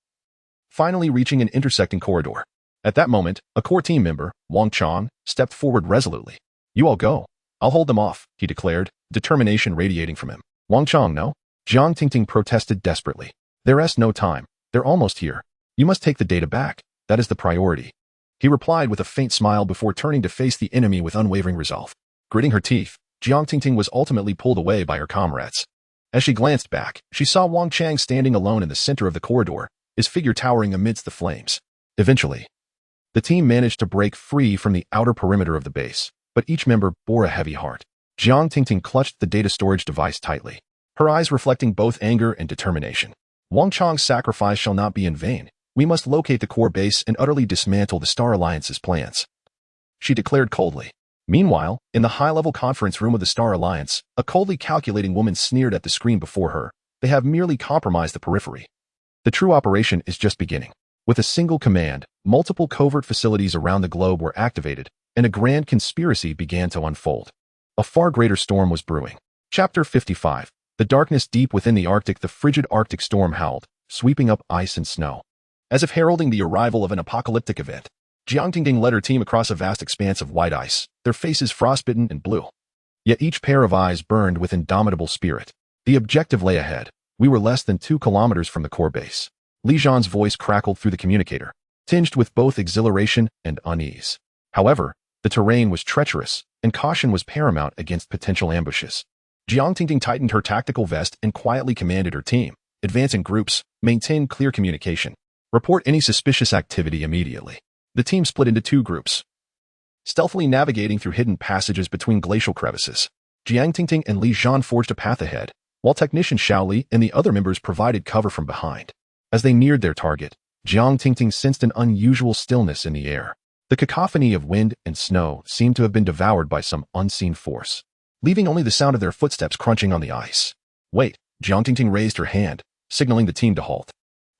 finally reaching an intersecting corridor. At that moment, a core team member, Wang Chang, stepped forward resolutely. You all go. I'll hold them off, he declared, determination radiating from him. Wang Chang, no? Jiang Tingting protested desperately. There's no time. They're almost here. You must take the data back. That is the priority. He replied with a faint smile before turning to face the enemy with unwavering resolve. Gritting her teeth, Jiang Tingting was ultimately pulled away by her comrades. As she glanced back, she saw Wang Chang standing alone in the center of the corridor, his figure towering amidst the flames. Eventually, the team managed to break free from the outer perimeter of the base, but each member bore a heavy heart. Jiang Tingting clutched the data storage device tightly, her eyes reflecting both anger and determination. Wang Chang's sacrifice shall not be in vain. We must locate the core base and utterly dismantle the Star Alliance's plans, she declared coldly. Meanwhile, in the high-level conference room of the Star Alliance, a coldly calculating woman sneered at the screen before her. They have merely compromised the periphery. The true operation is just beginning. With a single command, multiple covert facilities around the globe were activated, and a grand conspiracy began to unfold. A far greater storm was brewing. Chapter 55. The darkness deep within the Arctic. The frigid Arctic storm howled, sweeping up ice and snow, as if heralding the arrival of an apocalyptic event. Jiang Tingting led her team across a vast expanse of white ice, their faces frostbitten and blue. Yet each pair of eyes burned with indomitable spirit. The objective lay ahead. We were less than 2 kilometers from the core base. Li Zhan's voice crackled through the communicator, tinged with both exhilaration and unease. However, the terrain was treacherous, and caution was paramount against potential ambushes. Jiang Tingting tightened her tactical vest and quietly commanded her team. Advance in groups, maintain clear communication. Report any suspicious activity immediately. The team split into 2 groups, stealthily navigating through hidden passages between glacial crevices. Jiang Tingting and Li Zhan forged a path ahead, while technician Xiao Li and the other members provided cover from behind. As they neared their target, Jiang Tingting sensed an unusual stillness in the air. The cacophony of wind and snow seemed to have been devoured by some unseen force, leaving only the sound of their footsteps crunching on the ice. Wait, Jiang Tingting raised her hand, signaling the team to halt.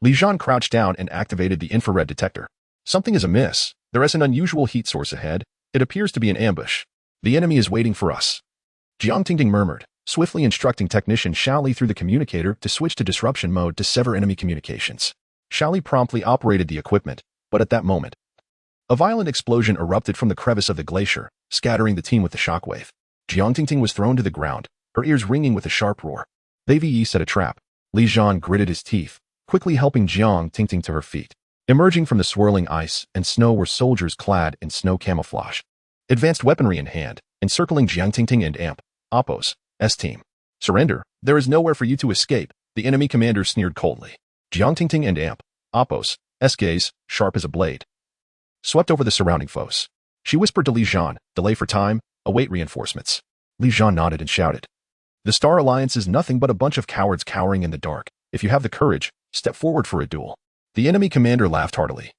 Li Zhan crouched down and activated the infrared detector. Something is amiss. There is an unusual heat source ahead. It appears to be an ambush. The enemy is waiting for us. Jiang Tingting murmured, swiftly instructing technician Xiao Li through the communicator to switch to disruption mode to sever enemy communications. Xiao Li promptly operated the equipment, but at that moment, a violent explosion erupted from the crevice of the glacier, scattering the team with the shockwave. Jiang Tingting was thrown to the ground, her ears ringing with a sharp roar. They VE set a trap. Li Zhan gritted his teeth, quickly helping Jiang Tingting to her feet. Emerging from the swirling ice and snow were soldiers clad in snow camouflage, advanced weaponry in hand, encircling Jiang Tingting and Amp, Oppo's, S-team. Surrender, there is nowhere for you to escape, the enemy commander sneered coldly. Jiang Tingting and Amp, Oppo's, S gaze, sharp as a blade, swept over the surrounding foes. She whispered to Li Zhan, delay for time, await reinforcements. Li Zhan nodded and shouted. The Star Alliance is nothing but a bunch of cowards cowering in the dark. If you have the courage, step forward for a duel. The enemy commander laughed heartily,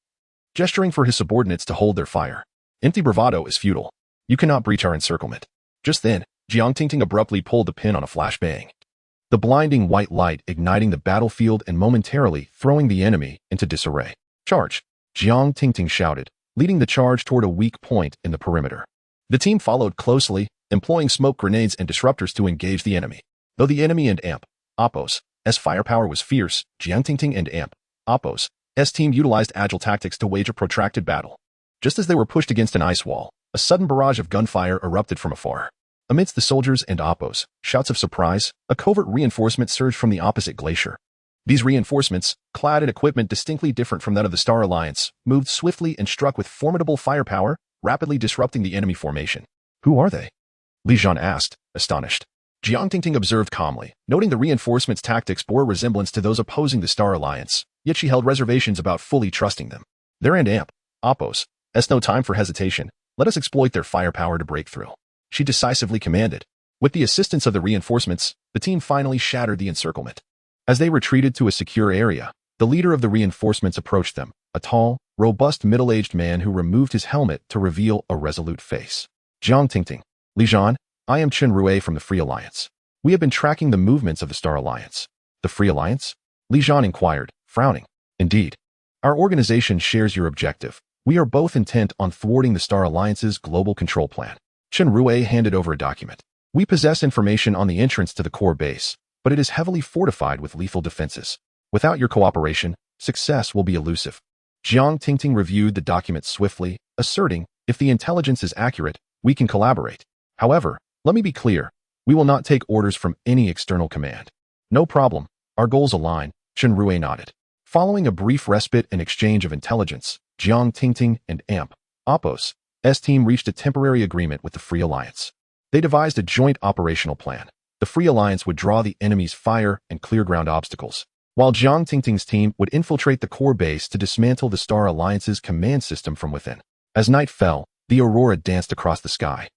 gesturing for his subordinates to hold their fire. Empty bravado is futile. You cannot breach our encirclement. Just then, Jiang Tingting abruptly pulled the pin on a flashbang, the blinding white light igniting the battlefield and momentarily throwing the enemy into disarray. Charge! Jiang Tingting shouted, leading the charge toward a weak point in the perimeter. The team followed closely, employing smoke grenades and disruptors to engage the enemy. Though the enemy and Amp, Oppo's, S firepower was fierce, Jiang Tingting and Amp, Oppo's, S team utilized agile tactics to wage a protracted battle. Just as they were pushed against an ice wall, a sudden barrage of gunfire erupted from afar. Amidst the soldiers and Oppo's shouts of surprise, a covert reinforcement surged from the opposite glacier. These reinforcements, clad in equipment distinctly different from that of the Star Alliance, moved swiftly and struck with formidable firepower, rapidly disrupting the enemy formation. Who are they? Li Zhan asked, astonished. Jiang Tingting observed calmly, noting the reinforcements' tactics bore a resemblance to those opposing the Star Alliance, yet she held reservations about fully trusting them. They're and Amp, Oppo's, S no time for hesitation. Let us exploit their firepower to break through. She decisively commanded. With the assistance of the reinforcements, the team finally shattered the encirclement. As they retreated to a secure area, the leader of the reinforcements approached them, a tall, robust middle-aged man who removed his helmet to reveal a resolute face. Jiang Tingting. Li Zhan, I am Chen Rui from the Free Alliance. We have been tracking the movements of the Star Alliance. The Free Alliance? Li Zhan inquired, frowning. Indeed. Our organization shares your objective. We are both intent on thwarting the Star Alliance's global control plan. Chen Rui handed over a document. We possess information on the entrance to the core base, but it is heavily fortified with lethal defenses. Without your cooperation, success will be elusive. Jiang Tingting reviewed the document swiftly, asserting, if the intelligence is accurate, we can collaborate. However, let me be clear, we will not take orders from any external command. No problem, our goals align, Chen Rui nodded. Following a brief respite and exchange of intelligence, Jiang Tingting and Amp, Oppo's, S team reached a temporary agreement with the Free Alliance. They devised a joint operational plan. The Free Alliance would draw the enemy's fire and clear ground obstacles, while Jiang Tingting's team would infiltrate the core base to dismantle the Star Alliance's command system from within. As night fell, the aurora danced across the sky,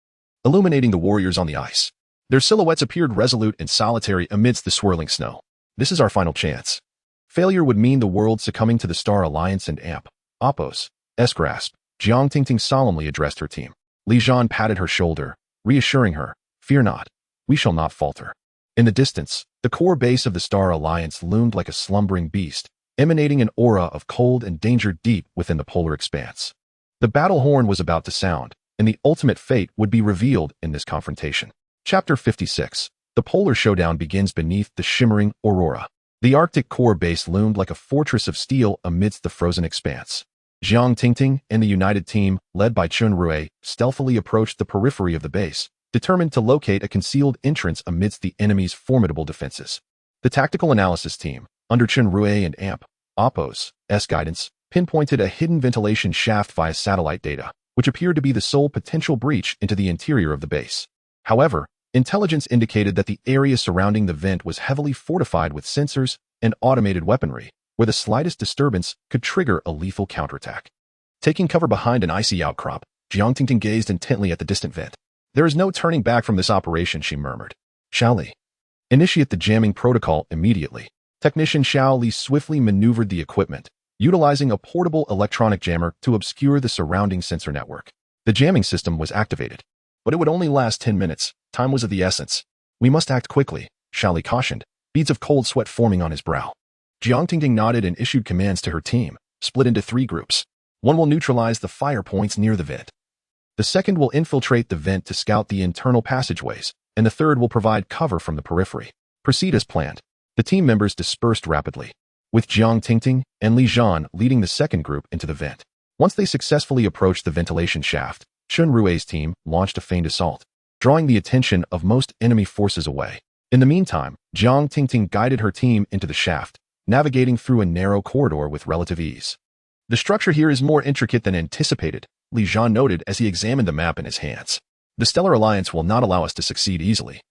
illuminating the warriors on the ice. Their silhouettes appeared resolute and solitary amidst the swirling snow. This is our final chance. Failure would mean the world succumbing to the Star Alliance and Amp, Oppo's, S grasp. Jiang Tingting solemnly addressed her team. Li Zhan patted her shoulder, reassuring her, fear not, we shall not falter. In the distance, the core base of the Star Alliance loomed like a slumbering beast, emanating an aura of cold and danger deep within the polar expanse. The battle horn was about to sound, and the ultimate fate would be revealed in this confrontation. Chapter 56. The polar showdown begins beneath the shimmering aurora. The Arctic core base loomed like a fortress of steel amidst the frozen expanse. Jiang Tingting and the united team, led by Chen Rui, stealthily approached the periphery of the base, determined to locate a concealed entrance amidst the enemy's formidable defenses. The tactical analysis team, under Chen Rui and Amp, Oppo's, S guidance, pinpointed a hidden ventilation shaft via satellite data, which appeared to be the sole potential breach into the interior of the base. However, intelligence indicated that the area surrounding the vent was heavily fortified with sensors and automated weaponry, where the slightest disturbance could trigger a lethal counterattack. Taking cover behind an icy outcrop, Jiang Tingting gazed intently at the distant vent. There is no turning back from this operation, she murmured. Xiao Li. Initiate the jamming protocol immediately. Technician Xiao Li swiftly maneuvered the equipment, utilizing a portable electronic jammer to obscure the surrounding sensor network. The jamming system was activated, but it would only last 10 minutes. Time was of the essence. We must act quickly, Xiaoli cautioned, beads of cold sweat forming on his brow. Jiang Tingting nodded and issued commands to her team, split into 3 groups. One will neutralize the fire points near the vent. The second will infiltrate the vent to scout the internal passageways, and the third will provide cover from the periphery. Proceed as planned. The team members dispersed rapidly, with Jiang Tingting and Li Zhan leading the second group into the vent. Once they successfully approached the ventilation shaft, Shun Rui's team launched a feigned assault, drawing the attention of most enemy forces away. In the meantime, Jiang Tingting guided her team into the shaft, navigating through a narrow corridor with relative ease. The structure here is more intricate than anticipated, Li Zhan noted as he examined the map in his hands. The Stellar Alliance will not allow us to succeed easily.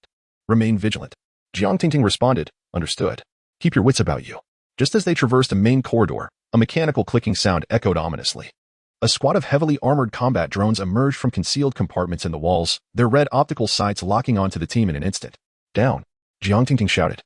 Remain vigilant. Jiang Tingting responded, understood. Keep your wits about you. Just as they traversed a main corridor, a mechanical clicking sound echoed ominously. A squad of heavily armored combat drones emerged from concealed compartments in the walls, their red optical sights locking onto the team in an instant. Down, Jiang Tingting shouted.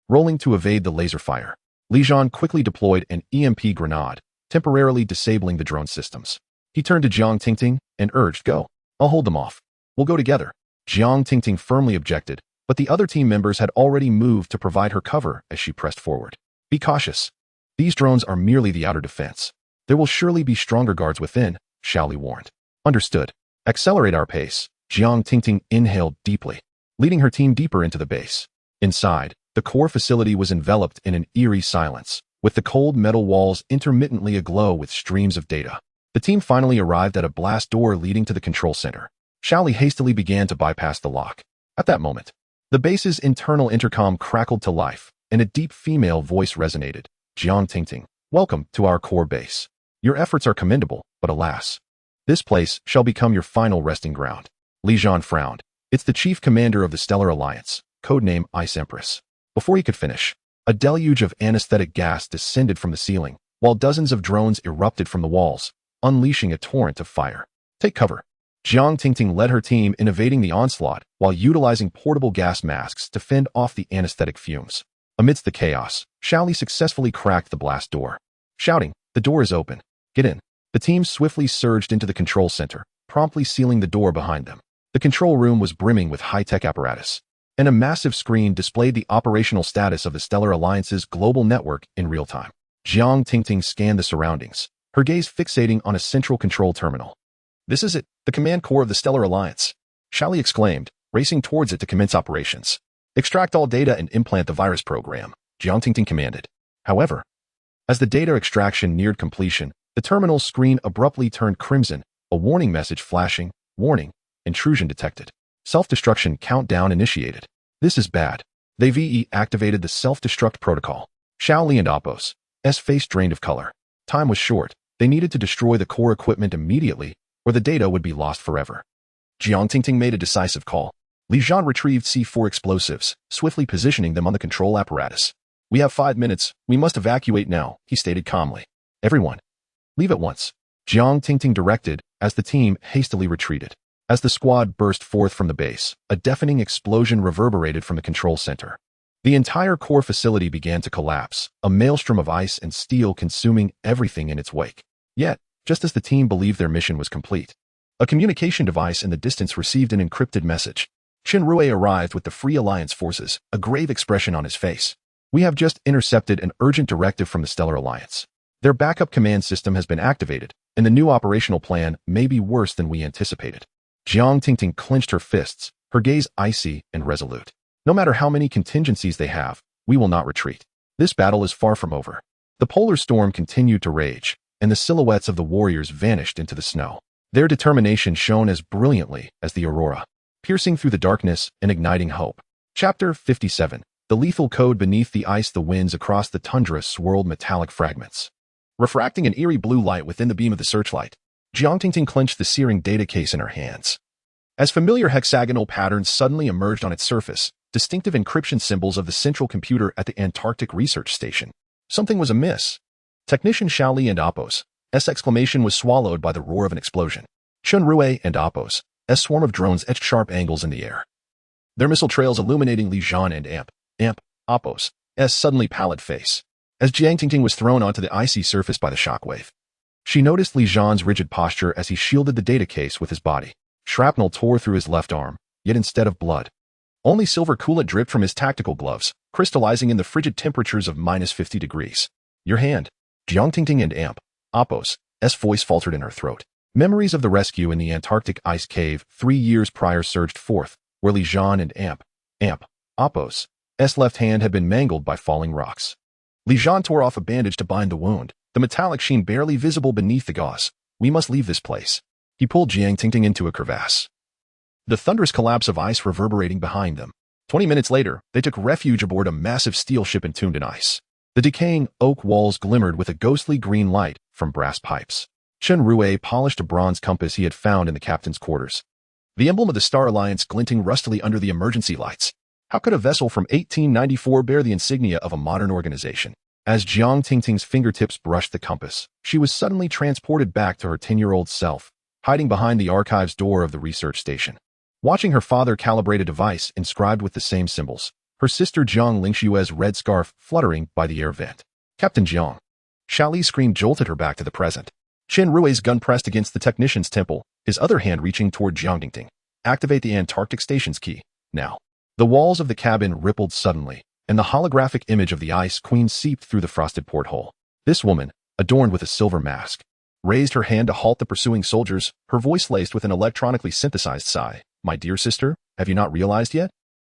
Rolling to evade the laser fire, Li Zhan quickly deployed an EMP grenade, temporarily disabling the drone systems. He turned to Jiang Tingting and urged, go. I'll hold them off. We'll go together. Jiang Tingting firmly objected, but the other team members had already moved to provide her cover as she pressed forward. Be cautious. These drones are merely the outer defense. There will surely be stronger guards within, Xiaoli warned. Understood. Accelerate our pace. Jiang Tingting inhaled deeply, leading her team deeper into the base. Inside, the core facility was enveloped in an eerie silence, with the cold metal walls intermittently aglow with streams of data. The team finally arrived at a blast door leading to the control center. Xiaoli hastily began to bypass the lock. At that moment, the base's internal intercom crackled to life, and a deep female voice resonated. Jiang Tingting, welcome to our core base. Your efforts are commendable, but alas, this place shall become your final resting ground. Li Zhan frowned. It's the chief commander of the Stellar Alliance, codename Ice Empress. Before he could finish, a deluge of anesthetic gas descended from the ceiling, while dozens of drones erupted from the walls, unleashing a torrent of fire. Take cover. Jiang Tingting led her team in evading the onslaught while utilizing portable gas masks to fend off the anesthetic fumes. Amidst the chaos, Xiaoli successfully cracked the blast door. Shouting, the door is open. Get in. The team swiftly surged into the control center, promptly sealing the door behind them. The control room was brimming with high-tech apparatus, and a massive screen displayed the operational status of the Stellar Alliance's global network in real time. Jiang Tingting scanned the surroundings, her gaze fixating on a central control terminal. This is it, the command core of the Stellar Alliance, Xiaoli exclaimed, racing towards it to commence operations. Extract all data and implant the virus program, Jiang Tingting commanded. However, as the data extraction neared completion, the terminal's screen abruptly turned crimson, a warning message flashing. Warning, intrusion detected. Self-destruction countdown initiated. This is bad. They VE activated the self-destruct protocol. Xiaoli and Apos' face drained of color. Time was short. They needed to destroy the core equipment immediately, or the data would be lost forever. Jiang Tingting made a decisive call. Li Zhan retrieved C4 explosives, swiftly positioning them on the control apparatus. We have 5 minutes. We must evacuate now, he stated calmly. Everyone, leave at once. Jiang Tingting directed as the team hastily retreated. As the squad burst forth from the base, a deafening explosion reverberated from the control center. The entire core facility began to collapse, a maelstrom of ice and steel consuming everything in its wake. Yet, just as the team believed their mission was complete, a communication device in the distance received an encrypted message. Qin Rui arrived with the Free Alliance forces, a grave expression on his face. We have just intercepted an urgent directive from the Stellar Alliance. Their backup command system has been activated, and the new operational plan may be worse than we anticipated. Jiang Tingting clenched her fists, her gaze icy and resolute. No matter how many contingencies they have, we will not retreat. This battle is far from over. The polar storm continued to rage, and the silhouettes of the warriors vanished into the snow. Their determination shone as brilliantly as the aurora, piercing through the darkness and igniting hope. Chapter 57. The lethal code beneath the ice. The winds across the tundra swirled metallic fragments, refracting an eerie blue light within the beam of the searchlight. Jiang Tingting clenched the searing data case in her hands. As familiar hexagonal patterns suddenly emerged on its surface, distinctive encryption symbols of the central computer at the Antarctic Research Station. Something was amiss. Technician Xiaoli and Apos' exclamation was swallowed by the roar of an explosion. Shun Rui and Apos' swarm of drones etched sharp angles in the air, their missile trails illuminating Li Zhan and Apos' suddenly pallid face. as Jiang Tingting was thrown onto the icy surface by the shockwave. She noticed Li Zhan's rigid posture as he shielded the data case with his body. Shrapnel tore through his left arm, yet instead of blood, only silver coolant dripped from his tactical gloves, crystallizing in the frigid temperatures of -50 degrees. Your hand. Jiang Tingting and Amp. Appos. S voice faltered in her throat. Memories of the rescue in the Antarctic ice cave 3 years prior surged forth, where Li Zhan and Amp. Appos. S left hand had been mangled by falling rocks. Li Zhan tore off a bandage to bind the wound, the metallic sheen barely visible beneath the gauze. We must leave this place. He pulled Jiang Tingting into a crevasse, the thunderous collapse of ice reverberating behind them. 20 minutes later, they took refuge aboard a massive steel ship entombed in ice. The decaying oak walls glimmered with a ghostly green light from brass pipes. Chen Rui polished a bronze compass he had found in the captain's quarters, the emblem of the Star Alliance glinting rustily under the emergency lights. How could a vessel from 1894 bear the insignia of a modern organization? As Jiang Tingting's fingertips brushed the compass, she was suddenly transported back to her 10-year-old self, hiding behind the archives door of the research station. Watching her father calibrate a device inscribed with the same symbols, her sister Jiang Lingshue's red scarf fluttering by the air vent. Captain Jiang. Xiaoli's scream jolted her back to the present. Chen Rui's gun pressed against the technician's temple, his other hand reaching toward Jiang Tingting. Activate the Antarctic station's key, now. The walls of the cabin rippled suddenly, and the holographic image of the Ice Queen seeped through the frosted porthole. This woman, adorned with a silver mask, raised her hand to halt the pursuing soldiers, her voice laced with an electronically synthesized sigh. My dear sister, have you not realized yet?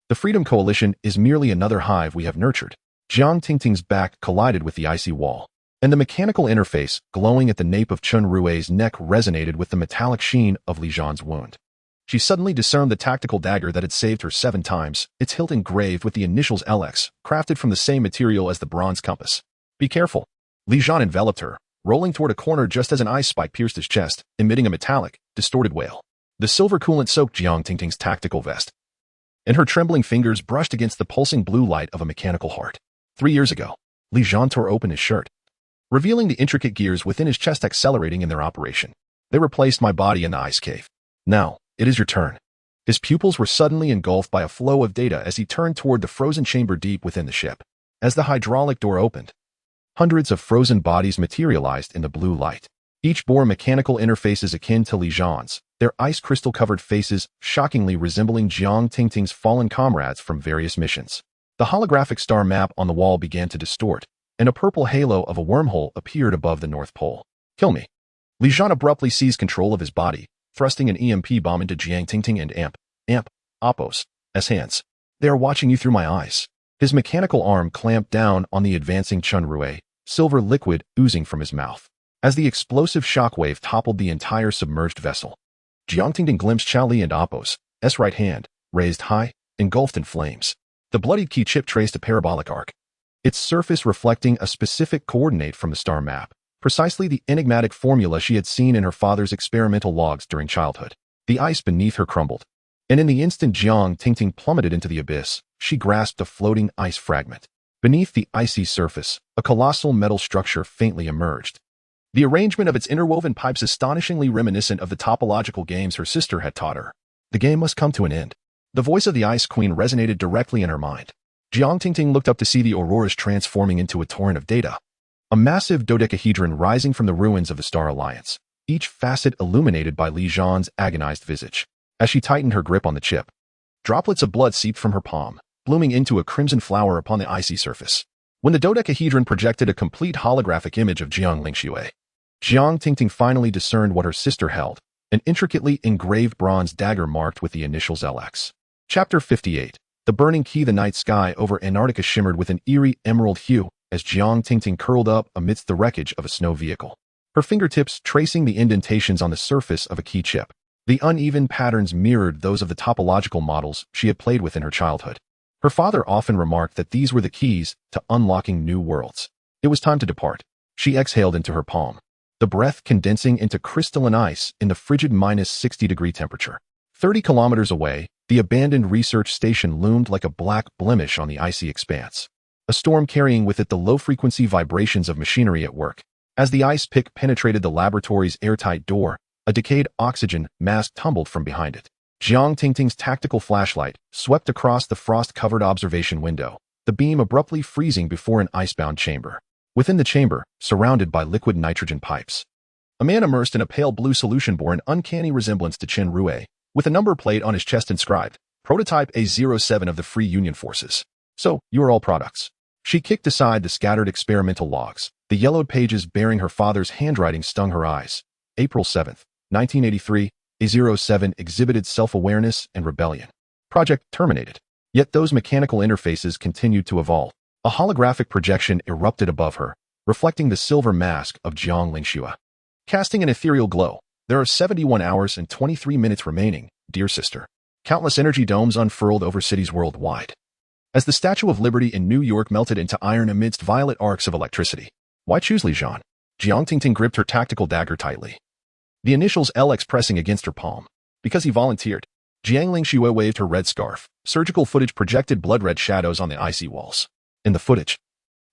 The Freedom Coalition is merely another hive we have nurtured. Jiang Tingting's back collided with the icy wall, and the mechanical interface glowing at the nape of Chen Rui's neck resonated with the metallic sheen of Li Zhan's wound. She suddenly discerned the tactical dagger that had saved her 7 times, its hilt engraved with the initials LX, crafted from the same material as the bronze compass. Be careful. Li Zhan enveloped her, rolling toward a corner just as an ice spike pierced his chest, emitting a metallic, distorted wail. The silver coolant soaked Jiang Tingting's tactical vest, and her trembling fingers brushed against the pulsing blue light of a mechanical heart. 3 years ago, Li Zhan tore open his shirt, revealing the intricate gears within his chest accelerating in their operation. They replaced my body in the ice cave. Now, it is your turn. His pupils were suddenly engulfed by a flow of data as he turned toward the frozen chamber deep within the ship. As the hydraulic door opened, hundreds of frozen bodies materialized in the blue light. Each bore mechanical interfaces akin to Li Zhan's, their ice crystal-covered faces shockingly resembling Jiang Tingting's fallen comrades from various missions. The holographic star map on the wall began to distort, and a purple halo of a wormhole appeared above the North Pole. Kill me. Li Zhan abruptly seized control of his body, thrusting an EMP bomb into Jiang Tingting and Amp, Appos, S hands. They are watching you through my eyes. His mechanical arm clamped down on the advancing Chen Rui, silver liquid oozing from his mouth. As the explosive shockwave toppled the entire submerged vessel, Jiang Tingting glimpsed Xiaoli and Appos, S right hand, raised high, engulfed in flames. The bloodied key chip traced a parabolic arc, its surface reflecting a specific coordinate from the star map, precisely the enigmatic formula she had seen in her father's experimental logs during childhood. The ice beneath her crumbled, and in the instant Jiang Tingting plummeted into the abyss, she grasped a floating ice fragment. Beneath the icy surface, a colossal metal structure faintly emerged, the arrangement of its interwoven pipes astonishingly reminiscent of the topological games her sister had taught her. The game must come to an end. The voice of the Ice Queen resonated directly in her mind. Jiang Tingting looked up to see the auroras transforming into a torrent of data. A massive dodecahedron rising from the ruins of the Star Alliance, each facet illuminated by Li Zhan's agonized visage. As she tightened her grip on the chip, droplets of blood seeped from her palm, blooming into a crimson flower upon the icy surface. When the dodecahedron projected a complete holographic image of Jiang Lingxue, Jiang Tingting finally discerned what her sister held, an intricately engraved bronze dagger marked with the initials LX. Chapter 58. The burning key. The night sky over Antarctica shimmered with an eerie emerald hue as Jiang Tingting curled up amidst the wreckage of a snow vehicle, her fingertips tracing the indentations on the surface of a key chip. The uneven patterns mirrored those of the topological models she had played with in her childhood. Her father often remarked that these were the keys to unlocking new worlds. It was time to depart. She exhaled into her palm, the breath condensing into crystalline ice in the frigid -60-degree temperature. 30 kilometers away, the abandoned research station loomed like a black blemish on the icy expanse, a storm carrying with it the low-frequency vibrations of machinery at work. As the ice pick penetrated the laboratory's airtight door, a decayed oxygen mask tumbled from behind it. Jiang Tingting's tactical flashlight swept across the frost-covered observation window, the beam abruptly freezing before an icebound chamber. Within the chamber, surrounded by liquid nitrogen pipes, a man immersed in a pale blue solution bore an uncanny resemblance to Chen Rue, with a number plate on his chest inscribed, Prototype A07 of the Free Union Forces. So, you are all products. She kicked aside the scattered experimental logs. The yellowed pages bearing her father's handwriting stung her eyes. April 7th, 1983, A07 exhibited self-awareness and rebellion. Project terminated. Yet those mechanical interfaces continued to evolve. A holographic projection erupted above her, reflecting the silver mask of Jiang Lingxue. Casting an ethereal glow, there are 71 hours and 23 minutes remaining, dear sister. Countless energy domes unfurled over cities worldwide. As the Statue of Liberty in New York melted into iron amidst violet arcs of electricity. Why choose Li Zhan? Jiang Tingting gripped her tactical dagger tightly, the initials LX pressing against her palm. Because he volunteered. Jiang Lingxue waved her red scarf. Surgical footage projected blood-red shadows on the icy walls. In the footage,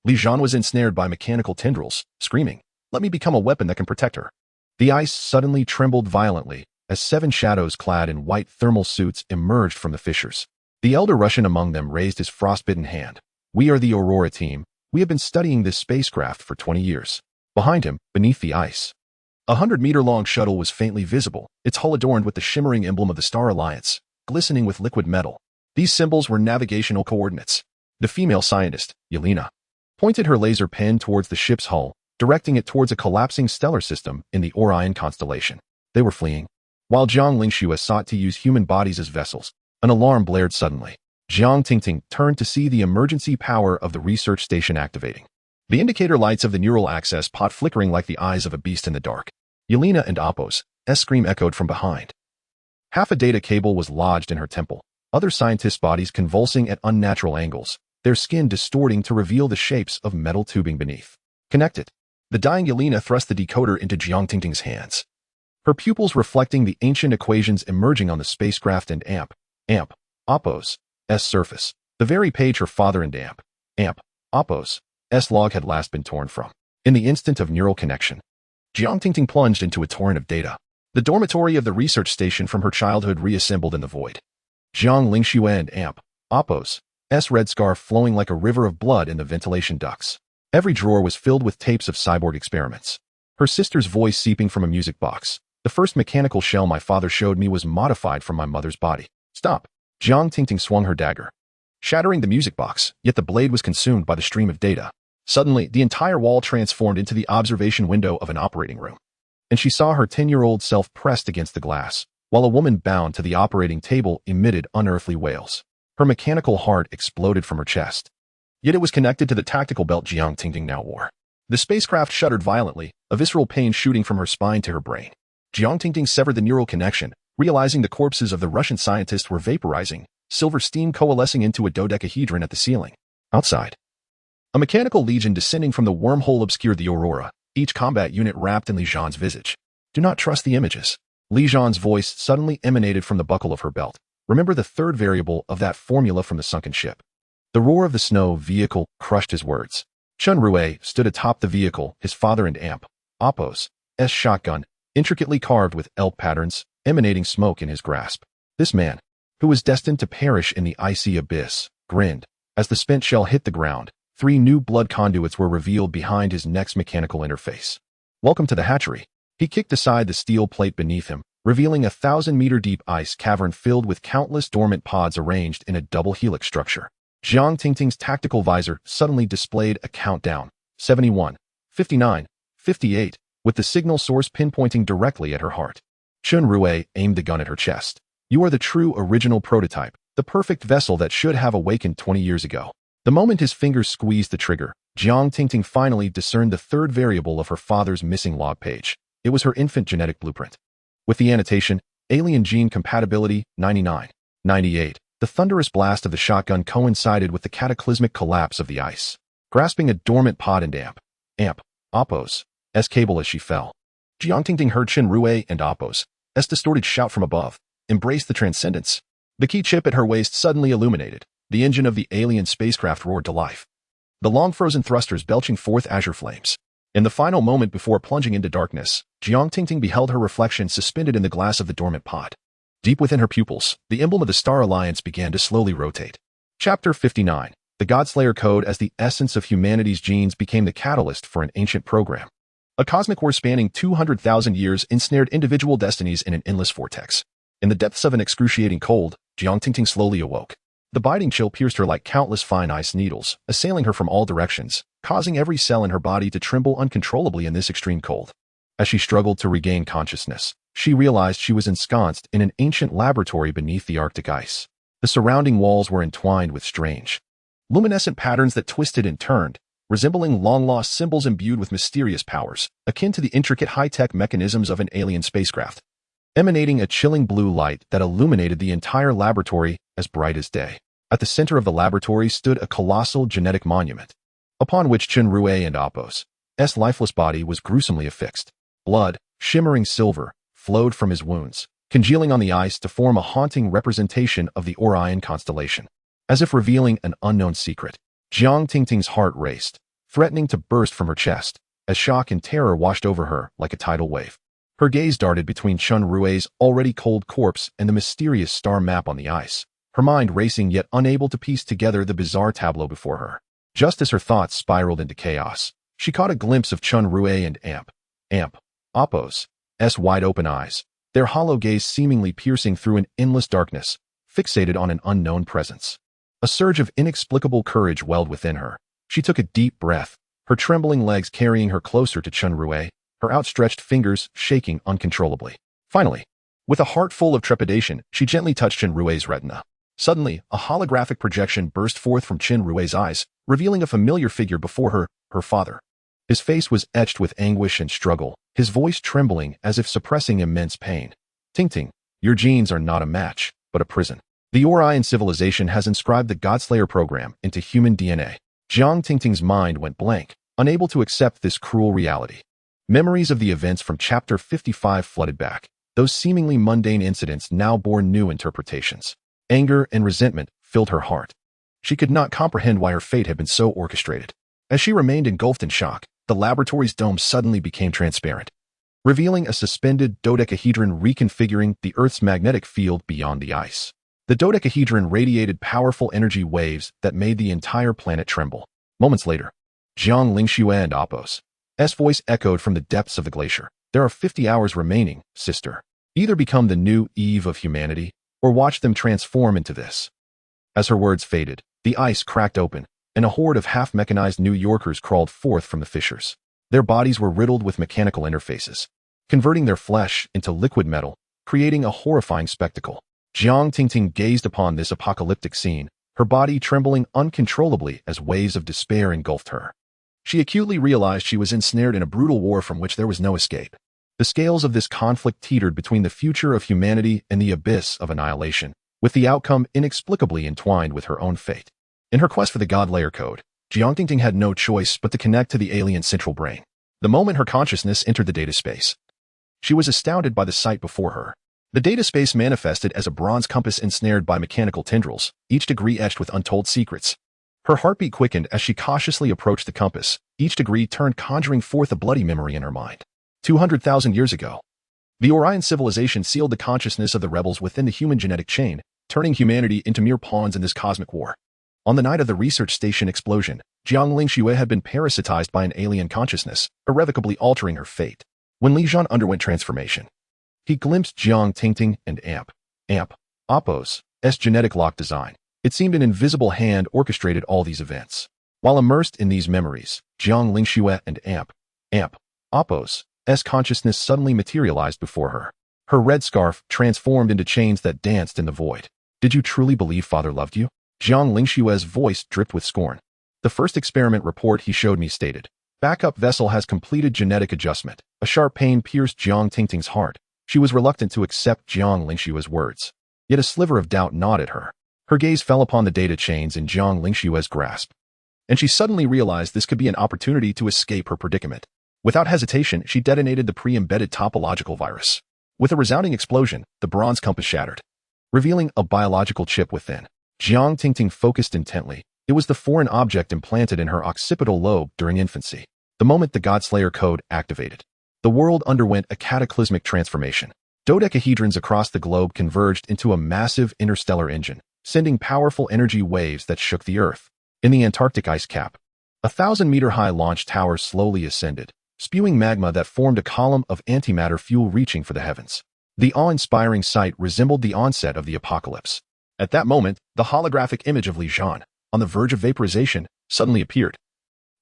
Li Zhan was ensnared by mechanical tendrils, screaming, "Let me become a weapon that can protect her." The ice suddenly trembled violently as 7 shadows clad in white thermal suits emerged from the fissures. The elder Russian among them raised his frostbitten hand. "We are the Aurora team. We have been studying this spacecraft for 20 years. Behind him, beneath the ice, a 100-meter-long shuttle was faintly visible, its hull adorned with the shimmering emblem of the Star Alliance, glistening with liquid metal. These symbols were navigational coordinates. The female scientist, Yelena, pointed her laser pen towards the ship's hull, directing it towards a collapsing stellar system in the Orion constellation. They were fleeing. While Jiang Lingxue sought to use human bodies as vessels, an alarm blared suddenly. Jiang Tingting turned to see the emergency power of the research station activating. The indicator lights of the neural access pod flickering like the eyes of a beast in the dark. Yelena and Appo's scream echoed from behind. Half a data cable was lodged in her temple, other scientists' bodies convulsing at unnatural angles, their skin distorting to reveal the shapes of metal tubing beneath. Connected. The dying Yelena thrust the decoder into Jiang Tingting's hands, her pupils reflecting the ancient equations emerging on the spacecraft and Appo's surface, the very page her father and Appo's log had last been torn from. In the instant of neural connection, Jiang Tingting plunged into a torrent of data. The dormitory of the research station from her childhood reassembled in the void. Jiang Lingxue and Appo's red scarf flowing like a river of blood in the ventilation ducts. Every drawer was filled with tapes of cyborg experiments. Her sister's voice seeping from a music box. "The first mechanical shell my father showed me was modified from my mother's body." Stop. Jiang Tingting swung her dagger, shattering the music box, yet the blade was consumed by the stream of data. Suddenly, the entire wall transformed into the observation window of an operating room, and she saw her 10-year-old self pressed against the glass, while a woman bound to the operating table emitted unearthly wails. Her mechanical heart exploded from her chest. Yet it was connected to the tactical belt Jiang Tingting now wore. The spacecraft shuddered violently, a visceral pain shooting from her spine to her brain. Jiang Tingting severed the neural connection, realizing the corpses of the Russian scientists were vaporizing, silver steam coalescing into a dodecahedron at the ceiling. Outside, a mechanical legion descending from the wormhole obscured the aurora, each combat unit wrapped in Li Zhan's visage. "Do not trust the images." Li Zhan's voice suddenly emanated from the buckle of her belt. "Remember the third variable of that formula from the sunken ship." The roar of the snow vehicle crushed his words. Chen Rue stood atop the vehicle, his father and Appo's shotgun, intricately carved with elk patterns, emanating smoke in his grasp. This man, who was destined to perish in the icy abyss, grinned. As the spent shell hit the ground, 3 new blood conduits were revealed behind his neck's mechanical interface. "Welcome to the hatchery." He kicked aside the steel plate beneath him, revealing a 1,000-meter-deep ice cavern filled with countless dormant pods arranged in a double helix structure. Jiang Tingting's tactical visor suddenly displayed a countdown, 71, 59, 58, with the signal source pinpointing directly at her heart. Chen Rue aimed the gun at her chest. "You are the true original prototype, the perfect vessel that should have awakened 20 years ago." The moment his fingers squeezed the trigger, Jiang Tingting finally discerned the third variable of her father's missing log page. It was her infant genetic blueprint. With the annotation, alien gene compatibility, 99, 98. The thunderous blast of the shotgun coincided with the cataclysmic collapse of the ice, grasping a dormant pod and Appo's cable as she fell. Jiang Tingting heard Chen Rue and Appo's distorted shout from above. "Embrace the transcendence." The key chip at her waist suddenly illuminated. The engine of the alien spacecraft roared to life, the long-frozen thrusters belching forth azure flames. In the final moment before plunging into darkness, Jiang Tingting beheld her reflection suspended in the glass of the dormant pod. Deep within her pupils, the emblem of the Star Alliance began to slowly rotate. Chapter 59. The Godslayer Code as the essence of humanity's genes became the catalyst for an ancient program. A cosmic war spanning 200,000 years ensnared individual destinies in an endless vortex. In the depths of an excruciating cold, Jiang Tingting slowly awoke. The biting chill pierced her like countless fine ice needles, assailing her from all directions, causing every cell in her body to tremble uncontrollably in this extreme cold. As she struggled to regain consciousness, she realized she was ensconced in an ancient laboratory beneath the Arctic ice. The surrounding walls were entwined with strange, luminescent patterns that twisted and turned, resembling long-lost symbols imbued with mysterious powers, akin to the intricate high-tech mechanisms of an alien spacecraft, emanating a chilling blue light that illuminated the entire laboratory as bright as day. At the center of the laboratory stood a colossal genetic monument, upon which Chen Rue and Apos' lifeless body was gruesomely affixed. Blood, shimmering silver, flowed from his wounds, congealing on the ice to form a haunting representation of the Orion constellation. As if revealing an unknown secret, Jiang Tingting's heart raced, threatening to burst from her chest, as shock and terror washed over her like a tidal wave. Her gaze darted between Chen Rue's already cold corpse and the mysterious star map on the ice, her mind racing yet unable to piece together the bizarre tableau before her. Just as her thoughts spiraled into chaos, she caught a glimpse of Chen Rue and Apos' wide-open eyes, their hollow gaze seemingly piercing through an endless darkness, fixated on an unknown presence. A surge of inexplicable courage welled within her. She took a deep breath, her trembling legs carrying her closer to Chen Rue, her outstretched fingers shaking uncontrollably. Finally, with a heart full of trepidation, she gently touched Chen Rue's retina. Suddenly, a holographic projection burst forth from Chen Rue's eyes, revealing a familiar figure before her, her father. His face was etched with anguish and struggle, his voice trembling as if suppressing immense pain. Tingting, your genes are not a match, but a prison. The Orion civilization has inscribed the Godslayer program into human DNA. Jiang Tingting's mind went blank, unable to accept this cruel reality. Memories of the events from Chapter 55 flooded back. Those seemingly mundane incidents now bore new interpretations. Anger and resentment filled her heart. She could not comprehend why her fate had been so orchestrated. As she remained engulfed in shock, the laboratory's dome suddenly became transparent, revealing a suspended dodecahedron reconfiguring the Earth's magnetic field beyond the ice. The dodecahedron radiated powerful energy waves that made the entire planet tremble. Moments later, Jiang Lingxue and Apos' voice echoed from the depths of the glacier. There are 50 hours remaining, sister. Either become the new Eve of humanity, or watch them transform into this. As her words faded, the ice cracked open, and a horde of half-mechanized New Yorkers crawled forth from the fissures. Their bodies were riddled with mechanical interfaces, converting their flesh into liquid metal, creating a horrifying spectacle. Jiang Tingting gazed upon this apocalyptic scene, her body trembling uncontrollably as waves of despair engulfed her. She acutely realized she was ensnared in a brutal war from which there was no escape. The scales of this conflict teetered between the future of humanity and the abyss of annihilation, with the outcome inexplicably entwined with her own fate. In her quest for the Godslayer Code, Jiang Tingting had no choice but to connect to the alien central brain. The moment her consciousness entered the data space, she was astounded by the sight before her. The data space manifested as a bronze compass ensnared by mechanical tendrils, each degree etched with untold secrets. Her heartbeat quickened as she cautiously approached the compass, each degree turned conjuring forth a bloody memory in her mind. 200,000 years ago, the Orion civilization sealed the consciousness of the rebels within the human genetic chain, turning humanity into mere pawns in this cosmic war. On the night of the research station explosion, Jiang Lingxue had been parasitized by an alien consciousness, irrevocably altering her fate. When Li Zhan underwent transformation, he glimpsed Jiang Tingting and Apos' genetic lock design. It seemed an invisible hand orchestrated all these events. While immersed in these memories, Jiang Lingxue and Apos' consciousness suddenly materialized before her. Her red scarf transformed into chains that danced in the void. Did you truly believe father loved you? Jiang Lingxue's voice dripped with scorn. The first experiment report he showed me stated, backup vessel has completed genetic adjustment. A sharp pain pierced Jiang Tingting's heart. She was reluctant to accept Jiang Lingxue's words. Yet a sliver of doubt gnawed at her. Her gaze fell upon the data chains in Jiang Lingxue's grasp, and she suddenly realized this could be an opportunity to escape her predicament. Without hesitation, she detonated the pre-embedded topological virus. With a resounding explosion, the bronze compass shattered, revealing a biological chip within. Jiang Tingting focused intently. It was the foreign object implanted in her occipital lobe during infancy. The moment the Godslayer Code activated, the world underwent a cataclysmic transformation. Dodecahedrons across the globe converged into a massive interstellar engine, sending powerful energy waves that shook the Earth. In the Antarctic ice cap, a 1,000-meter-high launch tower slowly ascended, spewing magma that formed a column of antimatter fuel reaching for the heavens. The awe-inspiring sight resembled the onset of the apocalypse. At that moment, the holographic image of Li Zhan, on the verge of vaporization, suddenly appeared.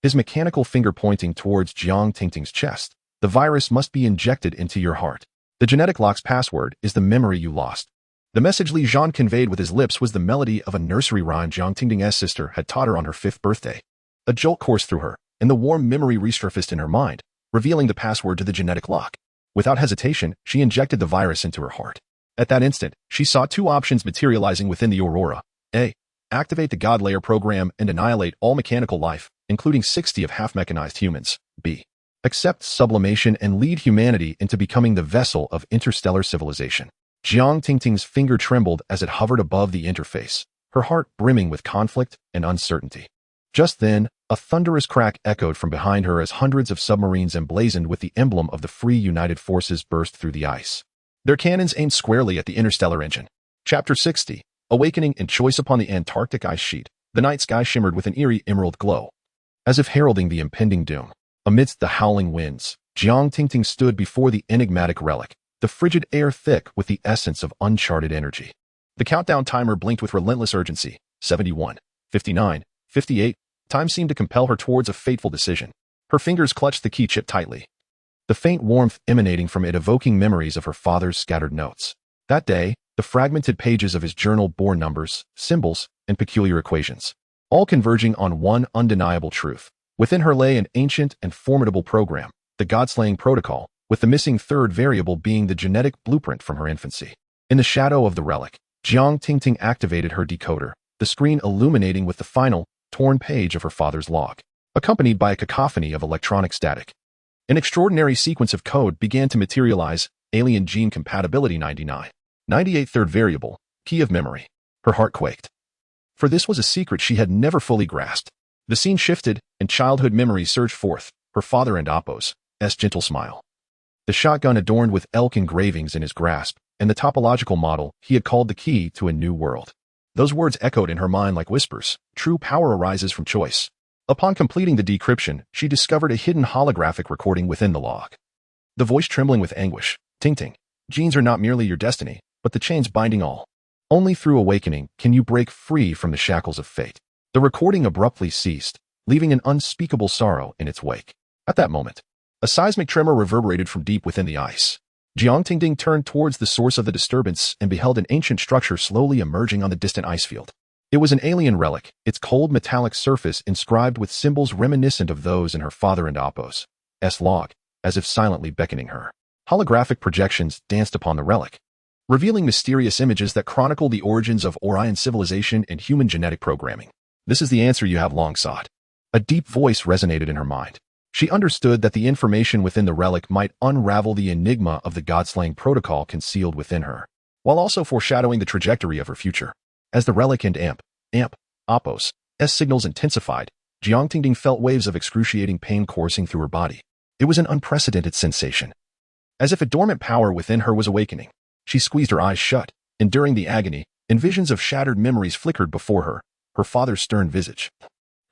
His mechanical finger pointing towards Jiang Tingting's chest. The virus must be injected into your heart. The genetic lock's password is the memory you lost. The message Li Zhan conveyed with his lips was the melody of a nursery rhyme Jiang Tingting's sister had taught her on her 5th birthday. A jolt coursed through her, and the warm memory resurfaced in her mind, revealing the password to the genetic lock. Without hesitation, she injected the virus into her heart. At that instant, she saw two options materializing within the aurora. A. Activate the God Layer program and annihilate all mechanical life, including 60 of half-mechanized humans. B. Accept sublimation and lead humanity into becoming the vessel of interstellar civilization. Jiang Tingting's finger trembled as it hovered above the interface, her heart brimming with conflict and uncertainty. Just then, a thunderous crack echoed from behind her as hundreds of submarines emblazoned with the emblem of the Free United Forces burst through the ice. Their cannons aimed squarely at the interstellar engine. Chapter 60. Awakening and choice upon the Antarctic ice sheet. The night sky shimmered with an eerie emerald glow, as if heralding the impending doom. Amidst the howling winds, Jiang Tingting stood before the enigmatic relic, the frigid air thick with the essence of uncharted energy. The countdown timer blinked with relentless urgency. 71, 59, 58. Time seemed to compel her towards a fateful decision. Her fingers clutched the key chip tightly, the faint warmth emanating from it evoking memories of her father's scattered notes. That day, the fragmented pages of his journal bore numbers, symbols, and peculiar equations, all converging on one undeniable truth. Within her lay an ancient and formidable program, the God-slaying protocol, with the missing third variable being the genetic blueprint from her infancy. In the shadow of the relic, Jiang Tingting activated her decoder, the screen illuminating with the final, torn page of her father's log, accompanied by a cacophony of electronic static. An extraordinary sequence of code began to materialize. Alien gene compatibility 99. 98 third variable, key of memory. Her heart quaked. For this was a secret she had never fully grasped. The scene shifted, and childhood memories surged forth, her father and Appo's gentle smile. The shotgun adorned with elk engravings in his grasp, and the topological model he had called the key to a new world. Those words echoed in her mind like whispers. True power arises from choice. Upon completing the decryption, she discovered a hidden holographic recording within the log. The voice trembling with anguish. Tingting, genes are not merely your destiny, but the chains binding all. Only through awakening can you break free from the shackles of fate. The recording abruptly ceased, leaving an unspeakable sorrow in its wake. At that moment, a seismic tremor reverberated from deep within the ice. Jiang Tingting turned towards the source of the disturbance and beheld an ancient structure slowly emerging on the distant ice field. It was an alien relic, its cold metallic surface inscribed with symbols reminiscent of those in her father and Appo's log, as if silently beckoning her. Holographic projections danced upon the relic, revealing mysterious images that chronicle the origins of Orion civilization and human genetic programming. This is the answer you have long sought. A deep voice resonated in her mind. She understood that the information within the relic might unravel the enigma of the God-slaying protocol concealed within her, while also foreshadowing the trajectory of her future. As the relic and Appo's signals intensified, Jiang Tingting felt waves of excruciating pain coursing through her body. It was an unprecedented sensation, as if a dormant power within her was awakening. She squeezed her eyes shut, enduring the agony, and visions of shattered memories flickered before her, her father's stern visage,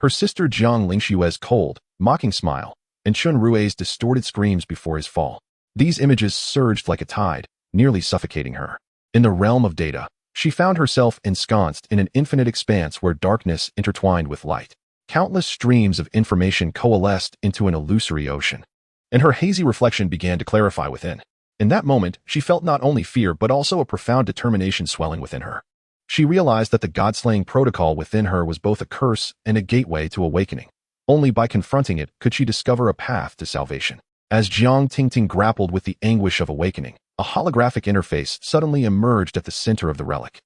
her sister Jiang Lingshue's cold, mocking smile, and Chun Rui's distorted screams before his fall. These images surged like a tide, nearly suffocating her. In the realm of data, she found herself ensconced in an infinite expanse where darkness intertwined with light. Countless streams of information coalesced into an illusory ocean, and her hazy reflection began to clarify within. In that moment, she felt not only fear but also a profound determination swelling within her. She realized that the God-slaying protocol within her was both a curse and a gateway to awakening. Only by confronting it could she discover a path to salvation. As Jiang Tingting grappled with the anguish of awakening, a holographic interface suddenly emerged at the center of the relic,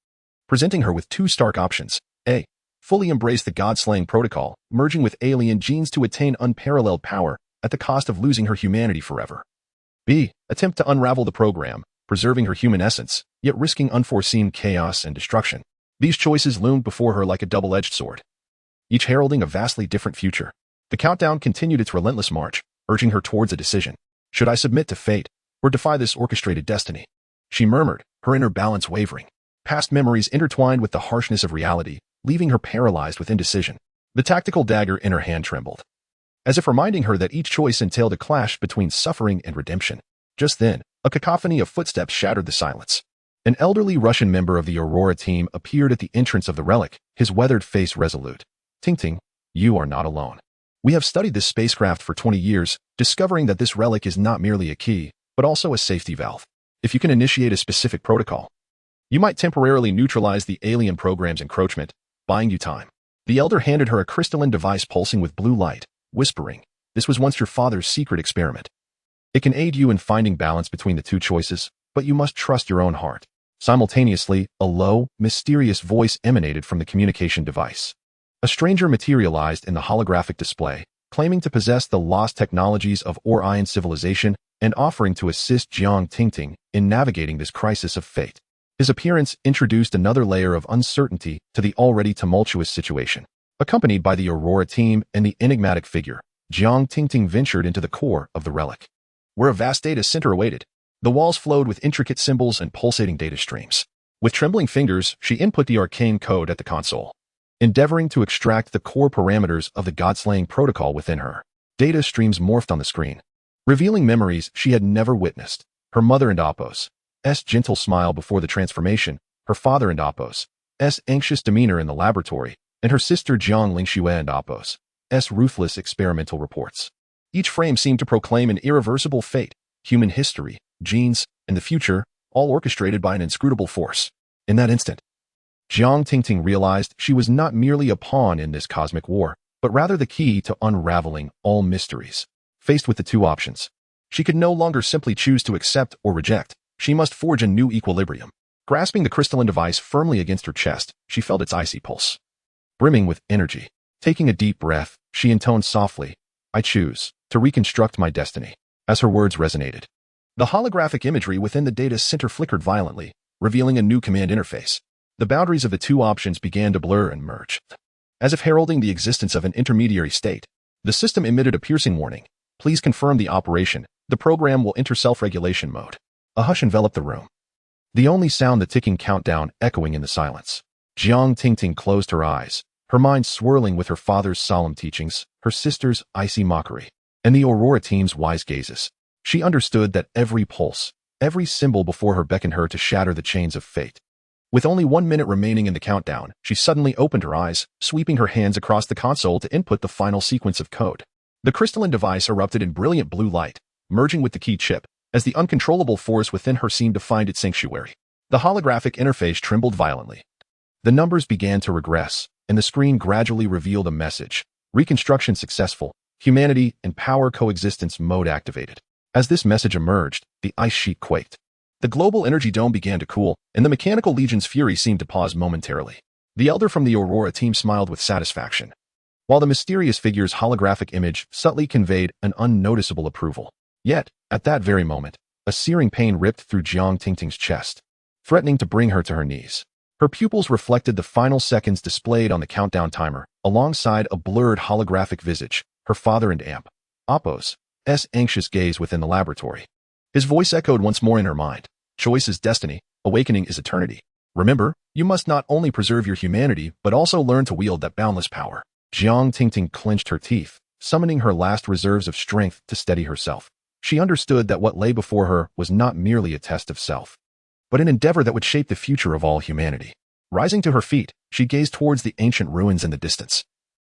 presenting her with two stark options. A. Fully embrace the God-slaying protocol, merging with alien genes to attain unparalleled power at the cost of losing her humanity forever. B. Attempt to unravel the program, preserving her human essence, yet risking unforeseen chaos and destruction. These choices loomed before her like a double-edged sword, each heralding a vastly different future. The countdown continued its relentless march, urging her towards a decision. Should I submit to fate, or defy this orchestrated destiny? She murmured, her inner balance wavering. Past memories intertwined with the harshness of reality, leaving her paralyzed with indecision. The tactical dagger in her hand trembled, as if reminding her that each choice entailed a clash between suffering and redemption. Just then, a cacophony of footsteps shattered the silence. An elderly Russian member of the Aurora team appeared at the entrance of the relic, his weathered face resolute. Ting, you are not alone. We have studied this spacecraft for 20 years, discovering that this relic is not merely a key, but also a safety valve. If you can initiate a specific protocol, you might temporarily neutralize the alien program's encroachment, buying you time. The elder handed her a crystalline device pulsing with blue light, whispering, "This was once your father's secret experiment. It can aid you in finding balance between the two choices, but you must trust your own heart." Simultaneously, a low, mysterious voice emanated from the communication device. A stranger materialized in the holographic display, claiming to possess the lost technologies of Orion civilization and offering to assist Jiang Tingting in navigating this crisis of fate. His appearance introduced another layer of uncertainty to the already tumultuous situation. Accompanied by the Aurora team and the enigmatic figure, Jiang Tingting ventured into the core of the relic, where a vast data center awaited. The walls flowed with intricate symbols and pulsating data streams. With trembling fingers, she input the arcane code at the console, endeavoring to extract the core parameters of the god-slaying protocol within her. Data streams morphed on the screen, revealing memories she had never witnessed. Her mother and Apos' gentle smile before the transformation, her father and Apos' anxious demeanor in the laboratory, and her sister Jiang Lingxue and Apos' ruthless experimental reports. Each frame seemed to proclaim an irreversible fate, human history, genes, and the future, all orchestrated by an inscrutable force. In that instant, Jiang Tingting realized she was not merely a pawn in this cosmic war, but rather the key to unraveling all mysteries. Faced with the two options, she could no longer simply choose to accept or reject. She must forge a new equilibrium. Grasping the crystalline device firmly against her chest, she felt its icy pulse, brimming with energy. Taking a deep breath, she intoned softly, "I choose to reconstruct my destiny." As her words resonated, the holographic imagery within the data center flickered violently, revealing a new command interface. The boundaries of the two options began to blur and merge, as if heralding the existence of an intermediary state. The system emitted a piercing warning. "Please confirm the operation. The program will enter self-regulation mode." A hush enveloped the room, the only sound the ticking countdown echoing in the silence. Jiang Tingting closed her eyes, her mind swirling with her father's solemn teachings, her sister's icy mockery, and the Aurora team's wise gazes. She understood that every pulse, every symbol before her beckoned her to shatter the chains of fate. With only 1 minute remaining in the countdown, she suddenly opened her eyes, sweeping her hands across the console to input the final sequence of code. The crystalline device erupted in brilliant blue light, merging with the key chip, as the uncontrollable force within her seemed to find its sanctuary. The holographic interface trembled violently. The numbers began to regress, and the screen gradually revealed a message: "Reconstruction successful. Humanity and power coexistence mode activated." As this message emerged, the ice sheet quaked. The global energy dome began to cool, and the mechanical legion's fury seemed to pause momentarily. The elder from the Aurora team smiled with satisfaction, while the mysterious figure's holographic image subtly conveyed an unnoticeable approval. Yet, at that very moment, a searing pain ripped through Jiang Tingting's chest, threatening to bring her to her knees. Her pupils reflected the final seconds displayed on the countdown timer, alongside a blurred holographic visage, her father and Apos' anxious gaze within the laboratory. His voice echoed once more in her mind. "Choice is destiny, awakening is eternity. Remember, you must not only preserve your humanity, but also learn to wield that boundless power." Jiang Tingting clenched her teeth, summoning her last reserves of strength to steady herself. She understood that what lay before her was not merely a test of self, but an endeavor that would shape the future of all humanity. Rising to her feet, she gazed towards the ancient ruins in the distance,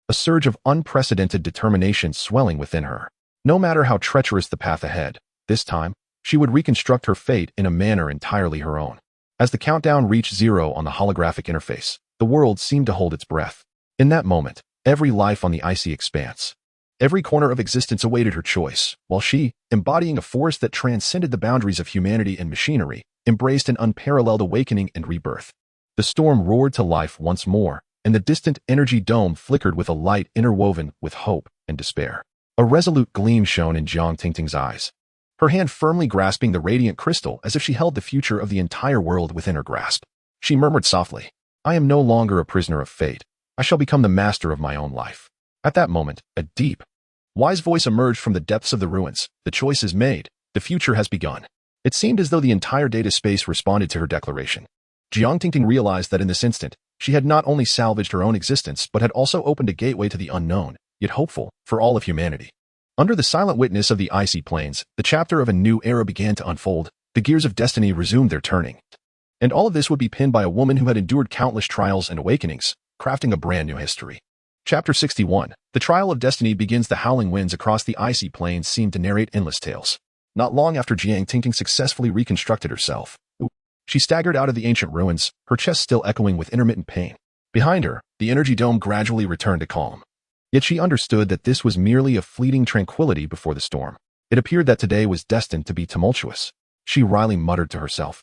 a surge of unprecedented determination swelling within her. No matter how treacherous the path ahead, this time, she would reconstruct her fate in a manner entirely her own. As the countdown reached 0 on the holographic interface, the world seemed to hold its breath. In that moment, every life on the icy expanse, every corner of existence awaited her choice, while she, embodying a force that transcended the boundaries of humanity and machinery, embraced an unparalleled awakening and rebirth. The storm roared to life once more, and the distant energy dome flickered with a light interwoven with hope and despair. A resolute gleam shone in Jiang Tingting's eyes, her hand firmly grasping the radiant crystal as if she held the future of the entire world within her grasp. She murmured softly, "I am no longer a prisoner of fate. I shall become the master of my own life." At that moment, a deep, wise voice emerged from the depths of the ruins. "The choice is made. The future has begun." It seemed as though the entire data space responded to her declaration. Jiang Tingting realized that in this instant, She had not only salvaged her own existence but had also opened a gateway to the unknown, yet hopeful, for all of humanity. Under the silent witness of the icy plains, the chapter of a new era began to unfold. The gears of destiny resumed their turning. And all of this would be pinned by a woman who had endured countless trials and awakenings, crafting a brand new history. Chapter 61. The Trial of Destiny begins. The howling winds across the icy plains seemed to narrate endless tales. Not long after Jiang Tingting successfully reconstructed herself, she staggered out of the ancient ruins, her chest still echoing with intermittent pain. Behind her, the energy dome gradually returned to calm. Yet she understood that this was merely a fleeting tranquility before the storm. It appeared that today was destined to be tumultuous. She wryly muttered to herself,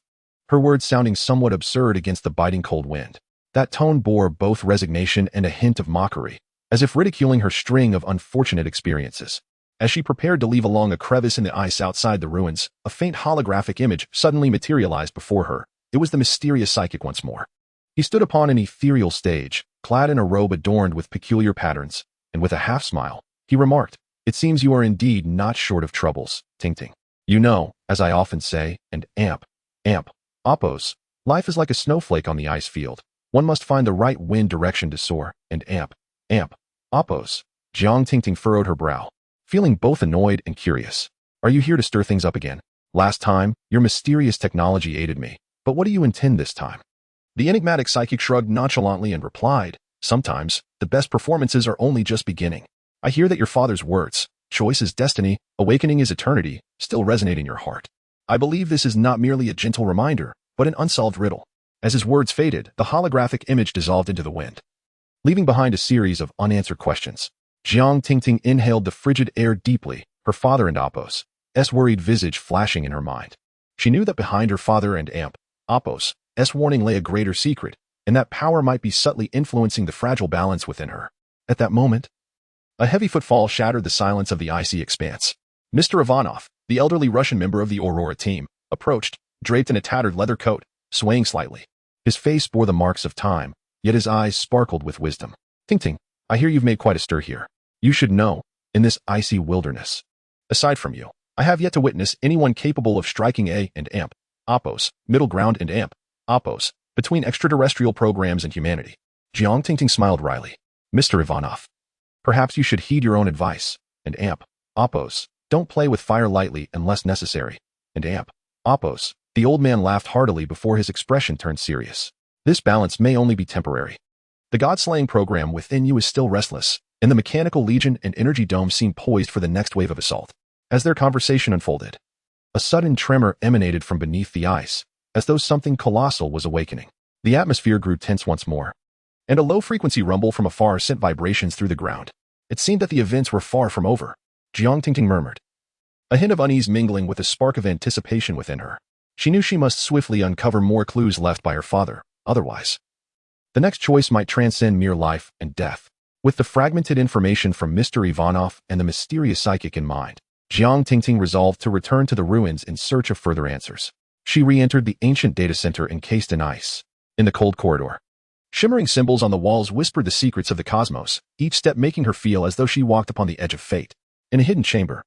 her words sounding somewhat absurd against the biting cold wind. That tone bore both resignation and a hint of mockery, as if ridiculing her string of unfortunate experiences. As she prepared to leave along a crevice in the ice outside the ruins, a faint holographic image suddenly materialized before her. It was the mysterious psychic once more. He stood upon an ethereal stage, clad in a robe adorned with peculiar patterns, and with a half-smile, he remarked, "It seems you are indeed not short of troubles, Tingting. You know, as I often say, and Oppos, life is like a snowflake on the ice field. One must find the right wind direction to soar, and Oppos." Jiang Tingting furrowed her brow, feeling both annoyed and curious. "Are you here to stir things up again? Last time, your mysterious technology aided me, but what do you intend this time?" The enigmatic psychic shrugged nonchalantly and replied, "Sometimes, the best performances are only just beginning. I hear that your father's words, 'Choice is destiny, awakening is eternity,' still resonate in your heart. I believe this is not merely a gentle reminder, but an unsolved riddle." As his words faded, the holographic image dissolved into the wind, leaving behind a series of unanswered questions. Jiang Tingting inhaled the frigid air deeply, her father and Oppos' worried visage flashing in her mind. She knew that behind her father and Oppos' warning lay a greater secret, and that power might be subtly influencing the fragile balance within her. At that moment, a heavy footfall shattered the silence of the icy expanse. Mr. Ivanov, the elderly Russian member of the Aurora team, approached, draped in a tattered leather coat, swaying slightly. His face bore the marks of time, yet his eyes sparkled with wisdom. "Tingting, I hear you've made quite a stir here. You should know, in this icy wilderness, aside from you, I have yet to witness anyone capable of striking Oppos, middle ground and Oppos, between extraterrestrial programs and humanity." Jiang Tingting smiled wryly. "Mr. Ivanov, perhaps you should heed your own advice, and Oppos, don't play with fire lightly unless necessary, and Oppos." The old man laughed heartily before his expression turned serious. "This balance may only be temporary. The god-slaying program within you is still restless, and the mechanical legion and energy dome seem poised for the next wave of assault." As their conversation unfolded, a sudden tremor emanated from beneath the ice, as though something colossal was awakening. The atmosphere grew tense once more, and a low-frequency rumble from afar sent vibrations through the ground. It seemed that the events were far from over. Jiang Tingting murmured, a hint of unease mingling with a spark of anticipation within her. She knew she must swiftly uncover more clues left by her father, otherwise the next choice might transcend mere life and death. With the fragmented information from Mr. Ivanov and the mysterious psychic in mind, Jiang Tingting resolved to return to the ruins in search of further answers. She re-entered the ancient data center encased in ice. In the cold corridor, shimmering symbols on the walls whispered the secrets of the cosmos, each step making her feel as though she walked upon the edge of fate. In a hidden chamber,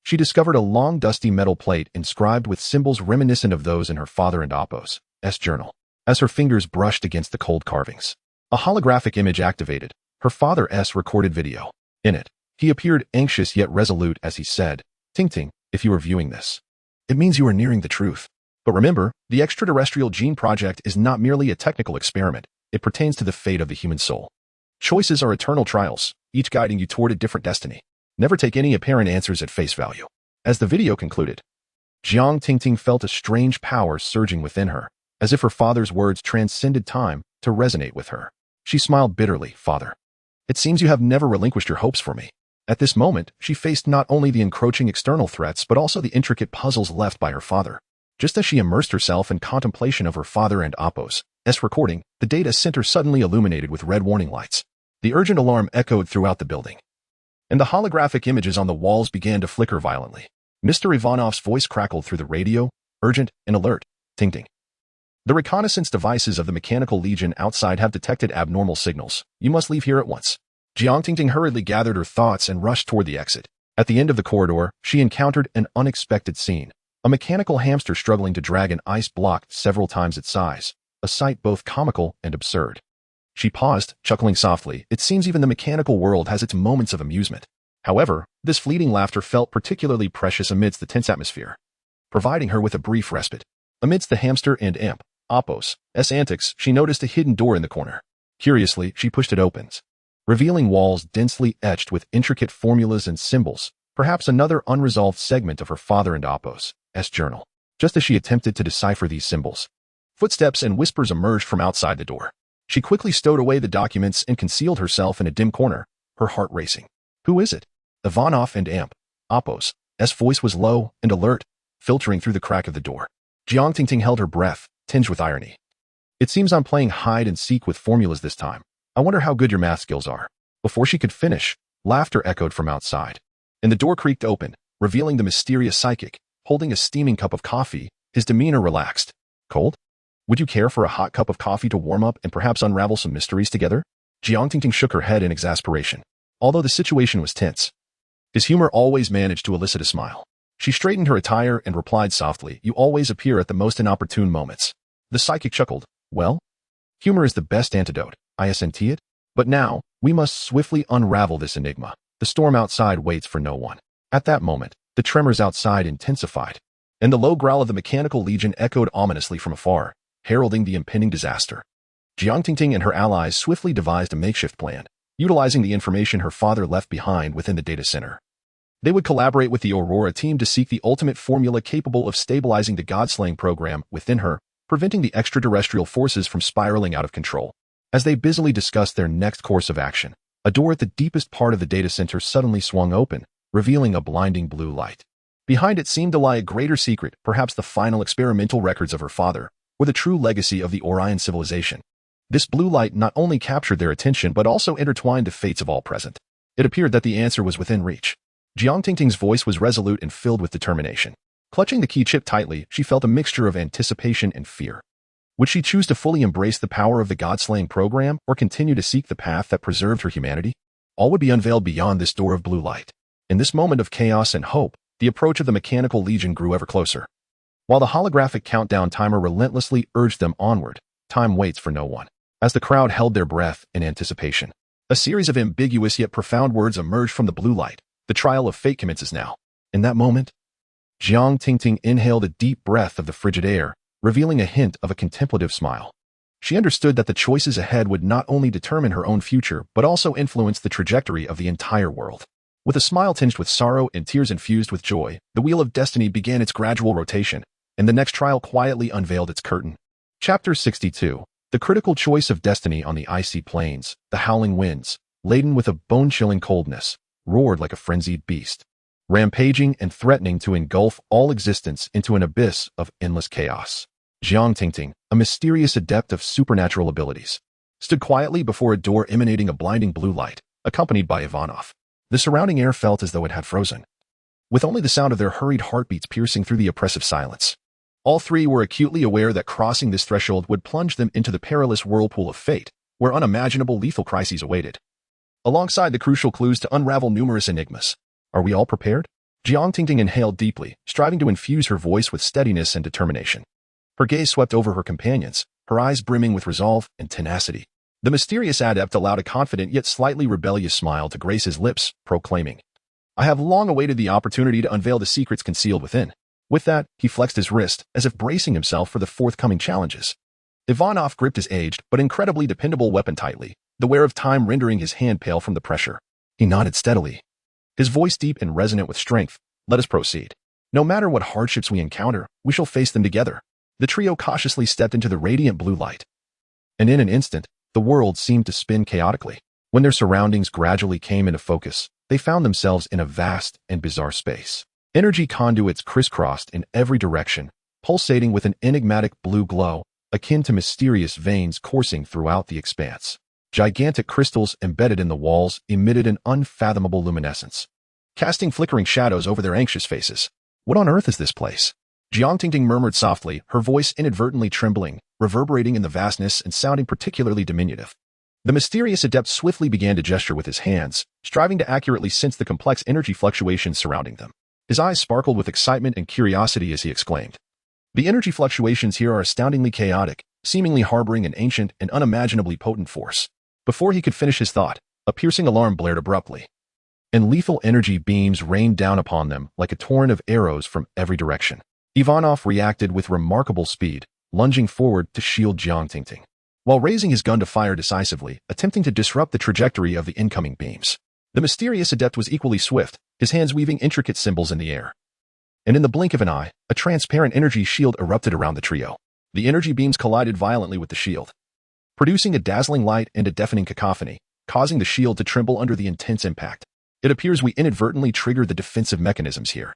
she discovered a long dusty metal plate inscribed with symbols reminiscent of those in her father and Oppos' journal. As her fingers brushed against the cold carvings, a holographic image activated, her father's recorded video. In it, he appeared anxious yet resolute as he said, "Tingting, if you are viewing this, it means you are nearing the truth. But remember, the extraterrestrial gene project is not merely a technical experiment, it pertains to the fate of the human soul. Choices are eternal trials, each guiding you toward a different destiny. Never take any apparent answers at face value." As the video concluded, Jiang Tingting felt a strange power surging within her, as if her father's words transcended time to resonate with her. She smiled bitterly. "Father, it seems you have never relinquished your hopes for me." At this moment, she faced not only the encroaching external threats but also the intricate puzzles left by her father. Just as she immersed herself in contemplation of her father and Oppos' recording, the data center suddenly illuminated with red warning lights. The urgent alarm echoed throughout the building, and the holographic images on the walls began to flicker violently. Mr. Ivanov's voice crackled through the radio, urgent and alert. "Tingting, the reconnaissance devices of the Mechanical Legion outside have detected abnormal signals. You must leave here at once." Jiang Tingting hurriedly gathered her thoughts and rushed toward the exit. At the end of the corridor, she encountered an unexpected scene. A mechanical hamster struggling to drag an ice block several times its size, a sight both comical and absurd. She paused, chuckling softly. It seems even the mechanical world has its moments of amusement. However, this fleeting laughter felt particularly precious amidst the tense atmosphere, providing her with a brief respite. Amidst the hamster and imp, Oppos, antics, she noticed a hidden door in the corner. Curiously, she pushed it open, revealing walls densely etched with intricate formulas and symbols, perhaps another unresolved segment of her father and Oppos' journal. Just as she attempted to decipher these symbols, footsteps and whispers emerged from outside the door. She quickly stowed away the documents and concealed herself in a dim corner, her heart racing. Who is it? Ivanov and Amp. Oppos' voice was low and alert, filtering through the crack of the door. Jiang Tingting held her breath, tinged with irony. It seems I'm playing hide and seek with formulas this time. I wonder how good your math skills are. Before she could finish, laughter echoed from outside, and the door creaked open, revealing the mysterious psychic, holding a steaming cup of coffee, his demeanor relaxed. Cold? Would you care for a hot cup of coffee to warm up and perhaps unravel some mysteries together? Jiang Tingting shook her head in exasperation. Although the situation was tense, his humor always managed to elicit a smile. She straightened her attire and replied softly, "You always appear at the most inopportune moments." The psychic chuckled. Well, humor is the best antidote, I assent it. But now, we must swiftly unravel this enigma. The storm outside waits for no one. At that moment, the tremors outside intensified, and the low growl of the mechanical legion echoed ominously from afar, heralding the impending disaster. Jiang Tingting and her allies swiftly devised a makeshift plan, utilizing the information her father left behind within the data center. They would collaborate with the Aurora team to seek the ultimate formula capable of stabilizing the God-slaying program within her, preventing the extraterrestrial forces from spiraling out of control. As they busily discussed their next course of action, a door at the deepest part of the data center suddenly swung open, revealing a blinding blue light. Behind it seemed to lie a greater secret, perhaps the final experimental records of her father, or the true legacy of the Orion civilization. This blue light not only captured their attention but also intertwined the fates of all present. It appeared that the answer was within reach. Jiang Tingting's voice was resolute and filled with determination. Clutching the key chip tightly, she felt a mixture of anticipation and fear. Would she choose to fully embrace the power of the God-slaying program or continue to seek the path that preserved her humanity? All would be unveiled beyond this door of blue light. In this moment of chaos and hope, the approach of the mechanical legion grew ever closer. While the holographic countdown timer relentlessly urged them onward, time waits for no one. As the crowd held their breath in anticipation, a series of ambiguous yet profound words emerged from the blue light. The trial of fate commences now. In that moment, Jiang Tingting inhaled a deep breath of the frigid air, revealing a hint of a contemplative smile. She understood that the choices ahead would not only determine her own future, but also influence the trajectory of the entire world. With a smile tinged with sorrow and tears infused with joy, the wheel of destiny began its gradual rotation, and the next trial quietly unveiled its curtain. Chapter 62. The critical choice of destiny on the icy plains, the howling winds, laden with a bone-chilling coldness, roared like a frenzied beast, rampaging and threatening to engulf all existence into an abyss of endless chaos. Jiang Tingting, a mysterious adept of supernatural abilities, stood quietly before a door emanating a blinding blue light, accompanied by Ivanov. The surrounding air felt as though it had frozen, with only the sound of their hurried heartbeats piercing through the oppressive silence. All three were acutely aware that crossing this threshold would plunge them into the perilous whirlpool of fate, where unimaginable lethal crises awaited, alongside the crucial clues to unravel numerous enigmas. Are we all prepared? Jiang Tingting inhaled deeply, striving to infuse her voice with steadiness and determination. Her gaze swept over her companions, her eyes brimming with resolve and tenacity. The mysterious adept allowed a confident yet slightly rebellious smile to grace his lips, proclaiming, "I have long awaited the opportunity to unveil the secrets concealed within." With that, he flexed his wrist, as if bracing himself for the forthcoming challenges. Ivanov gripped his aged but incredibly dependable weapon tightly, the wear of time rendering his hand pale from the pressure. He nodded steadily, his voice deep and resonant with strength. "Let us proceed. No matter what hardships we encounter, we shall face them together." The trio cautiously stepped into the radiant blue light, and in an instant, the world seemed to spin chaotically. When their surroundings gradually came into focus, they found themselves in a vast and bizarre space. Energy conduits crisscrossed in every direction, pulsating with an enigmatic blue glow, akin to mysterious veins coursing throughout the expanse. Gigantic crystals embedded in the walls emitted an unfathomable luminescence, casting flickering shadows over their anxious faces. "What on earth is this place?" Jiang Tingting murmured softly, her voice inadvertently trembling, reverberating in the vastness and sounding particularly diminutive. The mysterious adept swiftly began to gesture with his hands, striving to accurately sense the complex energy fluctuations surrounding them. His eyes sparkled with excitement and curiosity as he exclaimed, "The energy fluctuations here are astoundingly chaotic, seemingly harboring an ancient and unimaginably potent force. Before he could finish his thought, a piercing alarm blared abruptly, and lethal energy beams rained down upon them like a torrent of arrows from every direction. Ivanov reacted with remarkable speed, lunging forward to shield Jiang Tingting, while raising his gun to fire decisively, attempting to disrupt the trajectory of the incoming beams. The mysterious adept was equally swift, his hands weaving intricate symbols in the air. And in the blink of an eye, a transparent energy shield erupted around the trio. The energy beams collided violently with the shield, producing a dazzling light and a deafening cacophony, causing the shield to tremble under the intense impact. It appears we inadvertently triggered the defensive mechanisms here.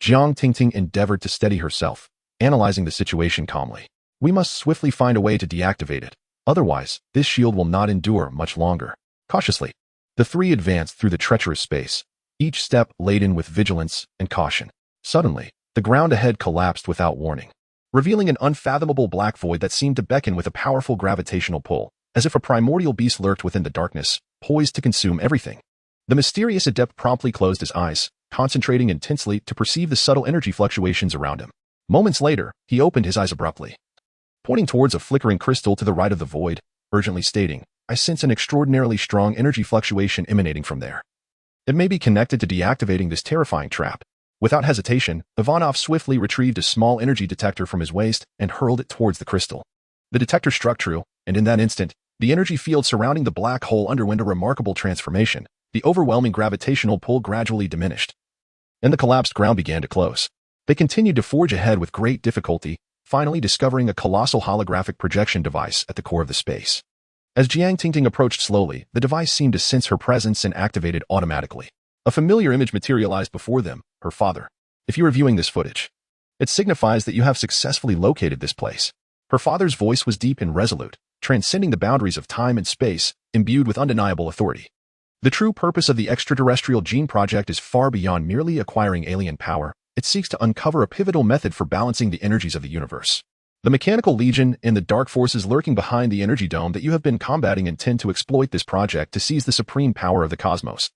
Jiang Tingting endeavored to steady herself, analyzing the situation calmly. We must swiftly find a way to deactivate it. Otherwise, this shield will not endure much longer. Cautiously, the three advanced through the treacherous space, each step laden with vigilance and caution. Suddenly, the ground ahead collapsed without warning, revealing an unfathomable black void that seemed to beckon with a powerful gravitational pull, as if a primordial beast lurked within the darkness, poised to consume everything. The mysterious adept promptly closed his eyes, concentrating intensely to perceive the subtle energy fluctuations around him. Moments later, he opened his eyes abruptly, pointing towards a flickering crystal to the right of the void, urgently stating, "I sense an extraordinarily strong energy fluctuation emanating from there. It may be connected to deactivating this terrifying trap." Without hesitation, Ivanov swiftly retrieved a small energy detector from his waist and hurled it towards the crystal. The detector struck true, and in that instant, the energy field surrounding the black hole underwent a remarkable transformation. The overwhelming gravitational pull gradually diminished, and the collapsed ground began to close. They continued to forge ahead with great difficulty, finally discovering a colossal holographic projection device at the core of the space. As Jiang Tingting approached slowly, the device seemed to sense her presence and activated automatically. A familiar image materialized before them, her father. "If you are viewing this footage, it signifies that you have successfully located this place." Her father's voice was deep and resolute, transcending the boundaries of time and space, imbued with undeniable authority. The true purpose of the extraterrestrial gene project is far beyond merely acquiring alien power. It seeks to uncover a pivotal method for balancing the energies of the universe. The Mechanical Legion and the dark forces lurking behind the energy dome that you have been combating intend to exploit this project to seize the supreme power of the cosmos,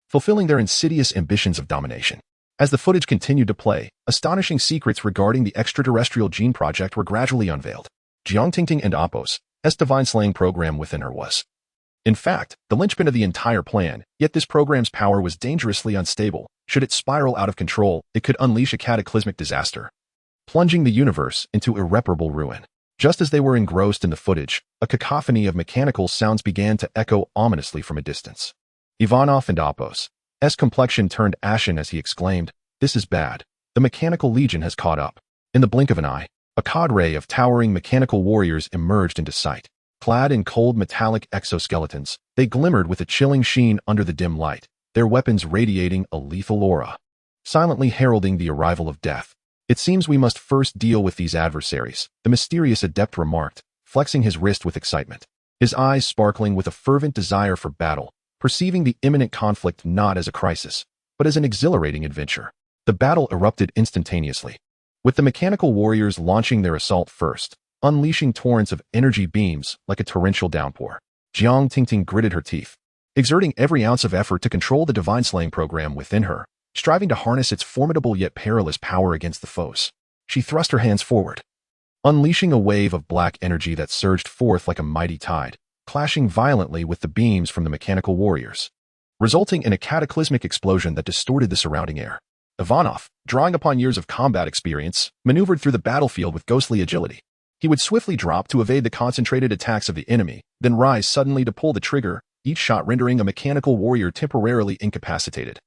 fulfilling their insidious ambitions of domination. As the footage continued to play, astonishing secrets regarding the extraterrestrial gene project were gradually unveiled. Jiang Tingting and Appo's divine slaying program within her was, in fact, the linchpin of the entire plan, yet this program's power was dangerously unstable. Should it spiral out of control, it could unleash a cataclysmic disaster, plunging the universe into irreparable ruin. Just as they were engrossed in the footage, a cacophony of mechanical sounds began to echo ominously from a distance. Ivanov and Appo's complexion turned ashen as he exclaimed, "This is bad. The Mechanical Legion has caught up." In the blink of an eye, a cadre of towering mechanical warriors emerged into sight. Clad in cold metallic exoskeletons, they glimmered with a chilling sheen under the dim light, their weapons radiating a lethal aura, silently heralding the arrival of death. "It seems we must first deal with these adversaries," the mysterious adept remarked, flexing his wrist with excitement, his eyes sparkling with a fervent desire for battle, perceiving the imminent conflict not as a crisis, but as an exhilarating adventure. The battle erupted instantaneously, with the mechanical warriors launching their assault first, unleashing torrents of energy beams like a torrential downpour. Jiang Tingting gritted her teeth, exerting every ounce of effort to control the divine slaying program within her, striving to harness its formidable yet perilous power against the foes. She thrust her hands forward, unleashing a wave of black energy that surged forth like a mighty tide, clashing violently with the beams from the mechanical warriors, resulting in a cataclysmic explosion that distorted the surrounding air. Ivanov, drawing upon years of combat experience, maneuvered through the battlefield with ghostly agility. He would swiftly drop to evade the concentrated attacks of the enemy, then rise suddenly to pull the trigger, each shot rendering a mechanical warrior temporarily incapacitated,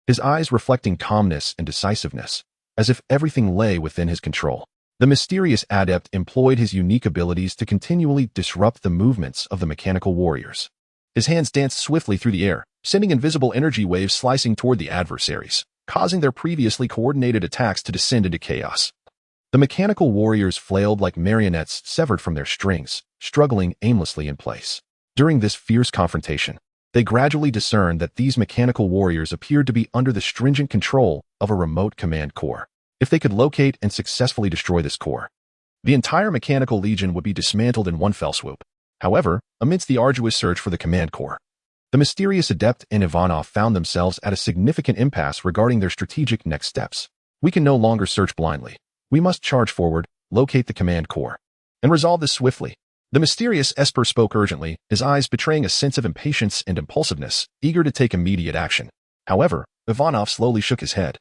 his eyes reflecting calmness and decisiveness, as if everything lay within his control. The mysterious adept employed his unique abilities to continually disrupt the movements of the mechanical warriors. His hands danced swiftly through the air, sending invisible energy waves slicing toward the adversaries, causing their previously coordinated attacks to descend into chaos. The mechanical warriors flailed like marionettes severed from their strings, struggling aimlessly in place. During this fierce confrontation, they gradually discerned that these mechanical warriors appeared to be under the stringent control of a remote command core. If they could locate and successfully destroy this core, the entire Mechanical Legion would be dismantled in one fell swoop. However, amidst the arduous search for the command core, the mysterious adept and Ivanov found themselves at a significant impasse regarding their strategic next steps. "We can no longer search blindly. We must charge forward, locate the command core, and resolve this swiftly. The mysterious Esper spoke urgently, his eyes betraying a sense of impatience and impulsiveness, eager to take immediate action. However, Ivanov slowly shook his head,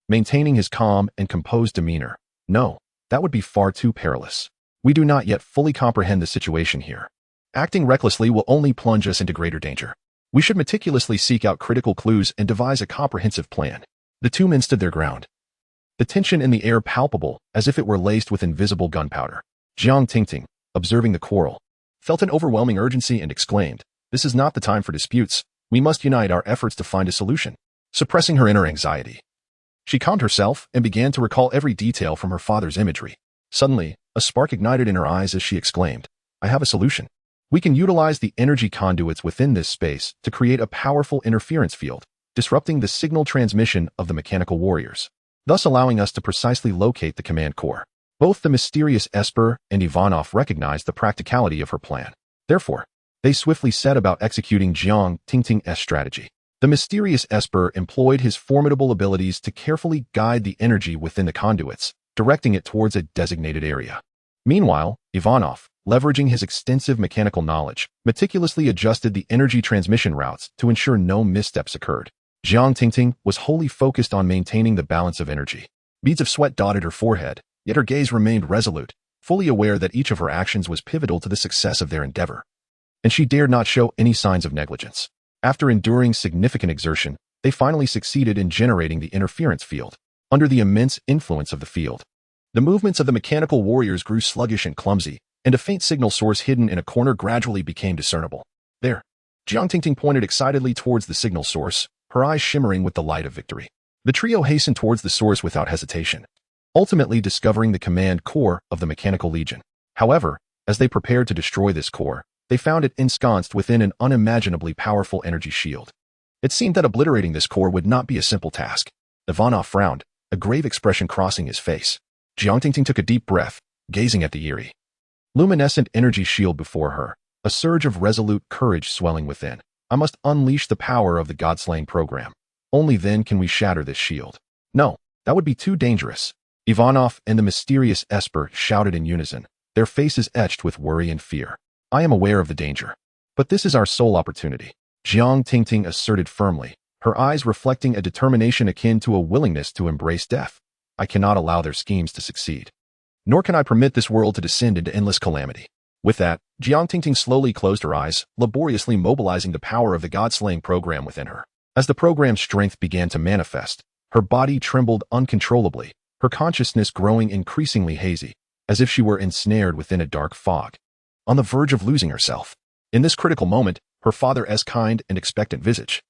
maintaining his calm and composed demeanor. No, that would be far too perilous. We do not yet fully comprehend the situation here. Acting recklessly will only plunge us into greater danger. We should meticulously seek out critical clues and devise a comprehensive plan. The two men stood their ground, the tension in the air palpable as if it were laced with invisible gunpowder. Jiang Tingting, observing the quarrel, felt an overwhelming urgency and exclaimed, "This is not the time for disputes. We must unite our efforts to find a solution." Suppressing her inner anxiety, she calmed herself and began to recall every detail from her father's imagery. Suddenly, a spark ignited in her eyes as she exclaimed, "I have a solution. We can utilize the energy conduits within this space to create a powerful interference field, disrupting the signal transmission of the mechanical warriors, thus allowing us to precisely locate the command core." Both the mysterious Esper and Ivanov recognized the practicality of her plan. Therefore, they swiftly set about executing Jiang Tingting's strategy. The mysterious Esper employed his formidable abilities to carefully guide the energy within the conduits, directing it towards a designated area. Meanwhile, Ivanov, leveraging his extensive mechanical knowledge, meticulously adjusted the energy transmission routes to ensure no missteps occurred. Jiang Tingting was wholly focused on maintaining the balance of energy. Beads of sweat dotted her forehead, yet her gaze remained resolute, fully aware that each of her actions was pivotal to the success of their endeavor. And she dared not show any signs of negligence. After enduring significant exertion, they finally succeeded in generating the interference field. Under the immense influence of the field, the movements of the mechanical warriors grew sluggish and clumsy, and a faint signal source hidden in a corner gradually became discernible. There, Jiang Tingting pointed excitedly towards the signal source, her eyes shimmering with the light of victory. The trio hastened towards the source without hesitation, ultimately discovering the command core of the Mechanical Legion. However, as they prepared to destroy this core, they found it ensconced within an unimaginably powerful energy shield. It seemed that obliterating this core would not be a simple task. Ivanov frowned, a grave expression crossing his face. Jiang Tingting took a deep breath, gazing at the eerie, luminescent energy shield before her, a surge of resolute courage swelling within. "I must unleash the power of the God-slaying program. Only then can we shatter this shield." "No, that would be too dangerous." Ivanov and the mysterious Esper shouted in unison, their faces etched with worry and fear. "I am aware of the danger, but this is our sole opportunity," Jiang Tingting asserted firmly, her eyes reflecting a determination akin to a willingness to embrace death. "I cannot allow their schemes to succeed. Nor can I permit this world to descend into endless calamity." With that, Jiang Tingting slowly closed her eyes, laboriously mobilizing the power of the God-slaying program within her. As the program's strength began to manifest, her body trembled uncontrollably, her consciousness growing increasingly hazy, as if she were ensnared within a dark fog, on the verge of losing herself. In this critical moment, her father's kind and expectant visage,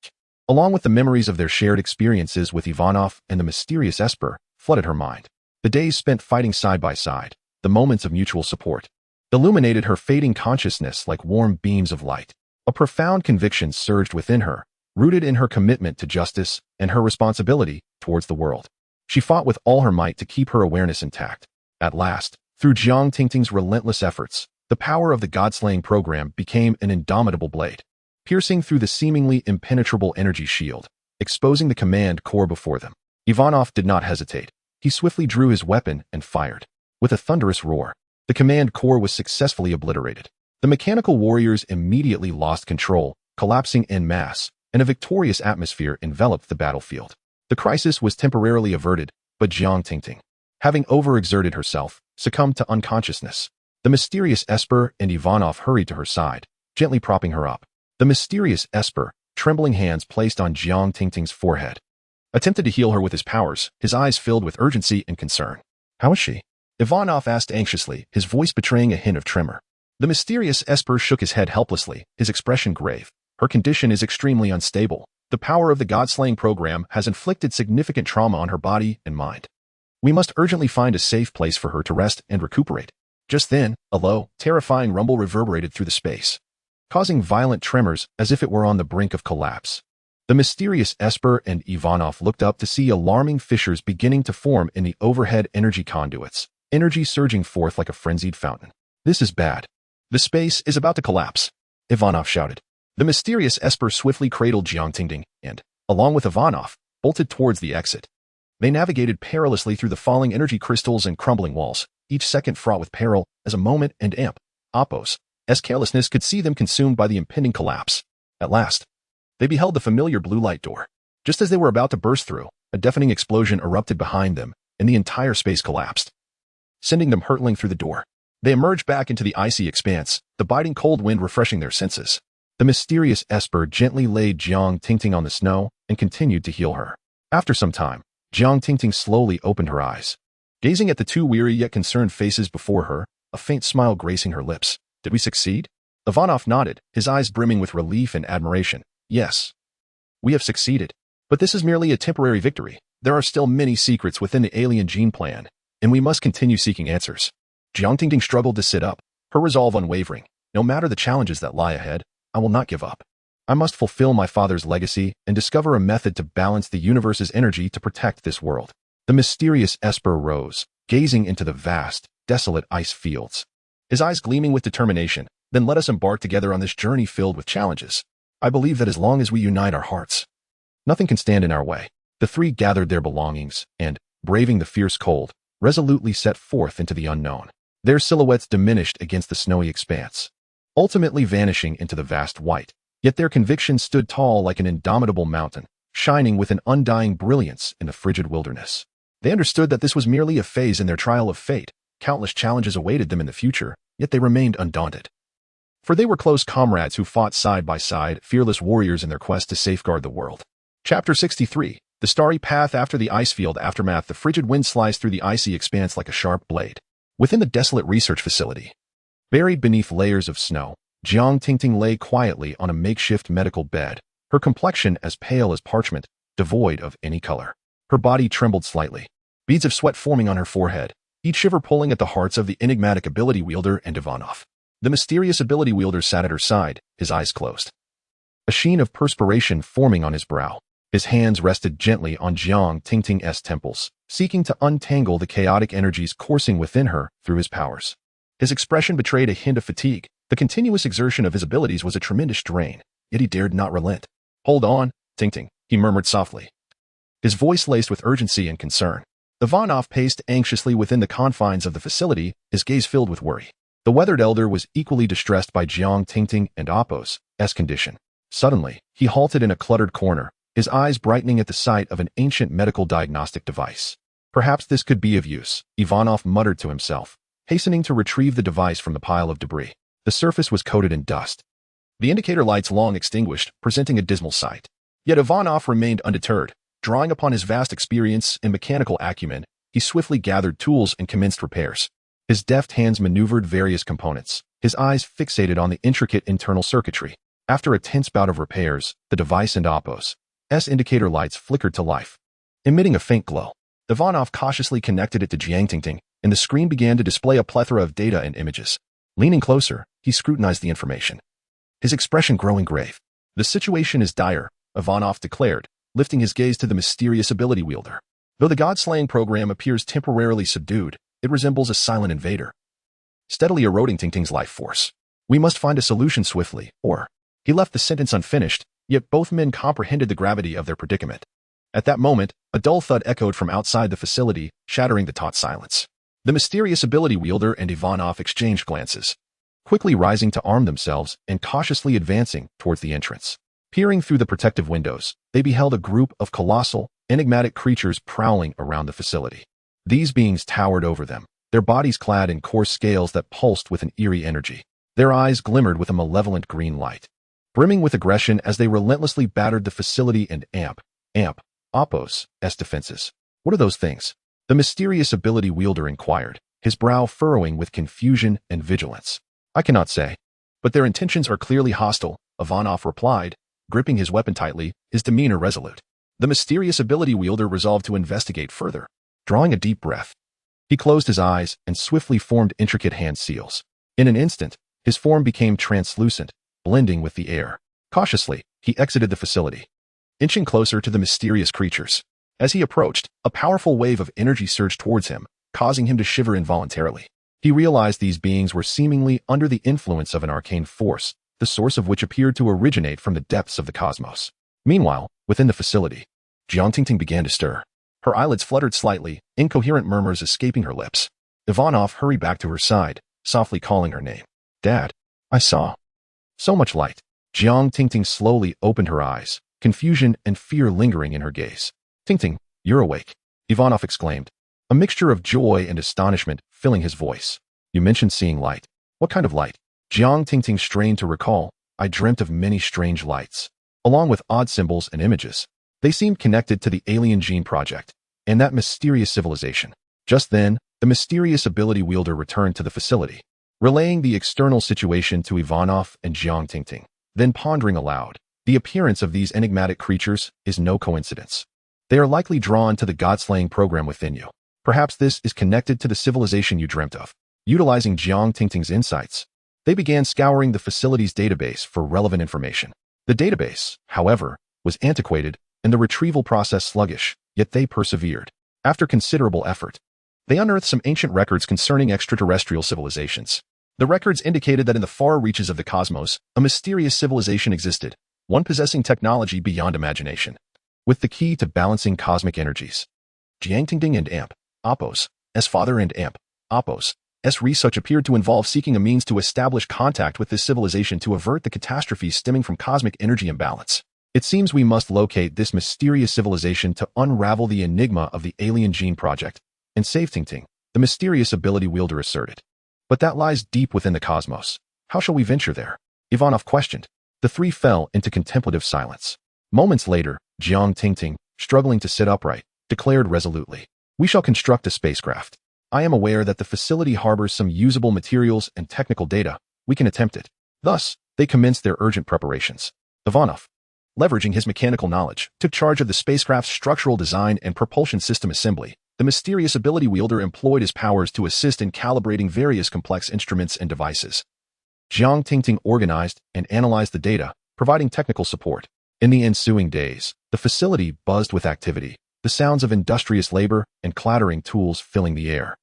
along with the memories of their shared experiences with Ivanov and the mysterious Esper, flooded her mind. The days spent fighting side by side, the moments of mutual support, illuminated her fading consciousness like warm beams of light. A profound conviction surged within her, rooted in her commitment to justice and her responsibility towards the world. She fought with all her might to keep her awareness intact. At last, through Jiang Tingting's relentless efforts, the power of the God-slaying program became an indomitable blade, piercing through the seemingly impenetrable energy shield, exposing the command core before them. Ivanov did not hesitate. He swiftly drew his weapon and fired. With a thunderous roar, the command core was successfully obliterated. The mechanical warriors immediately lost control, collapsing en masse, and a victorious atmosphere enveloped the battlefield. The crisis was temporarily averted, but Jiang Tingting, having overexerted herself, succumbed to unconsciousness. The mysterious Esper and Ivanov hurried to her side, gently propping her up. The mysterious Esper, trembling hands placed on Jiang Tingting's forehead, attempted to heal her with his powers, his eyes filled with urgency and concern. "How is she?" Ivanov asked anxiously, his voice betraying a hint of tremor. The mysterious Esper shook his head helplessly, his expression grave. "Her condition is extremely unstable. The power of the God-slaying program has inflicted significant trauma on her body and mind. We must urgently find a safe place for her to rest and recuperate." Just then, a low, terrifying rumble reverberated through the space, causing violent tremors as if it were on the brink of collapse. The mysterious Esper and Ivanov looked up to see alarming fissures beginning to form in the overhead energy conduits, energy surging forth like a frenzied fountain. "This is bad. The space is about to collapse," Ivanov shouted. The mysterious Esper swiftly cradled Jiang Tingting and, along with Ivanov, bolted towards the exit. They navigated perilously through the falling energy crystals and crumbling walls, each second fraught with peril as a moment and Oppos, as carelessness could see them consumed by the impending collapse. At last, they beheld the familiar blue light door. Just as they were about to burst through, a deafening explosion erupted behind them, and the entire space collapsed, sending them hurtling through the door. They emerged back into the icy expanse, the biting cold wind refreshing their senses. The mysterious Esper gently laid Jiang Tingting on the snow and continued to heal her. After some time, Jiang Tingting slowly opened her eyes. Gazing at the two weary yet concerned faces before her, a faint smile gracing her lips. Did we succeed? Ivanov nodded, his eyes brimming with relief and admiration. Yes. We have succeeded. But this is merely a temporary victory. There are still many secrets within the alien gene plan, and we must continue seeking answers. Jiang Tingting struggled to sit up, her resolve unwavering. No matter the challenges that lie ahead, I will not give up. I must fulfill my father's legacy and discover a method to balance the universe's energy to protect this world. The mysterious Esper rose, gazing into the vast, desolate ice fields, his eyes gleaming with determination. Then let us embark together on this journey filled with challenges. I believe that as long as we unite our hearts, nothing can stand in our way. The three gathered their belongings and, braving the fierce cold, resolutely set forth into the unknown. Their silhouettes diminished against the snowy expanse, ultimately vanishing into the vast white. Yet their conviction stood tall like an indomitable mountain, shining with an undying brilliance in the frigid wilderness. They understood that this was merely a phase in their trial of fate. Countless challenges awaited them in the future, yet they remained undaunted. For they were close comrades who fought side by side, fearless warriors in their quest to safeguard the world. Chapter 63. The starry path after the icefield aftermath. The frigid wind sliced through the icy expanse like a sharp blade. Within the desolate research facility, buried beneath layers of snow, Jiang Tingting lay quietly on a makeshift medical bed, her complexion as pale as parchment, devoid of any color. Her body trembled slightly, beads of sweat forming on her forehead, each shiver pulling at the hearts of the enigmatic ability wielder and Ivanov. The mysterious ability wielder sat at her side, his eyes closed, a sheen of perspiration forming on his brow. His hands rested gently on Jiang Tingting's temples, seeking to untangle the chaotic energies coursing within her through his powers. His expression betrayed a hint of fatigue. The continuous exertion of his abilities was a tremendous strain, yet he dared not relent. Hold on, Tingting, he murmured softly, his voice laced with urgency and concern. Ivanov paced anxiously within the confines of the facility, his gaze filled with worry. The weathered elder was equally distressed by Jiang Tingting and Oppo's condition. Suddenly, he halted in a cluttered corner, his eyes brightening at the sight of an ancient medical diagnostic device. Perhaps this could be of use, Ivanov muttered to himself, hastening to retrieve the device from the pile of debris. The surface was coated in dust, the indicator lights long extinguished, presenting a dismal sight. Yet Ivanov remained undeterred. Drawing upon his vast experience and mechanical acumen, he swiftly gathered tools and commenced repairs. His deft hands maneuvered various components, his eyes fixated on the intricate internal circuitry. After a tense bout of repairs, the device and Oppo's indicator lights flickered to life, emitting a faint glow. Ivanov cautiously connected it to Jiang Tingting, and the screen began to display a plethora of data and images. Leaning closer, he scrutinized the information, his expression growing grave. The situation is dire, Ivanov declared, lifting his gaze to the mysterious ability wielder. Though the god-slaying program appears temporarily subdued, it resembles a silent invader, steadily eroding Tingting's life force. We must find a solution swiftly, or... He left the sentence unfinished, yet both men comprehended the gravity of their predicament. At that moment, a dull thud echoed from outside the facility, shattering the taut silence. The mysterious ability wielder and Ivanov exchanged glances, quickly rising to arm themselves and cautiously advancing towards the entrance. Peering through the protective windows, they beheld a group of colossal, enigmatic creatures prowling around the facility. These beings towered over them, their bodies clad in coarse scales that pulsed with an eerie energy. Their eyes glimmered with a malevolent green light, brimming with aggression as they relentlessly battered the facility and Oppo's defenses. What are those things? The mysterious ability wielder inquired, his brow furrowing with confusion and vigilance. I cannot say, but their intentions are clearly hostile, Ivanov replied, gripping his weapon tightly, his demeanor resolute. The mysterious ability wielder resolved to investigate further. Drawing a deep breath, he closed his eyes and swiftly formed intricate hand seals. In an instant, his form became translucent, blending with the air. Cautiously, he exited the facility, inching closer to the mysterious creatures. As he approached, a powerful wave of energy surged towards him, causing him to shiver involuntarily. He realized these beings were seemingly under the influence of an arcane force, the source of which appeared to originate from the depths of the cosmos. Meanwhile, within the facility, Jiang Tingting began to stir. Her eyelids fluttered slightly, incoherent murmurs escaping her lips. Ivanov hurried back to her side, softly calling her name. Dad, I saw. So much light. Jiang Tingting slowly opened her eyes, confusion and fear lingering in her gaze. Tingting, you're awake, Ivanov exclaimed, a mixture of joy and astonishment filling his voice. You mentioned seeing light. What kind of light? Jiang Tingting strained to recall. I dreamt of many strange lights, along with odd symbols and images. They seemed connected to the alien gene project and that mysterious civilization. Just then, the mysterious ability wielder returned to the facility, relaying the external situation to Ivanov and Jiang Tingting, then pondering aloud. The appearance of these enigmatic creatures is no coincidence. They are likely drawn to the god-slaying program within you. Perhaps this is connected to the civilization you dreamt of. Utilizing Jiang Tingting's insights, they began scouring the facility's database for relevant information. The database, however, was antiquated and the retrieval process sluggish, yet they persevered. After considerable effort, they unearthed some ancient records concerning extraterrestrial civilizations. The records indicated that in the far reaches of the cosmos, a mysterious civilization existed, one possessing technology beyond imagination, with the key to balancing cosmic energies. Jiang Tingting and Amp, Oppos, S father and Amp, Oppos, S research appeared to involve seeking a means to establish contact with this civilization to avert the catastrophes stemming from cosmic energy imbalance. It seems we must locate this mysterious civilization to unravel the enigma of the alien gene project and save Tingting, the mysterious ability wielder asserted. But that lies deep within the cosmos. How shall we venture there? Ivanov questioned. The three fell into contemplative silence. Moments later, Jiang Tingting, struggling to sit upright, declared resolutely, we shall construct a spacecraft. I am aware that the facility harbors some usable materials and technical data. We can attempt it. Thus, they commenced their urgent preparations. Ivanov, leveraging his mechanical knowledge, took charge of the spacecraft's structural design and propulsion system assembly. The mysterious ability wielder employed his powers to assist in calibrating various complex instruments and devices. Jiang Tingting organized and analyzed the data, providing technical support. In the ensuing days, the facility buzzed with activity, the sounds of industrious labor and clattering tools filling the air.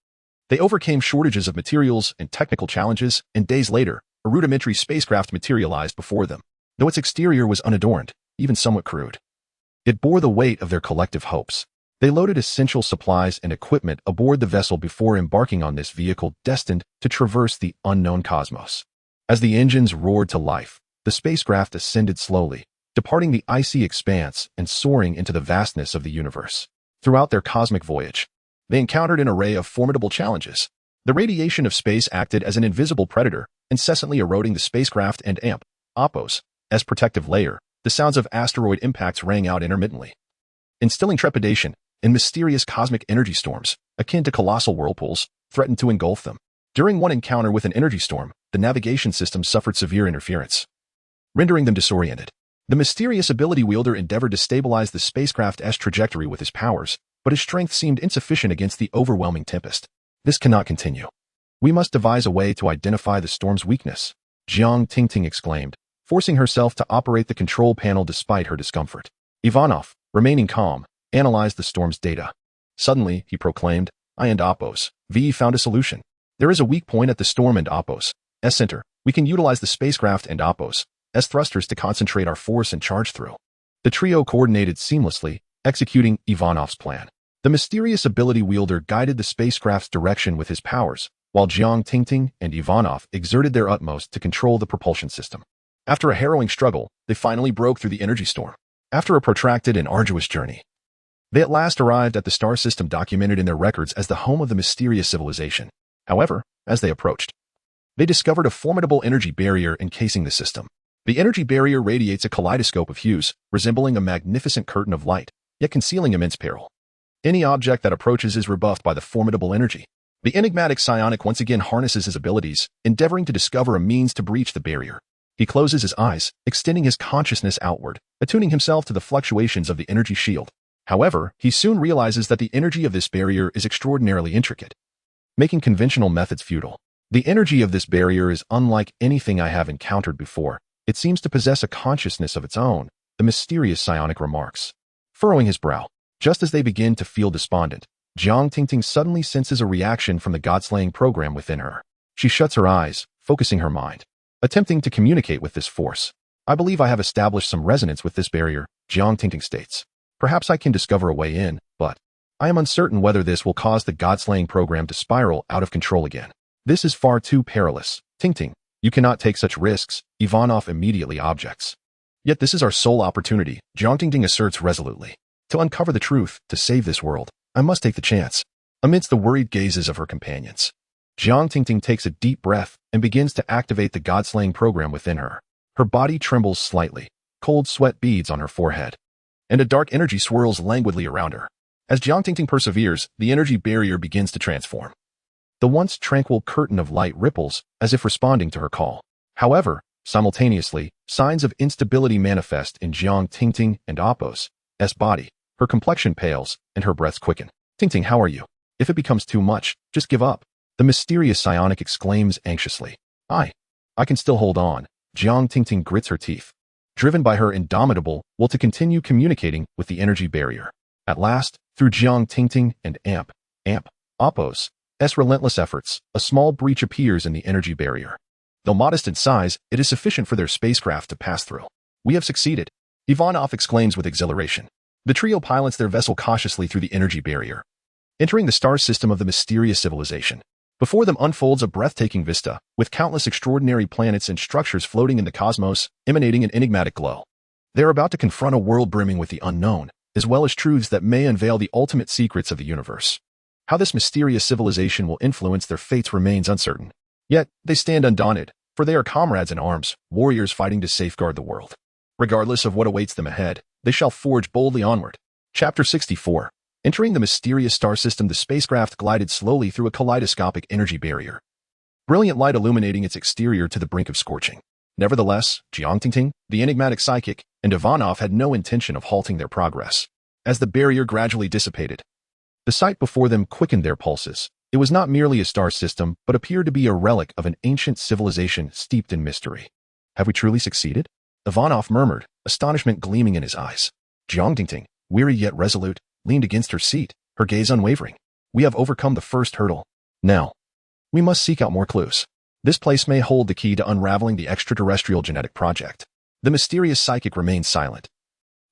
They overcame shortages of materials and technical challenges, and days later, a rudimentary spacecraft materialized before them. Though its exterior was unadorned, even somewhat crude, it bore the weight of their collective hopes. They loaded essential supplies and equipment aboard the vessel before embarking on this vehicle destined to traverse the unknown cosmos. As the engines roared to life, the spacecraft ascended slowly, departing the icy expanse and soaring into the vastness of the universe. Throughout their cosmic voyage, they encountered an array of formidable challenges. The radiation of space acted as an invisible predator, incessantly eroding the spacecraft and Amp, Oppos, as protective layer. The sounds of asteroid impacts rang out intermittently, instilling trepidation, and mysterious cosmic energy storms, akin to colossal whirlpools, threatened to engulf them. During one encounter with an energy storm, the navigation system suffered severe interference, rendering them disoriented. The mysterious ability wielder endeavored to stabilize the spacecraft's trajectory with his powers, but his strength seemed insufficient against the overwhelming tempest. This cannot continue. We must devise a way to identify the storm's weakness, Jiang Tingting exclaimed, forcing herself to operate the control panel despite her discomfort. Ivanov, remaining calm, analyzed the storm's data. Suddenly, he proclaimed, I and Oppos, V found a solution. There is a weak point at the storm and Oppos' center. We can utilize the spacecraft and Oppos' thrusters to concentrate our force and charge through. The trio coordinated seamlessly, executing Ivanov's plan. The mysterious ability wielder guided the spacecraft's direction with his powers, while Jiang Tingting and Ivanov exerted their utmost to control the propulsion system. After a harrowing struggle, they finally broke through the energy storm. After a protracted and arduous journey, they at last arrived at the star system documented in their records as the home of the mysterious civilization. However, as they approached, they discovered a formidable energy barrier encasing the system. The energy barrier radiates a kaleidoscope of hues, resembling a magnificent curtain of light, yet concealing immense peril. Any object that approaches is rebuffed by the formidable energy. The enigmatic psionic once again harnesses his abilities, endeavoring to discover a means to breach the barrier. He closes his eyes, extending his consciousness outward, attuning himself to the fluctuations of the energy shield. However, he soon realizes that the energy of this barrier is extraordinarily intricate, making conventional methods futile. The energy of this barrier is unlike anything I have encountered before. It seems to possess a consciousness of its own, the mysterious psionic remarks. Furrowing his brow, just as they begin to feel despondent, Jiang Tingting suddenly senses a reaction from the god-slaying program within her. She shuts her eyes, focusing her mind, attempting to communicate with this force. I believe I have established some resonance with this barrier, Jiang Tingting states. Perhaps I can discover a way in, but I am uncertain whether this will cause the god-slaying program to spiral out of control again. This is far too perilous. Ting. You cannot take such risks, Ivanov immediately objects. Yet this is our sole opportunity, Jiang Ting asserts resolutely. To uncover the truth, to save this world, I must take the chance. Amidst the worried gazes of her companions, Jiang Ting takes a deep breath and begins to activate the god-slaying program within her. Her body trembles slightly, cold sweat beads on her forehead, and a dark energy swirls languidly around her. As Jiang Ting perseveres, the energy barrier begins to transform. The once tranquil curtain of light ripples, as if responding to her call. However, simultaneously, signs of instability manifest in Jiang Ting and Apos' body. Her complexion pales, and her breaths quicken. Ting, how are you? If it becomes too much, just give up. The mysterious psionic exclaims anxiously. I can still hold on. Jiang Ting grits her teeth, driven by her indomitable will to continue communicating with the energy barrier. At last, through Jiang Ting and Apos' relentless efforts, a small breach appears in the energy barrier. Though modest in size, it is sufficient for their spacecraft to pass through. We have succeeded, Ivanov exclaims with exhilaration. The trio pilots their vessel cautiously through the energy barrier, entering the star system of the mysterious civilization. Before them unfolds a breathtaking vista, with countless extraordinary planets and structures floating in the cosmos, emanating an enigmatic glow. They are about to confront a world brimming with the unknown, as well as truths that may unveil the ultimate secrets of the universe. How this mysterious civilization will influence their fates remains uncertain. Yet, they stand undaunted, for they are comrades in arms, warriors fighting to safeguard the world. Regardless of what awaits them ahead, they shall forge boldly onward. Chapter 64. Entering the mysterious star system, the spacecraft glided slowly through a kaleidoscopic energy barrier, brilliant light illuminating its exterior to the brink of scorching. Nevertheless, Jiang Ting, the enigmatic psychic, and Ivanov had no intention of halting their progress. As the barrier gradually dissipated, the sight before them quickened their pulses. It was not merely a star system, but appeared to be a relic of an ancient civilization steeped in mystery. Have we truly succeeded? Ivanov murmured, astonishment gleaming in his eyes. Jiang Ting, weary yet resolute, leaned against her seat, her gaze unwavering. We have overcome the first hurdle. Now, we must seek out more clues. This place may hold the key to unraveling the extraterrestrial genetic project. The mysterious psychic remained silent,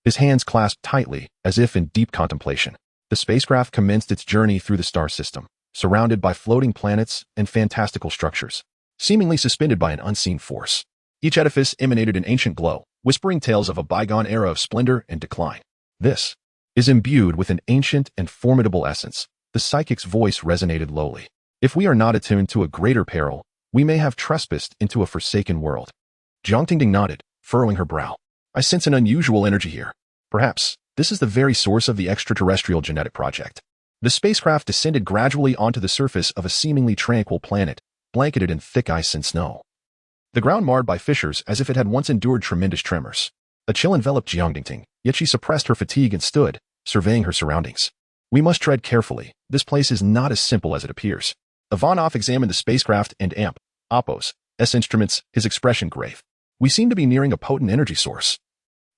his hands clasped tightly, as if in deep contemplation. The spacecraft commenced its journey through the star system, surrounded by floating planets and fantastical structures, seemingly suspended by an unseen force. Each edifice emanated an ancient glow, whispering tales of a bygone era of splendor and decline. This is imbued with an ancient and formidable essence. The psychic's voice resonated lowly. If we are not attuned to a greater peril, we may have trespassed into a forsaken world. Jiang Ting nodded, furrowing her brow. I sense an unusual energy here. Perhaps this is the very source of the extraterrestrial genetic project. The spacecraft descended gradually onto the surface of a seemingly tranquil planet, blanketed in thick ice and snow. The ground marred by fissures as if it had once endured tremendous tremors. A chill enveloped Jiang Ting, yet she suppressed her fatigue and stood, surveying her surroundings. We must tread carefully. This place is not as simple as it appears. Ivanov examined the spacecraft and Apos' instruments, his expression grave. We seem to be nearing a potent energy source.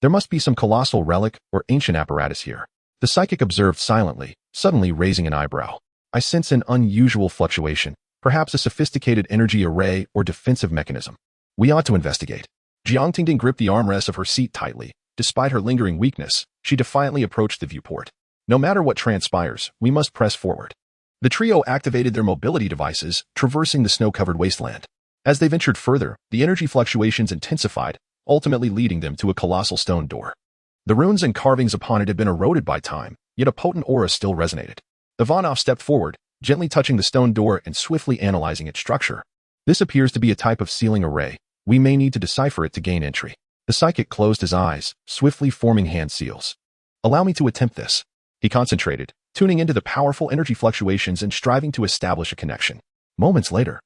There must be some colossal relic or ancient apparatus here. The psychic observed silently, suddenly raising an eyebrow. I sense an unusual fluctuation, perhaps a sophisticated energy array or defensive mechanism. We ought to investigate. Jiang Ting gripped the armrests of her seat tightly. Despite her lingering weakness, she defiantly approached the viewport. No matter what transpires, we must press forward. The trio activated their mobility devices, traversing the snow-covered wasteland. As they ventured further, the energy fluctuations intensified, ultimately leading them to a colossal stone door. The runes and carvings upon it had been eroded by time, yet a potent aura still resonated. Ivanov stepped forward, gently touching the stone door and swiftly analyzing its structure. This appears to be a type of sealing array. We may need to decipher it to gain entry. The psychic closed his eyes, swiftly forming hand seals. Allow me to attempt this. He concentrated, tuning into the powerful energy fluctuations and striving to establish a connection. Moments later,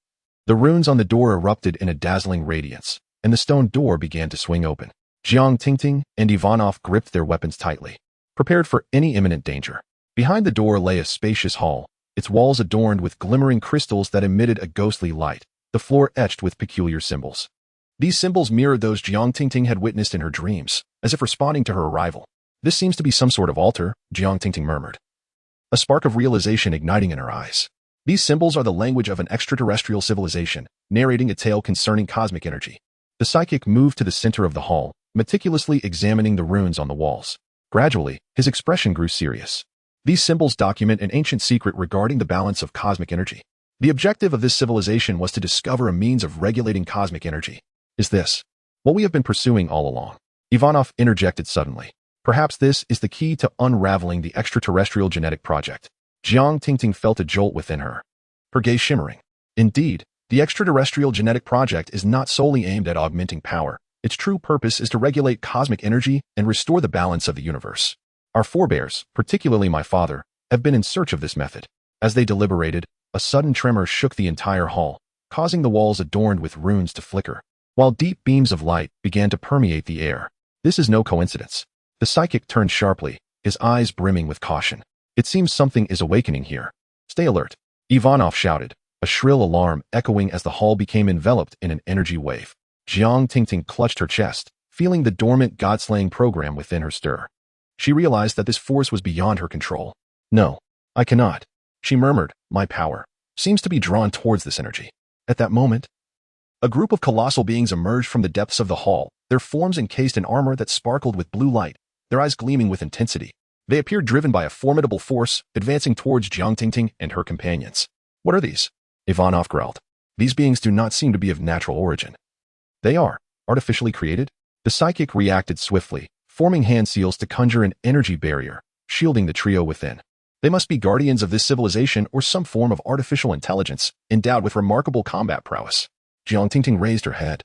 the runes on the door erupted in a dazzling radiance, and the stone door began to swing open. Jiang Ting and Ivanov gripped their weapons tightly, prepared for any imminent danger. Behind the door lay a spacious hall, its walls adorned with glimmering crystals that emitted a ghostly light, the floor etched with peculiar symbols. These symbols mirrored those Jiang Ting had witnessed in her dreams, as if responding to her arrival. This seems to be some sort of altar, Jiang Ting murmured, a spark of realization igniting in her eyes. These symbols are the language of an extraterrestrial civilization, narrating a tale concerning cosmic energy. The psychic moved to the center of the hall, meticulously examining the runes on the walls. Gradually, his expression grew serious. These symbols document an ancient secret regarding the balance of cosmic energy. The objective of this civilization was to discover a means of regulating cosmic energy. Is this what we have been pursuing all along? Ivanov interjected suddenly. Perhaps this is the key to unraveling the extraterrestrial genetic project. Jiang Tingting felt a jolt within her, her gaze shimmering. Indeed, the extraterrestrial genetic project is not solely aimed at augmenting power. Its true purpose is to regulate cosmic energy and restore the balance of the universe. Our forebears, particularly my father, have been in search of this method. As they deliberated, a sudden tremor shook the entire hall, causing the walls adorned with runes to flicker, while deep beams of light began to permeate the air. This is no coincidence. The psychic turned sharply, his eyes brimming with caution. It seems something is awakening here. Stay alert, Ivanov shouted, a shrill alarm echoing as the hall became enveloped in an energy wave. Jiang Tingting clutched her chest, feeling the dormant god-slaying program within her stir. She realized that this force was beyond her control. No, I cannot, she murmured. My power seems to be drawn towards this energy. At that moment, a group of colossal beings emerged from the depths of the hall, their forms encased in armor that sparkled with blue light, their eyes gleaming with intensity. They appeared driven by a formidable force, advancing towards Jiang Tingting and her companions. What are these? Ivanov growled. These beings do not seem to be of natural origin. They are artificially created? The psychic reacted swiftly, forming hand seals to conjure an energy barrier, shielding the trio within. They must be guardians of this civilization or some form of artificial intelligence, endowed with remarkable combat prowess. Jiang Tingting raised her head,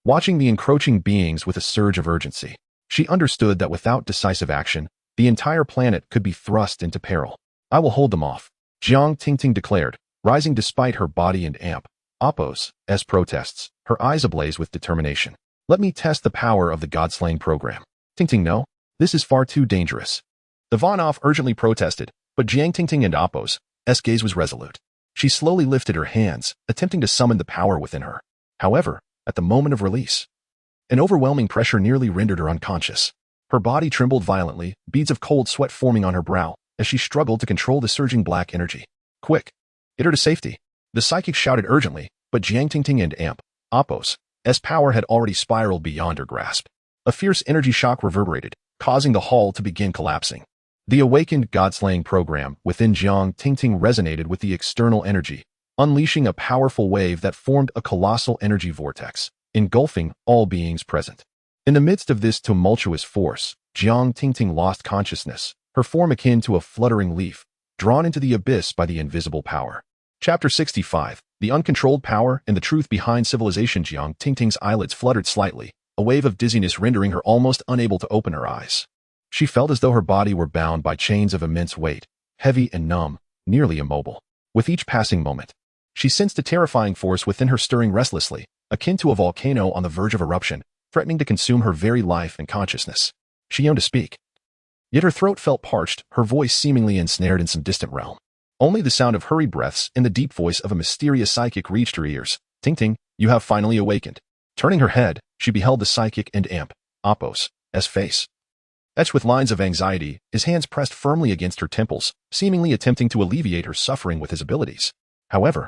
watching the encroaching beings with a surge of urgency. She understood that without decisive action, the entire planet could be thrust into peril. I will hold them off, Jiang Tingting declared, rising despite her body and amp. Oppose, as protests, her eyes ablaze with determination. Let me test the power of the god-slaying program. Tingting, no, this is far too dangerous. Ivanov urgently protested, but Jiang Tingting and Oppo's gaze was resolute. She slowly lifted her hands, attempting to summon the power within her. However, at the moment of release, an overwhelming pressure nearly rendered her unconscious. Her body trembled violently, beads of cold sweat forming on her brow, as she struggled to control the surging black energy. Quick! Get her to safety! The psychic shouted urgently, but Jiang Tingting and Oppo's power had already spiraled beyond her grasp. A fierce energy shock reverberated, causing the hall to begin collapsing. The awakened god-slaying program within Jiang Tingting resonated with the external energy, unleashing a powerful wave that formed a colossal energy vortex, engulfing all beings present. In the midst of this tumultuous force, Jiang Tingting lost consciousness, her form akin to a fluttering leaf, drawn into the abyss by the invisible power. Chapter 65, The Uncontrolled Power and the Truth Behind Civilization. Jiang Tingting's eyelids fluttered slightly, a wave of dizziness rendering her almost unable to open her eyes. She felt as though her body were bound by chains of immense weight, heavy and numb, nearly immobile. With each passing moment, she sensed a terrifying force within her stirring restlessly, akin to a volcano on the verge of eruption, threatening to consume her very life and consciousness. She yearned to speak, yet her throat felt parched, her voice seemingly ensnared in some distant realm. Only the sound of hurried breaths and the deep voice of a mysterious psychic reached her ears. Tingting, you have finally awakened. Turning her head, she beheld the psychic and Oppo's face. Etched with lines of anxiety, his hands pressed firmly against her temples, seemingly attempting to alleviate her suffering with his abilities. However,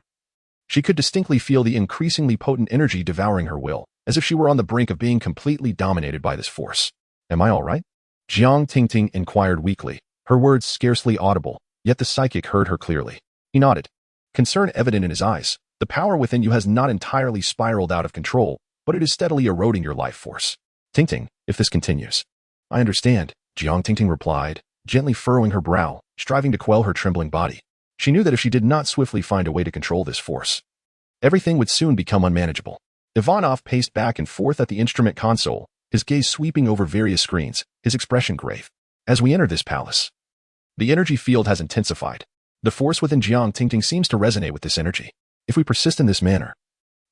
she could distinctly feel the increasingly potent energy devouring her will, as if she were on the brink of being completely dominated by this force. Am I all right? Jiang Tingting inquired weakly, her words scarcely audible, yet the psychic heard her clearly. He nodded, concern evident in his eyes. The power within you has not entirely spiraled out of control, but it is steadily eroding your life force. Tingting, if this continues. I understand, Jiang Tingting replied, gently furrowing her brow, striving to quell her trembling body. She knew that if she did not swiftly find a way to control this force, everything would soon become unmanageable. Ivanov paced back and forth at the instrument console, his gaze sweeping over various screens, his expression grave. As we enter this palace, the energy field has intensified. The force within Jiang Tingting seems to resonate with this energy. If we persist in this manner,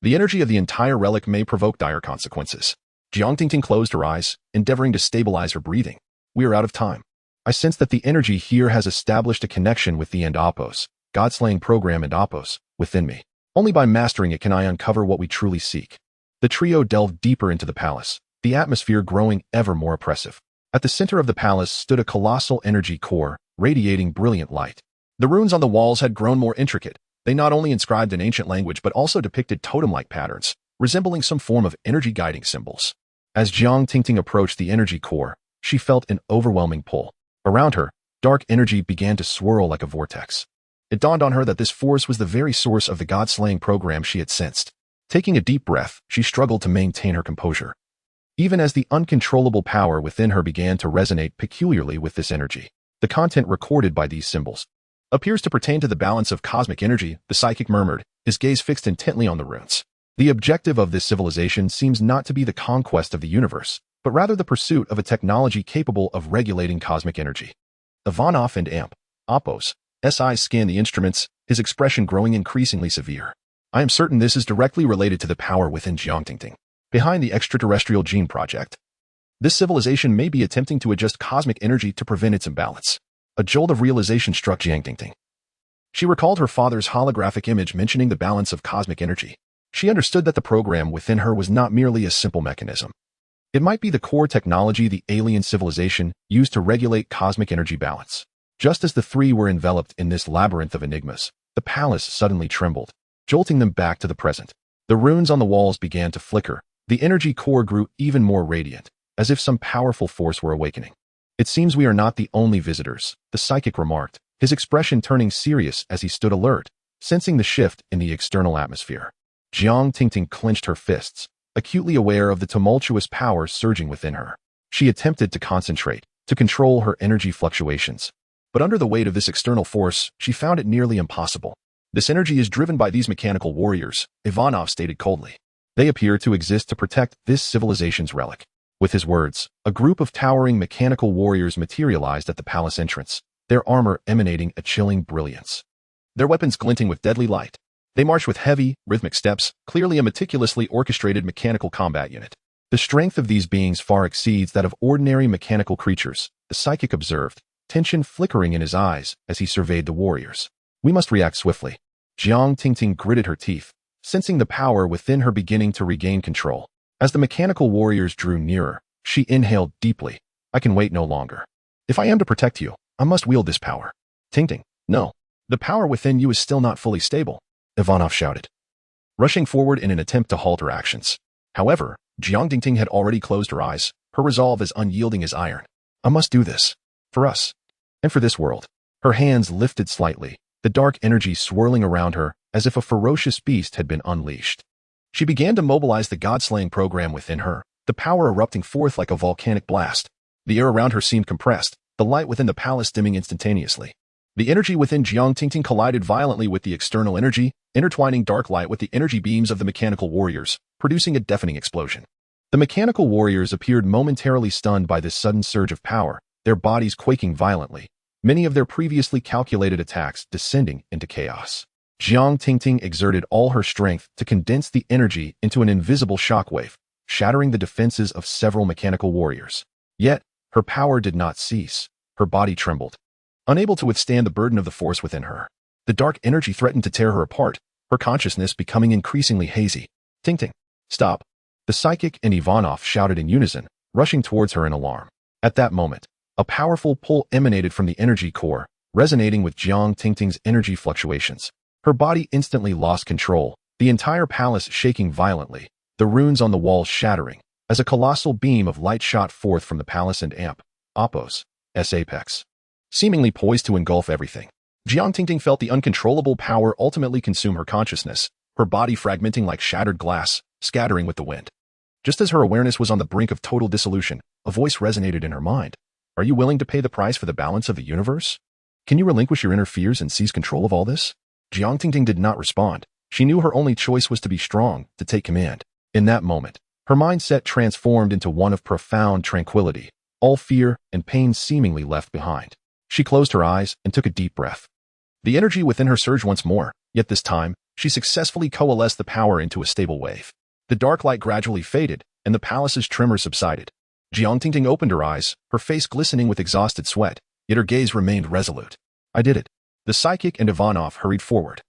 the energy of the entire relic may provoke dire consequences. Jiang Tingting closed her eyes, endeavoring to stabilize her breathing. We are out of time. I sense that the energy here has established a connection with the Oppo's god-slaying program and Oppo's within me. Only by mastering it can I uncover what we truly seek. The trio delved deeper into the palace, the atmosphere growing ever more oppressive. At the center of the palace stood a colossal energy core, radiating brilliant light. The runes on the walls had grown more intricate. They not only inscribed an ancient language but also depicted totem-like patterns, resembling some form of energy guiding symbols. As Jiang Tingting approached the energy core, she felt an overwhelming pull. Around her, Dark energy began to swirl like a vortex. It dawned on her that this force was the very source of the god-slaying program she had sensed. Taking a deep breath, she struggled to maintain her composure. Even as the uncontrollable power within her began to resonate peculiarly with this energy, the content recorded by these symbols appears to pertain to the balance of cosmic energy, the psychic murmured, his gaze fixed intently on the runes. The objective of this civilization seems not to be the conquest of the universe, but rather the pursuit of a technology capable of regulating cosmic energy. Ivanov and Amp, Oppos, S.I. scanned the instruments, his expression growing increasingly severe. I am certain this is directly related to the power within Jiangtingting, behind the extraterrestrial gene project. This civilization may be attempting to adjust cosmic energy to prevent its imbalance. A jolt of realization struck Jiangtingting. She recalled her father's holographic image mentioning the balance of cosmic energy. She understood that the program within her was not merely a simple mechanism. It might be the core technology the alien civilization used to regulate cosmic energy balance. Just as the three were enveloped in this labyrinth of enigmas, the palace suddenly trembled, jolting them back to the present. The runes on the walls began to flicker. The energy core grew even more radiant, as if some powerful force were awakening. It seems we are not the only visitors, the psychic remarked, his expression turning serious as he stood alert, sensing the shift in the external atmosphere. Jiangtingting clenched her fists, acutely aware of the tumultuous power surging within her. She attempted to concentrate, to control her energy fluctuations. But under the weight of this external force, she found it nearly impossible. This energy is driven by these mechanical warriors, Ivanov stated coldly. They appear to exist to protect this civilization's relic. With his words, a group of towering mechanical warriors materialized at the palace entrance, their armor emanating a chilling brilliance. Their weapons glinting with deadly light. They marched with heavy, rhythmic steps, clearly a meticulously orchestrated mechanical combat unit. The strength of these beings far exceeds that of ordinary mechanical creatures, the psychic observed, tension flickering in his eyes as he surveyed the warriors. We must react swiftly. Jiangtingting gritted her teeth, sensing the power within her beginning to regain control. As the mechanical warriors drew nearer, she inhaled deeply. I can wait no longer. If I am to protect you, I must wield this power. Tingting, no. The power within you is still not fully stable, Ivanov shouted, rushing forward in an attempt to halt her actions. However, Jiangtingting had already closed her eyes, her resolve as unyielding as iron. I must do this. For us. And for this world. Her hands lifted slightly, the dark energy swirling around her as if a ferocious beast had been unleashed. She began to mobilize the god-slaying program within her, the power erupting forth like a volcanic blast. The air around her seemed compressed, the light within the palace dimming instantaneously. The energy within Jiangtingting collided violently with the external energy, intertwining dark light with the energy beams of the mechanical warriors, producing a deafening explosion. The mechanical warriors appeared momentarily stunned by this sudden surge of power, their bodies quaking violently, many of their previously calculated attacks descending into chaos. Jiangtingting exerted all her strength to condense the energy into an invisible shockwave, shattering the defenses of several mechanical warriors. Yet, her power did not cease. Her body trembled, unable to withstand the burden of the force within her. The dark energy threatened to tear her apart, her consciousness becoming increasingly hazy. Tingting, stop. The psychic and Ivanov shouted in unison, rushing towards her in alarm. At that moment, a powerful pull emanated from the energy core, resonating with Jiangtingting's energy fluctuations. Her body instantly lost control, the entire palace shaking violently, the runes on the walls shattering, as a colossal beam of light shot forth from the palace and Amp, Oppos, S apex, seemingly poised to engulf everything. Jiangtingting felt the uncontrollable power ultimately consume her consciousness, her body fragmenting like shattered glass, scattering with the wind. Just as her awareness was on the brink of total dissolution, a voice resonated in her mind. Are you willing to pay the price for the balance of the universe? Can you relinquish your inner fears and seize control of all this? Jiangtingting did not respond. She knew her only choice was to be strong, to take command. In that moment, her mindset transformed into one of profound tranquility, all fear and pain seemingly left behind. She closed her eyes and took a deep breath. The energy within her surged once more, yet this time, she successfully coalesced the power into a stable wave. The dark light gradually faded, and the palace's tremor subsided. Jiangtingting opened her eyes, her face glistening with exhausted sweat, yet her gaze remained resolute. I did it. The psychic and Ivanov hurried forward,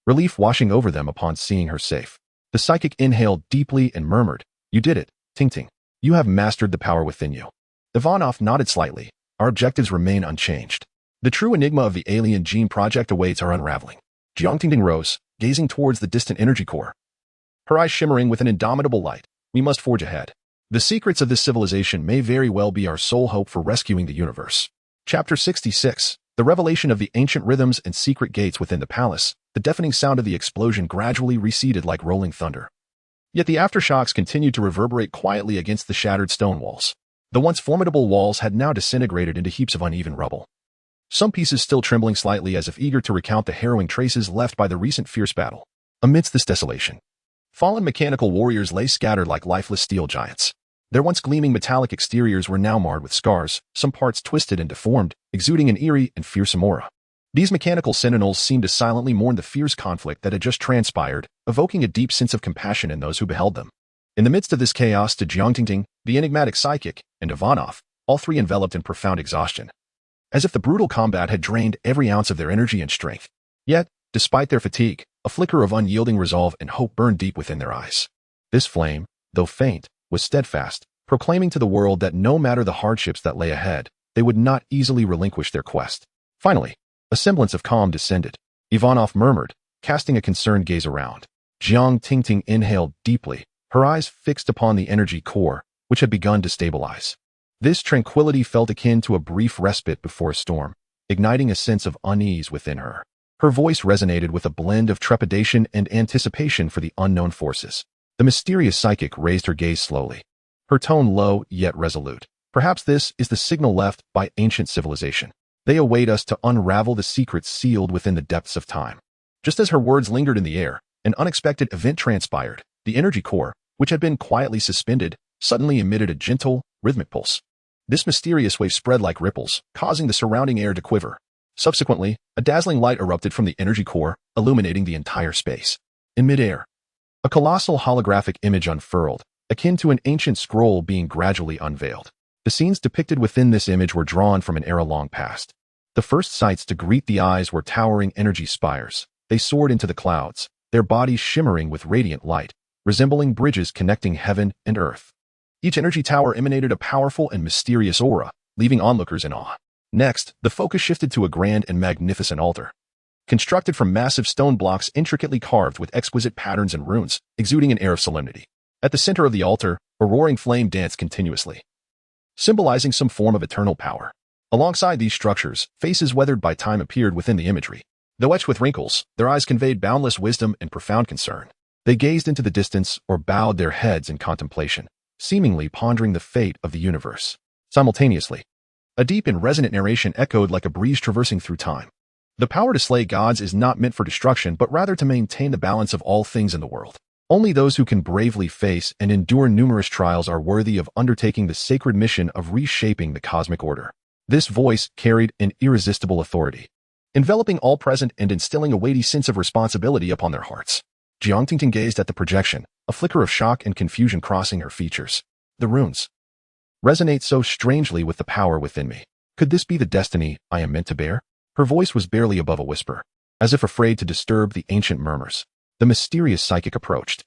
relief washing over them upon seeing her safe. The psychic inhaled deeply and murmured, You did it, Tingting. You have mastered the power within you. Ivanov nodded slightly. Our objectives remain unchanged. The true enigma of the alien gene project awaits our unraveling. Jiangtingting rose, gazing towards the distant energy core, her eyes shimmering with an indomitable light. We must forge ahead. The secrets of this civilization may very well be our sole hope for rescuing the universe. Chapter 66. The revelation of the ancient rhythms and secret gates within the palace. The deafening sound of the explosion gradually receded like rolling thunder. Yet the aftershocks continued to reverberate quietly against the shattered stone walls. The once formidable walls had now disintegrated into heaps of uneven rubble, some pieces still trembling slightly as if eager to recount the harrowing traces left by the recent fierce battle. Amidst this desolation, fallen mechanical warriors lay scattered like lifeless steel giants. Their once gleaming metallic exteriors were now marred with scars, some parts twisted and deformed, exuding an eerie and fearsome aura. These mechanical sentinels seemed to silently mourn the fierce conflict that had just transpired, evoking a deep sense of compassion in those who beheld them. In the midst of this chaos stood Jiangtingting, the enigmatic psychic, and Ivanov, all three enveloped in profound exhaustion, as if the brutal combat had drained every ounce of their energy and strength. Yet, despite their fatigue, a flicker of unyielding resolve and hope burned deep within their eyes. This flame, though faint, was steadfast, proclaiming to the world that no matter the hardships that lay ahead, they would not easily relinquish their quest. Finally, a semblance of calm descended. Ivanov murmured, casting a concerned gaze around. Jiang Tingting inhaled deeply, her eyes fixed upon the energy core, which had begun to stabilize. This tranquility felt akin to a brief respite before a storm, igniting a sense of unease within her. Her voice resonated with a blend of trepidation and anticipation for the unknown forces. The mysterious psychic raised her gaze slowly, her tone low yet resolute. Perhaps this is the signal left by ancient civilization. They await us to unravel the secrets sealed within the depths of time. Just as her words lingered in the air, an unexpected event transpired. The energy core, which had been quietly suspended, suddenly emitted a gentle, rhythmic pulse. This mysterious wave spread like ripples, causing the surrounding air to quiver. Subsequently, a dazzling light erupted from the energy core, illuminating the entire space. In midair, a colossal holographic image unfurled, akin to an ancient scroll being gradually unveiled. The scenes depicted within this image were drawn from an era long past. The first sights to greet the eyes were towering energy spires. They soared into the clouds, their bodies shimmering with radiant light, resembling bridges connecting heaven and earth. Each energy tower emanated a powerful and mysterious aura, leaving onlookers in awe. Next, the focus shifted to a grand and magnificent altar, constructed from massive stone blocks intricately carved with exquisite patterns and runes, exuding an air of solemnity. At the center of the altar, a roaring flame danced continuously, symbolizing some form of eternal power. Alongside these structures, faces weathered by time appeared within the imagery. Though etched with wrinkles, their eyes conveyed boundless wisdom and profound concern. They gazed into the distance or bowed their heads in contemplation, seemingly pondering the fate of the universe. Simultaneously, a deep and resonant narration echoed like a breeze traversing through time. The power to slay gods is not meant for destruction, but rather to maintain the balance of all things in the world. Only those who can bravely face and endure numerous trials are worthy of undertaking the sacred mission of reshaping the cosmic order. This voice carried an irresistible authority, enveloping all present and instilling a weighty sense of responsibility upon their hearts. Jiangtingting gazed at the projection, a flicker of shock and confusion crossing her features. The runes resonate so strangely with the power within me. Could this be the destiny I am meant to bear? Her voice was barely above a whisper, as if afraid to disturb the ancient murmurs. The mysterious psychic approached,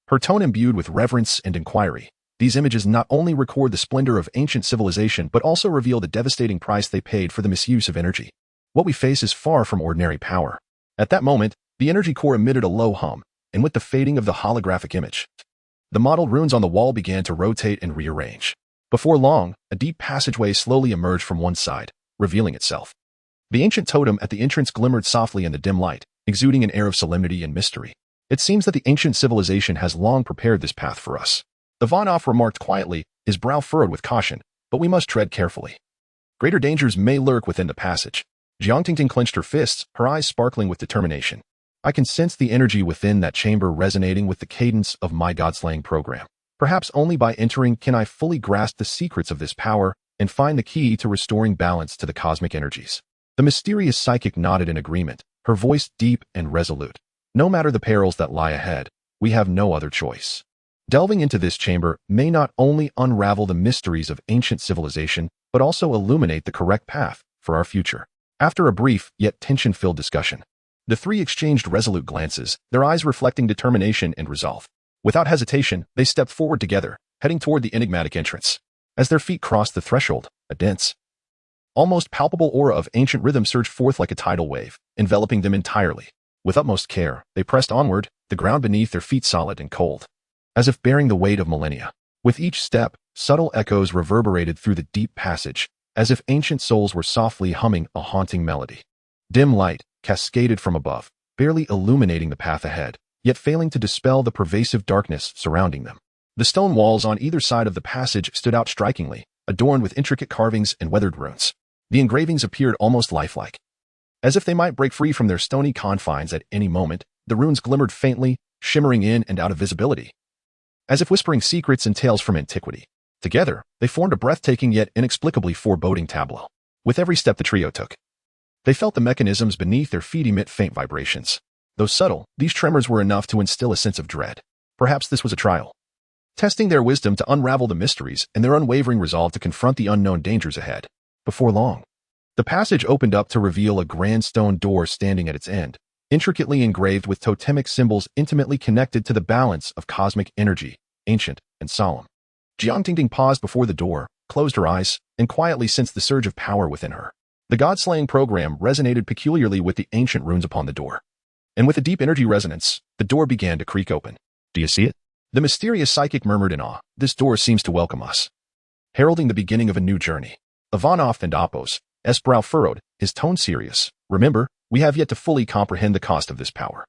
her tone imbued with reverence and inquiry. These images not only record the splendor of ancient civilization, but also reveal the devastating price they paid for the misuse of energy. What we face is far from ordinary power. At that moment, the energy core emitted a low hum, and with the fading of the holographic image, the modeled runes on the wall began to rotate and rearrange. Before long, a deep passageway slowly emerged from one side, revealing itself. The ancient totem at the entrance glimmered softly in the dim light, exuding an air of solemnity and mystery. It seems that the ancient civilization has long prepared this path for us. Ivanov remarked quietly, his brow furrowed with caution, but we must tread carefully. Greater dangers may lurk within the passage. Jiangtingting clenched her fists, her eyes sparkling with determination. I can sense the energy within that chamber resonating with the cadence of my god-slaying program. Perhaps only by entering can I fully grasp the secrets of this power and find the key to restoring balance to the cosmic energies. The mysterious psychic nodded in agreement, her voice deep and resolute. No matter the perils that lie ahead, we have no other choice. Delving into this chamber may not only unravel the mysteries of ancient civilization, but also illuminate the correct path for our future. After a brief yet tension-filled discussion, the three exchanged resolute glances, their eyes reflecting determination and resolve. Without hesitation, they stepped forward together, heading toward the enigmatic entrance. As their feet crossed the threshold, a dense, almost palpable aura of ancient rhythm surged forth like a tidal wave, enveloping them entirely. With utmost care, they pressed onward, the ground beneath their feet solid and cold, as if bearing the weight of millennia. With each step, subtle echoes reverberated through the deep passage, as if ancient souls were softly humming a haunting melody. Dim light cascaded from above, barely illuminating the path ahead, yet failing to dispel the pervasive darkness surrounding them. The stone walls on either side of the passage stood out strikingly, adorned with intricate carvings and weathered runes. The engravings appeared almost lifelike. As if they might break free from their stony confines at any moment, the runes glimmered faintly, shimmering in and out of visibility, as if whispering secrets and tales from antiquity. Together, they formed a breathtaking yet inexplicably foreboding tableau. With every step the trio took, they felt the mechanisms beneath their feet emit faint vibrations. Though subtle, these tremors were enough to instill a sense of dread. Perhaps this was a trial, testing their wisdom to unravel the mysteries and their unwavering resolve to confront the unknown dangers ahead. Before long, the passage opened up to reveal a grand stone door standing at its end, intricately engraved with totemic symbols intimately connected to the balance of cosmic energy, ancient and solemn. Jiang Tingting paused before the door, closed her eyes, and quietly sensed the surge of power within her. The god-slaying program resonated peculiarly with the ancient runes upon the door. And with a deep energy resonance, the door began to creak open. "Do you see it?" The mysterious psychic murmured in awe. "This door seems to welcome us, heralding the beginning of a new journey." Ivanov and Apos, S. brow furrowed, his tone serious. "Remember, we have yet to fully comprehend the cost of this power.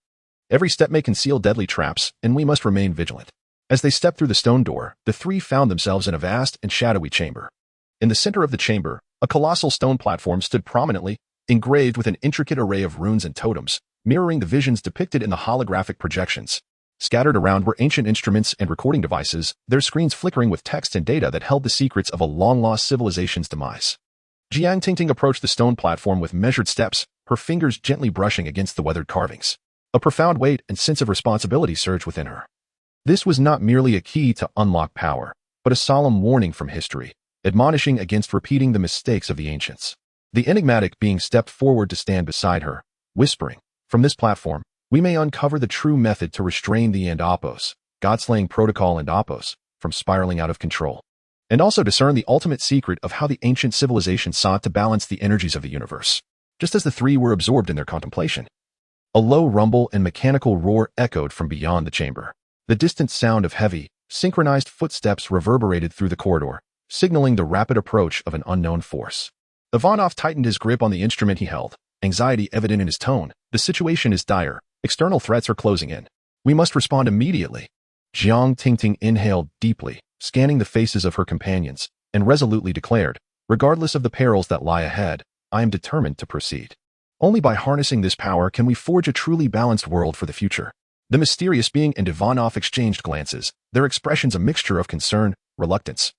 Every step may conceal deadly traps, and we must remain vigilant." As they stepped through the stone door, the three found themselves in a vast and shadowy chamber. In the center of the chamber, a colossal stone platform stood prominently, engraved with an intricate array of runes and totems, mirroring the visions depicted in the holographic projections. Scattered around were ancient instruments and recording devices, their screens flickering with text and data that held the secrets of a long-lost civilization's demise. Jiang Tingting approached the stone platform with measured steps, her fingers gently brushing against the weathered carvings. A profound weight and sense of responsibility surged within her. This was not merely a key to unlock power, but a solemn warning from history, admonishing against repeating the mistakes of the ancients. The enigmatic being stepped forward to stand beside her, whispering, "From this platform, we may uncover the true method to restrain the Apos, god-slaying protocol and Apos, from spiraling out of control, and also discern the ultimate secret of how the ancient civilization sought to balance the energies of the universe." Just as the three were absorbed in their contemplation, a low rumble and mechanical roar echoed from beyond the chamber. The distant sound of heavy, synchronized footsteps reverberated through the corridor, signaling the rapid approach of an unknown force. Ivanov tightened his grip on the instrument he held, anxiety evident in his tone. "The situation is dire. External threats are closing in. We must respond immediately." Jiang Tingting inhaled deeply, scanning the faces of her companions, and resolutely declared, "Regardless of the perils that lie ahead, I am determined to proceed. Only by harnessing this power can we forge a truly balanced world for the future." The mysterious being and Ivanov exchanged glances, their expressions a mixture of concern, reluctance,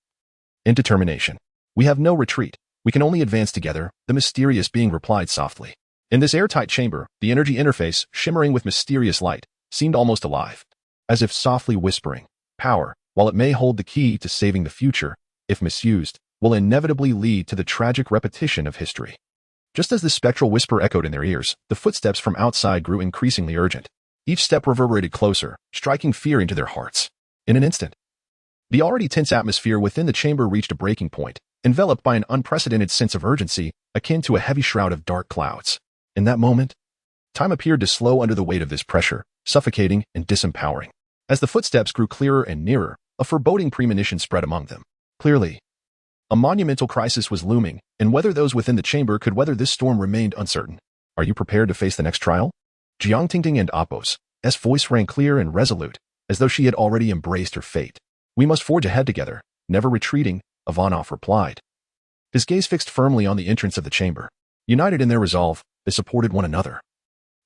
and determination. "We have no retreat. We can only advance together," the mysterious being replied softly. In this airtight chamber, the energy interface, shimmering with mysterious light, seemed almost alive, as if softly whispering, "Power, while it may hold the key to saving the future, if misused, will inevitably lead to the tragic repetition of history." Just as the spectral whisper echoed in their ears, the footsteps from outside grew increasingly urgent. Each step reverberated closer, striking fear into their hearts. In an instant, the already tense atmosphere within the chamber reached a breaking point, enveloped by an unprecedented sense of urgency, akin to a heavy shroud of dark clouds. In that moment, time appeared to slow under the weight of this pressure, suffocating and disempowering. As the footsteps grew clearer and nearer, a foreboding premonition spread among them. Clearly, a monumental crisis was looming, and whether those within the chamber could weather this storm remained uncertain. "Are you prepared to face the next trial?" Jiang Tingting and Apos' voice rang clear and resolute, as though she had already embraced her fate. "We must forge ahead together, never retreating," Ivanov replied, his gaze fixed firmly on the entrance of the chamber. United in their resolve, they supported one another,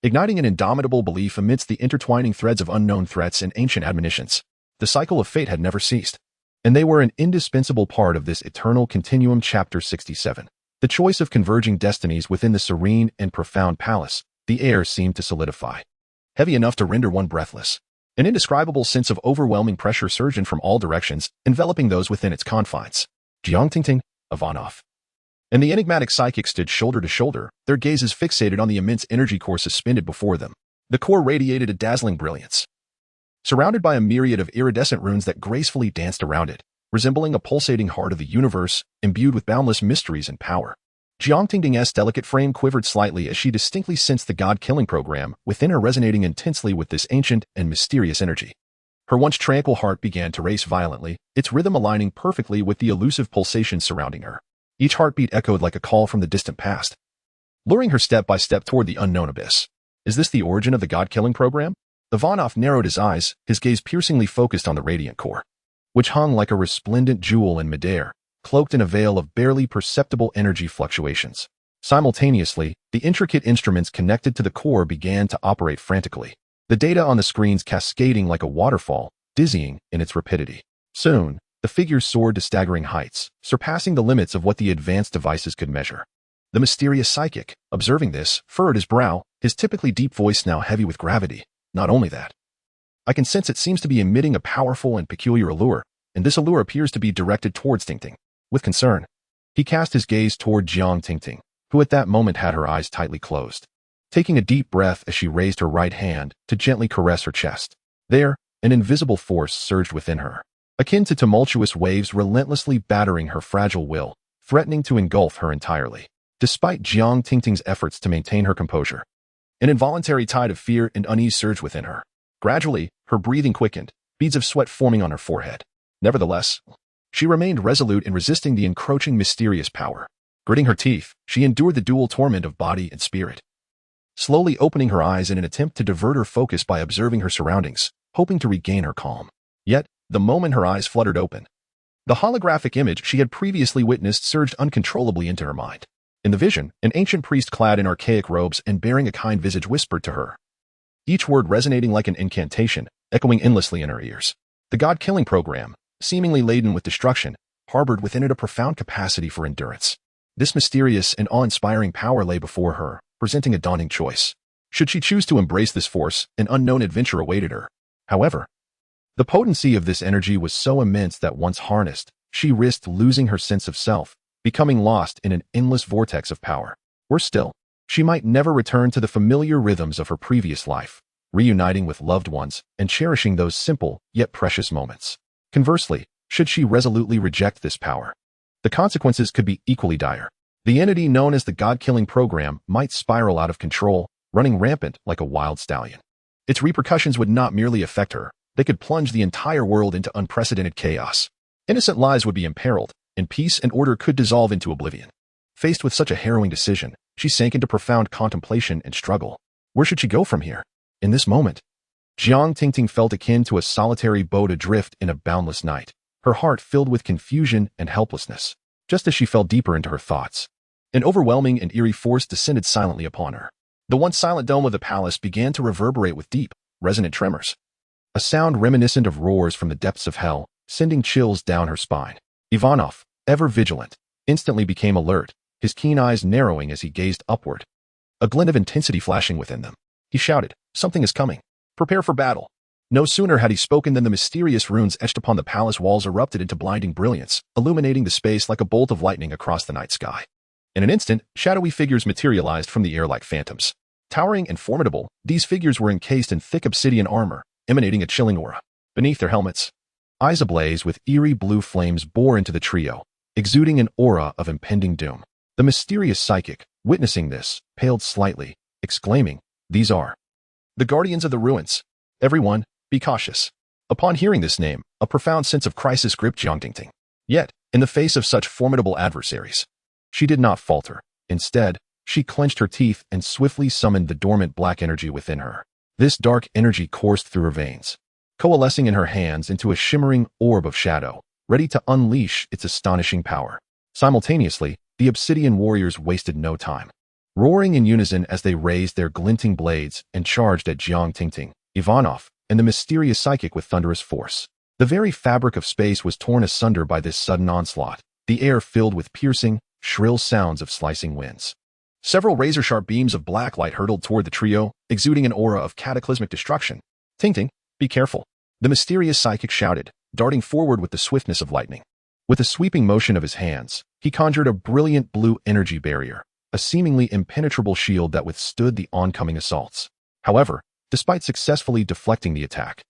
igniting an indomitable belief amidst the intertwining threads of unknown threats and ancient admonitions. The cycle of fate had never ceased, and they were an indispensable part of this eternal continuum. Chapter 67. The choice of converging destinies within the serene and profound palace. The air seemed to solidify, heavy enough to render one breathless. An indescribable sense of overwhelming pressure surged in from all directions, enveloping those within its confines. Jiang Tingting, Ivanov, and the enigmatic psychic stood shoulder to shoulder, their gazes fixated on the immense energy core suspended before them. The core radiated a dazzling brilliance, surrounded by a myriad of iridescent runes that gracefully danced around it, resembling a pulsating heart of the universe, imbued with boundless mysteries and power. Jiang Tingting's delicate frame quivered slightly as she distinctly sensed the god-killing program within her resonating intensely with this ancient and mysterious energy. Her once tranquil heart began to race violently, its rhythm aligning perfectly with the elusive pulsations surrounding her. Each heartbeat echoed like a call from the distant past, luring her step by step toward the unknown abyss. Is this the origin of the god-killing program? Ivanov narrowed his eyes, his gaze piercingly focused on the radiant core, which hung like a resplendent jewel in midair, cloaked in a veil of barely perceptible energy fluctuations. Simultaneously, the intricate instruments connected to the core began to operate frantically, the data on the screens cascading like a waterfall, dizzying in its rapidity. Soon, the figures soared to staggering heights, surpassing the limits of what the advanced devices could measure. The mysterious psychic, observing this, furrowed his brow, his typically deep voice now heavy with gravity. Not only that, I can sense it seems to be emitting a powerful and peculiar allure, and this allure appears to be directed towards Tingting. With concern, he cast his gaze toward Jiang Tingting, who at that moment had her eyes tightly closed, taking a deep breath as she raised her right hand to gently caress her chest. There, an invisible force surged within her, akin to tumultuous waves relentlessly battering her fragile will, threatening to engulf her entirely. Despite Jiang Tingting's efforts to maintain her composure, an involuntary tide of fear and unease surged within her. Gradually, her breathing quickened, beads of sweat forming on her forehead. Nevertheless, she remained resolute in resisting the encroaching mysterious power. Gritting her teeth, she endured the dual torment of body and spirit, slowly opening her eyes in an attempt to divert her focus by observing her surroundings, hoping to regain her calm. Yet, the moment her eyes fluttered open, the holographic image she had previously witnessed surged uncontrollably into her mind. In the vision, an ancient priest clad in archaic robes and bearing a kind visage whispered to her, each word resonating like an incantation, echoing endlessly in her ears. The god-killing program, seemingly laden with destruction, harbored within it a profound capacity for endurance. This mysterious and awe-inspiring power lay before her, presenting a daunting choice. Should she choose to embrace this force, an unknown adventure awaited her. However, the potency of this energy was so immense that once harnessed, she risked losing her sense of self, becoming lost in an endless vortex of power. Worse still, she might never return to the familiar rhythms of her previous life, reuniting with loved ones and cherishing those simple yet precious moments. Conversely, should she resolutely reject this power, the consequences could be equally dire. The entity known as the God-killing program might spiral out of control, running rampant like a wild stallion. Its repercussions would not merely affect her, they could plunge the entire world into unprecedented chaos. Innocent lives would be imperiled, and peace and order could dissolve into oblivion. Faced with such a harrowing decision, she sank into profound contemplation and struggle. Where should she go from here? In this moment, Jiang Tingting felt akin to a solitary boat adrift in a boundless night, her heart filled with confusion and helplessness. Just as she fell deeper into her thoughts, an overwhelming and eerie force descended silently upon her. The once silent dome of the palace began to reverberate with deep, resonant tremors, a sound reminiscent of roars from the depths of hell, sending chills down her spine. Ivanov, ever vigilant, instantly became alert, his keen eyes narrowing as he gazed upward, a glint of intensity flashing within them. He shouted, "Something is coming. Prepare for battle." No sooner had he spoken than the mysterious runes etched upon the palace walls erupted into blinding brilliance, illuminating the space like a bolt of lightning across the night sky. In an instant, shadowy figures materialized from the air like phantoms. Towering and formidable, these figures were encased in thick obsidian armor, emanating a chilling aura. Beneath their helmets, eyes ablaze with eerie blue flames bore into the trio, exuding an aura of impending doom. The mysterious psychic, witnessing this, paled slightly, exclaiming, "These are the guardians of the ruins. Everyone, be cautious." Upon hearing this name, a profound sense of crisis gripped Jiang Tingting. Yet, in the face of such formidable adversaries, she did not falter. Instead, she clenched her teeth and swiftly summoned the dormant black energy within her. This dark energy coursed through her veins, coalescing in her hands into a shimmering orb of shadow, ready to unleash its astonishing power. Simultaneously, the obsidian warriors wasted no time, roaring in unison as they raised their glinting blades and charged at Jiang Tingting, Ivanov, and the mysterious psychic with thunderous force. The very fabric of space was torn asunder by this sudden onslaught, the air filled with piercing, shrill sounds of slicing winds. Several razor-sharp beams of black light hurtled toward the trio, exuding an aura of cataclysmic destruction. "Tingting, be careful," the mysterious psychic shouted, darting forward with the swiftness of lightning. With a sweeping motion of his hands, he conjured a brilliant blue energy barrier, a seemingly impenetrable shield that withstood the oncoming assaults. However, despite successfully deflecting the attack,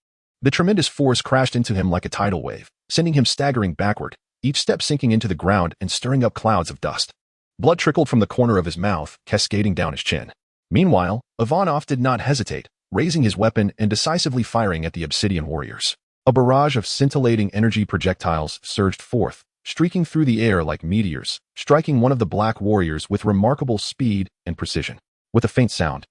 the tremendous force crashed into him like a tidal wave, sending him staggering backward, each step sinking into the ground and stirring up clouds of dust. Blood trickled from the corner of his mouth, cascading down his chin. Meanwhile, Ivanov did not hesitate, raising his weapon and decisively firing at the obsidian warriors. A barrage of scintillating energy projectiles surged forth, streaking through the air like meteors, striking one of the black warriors with remarkable speed and precision. With a faint sound,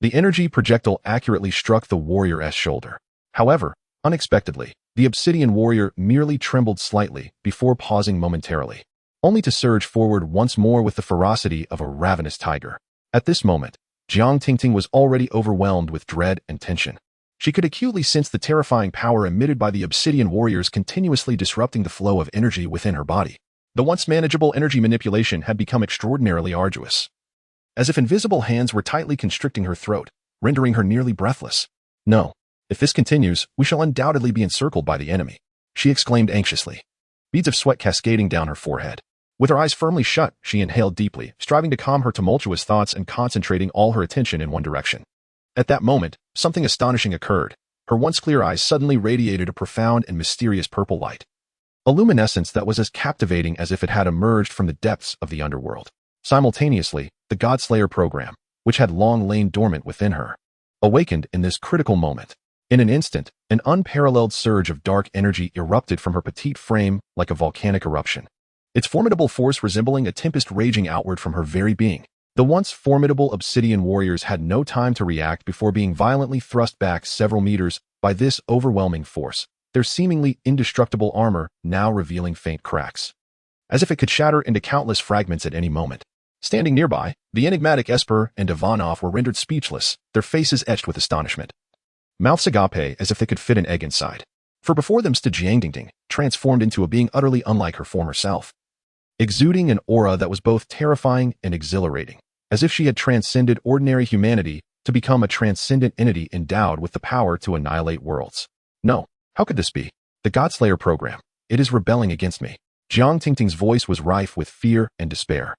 the energy projectile accurately struck the warrior's shoulder. However, unexpectedly, the obsidian warrior merely trembled slightly before pausing momentarily, only to surge forward once more with the ferocity of a ravenous tiger. At this moment, Jiang Tingting was already overwhelmed with dread and tension. She could acutely sense the terrifying power emitted by the obsidian warriors continuously disrupting the flow of energy within her body. The once manageable energy manipulation had become extraordinarily arduous, as if invisible hands were tightly constricting her throat, rendering her nearly breathless. "No. If this continues, we shall undoubtedly be encircled by the enemy," she exclaimed anxiously, beads of sweat cascading down her forehead. With her eyes firmly shut, she inhaled deeply, striving to calm her tumultuous thoughts and concentrating all her attention in one direction. At that moment, something astonishing occurred. Her once clear eyes suddenly radiated a profound and mysterious purple light, a luminescence that was as captivating as if it had emerged from the depths of the underworld. Simultaneously, the Godslayer program, which had long lain dormant within her, awakened in this critical moment. In an instant, an unparalleled surge of dark energy erupted from her petite frame like a volcanic eruption, its formidable force resembling a tempest raging outward from her very being. The once formidable obsidian warriors had no time to react before being violently thrust back several meters by this overwhelming force, their seemingly indestructible armor now revealing faint cracks, as if it could shatter into countless fragments at any moment. Standing nearby, the enigmatic Esper and Ivanov were rendered speechless, their faces etched with astonishment, mouths agape as if they could fit an egg inside. For before them stood Jiang Tingting, transformed into a being utterly unlike her former self, exuding an aura that was both terrifying and exhilarating, as if she had transcended ordinary humanity to become a transcendent entity endowed with the power to annihilate worlds. "No, how could this be? The Godslayer program. It is rebelling against me." Jiang Tingting's voice was rife with fear and despair,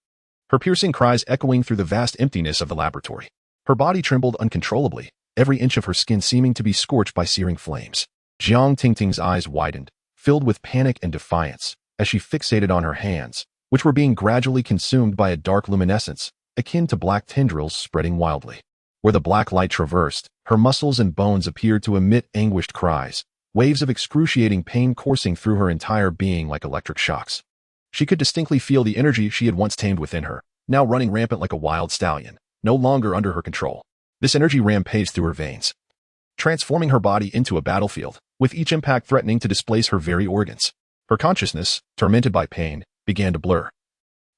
her piercing cries echoing through the vast emptiness of the laboratory. Her body trembled uncontrollably, every inch of her skin seeming to be scorched by searing flames. Jiang Tingting's eyes widened, filled with panic and defiance, as she fixated on her hands, which were being gradually consumed by a dark luminescence, akin to black tendrils spreading wildly. Where the black light traversed, her muscles and bones appeared to emit anguished cries, waves of excruciating pain coursing through her entire being like electric shocks. She could distinctly feel the energy she had once tamed within her, now running rampant like a wild stallion, no longer under her control. This energy rampaged through her veins, transforming her body into a battlefield, with each impact threatening to displace her very organs. Her consciousness, tormented by pain, began to blur,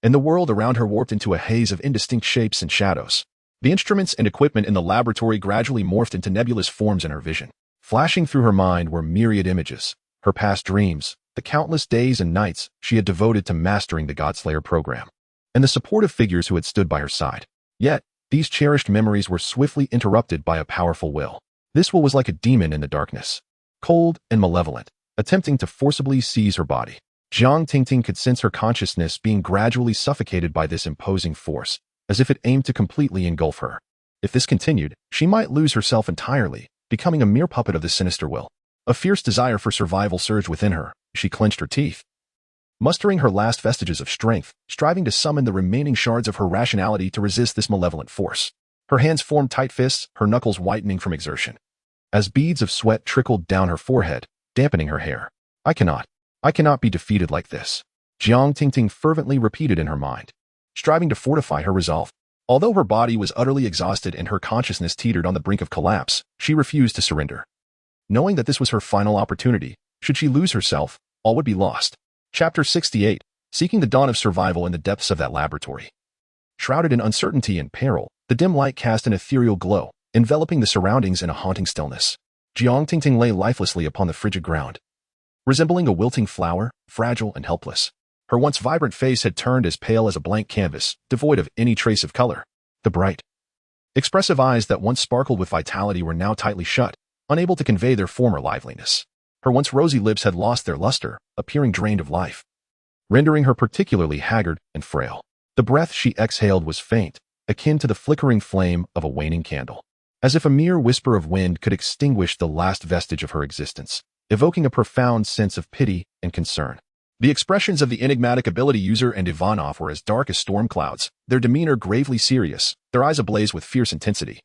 and the world around her warped into a haze of indistinct shapes and shadows. The instruments and equipment in the laboratory gradually morphed into nebulous forms in her vision. Flashing through her mind were myriad images, her past dreams, the countless days and nights she had devoted to mastering the Godslayer program, and the supportive figures who had stood by her side. Yet, these cherished memories were swiftly interrupted by a powerful will. This will was like a demon in the darkness, cold and malevolent, attempting to forcibly seize her body. Jiang Tingting could sense her consciousness being gradually suffocated by this imposing force, as if it aimed to completely engulf her. If this continued, she might lose herself entirely, becoming a mere puppet of the sinister will. A fierce desire for survival surged within her. She clenched her teeth, mustering her last vestiges of strength, striving to summon the remaining shards of her rationality to resist this malevolent force. Her hands formed tight fists, her knuckles whitening from exertion, as beads of sweat trickled down her forehead, dampening her hair. I cannot be defeated like this," Jiang Tingting fervently repeated in her mind, striving to fortify her resolve. Although her body was utterly exhausted and her consciousness teetered on the brink of collapse, she refused to surrender. Knowing that this was her final opportunity, should she lose herself, all would be lost. Chapter 68, Seeking the Dawn of Survival in the Depths of that Laboratory. Shrouded in uncertainty and peril, the dim light cast an ethereal glow, enveloping the surroundings in a haunting stillness. Jiang Tingting lay lifelessly upon the frigid ground, resembling a wilting flower, fragile and helpless. Her once vibrant face had turned as pale as a blank canvas, devoid of any trace of color. The bright, expressive eyes that once sparkled with vitality were now tightly shut, unable to convey their former liveliness. Her once rosy lips had lost their luster, appearing drained of life, rendering her particularly haggard and frail. The breath she exhaled was faint, akin to the flickering flame of a waning candle, as if a mere whisper of wind could extinguish the last vestige of her existence, evoking a profound sense of pity and concern. The expressions of the enigmatic ability user and Ivanov were as dark as storm clouds, their demeanor gravely serious, their eyes ablaze with fierce intensity,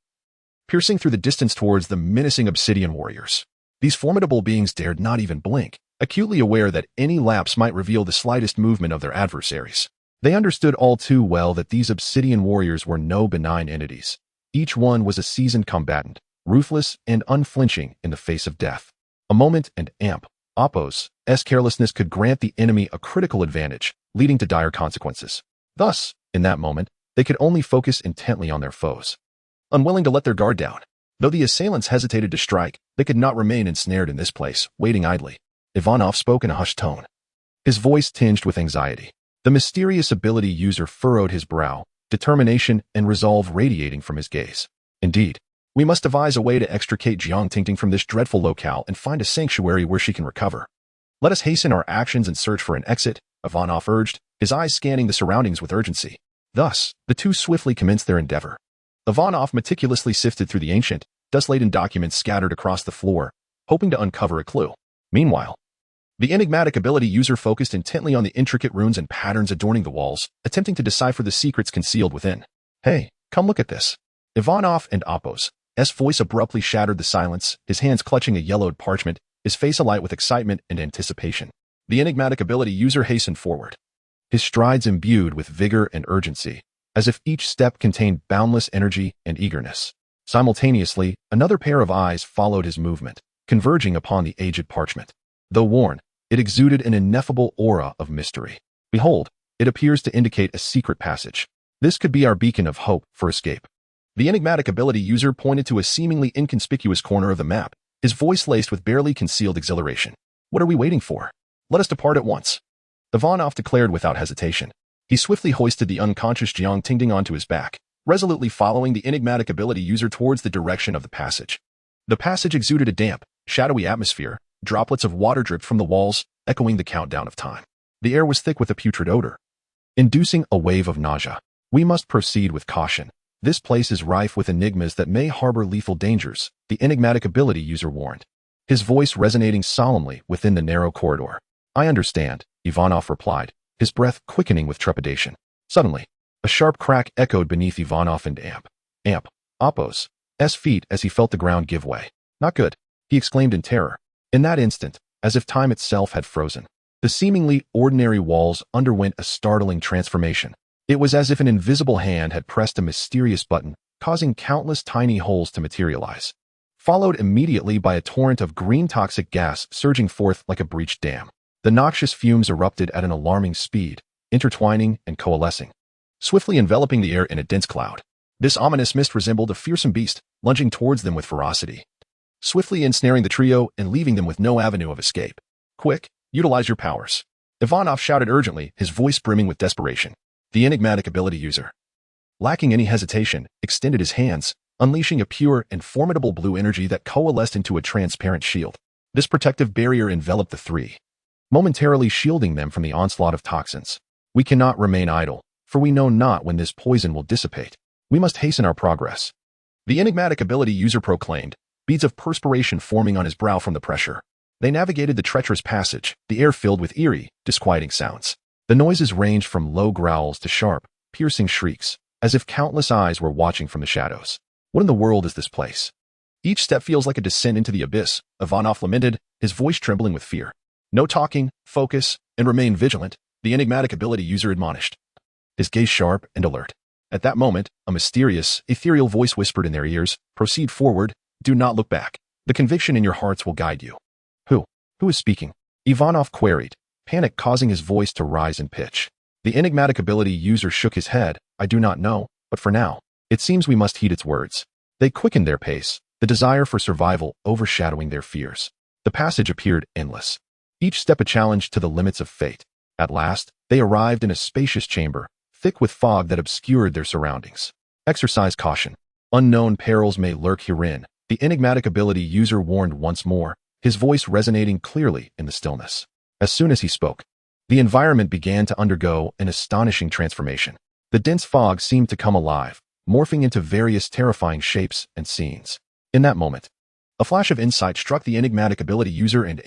piercing through the distance towards the menacing obsidian warriors. These formidable beings dared not even blink, acutely aware that any lapse might reveal the slightest movement of their adversaries. They understood all too well that these obsidian warriors were no benign entities. Each one was a seasoned combatant, ruthless and unflinching in the face of death. A moment and Appos' carelessness could grant the enemy a critical advantage, leading to dire consequences. Thus, in that moment, they could only focus intently on their foes. Unwilling to let their guard down, though the assailants hesitated to strike, they could not remain ensnared in this place, waiting idly. Ivanov spoke in a hushed tone, his voice tinged with anxiety. The mysterious ability user furrowed his brow, determination and resolve radiating from his gaze. Indeed, we must devise a way to extricate Jiang Tingting from this dreadful locale and find a sanctuary where she can recover. Let us hasten our actions and search for an exit, Ivanov urged, his eyes scanning the surroundings with urgency. Thus, the two swiftly commenced their endeavor. Ivanov meticulously sifted through the ancient, dust-laden documents scattered across the floor, hoping to uncover a clue. Meanwhile, the enigmatic ability user focused intently on the intricate runes and patterns adorning the walls, attempting to decipher the secrets concealed within. Hey, come look at this. Ivanov and Appos' voice abruptly shattered the silence, his hands clutching a yellowed parchment, his face alight with excitement and anticipation. The enigmatic ability user hastened forward, his strides imbued with vigor and urgency, as if each step contained boundless energy and eagerness. Simultaneously, another pair of eyes followed his movement, converging upon the aged parchment. Though worn, it exuded an ineffable aura of mystery. Behold, it appears to indicate a secret passage. This could be our beacon of hope for escape. The enigmatic ability user pointed to a seemingly inconspicuous corner of the map, his voice laced with barely concealed exhilaration. What are we waiting for? Let us depart at once. Ivanov declared without hesitation. He swiftly hoisted the unconscious Jiang Tingting onto his back, resolutely following the enigmatic ability user towards the direction of the passage. The passage exuded a damp, shadowy atmosphere. Droplets of water dripped from the walls, echoing the countdown of time. The air was thick with a putrid odor, inducing a wave of nausea. We must proceed with caution. This place is rife with enigmas that may harbor lethal dangers, the enigmatic ability user warned, his voice resonating solemnly within the narrow corridor. I understand, Ivanov replied, his breath quickening with trepidation. Suddenly, a sharp crack echoed beneath Ivanov and Appos' feet as he felt the ground give way. Not good, he exclaimed in terror. In that instant, as if time itself had frozen, the seemingly ordinary walls underwent a startling transformation. It was as if an invisible hand had pressed a mysterious button, causing countless tiny holes to materialize, followed immediately by a torrent of green toxic gas surging forth like a breached dam. The noxious fumes erupted at an alarming speed, intertwining and coalescing, swiftly enveloping the air in a dense cloud. This ominous mist resembled a fearsome beast, lunging towards them with ferocity, swiftly ensnaring the trio and leaving them with no avenue of escape. Quick, utilize your powers. Ivanov shouted urgently, his voice brimming with desperation. The enigmatic ability user, lacking any hesitation, extended his hands, unleashing a pure and formidable blue energy that coalesced into a transparent shield. This protective barrier enveloped the three, momentarily shielding them from the onslaught of toxins. We cannot remain idle, for we know not when this poison will dissipate. We must hasten our progress. The enigmatic ability user proclaimed, beads of perspiration forming on his brow from the pressure. They navigated the treacherous passage, the air filled with eerie, disquieting sounds. The noises ranged from low growls to sharp, piercing shrieks, as if countless eyes were watching from the shadows. What in the world is this place? Each step feels like a descent into the abyss, Ivanov lamented, his voice trembling with fear. No talking, focus, and remain vigilant, the enigmatic ability user admonished, his gaze sharp and alert. At that moment, a mysterious, ethereal voice whispered in their ears, proceed forward, do not look back. The conviction in your hearts will guide you. Who is speaking? Ivanov queried, panic causing his voice to rise in pitch. The enigmatic ability user shook his head. I do not know, but for now, it seems we must heed its words. They quickened their pace, the desire for survival overshadowing their fears. The passage appeared endless, each step a challenge to the limits of fate. At last, they arrived in a spacious chamber, thick with fog that obscured their surroundings. Exercise caution. Unknown perils may lurk herein, the enigmatic ability user warned once more, his voice resonating clearly in the stillness. As soon as he spoke, the environment began to undergo an astonishing transformation. The dense fog seemed to come alive, morphing into various terrifying shapes and scenes. In that moment, a flash of insight struck the enigmatic ability user and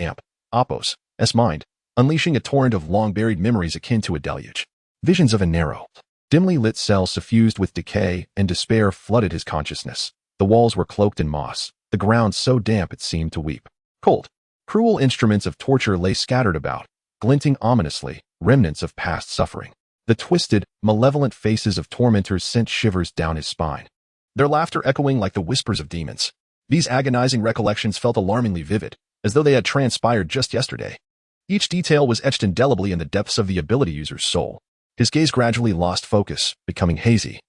Appos' mind, unleashing a torrent of long-buried memories akin to a deluge. Visions of a narrow, dimly lit cell suffused with decay and despair flooded his consciousness. The walls were cloaked in moss, the ground so damp it seemed to weep. Cold, cruel instruments of torture lay scattered about, glinting ominously, remnants of past suffering. The twisted, malevolent faces of tormentors sent shivers down his spine, their laughter echoing like the whispers of demons. These agonizing recollections felt alarmingly vivid, as though they had transpired just yesterday. Each detail was etched indelibly in the depths of the ability user's soul. His gaze gradually lost focus, becoming hazy,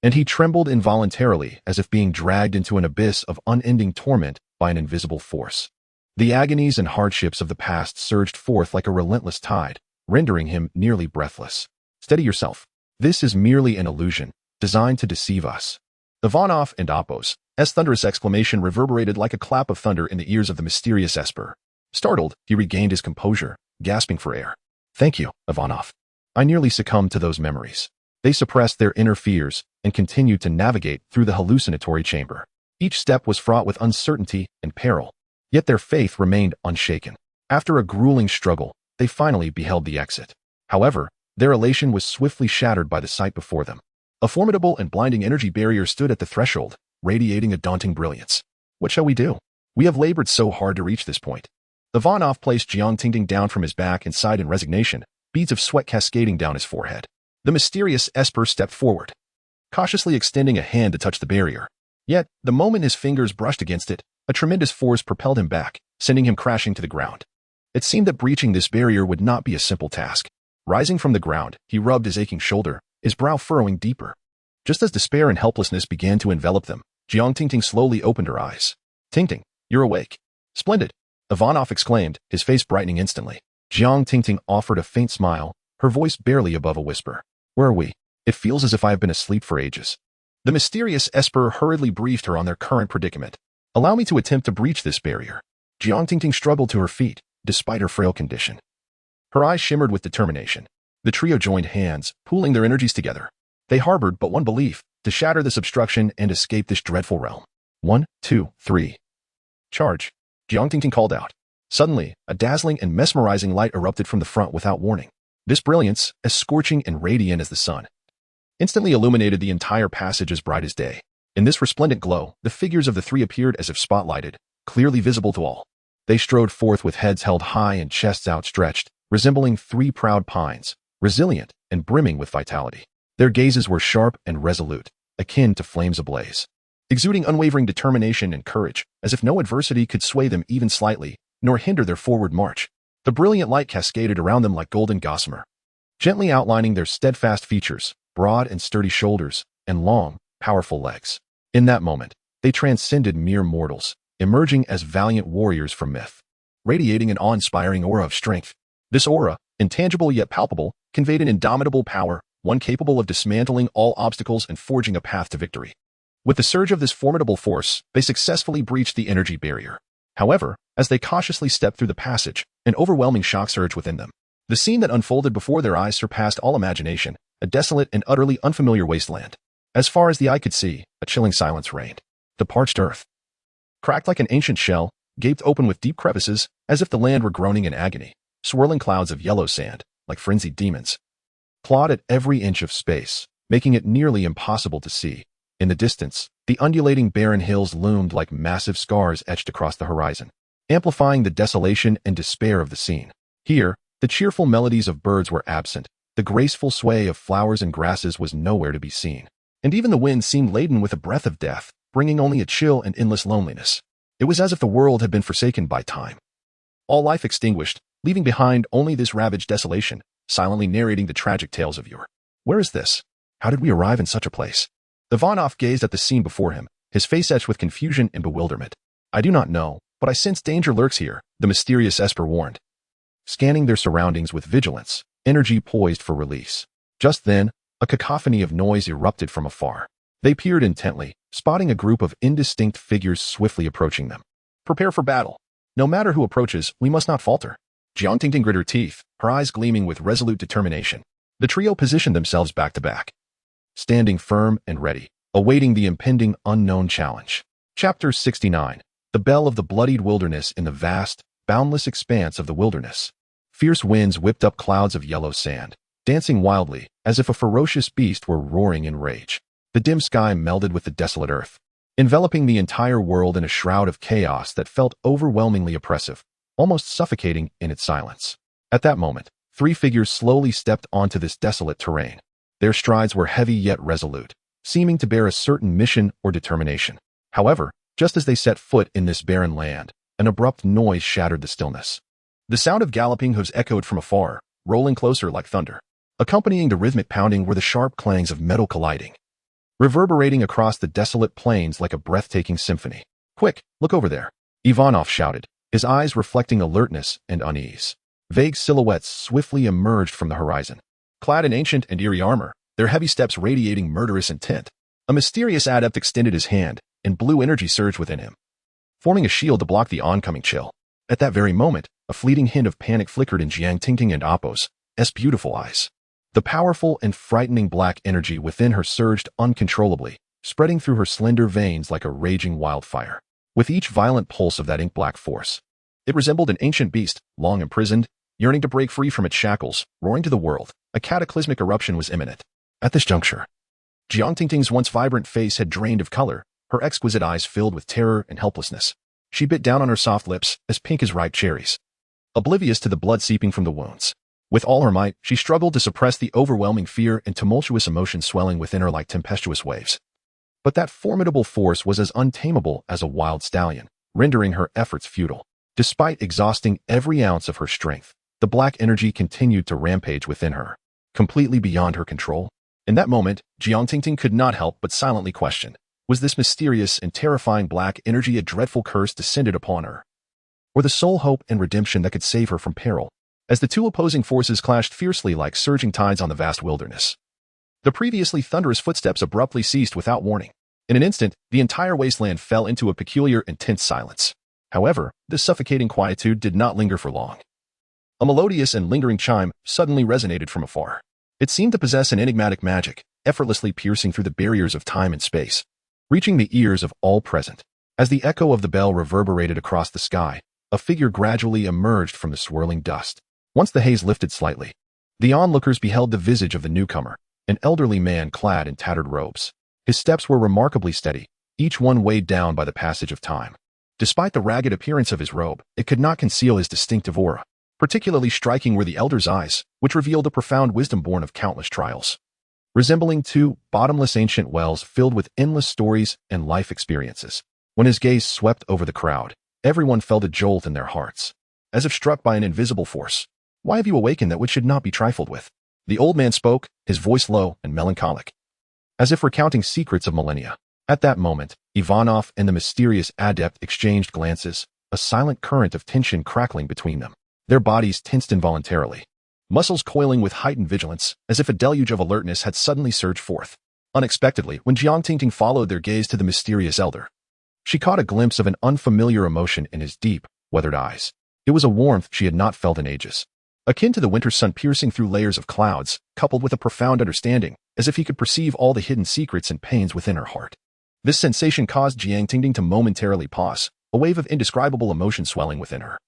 and he trembled involuntarily as if being dragged into an abyss of unending torment by an invisible force. The agonies and hardships of the past surged forth like a relentless tide, rendering him nearly breathless. Steady yourself. This is merely an illusion, designed to deceive us. Ivanov and Apo's thunderous exclamation reverberated like a clap of thunder in the ears of the mysterious Esper. Startled, he regained his composure, gasping for air. Thank you, Ivanov. I nearly succumbed to those memories. They suppressed their inner fears and continued to navigate through the hallucinatory chamber. Each step was fraught with uncertainty and peril, yet their faith remained unshaken. After a grueling struggle, they finally beheld the exit. However, their elation was swiftly shattered by the sight before them. A formidable and blinding energy barrier stood at the threshold, radiating a daunting brilliance. What shall we do? We have labored so hard to reach this point. Ivanov placed Jiang Tingting down from his back and sighed in resignation, beads of sweat cascading down his forehead. The mysterious Esper stepped forward, cautiously extending a hand to touch the barrier. Yet, the moment his fingers brushed against it, a tremendous force propelled him back, sending him crashing to the ground. It seemed that breaching this barrier would not be a simple task. Rising from the ground, he rubbed his aching shoulder, his brow furrowing deeper. Just as despair and helplessness began to envelop them, Jiang Tingting slowly opened her eyes. Tingting, you're awake. Splendid, Ivanov exclaimed, his face brightening instantly. Jiang Tingting offered a faint smile, her voice barely above a whisper. Where are we? It feels as if I have been asleep for ages. The mysterious Esper hurriedly briefed her on their current predicament. Allow me to attempt to breach this barrier. Jiang Tingting struggled to her feet, despite her frail condition. Her eyes shimmered with determination. The trio joined hands, pooling their energies together. They harbored but one belief, to shatter this obstruction and escape this dreadful realm. 1, 2, 3. Charge, Jiang Tingting called out. Suddenly, a dazzling and mesmerizing light erupted from the front without warning. This brilliance, as scorching and radiant as the sun, instantly illuminated the entire passage as bright as day. In this resplendent glow, the figures of the three appeared as if spotlighted, clearly visible to all. They strode forth with heads held high and chests outstretched, resembling three proud pines, resilient and brimming with vitality. Their gazes were sharp and resolute, akin to flames ablaze, exuding unwavering determination and courage, as if no adversity could sway them even slightly, nor hinder their forward march. The brilliant light cascaded around them like golden gossamer, gently outlining their steadfast features, broad and sturdy shoulders, and long, powerful legs. In that moment, they transcended mere mortals, emerging as valiant warriors from myth, radiating an awe-inspiring aura of strength. This aura, intangible yet palpable, conveyed an indomitable power, one capable of dismantling all obstacles and forging a path to victory. With the surge of this formidable force, they successfully breached the energy barrier. However, as they cautiously stepped through the passage, an overwhelming shock surged within them. The scene that unfolded before their eyes surpassed all imagination, a desolate and utterly unfamiliar wasteland. As far as the eye could see, a chilling silence reigned. The parched earth, cracked like an ancient shell, gaped open with deep crevices, as if the land were groaning in agony. Swirling clouds of yellow sand, like frenzied demons, clawed at every inch of space, making it nearly impossible to see. In the distance, the undulating barren hills loomed like massive scars etched across the horizon, amplifying the desolation and despair of the scene. Here, the cheerful melodies of birds were absent, the graceful sway of flowers and grasses was nowhere to be seen, and even the wind seemed laden with a breath of death, bringing only a chill and endless loneliness. It was as if the world had been forsaken by time. All life extinguished, leaving behind only this ravaged desolation, silently narrating the tragic tales of yore. Where is this? How did we arrive in such a place? Ivanov gazed at the scene before him, his face etched with confusion and bewilderment. I do not know, but I sense danger lurks here, the mysterious Esper warned, scanning their surroundings with vigilance, energy poised for release. Just then, a cacophony of noise erupted from afar. They peered intently, spotting a group of indistinct figures swiftly approaching them. Prepare for battle. No matter who approaches, we must not falter. Jiang Tingting grit her teeth, her eyes gleaming with resolute determination. The trio positioned themselves back to back, standing firm and ready, awaiting the impending unknown challenge. Chapter 69. The Bell of the Bloodied Wilderness. In the vast, boundless expanse of the wilderness, fierce winds whipped up clouds of yellow sand, dancing wildly, as if a ferocious beast were roaring in rage. The dim sky melded with the desolate earth, enveloping the entire world in a shroud of chaos that felt overwhelmingly oppressive, almost suffocating in its silence. At that moment, three figures slowly stepped onto this desolate terrain. Their strides were heavy yet resolute, seeming to bear a certain mission or determination. However, just as they set foot in this barren land, an abrupt noise shattered the stillness. The sound of galloping hooves echoed from afar, rolling closer like thunder. Accompanying the rhythmic pounding were the sharp clangs of metal colliding, reverberating across the desolate plains like a breathtaking symphony. "Quick, look over there," Ivanov shouted, his eyes reflecting alertness and unease. Vague silhouettes swiftly emerged from the horizon. Clad in ancient and eerie armor, their heavy steps radiating murderous intent. A mysterious adept extended his hand, and blue energy surged within him, forming a shield to block the oncoming chill. At that very moment, a fleeting hint of panic flickered in Jiang Tingting and Appo's beautiful eyes. The powerful and frightening black energy within her surged uncontrollably, spreading through her slender veins like a raging wildfire. With each violent pulse of that ink-black force, it resembled an ancient beast, long imprisoned, yearning to break free from its shackles, roaring to the world. A cataclysmic eruption was imminent. At this juncture, Jiang Tingting's once vibrant face had drained of color, her exquisite eyes filled with terror and helplessness. She bit down on her soft lips, as pink as ripe cherries, oblivious to the blood seeping from the wounds. With all her might, she struggled to suppress the overwhelming fear and tumultuous emotion swelling within her like tempestuous waves. But that formidable force was as untamable as a wild stallion, rendering her efforts futile. Despite exhausting every ounce of her strength, the black energy continued to rampage within her, completely beyond her control. In that moment, Jiang Tingting could not help but silently question, was this mysterious and terrifying black energy a dreadful curse descended upon her, or the sole hope and redemption that could save her from peril? As the two opposing forces clashed fiercely like surging tides on the vast wilderness, the previously thunderous footsteps abruptly ceased without warning. In an instant, the entire wasteland fell into a peculiar, intense silence. However, this suffocating quietude did not linger for long. A melodious and lingering chime suddenly resonated from afar. It seemed to possess an enigmatic magic, effortlessly piercing through the barriers of time and space, reaching the ears of all present. As the echo of the bell reverberated across the sky, a figure gradually emerged from the swirling dust. Once the haze lifted slightly, the onlookers beheld the visage of the newcomer, an elderly man clad in tattered robes. His steps were remarkably steady, each one weighed down by the passage of time. Despite the ragged appearance of his robe, it could not conceal his distinctive aura. Particularly striking were the elder's eyes, which revealed a profound wisdom born of countless trials, resembling two bottomless ancient wells filled with endless stories and life experiences. When his gaze swept over the crowd, everyone felt a jolt in their hearts, as if struck by an invisible force. "Why have you awakened that which should not be trifled with?" The old man spoke, his voice low and melancholic, as if recounting secrets of millennia. At that moment, Ivanov and the mysterious adept exchanged glances, a silent current of tension crackling between them. Their bodies tensed involuntarily, muscles coiling with heightened vigilance, as if a deluge of alertness had suddenly surged forth. Unexpectedly, when Jiang Tingting followed their gaze to the mysterious elder, she caught a glimpse of an unfamiliar emotion in his deep, weathered eyes. It was a warmth she had not felt in ages, akin to the winter sun piercing through layers of clouds, coupled with a profound understanding, as if he could perceive all the hidden secrets and pains within her heart. This sensation caused Jiang Tingting to momentarily pause, a wave of indescribable emotion swelling within her.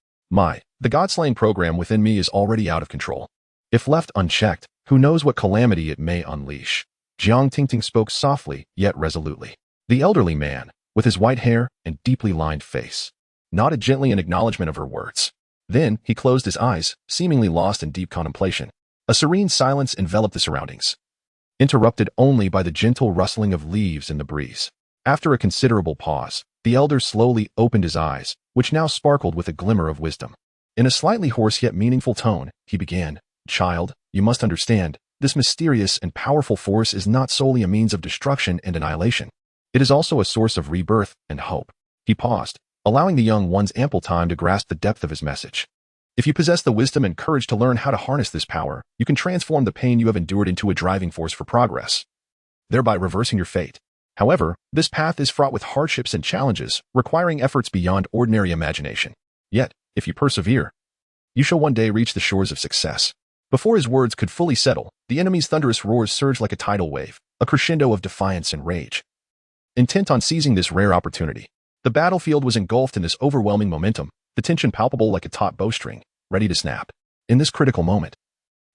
The God-slaying program within me is already out of control. If left unchecked, who knows what calamity it may unleash. Jiang Tingting spoke softly, yet resolutely. The elderly man, with his white hair and deeply lined face, nodded gently in acknowledgement of her words. Then he closed his eyes, seemingly lost in deep contemplation. A serene silence enveloped the surroundings, interrupted only by the gentle rustling of leaves in the breeze. After a considerable pause, the elder slowly opened his eyes, which now sparkled with a glimmer of wisdom. In a slightly hoarse yet meaningful tone, he began, "Child, you must understand, this mysterious and powerful force is not solely a means of destruction and annihilation. It is also a source of rebirth and hope." He paused, allowing the young ones ample time to grasp the depth of his message. "If you possess the wisdom and courage to learn how to harness this power, you can transform the pain you have endured into a driving force for progress, thereby reversing your fate. However, this path is fraught with hardships and challenges, requiring efforts beyond ordinary imagination. Yet, if you persevere, you shall one day reach the shores of success." Before his words could fully settle, the enemy's thunderous roars surged like a tidal wave, a crescendo of defiance and rage. Intent on seizing this rare opportunity, the battlefield was engulfed in this overwhelming momentum, the tension palpable like a taut bowstring, ready to snap. In this critical moment,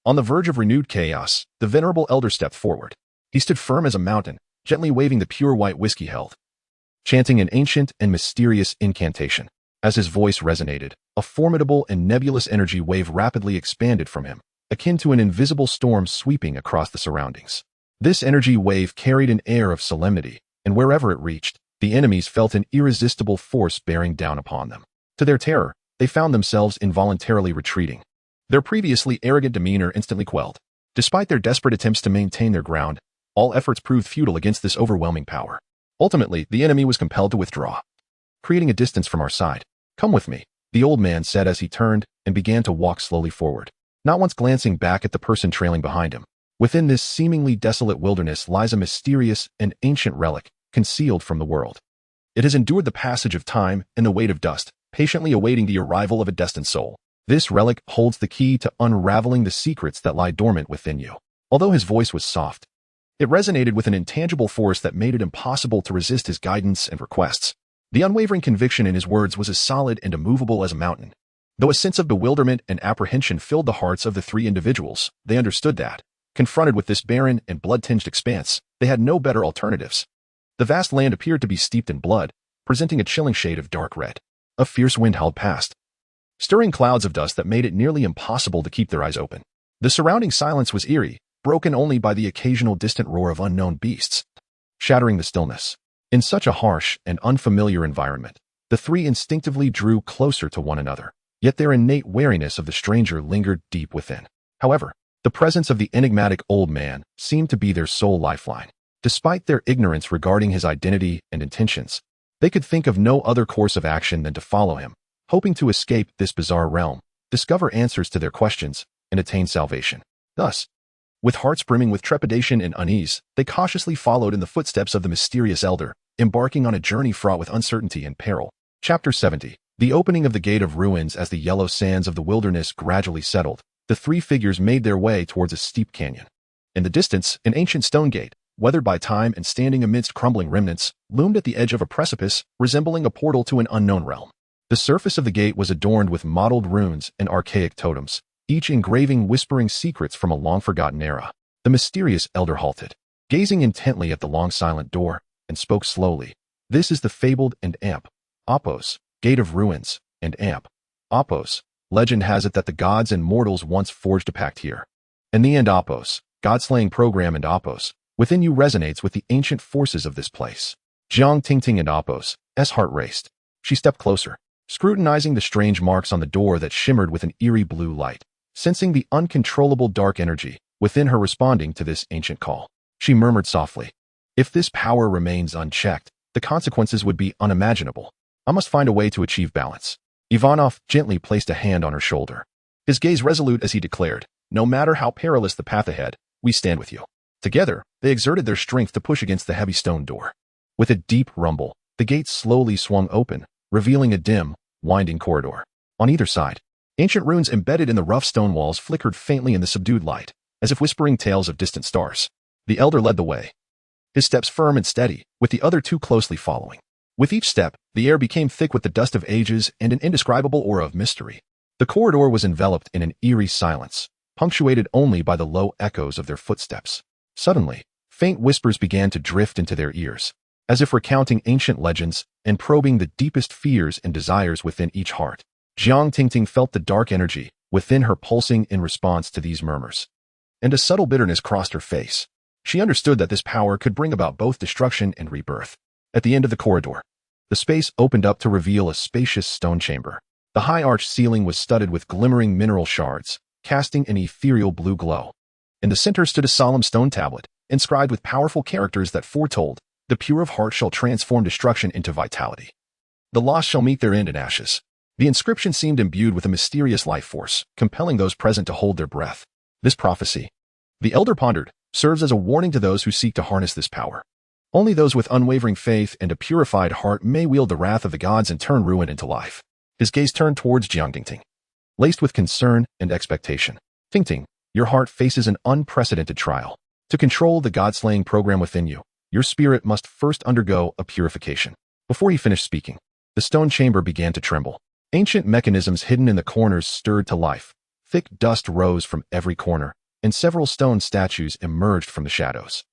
on the verge of renewed chaos, the venerable elder stepped forward. He stood firm as a mountain, gently waving the pure white whiskey held. chanting an ancient and mysterious incantation. As his voice resonated, a formidable and nebulous energy wave rapidly expanded from him, akin to an invisible storm sweeping across the surroundings. This energy wave carried an air of solemnity, and wherever it reached, the enemies felt an irresistible force bearing down upon them. To their terror, they found themselves involuntarily retreating. Their previously arrogant demeanor instantly quelled. Despite their desperate attempts to maintain their ground, all efforts proved futile against this overwhelming power. Ultimately, the enemy was compelled to withdraw, creating a distance from our side. "Come with me," the old man said as he turned and began to walk slowly forward, not once glancing back at the person trailing behind him. Within this seemingly desolate wilderness lies a mysterious and ancient relic, concealed from the world. It has endured the passage of time and the weight of dust, patiently awaiting the arrival of a destined soul. This relic holds the key to unraveling the secrets that lie dormant within you. Although his voice was soft, it resonated with an intangible force that made it impossible to resist his guidance and requests. The unwavering conviction in his words was as solid and immovable as a mountain. Though a sense of bewilderment and apprehension filled the hearts of the three individuals, they understood that, confronted with this barren and blood-tinged expanse, they had no better alternatives. The vast land appeared to be steeped in blood, presenting a chilling shade of dark red. A fierce wind howled past, stirring clouds of dust that made it nearly impossible to keep their eyes open. The surrounding silence was eerie, broken only by the occasional distant roar of unknown beasts, shattering the stillness. In such a harsh and unfamiliar environment, the three instinctively drew closer to one another, yet their innate wariness of the stranger lingered deep within. However, the presence of the enigmatic old man seemed to be their sole lifeline. Despite their ignorance regarding his identity and intentions, they could think of no other course of action than to follow him, hoping to escape this bizarre realm, discover answers to their questions, and attain salvation. Thus, with hearts brimming with trepidation and unease, they cautiously followed in the footsteps of the mysterious elder, embarking on a journey fraught with uncertainty and peril. Chapter 70. The opening of the Gate of Ruins. As the yellow sands of the wilderness gradually settled, the three figures made their way towards a steep canyon. In the distance, an ancient stone gate, weathered by time and standing amidst crumbling remnants, loomed at the edge of a precipice, resembling a portal to an unknown realm. The surface of the gate was adorned with mottled runes and archaic totems, each engraving whispering secrets from a long-forgotten era. The mysterious elder halted, gazing intently at the long silent door, and spoke slowly. "This is the fabled and Apos, Gate of Ruins, and Apos. Legend has it that the gods and mortals once forged a pact here. In the end, Apos, God-slaying program, and Apos within you resonates with the ancient forces of this place." Jiang Tingting and Apos' heart raced. She stepped closer, scrutinizing the strange marks on the door that shimmered with an eerie blue light, sensing the uncontrollable dark energy within her responding to this ancient call. She murmured softly, "If this power remains unchecked, the consequences would be unimaginable. I must find a way to achieve balance." Ivanov gently placed a hand on her shoulder, his gaze resolute as he declared, "No matter how perilous the path ahead, we stand with you." Together, they exerted their strength to push against the heavy stone door. With a deep rumble, the gate slowly swung open, revealing a dim, winding corridor. On either side, ancient runes embedded in the rough stone walls flickered faintly in the subdued light, as if whispering tales of distant stars. The elder led the way, his steps firm and steady, with the other two closely following. With each step, the air became thick with the dust of ages and an indescribable aura of mystery. The corridor was enveloped in an eerie silence, punctuated only by the low echoes of their footsteps. Suddenly, faint whispers began to drift into their ears, as if recounting ancient legends and probing the deepest fears and desires within each heart. Jiang Tingting felt the dark energy within her pulsing in response to these murmurs, and a subtle bitterness crossed her face. She understood that this power could bring about both destruction and rebirth. At the end of the corridor, the space opened up to reveal a spacious stone chamber. The high arched ceiling was studded with glimmering mineral shards, casting an ethereal blue glow. In the center stood a solemn stone tablet, inscribed with powerful characters that foretold, "The pure of heart shall transform destruction into vitality. The lost shall meet their end in ashes." The inscription seemed imbued with a mysterious life force, compelling those present to hold their breath. This prophecy, the elder pondered, serves as a warning to those who seek to harness this power. Only those with unwavering faith and a purified heart may wield the wrath of the gods and turn ruin into life. His gaze turned towards Jiang Tingting, laced with concern and expectation. "Tingting, your heart faces an unprecedented trial. To control the god-slaying program within you, your spirit must first undergo a purification." Before he finished speaking, the stone chamber began to tremble. Ancient mechanisms hidden in the corners stirred to life. Thick dust rose from every corner, and several stone statues emerged from the shadows.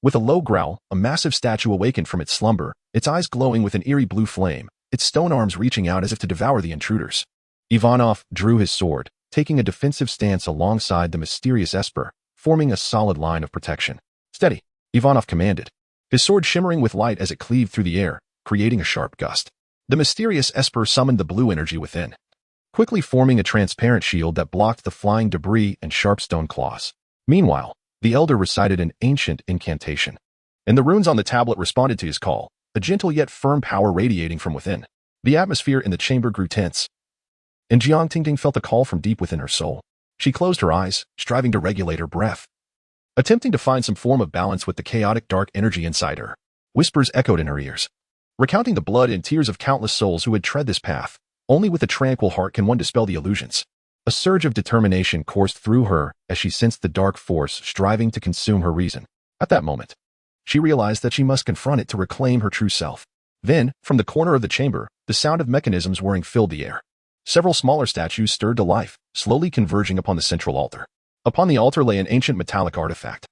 With a low growl, a massive statue awakened from its slumber, its eyes glowing with an eerie blue flame, its stone arms reaching out as if to devour the intruders. Ivanov drew his sword, taking a defensive stance alongside the mysterious Esper, forming a solid line of protection. "Steady," Ivanov commanded, his sword shimmering with light as it cleaved through the air, creating a sharp gust. The mysterious Esper summoned the blue energy within, quickly forming a transparent shield that blocked the flying debris and sharp stone claws. Meanwhile, the elder recited an ancient incantation, and the runes on the tablet responded to his call, a gentle yet firm power radiating from within. The atmosphere in the chamber grew tense, and Jiang Tingting felt a call from deep within her soul. She closed her eyes, striving to regulate her breath, attempting to find some form of balance with the chaotic dark energy inside her. Whispers echoed in her ears, recounting the blood and tears of countless souls who had tread this path. Only with a tranquil heart can one dispel the illusions. A surge of determination coursed through her as she sensed the dark force striving to consume her reason. At that moment, she realized that she must confront it to reclaim her true self. Then, from the corner of the chamber, the sound of mechanisms whirring filled the air. Several smaller statues stirred to life, slowly converging upon the central altar. Upon the altar lay an ancient metallic artifact,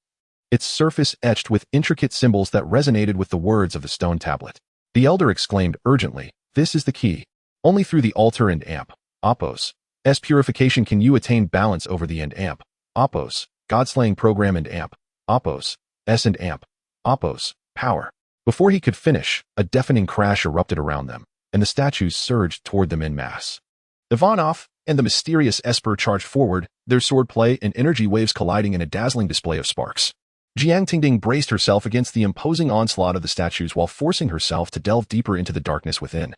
its surface etched with intricate symbols that resonated with the words of the stone tablet. The elder exclaimed urgently, "This is the key. Only through the altar and amp, Oppos, S purification can you attain balance over the and amp, Oppos, God-slaying program and amp, Oppos, S and amp, Oppos, power." Before he could finish, a deafening crash erupted around them, and the statues surged toward them en masse. Ivanov and the mysterious Esper charged forward, their swordplay and energy waves colliding in a dazzling display of sparks. Jiang Tingting braced herself against the imposing onslaught of the statues while forcing herself to delve deeper into the darkness within,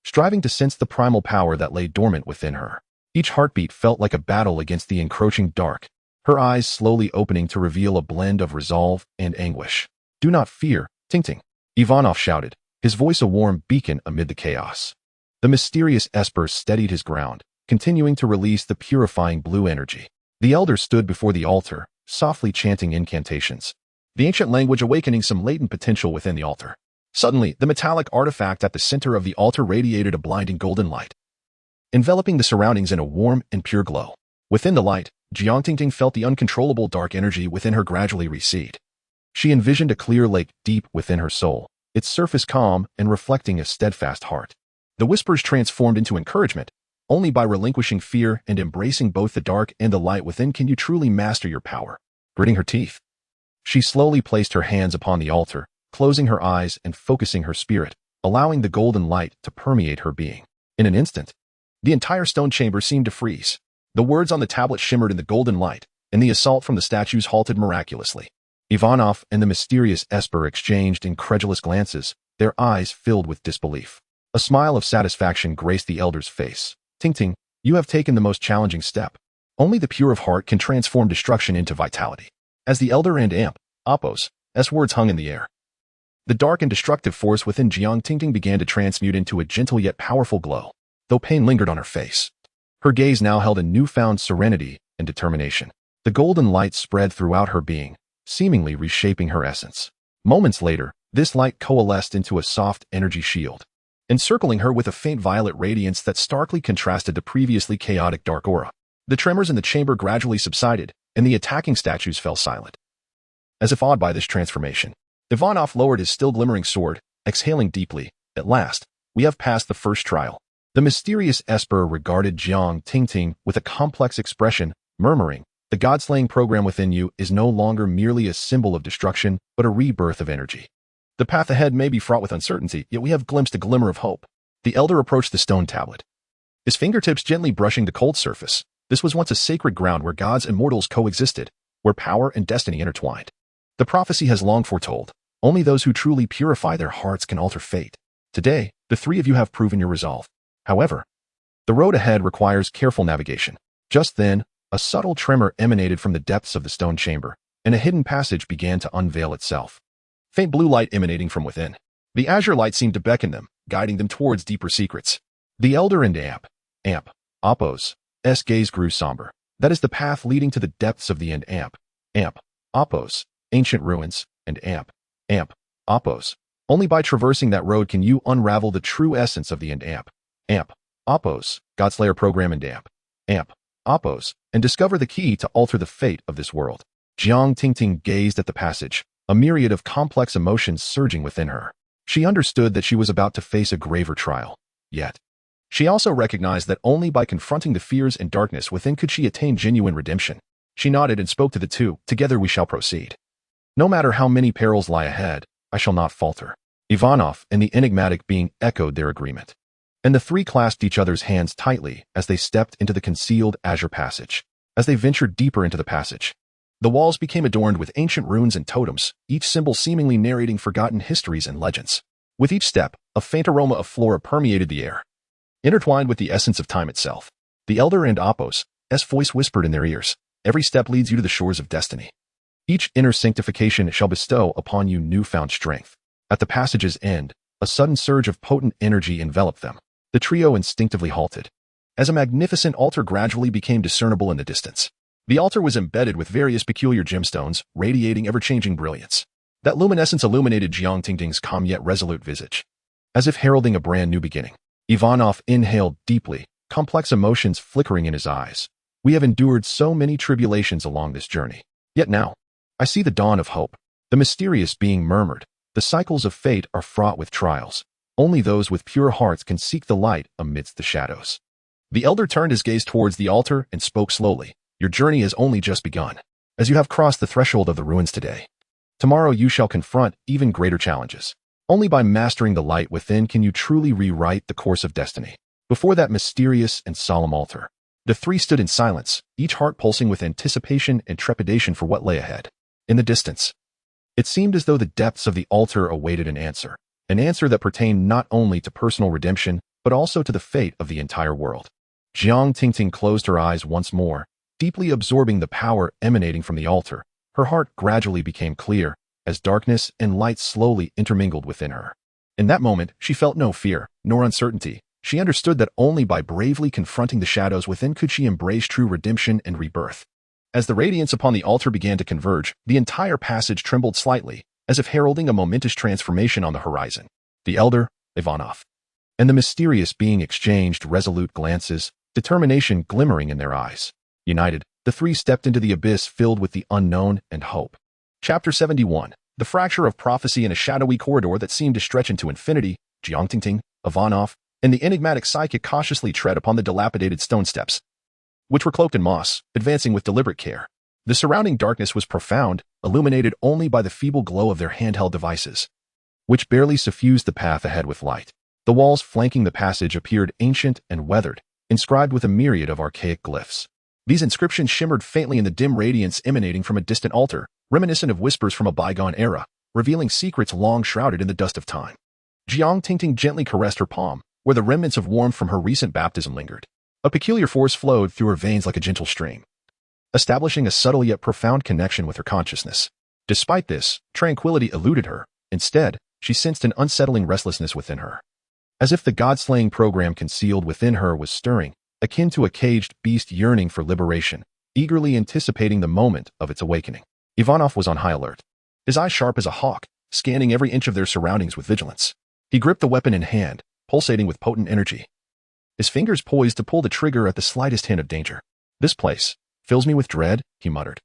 striving to sense the primal power that lay dormant within her. Each heartbeat felt like a battle against the encroaching dark, her eyes slowly opening to reveal a blend of resolve and anguish. "Do not fear, Tingting," Ivanov shouted, his voice a warm beacon amid the chaos. The mysterious Esper steadied his ground, continuing to release the purifying blue energy. The elder stood before the altar, softly chanting incantations, the ancient language awakening some latent potential within the altar. Suddenly, the metallic artifact at the center of the altar radiated a blinding golden light, enveloping the surroundings in a warm and pure glow. Within the light, Jiang Tingting felt the uncontrollable dark energy within her gradually recede. She envisioned a clear lake deep within her soul, its surface calm and reflecting a steadfast heart. The whispers transformed into encouragement. Only by relinquishing fear and embracing both the dark and the light within can you truly master your power. Gritting her teeth, she slowly placed her hands upon the altar, closing her eyes and focusing her spirit, allowing the golden light to permeate her being. In an instant, the entire stone chamber seemed to freeze. The words on the tablet shimmered in the golden light, and the assault from the statues halted miraculously. Ivanov and the mysterious Esper exchanged incredulous glances, their eyes filled with disbelief. A smile of satisfaction graced the elder's face. "Tingting, you have taken the most challenging step. Only the pure of heart can transform destruction into vitality." As the elder and amp, Oppos, S words hung in the air, the dark and destructive force within Jiang Tingting began to transmute into a gentle yet powerful glow. Though pain lingered on her face, her gaze now held a newfound serenity and determination. The golden light spread throughout her being, seemingly reshaping her essence. Moments later, this light coalesced into a soft energy shield, encircling her with a faint violet radiance that starkly contrasted the previously chaotic dark aura. The tremors in the chamber gradually subsided, and the attacking statues fell silent. As if awed by this transformation, Ivanov lowered his still glimmering sword, exhaling deeply. "At last, we have passed the first trial." The mysterious Esper regarded Jiang Tingting with a complex expression, murmuring, "The god-slaying program within you is no longer merely a symbol of destruction, but a rebirth of energy. The path ahead may be fraught with uncertainty, yet we have glimpsed a glimmer of hope." The elder approached the stone tablet, his fingertips gently brushing the cold surface. This was once a sacred ground where gods and mortals coexisted, where power and destiny intertwined. The prophecy has long foretold, only those who truly purify their hearts can alter fate. Today, the three of you have proven your resolve. However, the road ahead requires careful navigation. Just then, a subtle tremor emanated from the depths of the stone chamber, and a hidden passage began to unveil itself. Faint blue light emanating from within. The azure light seemed to beckon them, guiding them towards deeper secrets. The elder and amp, Oppos, S gaze grew somber. That is the path leading to the depths of the end. Amp, Oppos, ancient ruins, and amp, Oppos. Only by traversing that road can you unravel the true essence of the end. Amp, Oppos, Godslayer program and amp, Oppos, and discover the key to alter the fate of this world. Jiang Tingting gazed at the passage, a myriad of complex emotions surging within her. She understood that she was about to face a graver trial. Yet, she also recognized that only by confronting the fears and darkness within could she attain genuine redemption. She nodded and spoke to the two. Together we shall proceed. No matter how many perils lie ahead, I shall not falter. Ivanov and the Enigmatic being echoed their agreement. And the three clasped each other's hands tightly as they stepped into the concealed azure passage. As they ventured deeper into the passage, the walls became adorned with ancient runes and totems, each symbol seemingly narrating forgotten histories and legends. With each step, a faint aroma of flora permeated the air, intertwined with the essence of time itself. The elder and Apos' voice whispered in their ears, "Every step leads you to the shores of destiny. Each inner sanctification shall bestow upon you newfound strength." At the passage's end, a sudden surge of potent energy enveloped them. The trio instinctively halted, as a magnificent altar gradually became discernible in the distance. The altar was embedded with various peculiar gemstones, radiating ever-changing brilliance. That luminescence illuminated Jiang Tingting's calm yet resolute visage, as if heralding a brand new beginning. Ivanov inhaled deeply, complex emotions flickering in his eyes. "We have endured so many tribulations along this journey. Yet now, I see the dawn of hope." The mysterious being murmured, "The cycles of fate are fraught with trials. Only those with pure hearts can seek the light amidst the shadows." The elder turned his gaze towards the altar and spoke slowly. "Your journey has only just begun. As you have crossed the threshold of the ruins today, tomorrow you shall confront even greater challenges. Only by mastering the light within can you truly rewrite the course of destiny." Before that mysterious and solemn altar, the three stood in silence, each heart pulsing with anticipation and trepidation for what lay ahead. In the distance, it seemed as though the depths of the altar awaited an answer that pertained not only to personal redemption, but also to the fate of the entire world. Jiang Tingting closed her eyes once more, deeply absorbing the power emanating from the altar. Her heart gradually became clear, as darkness and light slowly intermingled within her. In that moment, she felt no fear, nor uncertainty. She understood that only by bravely confronting the shadows within could she embrace true redemption and rebirth. As the radiance upon the altar began to converge, the entire passage trembled slightly, as if heralding a momentous transformation on the horizon. The elder, Ivanov, and the mysterious being exchanged resolute glances, determination glimmering in their eyes. United, the three stepped into the abyss filled with the unknown and hope. Chapter 71. The fracture of prophecy in a shadowy corridor that seemed to stretch into infinity. Jiang Tingting, Ivanov, and the enigmatic psychic cautiously tread upon the dilapidated stone steps, which were cloaked in moss, advancing with deliberate care. The surrounding darkness was profound, illuminated only by the feeble glow of their handheld devices, which barely suffused the path ahead with light. The walls flanking the passage appeared ancient and weathered, inscribed with a myriad of archaic glyphs. These inscriptions shimmered faintly in the dim radiance emanating from a distant altar, reminiscent of whispers from a bygone era, revealing secrets long shrouded in the dust of time. Jiang Tingting gently caressed her palm, where the remnants of warmth from her recent baptism lingered. A peculiar force flowed through her veins like a gentle stream, establishing a subtle yet profound connection with her consciousness. Despite this, tranquility eluded her. Instead, she sensed an unsettling restlessness within her, as if the god-slaying program concealed within her was stirring, akin to a caged beast yearning for liberation, eagerly anticipating the moment of its awakening. Ivanov was on high alert, his eyes sharp as a hawk, scanning every inch of their surroundings with vigilance. He gripped the weapon in hand, pulsating with potent energy, his fingers poised to pull the trigger at the slightest hint of danger. "This place fills me with dread," he muttered,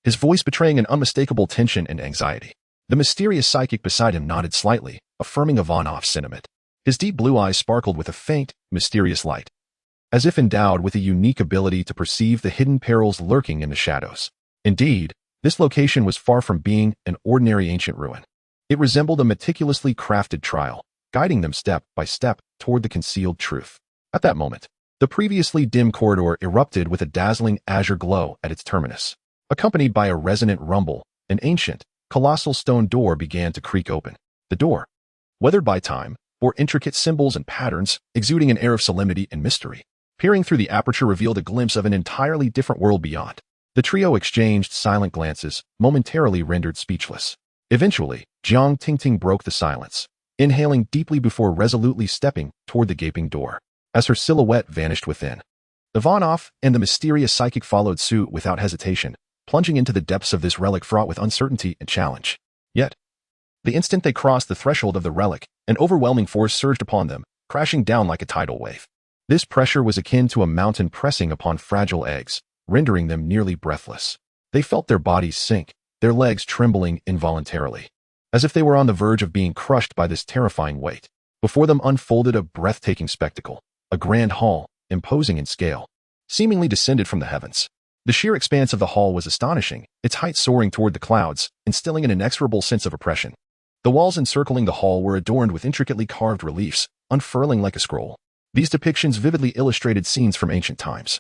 his voice betraying an unmistakable tension and anxiety. The mysterious psychic beside him nodded slightly, affirming Ivanov's sentiment. His deep blue eyes sparkled with a faint, mysterious light, as if endowed with a unique ability to perceive the hidden perils lurking in the shadows. Indeed, this location was far from being an ordinary ancient ruin. It resembled a meticulously crafted trial, guiding them step by step toward the concealed truth. At that moment, the previously dim corridor erupted with a dazzling azure glow at its terminus. Accompanied by a resonant rumble, an ancient, colossal stone door began to creak open. The door, weathered by time, bore intricate symbols and patterns, exuding an air of solemnity and mystery. Peering through the aperture revealed a glimpse of an entirely different world beyond. The trio exchanged silent glances, momentarily rendered speechless. Eventually, Jiang Tingting broke the silence, inhaling deeply before resolutely stepping toward the gaping door. As her silhouette vanished within, Ivanov and the mysterious psychic followed suit without hesitation, plunging into the depths of this relic fraught with uncertainty and challenge. Yet, the instant they crossed the threshold of the relic, an overwhelming force surged upon them, crashing down like a tidal wave. This pressure was akin to a mountain pressing upon fragile eggs, rendering them nearly breathless. They felt their bodies sink, their legs trembling involuntarily, as if they were on the verge of being crushed by this terrifying weight. Before them unfolded a breathtaking spectacle, a grand hall, imposing in scale, seemingly descended from the heavens. The sheer expanse of the hall was astonishing, its height soaring toward the clouds, instilling an inexorable sense of oppression. The walls encircling the hall were adorned with intricately carved reliefs, unfurling like a scroll. These depictions vividly illustrated scenes from ancient times,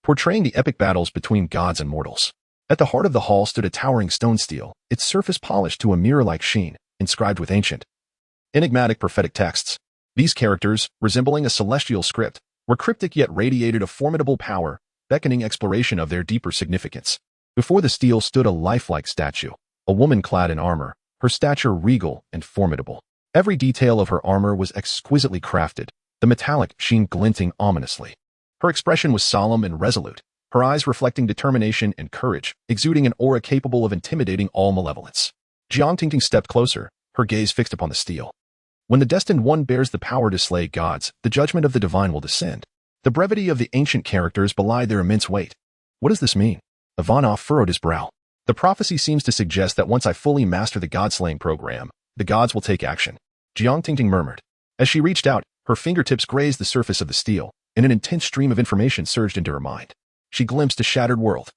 portraying the epic battles between gods and mortals. At the heart of the hall stood a towering stone stele, its surface polished to a mirror-like sheen, inscribed with ancient, enigmatic prophetic texts. These characters, resembling a celestial script, were cryptic yet radiated a formidable power, beckoning exploration of their deeper significance. Before the stele stood a lifelike statue, a woman clad in armor, her stature regal and formidable. Every detail of her armor was exquisitely crafted, the metallic sheen glinting ominously. Her expression was solemn and resolute, her eyes reflecting determination and courage, exuding an aura capable of intimidating all malevolence. Jiang Tingting stepped closer, her gaze fixed upon the stele. When the destined one bears the power to slay gods, the judgment of the divine will descend. The brevity of the ancient characters belied their immense weight. What does this mean? Ivanov furrowed his brow. The prophecy seems to suggest that once I fully master the god-slaying program, the gods will take action. Jiang Tingting murmured. As she reached out, her fingertips grazed the surface of the stele, and an intense stream of information surged into her mind. She glimpsed a shattered world.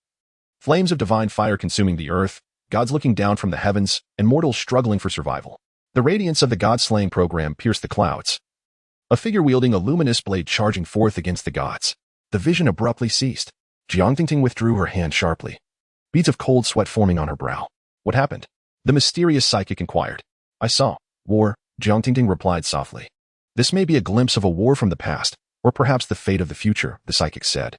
Flames of divine fire consuming the earth, gods looking down from the heavens, and mortals struggling for survival. The radiance of the god-slaying program pierced the clouds. A figure wielding a luminous blade charging forth against the gods. The vision abruptly ceased. Jiang Tingting withdrew her hand sharply, beads of cold sweat forming on her brow. What happened? The mysterious psychic inquired. I saw war, Jiang Tingting replied softly. This may be a glimpse of a war from the past, or perhaps the fate of the future, the psychic said,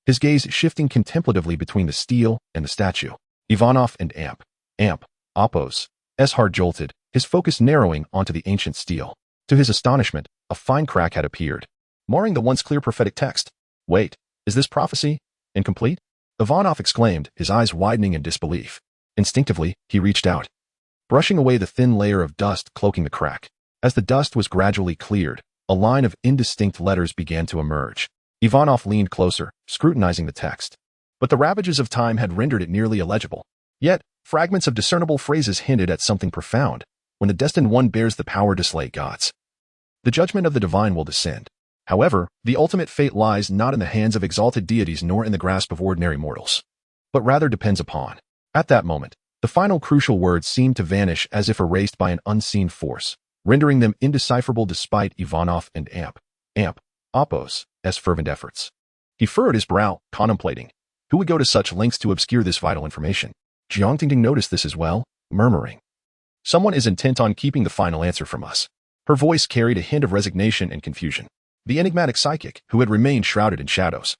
his gaze shifting contemplatively between the stele and the statue. Ivanov and Amp, Oppos, S. heart jolted, his focus narrowing onto the ancient stele. To his astonishment, a fine crack had appeared, marring the once clear prophetic text. Wait, is this prophecy incomplete? Ivanov exclaimed, his eyes widening in disbelief. Instinctively, he reached out, brushing away the thin layer of dust cloaking the crack. As the dust was gradually cleared, a line of indistinct letters began to emerge. Ivanov leaned closer, scrutinizing the text. But the ravages of time had rendered it nearly illegible. Yet, fragments of discernible phrases hinted at something profound. When the destined one bears the power to slay gods, the judgment of the divine will descend. However, the ultimate fate lies not in the hands of exalted deities nor in the grasp of ordinary mortals, but rather depends upon. At that moment, the final crucial words seemed to vanish as if erased by an unseen force, rendering them indecipherable despite Ivanov and Amp, Oppos' fervent efforts. He furrowed his brow, contemplating. Who would go to such lengths to obscure this vital information? Jiang Tingting noticed this as well, murmuring. Someone is intent on keeping the final answer from us. Her voice carried a hint of resignation and confusion. The enigmatic psychic, who had remained shrouded in shadows,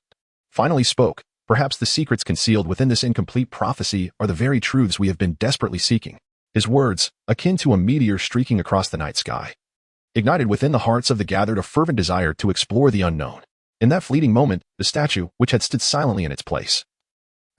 finally spoke. Perhaps the secrets concealed within this incomplete prophecy are the very truths we have been desperately seeking. His words, akin to a meteor streaking across the night sky, ignited within the hearts of the gathered a fervent desire to explore the unknown. In that fleeting moment, the statue, which had stood silently in its place,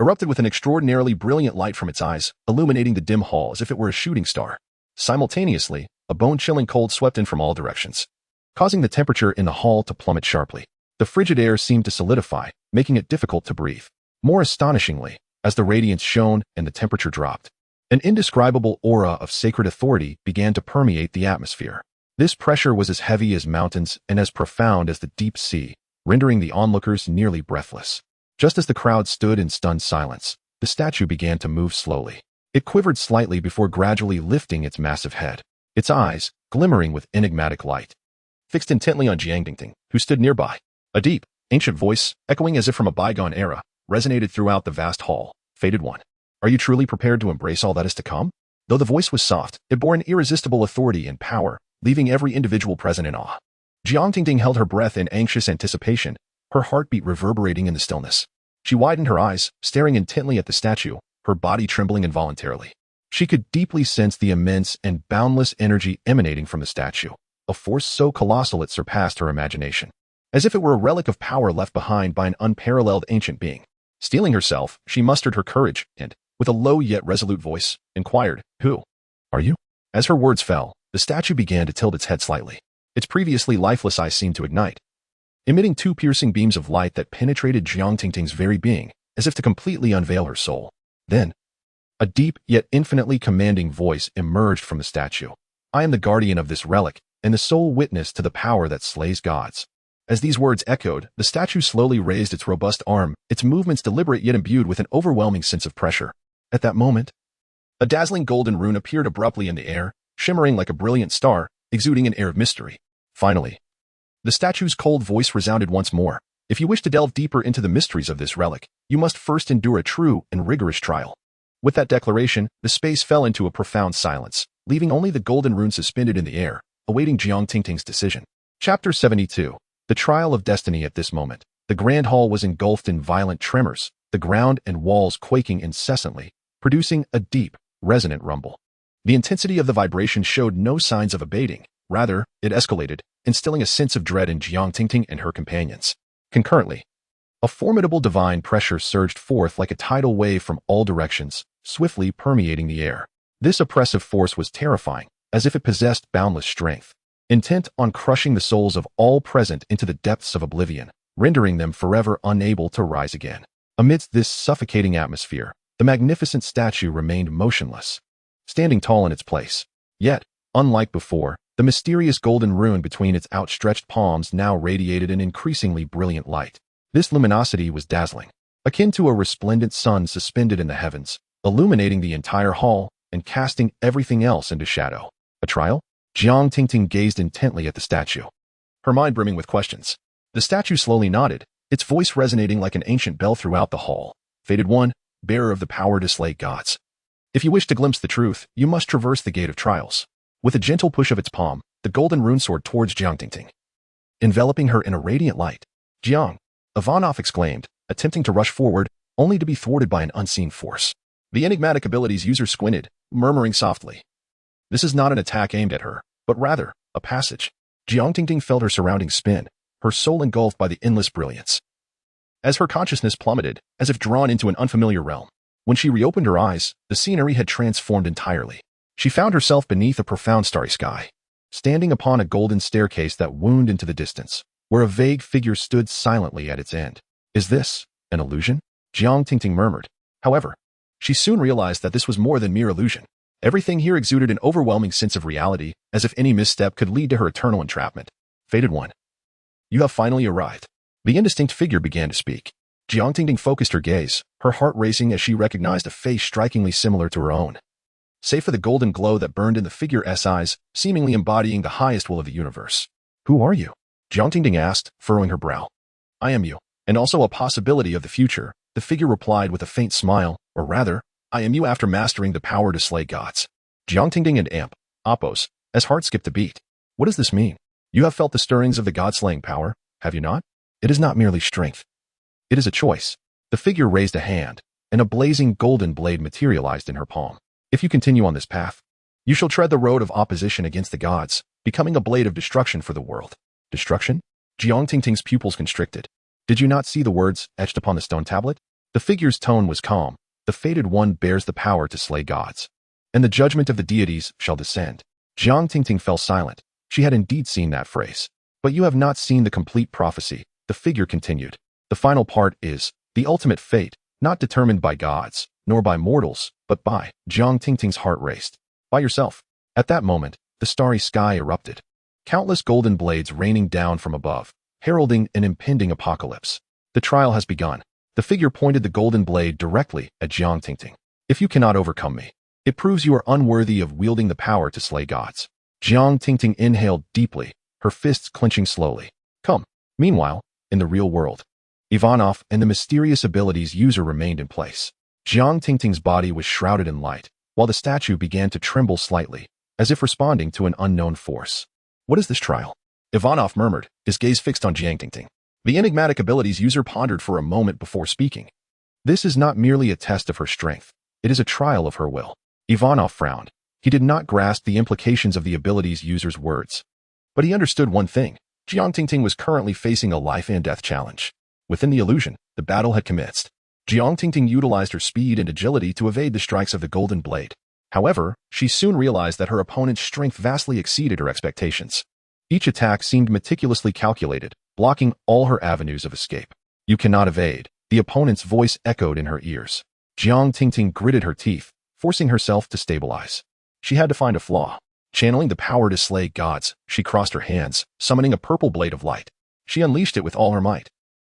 erupted with an extraordinarily brilliant light from its eyes, illuminating the dim hall as if it were a shooting star. Simultaneously, a bone-chilling cold swept in from all directions, causing the temperature in the hall to plummet sharply. The frigid air seemed to solidify, making it difficult to breathe. More astonishingly, as the radiance shone and the temperature dropped, an indescribable aura of sacred authority began to permeate the atmosphere. This pressure was as heavy as mountains and as profound as the deep sea, rendering the onlookers nearly breathless. Just as the crowd stood in stunned silence, the statue began to move slowly. It quivered slightly before gradually lifting its massive head, its eyes, glimmering with enigmatic light, fixed intently on Jiang Tingting, who stood nearby. A deep, ancient voice, echoing as if from a bygone era, resonated throughout the vast hall. Fated one, are you truly prepared to embrace all that is to come? Though the voice was soft, it bore an irresistible authority and power, leaving every individual present in awe. Jiang Tingting held her breath in anxious anticipation, her heartbeat reverberating in the stillness. She widened her eyes, staring intently at the statue, her body trembling involuntarily. She could deeply sense the immense and boundless energy emanating from the statue, a force so colossal it surpassed her imagination. As if it were a relic of power left behind by an unparalleled ancient being. Steeling herself, she mustered her courage and, with a low yet resolute voice, inquired, Who are you? As her words fell, the statue began to tilt its head slightly. Its previously lifeless eyes seemed to ignite, emitting two piercing beams of light that penetrated Jiang Tingting's very being, as if to completely unveil her soul. Then, A deep yet infinitely commanding voice emerged from the statue. I am the guardian of this relic, and the sole witness to the power that slays gods. As these words echoed, the statue slowly raised its robust arm, its movements deliberate yet imbued with an overwhelming sense of pressure. At that moment, a dazzling golden rune appeared abruptly in the air, shimmering like a brilliant star, exuding an air of mystery. Finally, the statue's cold voice resounded once more. If you wish to delve deeper into the mysteries of this relic, you must first endure a true and rigorous trial. With that declaration, the space fell into a profound silence, leaving only the golden rune suspended in the air, awaiting Jiang Tingting's decision. Chapter 72. The Trial of Destiny. At this moment, the grand hall was engulfed in violent tremors, the ground and walls quaking incessantly, producing a deep, resonant rumble. The intensity of the vibration showed no signs of abating. Rather, it escalated, instilling a sense of dread in Jiang Tingting and her companions. Concurrently, a formidable divine pressure surged forth like a tidal wave from all directions, swiftly permeating the air. This oppressive force was terrifying, as if it possessed boundless strength, intent on crushing the souls of all present into the depths of oblivion, rendering them forever unable to rise again. Amidst this suffocating atmosphere, the magnificent statue remained motionless, standing tall in its place. Yet, unlike before, the mysterious golden rune between its outstretched palms now radiated an increasingly brilliant light. This luminosity was dazzling, akin to a resplendent sun suspended in the heavens, illuminating the entire hall and casting everything else into shadow. A trial? Jiang Tingting gazed intently at the statue, her mind brimming with questions. The statue slowly nodded, its voice resonating like an ancient bell throughout the hall. Fated one, bearer of the power to slay gods. If you wish to glimpse the truth, you must traverse the gate of trials. With a gentle push of its palm, the golden rune soared towards Jiang Tingting, enveloping her in a radiant light. Jiang, Ivanov exclaimed, attempting to rush forward, only to be thwarted by an unseen force. The enigmatic abilities user squinted, murmuring softly. This is not an attack aimed at her, but rather, a passage. Jiang Tingting felt her surroundings spin, her soul engulfed by the endless brilliance. As her consciousness plummeted, as if drawn into an unfamiliar realm, when she reopened her eyes, the scenery had transformed entirely. She found herself beneath a profound starry sky, standing upon a golden staircase that wound into the distance, where a vague figure stood silently at its end. Is this an illusion? Jiang Tingting murmured. However, she soon realized that this was more than mere illusion. Everything here exuded an overwhelming sense of reality, as if any misstep could lead to her eternal entrapment. Fated one, you have finally arrived. The indistinct figure began to speak. Jiang Tingting focused her gaze, her heart racing as she recognized a face strikingly similar to her own. Save for the golden glow that burned in the figure's eyes, seemingly embodying the highest will of the universe. Who are you? Jiang Tingting asked, furrowing her brow. I am you, and also a possibility of the future, the figure replied with a faint smile, or rather, I am you after mastering the power to slay gods. Jiang Tingting and Amp, Oppos, as heart skipped a beat. What does this mean? You have felt the stirrings of the god-slaying power, have you not? It is not merely strength. It is a choice. The figure raised a hand, and a blazing golden blade materialized in her palm. If you continue on this path, you shall tread the road of opposition against the gods, becoming a blade of destruction for the world. Destruction? Jiang Tingting's pupils constricted. Did you not see the words etched upon the stone tablet? The figure's tone was calm. The fated one bears the power to slay gods, and the judgment of the deities shall descend. Jiang Tingting fell silent. She had indeed seen that phrase. But you have not seen the complete prophecy, the figure continued. The final part is the ultimate fate, not determined by gods, nor by mortals, but by Jiang Tingting's heart raced. By yourself. At that moment, the starry sky erupted. Countless golden blades raining down from above, heralding an impending apocalypse. The trial has begun. The figure pointed the golden blade directly at Jiang Tingting. If you cannot overcome me, it proves you are unworthy of wielding the power to slay gods. Jiang Tingting inhaled deeply, her fists clenching slowly. Come. Meanwhile, in the real world, Ivanov and the mysterious abilities user remained in place. Jiang Tingting's body was shrouded in light, while the statue began to tremble slightly, as if responding to an unknown force. What is this trial? Ivanov murmured, his gaze fixed on Jiang Tingting. The enigmatic abilities user pondered for a moment before speaking. This is not merely a test of her strength. It is a trial of her will. Ivanov frowned. He did not grasp the implications of the abilities user's words. But he understood one thing. Jiang Tingting was currently facing a life and death challenge. Within the illusion, the battle had commenced. Jiang Tingting utilized her speed and agility to evade the strikes of the golden blade. However, she soon realized that her opponent's strength vastly exceeded her expectations. Each attack seemed meticulously calculated, blocking all her avenues of escape. You cannot evade. The opponent's voice echoed in her ears. Jiang Tingting gritted her teeth, forcing herself to stabilize. She had to find a flaw. Channeling the power to slay gods, she crossed her hands, summoning a purple blade of light. She unleashed it with all her might.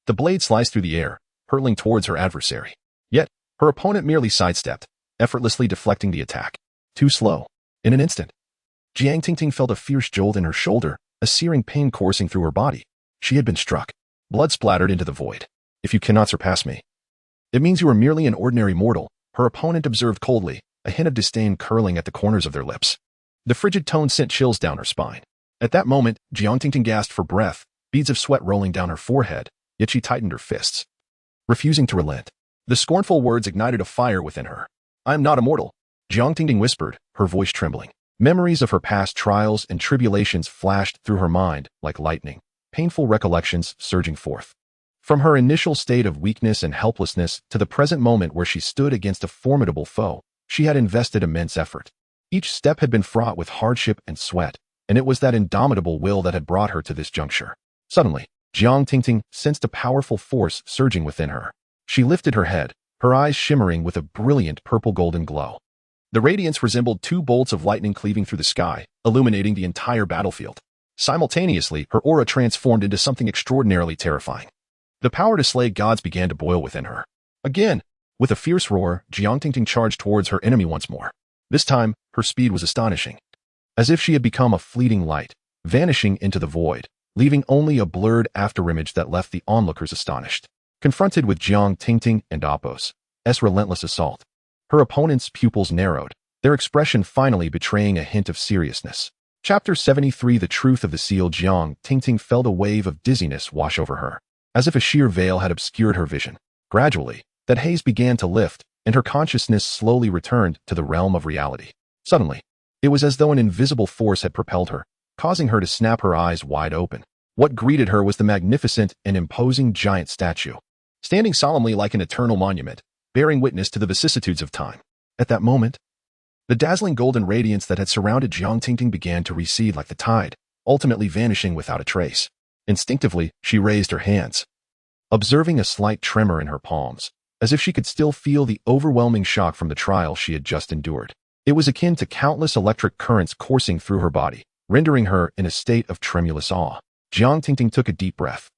The blade sliced through the air, hurtling towards her adversary. Yet, her opponent merely sidestepped, effortlessly deflecting the attack. Too slow. In an instant, Jiang Tingting felt a fierce jolt in her shoulder, a searing pain coursing through her body. She had been struck. Blood splattered into the void. If you cannot surpass me, it means you are merely an ordinary mortal, her opponent observed coldly, a hint of disdain curling at the corners of their lips. The frigid tone sent chills down her spine. At that moment, Jiang Tingting gasped for breath, beads of sweat rolling down her forehead, yet she tightened her fists, refusing to relent. The scornful words ignited a fire within her. I am not immortal, Jiang Tingting whispered, her voice trembling. Memories of her past trials and tribulations flashed through her mind like lightning, painful recollections surging forth. From her initial state of weakness and helplessness to the present moment where she stood against a formidable foe, she had invested immense effort. Each step had been fraught with hardship and sweat, and it was that indomitable will that had brought her to this juncture. Suddenly, Jiang Tingting sensed a powerful force surging within her. She lifted her head, her eyes shimmering with a brilliant purple-golden glow. The radiance resembled two bolts of lightning cleaving through the sky, illuminating the entire battlefield. Simultaneously, her aura transformed into something extraordinarily terrifying. The power to slay gods began to boil within her. Again, with a fierce roar, Jiang Tingting charged towards her enemy once more. This time, her speed was astonishing. As if she had become a fleeting light, vanishing into the void, leaving only a blurred afterimage that left the onlookers astonished. Confronted with Jiang Tingting and Apos' relentless assault, her opponent's pupils narrowed, their expression finally betraying a hint of seriousness. Chapter 73 The Truth of the Seal. Jiang Tingting felt a wave of dizziness wash over her, as if a sheer veil had obscured her vision. Gradually, that haze began to lift, and her consciousness slowly returned to the realm of reality. Suddenly, it was as though an invisible force had propelled her, causing her to snap her eyes wide open. What greeted her was the magnificent and imposing giant statue, standing solemnly like an eternal monument, bearing witness to the vicissitudes of time. At that moment, the dazzling golden radiance that had surrounded Jiang Tingting began to recede like the tide, ultimately vanishing without a trace. Instinctively, she raised her hands, observing a slight tremor in her palms, as if she could still feel the overwhelming shock from the trial she had just endured. It was akin to countless electric currents coursing through her body, rendering her in a state of tremulous awe. Jiang Tingting took a deep breath,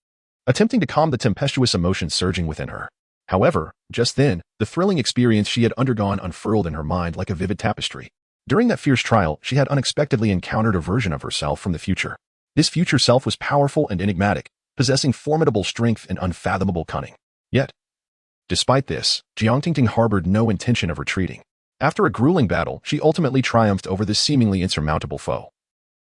attempting to calm the tempestuous emotions surging within her. However, just then, the thrilling experience she had undergone unfurled in her mind like a vivid tapestry. During that fierce trial, she had unexpectedly encountered a version of herself from the future. This future self was powerful and enigmatic, possessing formidable strength and unfathomable cunning. Yet, despite this, Jiang Tingting harbored no intention of retreating. After a grueling battle, she ultimately triumphed over this seemingly insurmountable foe,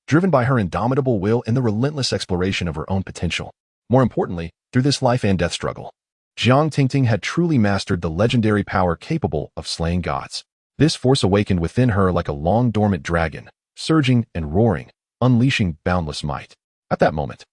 driven by her indomitable will and the relentless exploration of her own potential. More importantly, through this life and death struggle, Jiang Tingting had truly mastered the legendary power capable of slaying gods. This force awakened within her like a long-dormant dragon, surging and roaring, unleashing boundless might. At that moment,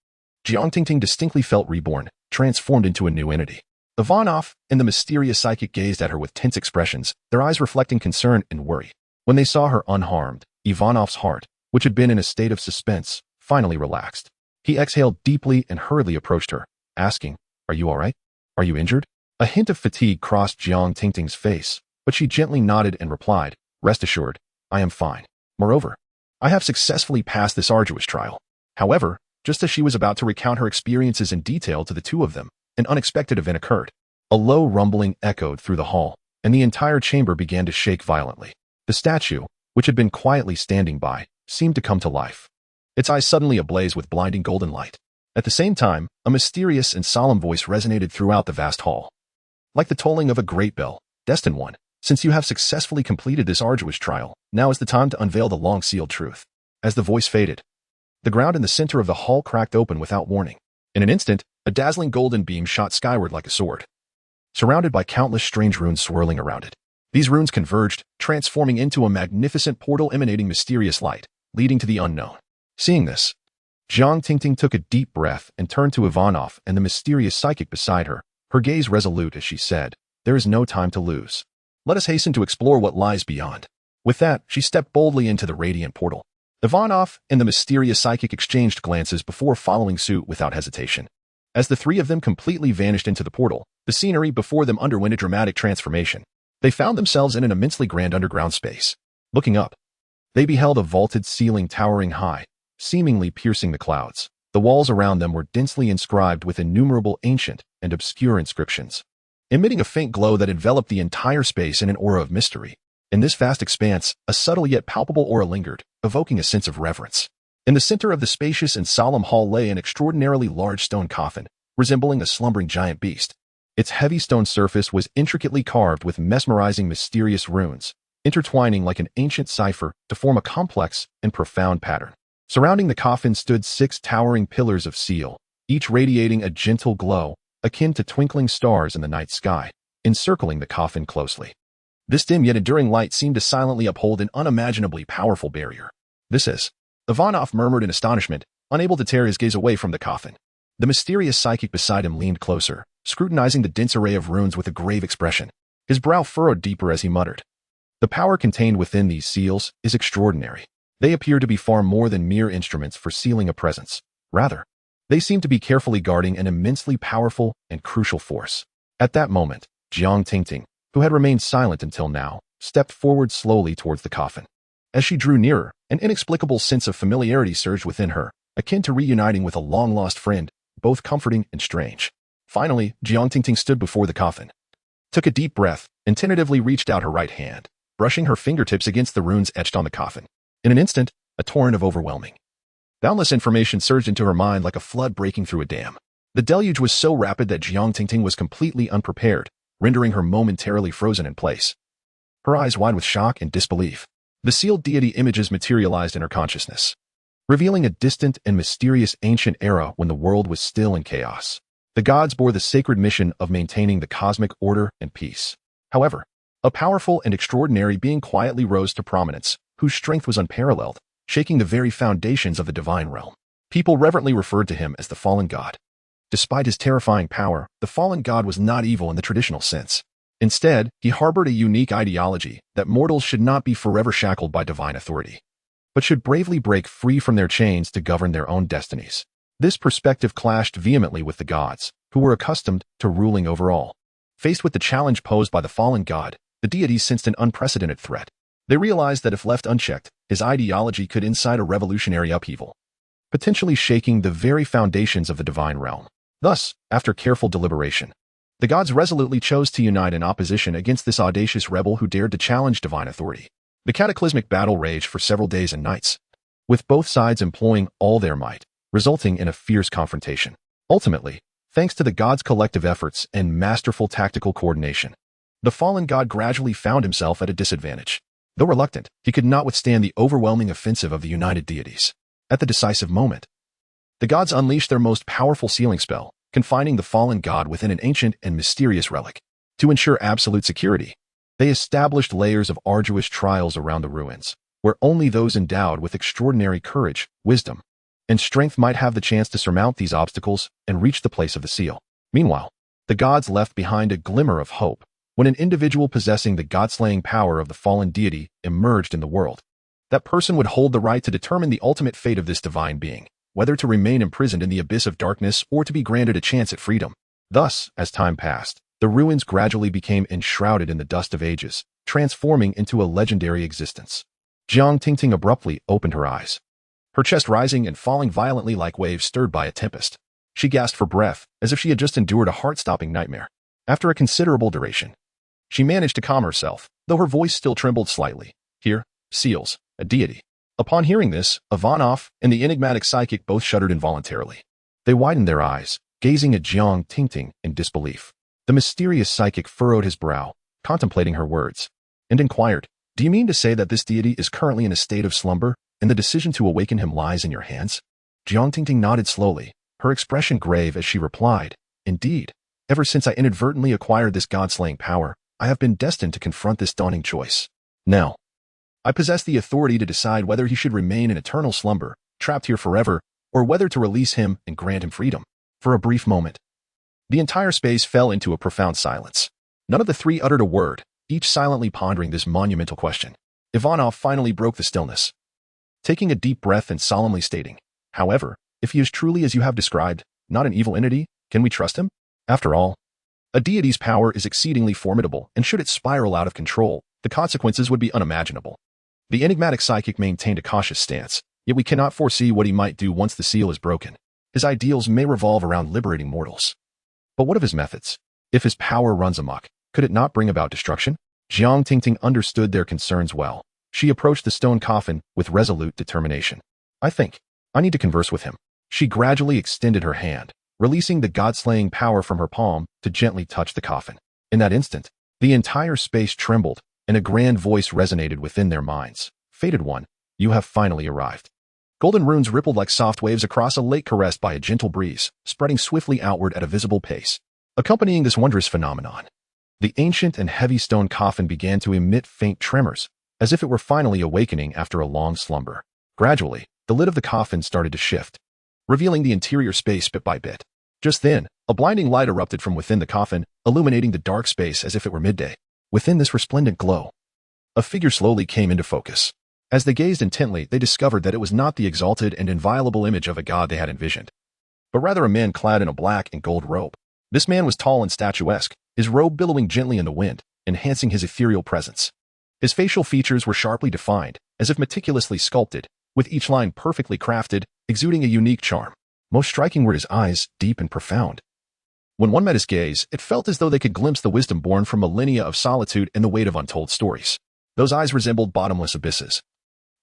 Jiang Tingting distinctly felt reborn, transformed into a new entity. Ivanov and the mysterious psychic gazed at her with tense expressions, their eyes reflecting concern and worry. When they saw her unharmed, Ivanov's heart, which had been in a state of suspense, finally relaxed. He exhaled deeply and hurriedly approached her, asking, "Are you all right? Are you injured?" A hint of fatigue crossed Jiang Tingting's face, but she gently nodded and replied, "Rest assured, I am fine. Moreover, I have successfully passed this arduous trial." However, just as she was about to recount her experiences in detail to the two of them, an unexpected event occurred. A low rumbling echoed through the hall, and the entire chamber began to shake violently. The statue, which had been quietly standing by, seemed to come to life, its eyes suddenly ablaze with blinding golden light. At the same time, a mysterious and solemn voice resonated throughout the vast hall. Like the tolling of a great bell, "Destined One, since you have successfully completed this arduous trial, now is the time to unveil the long-sealed truth." As the voice faded, the ground in the center of the hall cracked open without warning. In an instant, a dazzling golden beam shot skyward like a sword, surrounded by countless strange runes swirling around it. These runes converged, transforming into a magnificent portal emanating mysterious light, leading to the unknown. Seeing this, Jiang Tingting took a deep breath and turned to Ivanov and the mysterious psychic beside her, her gaze resolute as she said, "There is no time to lose. Let us hasten to explore what lies beyond." With that, she stepped boldly into the radiant portal. Ivanov and the mysterious psychic exchanged glances before following suit without hesitation. As the three of them completely vanished into the portal, the scenery before them underwent a dramatic transformation. They found themselves in an immensely grand underground space. Looking up, they beheld a vaulted ceiling towering high, seemingly piercing the clouds. The walls around them were densely inscribed with innumerable ancient and obscure inscriptions, emitting a faint glow that enveloped the entire space in an aura of mystery. In this vast expanse, a subtle yet palpable aura lingered, evoking a sense of reverence. In the center of the spacious and solemn hall lay an extraordinarily large stone coffin, resembling a slumbering giant beast. Its heavy stone surface was intricately carved with mesmerizing mysterious runes, intertwining like an ancient cipher to form a complex and profound pattern. Surrounding the coffin stood 6 towering pillars of steel, each radiating a gentle glow, akin to twinkling stars in the night sky, encircling the coffin closely. This dim yet enduring light seemed to silently uphold an unimaginably powerful barrier. "This is," Ivanov murmured in astonishment, unable to tear his gaze away from the coffin. The mysterious psychic beside him leaned closer, scrutinizing the dense array of runes with a grave expression. His brow furrowed deeper as he muttered, "The power contained within these seals is extraordinary. They appear to be far more than mere instruments for sealing a presence. Rather, they seem to be carefully guarding an immensely powerful and crucial force." At that moment, Jiang Tingting, who had remained silent until now, stepped forward slowly towards the coffin. As she drew nearer, an inexplicable sense of familiarity surged within her, akin to reuniting with a long-lost friend, both comforting and strange. Finally, Jiang Tingting stood before the coffin, took a deep breath, and tentatively reached out her right hand, brushing her fingertips against the runes etched on the coffin. In an instant, a torrent of overwhelming, boundless information surged into her mind like a flood breaking through a dam. The deluge was so rapid that Jiang Tingting was completely unprepared, rendering her momentarily frozen in place. Her eyes wide with shock and disbelief, the sealed deity images materialized in her consciousness, revealing a distant and mysterious ancient era when the world was still in chaos. The gods bore the sacred mission of maintaining the cosmic order and peace. However, a powerful and extraordinary being quietly rose to prominence, whose strength was unparalleled, shaking the very foundations of the divine realm. People reverently referred to him as the fallen god. Despite his terrifying power, the fallen god was not evil in the traditional sense. Instead, he harbored a unique ideology that mortals should not be forever shackled by divine authority, but should bravely break free from their chains to govern their own destinies. This perspective clashed vehemently with the gods, who were accustomed to ruling over all. Faced with the challenge posed by the fallen god, the deities sensed an unprecedented threat. They realized that if left unchecked, his ideology could incite a revolutionary upheaval, potentially shaking the very foundations of the divine realm. Thus, after careful deliberation, the gods resolutely chose to unite in opposition against this audacious rebel who dared to challenge divine authority. The cataclysmic battle raged for several days and nights, with both sides employing all their might, resulting in a fierce confrontation. Ultimately, thanks to the gods' collective efforts and masterful tactical coordination, the fallen god gradually found himself at a disadvantage. Though reluctant, he could not withstand the overwhelming offensive of the united deities. At the decisive moment, the gods unleashed their most powerful sealing spell, confining the fallen god within an ancient and mysterious relic. To ensure absolute security, they established layers of arduous trials around the ruins, where only those endowed with extraordinary courage, wisdom, and strength might have the chance to surmount these obstacles and reach the place of the seal. Meanwhile, the gods left behind a glimmer of hope when an individual possessing the god-slaying power of the fallen deity emerged in the world. That person would hold the right to determine the ultimate fate of this divine being, whether to remain imprisoned in the abyss of darkness or to be granted a chance at freedom. Thus, as time passed, the ruins gradually became enshrouded in the dust of ages, transforming into a legendary existence. Jiang Tingting abruptly opened her eyes, her chest rising and falling violently like waves stirred by a tempest. She gasped for breath, as if she had just endured a heart-stopping nightmare. After a considerable duration, she managed to calm herself, though her voice still trembled slightly. "Here, seals, a deity." Upon hearing this, Ivanov and the enigmatic psychic both shuddered involuntarily. They widened their eyes, gazing at Jiang Tingting in disbelief. The mysterious psychic furrowed his brow, contemplating her words, and inquired, "Do you mean to say that this deity is currently in a state of slumber, and the decision to awaken him lies in your hands?" Jiang Tingting nodded slowly, her expression grave as she replied, "Indeed, ever since I inadvertently acquired this god-slaying power, I have been destined to confront this dawning choice. Now, I possess the authority to decide whether he should remain in eternal slumber, trapped here forever, or whether to release him and grant him freedom." For a brief moment, the entire space fell into a profound silence. None of the three uttered a word, each silently pondering this monumental question. Ivanov finally broke the stillness, taking a deep breath and solemnly stating, "However, if he is truly as you have described, not an evil entity, can we trust him? After all, A deity's power is exceedingly formidable, and should it spiral out of control, the consequences would be unimaginable. The enigmatic psychic maintained a cautious stance, yet we cannot foresee what he might do once the seal is broken. His ideals may revolve around liberating mortals. But what of his methods? If his power runs amok, could it not bring about destruction? Jiang Tingting understood their concerns well. She approached the stone coffin with resolute determination. I need to converse with him. She gradually extended her hand, releasing the god-slaying power from her palm to gently touch the coffin. In that instant, the entire space trembled, and a grand voice resonated within their minds. Fated one, you have finally arrived. Golden runes rippled like soft waves across a lake caressed by a gentle breeze, spreading swiftly outward at a visible pace. Accompanying this wondrous phenomenon, the ancient and heavy stone coffin began to emit faint tremors, as if it were finally awakening after a long slumber. Gradually, the lid of the coffin started to shift, revealing the interior space bit by bit. Just then, a blinding light erupted from within the coffin, illuminating the dark space as if it were midday. Within this resplendent glow, a figure slowly came into focus. As they gazed intently, they discovered that it was not the exalted and inviolable image of a god they had envisioned, but rather a man clad in a black and gold robe. This man was tall and statuesque, his robe billowing gently in the wind, enhancing his ethereal presence. His facial features were sharply defined, as if meticulously sculpted, with each line perfectly crafted, exuding a unique charm. Most striking were his eyes, deep and profound. When one met his gaze, it felt as though they could glimpse the wisdom born from millennia of solitude and the weight of untold stories. Those eyes resembled bottomless abysses,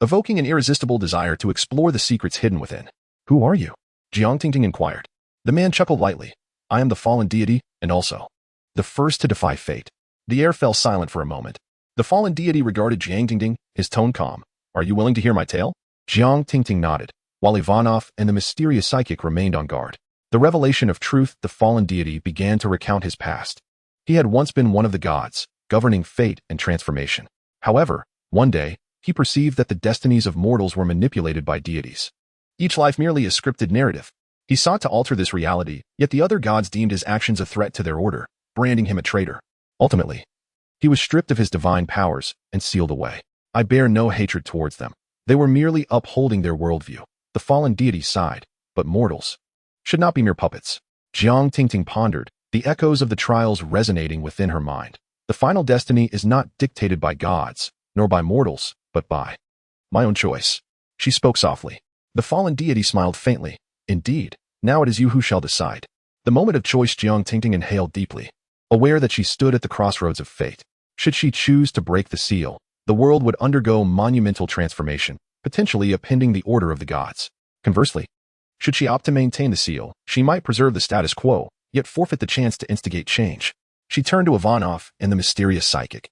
evoking an irresistible desire to explore the secrets hidden within. Who are you? Jiang Tingting inquired. The man chuckled lightly. I am the fallen deity, and also the first to defy fate. The air fell silent for a moment. The fallen deity regarded Jiang Tingting, his tone calm. Are you willing to hear my tale? Jiang Tingting nodded, while Ivanov and the mysterious psychic remained on guard. The revelation of truth, the fallen deity began to recount his past. He had once been one of the gods, governing fate and transformation. However, one day, he perceived that the destinies of mortals were manipulated by deities. Each life merely a scripted narrative. He sought to alter this reality, yet the other gods deemed his actions a threat to their order, branding him a traitor. Ultimately, he was stripped of his divine powers and sealed away. I bear no hatred towards them. They were merely upholding their worldview. The fallen deity sighed, but mortals should not be mere puppets. Jiang Tingting pondered, the echoes of the trials resonating within her mind. The final destiny is not dictated by gods, nor by mortals, but by my own choice. She spoke softly. The fallen deity smiled faintly. Indeed, now it is you who shall decide. The moment of choice. Jiang Tingting inhaled deeply, aware that she stood at the crossroads of fate. Should she choose to break the seal, the world would undergo monumental transformation, potentially upending the order of the gods. Conversely, should she opt to maintain the seal, she might preserve the status quo, yet forfeit the chance to instigate change. She turned to Ivanov and the mysterious psychic.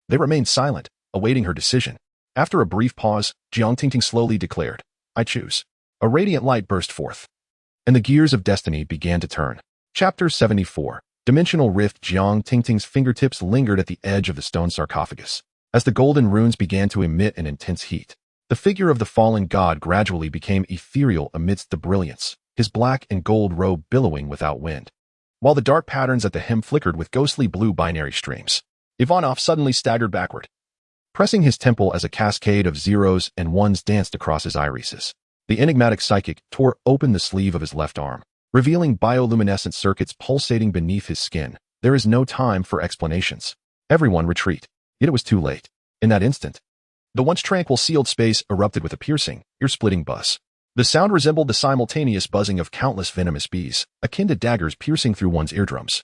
They remained silent, awaiting her decision. After a brief pause, Jiang Tingting slowly declared, I choose. A radiant light burst forth, and the gears of destiny began to turn. Chapter 74. Dimensional Rift. Jiang Tingting's fingertips lingered at the edge of the stone sarcophagus. As the golden runes began to emit an intense heat, the figure of the fallen god gradually became ethereal amidst the brilliance, his black and gold robe billowing without wind, while the dark patterns at the hem flickered with ghostly blue binary streams. Ivanov suddenly staggered backward, pressing his temple as a cascade of zeros and ones danced across his irises. The enigmatic psychic tore open the sleeve of his left arm, revealing bioluminescent circuits pulsating beneath his skin. There is no time for explanations. Everyone retreat. Yet it was too late. In that instant, the once tranquil sealed space erupted with a piercing, ear-splitting buzz. The sound resembled the simultaneous buzzing of countless venomous bees, akin to daggers piercing through one's eardrums,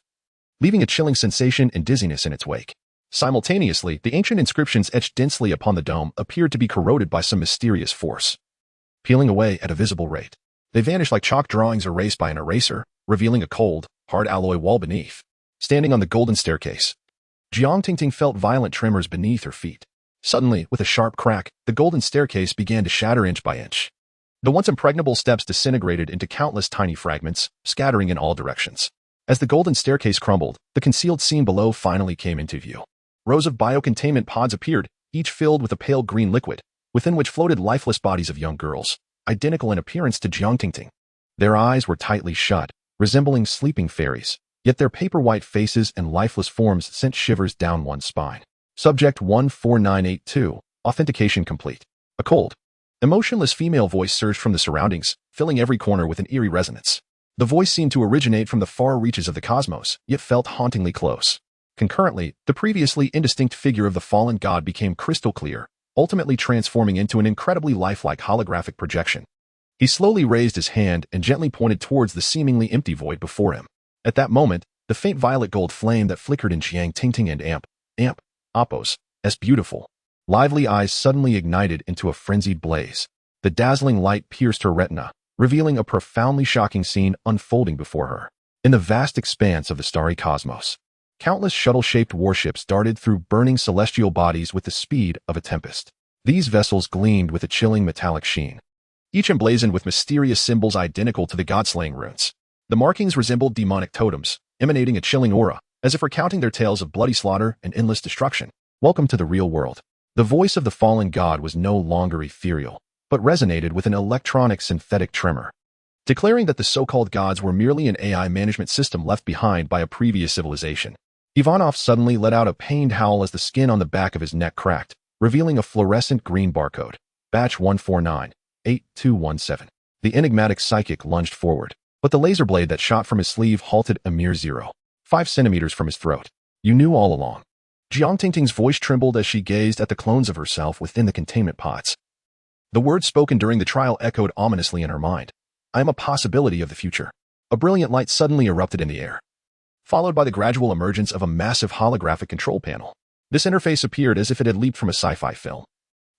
leaving a chilling sensation and dizziness in its wake. Simultaneously, the ancient inscriptions etched densely upon the dome appeared to be corroded by some mysterious force, peeling away at a visible rate. They vanished like chalk drawings erased by an eraser, revealing a cold, hard alloy wall beneath. Standing on the golden staircase, Jiang Tingting felt violent tremors beneath her feet. Suddenly, with a sharp crack, the golden staircase began to shatter inch by inch. The once impregnable steps disintegrated into countless tiny fragments, scattering in all directions. As the golden staircase crumbled, the concealed scene below finally came into view. Rows of biocontainment pods appeared, each filled with a pale green liquid, within which floated lifeless bodies of young girls, identical in appearance to Jiang Tingting. Their eyes were tightly shut, resembling sleeping fairies, yet their paper-white faces and lifeless forms sent shivers down one's spine. Subject 14982. Authentication complete. A cold, emotionless female voice surged from the surroundings, filling every corner with an eerie resonance. The voice seemed to originate from the far reaches of the cosmos, yet felt hauntingly close. Concurrently, the previously indistinct figure of the fallen god became crystal clear, ultimately transforming into an incredibly lifelike holographic projection. He slowly raised his hand and gently pointed towards the seemingly empty void before him. At that moment, the faint violet gold flame that flickered in Jiang Tingting and Appo's beautiful, lively eyes suddenly ignited into a frenzied blaze. The dazzling light pierced her retina, revealing a profoundly shocking scene unfolding before her. In the vast expanse of the starry cosmos, countless shuttle-shaped warships darted through burning celestial bodies with the speed of a tempest. These vessels gleamed with a chilling metallic sheen, each emblazoned with mysterious symbols identical to the god-slaying runes. The markings resembled demonic totems, emanating a chilling aura, as if recounting their tales of bloody slaughter and endless destruction. Welcome to the real world. The voice of the fallen god was no longer ethereal, but resonated with an electronic synthetic tremor, declaring that the so-called gods were merely an AI management system left behind by a previous civilization. Ivanov suddenly let out a pained howl as the skin on the back of his neck cracked, revealing a fluorescent green barcode. Batch 1498217. The enigmatic psychic lunged forward, but the laser blade that shot from his sleeve halted a mere 0.5 centimeters from his throat. You knew all along. Jiang Tingting's voice trembled as she gazed at the clones of herself within the containment pods. The words spoken during the trial echoed ominously in her mind. I am a possibility of the future. A brilliant light suddenly erupted in the air, followed by the gradual emergence of a massive holographic control panel. This interface appeared as if it had leaped from a sci-fi film,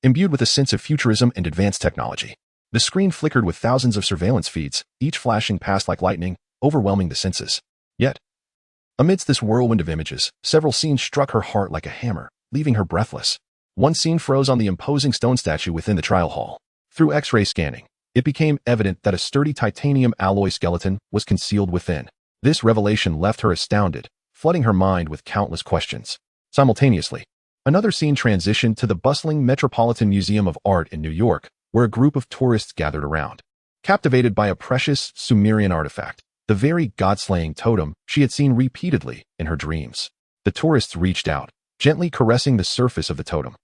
imbued with a sense of futurism and advanced technology. The screen flickered with thousands of surveillance feeds, each flashing past like lightning, overwhelming the senses. Yet, amidst this whirlwind of images, several scenes struck her heart like a hammer, leaving her breathless. One scene froze on the imposing stone statue within the trial hall. Through X-ray scanning, it became evident that a sturdy titanium alloy skeleton was concealed within. This revelation left her astounded, flooding her mind with countless questions. Simultaneously, another scene transitioned to the bustling Metropolitan Museum of Art in New York, where a group of tourists gathered around, captivated by a precious Sumerian artifact, the very god-slaying totem she had seen repeatedly in her dreams. The tourists reached out, gently caressing the surface of the totem,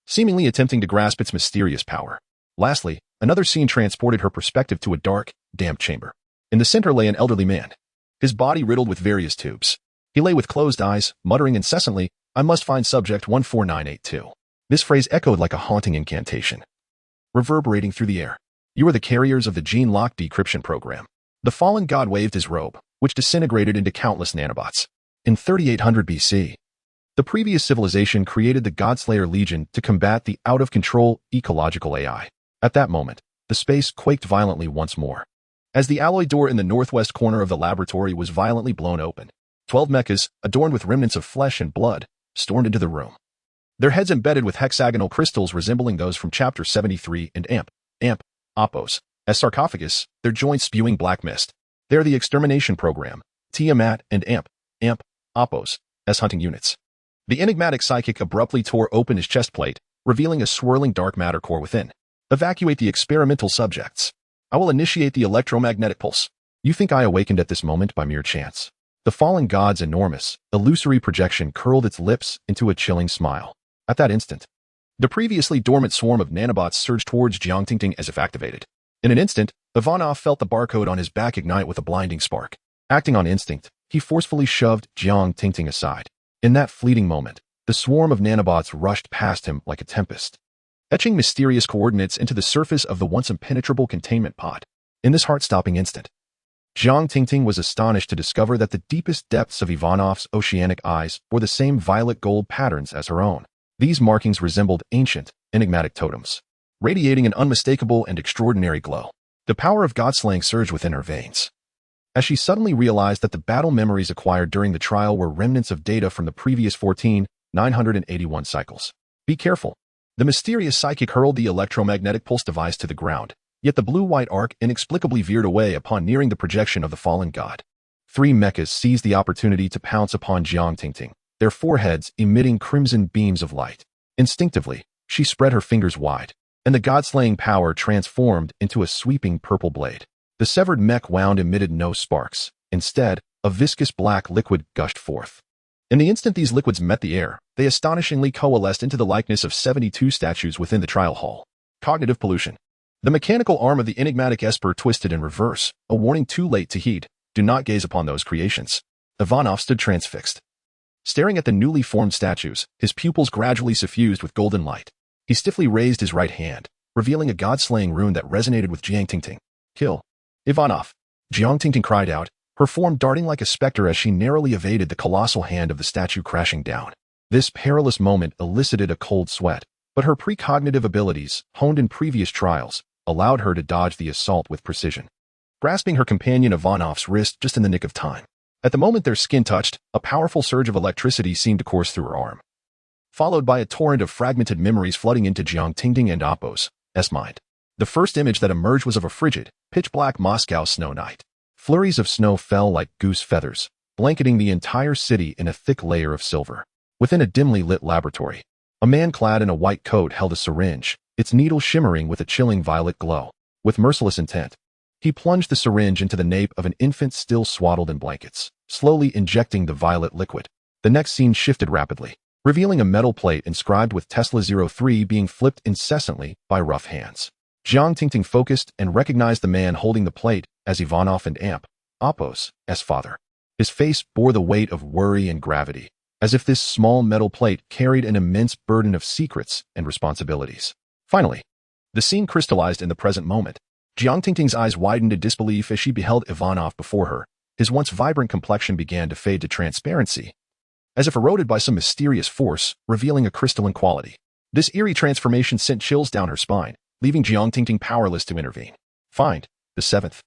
seemingly attempting to grasp its mysterious power. Lastly, another scene transported her perspective to a dark, damp chamber. In the center lay an elderly man, his body riddled with various tubes. He lay with closed eyes, muttering incessantly, I must find subject 14982. This phrase echoed like a haunting incantation, reverberating through the air. You are the carriers of the gene-lock decryption program. The fallen god waved his robe, which disintegrated into countless nanobots. In 3800 BC, the previous civilization created the Godslayer Legion to combat the out-of-control ecological AI. At that moment, the space quaked violently once more, as the alloy door in the northwest corner of the laboratory was violently blown open. 12 mechas, adorned with remnants of flesh and blood, stormed into the room, their heads embedded with hexagonal crystals resembling those from Chapter 73 and Appo's sarcophagus, their joints spewing black mist. They are the extermination program, Tiamat and Appo's hunting units. The enigmatic psychic abruptly tore open his chest plate, revealing a swirling dark matter core within. Evacuate the experimental subjects. I will initiate the electromagnetic pulse. You think I awakened at this moment by mere chance? The fallen god's enormous, illusory projection curled its lips into a chilling smile. At that instant, the previously dormant swarm of nanobots surged towards Jiang Tingting as if activated. In an instant, Ivanov felt the barcode on his back ignite with a blinding spark. Acting on instinct, he forcefully shoved Jiang Tingting aside. In that fleeting moment, the swarm of nanobots rushed past him like a tempest, etching mysterious coordinates into the surface of the once impenetrable containment pod. In this heart-stopping instant, Jiang Tingting was astonished to discover that the deepest depths of Ivanov's oceanic eyes bore the same violet gold patterns as her own. These markings resembled ancient, enigmatic totems, radiating an unmistakable and extraordinary glow. The power of god-slaying surged within her veins, as she suddenly realized that the battle memories acquired during the trial were remnants of data from the previous 14,981 cycles. Be careful. The mysterious psychic hurled the electromagnetic pulse device to the ground, yet the blue-white arc inexplicably veered away upon nearing the projection of the fallen god. 3 mechas seized the opportunity to pounce upon Jiang Tingting, their foreheads emitting crimson beams of light. Instinctively, she spread her fingers wide, and the god-slaying power transformed into a sweeping purple blade. The severed mech wound emitted no sparks. Instead, a viscous black liquid gushed forth. In the instant these liquids met the air, they astonishingly coalesced into the likeness of 72 statues within the trial hall. Cognitive pollution. The mechanical arm of the enigmatic esper twisted in reverse, a warning too late to heed. Do not gaze upon those creations. Ivanov stood transfixed. Staring at the newly formed statues, his pupils gradually suffused with golden light. He stiffly raised his right hand, revealing a god-slaying rune that resonated with Jiang Tingting. Kill. Ivanov. Jiang Tingting cried out, her form darting like a specter as she narrowly evaded the colossal hand of the statue crashing down. This perilous moment elicited a cold sweat, but her precognitive abilities, honed in previous trials, allowed her to dodge the assault with precision, grasping her companion Ivanov's wrist just in the nick of time. At the moment their skin touched, a powerful surge of electricity seemed to course through her arm, followed by a torrent of fragmented memories flooding into Jiang Tingting and Appo's mind. The first image that emerged was of a frigid, pitch-black Moscow snow night. Flurries of snow fell like goose feathers, blanketing the entire city in a thick layer of silver. Within a dimly lit laboratory, a man clad in a white coat held a syringe, its needle shimmering with a chilling violet glow. With merciless intent, he plunged the syringe into the nape of an infant still swaddled in blankets, slowly injecting the violet liquid. The next scene shifted rapidly, revealing a metal plate inscribed with Tesla 03 being flipped incessantly by rough hands. Jiang Tingting focused and recognized the man holding the plate as Ivanov and Appo's father. His face bore the weight of worry and gravity, as if this small metal plate carried an immense burden of secrets and responsibilities. Finally, the scene crystallized in the present moment. Jiang Tingting's eyes widened in disbelief as she beheld Ivanov before her. His once vibrant complexion began to fade to transparency, as if eroded by some mysterious force, revealing a crystalline quality. This eerie transformation sent chills down her spine, leaving Jiang Tingting powerless to intervene. Find the seventh.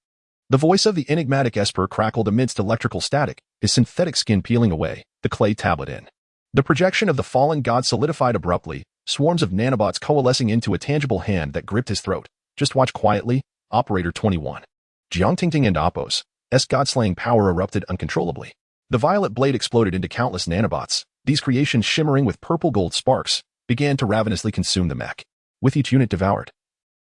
The voice of the enigmatic esper crackled amidst electrical static, his synthetic skin peeling away, the clay tablet in. The projection of the fallen god solidified abruptly, swarms of nanobots coalescing into a tangible hand that gripped his throat. Just watch quietly, Operator 21. Jiang Tingting and Appo's god-slaying power erupted uncontrollably. The violet blade exploded into countless nanobots. These creations, shimmering with purple-gold sparks, began to ravenously consume the mech, with each unit devoured.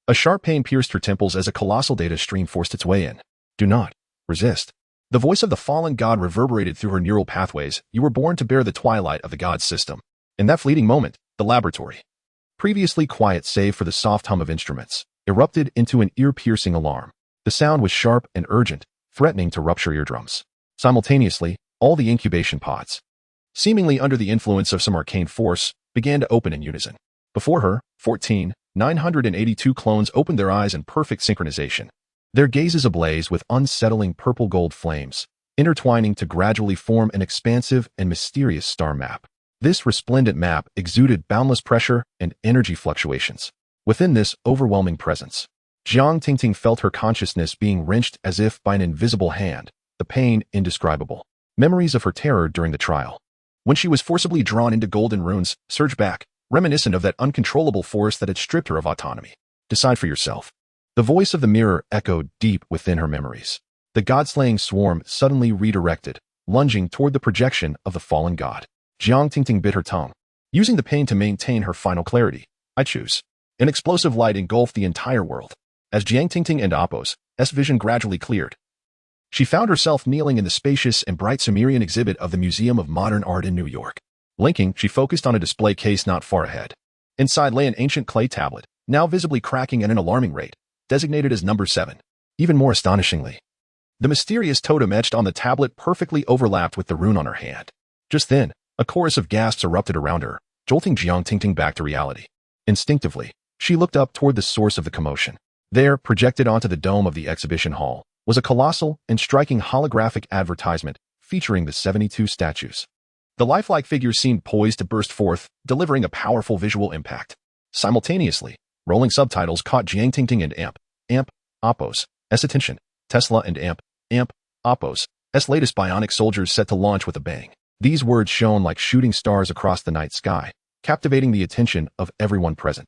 A sharp pain pierced her temples as a colossal data stream forced its way in. Do not resist. The voice of the fallen god reverberated through her neural pathways. You were born to bear the twilight of the god's system. In that fleeting moment, the laboratory, previously quiet save for the soft hum of instruments, erupted into an ear-piercing alarm. The sound was sharp and urgent, threatening to rupture eardrums. Simultaneously, all the incubation pods, seemingly under the influence of some arcane force, began to open in unison. Before her, 982 clones opened their eyes in perfect synchronization, their gazes ablaze with unsettling purple-gold flames, intertwining to gradually form an expansive and mysterious star map. This resplendent map exuded boundless pressure and energy fluctuations. Within this overwhelming presence, Jiang Tingting felt her consciousness being wrenched as if by an invisible hand, the pain indescribable. Memories of her terror during the trial, when she was forcibly drawn into golden runes, surged back, reminiscent of that uncontrollable force that had stripped her of autonomy. Decide for yourself. The voice of the mirror echoed deep within her memories. The god-slaying swarm suddenly redirected, lunging toward the projection of the fallen god. Jiang Tingting bit her tongue, using the pain to maintain her final clarity. I choose. An explosive light engulfed the entire world. As Jiang Tingting and Appo's vision gradually cleared, she found herself kneeling in the spacious and bright Sumerian exhibit of the Museum of Modern Art in New York. Blinking, she focused on a display case not far ahead. Inside lay an ancient clay tablet, now visibly cracking at an alarming rate, designated as number 7. Even more astonishingly, the mysterious totem etched on the tablet perfectly overlapped with the rune on her hand. Just then, a chorus of gasps erupted around her, jolting Jiang Tingting back to reality. Instinctively, she looked up toward the source of the commotion. There, projected onto the dome of the exhibition hall, was a colossal and striking holographic advertisement featuring the 72 statues. The lifelike figures seemed poised to burst forth, delivering a powerful visual impact. Simultaneously, rolling subtitles caught Jiang Tingting and Appo's attention. Tesla and Appo's latest bionic soldiers set to launch with a bang. These words shone like shooting stars across the night sky, captivating the attention of everyone present.